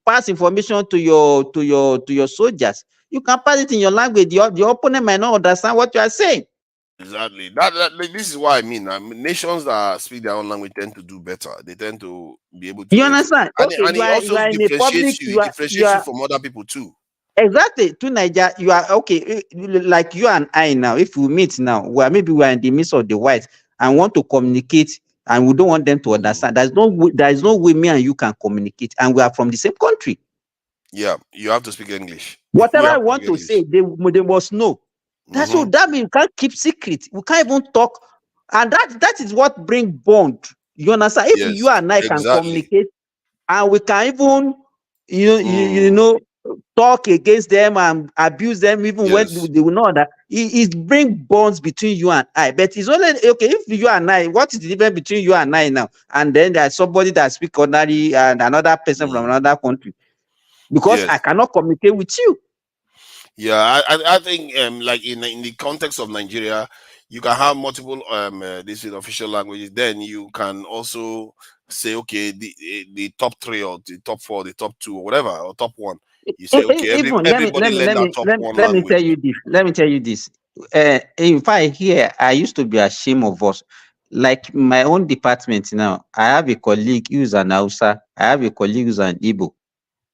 pass information to your soldiers, you can pass it in your language. The opponent might not understand what you are saying. Exactly. This is what I mean. Nations that speak their own language tend to do better. They tend to be able to. You understand? And it also differentiates you from other people too. Exactly. To Nigeria, you are okay. Like you and I now, if we meet now, maybe we are in the midst of the whites and want to communicate, and we don't want them to understand. There is no way me and you can communicate, and we are from the same country. Yeah, you have to speak English. Whatever I want to say, they must know. That's all. That means we can't keep secret. We can't even talk, and that is what brings bond. You understand? If you and I can communicate, and we can even you know talk against them and abuse them, even when they will know that it brings bonds between you and I. But it's only okay if you and I. What is the difference between you and I now? And then there's somebody that speaks ordinary and another person from another country, because I cannot communicate with you. Yeah, I think like in the context of Nigeria, you can have multiple this is official languages. Then you can also say, okay, the top 3 or the top 4, the top 2 or whatever, or top 1. You say, okay, everybody learn that top 1 language. Let me tell you this. If I hear, I used to be ashamed of us. Like my own department now, I have a colleague who's an Hausa, I have a colleague who's an Igbo.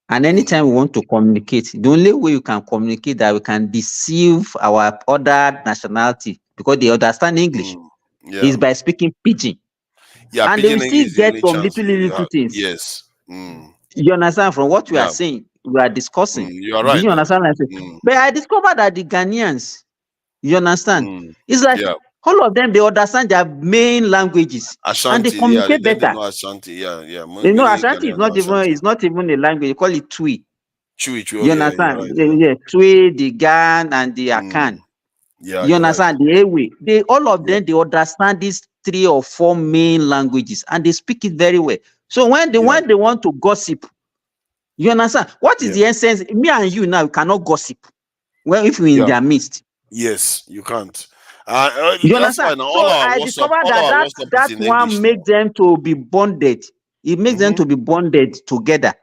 And anytime we want to communicate, the only way you can communicate that we can deceive our other nationality because they understand English is by speaking pidgin. Yeah, and they will still get some little things. Yes. You understand from what we are saying, we are discussing. You are right. Do you understand what I'm saying? But I discovered that the Ghanaians, you understand, it's like all of them, they understand their main languages. Ashanti, and they communicate better. They know Ashanti, You know, Ashanti is not even a language. You call it Twi. You understand? Twi, the Gan, and the Akan. You understand? The Ewe. All of them, they understand these 3 or 4 main languages, and they speak it very well. So when they want to gossip, you understand? What is the essence? Me and you now cannot gossip if we're in their midst. Yes, you can't. You understand? So I discovered that one makes them to be bonded. It makes them to be bonded together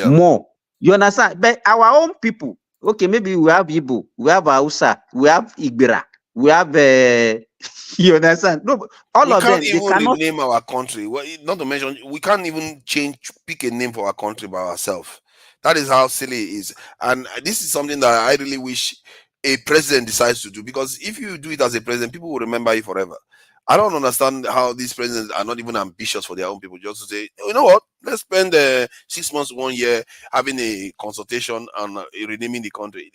more. You understand? But our own people, okay, maybe we have Igbo, we have Hausa, we have Igbira, we have you understand? No, all of them, they cannot rename our country. Well, not to mention, we can't even pick a name for our country by ourselves. That is how silly it is. And this is something that I really wish a president decides to do, because if you do it as a president, people will remember you forever. I don't understand how these presidents are not even ambitious for their own people, just to say, you know what, let's spend 6 months, 1 year having a consultation on renaming the country.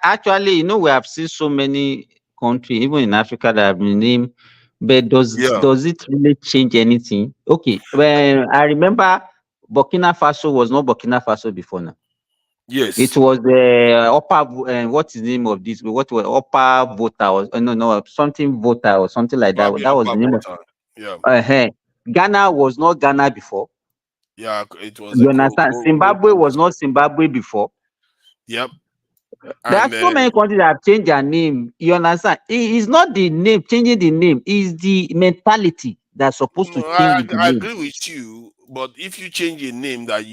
Actually, we have seen so many countries, even in Africa, that have been named, but does it really change anything? Okay, well, I remember Burkina Faso was not Burkina Faso before now. Yes, it was the upper. What is the name of this? What was upper voter or no something voter or something like that? That was the name voter. Yeah. Ghana was not Ghana before. Yeah, it was. You understand? Zimbabwe was not Zimbabwe before. Yep. There are so many countries that have changed their name. You understand? It's not the name changing the name; it's the mentality that's supposed to change. I agree with you, but if you change a name that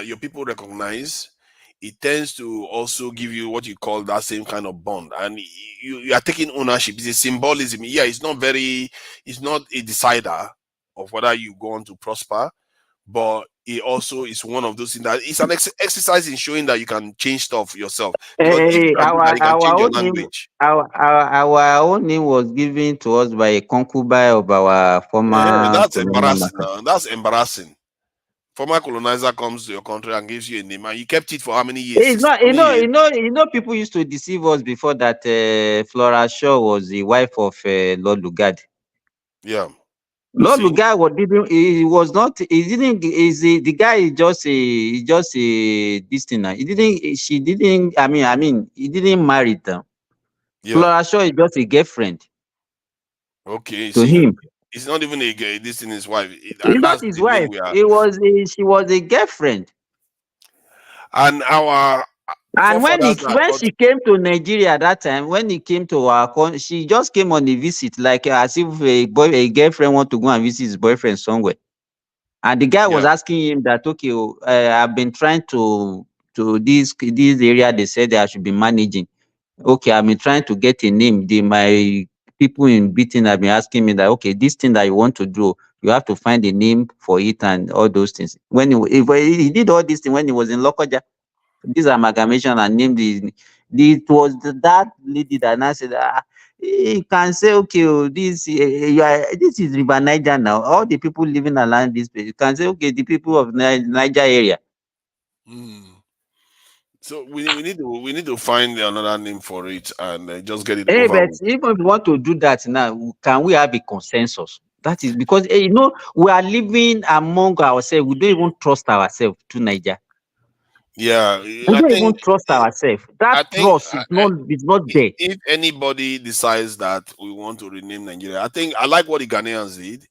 your people recognize, it tends to also give you what you call that same kind of bond, and you are taking ownership. It's a symbolism. Yeah, it's not a decider of whether you go on to prosper, but it also is one of those things that it's an exercise in showing that you can change stuff yourself. Because if you can do that, you can change your language. Our own name was given to us by a concubine of our former. That's embarrassing. That's embarrassing. Former colonizer comes to your country and gives you a name, and you kept it for how many years? It's not, people used to deceive us before that Flora Shaw was the wife of Lord Lugard. Yeah. Lord Lugard the guy is just a this thing now. He didn't marry them. Yeah. Flora Shaw is just a girlfriend. Okay. To him. It's not even this thing his wife. It's not his wife. She was a girlfriend. And when she came to Nigeria that time, when he came to our country, she just came on a visit, like as if a girlfriend want to go and visit his boyfriend somewhere. And the guy was asking him that, okay, I've been trying to this area they said I should be managing. Okay, I've been trying to get a name. My people in Britain have been asking me that, okay, this thing that you want to do, you have to find a name for it and all those things. When he did all these things when he was in Lokoja, this amalgamation and named it was that lady that now said, you can say, okay, this is River Niger now. All the people living around this place, you can say, okay, the people of Niger area. So we need to find another name for it and just get it over. But even if we want to do that now, can we have a consensus? That is because we are living among ourselves. We don't even trust ourselves to Niger. Yeah, we don't even trust ourselves. That trust is not there. If anybody decides that we want to rename Nigeria, I like what the Ghanaians did.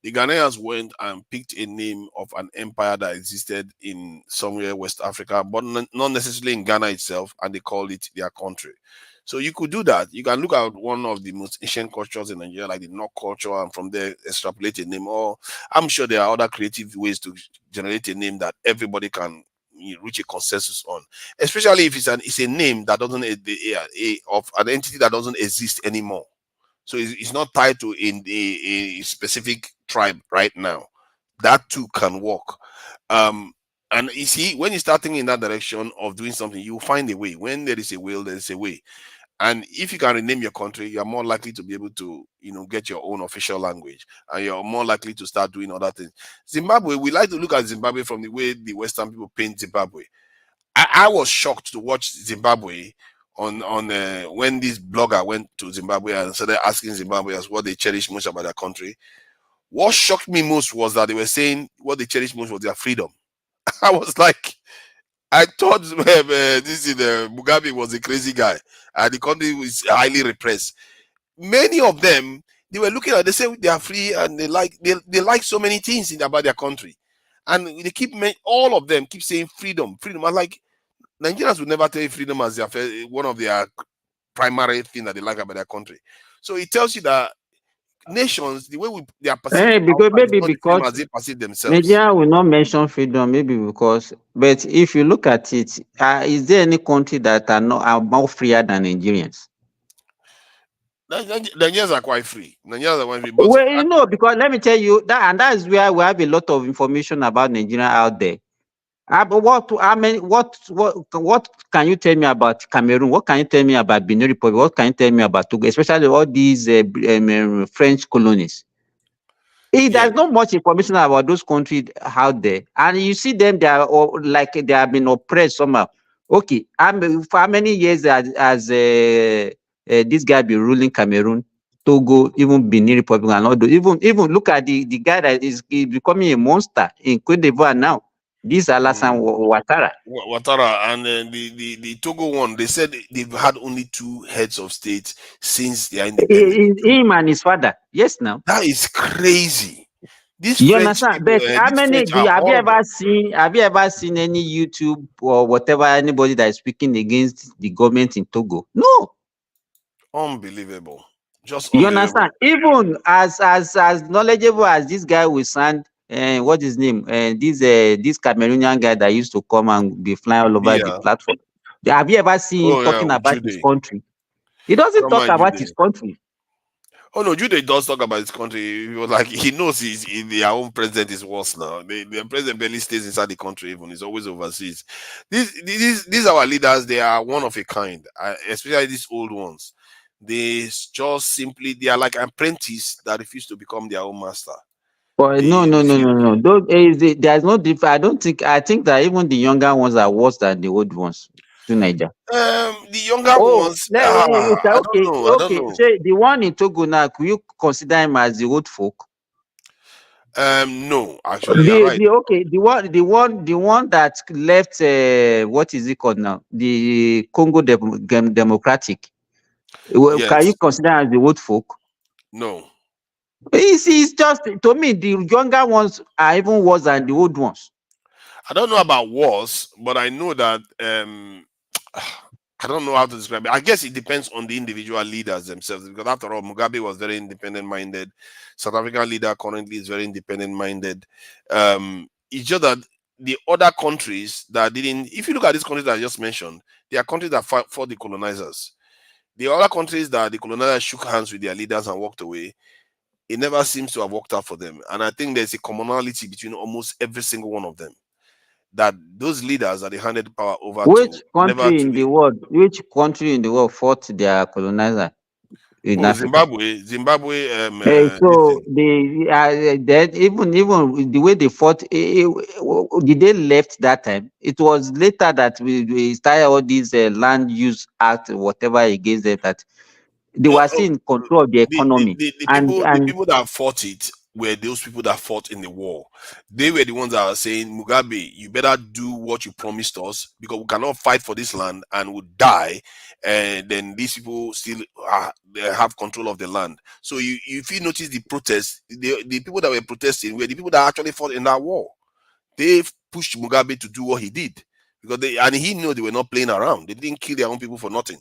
The Ghanaians went and picked a name of an empire that existed in somewhere West Africa, but not necessarily in Ghana itself, and they called it their country. So you could do that. You can look at one of the most ancient cultures in Nigeria, like the Nok culture, and from there extrapolate a name. Or I'm sure there are other creative ways to generate a name that everybody can reach a consensus on, especially if it's a name that doesn't of an entity that doesn't exist anymore. So it's not tied to a specific tribe right now. That too can work. And you see, when you start thinking in that direction of doing something, you will find a way. When there is a will, there is a way. And if you can rename your country, you're more likely to be able to, get your own official language, and you're more likely to start doing other things. Zimbabwe, we like to look at Zimbabwe from the way the Western people paint Zimbabwe. I was shocked to watch Zimbabwe on when this blogger went to Zimbabwe and started asking Zimbabweans what they cherish most about their country. What shocked me most was that they were saying what they cherish most was their freedom. I was like, I thought Mugabe was a crazy guy and the country was highly repressed. Many of them, they were looking at, they say they are free and they like so many things about their country, and they all of them keep saying freedom. I'm like, Nigerians would never tell you freedom as one of their primary thing that they like about their country. So it tells you that nations, the way they are perceived, because as they perceive themselves. Nigeria will not mention freedom, maybe because. But if you look at it, is there any country that are more freer than Nigerians? Nigerians are quite free. But because let me tell you that, and that is where we have a lot of information about Nigeria out there. But what can you tell me about Cameroon? What can you tell me about Benin Republic? What can you tell me about Togo? Especially all these French colonies. There's not much information about those countries out there, and you see them. They are like they have been oppressed somehow. Okay, for how many years has this guy been ruling Cameroon, Togo, even Benin Republic, and all those? Even look at the guy that is becoming a monster in Cote d'Ivoire now. This Alassane Ouattara. And the Togo one, they said they've had only 2 heads of state since they are independent. Him and his father. Yes, now. That is crazy. You understand? But how many have you ever seen any YouTube or whatever, anybody that is speaking against the government in Togo? No. Unbelievable. Just unbelievable. You understand? Even as knowledgeable as this guy will sound, what is his name? This Cameroonian guy that used to come and be flying all over the platform. Have you ever seen him talking about his country? He doesn't talk about his country. Oh no, Jude does talk about his country. He was like, he knows their own president is worse now. The president barely stays inside the country, even he's always overseas. These our leaders. They are one of a kind, especially these old ones. They just simply they are like apprentices that refuse to become their own master. But no. There's no difference. I think that even the younger ones are worse than the old ones to Niger. The younger ones. I don't know. Say the one in Togo now, could you consider him as the old folk? No, actually, you're right. The one that left. What is it called now? The Congo Democratic. Yes. Can you consider as the old folk? No. It's just, to me, the younger ones are even worse than the old ones. I don't know about worse, but I know that I don't know how to describe it. I guess it depends on the individual leaders themselves, because after all, Mugabe was very independent-minded. South African leader currently is very independent-minded. It's just that the other countries that didn't, if you look at these countries that I just mentioned, they are countries that fought for the colonizers. The other countries that the colonizers shook hands with their leaders and walked away, it never seems to have worked out for them. And I think there's a commonality between almost every single one of them, that those leaders that they handed power over Which to. country in the world fought their colonizer in Africa? Zimbabwe. So then even the way they fought, did they left that time? It was later that we started all these land use act, whatever against them, that they were still in control of the economy. The people that fought it were those people that fought in the war. They were the ones that were saying, Mugabe, you better do what you promised us, because we cannot fight for this land and we'll die. And then these people still they have control of the land. So if you notice the protests, the people that were protesting were the people that actually fought in that war. They pushed Mugabe to do what he did, because he knew they were not playing around. They didn't kill their own people for nothing.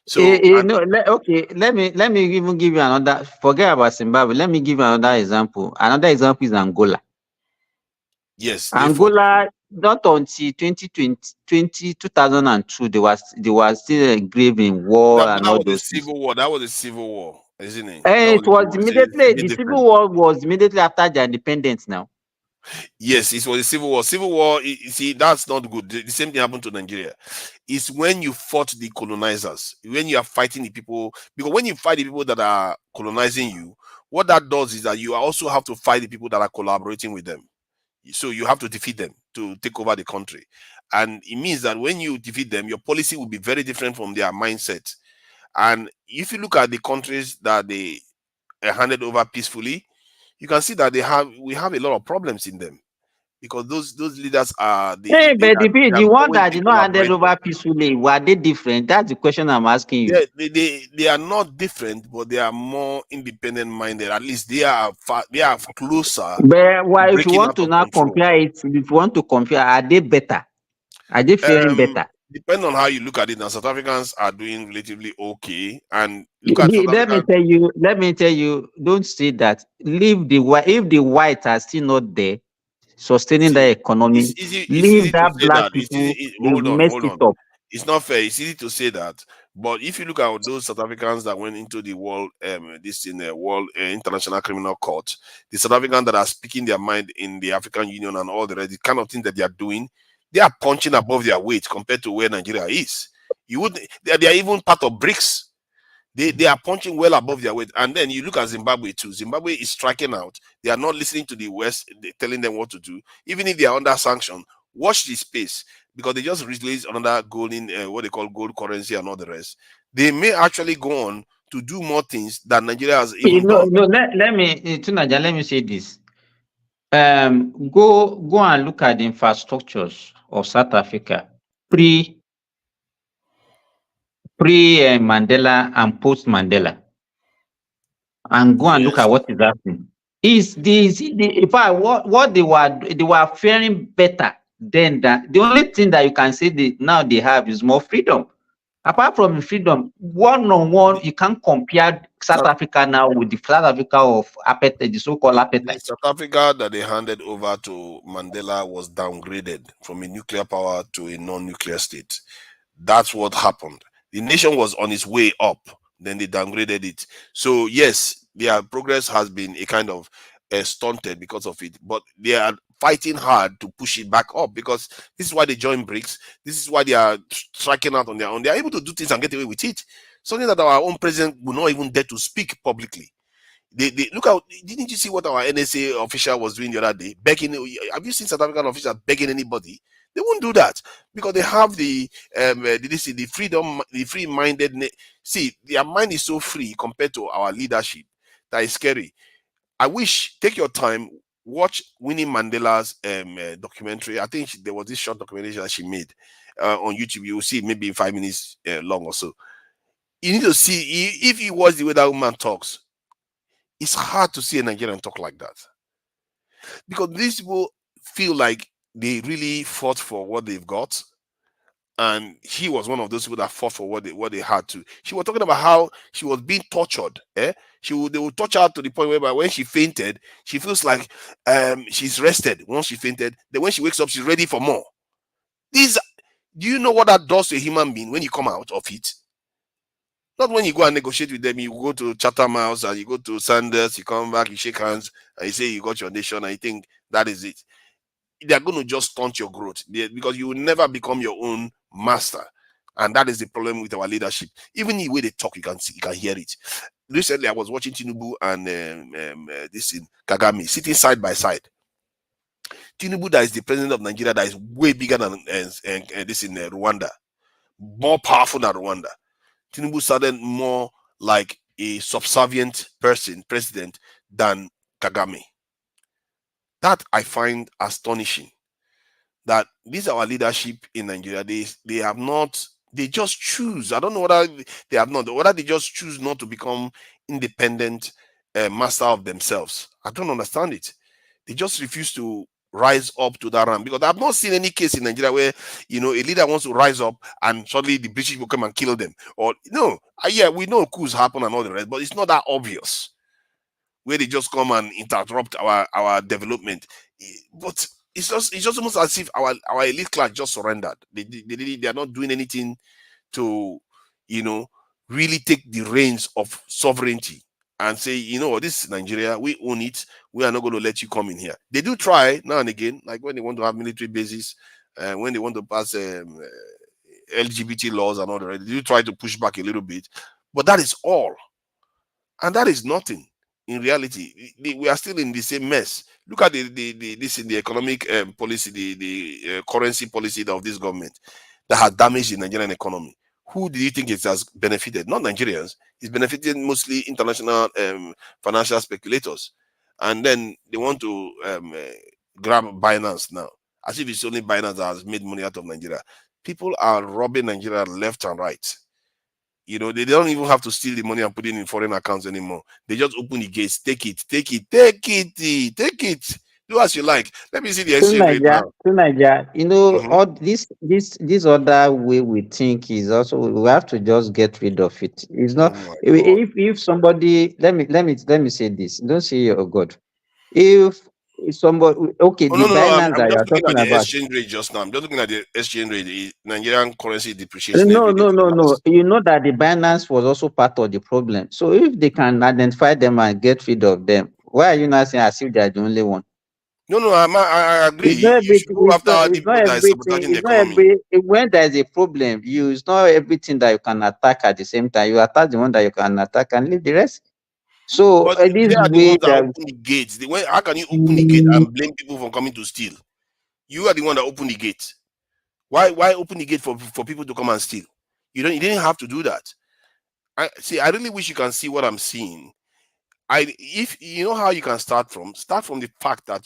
So let me even give you another. Forget about Zimbabwe. Let me give you another example. Another example is Angola. Yes, Angola, not until 2002, they were still engraved in war and all those things. That was a civil war, isn't it? It was immediately. The civil war was immediately after their independence. Now. Yes, it was a civil war. Civil war, you see, that's not good. The same thing happened to Nigeria. It's when you fought the colonizers, when you are fighting the people, because when you fight the people that are colonizing you, what that does is that you also have to fight the people that are collaborating with them. So you have to defeat them to take over the country. And it means that when you defeat them, your policy will be very different from their mindset. And if you look at the countries that they handed over peacefully, you can see that we have a lot of problems in them, because those leaders are the one that did not handed over peacefully. Were they different? That's the question I'm asking you. Yeah, they are not different, but they are more independent minded. At least they are closer. But why, if you want to now compare it, if you want to compare, are they better? Are they faring better? Depending on how you look at it, now South Africans are doing relatively okay. And let me tell you, don't say that. Leave if the whites are still not there sustaining the economy, leave that black people. Hold on. It's not fair. It's easy to say that, but if you look at those South Africans that went into the world, World International Criminal Court, the South Africans that are speaking their mind in the African Union and all the rest, the kind of things that they are doing, they are punching above their weight compared to where Nigeria is. They are even part of BRICS. They are punching well above their weight. And then you look at Zimbabwe too. Zimbabwe is striking out. They are not listening to the West, telling them what to do. Even if they are under sanction, watch the space, because they just released another golden, what they call gold currency and all the rest. They may actually go on to do more things than Nigeria has even done. Let me say this. Go and look at the infrastructures of South Africa pre Mandela and post Mandela, and go and look at what is happening. Is this in fact what they were faring better than that? The only thing that you can say now they have is more freedom. Apart from freedom, one-on-one, you can't compare South Africa now with the South Africa of appetite, the so-called appetite. South Africa that they handed over to Mandela was downgraded from a nuclear power to a non-nuclear state. That's what happened. The nation was on its way up, then they downgraded it. So yes, their progress has been a kind of stunted because of it, but they are fighting hard to push it back up, because this is why they join BRICS. This is why they are striking out on their own. They are able to do things and get away with it. Something that our own president will not even dare to speak publicly. They look out. Didn't you see what our NSA official was doing the other day? Begging. Have you seen South African officials begging anybody? They won't do that because they have the freedom, the free-minded. See, their mind is so free compared to our leadership that is scary. I wish, take your time, watch Winnie Mandela's documentary. I think there was this short documentary that she made on YouTube. You will see it maybe 5 minutes long or so. You need to see, if you watch the way that woman talks, it's hard to see a Nigerian talk like that, because these people feel like they really fought for what they've got, and he was one of those people that fought for what they had to. She was talking about how she was being tortured. They would torture her to the point whereby when she fainted, she feels like she's rested. Once she fainted, then when she wakes up, she's ready for more. Do you know what that does to a human being when you come out of it? Not when you go and negotiate with them, you go to Chatham House and you go to Sanders, you come back, you shake hands, and you say you got your nation, and you think that is it. They're going to just stunt your growth because you will never become your own master. And that is the problem with our leadership. Even the way they talk, you can hear it. Recently, I was watching Tinubu and this in Kagame sitting side by side. Tinubu, that is the president of Nigeria, that is way bigger than this in Rwanda, more powerful than Rwanda. Tinubu sounded more like a subservient president than Kagame. That I find astonishing. That these are our leadership in Nigeria. They have not. They just choose. I don't know whether they have not. Whether they just choose not to become independent master of themselves. I don't understand it. They just refuse to rise up to that rank, because I've not seen any case in Nigeria where a leader wants to rise up and suddenly the British will come and kill them. Or no, yeah, we know coups happen and all the rest, but it's not that obvious where they just come and interrupt our development. But it's just almost as if our elite class just surrendered. They are not doing anything to really take the reins of sovereignty and say, this is Nigeria, we own it, we are not going to let you come in here. They do try now and again, like when they want to have military bases, when they want to pass LGBT laws and all the rest, they do try to push back a little bit, but that is all. And that is nothing. In reality, we are still in the same mess. Look at this in the economic policy, the currency policy of this government that has damaged the Nigerian economy. Who do you think it has benefited? Not Nigerians. It's benefited mostly international financial speculators. And then they want to grab Binance now, as if it's only Binance that has made money out of Nigeria. People are robbing Nigeria left and right. They don't even have to steal the money and put it in foreign accounts anymore. They just open the gates, take it. Do as you like. Let me see the exchange rate now. To Nigeria, all this other way we think is also, we have to just get rid of it. It's not if somebody, let me say this. Don't say oh God. If somebody, okay, the Binance that you're talking about. Exchange rate just now. I'm just looking at the exchange rate. The Nigerian currency depreciation. No. You know that the Binance was also part of the problem. So if they can identify them and get rid of them, why are you not saying as if they are the only one? No, I agree. You should go after the people that is sabotaging the economy. When there is a problem, it's not everything that you can attack at the same time. You attack the one that you can attack and leave the rest. So but they are the ones that open the gates. How can you open the gate and blame people for coming to steal? You are the one that opened the gate. Why open the gate for people to come and steal? You didn't have to do that. I really wish you can see what I'm seeing. If you know how you can start from the fact that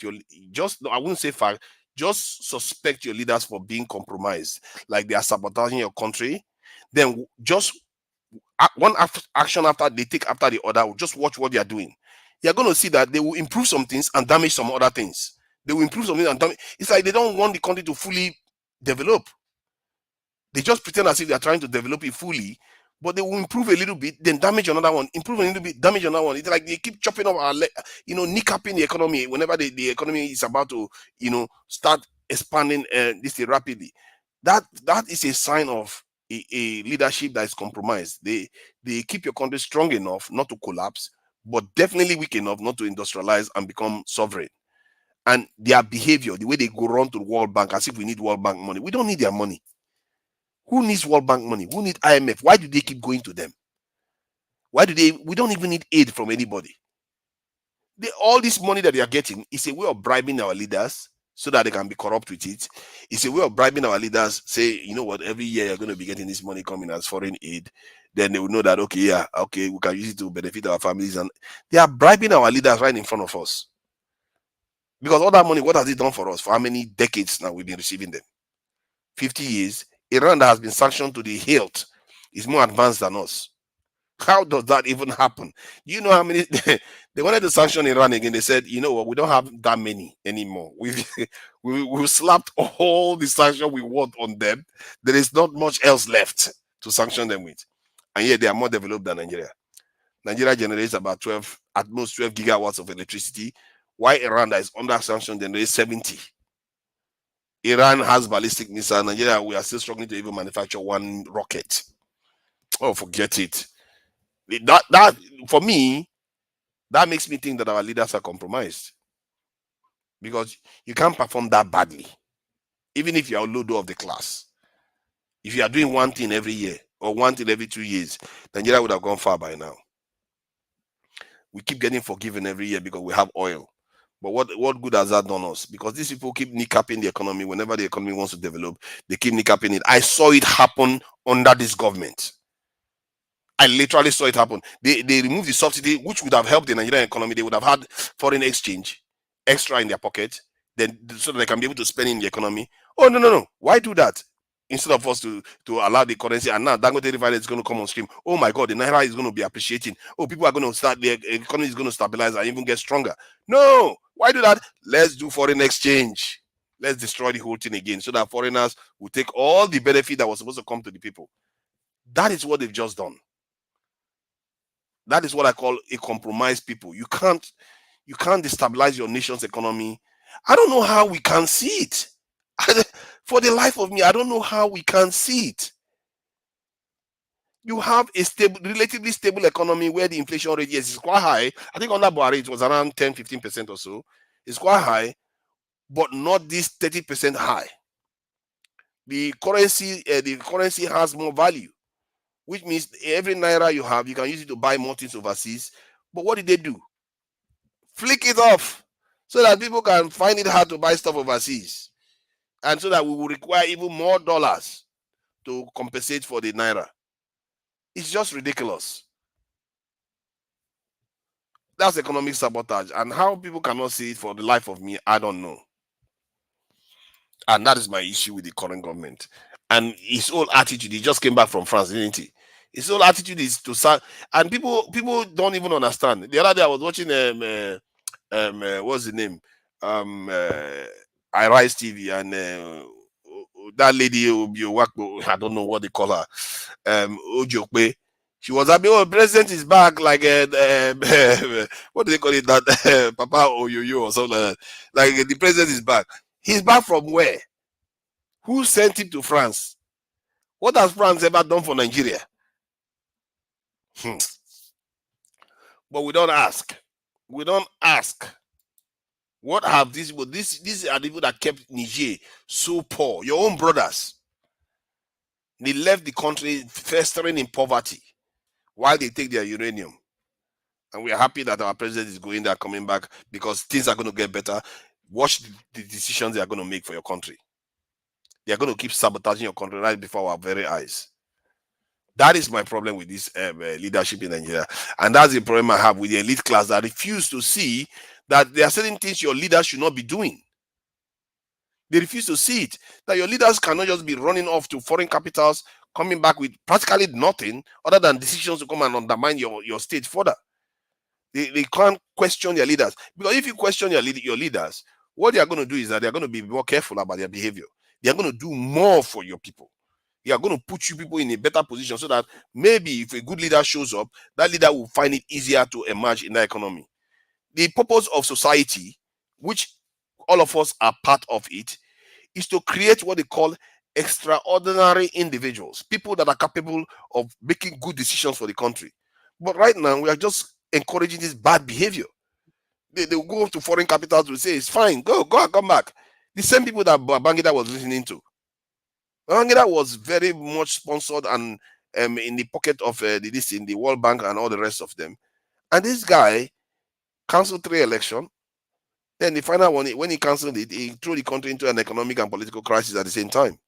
I wouldn't say fact, just suspect your leaders for being compromised, like they are sabotaging your country. Then just one action after they take after the other, just watch what they are doing. You're going to see that they will improve some things and damage some other things. They will improve something and damage. It's like they don't want the country to fully develop. They just pretend as if they are trying to develop it fully, but they will improve a little bit, then damage another one, improve a little bit, damage another one. It's like they keep chopping off our, kneecapping the economy whenever the economy is about to, start expanding this rapidly. That is a sign of a leadership that is compromised. They keep your country strong enough not to collapse, but definitely weak enough not to industrialize and become sovereign. And their behavior, the way they go run to the World Bank as if we need World Bank money. We don't need their money. Who needs World Bank money? Who needs IMF? Why do they keep going to them? We don't even need aid from anybody. All this money that they are getting is a way of bribing our leaders so that they can be corrupt with it. It's a way of bribing our leaders, say, you know what, every year you're going to be getting this money coming as foreign aid. Then they will know that, okay, we can use it to benefit our families. And they are bribing our leaders right in front of us. Because all that money, what has it done for us? For how many decades now we've been receiving them? 50 years. Iran that has been sanctioned to the hilt is more advanced than us. How does that even happen? You know how many they wanted to sanction Iran again? They said, you know what, we don't have that many anymore. We've slapped all the sanctions we want on them. There is not much else left to sanction them with. And yet they are more developed than Nigeria. Nigeria generates about at most 12 gigawatts of electricity, while Iran that is under sanction generates 70. Iran has ballistic missiles. Nigeria, we are still struggling to even manufacture one rocket. Oh, forget it. That for me, that makes me think that our leaders are compromised, because you can't perform that badly, even if you are low of the class. If you are doing one thing every year or one thing every 2 years, Nigeria would have gone far by now. We keep getting forgiven every year because we have oil. But what good has that done us? Because these people keep kneecapping the economy. Whenever the economy wants to develop, they keep kneecapping it. I saw it happen under this government. I literally saw it happen. They removed the subsidy, which would have helped the Nigerian economy. They would have had foreign exchange extra in their pocket, then so that they can be able to spend in the economy. Oh, no. Why do that? Instead of us to allow the currency, and now Dangote Refinery is going to come on stream. Oh my God, the Naira is going to be appreciating. Oh, people are going to start, the economy is going to stabilize and even get stronger. No, why do that? Let's do foreign exchange. Let's destroy the whole thing again so that foreigners will take all the benefit that was supposed to come to the people. That is what they've just done. That is what I call a compromised people. You can't destabilize your nation's economy. I don't know how we can see it. For the life of me, I don't know how we can see it. You have a relatively stable economy where the inflation rate is quite high. I think under Buhari it was around 10-15% or so. It's quite high, but not this 30% high. The currency has more value, which means every naira you have, you can use it to buy more things overseas. But what did they do? Flick it off so that people can find it hard to buy stuff overseas, and so that we will require even more dollars to compensate for the naira. It's just ridiculous. That's economic sabotage, and how people cannot see it for the life of me, I don't know. And that is my issue with the current government. And his whole attitude, he just came back from France, didn't he? His whole attitude is to start, and people don't even understand. The other day I was watching what's the name? I Rise TV, and that lady I don't know what they call her, Ojokwe. She was happy. Oh, president is back, like what do they call it? That Papa Oyoyo or something. Like the president is back. He's back from where? Who sent him to France? What has France ever done for Nigeria? But we don't ask. We don't ask. What have these people? These are the people that kept Niger so poor. Your own brothers. They left the country festering in poverty while they take their uranium. And we are happy that our president is going there, coming back, because things are going to get better. Watch the decisions they are going to make for your country. They are going to keep sabotaging your country right before our very eyes. That is my problem with this leadership in Nigeria. And that's the problem I have with the elite class that refuse to see that there are certain things your leaders should not be doing. They refuse to see it. That your leaders cannot just be running off to foreign capitals, coming back with practically nothing other than decisions to come and undermine your state further. They can't question their leaders. Because if you question your leaders, what they are going to do is that they are going to be more careful about their behavior. They are going to do more for your people. You are going to put you people in a better position so that maybe if a good leader shows up, that leader will find it easier to emerge in the economy. The purpose of society, which all of us are part of it, is to create what they call extraordinary individuals, people that are capable of making good decisions for the country. But right now, we are just encouraging this bad behavior. They will go to foreign capitals to say, it's fine, go and come back. The same people that Babangida was listening to. Babangida was very much sponsored and in the pocket of the World Bank and all the rest of them. And this guy canceled 3 elections. Then the final one, when he canceled it, he threw the country into an economic and political crisis at the same time.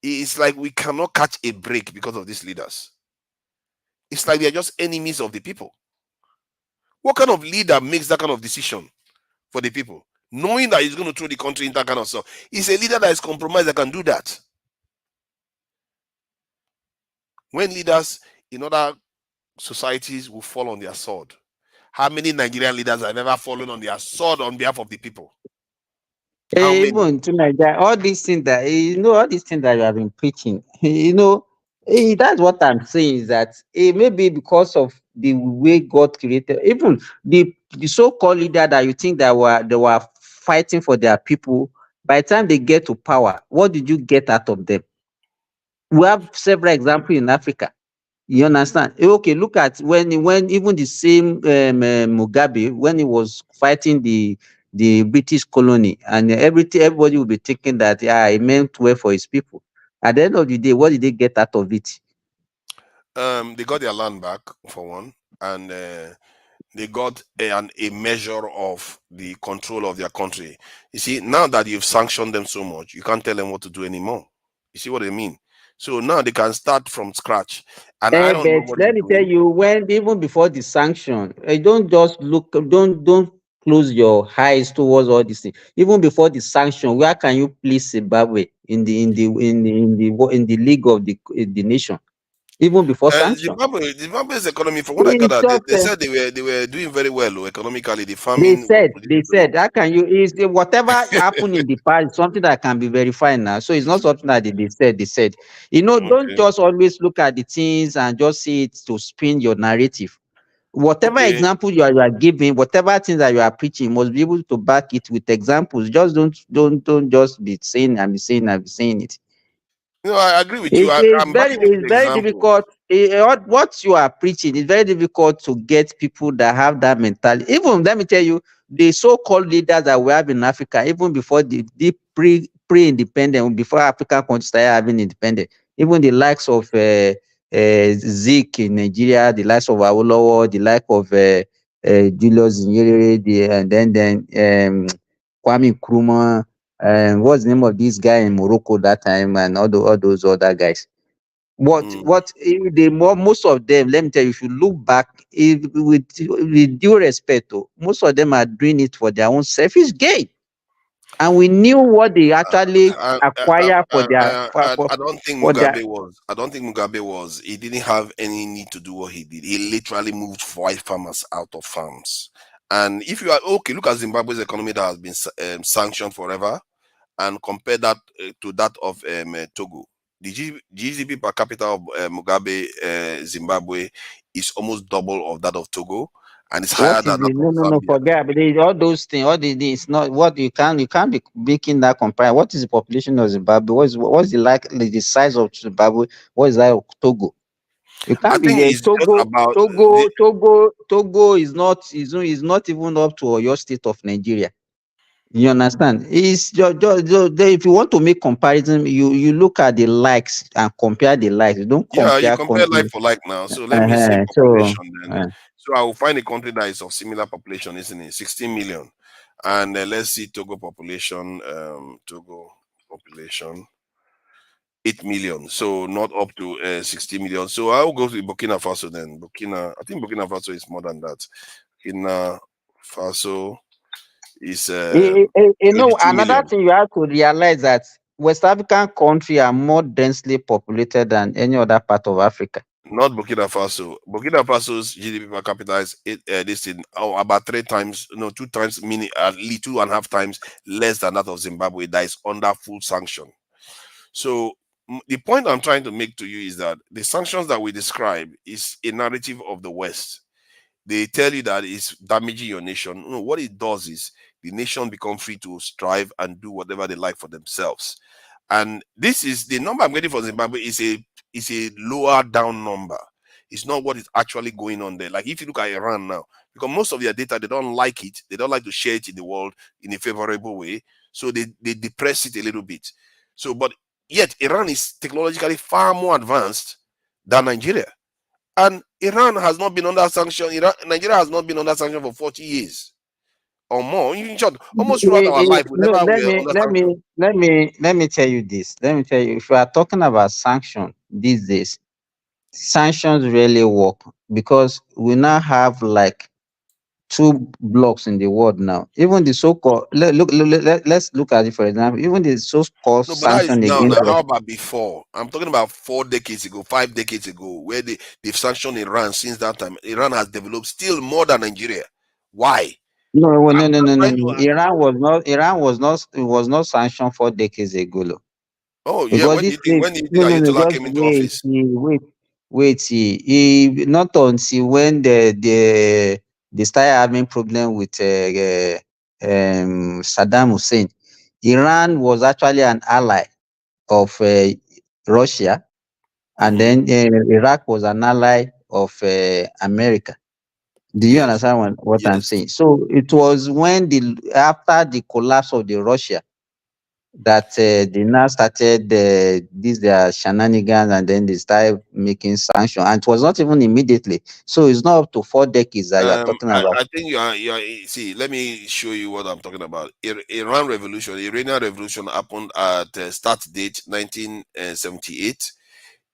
It's like we cannot catch a break because of these leaders. It's like they're just enemies of the people. What kind of leader makes that kind of decision for the people, knowing that he's going to throw the country into that kind of stuff? It's a leader that is compromised that can do that. When leaders in other societies will fall on their sword, how many Nigerian leaders have ever fallen on their sword on behalf of the people? Even to Nigeria, all these things that all these things that you have been preaching, that's what I'm saying is that maybe because of the way God created, even the so-called leader that you think that they were fighting for their people, by the time they get to power, what did you get out of them? We have several examples in Africa. You understand? Okay, look at when even the same Mugabe, when he was fighting the British colony, and everybody will be thinking that he meant well for his people. At the end of the day, what did they get out of it? They got their land back for one, and they got a measure of the control of their country. You see, now that you've sanctioned them so much, you can't tell them what to do anymore. You see what I mean? So now they can start from scratch. And I don't know what let me tell you, when even before the sanction, don't just look, don't close your eyes towards all these things. Even before the sanction, where can you place Zimbabwe in the league of the nation? Even before sanction. Zimbabwe's economy, from what I gathered, they said they were doing very well economically. The farming. They said how can you? Is whatever happened in the past something that can be verified now? So it's not something that they said. Don't just always look at the things and just see it to spin your narrative. Whatever example you are giving, whatever things that you are preaching, you must be able to back it with examples. Just don't just be saying it. No, I agree with you. It's very difficult. What you are preaching is very difficult to get people that have that mentality. Even let me tell you, the so-called leaders that we have in Africa, even before the pre-independent, before African countries started having independence, even the likes of Zik in Nigeria, the likes of Awolowo, the like of Julius Nyerere, and then Kwame Nkrumah. What's the name of this guy in Morocco that time, and all those other guys? Most of them, let me tell you, if you look back, with due respect, most of them are doing it for their own selfish gain. And we knew what they actually acquire for their. I don't think Mugabe was. He didn't have any need to do what he did. He literally moved white farmers out of farms. And if you are look at Zimbabwe's economy that has been sanctioned forever, and compare that to that of Togo. The GDP per capita of Mugabe, Zimbabwe, is almost double of that of Togo, and it's higher than that of Zambia. Forget. But all those things, all it's not what you can't be making that comparison. What is the population of Zimbabwe? What's the size of Zimbabwe? What is that of Togo? You can't be there. Togo is not even up to your state of Nigeria. You understand? It's just, if you want to make comparison, you look at the likes and compare the likes. Don't compare. Yeah, you compare like for like now. So let me say population then. So I will find a country that is of similar population, isn't it? 16 million. And let's see Togo population. Togo population 8 million. So not up to 60 million. So I will go to Burkina Faso then. I think Burkina Faso is more than that. Burkina Faso is another thing you have to realize that West African countries are more densely populated than any other part of Africa. Not Burkina Faso. Burkina Faso's GDP per capita is about 2 times, at least 2.5 times less than that of Zimbabwe. That is under full sanction. So the point I'm trying to make to you is that the sanctions that we describe is a narrative of the West. They tell you that it's damaging your nation. No, what it does is the nation become free to strive and do whatever they like for themselves. And this is the number I'm getting for Zimbabwe is a lower down number. It's not what is actually going on there. Like if you look at Iran now, because most of their data, they don't like it. They don't like to share it in the world in a favorable way. So they depress it a little bit. So, but yet Iran is technologically far more advanced than Nigeria. And Iran has not been under sanction. Nigeria has not been under sanction for 40 years or more. In short, almost throughout our life, we never were under sanction. Let me tell you this. Let me tell you, if you are talking about sanction these days, sanctions really work because we now have like 2 blocks in the world now. Even the so-called let's look at it for example. Even the so-called No, but that is sanction now. against How about before? I'm talking about 4 decades ago, 5 decades ago, where they've sanctioned Iran. Since that time, Iran has developed still more than Nigeria. Why? No. Iran was not sanctioned 4 decades ago. Though. Oh yeah, Because when do this you think Ayatollah came into office? Wait, he not until when they started having problem with Saddam Hussein. Iran was actually an ally of Russia, and then Iraq was an ally of America. Do you understand what I'm saying? So it was when after the collapse of the Russia that they now started these their shenanigans, and then they started making sanctions, and it was not even immediately. So it's not up to 4 decades that you are talking about. I think you are. See, let me show you what I'm talking about. Iranian Revolution happened at start date 1978.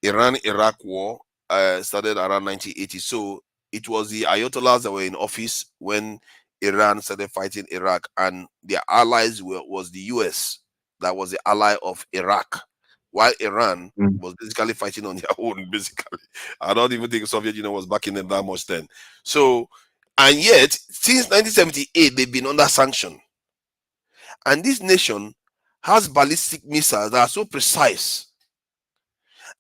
Iran-Iraq war started around 1980. So it was the Ayatollahs that were in office when Iran started fighting Iraq, and their allies was the US. That was the ally of Iraq, while Iran was basically fighting on their own. Basically, I don't even think the Soviet Union was backing them that much then. So, and yet since 1978, they've been under sanction, and this nation has ballistic missiles that are so precise,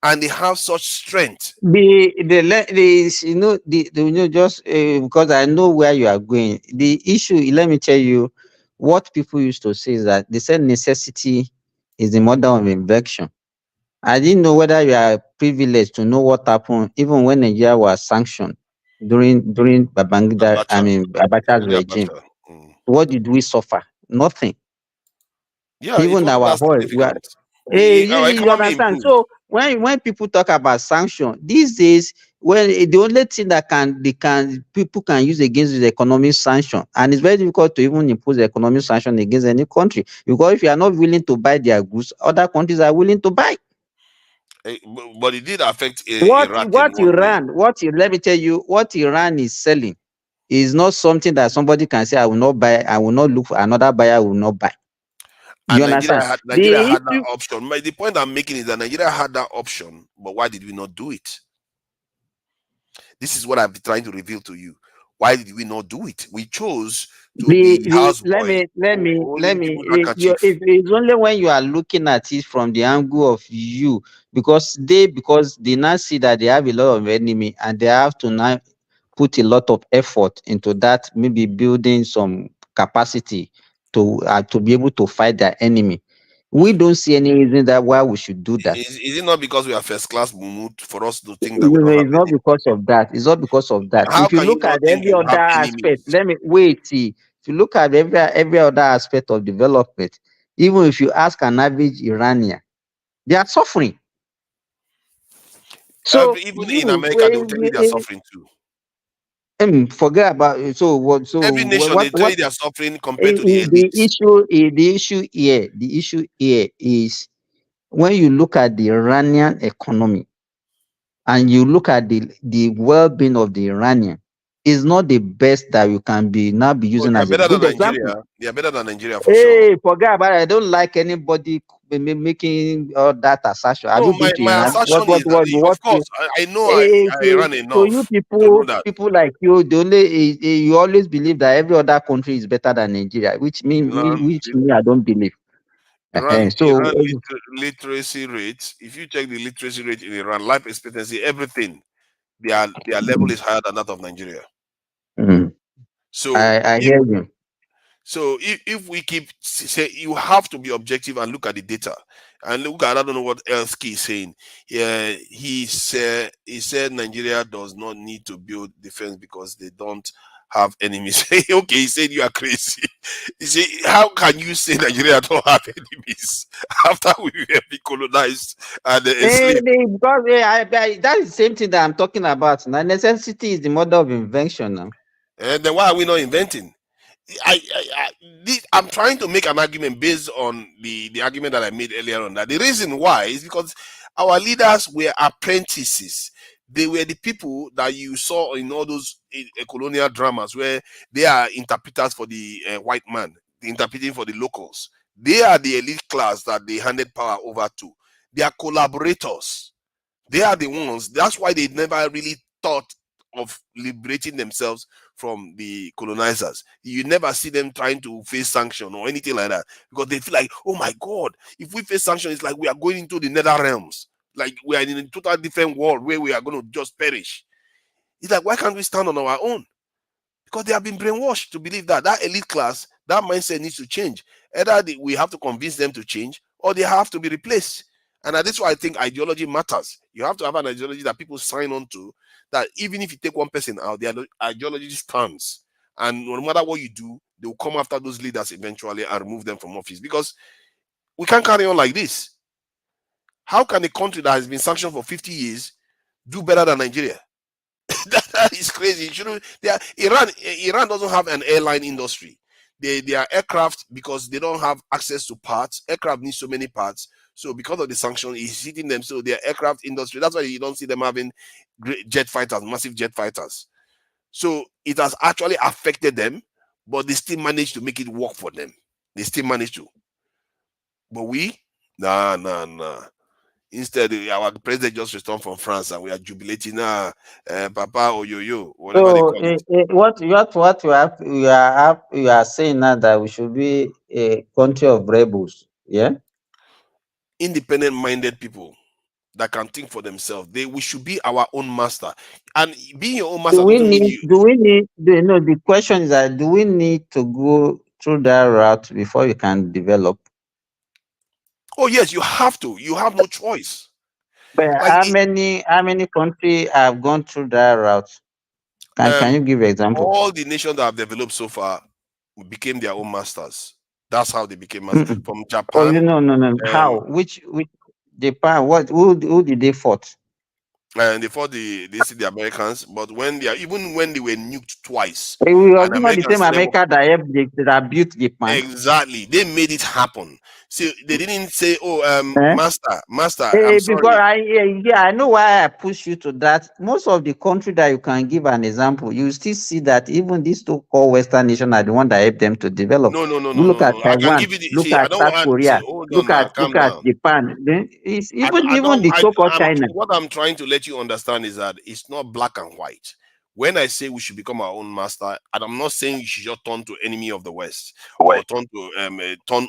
and they have such strength. Just because I know where you are going. The issue, let me tell you, what people used to say is that they said necessity is the mother of invention. I didn't know whether you are privileged to know what happened even when Nigeria was sanctioned during Abacha's regime. What did we suffer? Nothing. Yeah, even it our wasn't voice. our You economy understand? improved. So when people talk about sanction these days, when the only thing that people can use against is economic sanction, and it's very difficult to even impose economic sanction against any country, because if you are not willing to buy their goods, other countries are willing to buy. But it did affect Iraq. Let me tell you, what Iran is selling is not something that somebody can say, I will not buy, I will not look for another buyer, I will not buy. And Nigeria had that option. The point I'm making is that Nigeria had that option, but why did we not do it? This is what I've been trying to reveal to you. Why did we not do it? We chose to be houseboy. It's only when you are looking at it from the angle of you, because they now see that they have a lot of enemy, and they have to now put a lot of effort into that, maybe building some capacity to be able to fight their enemy. We don't see any reason that why we should do that. Is it not because we are first class Mumut for us to think that it's not because of that. It's not because of that. How if you look at every other aspect, if you look at every other aspect of development, even if you ask an average Iranian, they are suffering. So even in America, they will tell you they are suffering too. Forget about it. Every nation they tell you they are suffering compared to the elites. The issue here is when you look at the Iranian economy and you look at the well-being of the Iranian, is not the best that you can be using as a good example. They are better than Nigeria for sure. Forget about it. I don't like anybody making all that assertion. Have you been to Iran? Of course, I know Iran enough. So you people like you, you always believe that every other country is better than Nigeria, which me I don't believe. Iran literacy rate. If you check the literacy rate in Iran, life expectancy, everything, their level is higher than that of Nigeria. So I hear you. So if we keep say, you have to be objective and look at the data and look at, I don't know what else Key is saying. Yeah, he said Nigeria does not need to build defense because they don't have enemies. Okay, he said you are crazy. He said, how can you say Nigeria don't have enemies after we were colonized and enslaved? Because that is the same thing that I'm talking about. Now, necessity is the mother of invention now. And then why are we not inventing? I'm trying to make an argument based on the argument that I made earlier on, that the reason why is because our leaders were apprentices. They were the people that you saw in all those colonial dramas where they are interpreters for the white man, interpreting for the locals. They are the elite class that they handed power over to. They are collaborators. They are the ones. That's why they never really thought of liberating themselves from the colonizers. You never see them trying to face sanction or anything like that, because they feel like, oh my God, if we face sanction, it's like we are going into the nether realms. Like we are in a total different world where we are going to just perish. It's like, why can't we stand on our own? Because they have been brainwashed to believe that elite class, that mindset needs to change. Either we have to convince them to change, or they have to be replaced. And that's why I think ideology matters. You have to have an ideology that people sign on to, that even if you take one person out, the ideology stands. And no matter what you do, they will come after those leaders eventually and remove them from office. Because we can't carry on like this. How can a country that has been sanctioned for 50 years do better than Nigeria? that is crazy. Iran doesn't have an airline industry. Their aircraft, because they don't have access to parts. Aircraft need so many parts. So because of the sanction, it's hitting them. So their aircraft industry, that's why you don't see them having great jet fighters, massive jet fighters. So it has actually affected them, but they still managed to make it work for them. They still managed to. But we, nah. Instead, our president just returned from France and we are jubilating Papa or Yo-Yo, whatever they call it. What you are saying now, that we should be a country of rebels, yeah? Independent-minded people that can think for themselves. We should be our own master. And being your own master doesn't mean you... The question is that, do we need to go through that route before you can develop? Oh yes, you have to. You have no choice. But like how many countries have gone through that route? Can you give an example? All the nations that have developed so far became their own masters. That's how they became masters. From Japan. Oh, no. How? Which Japan? Who did they fought? And they fought the Americans, but even when they were nuked twice, it was not the same America that built Japan. Exactly, they made it happen. See, they didn't say, "Oh, master, I'm sorry." Because I know why I push you to that. Most of the country that you can give an example, you still see that even these so-called Western nations are the one that help them to develop. No. Look at Taiwan. I can give you at South Korea. Look at Japan. It's even the so-called China. What I'm trying to let you understand is that it's not black and white. When I say we should become our own master, and I'm not saying you should just turn to enemy of the West or turn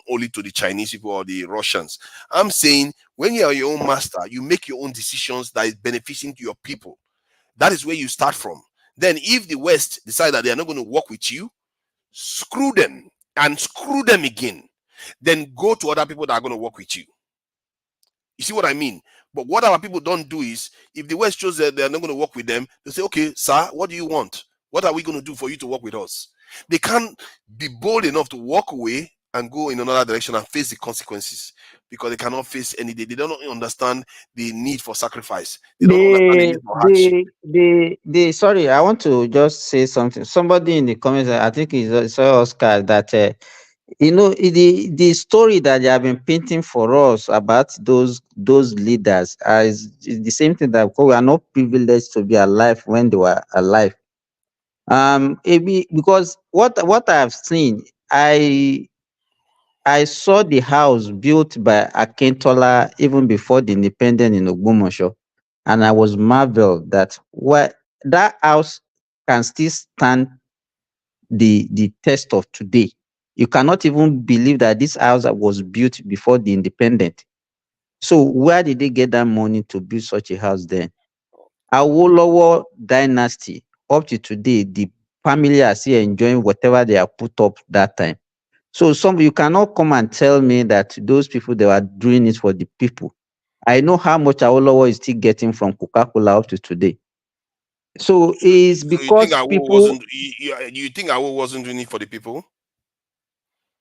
only to the Chinese people or the Russians. I'm saying when you are your own master, you make your own decisions that is benefiting to your people. That is where you start from. Then if the West decide that they are not going to work with you, screw them and screw them again. Then go to other people that are going to work with you. You see what I mean? But what our people don't do is, if the West shows that they're not going to work with them, they say, okay, sir, what do you want? What are we going to do for you to work with us? They can't be bold enough to walk away and go in another direction and face the consequences, because they cannot face any day. They don't understand the need for sacrifice. They don't understand the need for hardship. Sorry, I want to just say something. Somebody in the comments, I think it's Oscar, that the story that they have been painting for us about those leaders is the same thing, that we are not privileged to be alive when they were alive. Because what I have seen, I saw the house built by Akintola even before the independence in Ogbomoso, and I was marveled that that house can still stand the test of today. You cannot even believe that this house was built before the independence. So where did they get that money to build such a house then? Awolowo dynasty, up to today, the family are still enjoying whatever they have put up that time. So you cannot come and tell me that those people, they were doing it for the people. I know how much Awolowo is still getting from Coca-Cola up to today. So it's because people. You think Awo wasn't doing it for the people?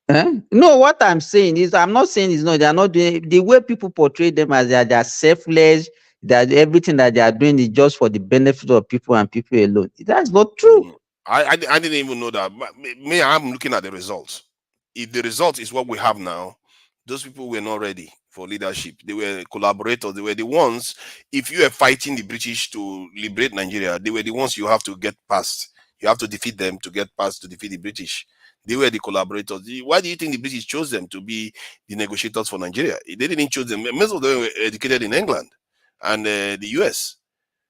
No, what I'm saying is, I'm not saying it's not. They are not doing the way people portray them as they are selfless. That everything that they are doing is just for the benefit of people and people alone. That's not true. I didn't even know that. Me, I'm looking at the results. If the result is what we have now, those people were not ready for leadership. They were collaborators. They were the ones. If you are fighting the British to liberate Nigeria, they were the ones you have to get past. You have to defeat them to get past to defeat the British. They were the collaborators. Why do you think the British chose them to be the negotiators for Nigeria? They didn't choose them. Most of them were educated in England and the US.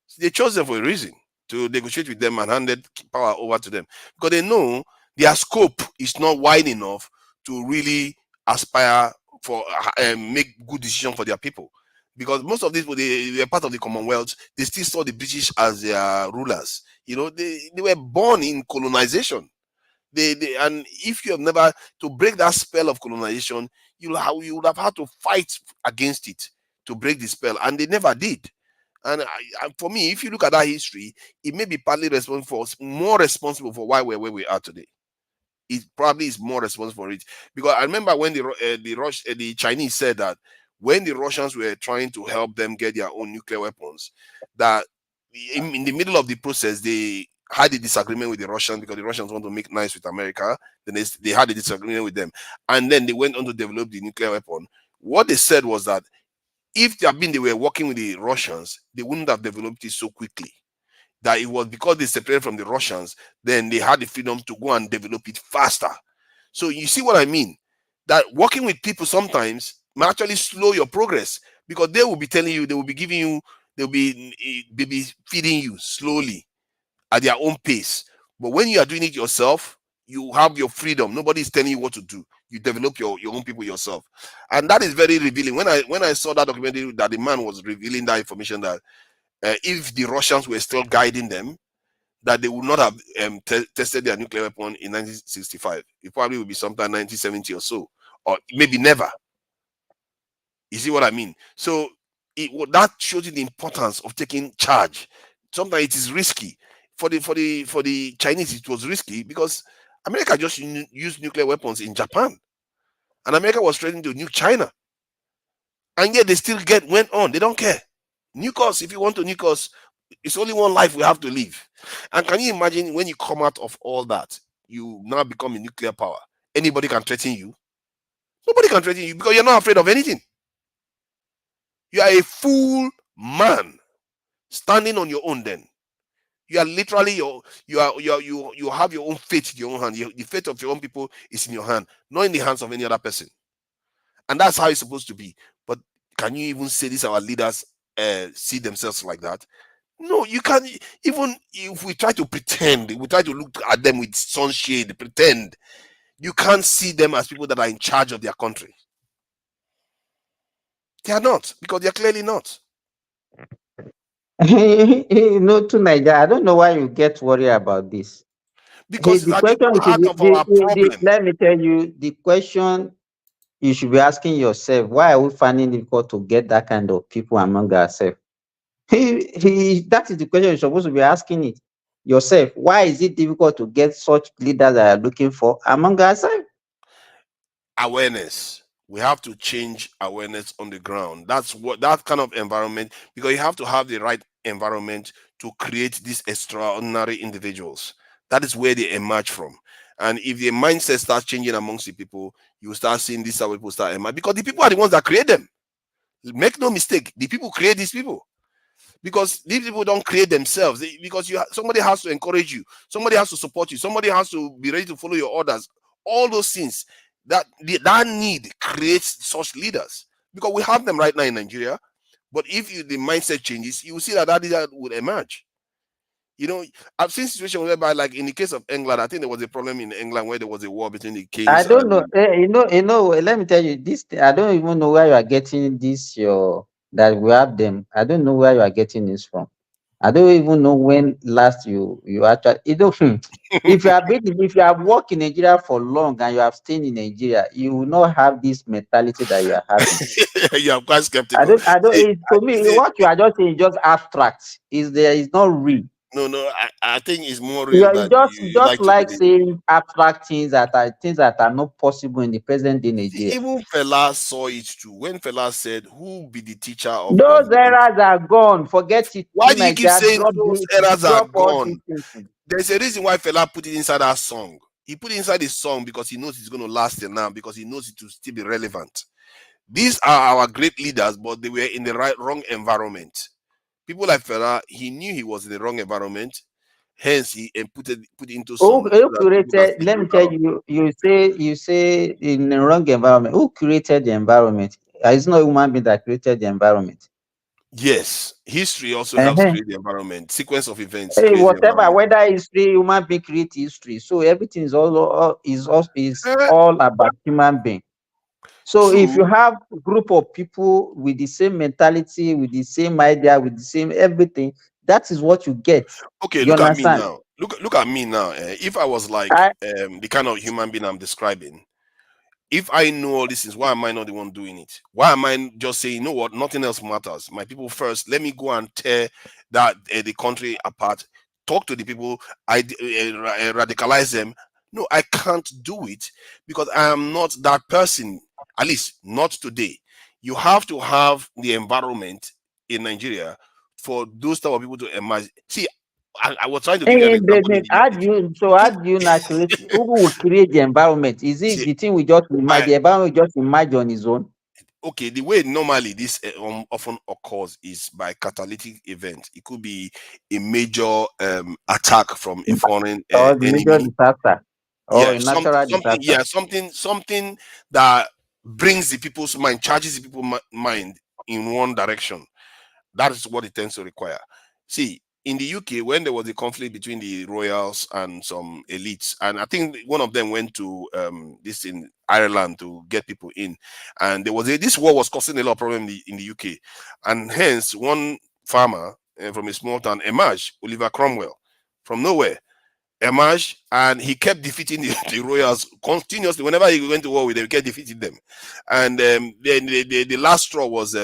So they chose them for a reason, to negotiate with them and handed power over to them, because they know their scope is not wide enough to really aspire for make good decisions for their people. Because most of these people, they were part of the Commonwealth, they still saw the British as their rulers. You know, they were born in colonization. And if you have never, to break that spell of colonization, you would have had to fight against it to break the spell, and they never did. And for me, if you look at that history, it may be partly more responsible for why we're where we are today. It probably is more responsible for it, because I remember when the Chinese said that when the Russians were trying to help them get their own nuclear weapons, that in the middle of the process they had a disagreement with the Russians, because the Russians want to make nice with America. Then they had a disagreement with them, and then they went on to develop the nuclear weapon. What they said was that if they were working with the Russians, they wouldn't have developed it so quickly. That it was because they separated from the Russians, then they had the freedom to go and develop it faster. So you see what I mean? That working with people sometimes may actually slow your progress, because they will be telling you, they will be giving you, they'll be feeding you slowly at their own pace. But when you are doing it yourself, you have your freedom. Nobody is telling you what to do. You develop your own people yourself, and that is very revealing. When I saw that documentary, that the man was revealing that information, that if the Russians were still guiding them, that they would not have tested their nuclear weapon in 1965. It probably would be sometime 1970 or so, or maybe never. You see what I mean? So that shows you the importance of taking charge. Sometimes it is risky. For the Chinese, it was risky because America just used nuclear weapons in Japan, and America was threatening to nuke China, and yet they still went on. They don't care. Nuke us if you want to nuke us. It's only one life we have to live. And can you imagine when you come out of all that, you now become a nuclear power? Anybody can threaten you. Nobody can threaten you because you're not afraid of anything. You are a full man standing on your own. Then you are literally you have your own fate in your own hand. The fate of your own people is in your hand, not in the hands of any other person. And that's how it's supposed to be. But can you even say this? Our leaders see themselves like that? No, you can't. Even if we try to pretend, we try to look at them with sunshade, pretend, you can't see them as people that are in charge of their country. They are not, because they are clearly not. To Nigeria, I don't know why you get worried about this. Because it's at the heart of our problem. Let me tell you, the question you should be asking yourself: why are we finding it difficult to get that kind of people among ourselves? That is the question you're supposed to be asking it yourself. Why is it difficult to get such leaders that are looking for among ourselves? Awareness. We have to change awareness on the ground. That's what that kind of environment, because you have to have the right environment to create these extraordinary individuals. That is where they emerge from. And if the mindset starts changing amongst the people, you start seeing these how people start emerging, because the people are the ones that create them. Make no mistake, the people create these people. Because these people don't create themselves. Because somebody has to encourage you, somebody has to support you, somebody has to be ready to follow your orders. All those things, that need creates such leaders, because we have them right now in Nigeria. But if the mindset changes, you will see that leader will emerge. You know, I've seen situations whereby, like in the case of England, I think there was a problem in England where there was a war between the kings. I don't know. Let me tell you this. I don't even know where you are getting this. That we have them. I don't know where you are getting this from. I don't even know when last you actually. If you have been, if you have worked in Nigeria for long and you have stayed in Nigeria, you will not have this mentality that you are having. You are quite skeptical. I don't. To me, what you are just saying is just abstract. Is not real. No. I think it's more real than You just like saying abstract things that are not possible in the present day Nigeria. Even Fela saw it too. When Fela said, "Who be the teacher of those government?" eras are gone. Forget it. Why do you keep saying those eras are gone? There's a reason why Fela put it inside that song. He put it inside his song because he knows it's going to last till now, because he knows it will still be relevant. These are our great leaders, but they were in the wrong environment. People like Fela, he knew he was in the wrong environment. Hence, he put it into song. Who created? Let me tell you. You say in the wrong environment. Who created the environment? It's not a human being that created the environment. Yes, history also helps create the environment. Sequence of events. Whatever, whether history, human being create history. So everything is all about human being. So if you have a group of people with the same mentality, with the same idea, with the same everything, that is what you get. Okay, look at me now. Look at me now. If I was like the kind of human being I'm describing, if I know all these things, why am I not the one doing it? Why am I just saying, you know what, nothing else matters? My people first. Let me go and tear the country apart. Talk to the people. Radicalize them. No, I can't do it because I am not that person. At least not today. You have to have the environment in Nigeria for those type of people to emerge. See, I was trying to give you an example. How do you not create? Who will create the environment? Is it the thing we just imagine? The environment we just imagine on its own? Okay, the way normally this often occurs is by catalytic event. It could be a major attack from a foreign enemy. Major disaster. Or a natural disaster. Yeah, something that brings the people's mind, charges the people's mind in one direction. That is what it tends to require. See, in the UK, when there was a conflict between the royals and some elites, and I think one of them went to this in Ireland to get people in, and there was this war was causing a lot of problem in the UK, and hence one farmer from a small town emerged, Oliver Cromwell, from nowhere. Emerged, and he kept defeating the royals continuously. Whenever he went to war with them, he kept defeating them. And then the last straw was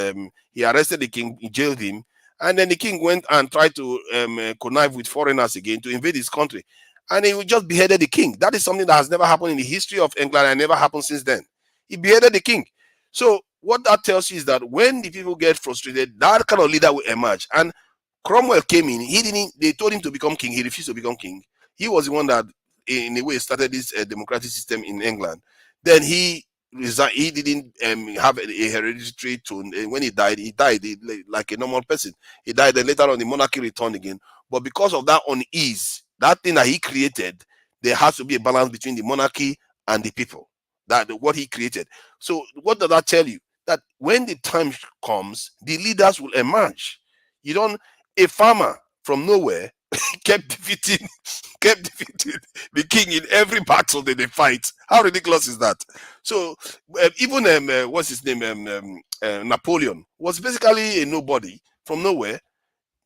he arrested the king, he jailed him, and then the king went and tried to connive with foreigners again to invade his country, and he just beheaded the king. That is something that has never happened in the history of England and never happened since then. He beheaded the king. So what that tells you is that when the people get frustrated, that kind of leader will emerge. And Cromwell came in. They told him to become king. He refused to become king. He was the one that, in a way, started this democratic system in England. Then he resigned. He didn't have a hereditary throne. When he died like a normal person. He died, and later on the monarchy returned again. But because of that unease, that thing that he created, there has to be a balance between the monarchy and the people. That what he created. So what does that tell you? That when the time comes, the leaders will emerge. A farmer from nowhere kept defeating the king in every battle that they fight. How ridiculous is that? So even what's his name, Napoleon was basically a nobody from nowhere,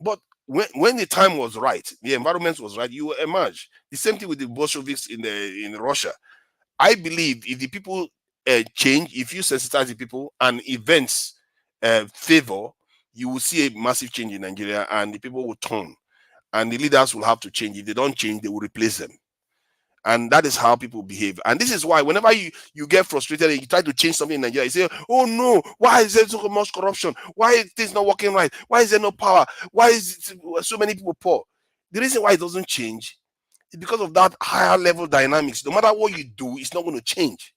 but when the time was right, the environment was right, you will emerge. The same thing with the Bolsheviks in Russia. I believe if the people change, if you sensitize the people and events favor, you will see a massive change in Nigeria, and the people will turn. And the leaders will have to change. If they don't change, they will replace them. And that is how people behave. And this is why whenever you get frustrated and you try to change something in Nigeria, you say, oh no, why is there so much corruption? Why is things not working right? Why is there no power? Why is so many people poor? The reason why it doesn't change is because of that higher level dynamics. No matter what you do, it's not going to change.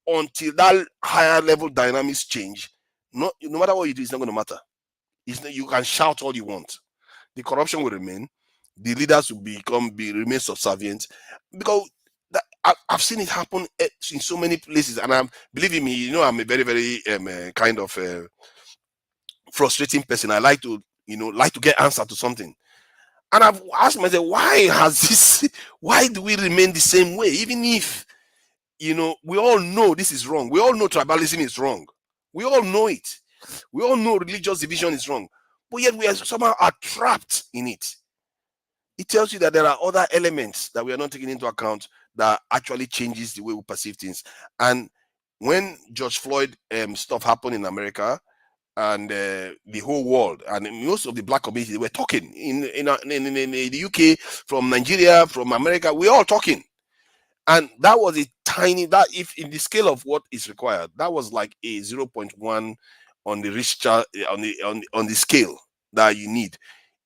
Until that higher level dynamics change, no matter what you do, it's not going to matter. You can shout all you want. The corruption will remain. The leaders will remain subservient, because I've seen it happen in so many places. And believe me, I'm a very, very kind of frustrating person. I like to get answer to something. And I've asked myself, why do we remain the same way? Even if, we all know this is wrong. We all know tribalism is wrong. We all know it. We all know religious division is wrong. But yet we are somehow trapped in it. It tells you that there are other elements that we are not taking into account that actually changes the way we perceive things. And when George Floyd stuff happened in America, and the whole world and most of the black community were talking in the UK, from Nigeria, from America, we're all talking. And that was a tiny, that if in the scale of what is required, that was like a 0.1 on the Richter, on the scale that you need.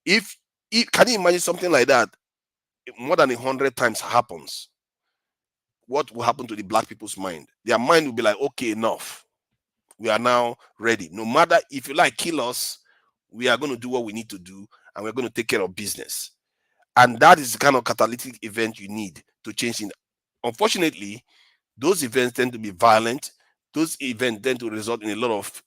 If can you imagine something like that more than 100 times happens? What will happen to the black people's mind? Their mind will be like, okay, enough. We are now ready. No matter if you like kill us, we are going to do what we need to do, and we're going to take care of business. And that is the kind of catalytic event you need to change things. Unfortunately, those events tend to be violent. Those events tend to result in a lot of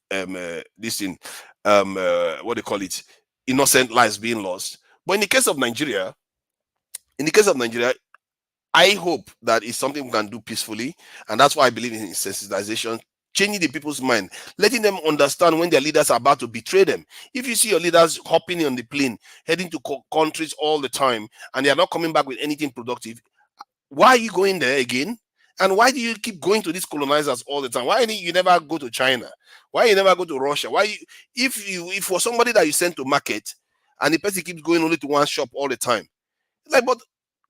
what they call it, innocent lives being lost. But in the case of Nigeria, I hope that it's something we can do peacefully, and that's why I believe in sensitization, changing the people's mind, letting them understand when their leaders are about to betray them. If you see your leaders hopping on the plane, heading to countries all the time, and they are not coming back with anything productive, why are you going there again? And why do you keep going to these colonizers all the time? Why you never go to China? Why you never go to Russia? If for somebody that you send to market, and the person keeps going only to one shop all the time, like, but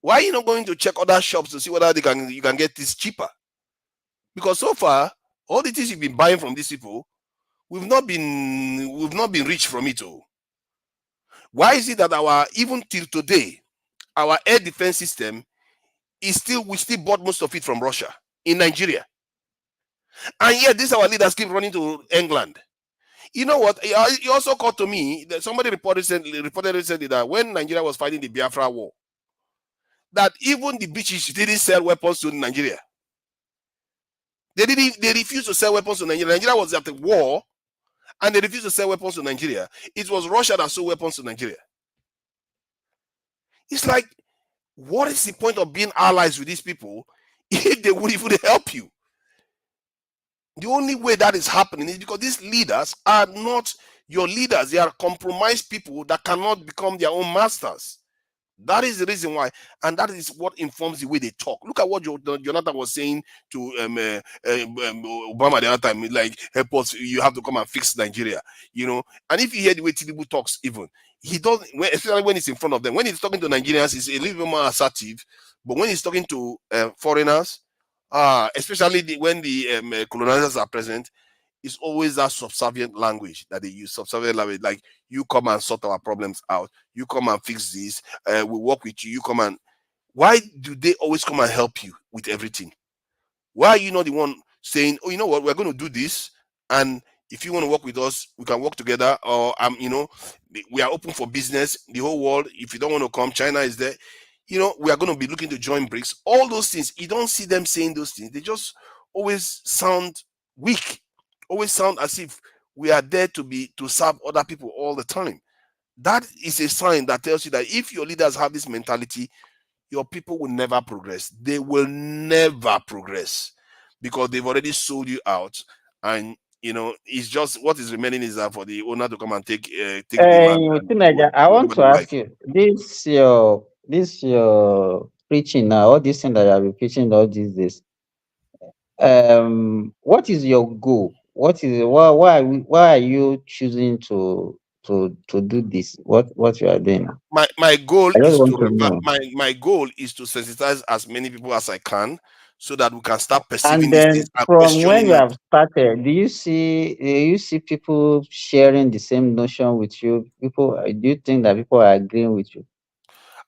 why are you not going to check other shops to see whether you can get this cheaper? Because so far, all the things you've been buying from these people, we've not been rich from it all. Why is it that even till today, our air defense system is we still bought most of it from Russia in Nigeria? And yet these our leaders keep running to England. You know what? It also occurred to me that somebody reported recently that when Nigeria was fighting the Biafra war, that even the British didn't sell weapons to Nigeria. They refused to sell weapons to Nigeria. Nigeria was at the war, and they refused to sell weapons to Nigeria. It was Russia that sold weapons to Nigeria. It's like, what is the point of being allies with these people if they would even help you? The only way that is happening is because these leaders are not your leaders. They are compromised people that cannot become their own masters. That is the reason why, and that is what informs the way they talk. Look at what Jonathan was saying to Obama the other time, like, help us, you have to come and fix Nigeria, And if you hear the way Tinubu talks, even, he doesn't, especially when he's in front of them. When he's talking to Nigerians, he's a little bit more assertive, but when he's talking to foreigners, especially when the colonizers are present, it's always that subservient language that they use. Subservient language, like, you come and sort our problems out. You come and fix this. We work with you. You come and. Why do they always come and help you with everything? Why are you not the one saying, oh, you know what, we're going to do this, and if you want to work with us, we can work together, or we are open for business, the whole world. If you don't want to come, China is there. We are going to be looking to join BRICS. All those things, you don't see them saying those things. They just always sound weak. Always sound as if we are there to serve other people all the time. That is a sign that tells you that if your leaders have this mentality, your people will never progress. They will never progress because they've already sold you out. And it's just what is remaining is that for the owner to come and take the land. I want to ask you, this your preaching now, all these things that you have been preaching all these days. What is your goal? Why are you choosing to do this? What you are doing? My goal is my goal is to sensitize as many people as I can, so that we can start perceiving these things and from when you have started, do you see people sharing the same notion with you? Do you think that people are agreeing with you?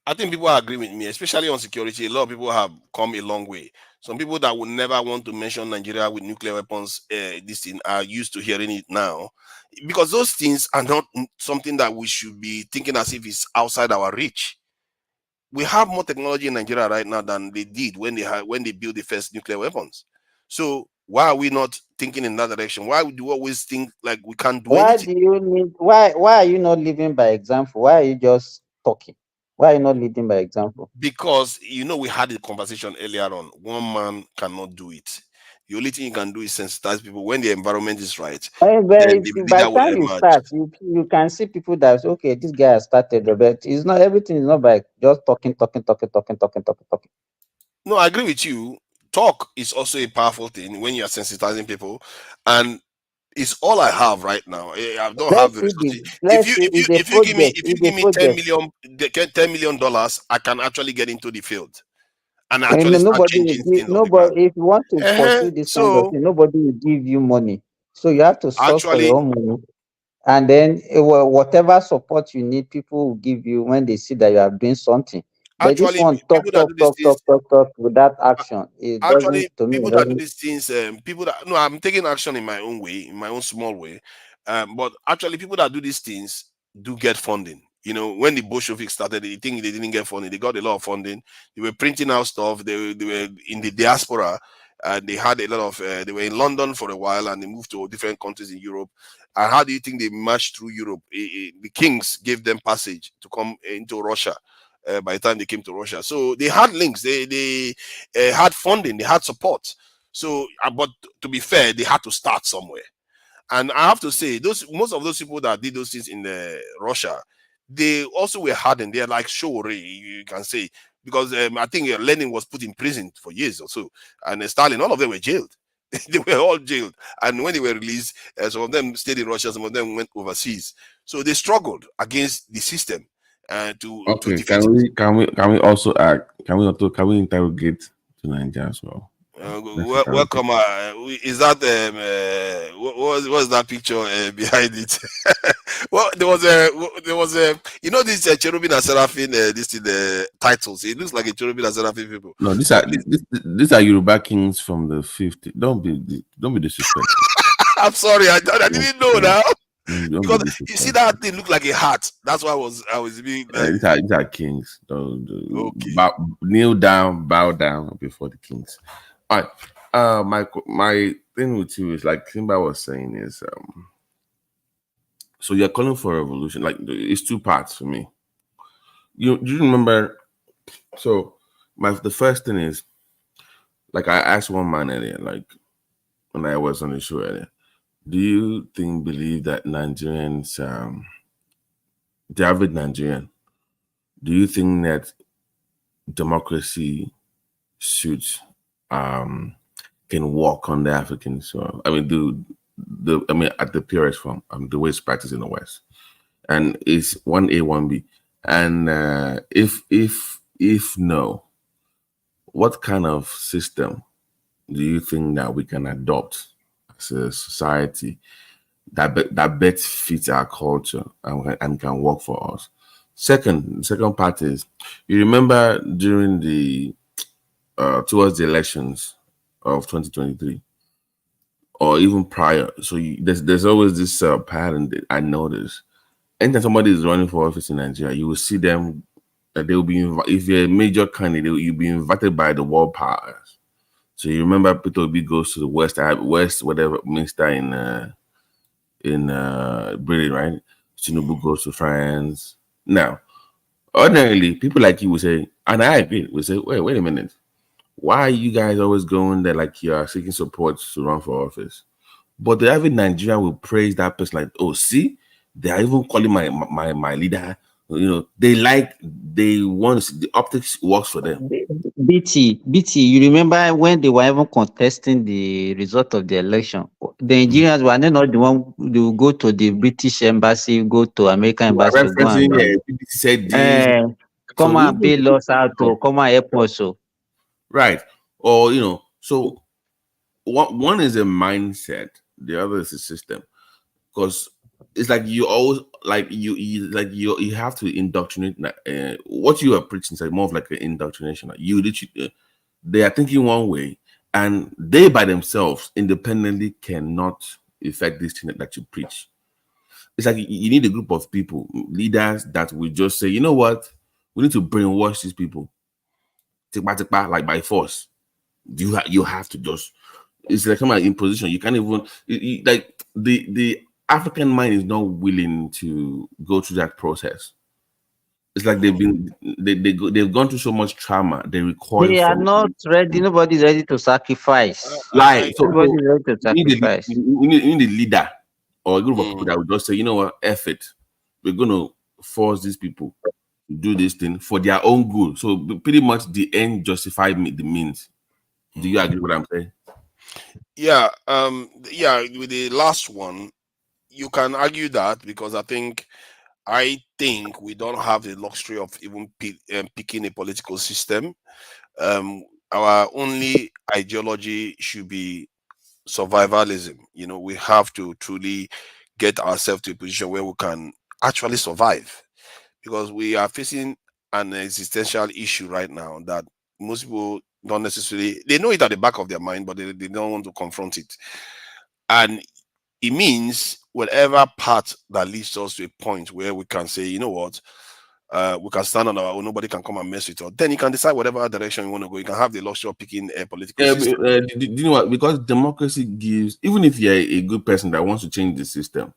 I think people are agreeing with me, especially on security. A lot of people have come a long way. Some people that would never want to mention Nigeria with nuclear weapons, this thing, are used to hearing it now, because those things are not something that we should be thinking as if it's outside our reach. We have more technology in Nigeria right now than they did when they built the first nuclear weapons. So why are we not thinking in that direction? Why do we always think like we can't do anything? Why are you not living by example? Why are you just talking? Why are you not leading by example? Because we had a conversation earlier on. One man cannot do it. The only thing you can do is sensitize people when the environment is right. Then the By leader the will time you emerge. start, you can see people that say, okay, this guy has started, but it's not everything is not by just talking. No, I agree with you. Talk is also a powerful thing when you are sensitizing people, and it's all I have right now. I don't have the resources. If you give me $10 million, I can actually get into the field and actually start Nobody will changing give, things on the ground. nobody, if you want to pursue this kind of So thing, nobody will give you money. So you have to source for actually, your own money. And then whatever support you need, people will give you when they see that you are doing something. But this one talk people that do these things, without action, it doesn't, to me, people it that do doesn't. these things, I'm taking action in my own way, in my own small way. But actually, people that do these things do get funding. When the Bolsheviks started, they think they didn't get funding. They got a lot of funding. They were printing out stuff. They were in the diaspora. They had a lot of. They were in London for a while, and they moved to different countries in Europe. And how do you think they marched through Europe? The kings gave them passage to come into Russia. By the time they came to Russia, so they had links. They had funding. They had support. So, but to be fair, they had to start somewhere. And I have to say, most of those people that did those things in Russia, they also were hardened. They're like Shore, you can say, because I think Lenin was put in prison for years or so, and Stalin, all of them were jailed. They were all jailed, and when they were released, some of them stayed in Russia, some of them went overseas. So they struggled against the system to defeat it. Can we also act? Can we interrogate to Nigeria as well? Welcome. Is that what was that picture behind it? Well, there was a this cherubim and seraphim this in the titles. It looks like a cherubim and seraphim people. No, these are Yoruba kings from the 50s. Don't be disrespectful. I'm sorry, I didn't know now. Because you see that thing look like a hat. That's why I was being like, these are kings. Okay. Kneel down, bow down before the kings. All right. My thing with you is like Simba was saying is so you're calling for a revolution. Like it's two parts for me. Do you remember? So the first thing is like I asked one man earlier, like when I was on the show earlier, do you believe that Nigerians, the average Nigerian, do you think that democracy suits can walk on the African soil? I mean, at the purest form, the way it's practiced in the West, and it's 1A, 1B. And if no, what kind of system do you think that we can adopt as a society that better fits our culture and can work for us? Second part is, you remember during the towards the elections of 2023 or even prior, so there's always this pattern that I notice. Anytime somebody is running for office in Nigeria, you will see them that they will be if you're a major candidate, you'll be invited by the world powers. So you remember Peter Obi goes to the West, whatever minister in Britain, right? Tinubu goes to France. Now, ordinarily, people like you would say, and I agree, would say, wait a minute. Why are you guys always going there like you are seeking support to run for office? But the average Nigerian will praise that person like, oh, see, they are even calling my leader. They want the optics works for them. BT, you remember when they were even contesting the result of the election? The Nigerians were not the one to go to the British embassy, go to American embassy to go and come and bail us out or come and help us. Right. Or so one is a mindset, the other is a system. Because it's like you always you have to indoctrinate. What you are preaching is like more of like an indoctrination. Like they are thinking one way, and they by themselves independently cannot effect this thing that you preach. It's like you need a group of people, leaders that will just say, you know what, we need to brainwash these people, like by force. You have to just. It's like some imposition. You can't even like the African mind is not willing to go through that process. It's like they've gone through so much trauma. They recoil. They are not ready. Nobody's ready to sacrifice. Like Nobody's ready to you sacrifice. need a leader or a group of people that would just say, you know what, F it. We're gonna force these people to do this thing for their own good. So pretty much the end justify the means. Do you agree with what I'm saying? Yeah, with the last one, you can argue that because I think we don't have the luxury of even picking a political system. Our only ideology should be survivalism. We have to truly get ourselves to a position where we can actually survive, because we are facing an existential issue right now that most people don't necessarily, they know it at the back of their mind, but they don't want to confront it. And it means whatever path that leads us to a point where we can say, you know what, we can stand on our own, nobody can come and mess with us. Then you can decide whatever direction you want to go. You can have the luxury of picking a political system. Do you know what? Because democracy gives, even if you're a good person that wants to change the system,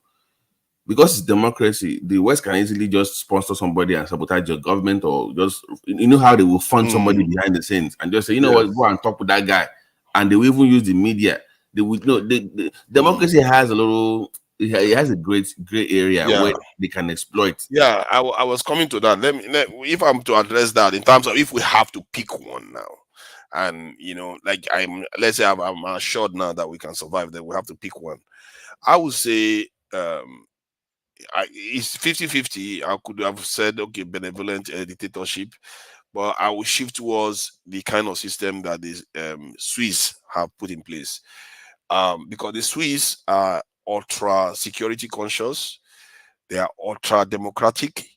because it's democracy, the West can easily just sponsor somebody and sabotage your government, or just, you know how they will fund somebody behind the scenes and just say, you know what, go and talk with that guy. And they will even use the media. They would know the democracy has a little, it has a great area where they can exploit. Yeah, I was coming to that. If I'm to address that in terms of if we have to pick one now, and like let's say I'm assured now that we can survive, then we have to pick one. I would say it's 50-50. I could have said, okay, benevolent dictatorship, but I will shift towards the kind of system that the Swiss have put in place, because the Swiss are ultra security conscious, they are ultra democratic,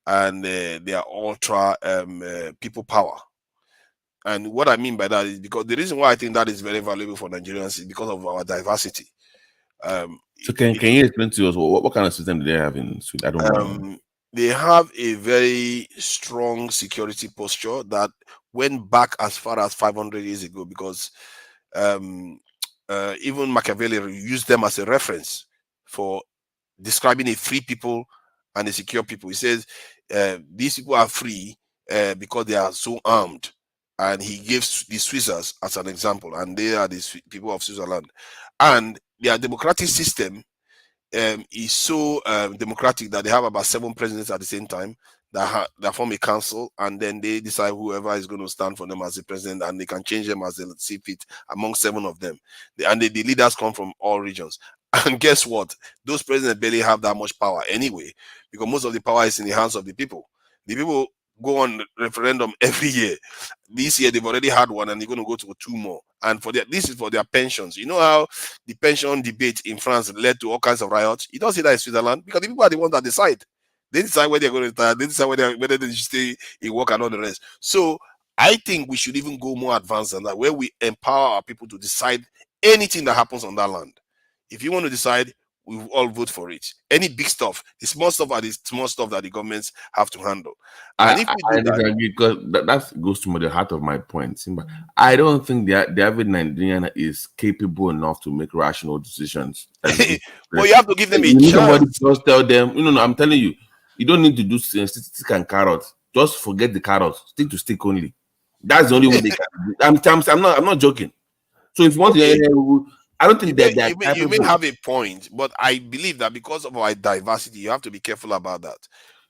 and they are ultra people power. And what I mean by that is because the reason why I think that is very valuable for Nigerians is because of our diversity. So can you explain to us what kind of system do they have in Sweden? I don't know. They have a very strong security posture that went back as far as 500 years ago, because even Machiavelli used them as a reference for describing a free people and a secure people. He says these people are free because they are so armed, and he gives the Swiss as an example, and they are the people of Switzerland. And their democratic system is so democratic that they have about 7 presidents at the same time that form a council, and then they decide whoever is going to stand for them as the president, and they can change them as they see fit among 7 of them. The leaders come from all regions. And guess what? Those presidents barely have that much power anyway, because most of the power is in the hands of the people. The people go on referendum every year. This year they've already had one, and they're going to go to 2 more. And this is for their pensions. You know how the pension debate in France led to all kinds of riots? You don't see that in Switzerland, because the people are the ones that decide. They decide where they're going to retire. They decide whether they should stay in work and all the rest. So I think we should even go more advanced than that, where we empower our people to decide anything that happens on that land. If you want to decide, we will all vote for it. Any big stuff, the small stuff are the small stuff that the governments have to handle. And if we do that, because that goes to the heart of my point. Simba, I don't think the average Nigerian is capable enough to make rational decisions. Well, you have to give them a chance. Somebody just tell them, no, I'm telling you, you don't need to do stick and carrots. Just forget the carrots. Stick to stick only. That's the only way they can. I'm not joking. So if you want to, I don't think that you may have a point, but I believe that because of our diversity, you have to be careful about that.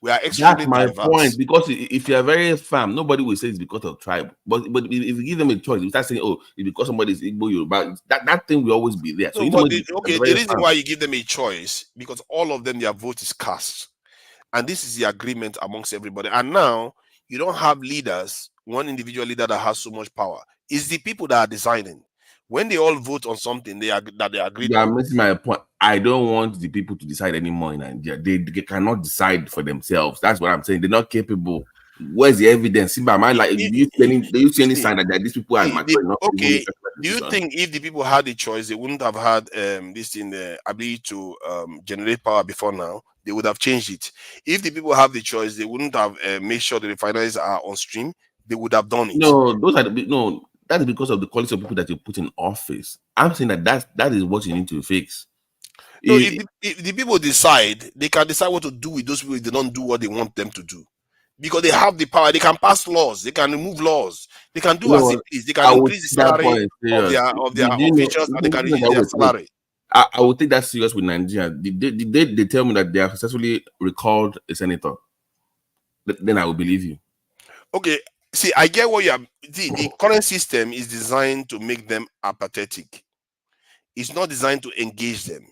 We are extremely diverse. That's my point, because if you are very firm, nobody will say it's because of tribe. But if you give them a choice, you start saying, "Oh, it's because somebody is Igbo, Yoruba." That thing will always be there. So the reason why you give them a choice, because all of them, their vote is cast, and this is the agreement amongst everybody. And now you don't have leaders, one individual leader that has so much power. It's the people that are deciding. When they all vote on something, they agree. You are missing my point. I don't want the people to decide anymore in Nigeria. They cannot decide for themselves. That's what I'm saying. They're not capable. Where's the evidence? Simba, am I like, do you see any sign that these people are mature enough? Okay. Do you think if the people had the choice, they wouldn't have had this in the ability to generate power before now? They would have changed it. If the people have the choice, they wouldn't have made sure the refineries are on stream. They would have done it. No, that is because of the quality of people that you put in office. I'm saying that is what you need to fix. No, if the people decide, they can decide what to do with those people if they don't do what they want them to do. because they have the power. They can pass laws. They can remove laws. They can do as they please. They can increase the salary of their officials, and they can reduce their salary. I would take that serious with Nigeria. Did they tell me that they have successfully recalled a senator? Then I will believe you. Okay. See, I get what you are. The current system is designed to make them apathetic. It's not designed to engage them.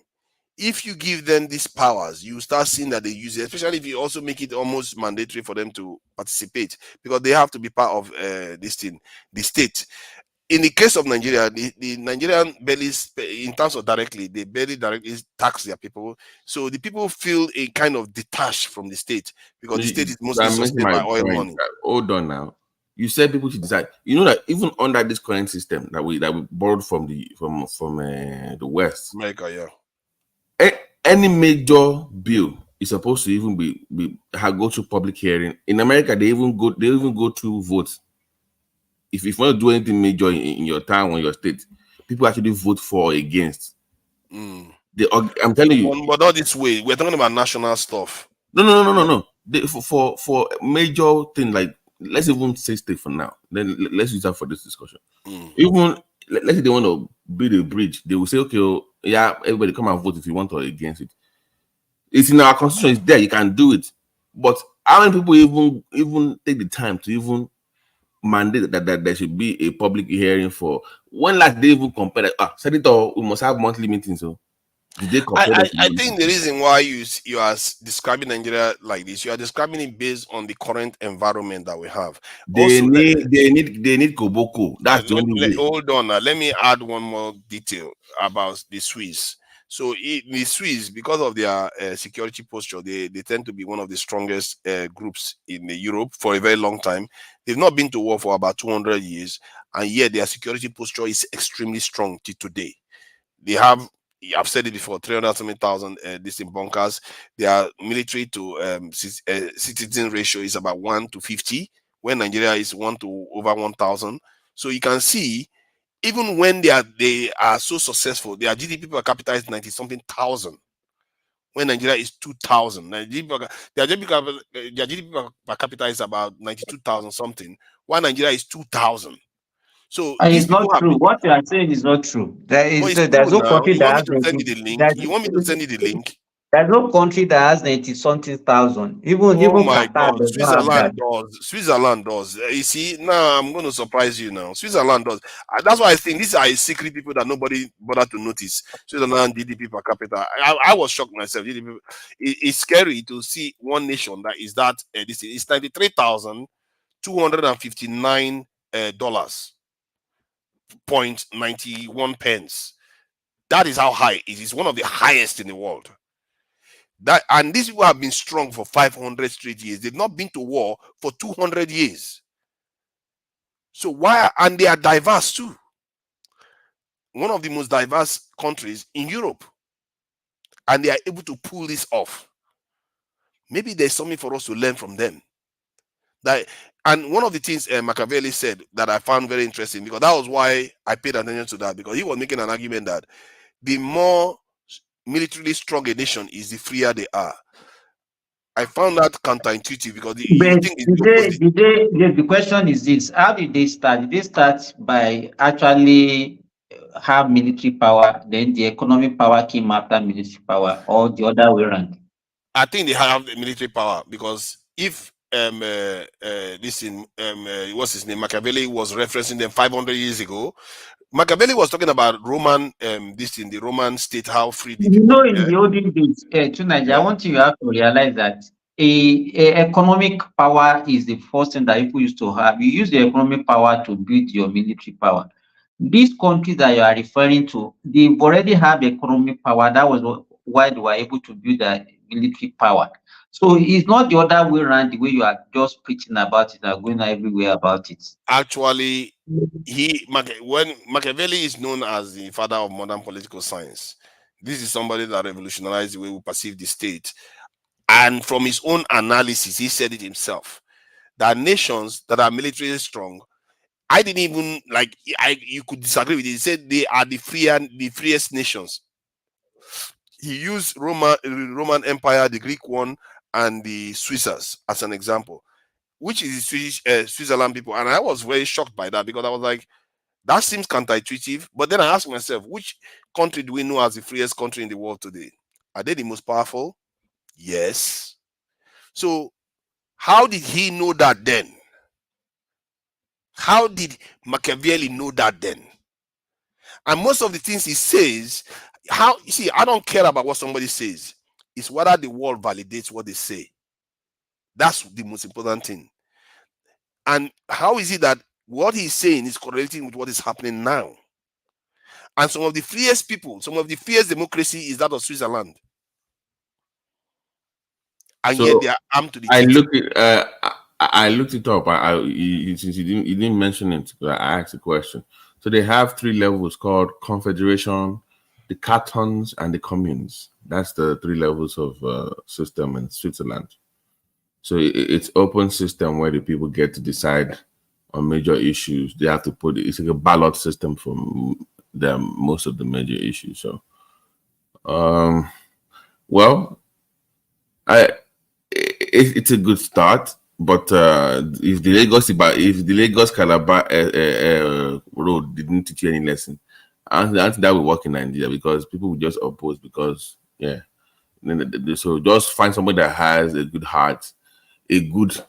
If you give them these powers, you start seeing that they use it, especially if you also make it almost mandatory for them to participate, because they have to be part of this thing, the state. In the case of Nigeria, the Nigerian barely, in terms of directly, they barely directly tax their people. So the people feel a kind of detached from the state, because the state is mostly sustained by oil money. Hold on now. You said people should decide. You know that even under this current system that we borrowed from the West, America, yeah. Any major bill is supposed to even go through public hearing. In America, they even go through votes. If you want to do anything major in your town or your state, people actually vote for or against. I'm telling you, but not this way. We're talking about national stuff. No. For major thing, like, let's even say state for now. Then let's use that for this discussion. Even let's say they want to build a bridge, they will say, okay, yeah, everybody come and vote if you want or against it. It's in our constitution. It's there. You can do it. But how many people even take the time to even mandate that there should be a public hearing for when last they even compare that senator, we must have monthly meetings? So did they compare I think the reason why you are describing Nigeria like this, you are describing it based on the current environment that we have. They need Koboko. That's the only way. Hold on, let me add one more detail about the Swiss. So the Swiss, because of their security posture, they tend to be one of the strongest groups in Europe for a very long time. They've not been to war for about 200 years, and yet their security posture is extremely strong till today. They have, I've said it before, 300,000 distinct bunkers. Their military to citizen ratio is about 1 to 50, when Nigeria is 1 to over 1,000. So you can see, even when they are so successful, their GDP per capita is 90-something thousand, when Nigeria is 2,000. Their GDP per capita is about 92,000 something, while Nigeria is 2,000. So it's not true. What you are saying is not true. There's no country that has. You want me to send you the link? There's no country that has 90-something thousand. Even my Qatar God, does not have that. Switzerland does. You see, now I'm going to surprise you now. Switzerland does. That's why I think these are secret people that nobody bothered to notice. Switzerland GDP per capita. I was shocked myself. It's scary to see one nation that is that. This is $93,259 .91 pence. That is how high it is. One of the highest in the world. And these people have been strong for 500 straight years. They've not been to war for 200 years. So why? And they are diverse too. One of the most diverse countries in Europe. And they are able to pull this off. Maybe there's something for us to learn from them. And one of the things Machiavelli said that I found very interesting, because that was why I paid attention to that, because he was making an argument that the more militarily strong a nation is, the freer they are. I found that counterintuitive, because you think it's the opposite. The question is this: how did they start? Did they start by actually have military power, then the economic power came after military power, or the other way around? I think they have the military power, because if what's his name, Machiavelli was referencing them 500 years ago. Machiavelli was talking about Roman, the Roman state, how free the people. In the olden days, I want you to realize that a economic power is the first thing that people used to have. You use the economic power to build your military power. These countries that you are referring to, they already have economic power. That was why they were able to build their military power. So it's not the other way around, the way you are just preaching about it and going everywhere about it. Actually, when Machiavelli is known as the father of modern political science, this is somebody that revolutionized the way we perceive the state. And from his own analysis, he said it himself, that nations that are militarily strong, I didn't even you could disagree with it. He said they are the freest nations. He used Roman Empire, the Greek one, and the Swiss as an example. which is Switzerland people. And I was very shocked by that because I was like, that seems counterintuitive. But then I asked myself, which country do we know as the freest country in the world today? Are they the most powerful? Yes. So how did he know that then? How did Machiavelli know that then? And most of the things he says, you see, I don't care about what somebody says. It's whether the world validates what they say. That's the most important thing. And how is it that what he's saying is correlating with what is happening now? And some of the freest people, some of the freest democracy is that of Switzerland. And so yet they are armed to the teeth. I looked it up. Since you didn't mention it, I asked a question. So they have 3 levels called Confederation, the cantons, and the communes. That's the 3 levels of system in Switzerland. So it's open system where the people get to decide on major issues. They have to it's like a ballot system for most of the major issues. So, well, it's a good start. But if the Lagos Calabar road didn't teach you any lesson, I think that will work in Nigeria because people will just oppose because so just find somebody that has a good heart, a good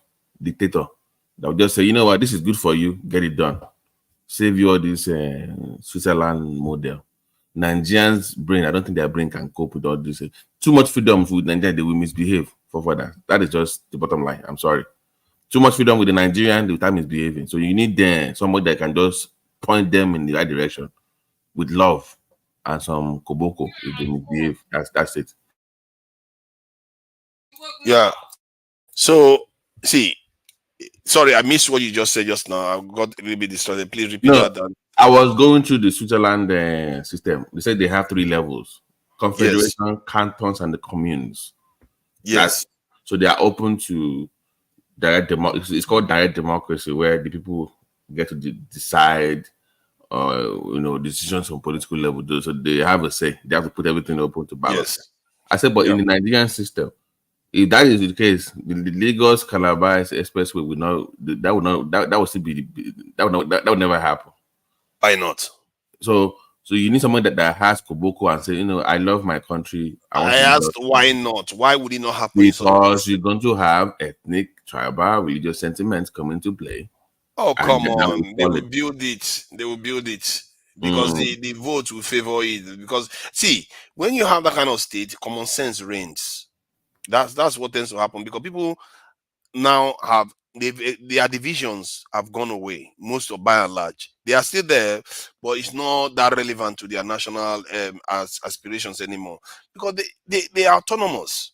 dictator that will just say, you know what, this is good for you, get it done. Save you all this Switzerland model. Nigerians' brain, I don't think their brain can cope with all this. Too much freedom with Nigeria, they will misbehave for that. That is just the bottom line. I'm sorry. Too much freedom with the Nigerian, the time is behaving. So you need somebody that can just point them in the right direction with love and some koboko if they misbehave. That's it. Yeah. So see, sorry, I missed what you just said just now. I got a little bit distracted. Please repeat that. I was going through the Switzerland system. They said they have 3 levels: Confederation, cantons, and the communes. Yes. So they are open to direct democracy. It's called direct democracy, where the people get to decide, decisions on political level. So they have a say. They have to put everything open to ballot. Yes. I said, but in the Nigerian system, if that is the case, the Lagos Calabar Expressway would not. That would still be. That would never happen. Why not? So you need someone that has koboko and say, I love my country. I asked why not? Why would it not happen? Because you're going to have ethnic, tribal, religious sentiments come into play. Oh, come on. They will build it. They will build it. Because the vote will favor it. Because see, when you have that kind of state, common sense reigns. That's what tends to happen. Because people now have their divisions have gone away, most of by and large. They are still there, but it's not that relevant to their national aspirations anymore. Because they are autonomous.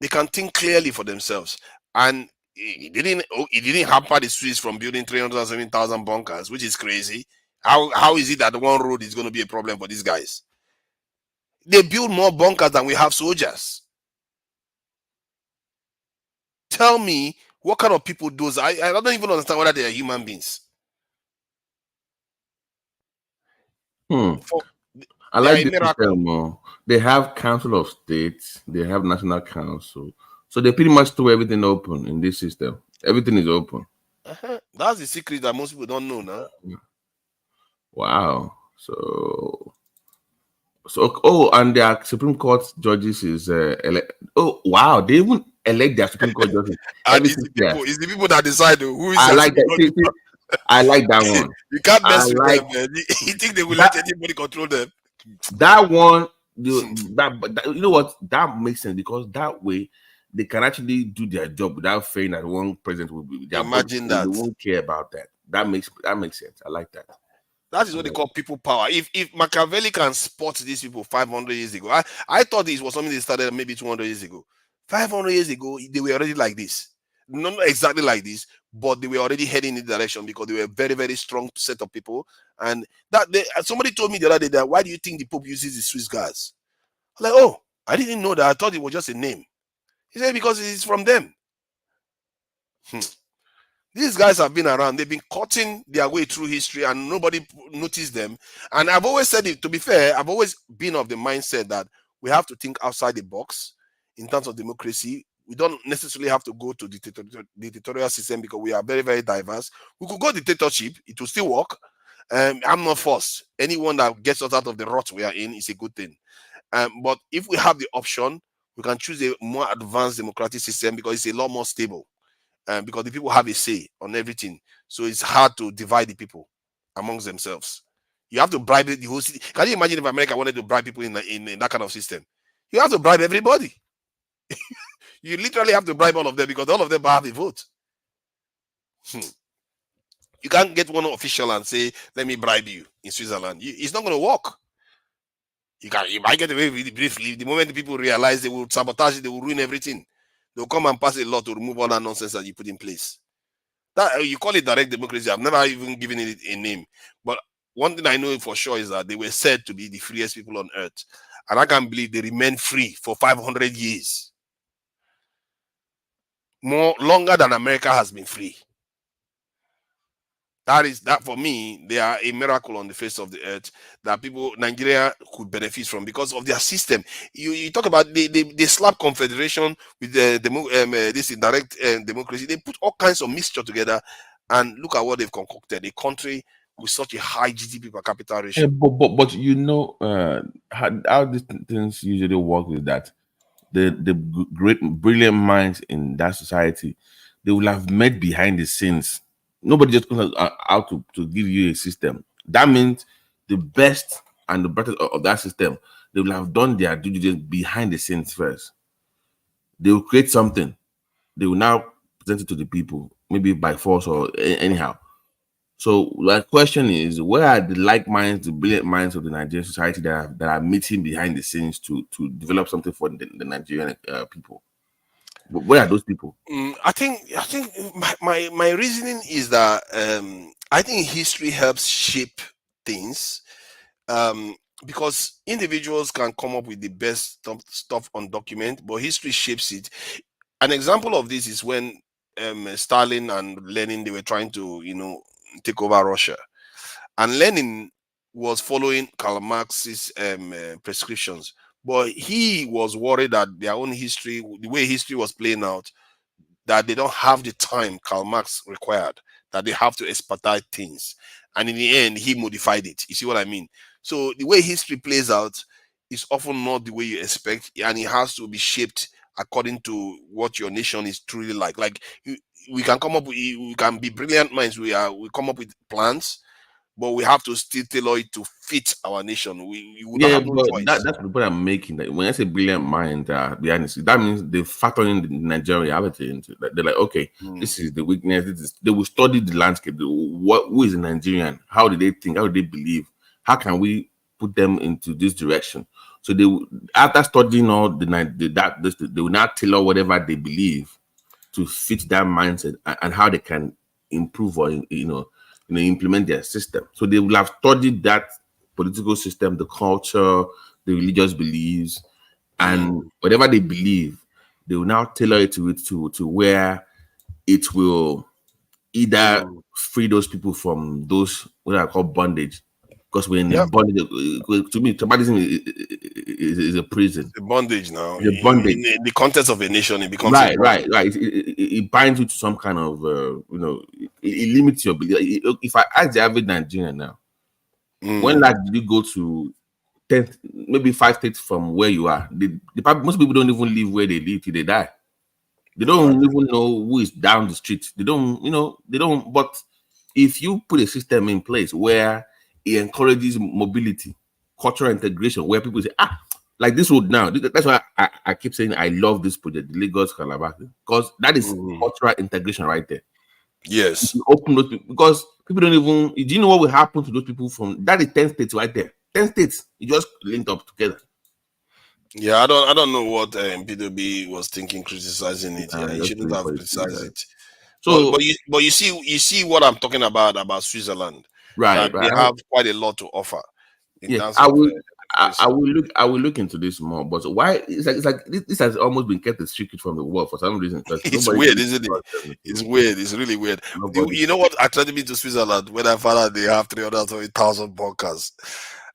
They can think clearly for themselves. And it didn't hamper the Swiss from building 370,000 bunkers, which is crazy. How is it that one road is going to be a problem for these guys? They build more bunkers than we have soldiers. Tell me what kind of people those are. I don't even understand whether they are human beings. I like the system. They have Council of States. They have National Council. So they pretty much throw everything open in this system. Everything is open. That's the secret that most people don't know now. Wow. And their Supreme Court judges is wow, they even elect their Supreme Court judges. It's the people that decide who is. I like that. I like that one. You can't mess with them, man. You think they will let anybody control them? That one, you know what? That makes sense because that way they can actually do their job without fearing that one president will be. Imagine that. They won't care about that. That makes sense. I like that. That is what they call people power. If Machiavelli can spot these people 500 years ago, I thought this was something they started maybe 200 years ago. 500 years ago, they were already like this. Not exactly like this, but they were already heading in the direction because they were a very, very strong set of people. And somebody told me the other day that why do you think the Pope uses the Swiss guys? I'm like, oh, I didn't know that. I thought it was just a name. He said because it's from them. These guys have been around. They've been cutting their way through history and nobody noticed them. And I've always said it, to be fair, I've always been of the mindset that we have to think outside the box in terms of democracy. We don't necessarily have to go to dictatorial system because we are very, very diverse. We could go dictatorship, it will still work. I'm not forced. Anyone that gets us out of the rut we are in is a good thing. But if we have the option, we can choose a more advanced democratic system because it's a lot more stable. Because the people have a say on everything. So it's hard to divide the people amongst themselves. You have to bribe the whole city. Can you imagine if America wanted to bribe people in that kind of system? You have to bribe everybody. You literally have to bribe all of them because all of them have a vote. You can't get one official and say, let me bribe you in Switzerland. It's not going to work. You might get away with it briefly. The moment the people realize they will sabotage it, they will ruin everything. They'll come and pass a law to remove all that nonsense that you put in place. That you call it direct democracy. I've never even given it a name. But one thing I know for sure is that they were said to be the freest people on earth. And I can't believe they remained free for 500 years. Longer than America has been free. That for me, they are a miracle on the face of the earth that Nigeria could benefit from because of their system. You talk about they slap confederation with this indirect democracy. They put all kinds of mixture together, and look at what they've concocted: a country with such a high GDP per capita ratio. But you know how these things usually work is that the great brilliant minds in that society, they will have met behind the scenes. Nobody just comes out to give you a system. That means the best and the brightest of that system, they will have done their due diligence behind the scenes first. They will create something. They will now present it to the people, maybe by force or anyhow. So my question is, where are the like minds, the brilliant minds of the Nigerian society that are meeting behind the scenes to develop something for the Nigerian people? Where are those people? I think my reasoning is that I think history helps shape things because individuals can come up with the best stuff on document, but history shapes it. An example of this is when Stalin and Lenin, they were trying to take over Russia, and Lenin was following Karl Marx's prescriptions, but he was worried that their own history, the way history was playing out, that they don't have the time Karl Marx required, that they have to expedite things. And in the end, he modified it. You see what I mean? So the way history plays out is often not the way you expect, and it has to be shaped according to what your nation is truly like. Like we can come up with, we can be brilliant minds. We come up with plans, but we have to still tailor it to fit our nation. We would not have no choice. That's the point I'm making. That when I say brilliant mind, behind this, that means they factor in the Nigerian reality into that. They're like, okay, this is the weakness. They will study the landscape. Who is a Nigerian? How do they think? How do they believe? How can we put them into this direction? So they, after studying all they will now tailor whatever they believe to fit that mindset and how they can improve or implement their system. So they will have studied that political system, the culture, the religious beliefs, and whatever they believe, they will now tailor it to where it will either free those people from those what I call bondage. Because we're in a bondage. To me, tribalism is a prison. The bondage now. The bondage. In the context of a nation, it becomes right. It binds you to some kind of it limits your belief. If I ask the average Nigerian now, when did you go to 10, maybe 5 states from where you are? Most people don't even live where they live till they die. They don't even know who is down the street. They don't. But if you put a system in place where it encourages mobility, cultural integration, where people say, like this road now. That's why I keep saying I love this project, the Lagos Calabar, because that is cultural integration right there. Yes. Open those people, because people don't even. Do you know what will happen to those people from that is 10 states right there? 10 states. You just linked up together. Yeah, I don't know what PWB was thinking criticizing it. Yeah, he shouldn't have criticized it. So, but you see what I'm talking about Switzerland, right? They have quite a lot to offer. I will look into this more. But why? It's like this has almost been kept a secret from the world for some reason. It's weird, isn't it? It's weird. It's really weird. You know what attracted me to Switzerland when I found out they have 320,000 bunkers.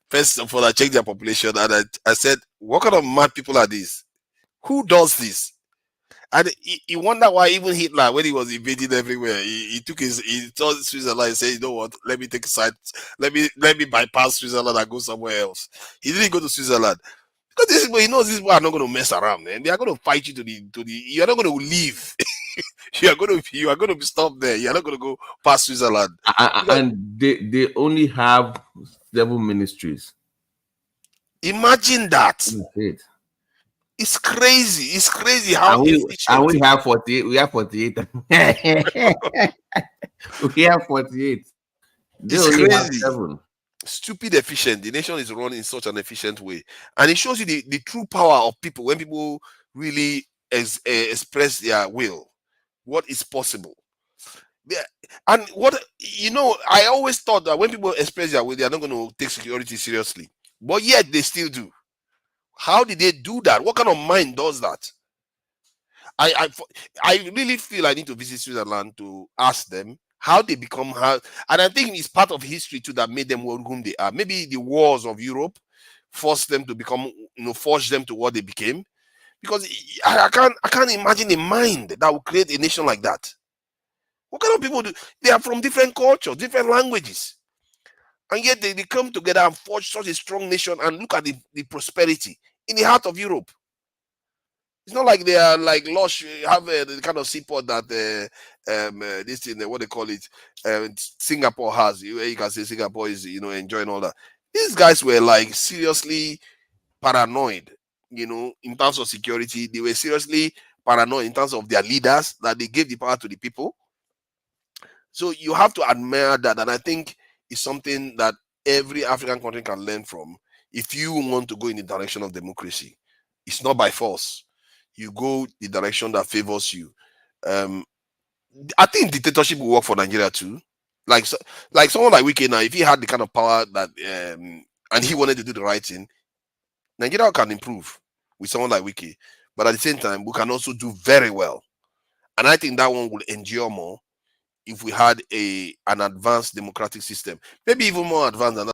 First of all, I checked their population and I said, what kind of mad people are these? Who does this? And you wonder why even Hitler, when he was invading everywhere, he told Switzerland and said, you know what, let me take a side, let me bypass Switzerland and go somewhere else. He didn't go to Switzerland. Because this people, he knows these people are not going to mess around, man. They are going to fight you to the you are not going to leave. you are going to be stopped there. You are not going to go past Switzerland. And they only have 7 ministries. Imagine that. It's crazy. It's crazy how efficient. And we have 48. We have 48. we have 48. They it's only crazy. Have 7. Stupid efficient. The nation is run in such an efficient way, and it shows you the true power of people when people really express their will, what is possible. And what I always thought that when people express their will, they are not going to take security seriously, but yet they still do. How did they do that? What kind of mind does that? I really feel I need to visit Switzerland to ask them how they become and I think it's part of history too that made them whom they are. Maybe the wars of Europe forced them to become, forced them to what they became. Because I can't imagine a mind that will create a nation like that. What kind of people do? They are from different cultures, different languages, and yet they come together and forge such a strong nation. And look at the prosperity in the heart of Europe. It's not like they are like lush, have the kind of seaport that this thing, what they call it, Singapore has. Where you can say Singapore is, enjoying all that. These guys were like seriously paranoid, in terms of security. They were seriously paranoid in terms of their leaders, that they gave the power to the people. So you have to admire that, and I think it's something that every African country can learn from if you want to go in the direction of democracy. It's not by force. You go the direction that favors you. I think dictatorship will work for Nigeria too. Like someone like Wike now, if he had the kind of power that and he wanted to do the right thing, Nigeria can improve with someone like Wike. But at the same time, we can also do very well. And I think that one will endure more if we had an advanced democratic system, maybe even more advanced than that.